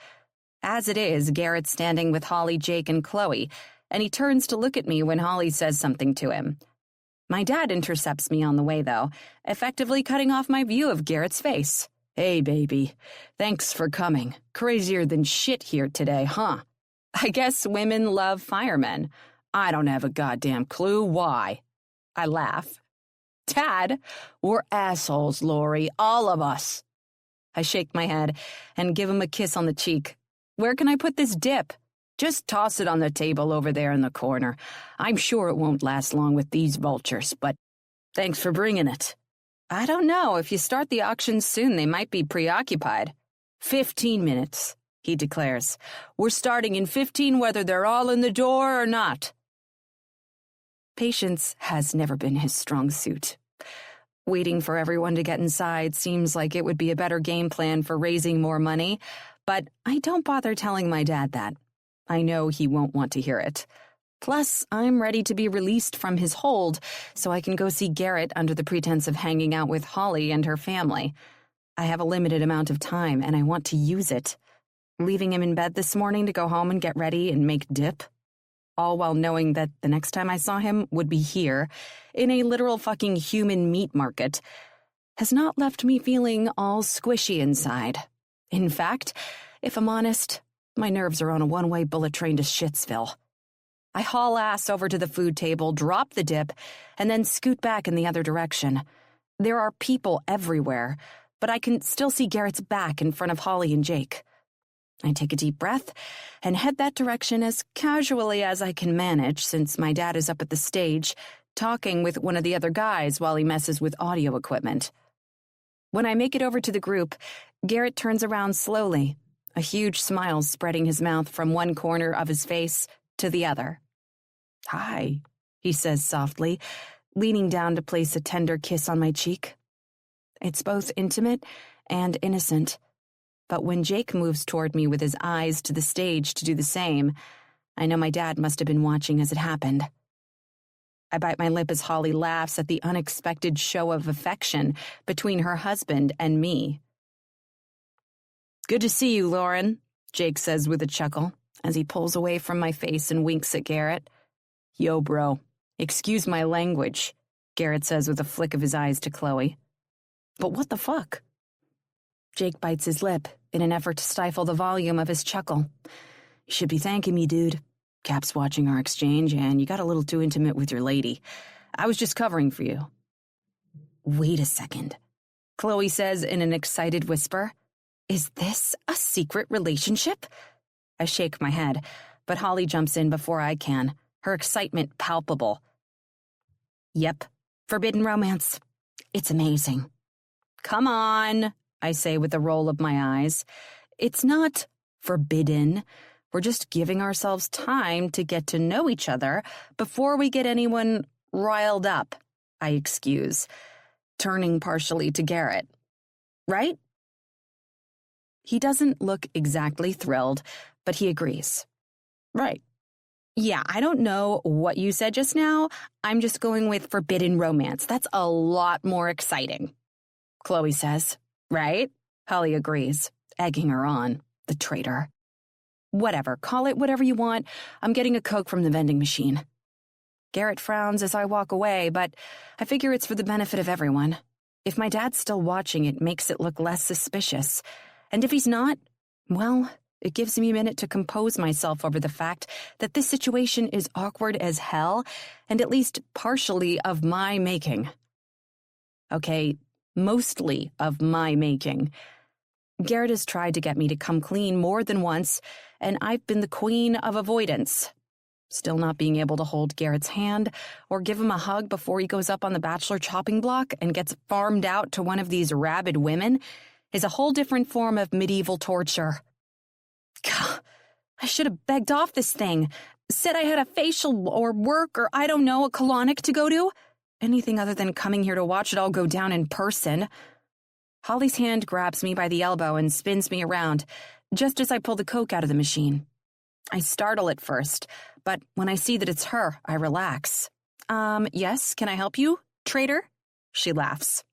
As it is, Garrett's standing with Holly, Jake, and Chloe, and he turns to look at me when Holly says something to him. My dad intercepts me on the way, though, effectively cutting off my view of Garrett's face. "Hey, baby. Thanks for coming. Crazier than shit here today, huh? I guess women love firemen. I don't have a goddamn clue why." I laugh. "Dad, we're assholes, Lori, all of us." I shake my head and give him a kiss on the cheek. "Where can I put this dip?" "Just toss it on the table over there in the corner. I'm sure it won't last long with these vultures, but thanks for bringing it." "I don't know. If you start the auction soon, they might be preoccupied." 15 minutes, he declares. "We're starting in 15 whether they're all in the door or not." Patience has never been his strong suit. Waiting for everyone to get inside seems like it would be a better game plan for raising more money, but I don't bother telling my dad that. I know he won't want to hear it. Plus, I'm ready to be released from his hold so I can go see Garrett under the pretense of hanging out with Holly and her family. I have a limited amount of time, and I want to use it. Leaving him in bed this morning to go home and get ready and make dip, all while knowing that the next time I saw him would be here, in a literal fucking human meat market, has not left me feeling all squishy inside. In fact, if I'm honest, my nerves are on a one-way bullet train to Shitsville. I haul ass over to the food table, drop the dip, and then scoot back in the other direction. There are people everywhere, but I can still see Garrett's back in front of Holly and Jake. I take a deep breath and head that direction as casually as I can manage since my dad is up at the stage, talking with one of the other guys while he messes with audio equipment. When I make it over to the group, Garrett turns around slowly, a huge smile spreading his mouth from one corner of his face to the other. "Hi," he says softly, leaning down to place a tender kiss on my cheek. It's both intimate and innocent, but when Jake moves toward me with his eyes to the stage to do the same, I know my dad must have been watching as it happened. I bite my lip as Holly laughs at the unexpected show of affection between her husband and me. "Good to see you, Lauren," Jake says with a chuckle, as he pulls away from my face and winks at Garrett. "Yo, bro. Excuse my language," Garrett says with a flick of his eyes to Chloe. "But what the fuck?" Jake bites his lip in an effort to stifle the volume of his chuckle. You should be thanking me, dude. Cap's watching our exchange, and you got a little too intimate with your lady. I was just covering for you. Wait a second, Chloe says in an excited whisper. Is this a secret relationship? I shake my head, but Holly jumps in before I can, her excitement palpable. Yep, forbidden romance. It's amazing. Come on, I say with a roll of my eyes. It's not forbidden. We're just giving ourselves time to get to know each other before we get anyone riled up, I excuse, turning partially to Garrett. Right? He doesn't look exactly thrilled, but he agrees. Right. Yeah, I don't know what you said just now. I'm just going with forbidden romance. That's a lot more exciting. Chloe says. Right? Holly agrees, egging her on. The traitor. Whatever, call it whatever you want. I'm getting a Coke from the vending machine. Garrett frowns as I walk away, but I figure it's for the benefit of everyone. If my dad's still watching, it makes it look less suspicious. And if he's not, well, it gives me a minute to compose myself over the fact that this situation is awkward as hell and at least partially of my making. Okay, mostly of my making. Garrett has tried to get me to come clean more than once, and I've been the queen of avoidance. Still not being able to hold Garrett's hand or give him a hug before he goes up on the bachelor chopping block and gets farmed out to one of these rabid women is a whole different form of medieval torture. God, I should have begged off this thing, said I had a facial or work or, I don't know, a colonic to go to. Anything other than coming here to watch it all go down in person. Holly's hand grabs me by the elbow and spins me around, just as I pull the Coke out of the machine. I startle at first, but when I see that it's her, I relax. Yes, can I help you, traitor? She laughs.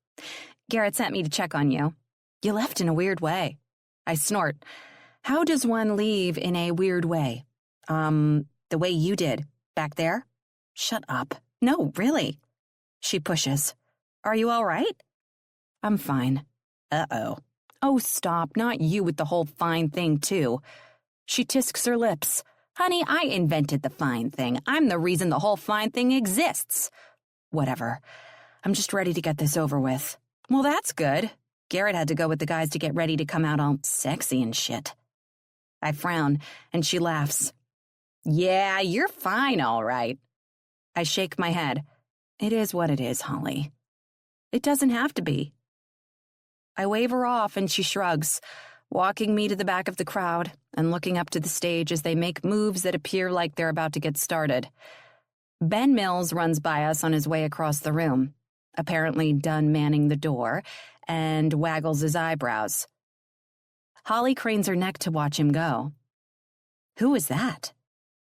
Garrett sent me to check on you. You left in a weird way. I snort. How does one leave in a weird way? The way you did, back there? Shut up. No, really. She pushes. Are you all right? I'm fine. Uh-oh. Oh, stop. Not you with the whole fine thing, too. She tisks her lips. Honey, I invented the fine thing. I'm the reason the whole fine thing exists. Whatever. I'm just ready to get this over with. Well, that's good. Garrett had to go with the guys to get ready to come out all sexy and shit. I frown, and she laughs. Yeah, you're fine, all right. I shake my head. It is what it is, Holly. It doesn't have to be. I wave her off and she shrugs, walking me to the back of the crowd and looking up to the stage as they make moves that appear like they're about to get started. Ben Mills runs by us on his way across the room, apparently done manning the door, and waggles his eyebrows. Holly cranes her neck to watch him go. Who is that?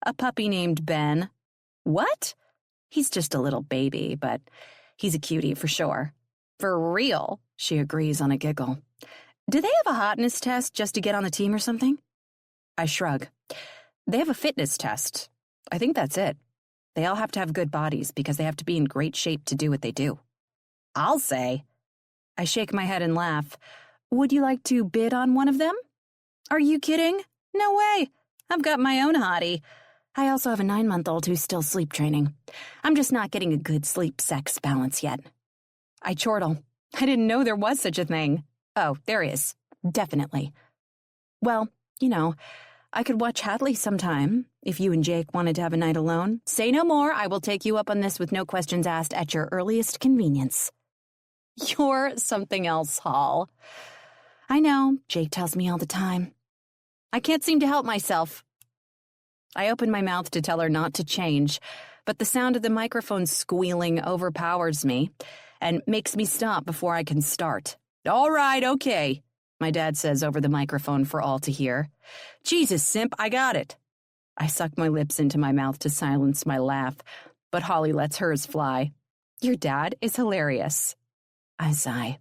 A puppy named Ben. What? He's just a little baby, but he's a cutie for sure. For real, she agrees on a giggle. Do they have a hotness test just to get on the team or something? I shrug. They have a fitness test. I think that's it. They all have to have good bodies because they have to be in great shape to do what they do. I'll say. I shake my head and laugh. Would you like to bid on one of them? Are you kidding? No way. I've got my own hottie. I also have a 9-month-old who's still sleep training. I'm just not getting a good sleep-sex balance yet. I chortle. I didn't know there was such a thing. Oh, there is. Definitely. Well, you know, I could watch Hadley sometime, if you and Jake wanted to have a night alone. Say no more. I will take you up on this with no questions asked at your earliest convenience. You're something else, Hall. I know. Jake tells me all the time. I can't seem to help myself. I open my mouth to tell her not to change, but the sound of the microphone squealing overpowers me and makes me stop before I can start. All right, okay, my dad says over the microphone for all to hear. Jesus, simp, I got it. I suck my lips into my mouth to silence my laugh, but Holly lets hers fly. Your dad is hilarious. I sigh.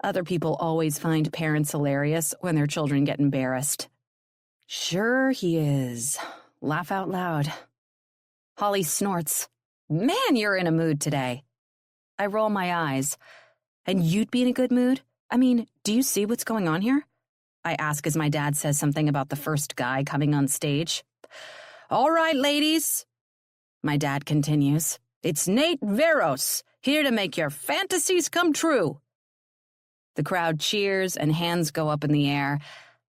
Other people always find parents hilarious when their children get embarrassed. Sure he is. Laugh out loud. Holly snorts. Man, you're in a mood today. I roll my eyes. And you'd be in a good mood? I mean, do you see what's going on here? I ask as my dad says something about the first guy coming on stage. All right, ladies, my dad continues. It's Nate Veros, here to make your fantasies come true. The crowd cheers and hands go up in the air,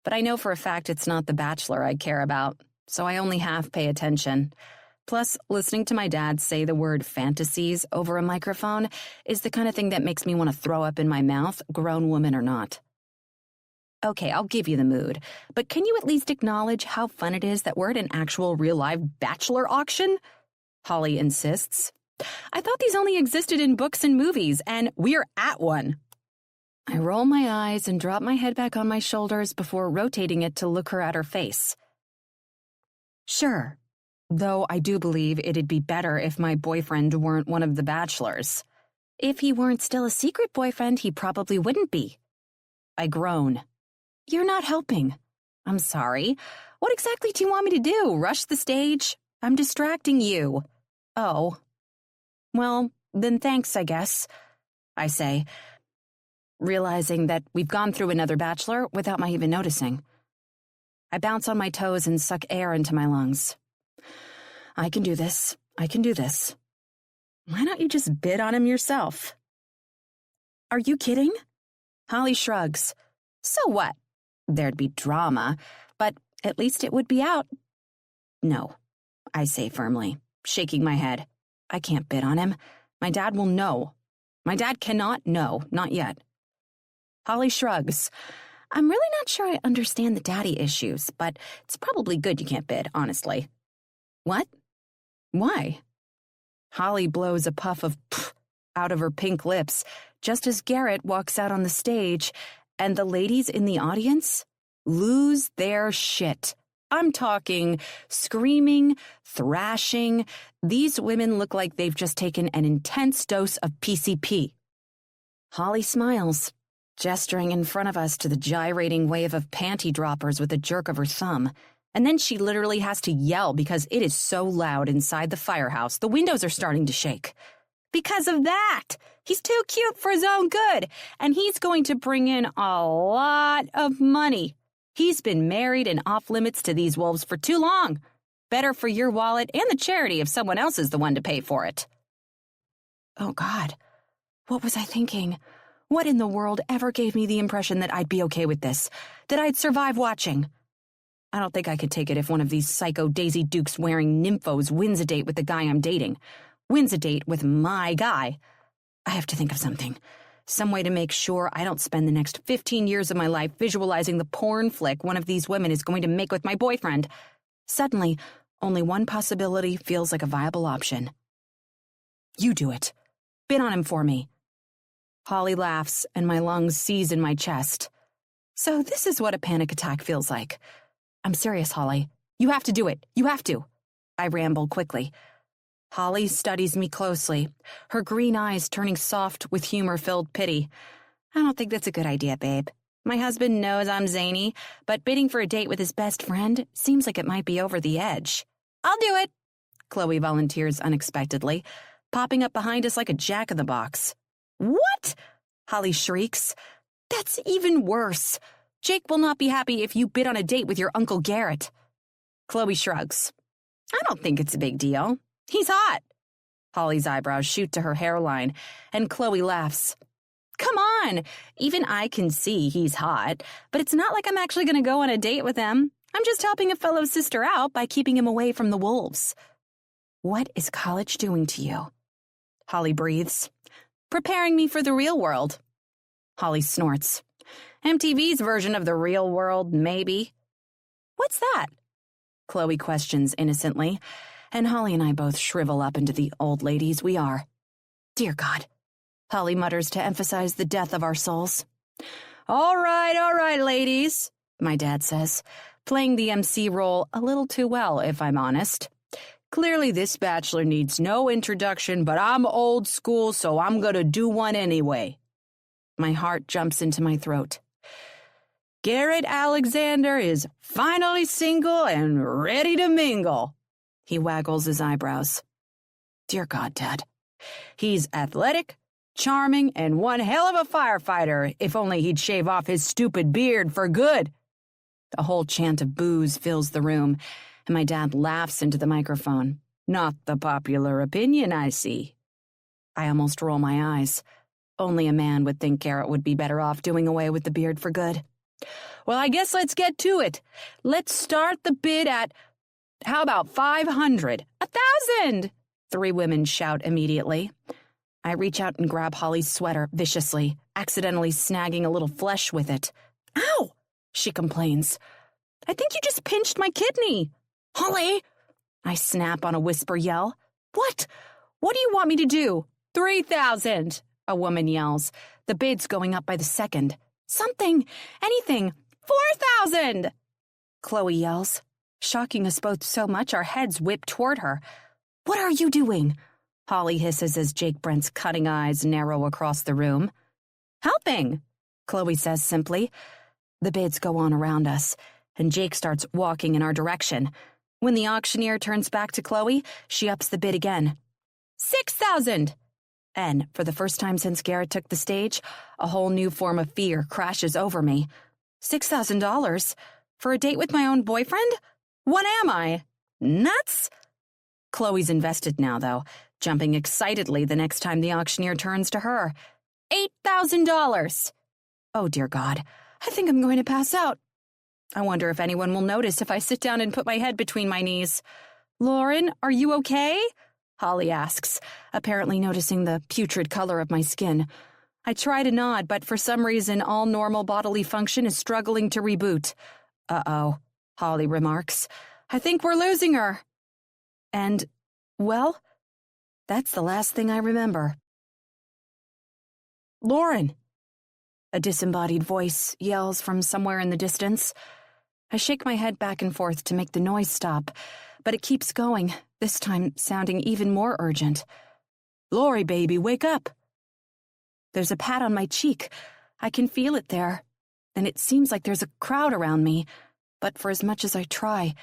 but I know for a fact it's not the Bachelor I care about, so I only half pay attention. Plus, listening to my dad say the word fantasies over a microphone is the kind of thing that makes me want to throw up in my mouth, grown woman or not. Okay, I'll give you the mood, but can you at least acknowledge how fun it is that we're at an actual real-live Bachelor auction? Holly insists. I thought these only existed in books and movies, and we're at one. I roll my eyes and drop my head back on my shoulders before rotating it to look her at her face. Sure. Though I do believe it'd be better if my boyfriend weren't one of the bachelors. If he weren't still a secret boyfriend, he probably wouldn't be. I groan. You're not helping. I'm sorry. What exactly do you want me to do? Rush the stage? I'm distracting you. Oh. Well, then thanks, I guess, I say, realizing that we've gone through another bachelor without my even noticing. I bounce on my toes and suck air into my lungs. I can do this. I can do this. Why don't you just bid on him yourself? Are you kidding? Holly shrugs. So what? There'd be drama, but at least it would be out. No, I say firmly, shaking my head. I can't bid on him. My dad will know. My dad cannot know, not yet. Holly shrugs. I'm really not sure I understand the daddy issues, but it's probably good you can't bid, honestly. What? Why? Holly blows a puff of pff out of her pink lips just as Garrett walks out on the stage, and the ladies in the audience lose their shit. I'm talking screaming, thrashing. These women look like they've just taken an intense dose of PCP. Holly smiles, gesturing in front of us to the gyrating wave of panty droppers with a jerk of her thumb. And then she literally has to yell because it is so loud inside the firehouse. The windows are starting to shake. Because of that! He's too cute for his own good, and he's going to bring in a lot of money. He's been married and off limits to these wolves for too long. Better for your wallet and the charity if someone else is the one to pay for it. Oh, God. What was I thinking? What in the world ever gave me the impression that I'd be okay with this? That I'd survive watching? I don't think I could take it if one of these psycho Daisy Dukes wearing nymphos wins a date with the guy I'm dating. Wins a date with my guy. I have to think of something. Some way to make sure I don't spend the next 15 years of my life visualizing the porn flick one of these women is going to make with my boyfriend. Suddenly, only one possibility feels like a viable option. You do it. Bid on him for me. Holly laughs, and my lungs seize in my chest. So this is what a panic attack feels like. I'm serious, Holly. You have to do it. You have to. I ramble quickly. Holly studies me closely, her green eyes turning soft with humor-filled pity. I don't think that's a good idea, babe. My husband knows I'm zany, but bidding for a date with his best friend seems like it might be over the edge. I'll do it, Chloe volunteers unexpectedly, popping up behind us like a jack-in-the-box. What? Holly shrieks. That's even worse. Jake will not be happy if you bid on a date with your Uncle Garrett. Chloe shrugs. I don't think it's a big deal. He's hot. Holly's eyebrows shoot to her hairline, and Chloe laughs. Come on, even I can see he's hot, but it's not like I'm actually going to go on a date with him. I'm just helping a fellow sister out by keeping him away from the wolves. What is college doing to you? Holly breathes. Preparing me for the real world. Holly snorts. MTV's version of the real world, maybe. What's that? Chloe questions innocently, and Holly and I both shrivel up into the old ladies we are. Dear God, Holly mutters to emphasize the death of our souls. All right, ladies, my dad says, playing the MC role a little too well, if I'm honest. Clearly this bachelor needs no introduction, but I'm old school, so I'm gonna do one anyway. My heart jumps into my throat. Garrett Alexander is finally single and ready to mingle. He waggles his eyebrows. Dear God, Dad. He's athletic, charming, and one hell of a firefighter, if only he'd shave off his stupid beard for good. A whole chant of boos fills the room, and my dad laughs into the microphone. Not the popular opinion, I see. I almost roll my eyes. Only a man would think Garrett would be better off doing away with the beard for good. Well, I guess let's get to it. Let's start the bid at, how about 500? 1,000! 3 women shout immediately. I reach out and grab Holly's sweater viciously, accidentally snagging a little flesh with it. Ow! She complains. I think you just pinched my kidney. Holly! I snap on a whisper yell. What? What do you want me to do? 3,000, a woman yells. The bid's going up by the second. Something, anything, 4,000! Chloe yells, shocking us both so much our heads whip toward her. What are you doing? Holly hisses as Jake Brent's cutting eyes narrow across the room. Helping, Chloe says simply. The bids go on around us, and Jake starts walking in our direction. When the auctioneer turns back to Chloe, she ups the bid again. 6,000! And, for the first time since Garrett took the stage, a whole new form of fear crashes over me. $6,000? For a date with my own boyfriend? What am I? Nuts? Chloe's invested now, though, jumping excitedly the next time the auctioneer turns to her. $8,000! Oh, dear God. I think I'm going to pass out. I wonder if anyone will notice if I sit down and put my head between my knees. Lauren, are you okay? Holly asks, apparently noticing the putrid color of my skin. I try to nod, but for some reason all normal bodily function is struggling to reboot. Uh-oh, Holly remarks. I think we're losing her. And, well, that's the last thing I remember. Lauren! A disembodied voice yells from somewhere in the distance. I shake my head back and forth to make the noise stop, but it keeps going, this time sounding even more urgent. Lori, baby, wake up! There's a pat on my cheek. I can feel it there, and it seems like there's a crowd around me, but for as much as I try,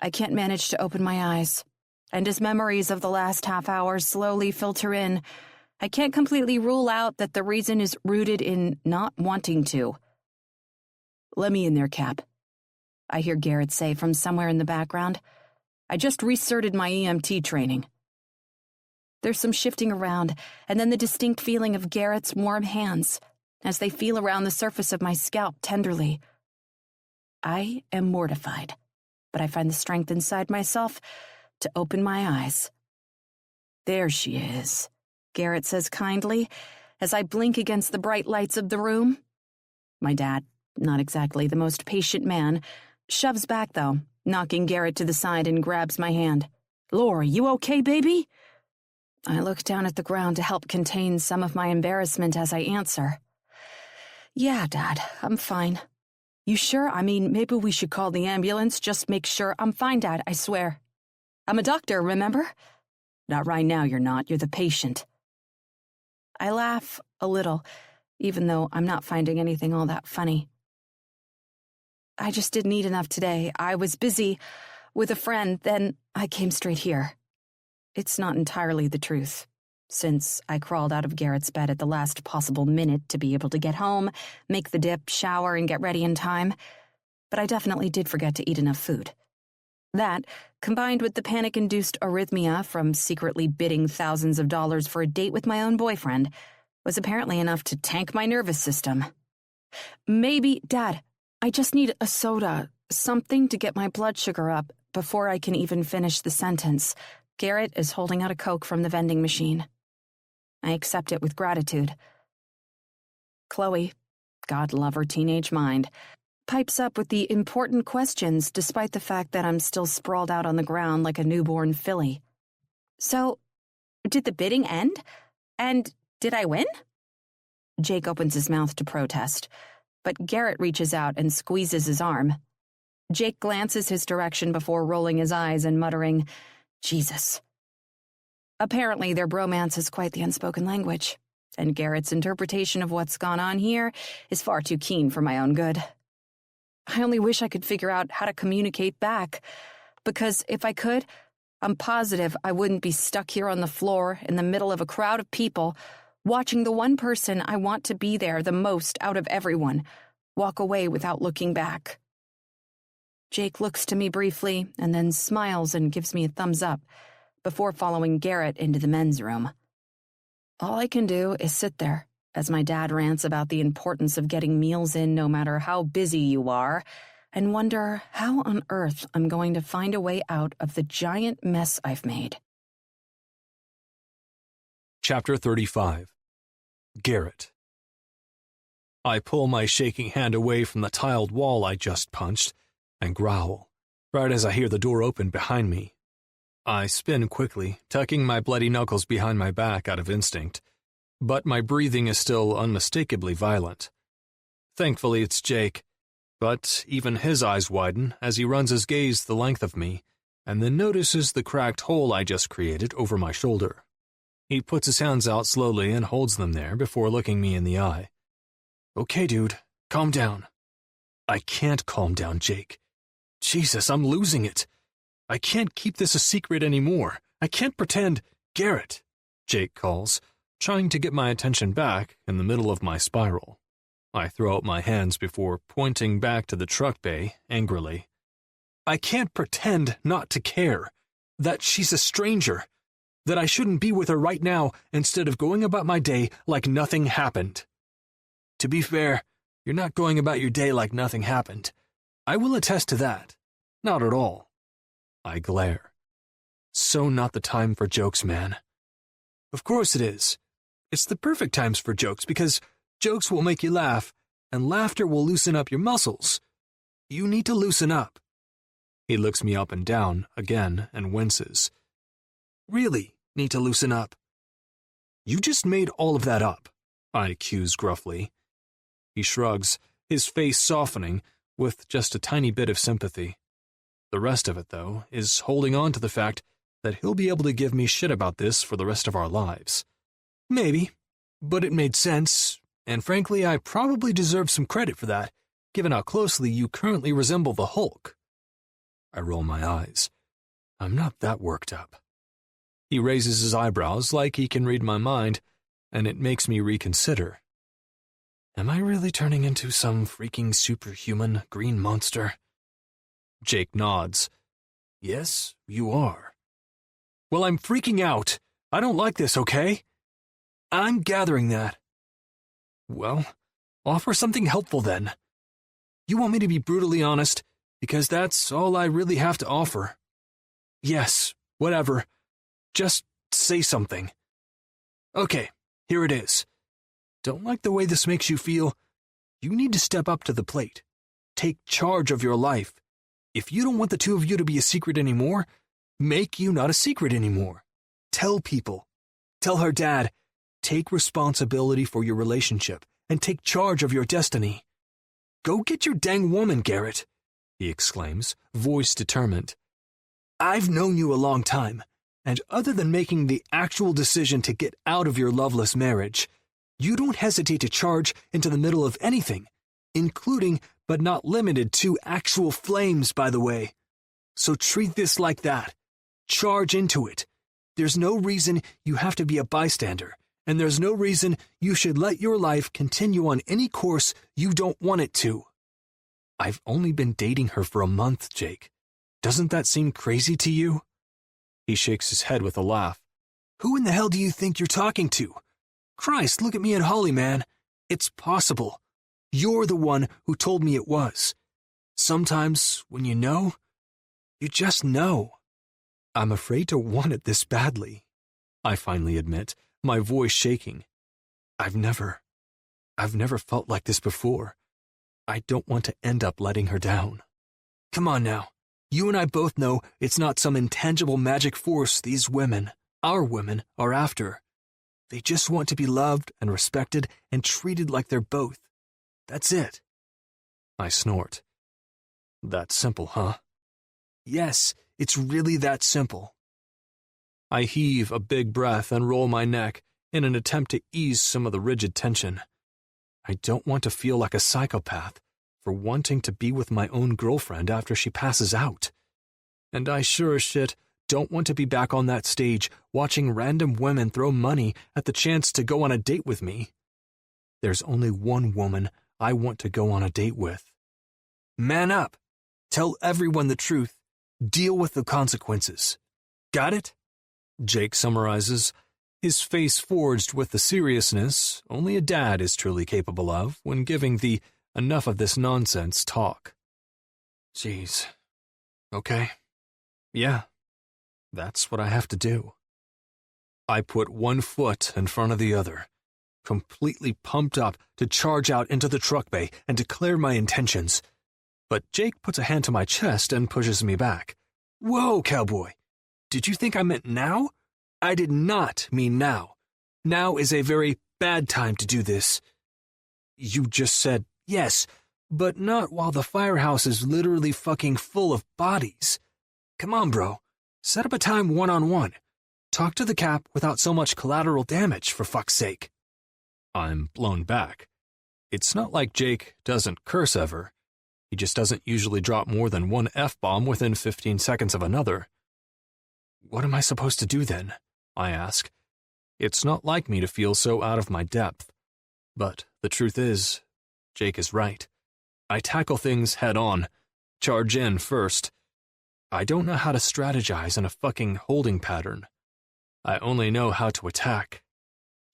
I can't manage to open my eyes. And as memories of the last half hour slowly filter in, I can't completely rule out that the reason is rooted in not wanting to. Let me in there, Cap, I hear Garrett say from somewhere in the background. I just recerted my EMT training. There's some shifting around, and then the distinct feeling of Garrett's warm hands as they feel around the surface of my scalp tenderly. I am mortified, but I find the strength inside myself to open my eyes. There she is, Garrett says kindly, as I blink against the bright lights of the room. My dad, not exactly the most patient man, shoves back, though, knocking Garrett to the side and grabs my hand. Lori, you okay, baby? I look down at the ground to help contain some of my embarrassment as I answer. Yeah, Dad, I'm fine. You sure? I mean, maybe we should call the ambulance, just make sure. I'm fine, Dad, I swear. I'm a doctor, remember? Not right now, you're not. You're the patient. I laugh a little, even though I'm not finding anything all that funny. I just didn't eat enough today. I was busy with a friend, then I came straight here. It's not entirely the truth, since I crawled out of Garrett's bed at the last possible minute to be able to get home, make the dip, shower, and get ready in time. But I definitely did forget to eat enough food. That, combined with the panic-induced arrhythmia from secretly bidding thousands of dollars for a date with my own boyfriend, was apparently enough to tank my nervous system. Maybe, Dad, I just need a soda, something to get my blood sugar up before I can even finish the sentence. Garrett is holding out a Coke from the vending machine. I accept it with gratitude. Chloe, God love her teenage mind, pipes up with the important questions despite the fact that I'm still sprawled out on the ground like a newborn filly. So, did the bidding end? And did I win? Jake opens his mouth to protest, but Garrett reaches out and squeezes his arm. Jake glances his direction before rolling his eyes and muttering, Jesus. Apparently, their bromance is quite the unspoken language, and Garrett's interpretation of what's gone on here is far too keen for my own good. I only wish I could figure out how to communicate back, because if I could, I'm positive I wouldn't be stuck here on the floor in the middle of a crowd of people, watching the one person I want to be there the most out of everyone walk away without looking back. Jake looks to me briefly and then smiles and gives me a thumbs up before following Garrett into the men's room. All I can do is sit there as my dad rants about the importance of getting meals in no matter how busy you are, and wonder how on earth I'm going to find a way out of the giant mess I've made. Chapter 35. Garrett. I pull my shaking hand away from the tiled wall I just punched and growl, right as I hear the door open behind me. I spin quickly, tucking my bloody knuckles behind my back out of instinct, but my breathing is still unmistakably violent. Thankfully, it's Jake, but even his eyes widen as he runs his gaze the length of me and then notices the cracked hole I just created over my shoulder. He puts his hands out slowly and holds them there before looking me in the eye. Okay, dude, calm down. I can't calm down, Jake. Jesus, I'm losing it. I can't keep this a secret anymore. I can't pretend. Garrett, Jake calls, trying to get my attention back in the middle of my spiral. I throw out my hands before pointing back to the truck bay angrily. I can't pretend not to care. That she's a stranger. That I shouldn't be with her right now instead of going about my day like nothing happened. To be fair, you're not going about your day like nothing happened. I will attest to that. Not at all. I glare. So not the time for jokes, man. Of course it is. It's the perfect times for jokes because jokes will make you laugh, and laughter will loosen up your muscles. You need to loosen up. He looks me up and down again and winces. Really need to loosen up. You just made all of that up, I accuse gruffly. He shrugs, his face softening with just a tiny bit of sympathy. The rest of it, though, is holding on to the fact that he'll be able to give me shit about this for the rest of our lives. Maybe, but it made sense, and frankly, I probably deserve some credit for that, given how closely you currently resemble the Hulk. I roll my eyes. I'm not that worked up. He raises his eyebrows like he can read my mind, and it makes me reconsider. Am I really turning into some freaking superhuman green monster? Jake nods. Yes, you are. Well, I'm freaking out. I don't like this, okay? I'm gathering that. Well, offer something helpful then. You want me to be brutally honest, because that's all I really have to offer. Yes, whatever. Just say something. Okay, here it is. Don't like the way this makes you feel? You need to step up to the plate. Take charge of your life. If you don't want the two of you to be a secret anymore, make you not a secret anymore. Tell people. Tell her dad. Take responsibility for your relationship and take charge of your destiny. Go get your dang woman, Garrett, he exclaims, voice determined. I've known you a long time, and other than making the actual decision to get out of your loveless marriage, you don't hesitate to charge into the middle of anything, including but not limited to actual flames, by the way. So treat this like that. Charge into it. There's no reason you have to be a bystander, and there's no reason you should let your life continue on any course you don't want it to. I've only been dating her for a month, Jake. Doesn't that seem crazy to you? He shakes his head with a laugh. Who in the hell do you think you're talking to? Christ, look at me and Holly, man. It's possible. You're the one who told me it was. Sometimes, when you know, you just know. I'm afraid to want it this badly, I finally admit, my voice shaking. I've never felt like this before. I don't want to end up letting her down. Come on now. You and I both know it's not some intangible magic force these women, our women, are after. They just want to be loved and respected and treated like they're both. That's it. I snort. That simple, huh? Yes, it's really that simple. I heave a big breath and roll my neck in an attempt to ease some of the rigid tension. I don't want to feel like a psychopath for wanting to be with my own girlfriend after she passes out. And I sure as shit don't want to be back on that stage watching random women throw money at the chance to go on a date with me. There's only one woman I want to go on a date with. Man up. Tell everyone the truth. Deal with the consequences. Got it? Jake summarizes, his face forged with the seriousness only a dad is truly capable of when giving the enough of this nonsense talk. Jeez. Okay. Yeah. That's what I have to do. I put one foot in front of the other, completely pumped up to charge out into the truck bay and declare my intentions. But Jake puts a hand to my chest and pushes me back. Whoa, cowboy. Did you think I meant now? I did not mean now. Now is a very bad time to do this. You just said yes, but not while the firehouse is literally fucking full of bodies. Come on, bro. Set up a time one-on-one. Talk to the cap without so much collateral damage, for fuck's sake. I'm blown back. It's not like Jake doesn't curse ever. He just doesn't usually drop more than one F-bomb within 15 seconds of another. What am I supposed to do then? I ask. It's not like me to feel so out of my depth. But the truth is, Jake is right. I tackle things head on, charge in first. I don't know how to strategize in a fucking holding pattern. I only know how to attack.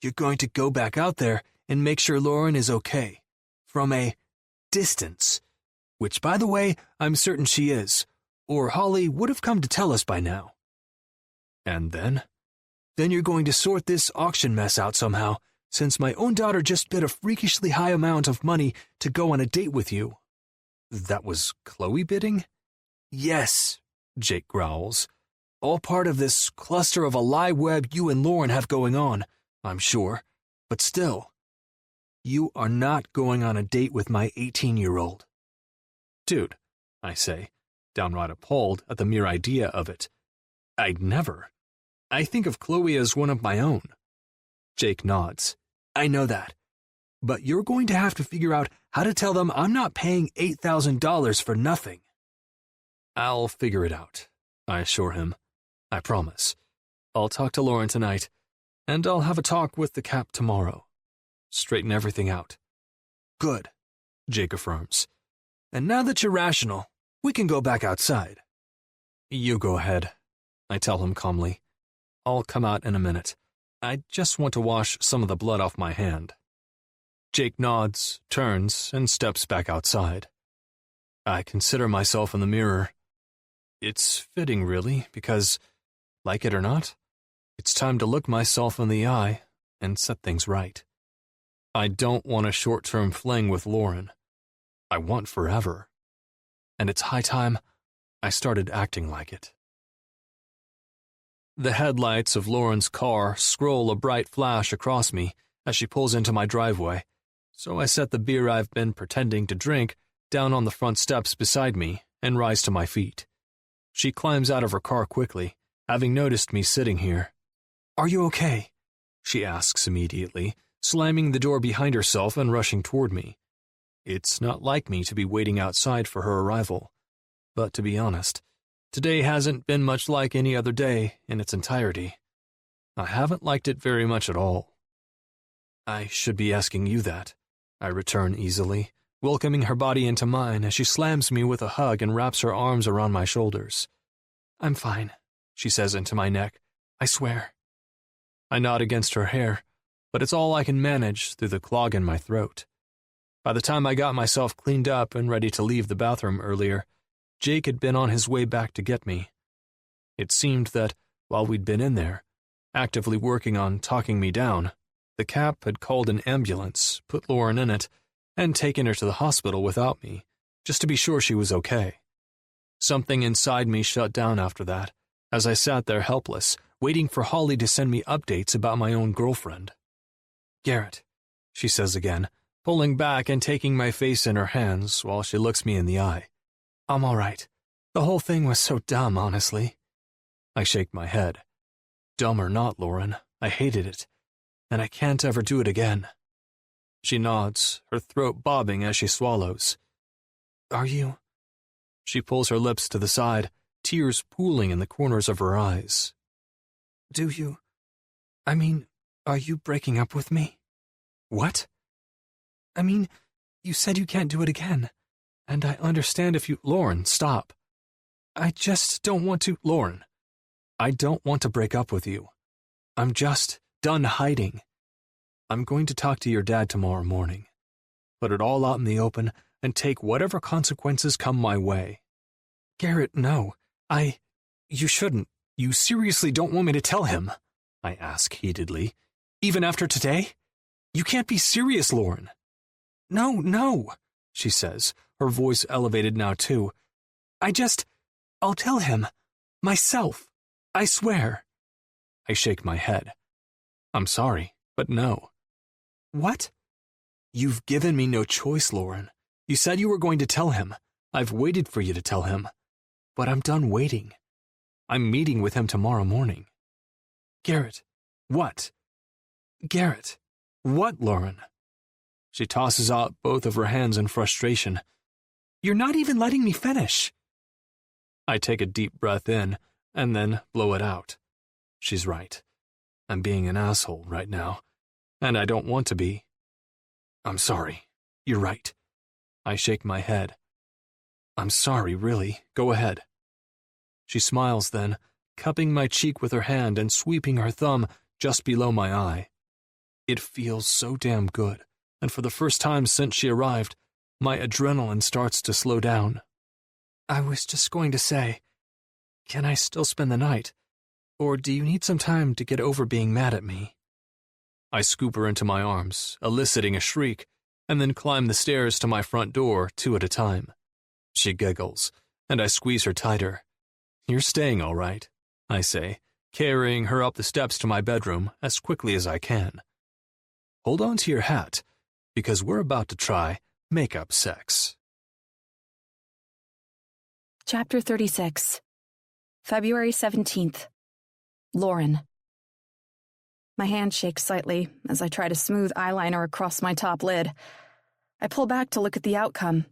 You're going to go back out there and make sure Lauren is okay. From a distance. Which, by the way, I'm certain she is, or Holly would have come to tell us by now. And then? Then you're going to sort this auction mess out somehow, since my own daughter just bid a freakishly high amount of money to go on a date with you. That was Chloe bidding? Yes, Jake growls. All part of this cluster of a lie web you and Lauren have going on, I'm sure. But still, you are not going on a date with my 18-year-old. Dude, I say, downright appalled at the mere idea of it. I'd never. I think of Chloe as one of my own. Jake nods. I know that. But you're going to have to figure out how to tell them I'm not paying $8,000 for nothing. I'll figure it out, I assure him. I promise. I'll talk to Lauren tonight, and I'll have a talk with the cap tomorrow. Straighten everything out. Good, Jake affirms. And now that you're rational, we can go back outside. You go ahead, I tell him calmly. I'll come out in a minute. I just want to wash some of the blood off my hand. Jake nods, turns, and steps back outside. I consider myself in the mirror. It's fitting, really, because, like it or not, it's time to look myself in the eye and set things right. I don't want a short-term fling with Lauren. I want forever. And it's high time I started acting like it. The headlights of Lauren's car scroll a bright flash across me as she pulls into my driveway, so I set the beer I've been pretending to drink down on the front steps beside me and rise to my feet. She climbs out of her car quickly, having noticed me sitting here. Are you okay? She asks immediately, slamming the door behind herself and rushing toward me. It's not like me to be waiting outside for her arrival, but to be honest, today hasn't been much like any other day in its entirety. I haven't liked it very much at all. I should be asking you that, I return easily, welcoming her body into mine as she slams me with a hug and wraps her arms around my shoulders. I'm fine, she says into my neck. I swear. I nod against her hair, but it's all I can manage through the clog in my throat. By the time I got myself cleaned up and ready to leave the bathroom earlier, Jake had been on his way back to get me. It seemed that, while we'd been in there, actively working on talking me down, the cap had called an ambulance, put Lauren in it, and taken her to the hospital without me, just to be sure she was okay. Something inside me shut down after that, as I sat there helpless, waiting for Holly to send me updates about my own girlfriend. Garrett, she says again, pulling back and taking my face in her hands while she looks me in the eye. I'm all right. The whole thing was so dumb, honestly. I shake my head. Dumb or not, Lauren, I hated it, and I can't ever do it again. She nods, her throat bobbing as she swallows. Are you? She pulls her lips to the side, tears pooling in the corners of her eyes. Do you? I mean, are you breaking up with me? What? I mean, you said you can't do it again, And I understand if you— Lauren, stop. I just don't want to— Lauren, I don't want to break up with you. I'm just done hiding. I'm going to talk to your dad tomorrow morning. Put it all out in the open and take whatever consequences come my way. Garrett, no. You shouldn't. You seriously don't want me to tell him? I ask heatedly. Even after today? You can't be serious, Lauren. No, she says, her voice elevated now too. I'll tell him. Myself. I swear. I shake my head. I'm sorry, but no. What? You've given me no choice, Lauren. You said you were going to tell him. I've waited for you to tell him. But I'm done waiting. I'm meeting with him tomorrow morning. Garrett, what? Garrett, what, Lauren? She tosses out both of her hands in frustration. You're not even letting me finish. I take a deep breath in and then blow it out. She's right. I'm being an asshole right now, and I don't want to be. I'm sorry. You're right. I shake my head. I'm sorry, really. Go ahead. She smiles then, cupping my cheek with her hand and sweeping her thumb just below my eye. It feels so damn good, and for the first time since she arrived, my adrenaline starts to slow down. I was just going to say, can I still spend the night? Or do you need some time to get over being mad at me? I scoop her into my arms, eliciting a shriek, and then climb the stairs to my front door 2 at a time. She giggles, and I squeeze her tighter. You're staying all right, I say, carrying her up the steps to my bedroom as quickly as I can. Hold on to your hat, because we're about to try makeup sex. Chapter 36. February 17th. Lauren. My hand shakes slightly as I try to smooth eyeliner across my top lid. I pull back to look at the outcome,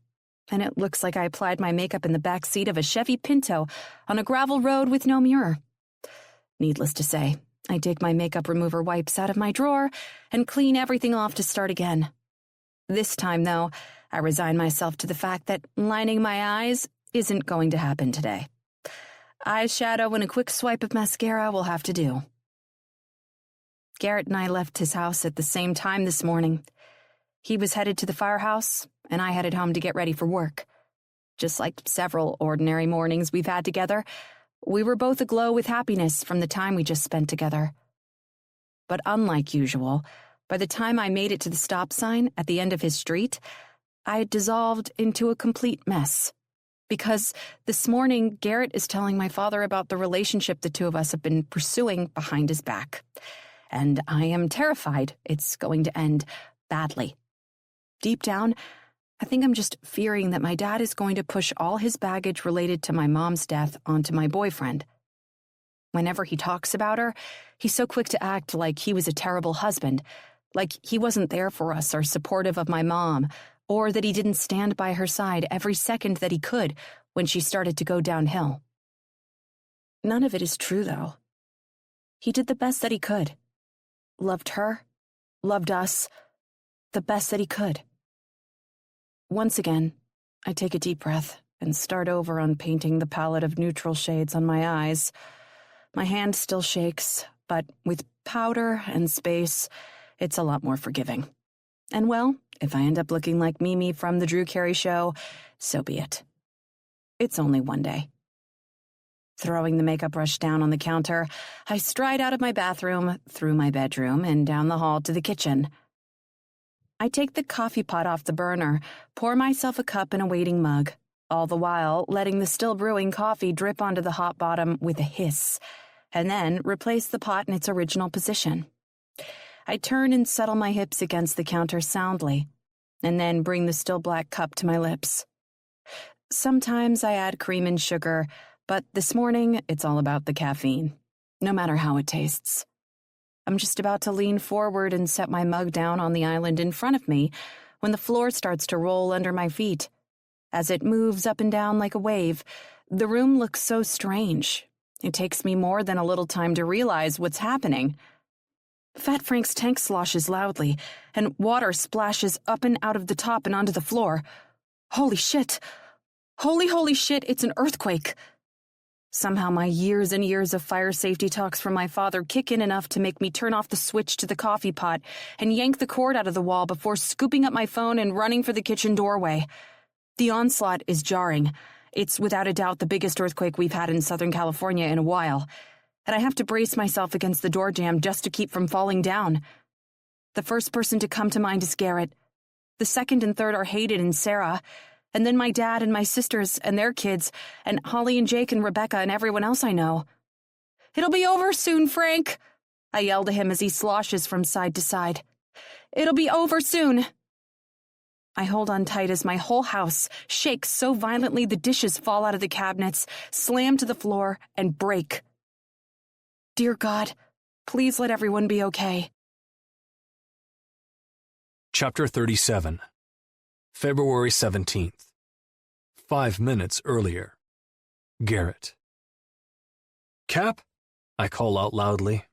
and it looks like I applied my makeup in the back seat of a Chevy Pinto on a gravel road with no mirror. Needless to say, I dig my makeup remover wipes out of my drawer and clean everything off to start again. This time, though, I resign myself to the fact that lining my eyes isn't going to happen today. Eyeshadow and a quick swipe of mascara will have to do. Garrett and I left his house at the same time this morning. He was headed to the firehouse, and I headed home to get ready for work. Just like several ordinary mornings we've had together, we were both aglow with happiness from the time we just spent together. But unlike usual, by the time I made it to the stop sign at the end of his street, I had dissolved into a complete mess. Because this morning, Garrett is telling my father about the relationship the two of us have been pursuing behind his back. And I am terrified it's going to end badly. Deep down, I think I'm just fearing that my dad is going to push all his baggage related to my mom's death onto my boyfriend. Whenever he talks about her, he's so quick to act like he was a terrible husband, like he wasn't there for us or supportive of my mom, or that he didn't stand by her side every second that he could when she started to go downhill. None of it is true, though. He did the best that he could. Loved her, loved us, the best that he could. Once again, I take a deep breath and start over on painting the palette of neutral shades on my eyes. My hand still shakes, but with powder and space, it's a lot more forgiving. And well, if I end up looking like Mimi from The Drew Carey Show, so be it. It's only one day. Throwing the makeup brush down on the counter, I stride out of my bathroom, through my bedroom, and down the hall to the kitchen. I take the coffee pot off the burner, pour myself a cup in a waiting mug, all the while letting the still brewing coffee drip onto the hot bottom with a hiss, and then replace the pot in its original position. I turn and settle my hips against the counter soundly, and then bring the still black cup to my lips. Sometimes I add cream and sugar, but this morning it's all about the caffeine, no matter how it tastes. I'm just about to lean forward and set my mug down on the island in front of me when the floor starts to roll under my feet. As it moves up and down like a wave, the room looks so strange. It takes me more than a little time to realize what's happening. Fat Frank's tank sloshes loudly, and water splashes up and out of the top and onto the floor. Holy shit. Holy shit, it's an earthquake. Somehow my years and years of fire safety talks from my father kick in enough to make me turn off the switch to the coffee pot and yank the cord out of the wall before scooping up my phone and running for the kitchen doorway. The onslaught is jarring. It's without a doubt the biggest earthquake we've had in Southern California in a while, and I have to brace myself against the door jamb just to keep from falling down. The first person to come to mind is Garrett. The second and third are Hayden and Sarah, and then my dad and my sisters and their kids, and Holly and Jake and Rebecca and everyone else I know. "It'll be over soon, Frank," I yell to him as he sloshes from side to side. "It'll be over soon." I hold on tight as my whole house shakes so violently the dishes fall out of the cabinets, slam to the floor, and break. Dear God, please let everyone be okay. Chapter 37. February 17th. 5 minutes earlier. Garrett. "Cap?" I call out loudly.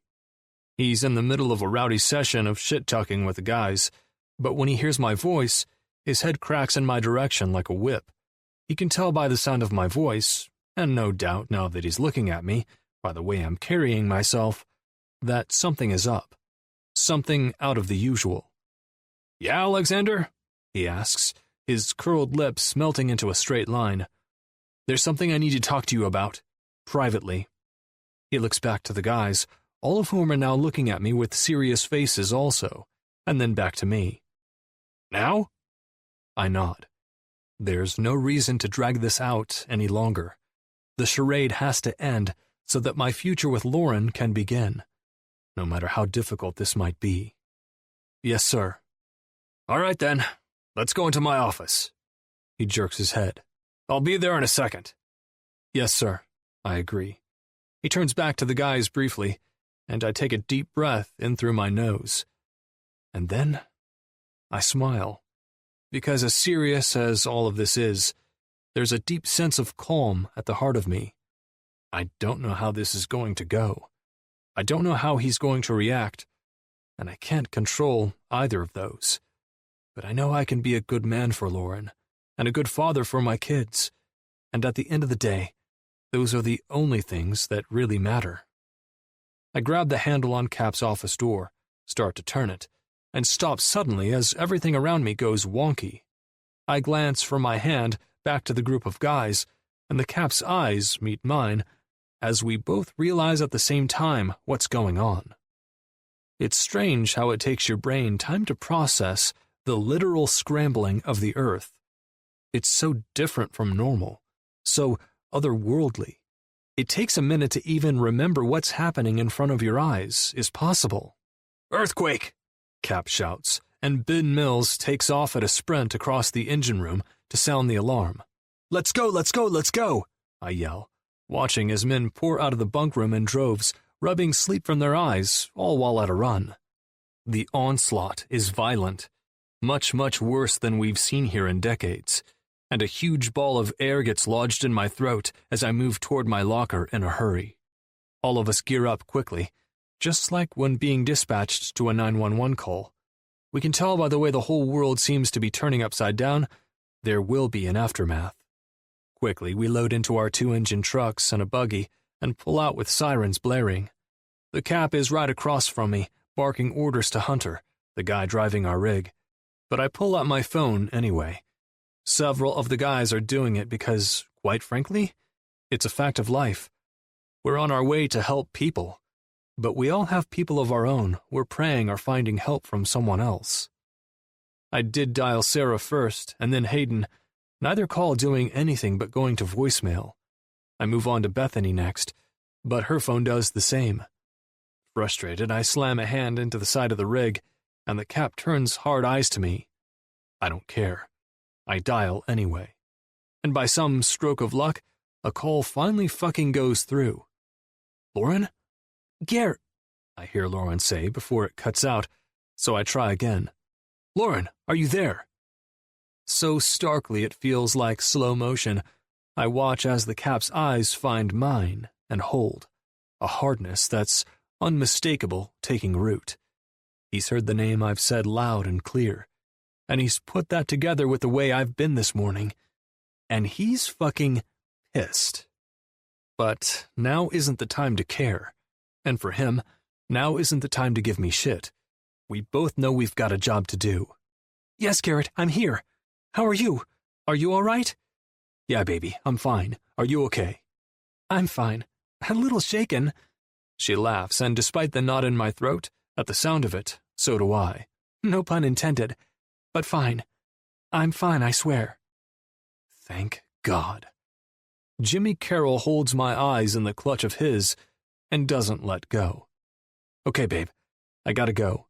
He's in the middle of a rowdy session of shit-talking with the guys, but when he hears my voice, his head cracks in my direction like a whip. He can tell by the sound of my voice, and no doubt now that he's looking at me, by the way I'm carrying myself, that something is up. Something out of the usual. "Yeah, Alexander?" he asks, his curled lips melting into a straight line. "There's something I need to talk to you about. Privately." He looks back to the guys, all of whom are now looking at me with serious faces also, and then back to me. "Now?" I nod. There's no reason to drag this out any longer. The charade has to end so that my future with Lauren can begin, no matter how difficult this might be. "Yes, sir." "All right then, let's go into my office." He jerks his head. "I'll be there in a second." "Yes, sir," I agree. He turns back to the guys briefly, and I take a deep breath in through my nose. And then I smile. Because as serious as all of this is, there's a deep sense of calm at the heart of me. I don't know how this is going to go. I don't know how he's going to react, and I can't control either of those. But I know I can be a good man for Lauren, and a good father for my kids, and at the end of the day, those are the only things that really matter. I grab the handle on Cap's office door, start to turn it, and stop suddenly as everything around me goes wonky. I glance from my hand back to the group of guys, and the Cap's eyes meet mine, as we both realize at the same time what's going on. It's strange how it takes your brain time to process the literal scrambling of the earth. It's so different from normal, so otherworldly. It takes a minute to even remember what's happening in front of your eyes is possible. "Earthquake!" Cap shouts, and Ben Mills takes off at a sprint across the engine room to sound the alarm. "Let's go, let's go, let's go!" I yell, watching as men pour out of the bunk room in droves, rubbing sleep from their eyes, all while at a run. The onslaught is violent, much worse than we've seen here in decades, and a huge ball of air gets lodged in my throat as I move toward my locker in a hurry. All of us gear up quickly, just like when being dispatched to a 911 call. We can tell by the way the whole world seems to be turning upside down, there will be an aftermath. Quickly, we load into our 2-engine trucks and a buggy and pull out with sirens blaring. The Cap is right across from me, barking orders to Hunter, the guy driving our rig. But I pull out my phone anyway. Several of the guys are doing it because, quite frankly, it's a fact of life. We're on our way to help people, but we all have people of our own we're praying are finding help from someone else. I did dial Sarah first, and then Hayden, neither call doing anything but going to voicemail. I move on to Bethany next, but her phone does the same. Frustrated, I slam a hand into the side of the rig, and the Cap turns hard eyes to me. I don't care. I dial anyway. And by some stroke of luck, a call finally fucking goes through. "Lauren?" "Garrett," I hear Lauren say before it cuts out, so I try again. "Lauren, are you there?" So starkly it feels like slow motion, I watch as the Cap's eyes find mine and hold, a hardness that's unmistakable taking root. He's heard the name I've said loud and clear. and he's put that together with the way I've been this morning, and he's fucking pissed. But now isn't the time to care, and for him, now isn't the time to give me shit. We both know we've got a job to do. Yes, Garrett, I'm here. How are you? Are you all right? Yeah, baby, I'm fine. Are you okay? I'm fine. A little shaken. She laughs, and despite the knot in my throat, at the sound of it, so do I. No pun intended. But fine. I'm fine, I swear. Thank God. Jimmy Carroll holds my eyes in the clutch of his and doesn't let go. Okay, babe, I gotta go.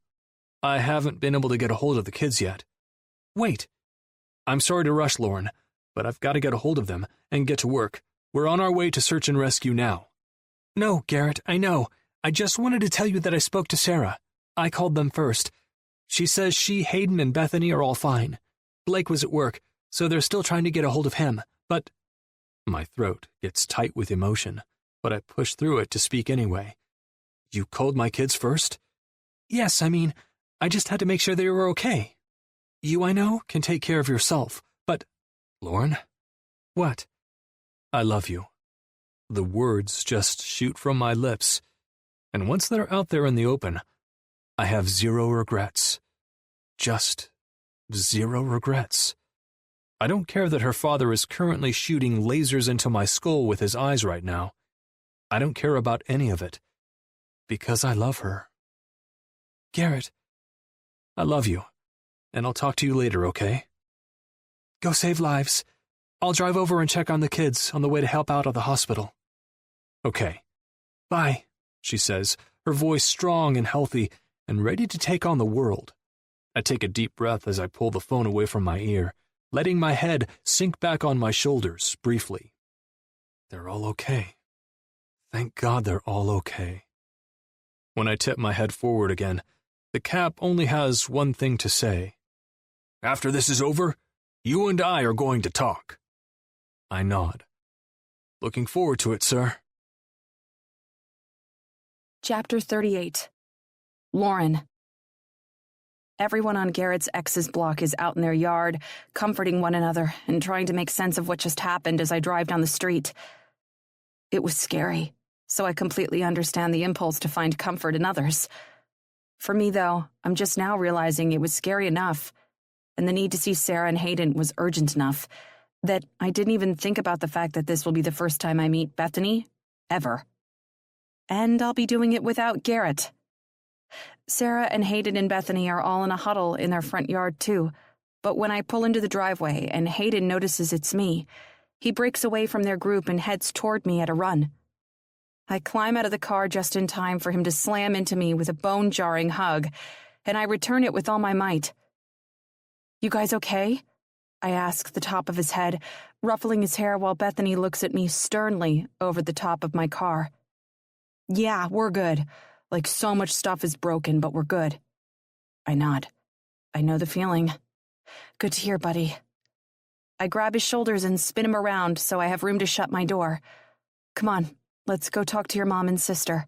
I haven't been able to get a hold of the kids yet. Wait. I'm sorry to rush, Lauren, but I've got to get a hold of them and get to work. We're on our way to search and rescue now. No, Garrett, I know. I just wanted to tell you that I spoke to Sarah. I called them first. She says she, Hayden, and Bethany are all fine. Blake was at work, so they're still trying to get a hold of him, but... My throat gets tight with emotion, but I push through it to speak anyway. You called my kids first? Yes, I just had to make sure they were okay. You, I know, can take care of yourself, but... Lauren? What? I love you. The words just shoot from my lips, and once they're out there in the open, I have zero regrets. Just 0 regrets. I don't care that her father is currently shooting lasers into my skull with his eyes right now. I don't care about any of it, because I love her. Garrett, I love you, and I'll talk to you later, okay? Go save lives. I'll drive over and check on the kids on the way to help out at the hospital. Okay. Bye, she says, her voice strong and healthy and ready to take on the world. I take a deep breath as I pull the phone away from my ear, letting my head sink back on my shoulders briefly. They're all okay. Thank God they're all okay. When I tip my head forward again, the cap only has one thing to say. After this is over, you and I are going to talk. I nod. Looking forward to it, sir. Chapter 38. Lauren. Everyone on Garrett's ex's block is out in their yard, comforting one another and trying to make sense of what just happened as I drive down the street. It was scary, so I completely understand the impulse to find comfort in others. For me, though, I'm just now realizing it was scary enough, and the need to see Sarah and Hayden was urgent enough, that I didn't even think about the fact that this will be the first time I meet Bethany, ever. And I'll be doing it without Garrett. Sarah and Hayden and Bethany are all in a huddle in their front yard, too, but when I pull into the driveway and Hayden notices it's me, he breaks away from their group and heads toward me at a run. I climb out of the car just in time for him to slam into me with a bone-jarring hug, and I return it with all my might. You guys okay? I ask the top of his head, ruffling his hair while Bethany looks at me sternly over the top of my car. Yeah, we're good. Like so much stuff is broken, but we're good. I nod. I know the feeling. Good to hear, buddy. I grab his shoulders and spin him around so I have room to shut my door. Come on, let's go talk to your mom and sister.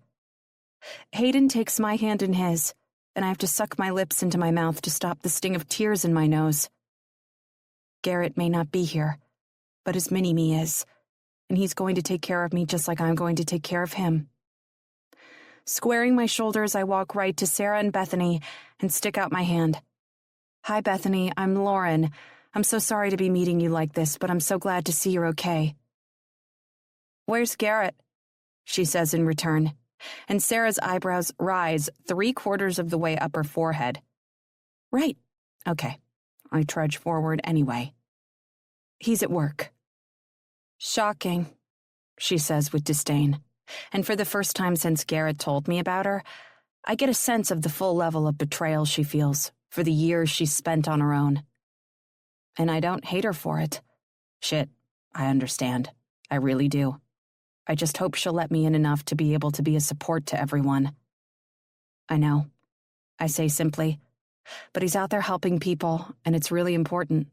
Hayden takes my hand in his, and I have to suck my lips into my mouth to stop the sting of tears in my nose. Garrett may not be here, but his mini-me is, and he's going to take care of me just like I'm going to take care of him. Squaring my shoulders, I walk right to Sarah and Bethany and stick out my hand. Hi, Bethany, I'm Lauren. I'm so sorry to be meeting you like this, but I'm so glad to see you're okay. Where's Garrett? She says in return, and Sarah's eyebrows rise 3/4 of the way up her forehead. Right. Okay. I trudge forward anyway. He's at work. Shocking, she says with disdain. And for the first time since Garrett told me about her, I get a sense of the full level of betrayal she feels for the years she's spent on her own. And I don't hate her for it. Shit, I understand. I really do. I just hope she'll let me in enough to be able to be a support to everyone. I know, I say simply, but he's out there helping people, and it's really important.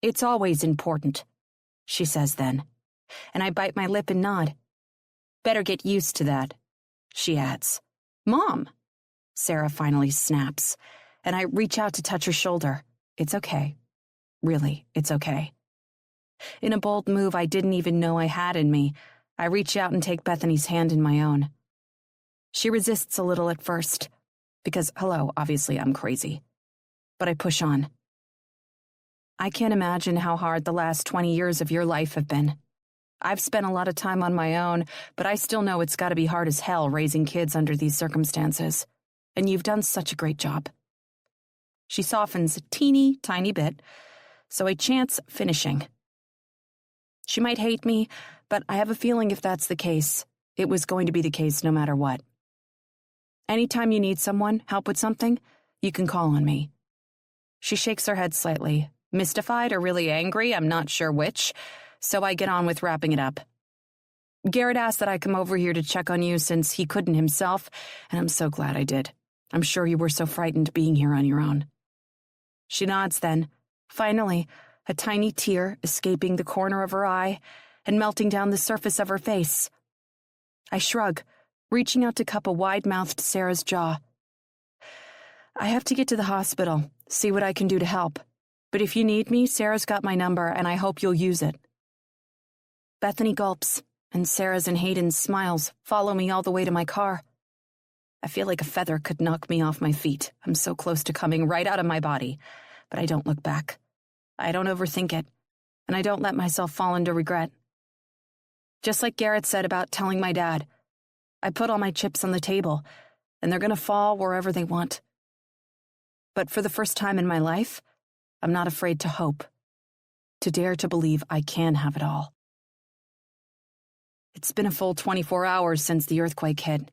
It's always important, she says then, and I bite my lip and nod. Better get used to that, she adds. Mom, Sarah finally snaps, and I reach out to touch her shoulder, It's okay. Really, it's okay. In a bold move I didn't even know I had in me, I reach out and take Bethany's hand in my own. She resists a little at first, because, hello, obviously I'm crazy. But I push on. I can't imagine how hard the last 20 years of your life have been. I've spent a lot of time on my own, but I still know it's gotta be hard as hell raising kids under these circumstances. And you've done such a great job. She softens a teeny tiny bit, so I chance finishing. She might hate me, but I have a feeling if that's the case, it was going to be the case no matter what. Anytime you need someone, help with something, you can call on me. She shakes her head slightly, mystified or really angry, I'm not sure which, so I get on with wrapping it up. Garrett asked that I come over here to check on you since he couldn't himself, and I'm so glad I did. I'm sure you were so frightened being here on your own. She nods then, finally, a tiny tear escaping the corner of her eye and melting down the surface of her face. I shrug, reaching out to cup a wide-mouthed Sarah's jaw. I have to get to the hospital, see what I can do to help. But if you need me, Sarah's got my number, and I hope you'll use it. Bethany gulps, and Sarah's and Hayden's smiles follow me all the way to my car. I feel like a feather could knock me off my feet. I'm so close to coming right out of my body. But I don't look back. I don't overthink it, and I don't let myself fall into regret. Just like Garrett said about telling my dad, I put all my chips on the table, and they're gonna fall wherever they want. But for the first time in my life, I'm not afraid to hope, to dare to believe I can have it all. It's been a full 24 hours since the earthquake hit,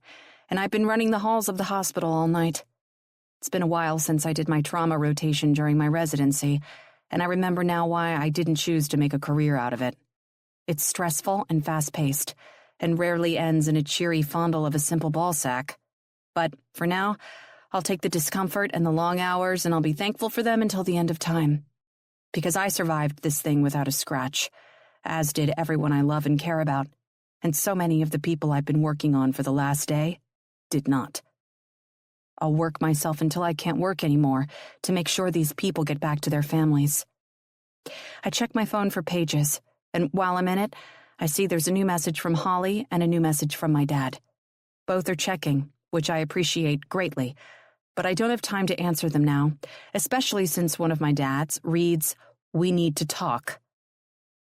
and I've been running the halls of the hospital all night. It's been a while since I did my trauma rotation during my residency, and I remember now why I didn't choose to make a career out of it. It's stressful and fast-paced, and rarely ends in a cheery fondle of a simple ball sack. But, for now, I'll take the discomfort and the long hours, and I'll be thankful for them until the end of time. Because I survived this thing without a scratch, as did everyone I love and care about, and so many of the people I've been working on for the last day did not. I'll work myself until I can't work anymore to make sure these people get back to their families. I check my phone for pages, and while I'm in it, I see there's a new message from Holly and a new message from my dad. Both are checking, which I appreciate greatly, but I don't have time to answer them now, especially since one of my dads reads, "We need to talk."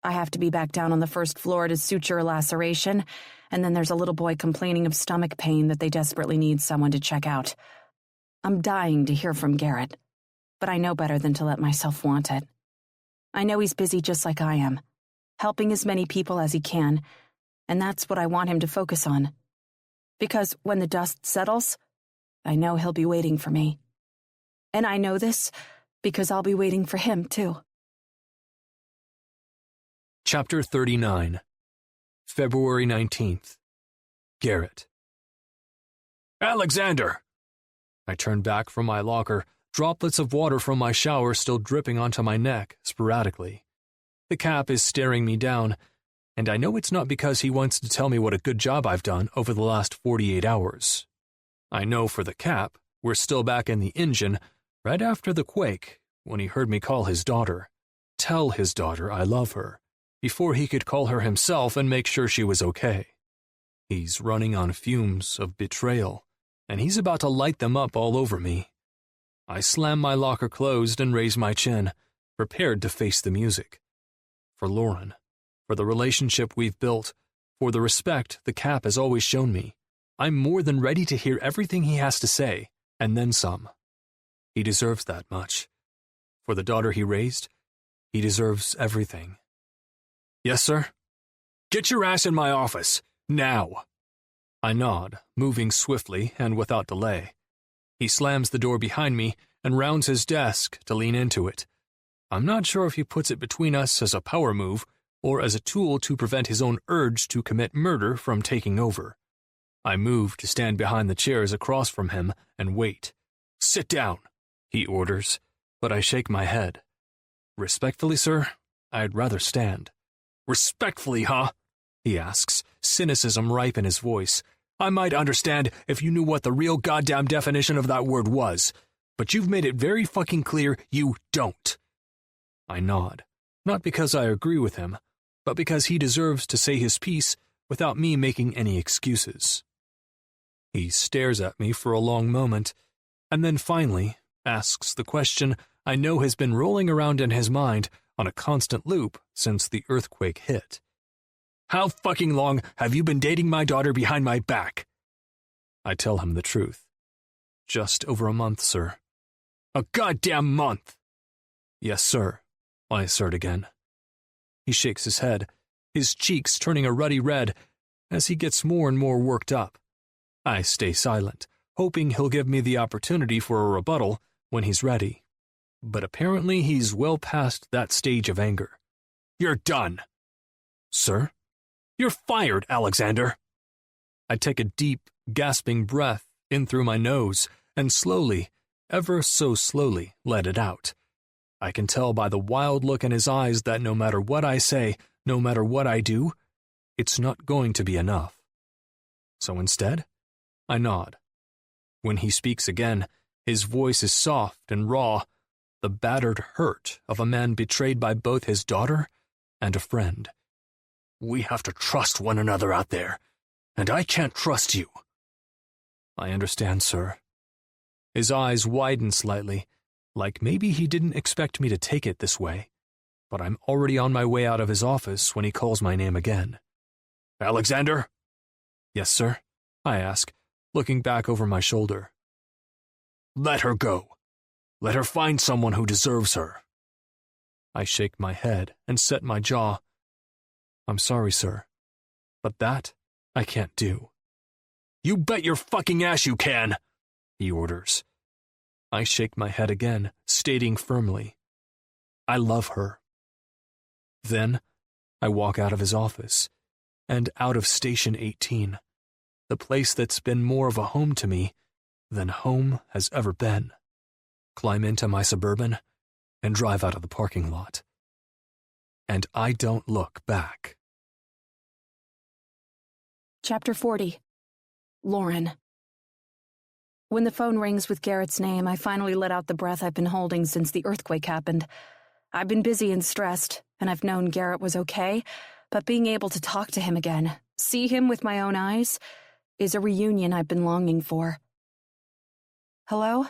I have to be back down on the first floor to suture a laceration, and then there's a little boy complaining of stomach pain that they desperately need someone to check out. I'm dying to hear from Garrett, but I know better than to let myself want it. I know he's busy just like I am, helping as many people as he can, and that's what I want him to focus on. Because when the dust settles, I know he'll be waiting for me. And I know this because I'll be waiting for him, too. Chapter 39, February 19th. Garrett. Alexander! I turned back from my locker, droplets of water from my shower still dripping onto my neck sporadically. The cap is staring me down, and I know it's not because he wants to tell me what a good job I've done over the last 48 hours. I know for the cap, we're still back in the engine right after the quake when he heard me call his daughter, tell his daughter I love her, before he could call her himself and make sure she was okay. He's running on fumes of betrayal, and he's about to light them up all over me. I slam my locker closed and raise my chin, prepared to face the music. For Lauren, for the relationship we've built, for the respect the cap has always shown me, I'm more than ready to hear everything he has to say, and then some. He deserves that much. For the daughter he raised, he deserves everything. Yes, sir? Get your ass in my office, now. I nod, moving swiftly and without delay. He slams the door behind me and rounds his desk to lean into it. I'm not sure if he puts it between us as a power move or as a tool to prevent his own urge to commit murder from taking over. I move to stand behind the chairs across from him and wait. Sit down, he orders, but I shake my head. Respectfully, sir, I'd rather stand. Respectfully, huh? He asks, cynicism ripe in his voice. I might understand if you knew what the real goddamn definition of that word was, but you've made it very fucking clear you don't. I nod, not because I agree with him, but because he deserves to say his piece without me making any excuses. He stares at me for a long moment, and then finally asks the question I know has been rolling around in his mind on a constant loop since the earthquake hit. How fucking long have you been dating my daughter behind my back? I tell him the truth. Just over a month, sir. A goddamn month! Yes, sir, I assert again. He shakes his head, his cheeks turning a ruddy red as he gets more and more worked up. I stay silent, hoping he'll give me the opportunity for a rebuttal when he's ready. But apparently he's well past that stage of anger. You're done. Sir? You're fired, Alexander. I take a deep, gasping breath in through my nose and slowly, ever so slowly, let it out. I can tell by the wild look in his eyes that no matter what I say, no matter what I do, it's not going to be enough. So instead, I nod. When he speaks again, his voice is soft and raw, the battered hurt of a man betrayed by both his daughter and a friend. We have to trust one another out there, and I can't trust you. I understand, sir. His eyes widen slightly, like maybe he didn't expect me to take it this way, but I'm already on my way out of his office when he calls my name again. Alexander? Yes, sir, I ask, looking back over my shoulder. Let her go. Let her find someone who deserves her. I shake my head and set my jaw. I'm sorry, sir, but that I can't do. You bet your fucking ass you can, he orders. I shake my head again, stating firmly, I love her. Then I walk out of his office and out of Station 18, the place that's been more of a home to me than home has ever been. Climb into my Suburban and drive out of the parking lot. And I don't look back. Chapter 40. Lauren. When the phone rings with Garrett's name, I finally let out the breath I've been holding since the earthquake happened. I've been busy and stressed, and I've known Garrett was okay, but being able to talk to him again, see him with my own eyes, is a reunion I've been longing for. Hello?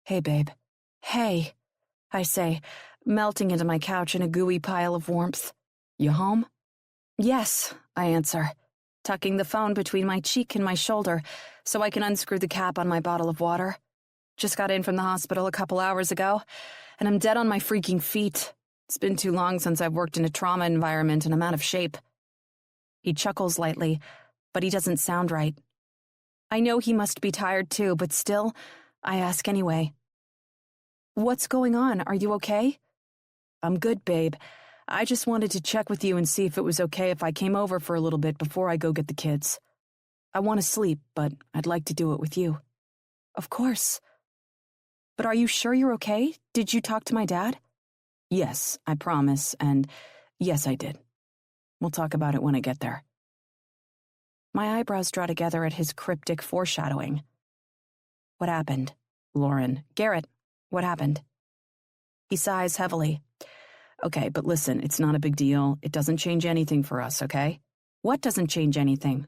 Hey, babe. Hey, I say, melting into my couch in a gooey pile of warmth. You home? Yes, I answer, tucking the phone between my cheek and my shoulder so I can unscrew the cap on my bottle of water. Just got in from the hospital a couple hours ago, and I'm dead on my freaking feet. It's been too long since I've worked in a trauma environment and I'm out of shape. He chuckles lightly, but he doesn't sound right. I know he must be tired too, but still, I ask anyway. What's going on? Are you okay? I'm good, babe. I just wanted to check with you and see if it was okay if I came over for a little bit before I go get the kids. I want to sleep, but I'd like to do it with you. Of course. But are you sure you're okay? Did you talk to my dad? Yes, I promise, and yes, I did. We'll talk about it when I get there. My eyebrows draw together at his cryptic foreshadowing. What happened? Lauren. Garrett, what happened? He sighs heavily. Okay, but listen, it's not a big deal. It doesn't change anything for us, okay? What doesn't change anything?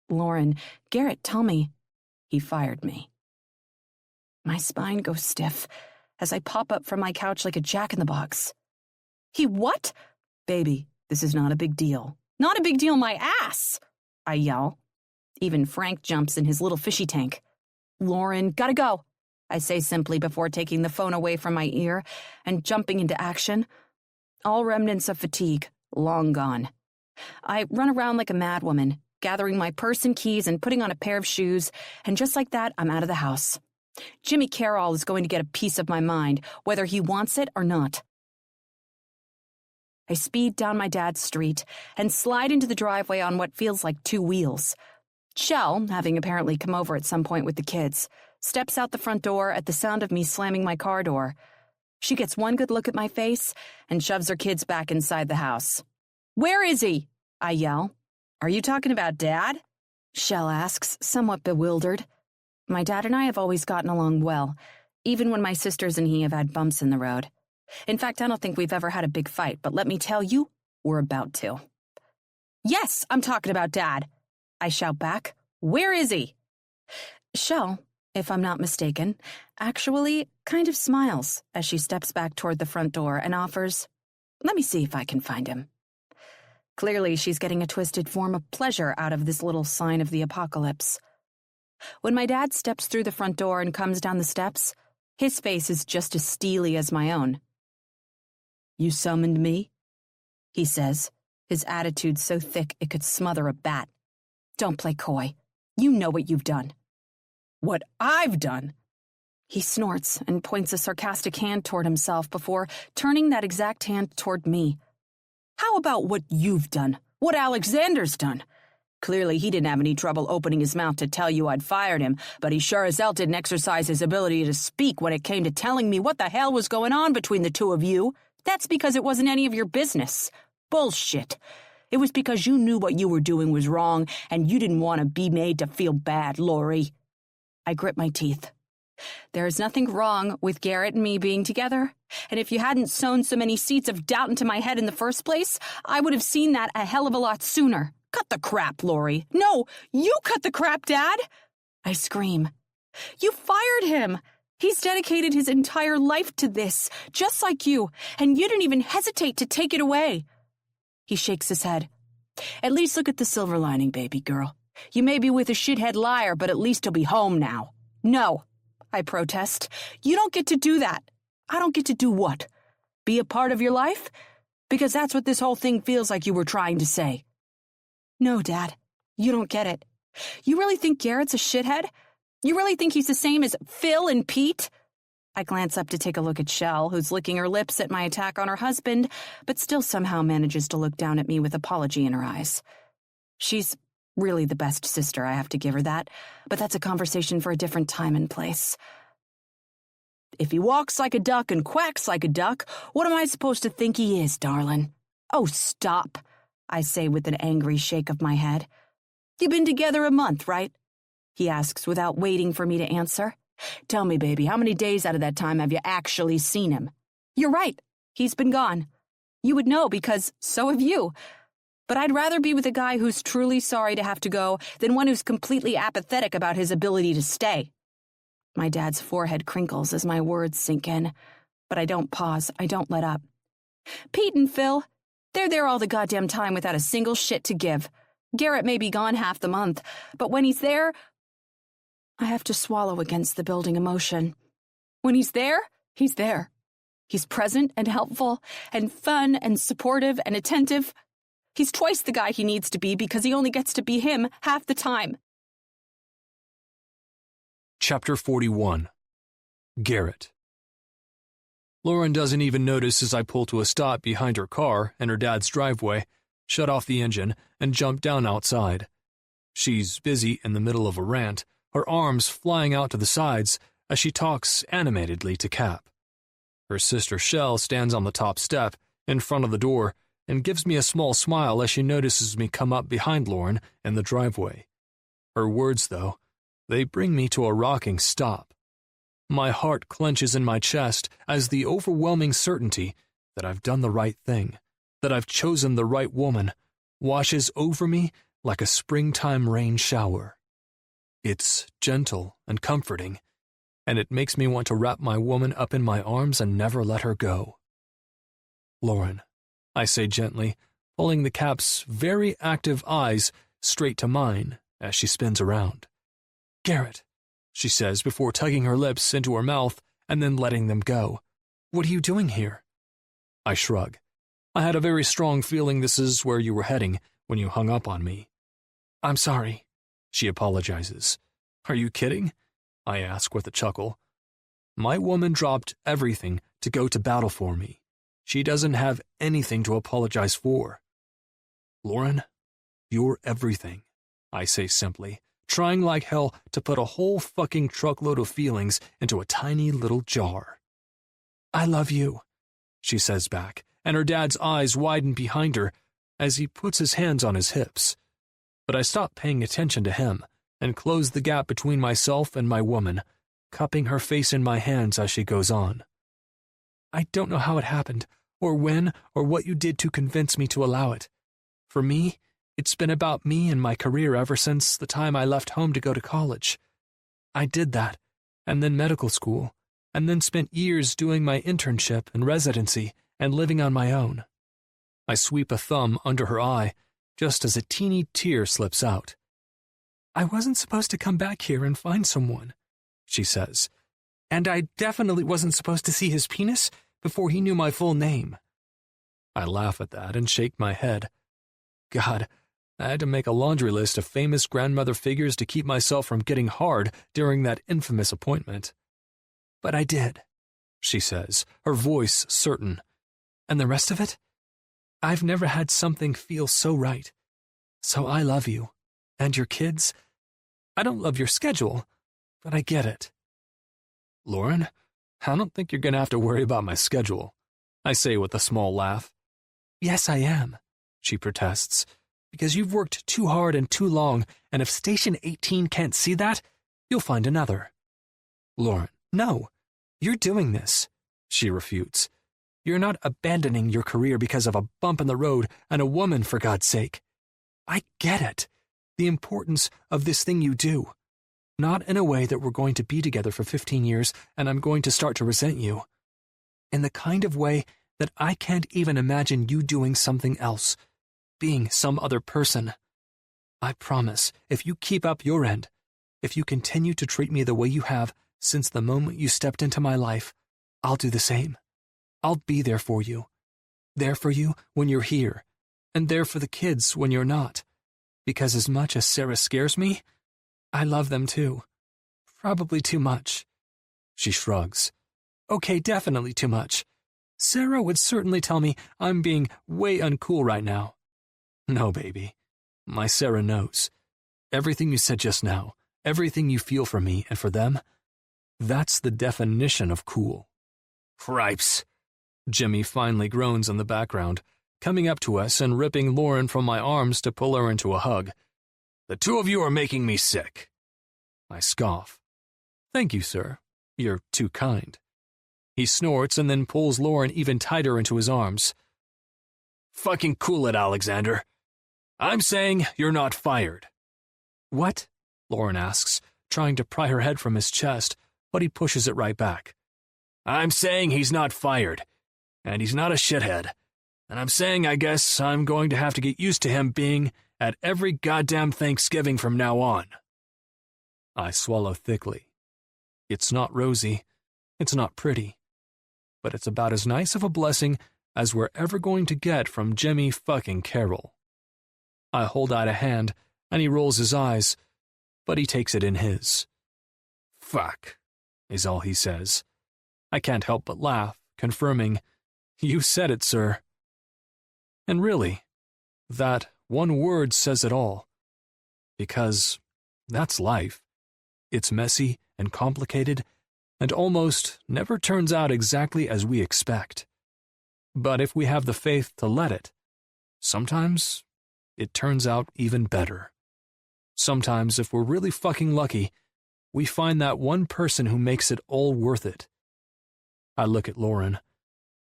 Lauren, Garrett, tell me. He fired me. My spine goes stiff as I pop up from my couch like a jack-in-the-box. He what? Baby, this is not a big deal. Not a big deal, my ass! I yell. Even Frank jumps in his little fishy tank. Lauren, gotta go, I say simply before taking the phone away from my ear and jumping into action. All remnants of fatigue, long gone. I run around like a madwoman, gathering my purse and keys and putting on a pair of shoes, and just like that, I'm out of the house. Jimmy Carroll is going to get a piece of my mind, whether he wants it or not. I speed down my dad's street and slide into the driveway on what feels like two wheels. Shell, having apparently come over at some point with the kids, steps out the front door at the sound of me slamming my car door. She gets one good look at my face and shoves her kids back inside the house. Where is he? I yell. Are you talking about Dad? Shell asks, somewhat bewildered. My dad and I have always gotten along well. even when my sisters and he have had bumps in the road. In fact, I don't think we've ever had a big fight, but let me tell you, we're about to. Yes, I'm talking about Dad, I shout back. Where is he? Shell, if I'm not mistaken, actually kind of smiles as she steps back toward the front door and offers, let me see if I can find him. Clearly, she's getting a twisted form of pleasure out of this little sign of the apocalypse. When my dad steps through the front door and comes down the steps, his face is just as steely as my own. You summoned me? He says, his attitude so thick it could smother a bat. Don't play coy. You know what you've done. What I've done? He snorts and points a sarcastic hand toward himself before turning that exact hand toward me. How about what you've done? What Alexander's done? Clearly, he didn't have any trouble opening his mouth to tell you I'd fired him, but he sure as hell didn't exercise his ability to speak when it came to telling me what the hell was going on between the two of you. That's because it wasn't any of your business. Bullshit. It was because you knew what you were doing was wrong, and you didn't want to be made to feel bad, Lori. I grit my teeth. There is nothing wrong with Garrett and me being together, and if you hadn't sown so many seeds of doubt into my head in the first place, I would have seen that a hell of a lot sooner. Cut the crap, Lori. No, you cut the crap, Dad! I scream. You fired him! He's dedicated his entire life to this, just like you, and you didn't even hesitate to take it away. He shakes his head. At least look at the silver lining, baby girl. You may be with a shithead liar, but at least he'll be home now. No, I protest. You don't get to do that. I don't get to do what? Be a part of your life? Because that's what this whole thing feels like you were trying to say. No, Dad, you don't get it. You really think Garrett's a shithead? You really think he's the same as Phil and Pete? I glance up to take a look at Shell, who's licking her lips at my attack on her husband, but still somehow manages to look down at me with apology in her eyes. She's really the best sister, I have to give her that, but that's a conversation for a different time and place. If he walks like a duck and quacks like a duck, what am I supposed to think he is, darling? Oh, stop, I say with an angry shake of my head. You've been together a month, right? He asks without waiting for me to answer. Tell me, baby, how many days out of that time have you actually seen him? You're right. He's been gone. You would know because so have you. But I'd rather be with a guy who's truly sorry to have to go than one who's completely apathetic about his ability to stay. My dad's forehead crinkles as my words sink in, but I don't pause. I don't let up. Pete and Phil, they're there all the goddamn time without a single shit to give. Garrett may be gone half the month, but when he's there, I have to swallow against the building emotion. When he's there, he's there. He's present and helpful and fun and supportive and attentive. He's twice the guy he needs to be because he only gets to be him half the time. Chapter 41. Garrett. Lauren doesn't even notice as I pull to a stop behind her car in her dad's driveway, shut off the engine, and jump down outside. She's busy in the middle of a rant, her arms flying out to the sides as she talks animatedly to Cap. Her sister Shell stands on the top step in front of the door and gives me a small smile as she notices me come up behind Lauren in the driveway. Her words, though, they bring me to a rocking stop. My heart clenches in my chest as the overwhelming certainty that I've done the right thing, that I've chosen the right woman, washes over me like a springtime rain shower. It's gentle and comforting, and it makes me want to wrap my woman up in my arms and never let her go. Lauren, I say gently, pulling the Cap's very active eyes straight to mine as she spins around. Garrett, she says before tugging her lips into her mouth and then letting them go. What are you doing here? I shrug. I had a very strong feeling this is where you were heading when you hung up on me. I'm sorry. She apologizes. Are you kidding? I ask with a chuckle. My woman dropped everything to go to battle for me. She doesn't have anything to apologize for. Lauren, you're everything, I say simply, trying like hell to put a whole fucking truckload of feelings into a tiny little jar. I love you, she says back, and her dad's eyes widen behind her as he puts his hands on his hips. But I stop paying attention to him and close the gap between myself and my woman, cupping her face in my hands as she goes on. I don't know how it happened, or when, or what you did to convince me to allow it. For me, it's been about me and my career ever since the time I left home to go to college. I did that, and then medical school, and then spent years doing my internship and residency and living on my own. I sweep a thumb under her eye, just as a teeny tear slips out. I wasn't supposed to come back here and find someone, she says, and I definitely wasn't supposed to see his penis before he knew my full name. I laugh at that and shake my head. God, I had to make a laundry list of famous grandmother figures to keep myself from getting hard during that infamous appointment. But I did, she says, her voice certain. And the rest of it? I've never had something feel so right. So I love you. And your kids. I don't love your schedule, but I get it. Lauren, I don't think you're going to have to worry about my schedule, I say with a small laugh. Yes, I am, she protests, because you've worked too hard and too long, and if Station 18 can't see that, you'll find another. Lauren, no, you're doing this, she refutes. You're not abandoning your career because of a bump in the road and a woman, for God's sake. I get it. The importance of this thing you do. Not in a way that we're going to be together for 15 years and I'm going to start to resent you. In the kind of way that I can't even imagine you doing something else, being some other person. I promise, if you keep up your end, if you continue to treat me the way you have since the moment you stepped into my life, I'll do the same. I'll be there for you. There for you when you're here, and there for the kids when you're not. Because as much as Sarah scares me, I love them too. Probably too much. She shrugs. Okay, definitely too much. Sarah would certainly tell me I'm being way uncool right now. No, baby. My Sarah knows. Everything you said just now, everything you feel for me and for them, that's the definition of cool. Cripes. Jimmy finally groans in the background, coming up to us and ripping Lauren from my arms to pull her into a hug. The two of you are making me sick. I scoff. Thank you, sir. You're too kind. He snorts and then pulls Lauren even tighter into his arms. Fucking cool it, Alexander. I'm saying you're not fired. What? Lauren asks, trying to pry her head from his chest, but he pushes it right back. I'm saying he's not fired, and he's not a shithead. And I'm saying I guess I'm going to have to get used to him being at every goddamn Thanksgiving from now on. I swallow thickly. It's not rosy. It's not pretty. But it's about as nice of a blessing as we're ever going to get from Jimmy fucking Carroll. I hold out a hand, and he rolls his eyes, but he takes it in his. Fuck, is all he says. I can't help but laugh, confirming, You said it, sir. And really, that one word says it all. Because that's life. It's messy and complicated, and almost never turns out exactly as we expect. But if we have the faith to let it, sometimes it turns out even better. Sometimes, if we're really fucking lucky, we find that one person who makes it all worth it. I look at Lauren,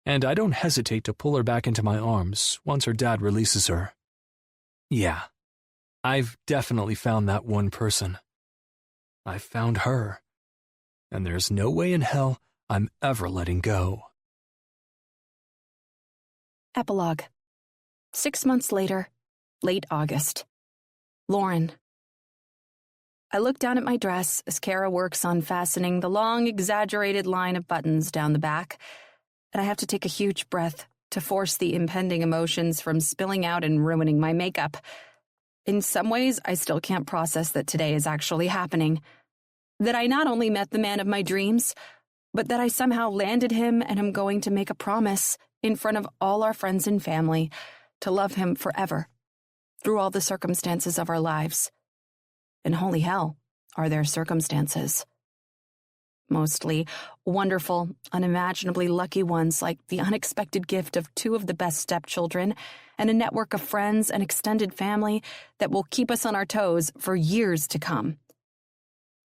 and I don't hesitate to pull her back into my arms once her dad releases her. Yeah, I've definitely found that one person. I've found her, and there's no way in hell I'm ever letting go. Epilogue. 6 months later, late August. Lauren. I look down at my dress as Kara works on fastening the long, exaggerated line of buttons down the back, and I have to take a huge breath to force the impending emotions from spilling out and ruining my makeup. In some ways, I still can't process that today is actually happening. That I not only met the man of my dreams, but that I somehow landed him and am going to make a promise in front of all our friends and family to love him forever, through all the circumstances of our lives. And holy hell, are there circumstances. Mostly wonderful, unimaginably lucky ones like the unexpected gift of 2 of the best stepchildren and a network of friends and extended family that will keep us on our toes for years to come.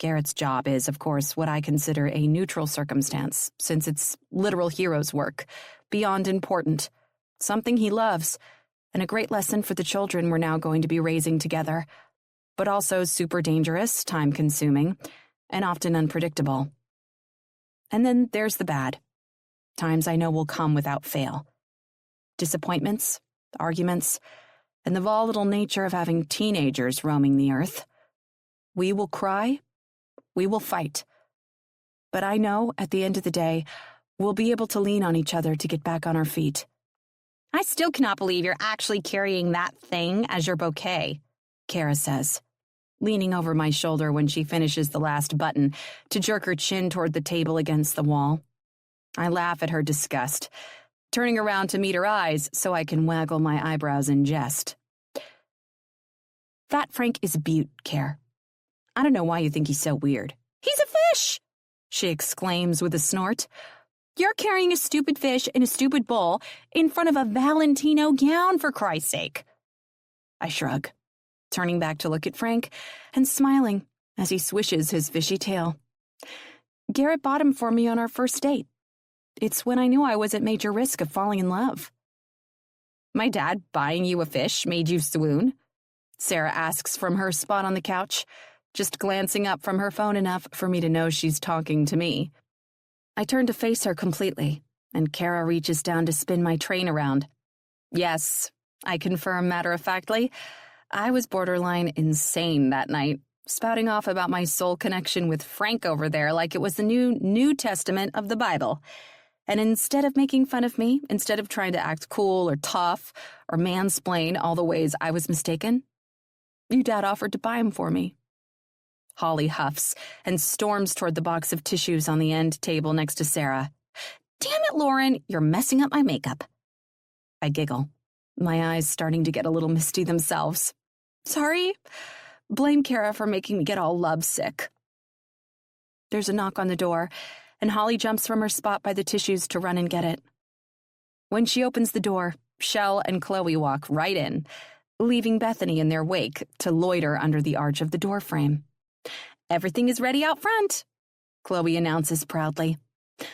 Garrett's job is, of course, what I consider a neutral circumstance, since it's literal hero's work, beyond important, something he loves, and a great lesson for the children we're now going to be raising together, but also super dangerous, time-consuming, and often unpredictable. And then there's the bad. Times I know will come without fail. Disappointments, arguments, and the volatile nature of having teenagers roaming the earth. We will cry, we will fight. But I know, at the end of the day, we'll be able to lean on each other to get back on our feet. I still cannot believe you're actually carrying that thing as your bouquet, Kara says, leaning over my shoulder when she finishes the last button to jerk her chin toward the table against the wall. I laugh at her disgust, turning around to meet her eyes so I can waggle my eyebrows in jest. Fat Frank is a beaut, Care. I don't know why you think he's so weird. He's a fish, she exclaims with a snort. You're carrying a stupid fish in a stupid bowl in front of a Valentino gown, for Christ's sake. I shrug, turning back to look at Frank and smiling as he swishes his fishy tail. Garrett bought him for me on our first date. It's when I knew I was at major risk of falling in love. My dad buying you a fish made you swoon? Sarah asks from her spot on the couch, just glancing up from her phone enough for me to know she's talking to me. I turn to face her completely, and Kara reaches down to spin my train around. Yes, I confirm matter-of-factly, I was borderline insane that night, spouting off about my soul connection with Frank over there like it was the New Testament of the Bible. And instead of making fun of me, instead of trying to act cool or tough or mansplain all the ways I was mistaken, your dad offered to buy him for me. Holly huffs and storms toward the box of tissues on the end table next to Sarah. Damn it, Lauren, you're messing up my makeup. I giggle, my eyes starting to get a little misty themselves. Sorry. Blame Kara for making me get all lovesick. There's a knock on the door, and Holly jumps from her spot by the tissues to run and get it. When she opens the door, Shell and Chloe walk right in, leaving Bethany in their wake to loiter under the arch of the doorframe. Everything is ready out front, Chloe announces proudly.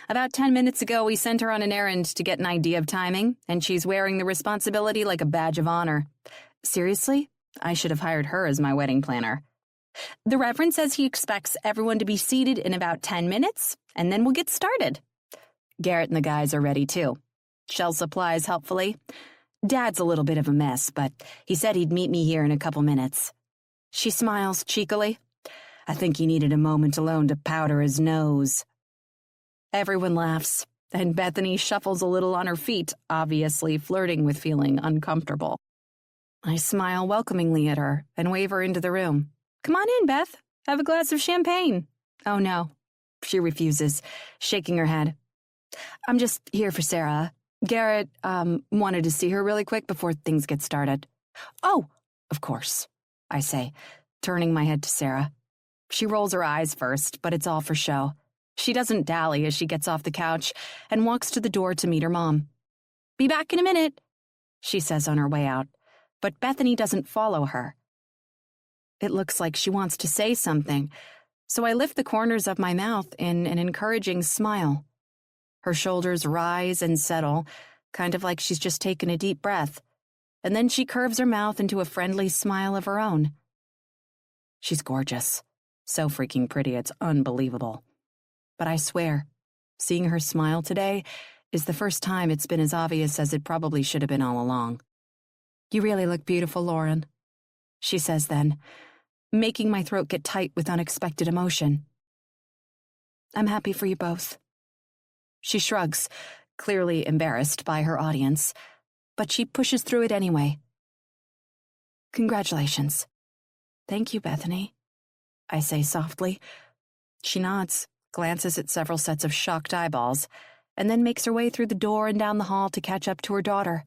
About 10 minutes ago, we sent her on an errand to get an idea of timing, and she's wearing the responsibility like a badge of honor. Seriously? I should have hired her as my wedding planner. The Reverend says he expects everyone to be seated in about 10 minutes, and then we'll get started. Garrett and the guys are ready, too. Shell supplies helpfully. Dad's a little bit of a mess, but he said he'd meet me here in a couple minutes. She smiles cheekily. I think he needed a moment alone to powder his nose. Everyone laughs, and Bethany shuffles a little on her feet, obviously flirting with feeling uncomfortable. I smile welcomingly at her and wave her into the room. Come on in, Beth. Have a glass of champagne. Oh, no. She refuses, shaking her head. I'm just here for Sarah. Garrett, wanted to see her really quick before things get started. Oh, of course, I say, turning my head to Sarah. She rolls her eyes first, but it's all for show. She doesn't dally as she gets off the couch and walks to the door to meet her mom. Be back in a minute, she says on her way out, but Bethany doesn't follow her. It looks like she wants to say something, so I lift the corners of my mouth in an encouraging smile. Her shoulders rise and settle, kind of like she's just taken a deep breath, and then she curves her mouth into a friendly smile of her own. She's gorgeous. So freaking pretty, it's unbelievable. But I swear, seeing her smile today is the first time it's been as obvious as it probably should have been all along. You really look beautiful, Lauren, she says then, making my throat get tight with unexpected emotion. I'm happy for you both. She shrugs, clearly embarrassed by her audience, but she pushes through it anyway. Congratulations. Thank you, Bethany, I say softly. She nods, glances at several sets of shocked eyeballs, and then makes her way through the door and down the hall to catch up to her daughter.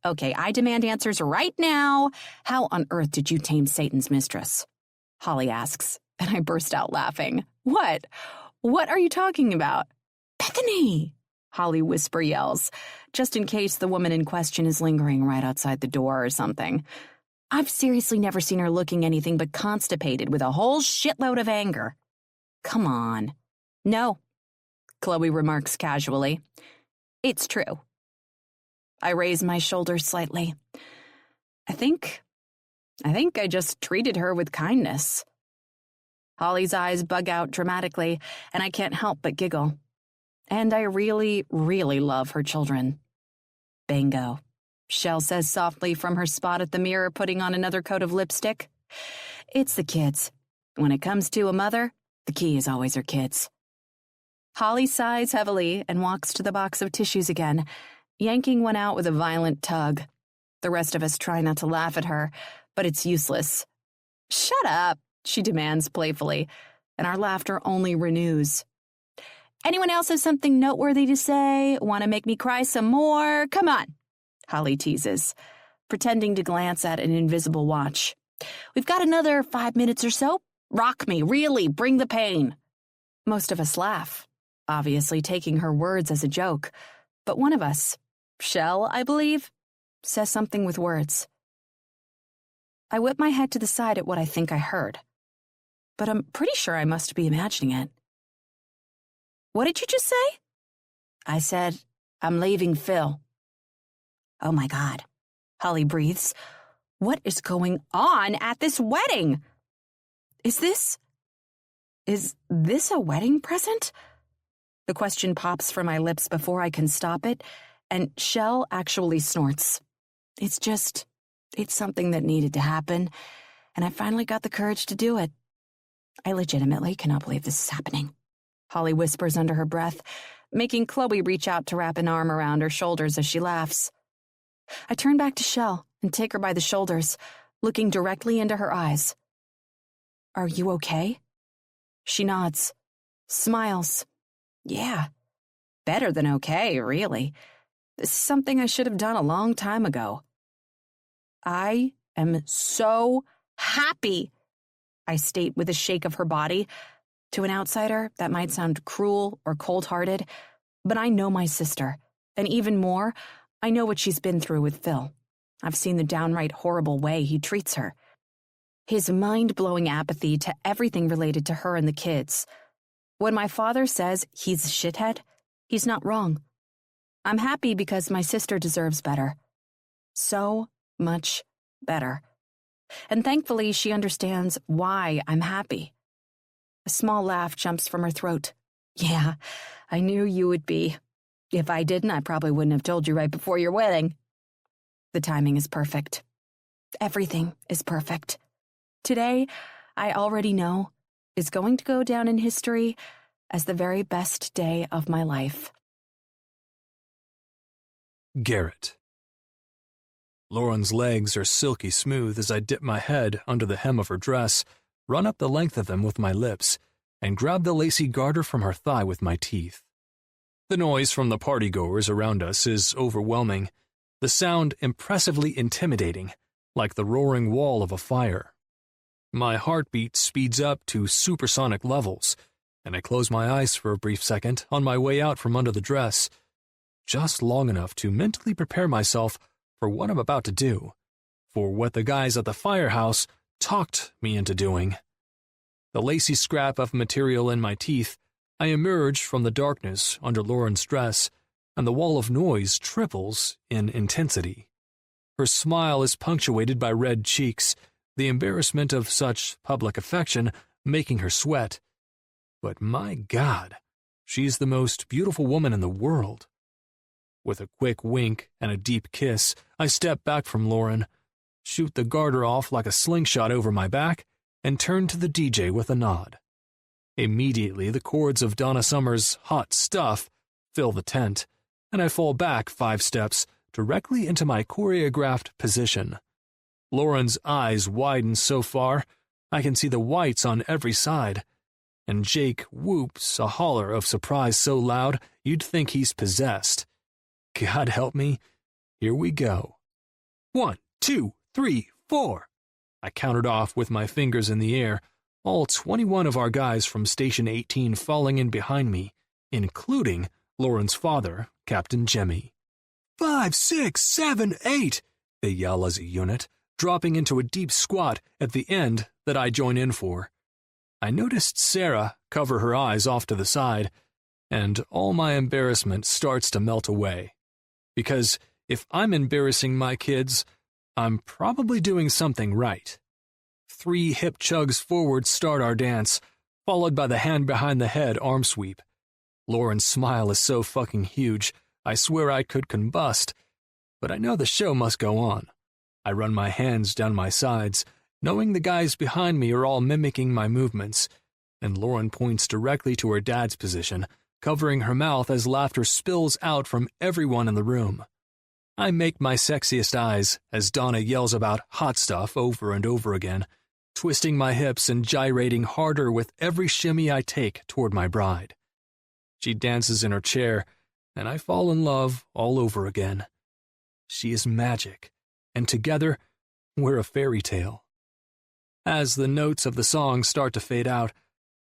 Okay, I demand answers right now. How on earth did you tame Satan's mistress? Holly asks, and I burst out laughing. What? What are you talking about? Bethany! Holly whisper yells, just in case the woman in question is lingering right outside the door or something. I've seriously never seen her looking anything but constipated with a whole shitload of anger. Come on. No, Chloe remarks casually. It's true. I raise my shoulders slightly. I think I just treated her with kindness. Holly's eyes bug out dramatically, and I can't help but giggle. And I really, really love her children. Bingo, Shell says softly from her spot at the mirror, putting on another coat of lipstick. It's the kids. When it comes to a mother, the key is always her kids. Holly sighs heavily and walks to the box of tissues again, yanking one out with a violent tug. The rest of us try not to laugh at her, but it's useless. Shut up, she demands playfully, and our laughter only renews. Anyone else have something noteworthy to say? Want to make me cry some more? Come on, Holly teases, pretending to glance at an invisible watch. We've got another 5 minutes or so. Rock me, really, bring the pain. Most of us laugh, obviously taking her words as a joke, but one of us, Shell, I believe, says something with words. I whip my head to the side at what I think I heard, but I'm pretty sure I must be imagining it. What did you just say? I said, I'm leaving Phil. Oh my God, Holly breathes. What is going on at this wedding? Is this a wedding present? The question pops from my lips before I can stop it, and Shell actually snorts. It's something that needed to happen, and I finally got the courage to do it. I legitimately cannot believe this is happening, Holly whispers under her breath, making Chloe reach out to wrap an arm around her shoulders as she laughs. I turn back to Shell and take her by the shoulders, looking directly into her eyes. Are you okay? She nods, smiles. Yeah, better than okay, really. This is something I should have done a long time ago. I am so happy, I state with a shake of her body. To an outsider, that might sound cruel or cold-hearted, but I know my sister, and even more, I know what she's been through with Phil. I've seen the downright horrible way he treats her. His mind-blowing apathy to everything related to her and the kids. When my father says he's a shithead, he's not wrong. I'm happy because my sister deserves better. So much better. And thankfully, she understands why I'm happy. A small laugh jumps from her throat. Yeah, I knew you would be. If I didn't, I probably wouldn't have told you right before your wedding. The timing is perfect. Everything is perfect. Today, I already know, is going to go down in history as the very best day of my life. Garrett. Lauren's legs are silky smooth as I dip my head under the hem of her dress, run up the length of them with my lips, and grab the lacy garter from her thigh with my teeth. The noise from the partygoers around us is overwhelming, the sound impressively intimidating, like the roaring wall of a fire. My heartbeat speeds up to supersonic levels, and I close my eyes for a brief second on my way out from under the dress, just long enough to mentally prepare myself for what I'm about to do, for what the guys at the firehouse talked me into doing. The lacy scrap of material in my teeth, I emerge from the darkness under Lauren's dress, and the wall of noise triples in intensity. Her smile is punctuated by red cheeks, the embarrassment of such public affection making her sweat. But my God, she's the most beautiful woman in the world. With a quick wink and a deep kiss, I step back from Lauren, shoot the garter off like a slingshot over my back, and turn to the DJ with a nod. Immediately, the chords of Donna Summer's Hot Stuff fill the tent, and I fall back 5 steps directly into my choreographed position. Lauren's eyes widen so far, I can see the whites on every side, and Jake whoops a holler of surprise so loud you'd think he's possessed. God help me, here we go. 1, 2, 3, 4. I counted off with my fingers in the air, all 21 of our guys from Station 18 falling in behind me, including Lauren's father, Captain Jemmy. 5, 6, 7, 8, they yell as a unit, dropping into a deep squat at the end that I join in for. I noticed Sarah cover her eyes off to the side, and all my embarrassment starts to melt away. Because if I'm embarrassing my kids, I'm probably doing something right. 3 hip chugs forward start our dance, followed by the hand behind the head arm sweep. Lauren's smile is so fucking huge, I swear I could combust. But I know the show must go on. I run my hands down my sides, knowing the guys behind me are all mimicking my movements, and Lauren points directly to her dad's position, covering her mouth as laughter spills out from everyone in the room. I make my sexiest eyes as Donna yells about hot stuff over and over again, twisting my hips and gyrating harder with every shimmy I take toward my bride. She dances in her chair, and I fall in love all over again. She is magic, and together, we're a fairy tale. As the notes of the song start to fade out,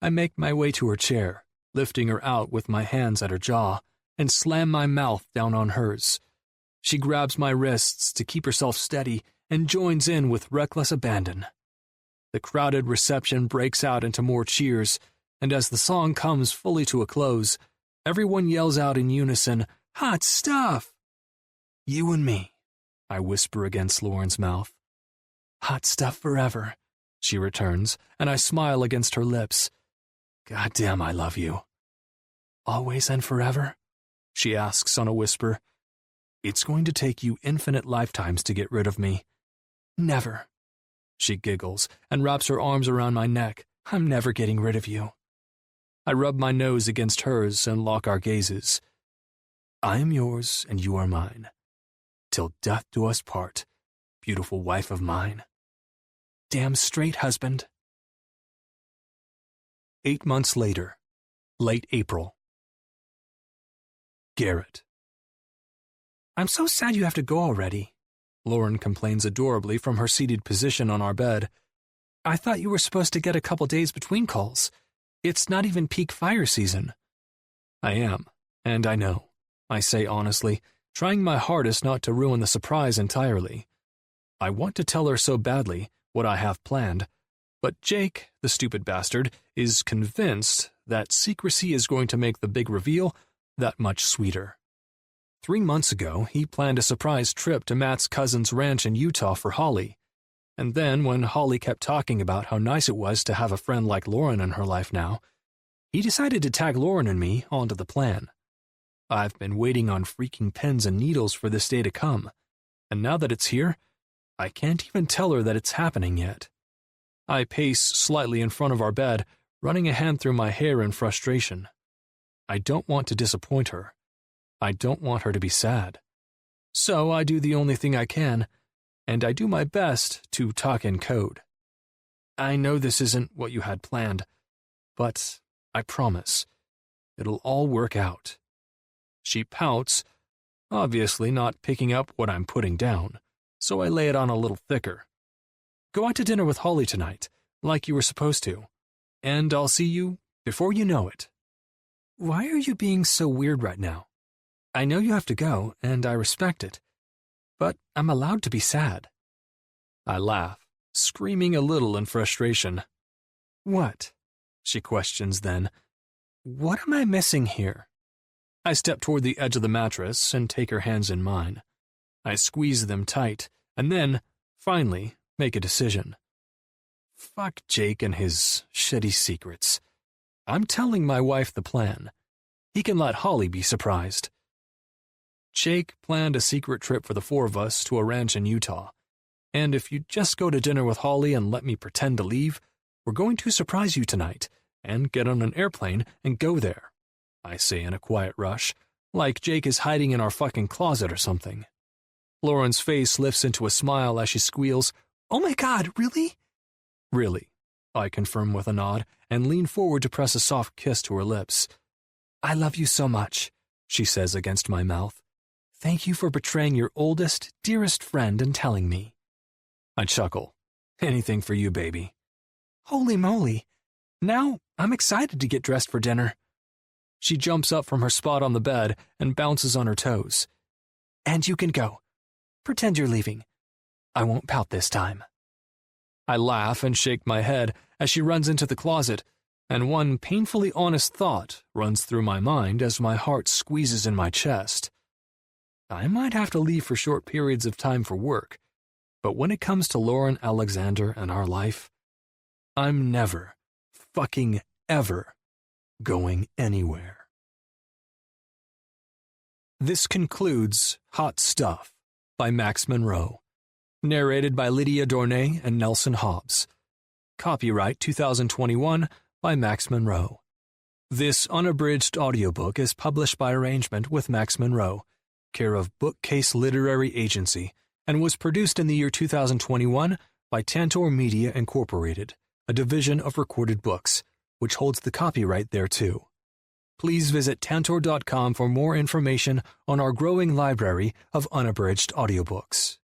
I make my way to her chair, lifting her out with my hands at her jaw, and slam my mouth down on hers. She grabs my wrists to keep herself steady and joins in with reckless abandon. The crowded reception breaks out into more cheers, and as the song comes fully to a close, everyone yells out in unison, "Hot stuff!" "You and me," I whisper against Lauren's mouth. "Hot stuff forever," she returns, and I smile against her lips. "Goddamn, I love you." "Always and forever?" she asks on a whisper. "It's going to take you infinite lifetimes to get rid of me." "Never." She giggles and wraps her arms around my neck. "I'm never getting rid of you." I rub my nose against hers and lock our gazes. "I am yours and you are mine. Till death do us part, beautiful wife of mine." "Damn straight, husband." 8 months later, late April. Garrett. "I'm so sad you have to go already," Lauren complains adorably from her seated position on our bed. "I thought you were supposed to get a couple days between calls. It's not even peak fire season." "I am, and I know," I say honestly, trying my hardest not to ruin the surprise entirely. I want to tell her so badly what I have planned, but Jake, the stupid bastard, is convinced that secrecy is going to make the big reveal that much sweeter. 3 months ago, he planned a surprise trip to Matt's cousin's ranch in Utah for Holly. And then, when Holly kept talking about how nice it was to have a friend like Lauren in her life now, he decided to tag Lauren and me onto the plan. I've been waiting on freaking pins and needles for this day to come, and now that it's here, I can't even tell her that it's happening yet. I pace slightly in front of our bed, running a hand through my hair in frustration. I don't want to disappoint her. I don't want her to be sad. So I do the only thing I can, and I do my best to talk in code. "I know this isn't what you had planned, but I promise, it'll all work out." She pouts, obviously not picking up what I'm putting down, so I lay it on a little thicker. "Go out to dinner with Holly tonight, like you were supposed to, and I'll see you before you know it." "Why are you being so weird right now? I know you have to go, and I respect it, but I'm allowed to be sad." I laugh, screaming a little in frustration. "What?" she questions then. "What am I missing here?" I step toward the edge of the mattress and take her hands in mine. I squeeze them tight, and then, finally, make a decision. Fuck Jake and his shitty secrets. I'm telling my wife the plan. He can let Holly be surprised. Jake planned a secret trip for the 4 of us to a ranch in Utah, and if you just go to dinner with Holly and let me pretend to leave, we're going to surprise you tonight and get on an airplane and go there, I say in a quiet rush, like Jake is hiding in our fucking closet or something. Lauren's face lifts into a smile as she squeals, "Oh my God, really?" "Really," I confirm with a nod and lean forward to press a soft kiss to her lips. "I love you so much," she says against my mouth. "Thank you for betraying your oldest, dearest friend and telling me." I chuckle. "Anything for you, baby." "Holy moly. Now I'm excited to get dressed for dinner." She jumps up from her spot on the bed and bounces on her toes. "And you can go. Pretend you're leaving. I won't pout this time. I laugh and shake my head as she runs into the closet, and one painfully honest thought runs through my mind as my heart squeezes in my chest. I might have to leave for short periods of time for work, but when it comes to Lauren Alexander and our life, I'm never, fucking ever, going anywhere. This concludes Hot Stuff by Max Monroe, narrated by Lydia Dornay and Nelson Hobbs. Copyright 2021 by Max Monroe. This unabridged audiobook is published by arrangement with Max Monroe, care of Bookcase Literary Agency, and was produced in the year 2021 by Tantor Media Incorporated, a division of Recorded Books, which holds the copyright thereto. Please visit tantor.com for more information on our growing library of unabridged audiobooks.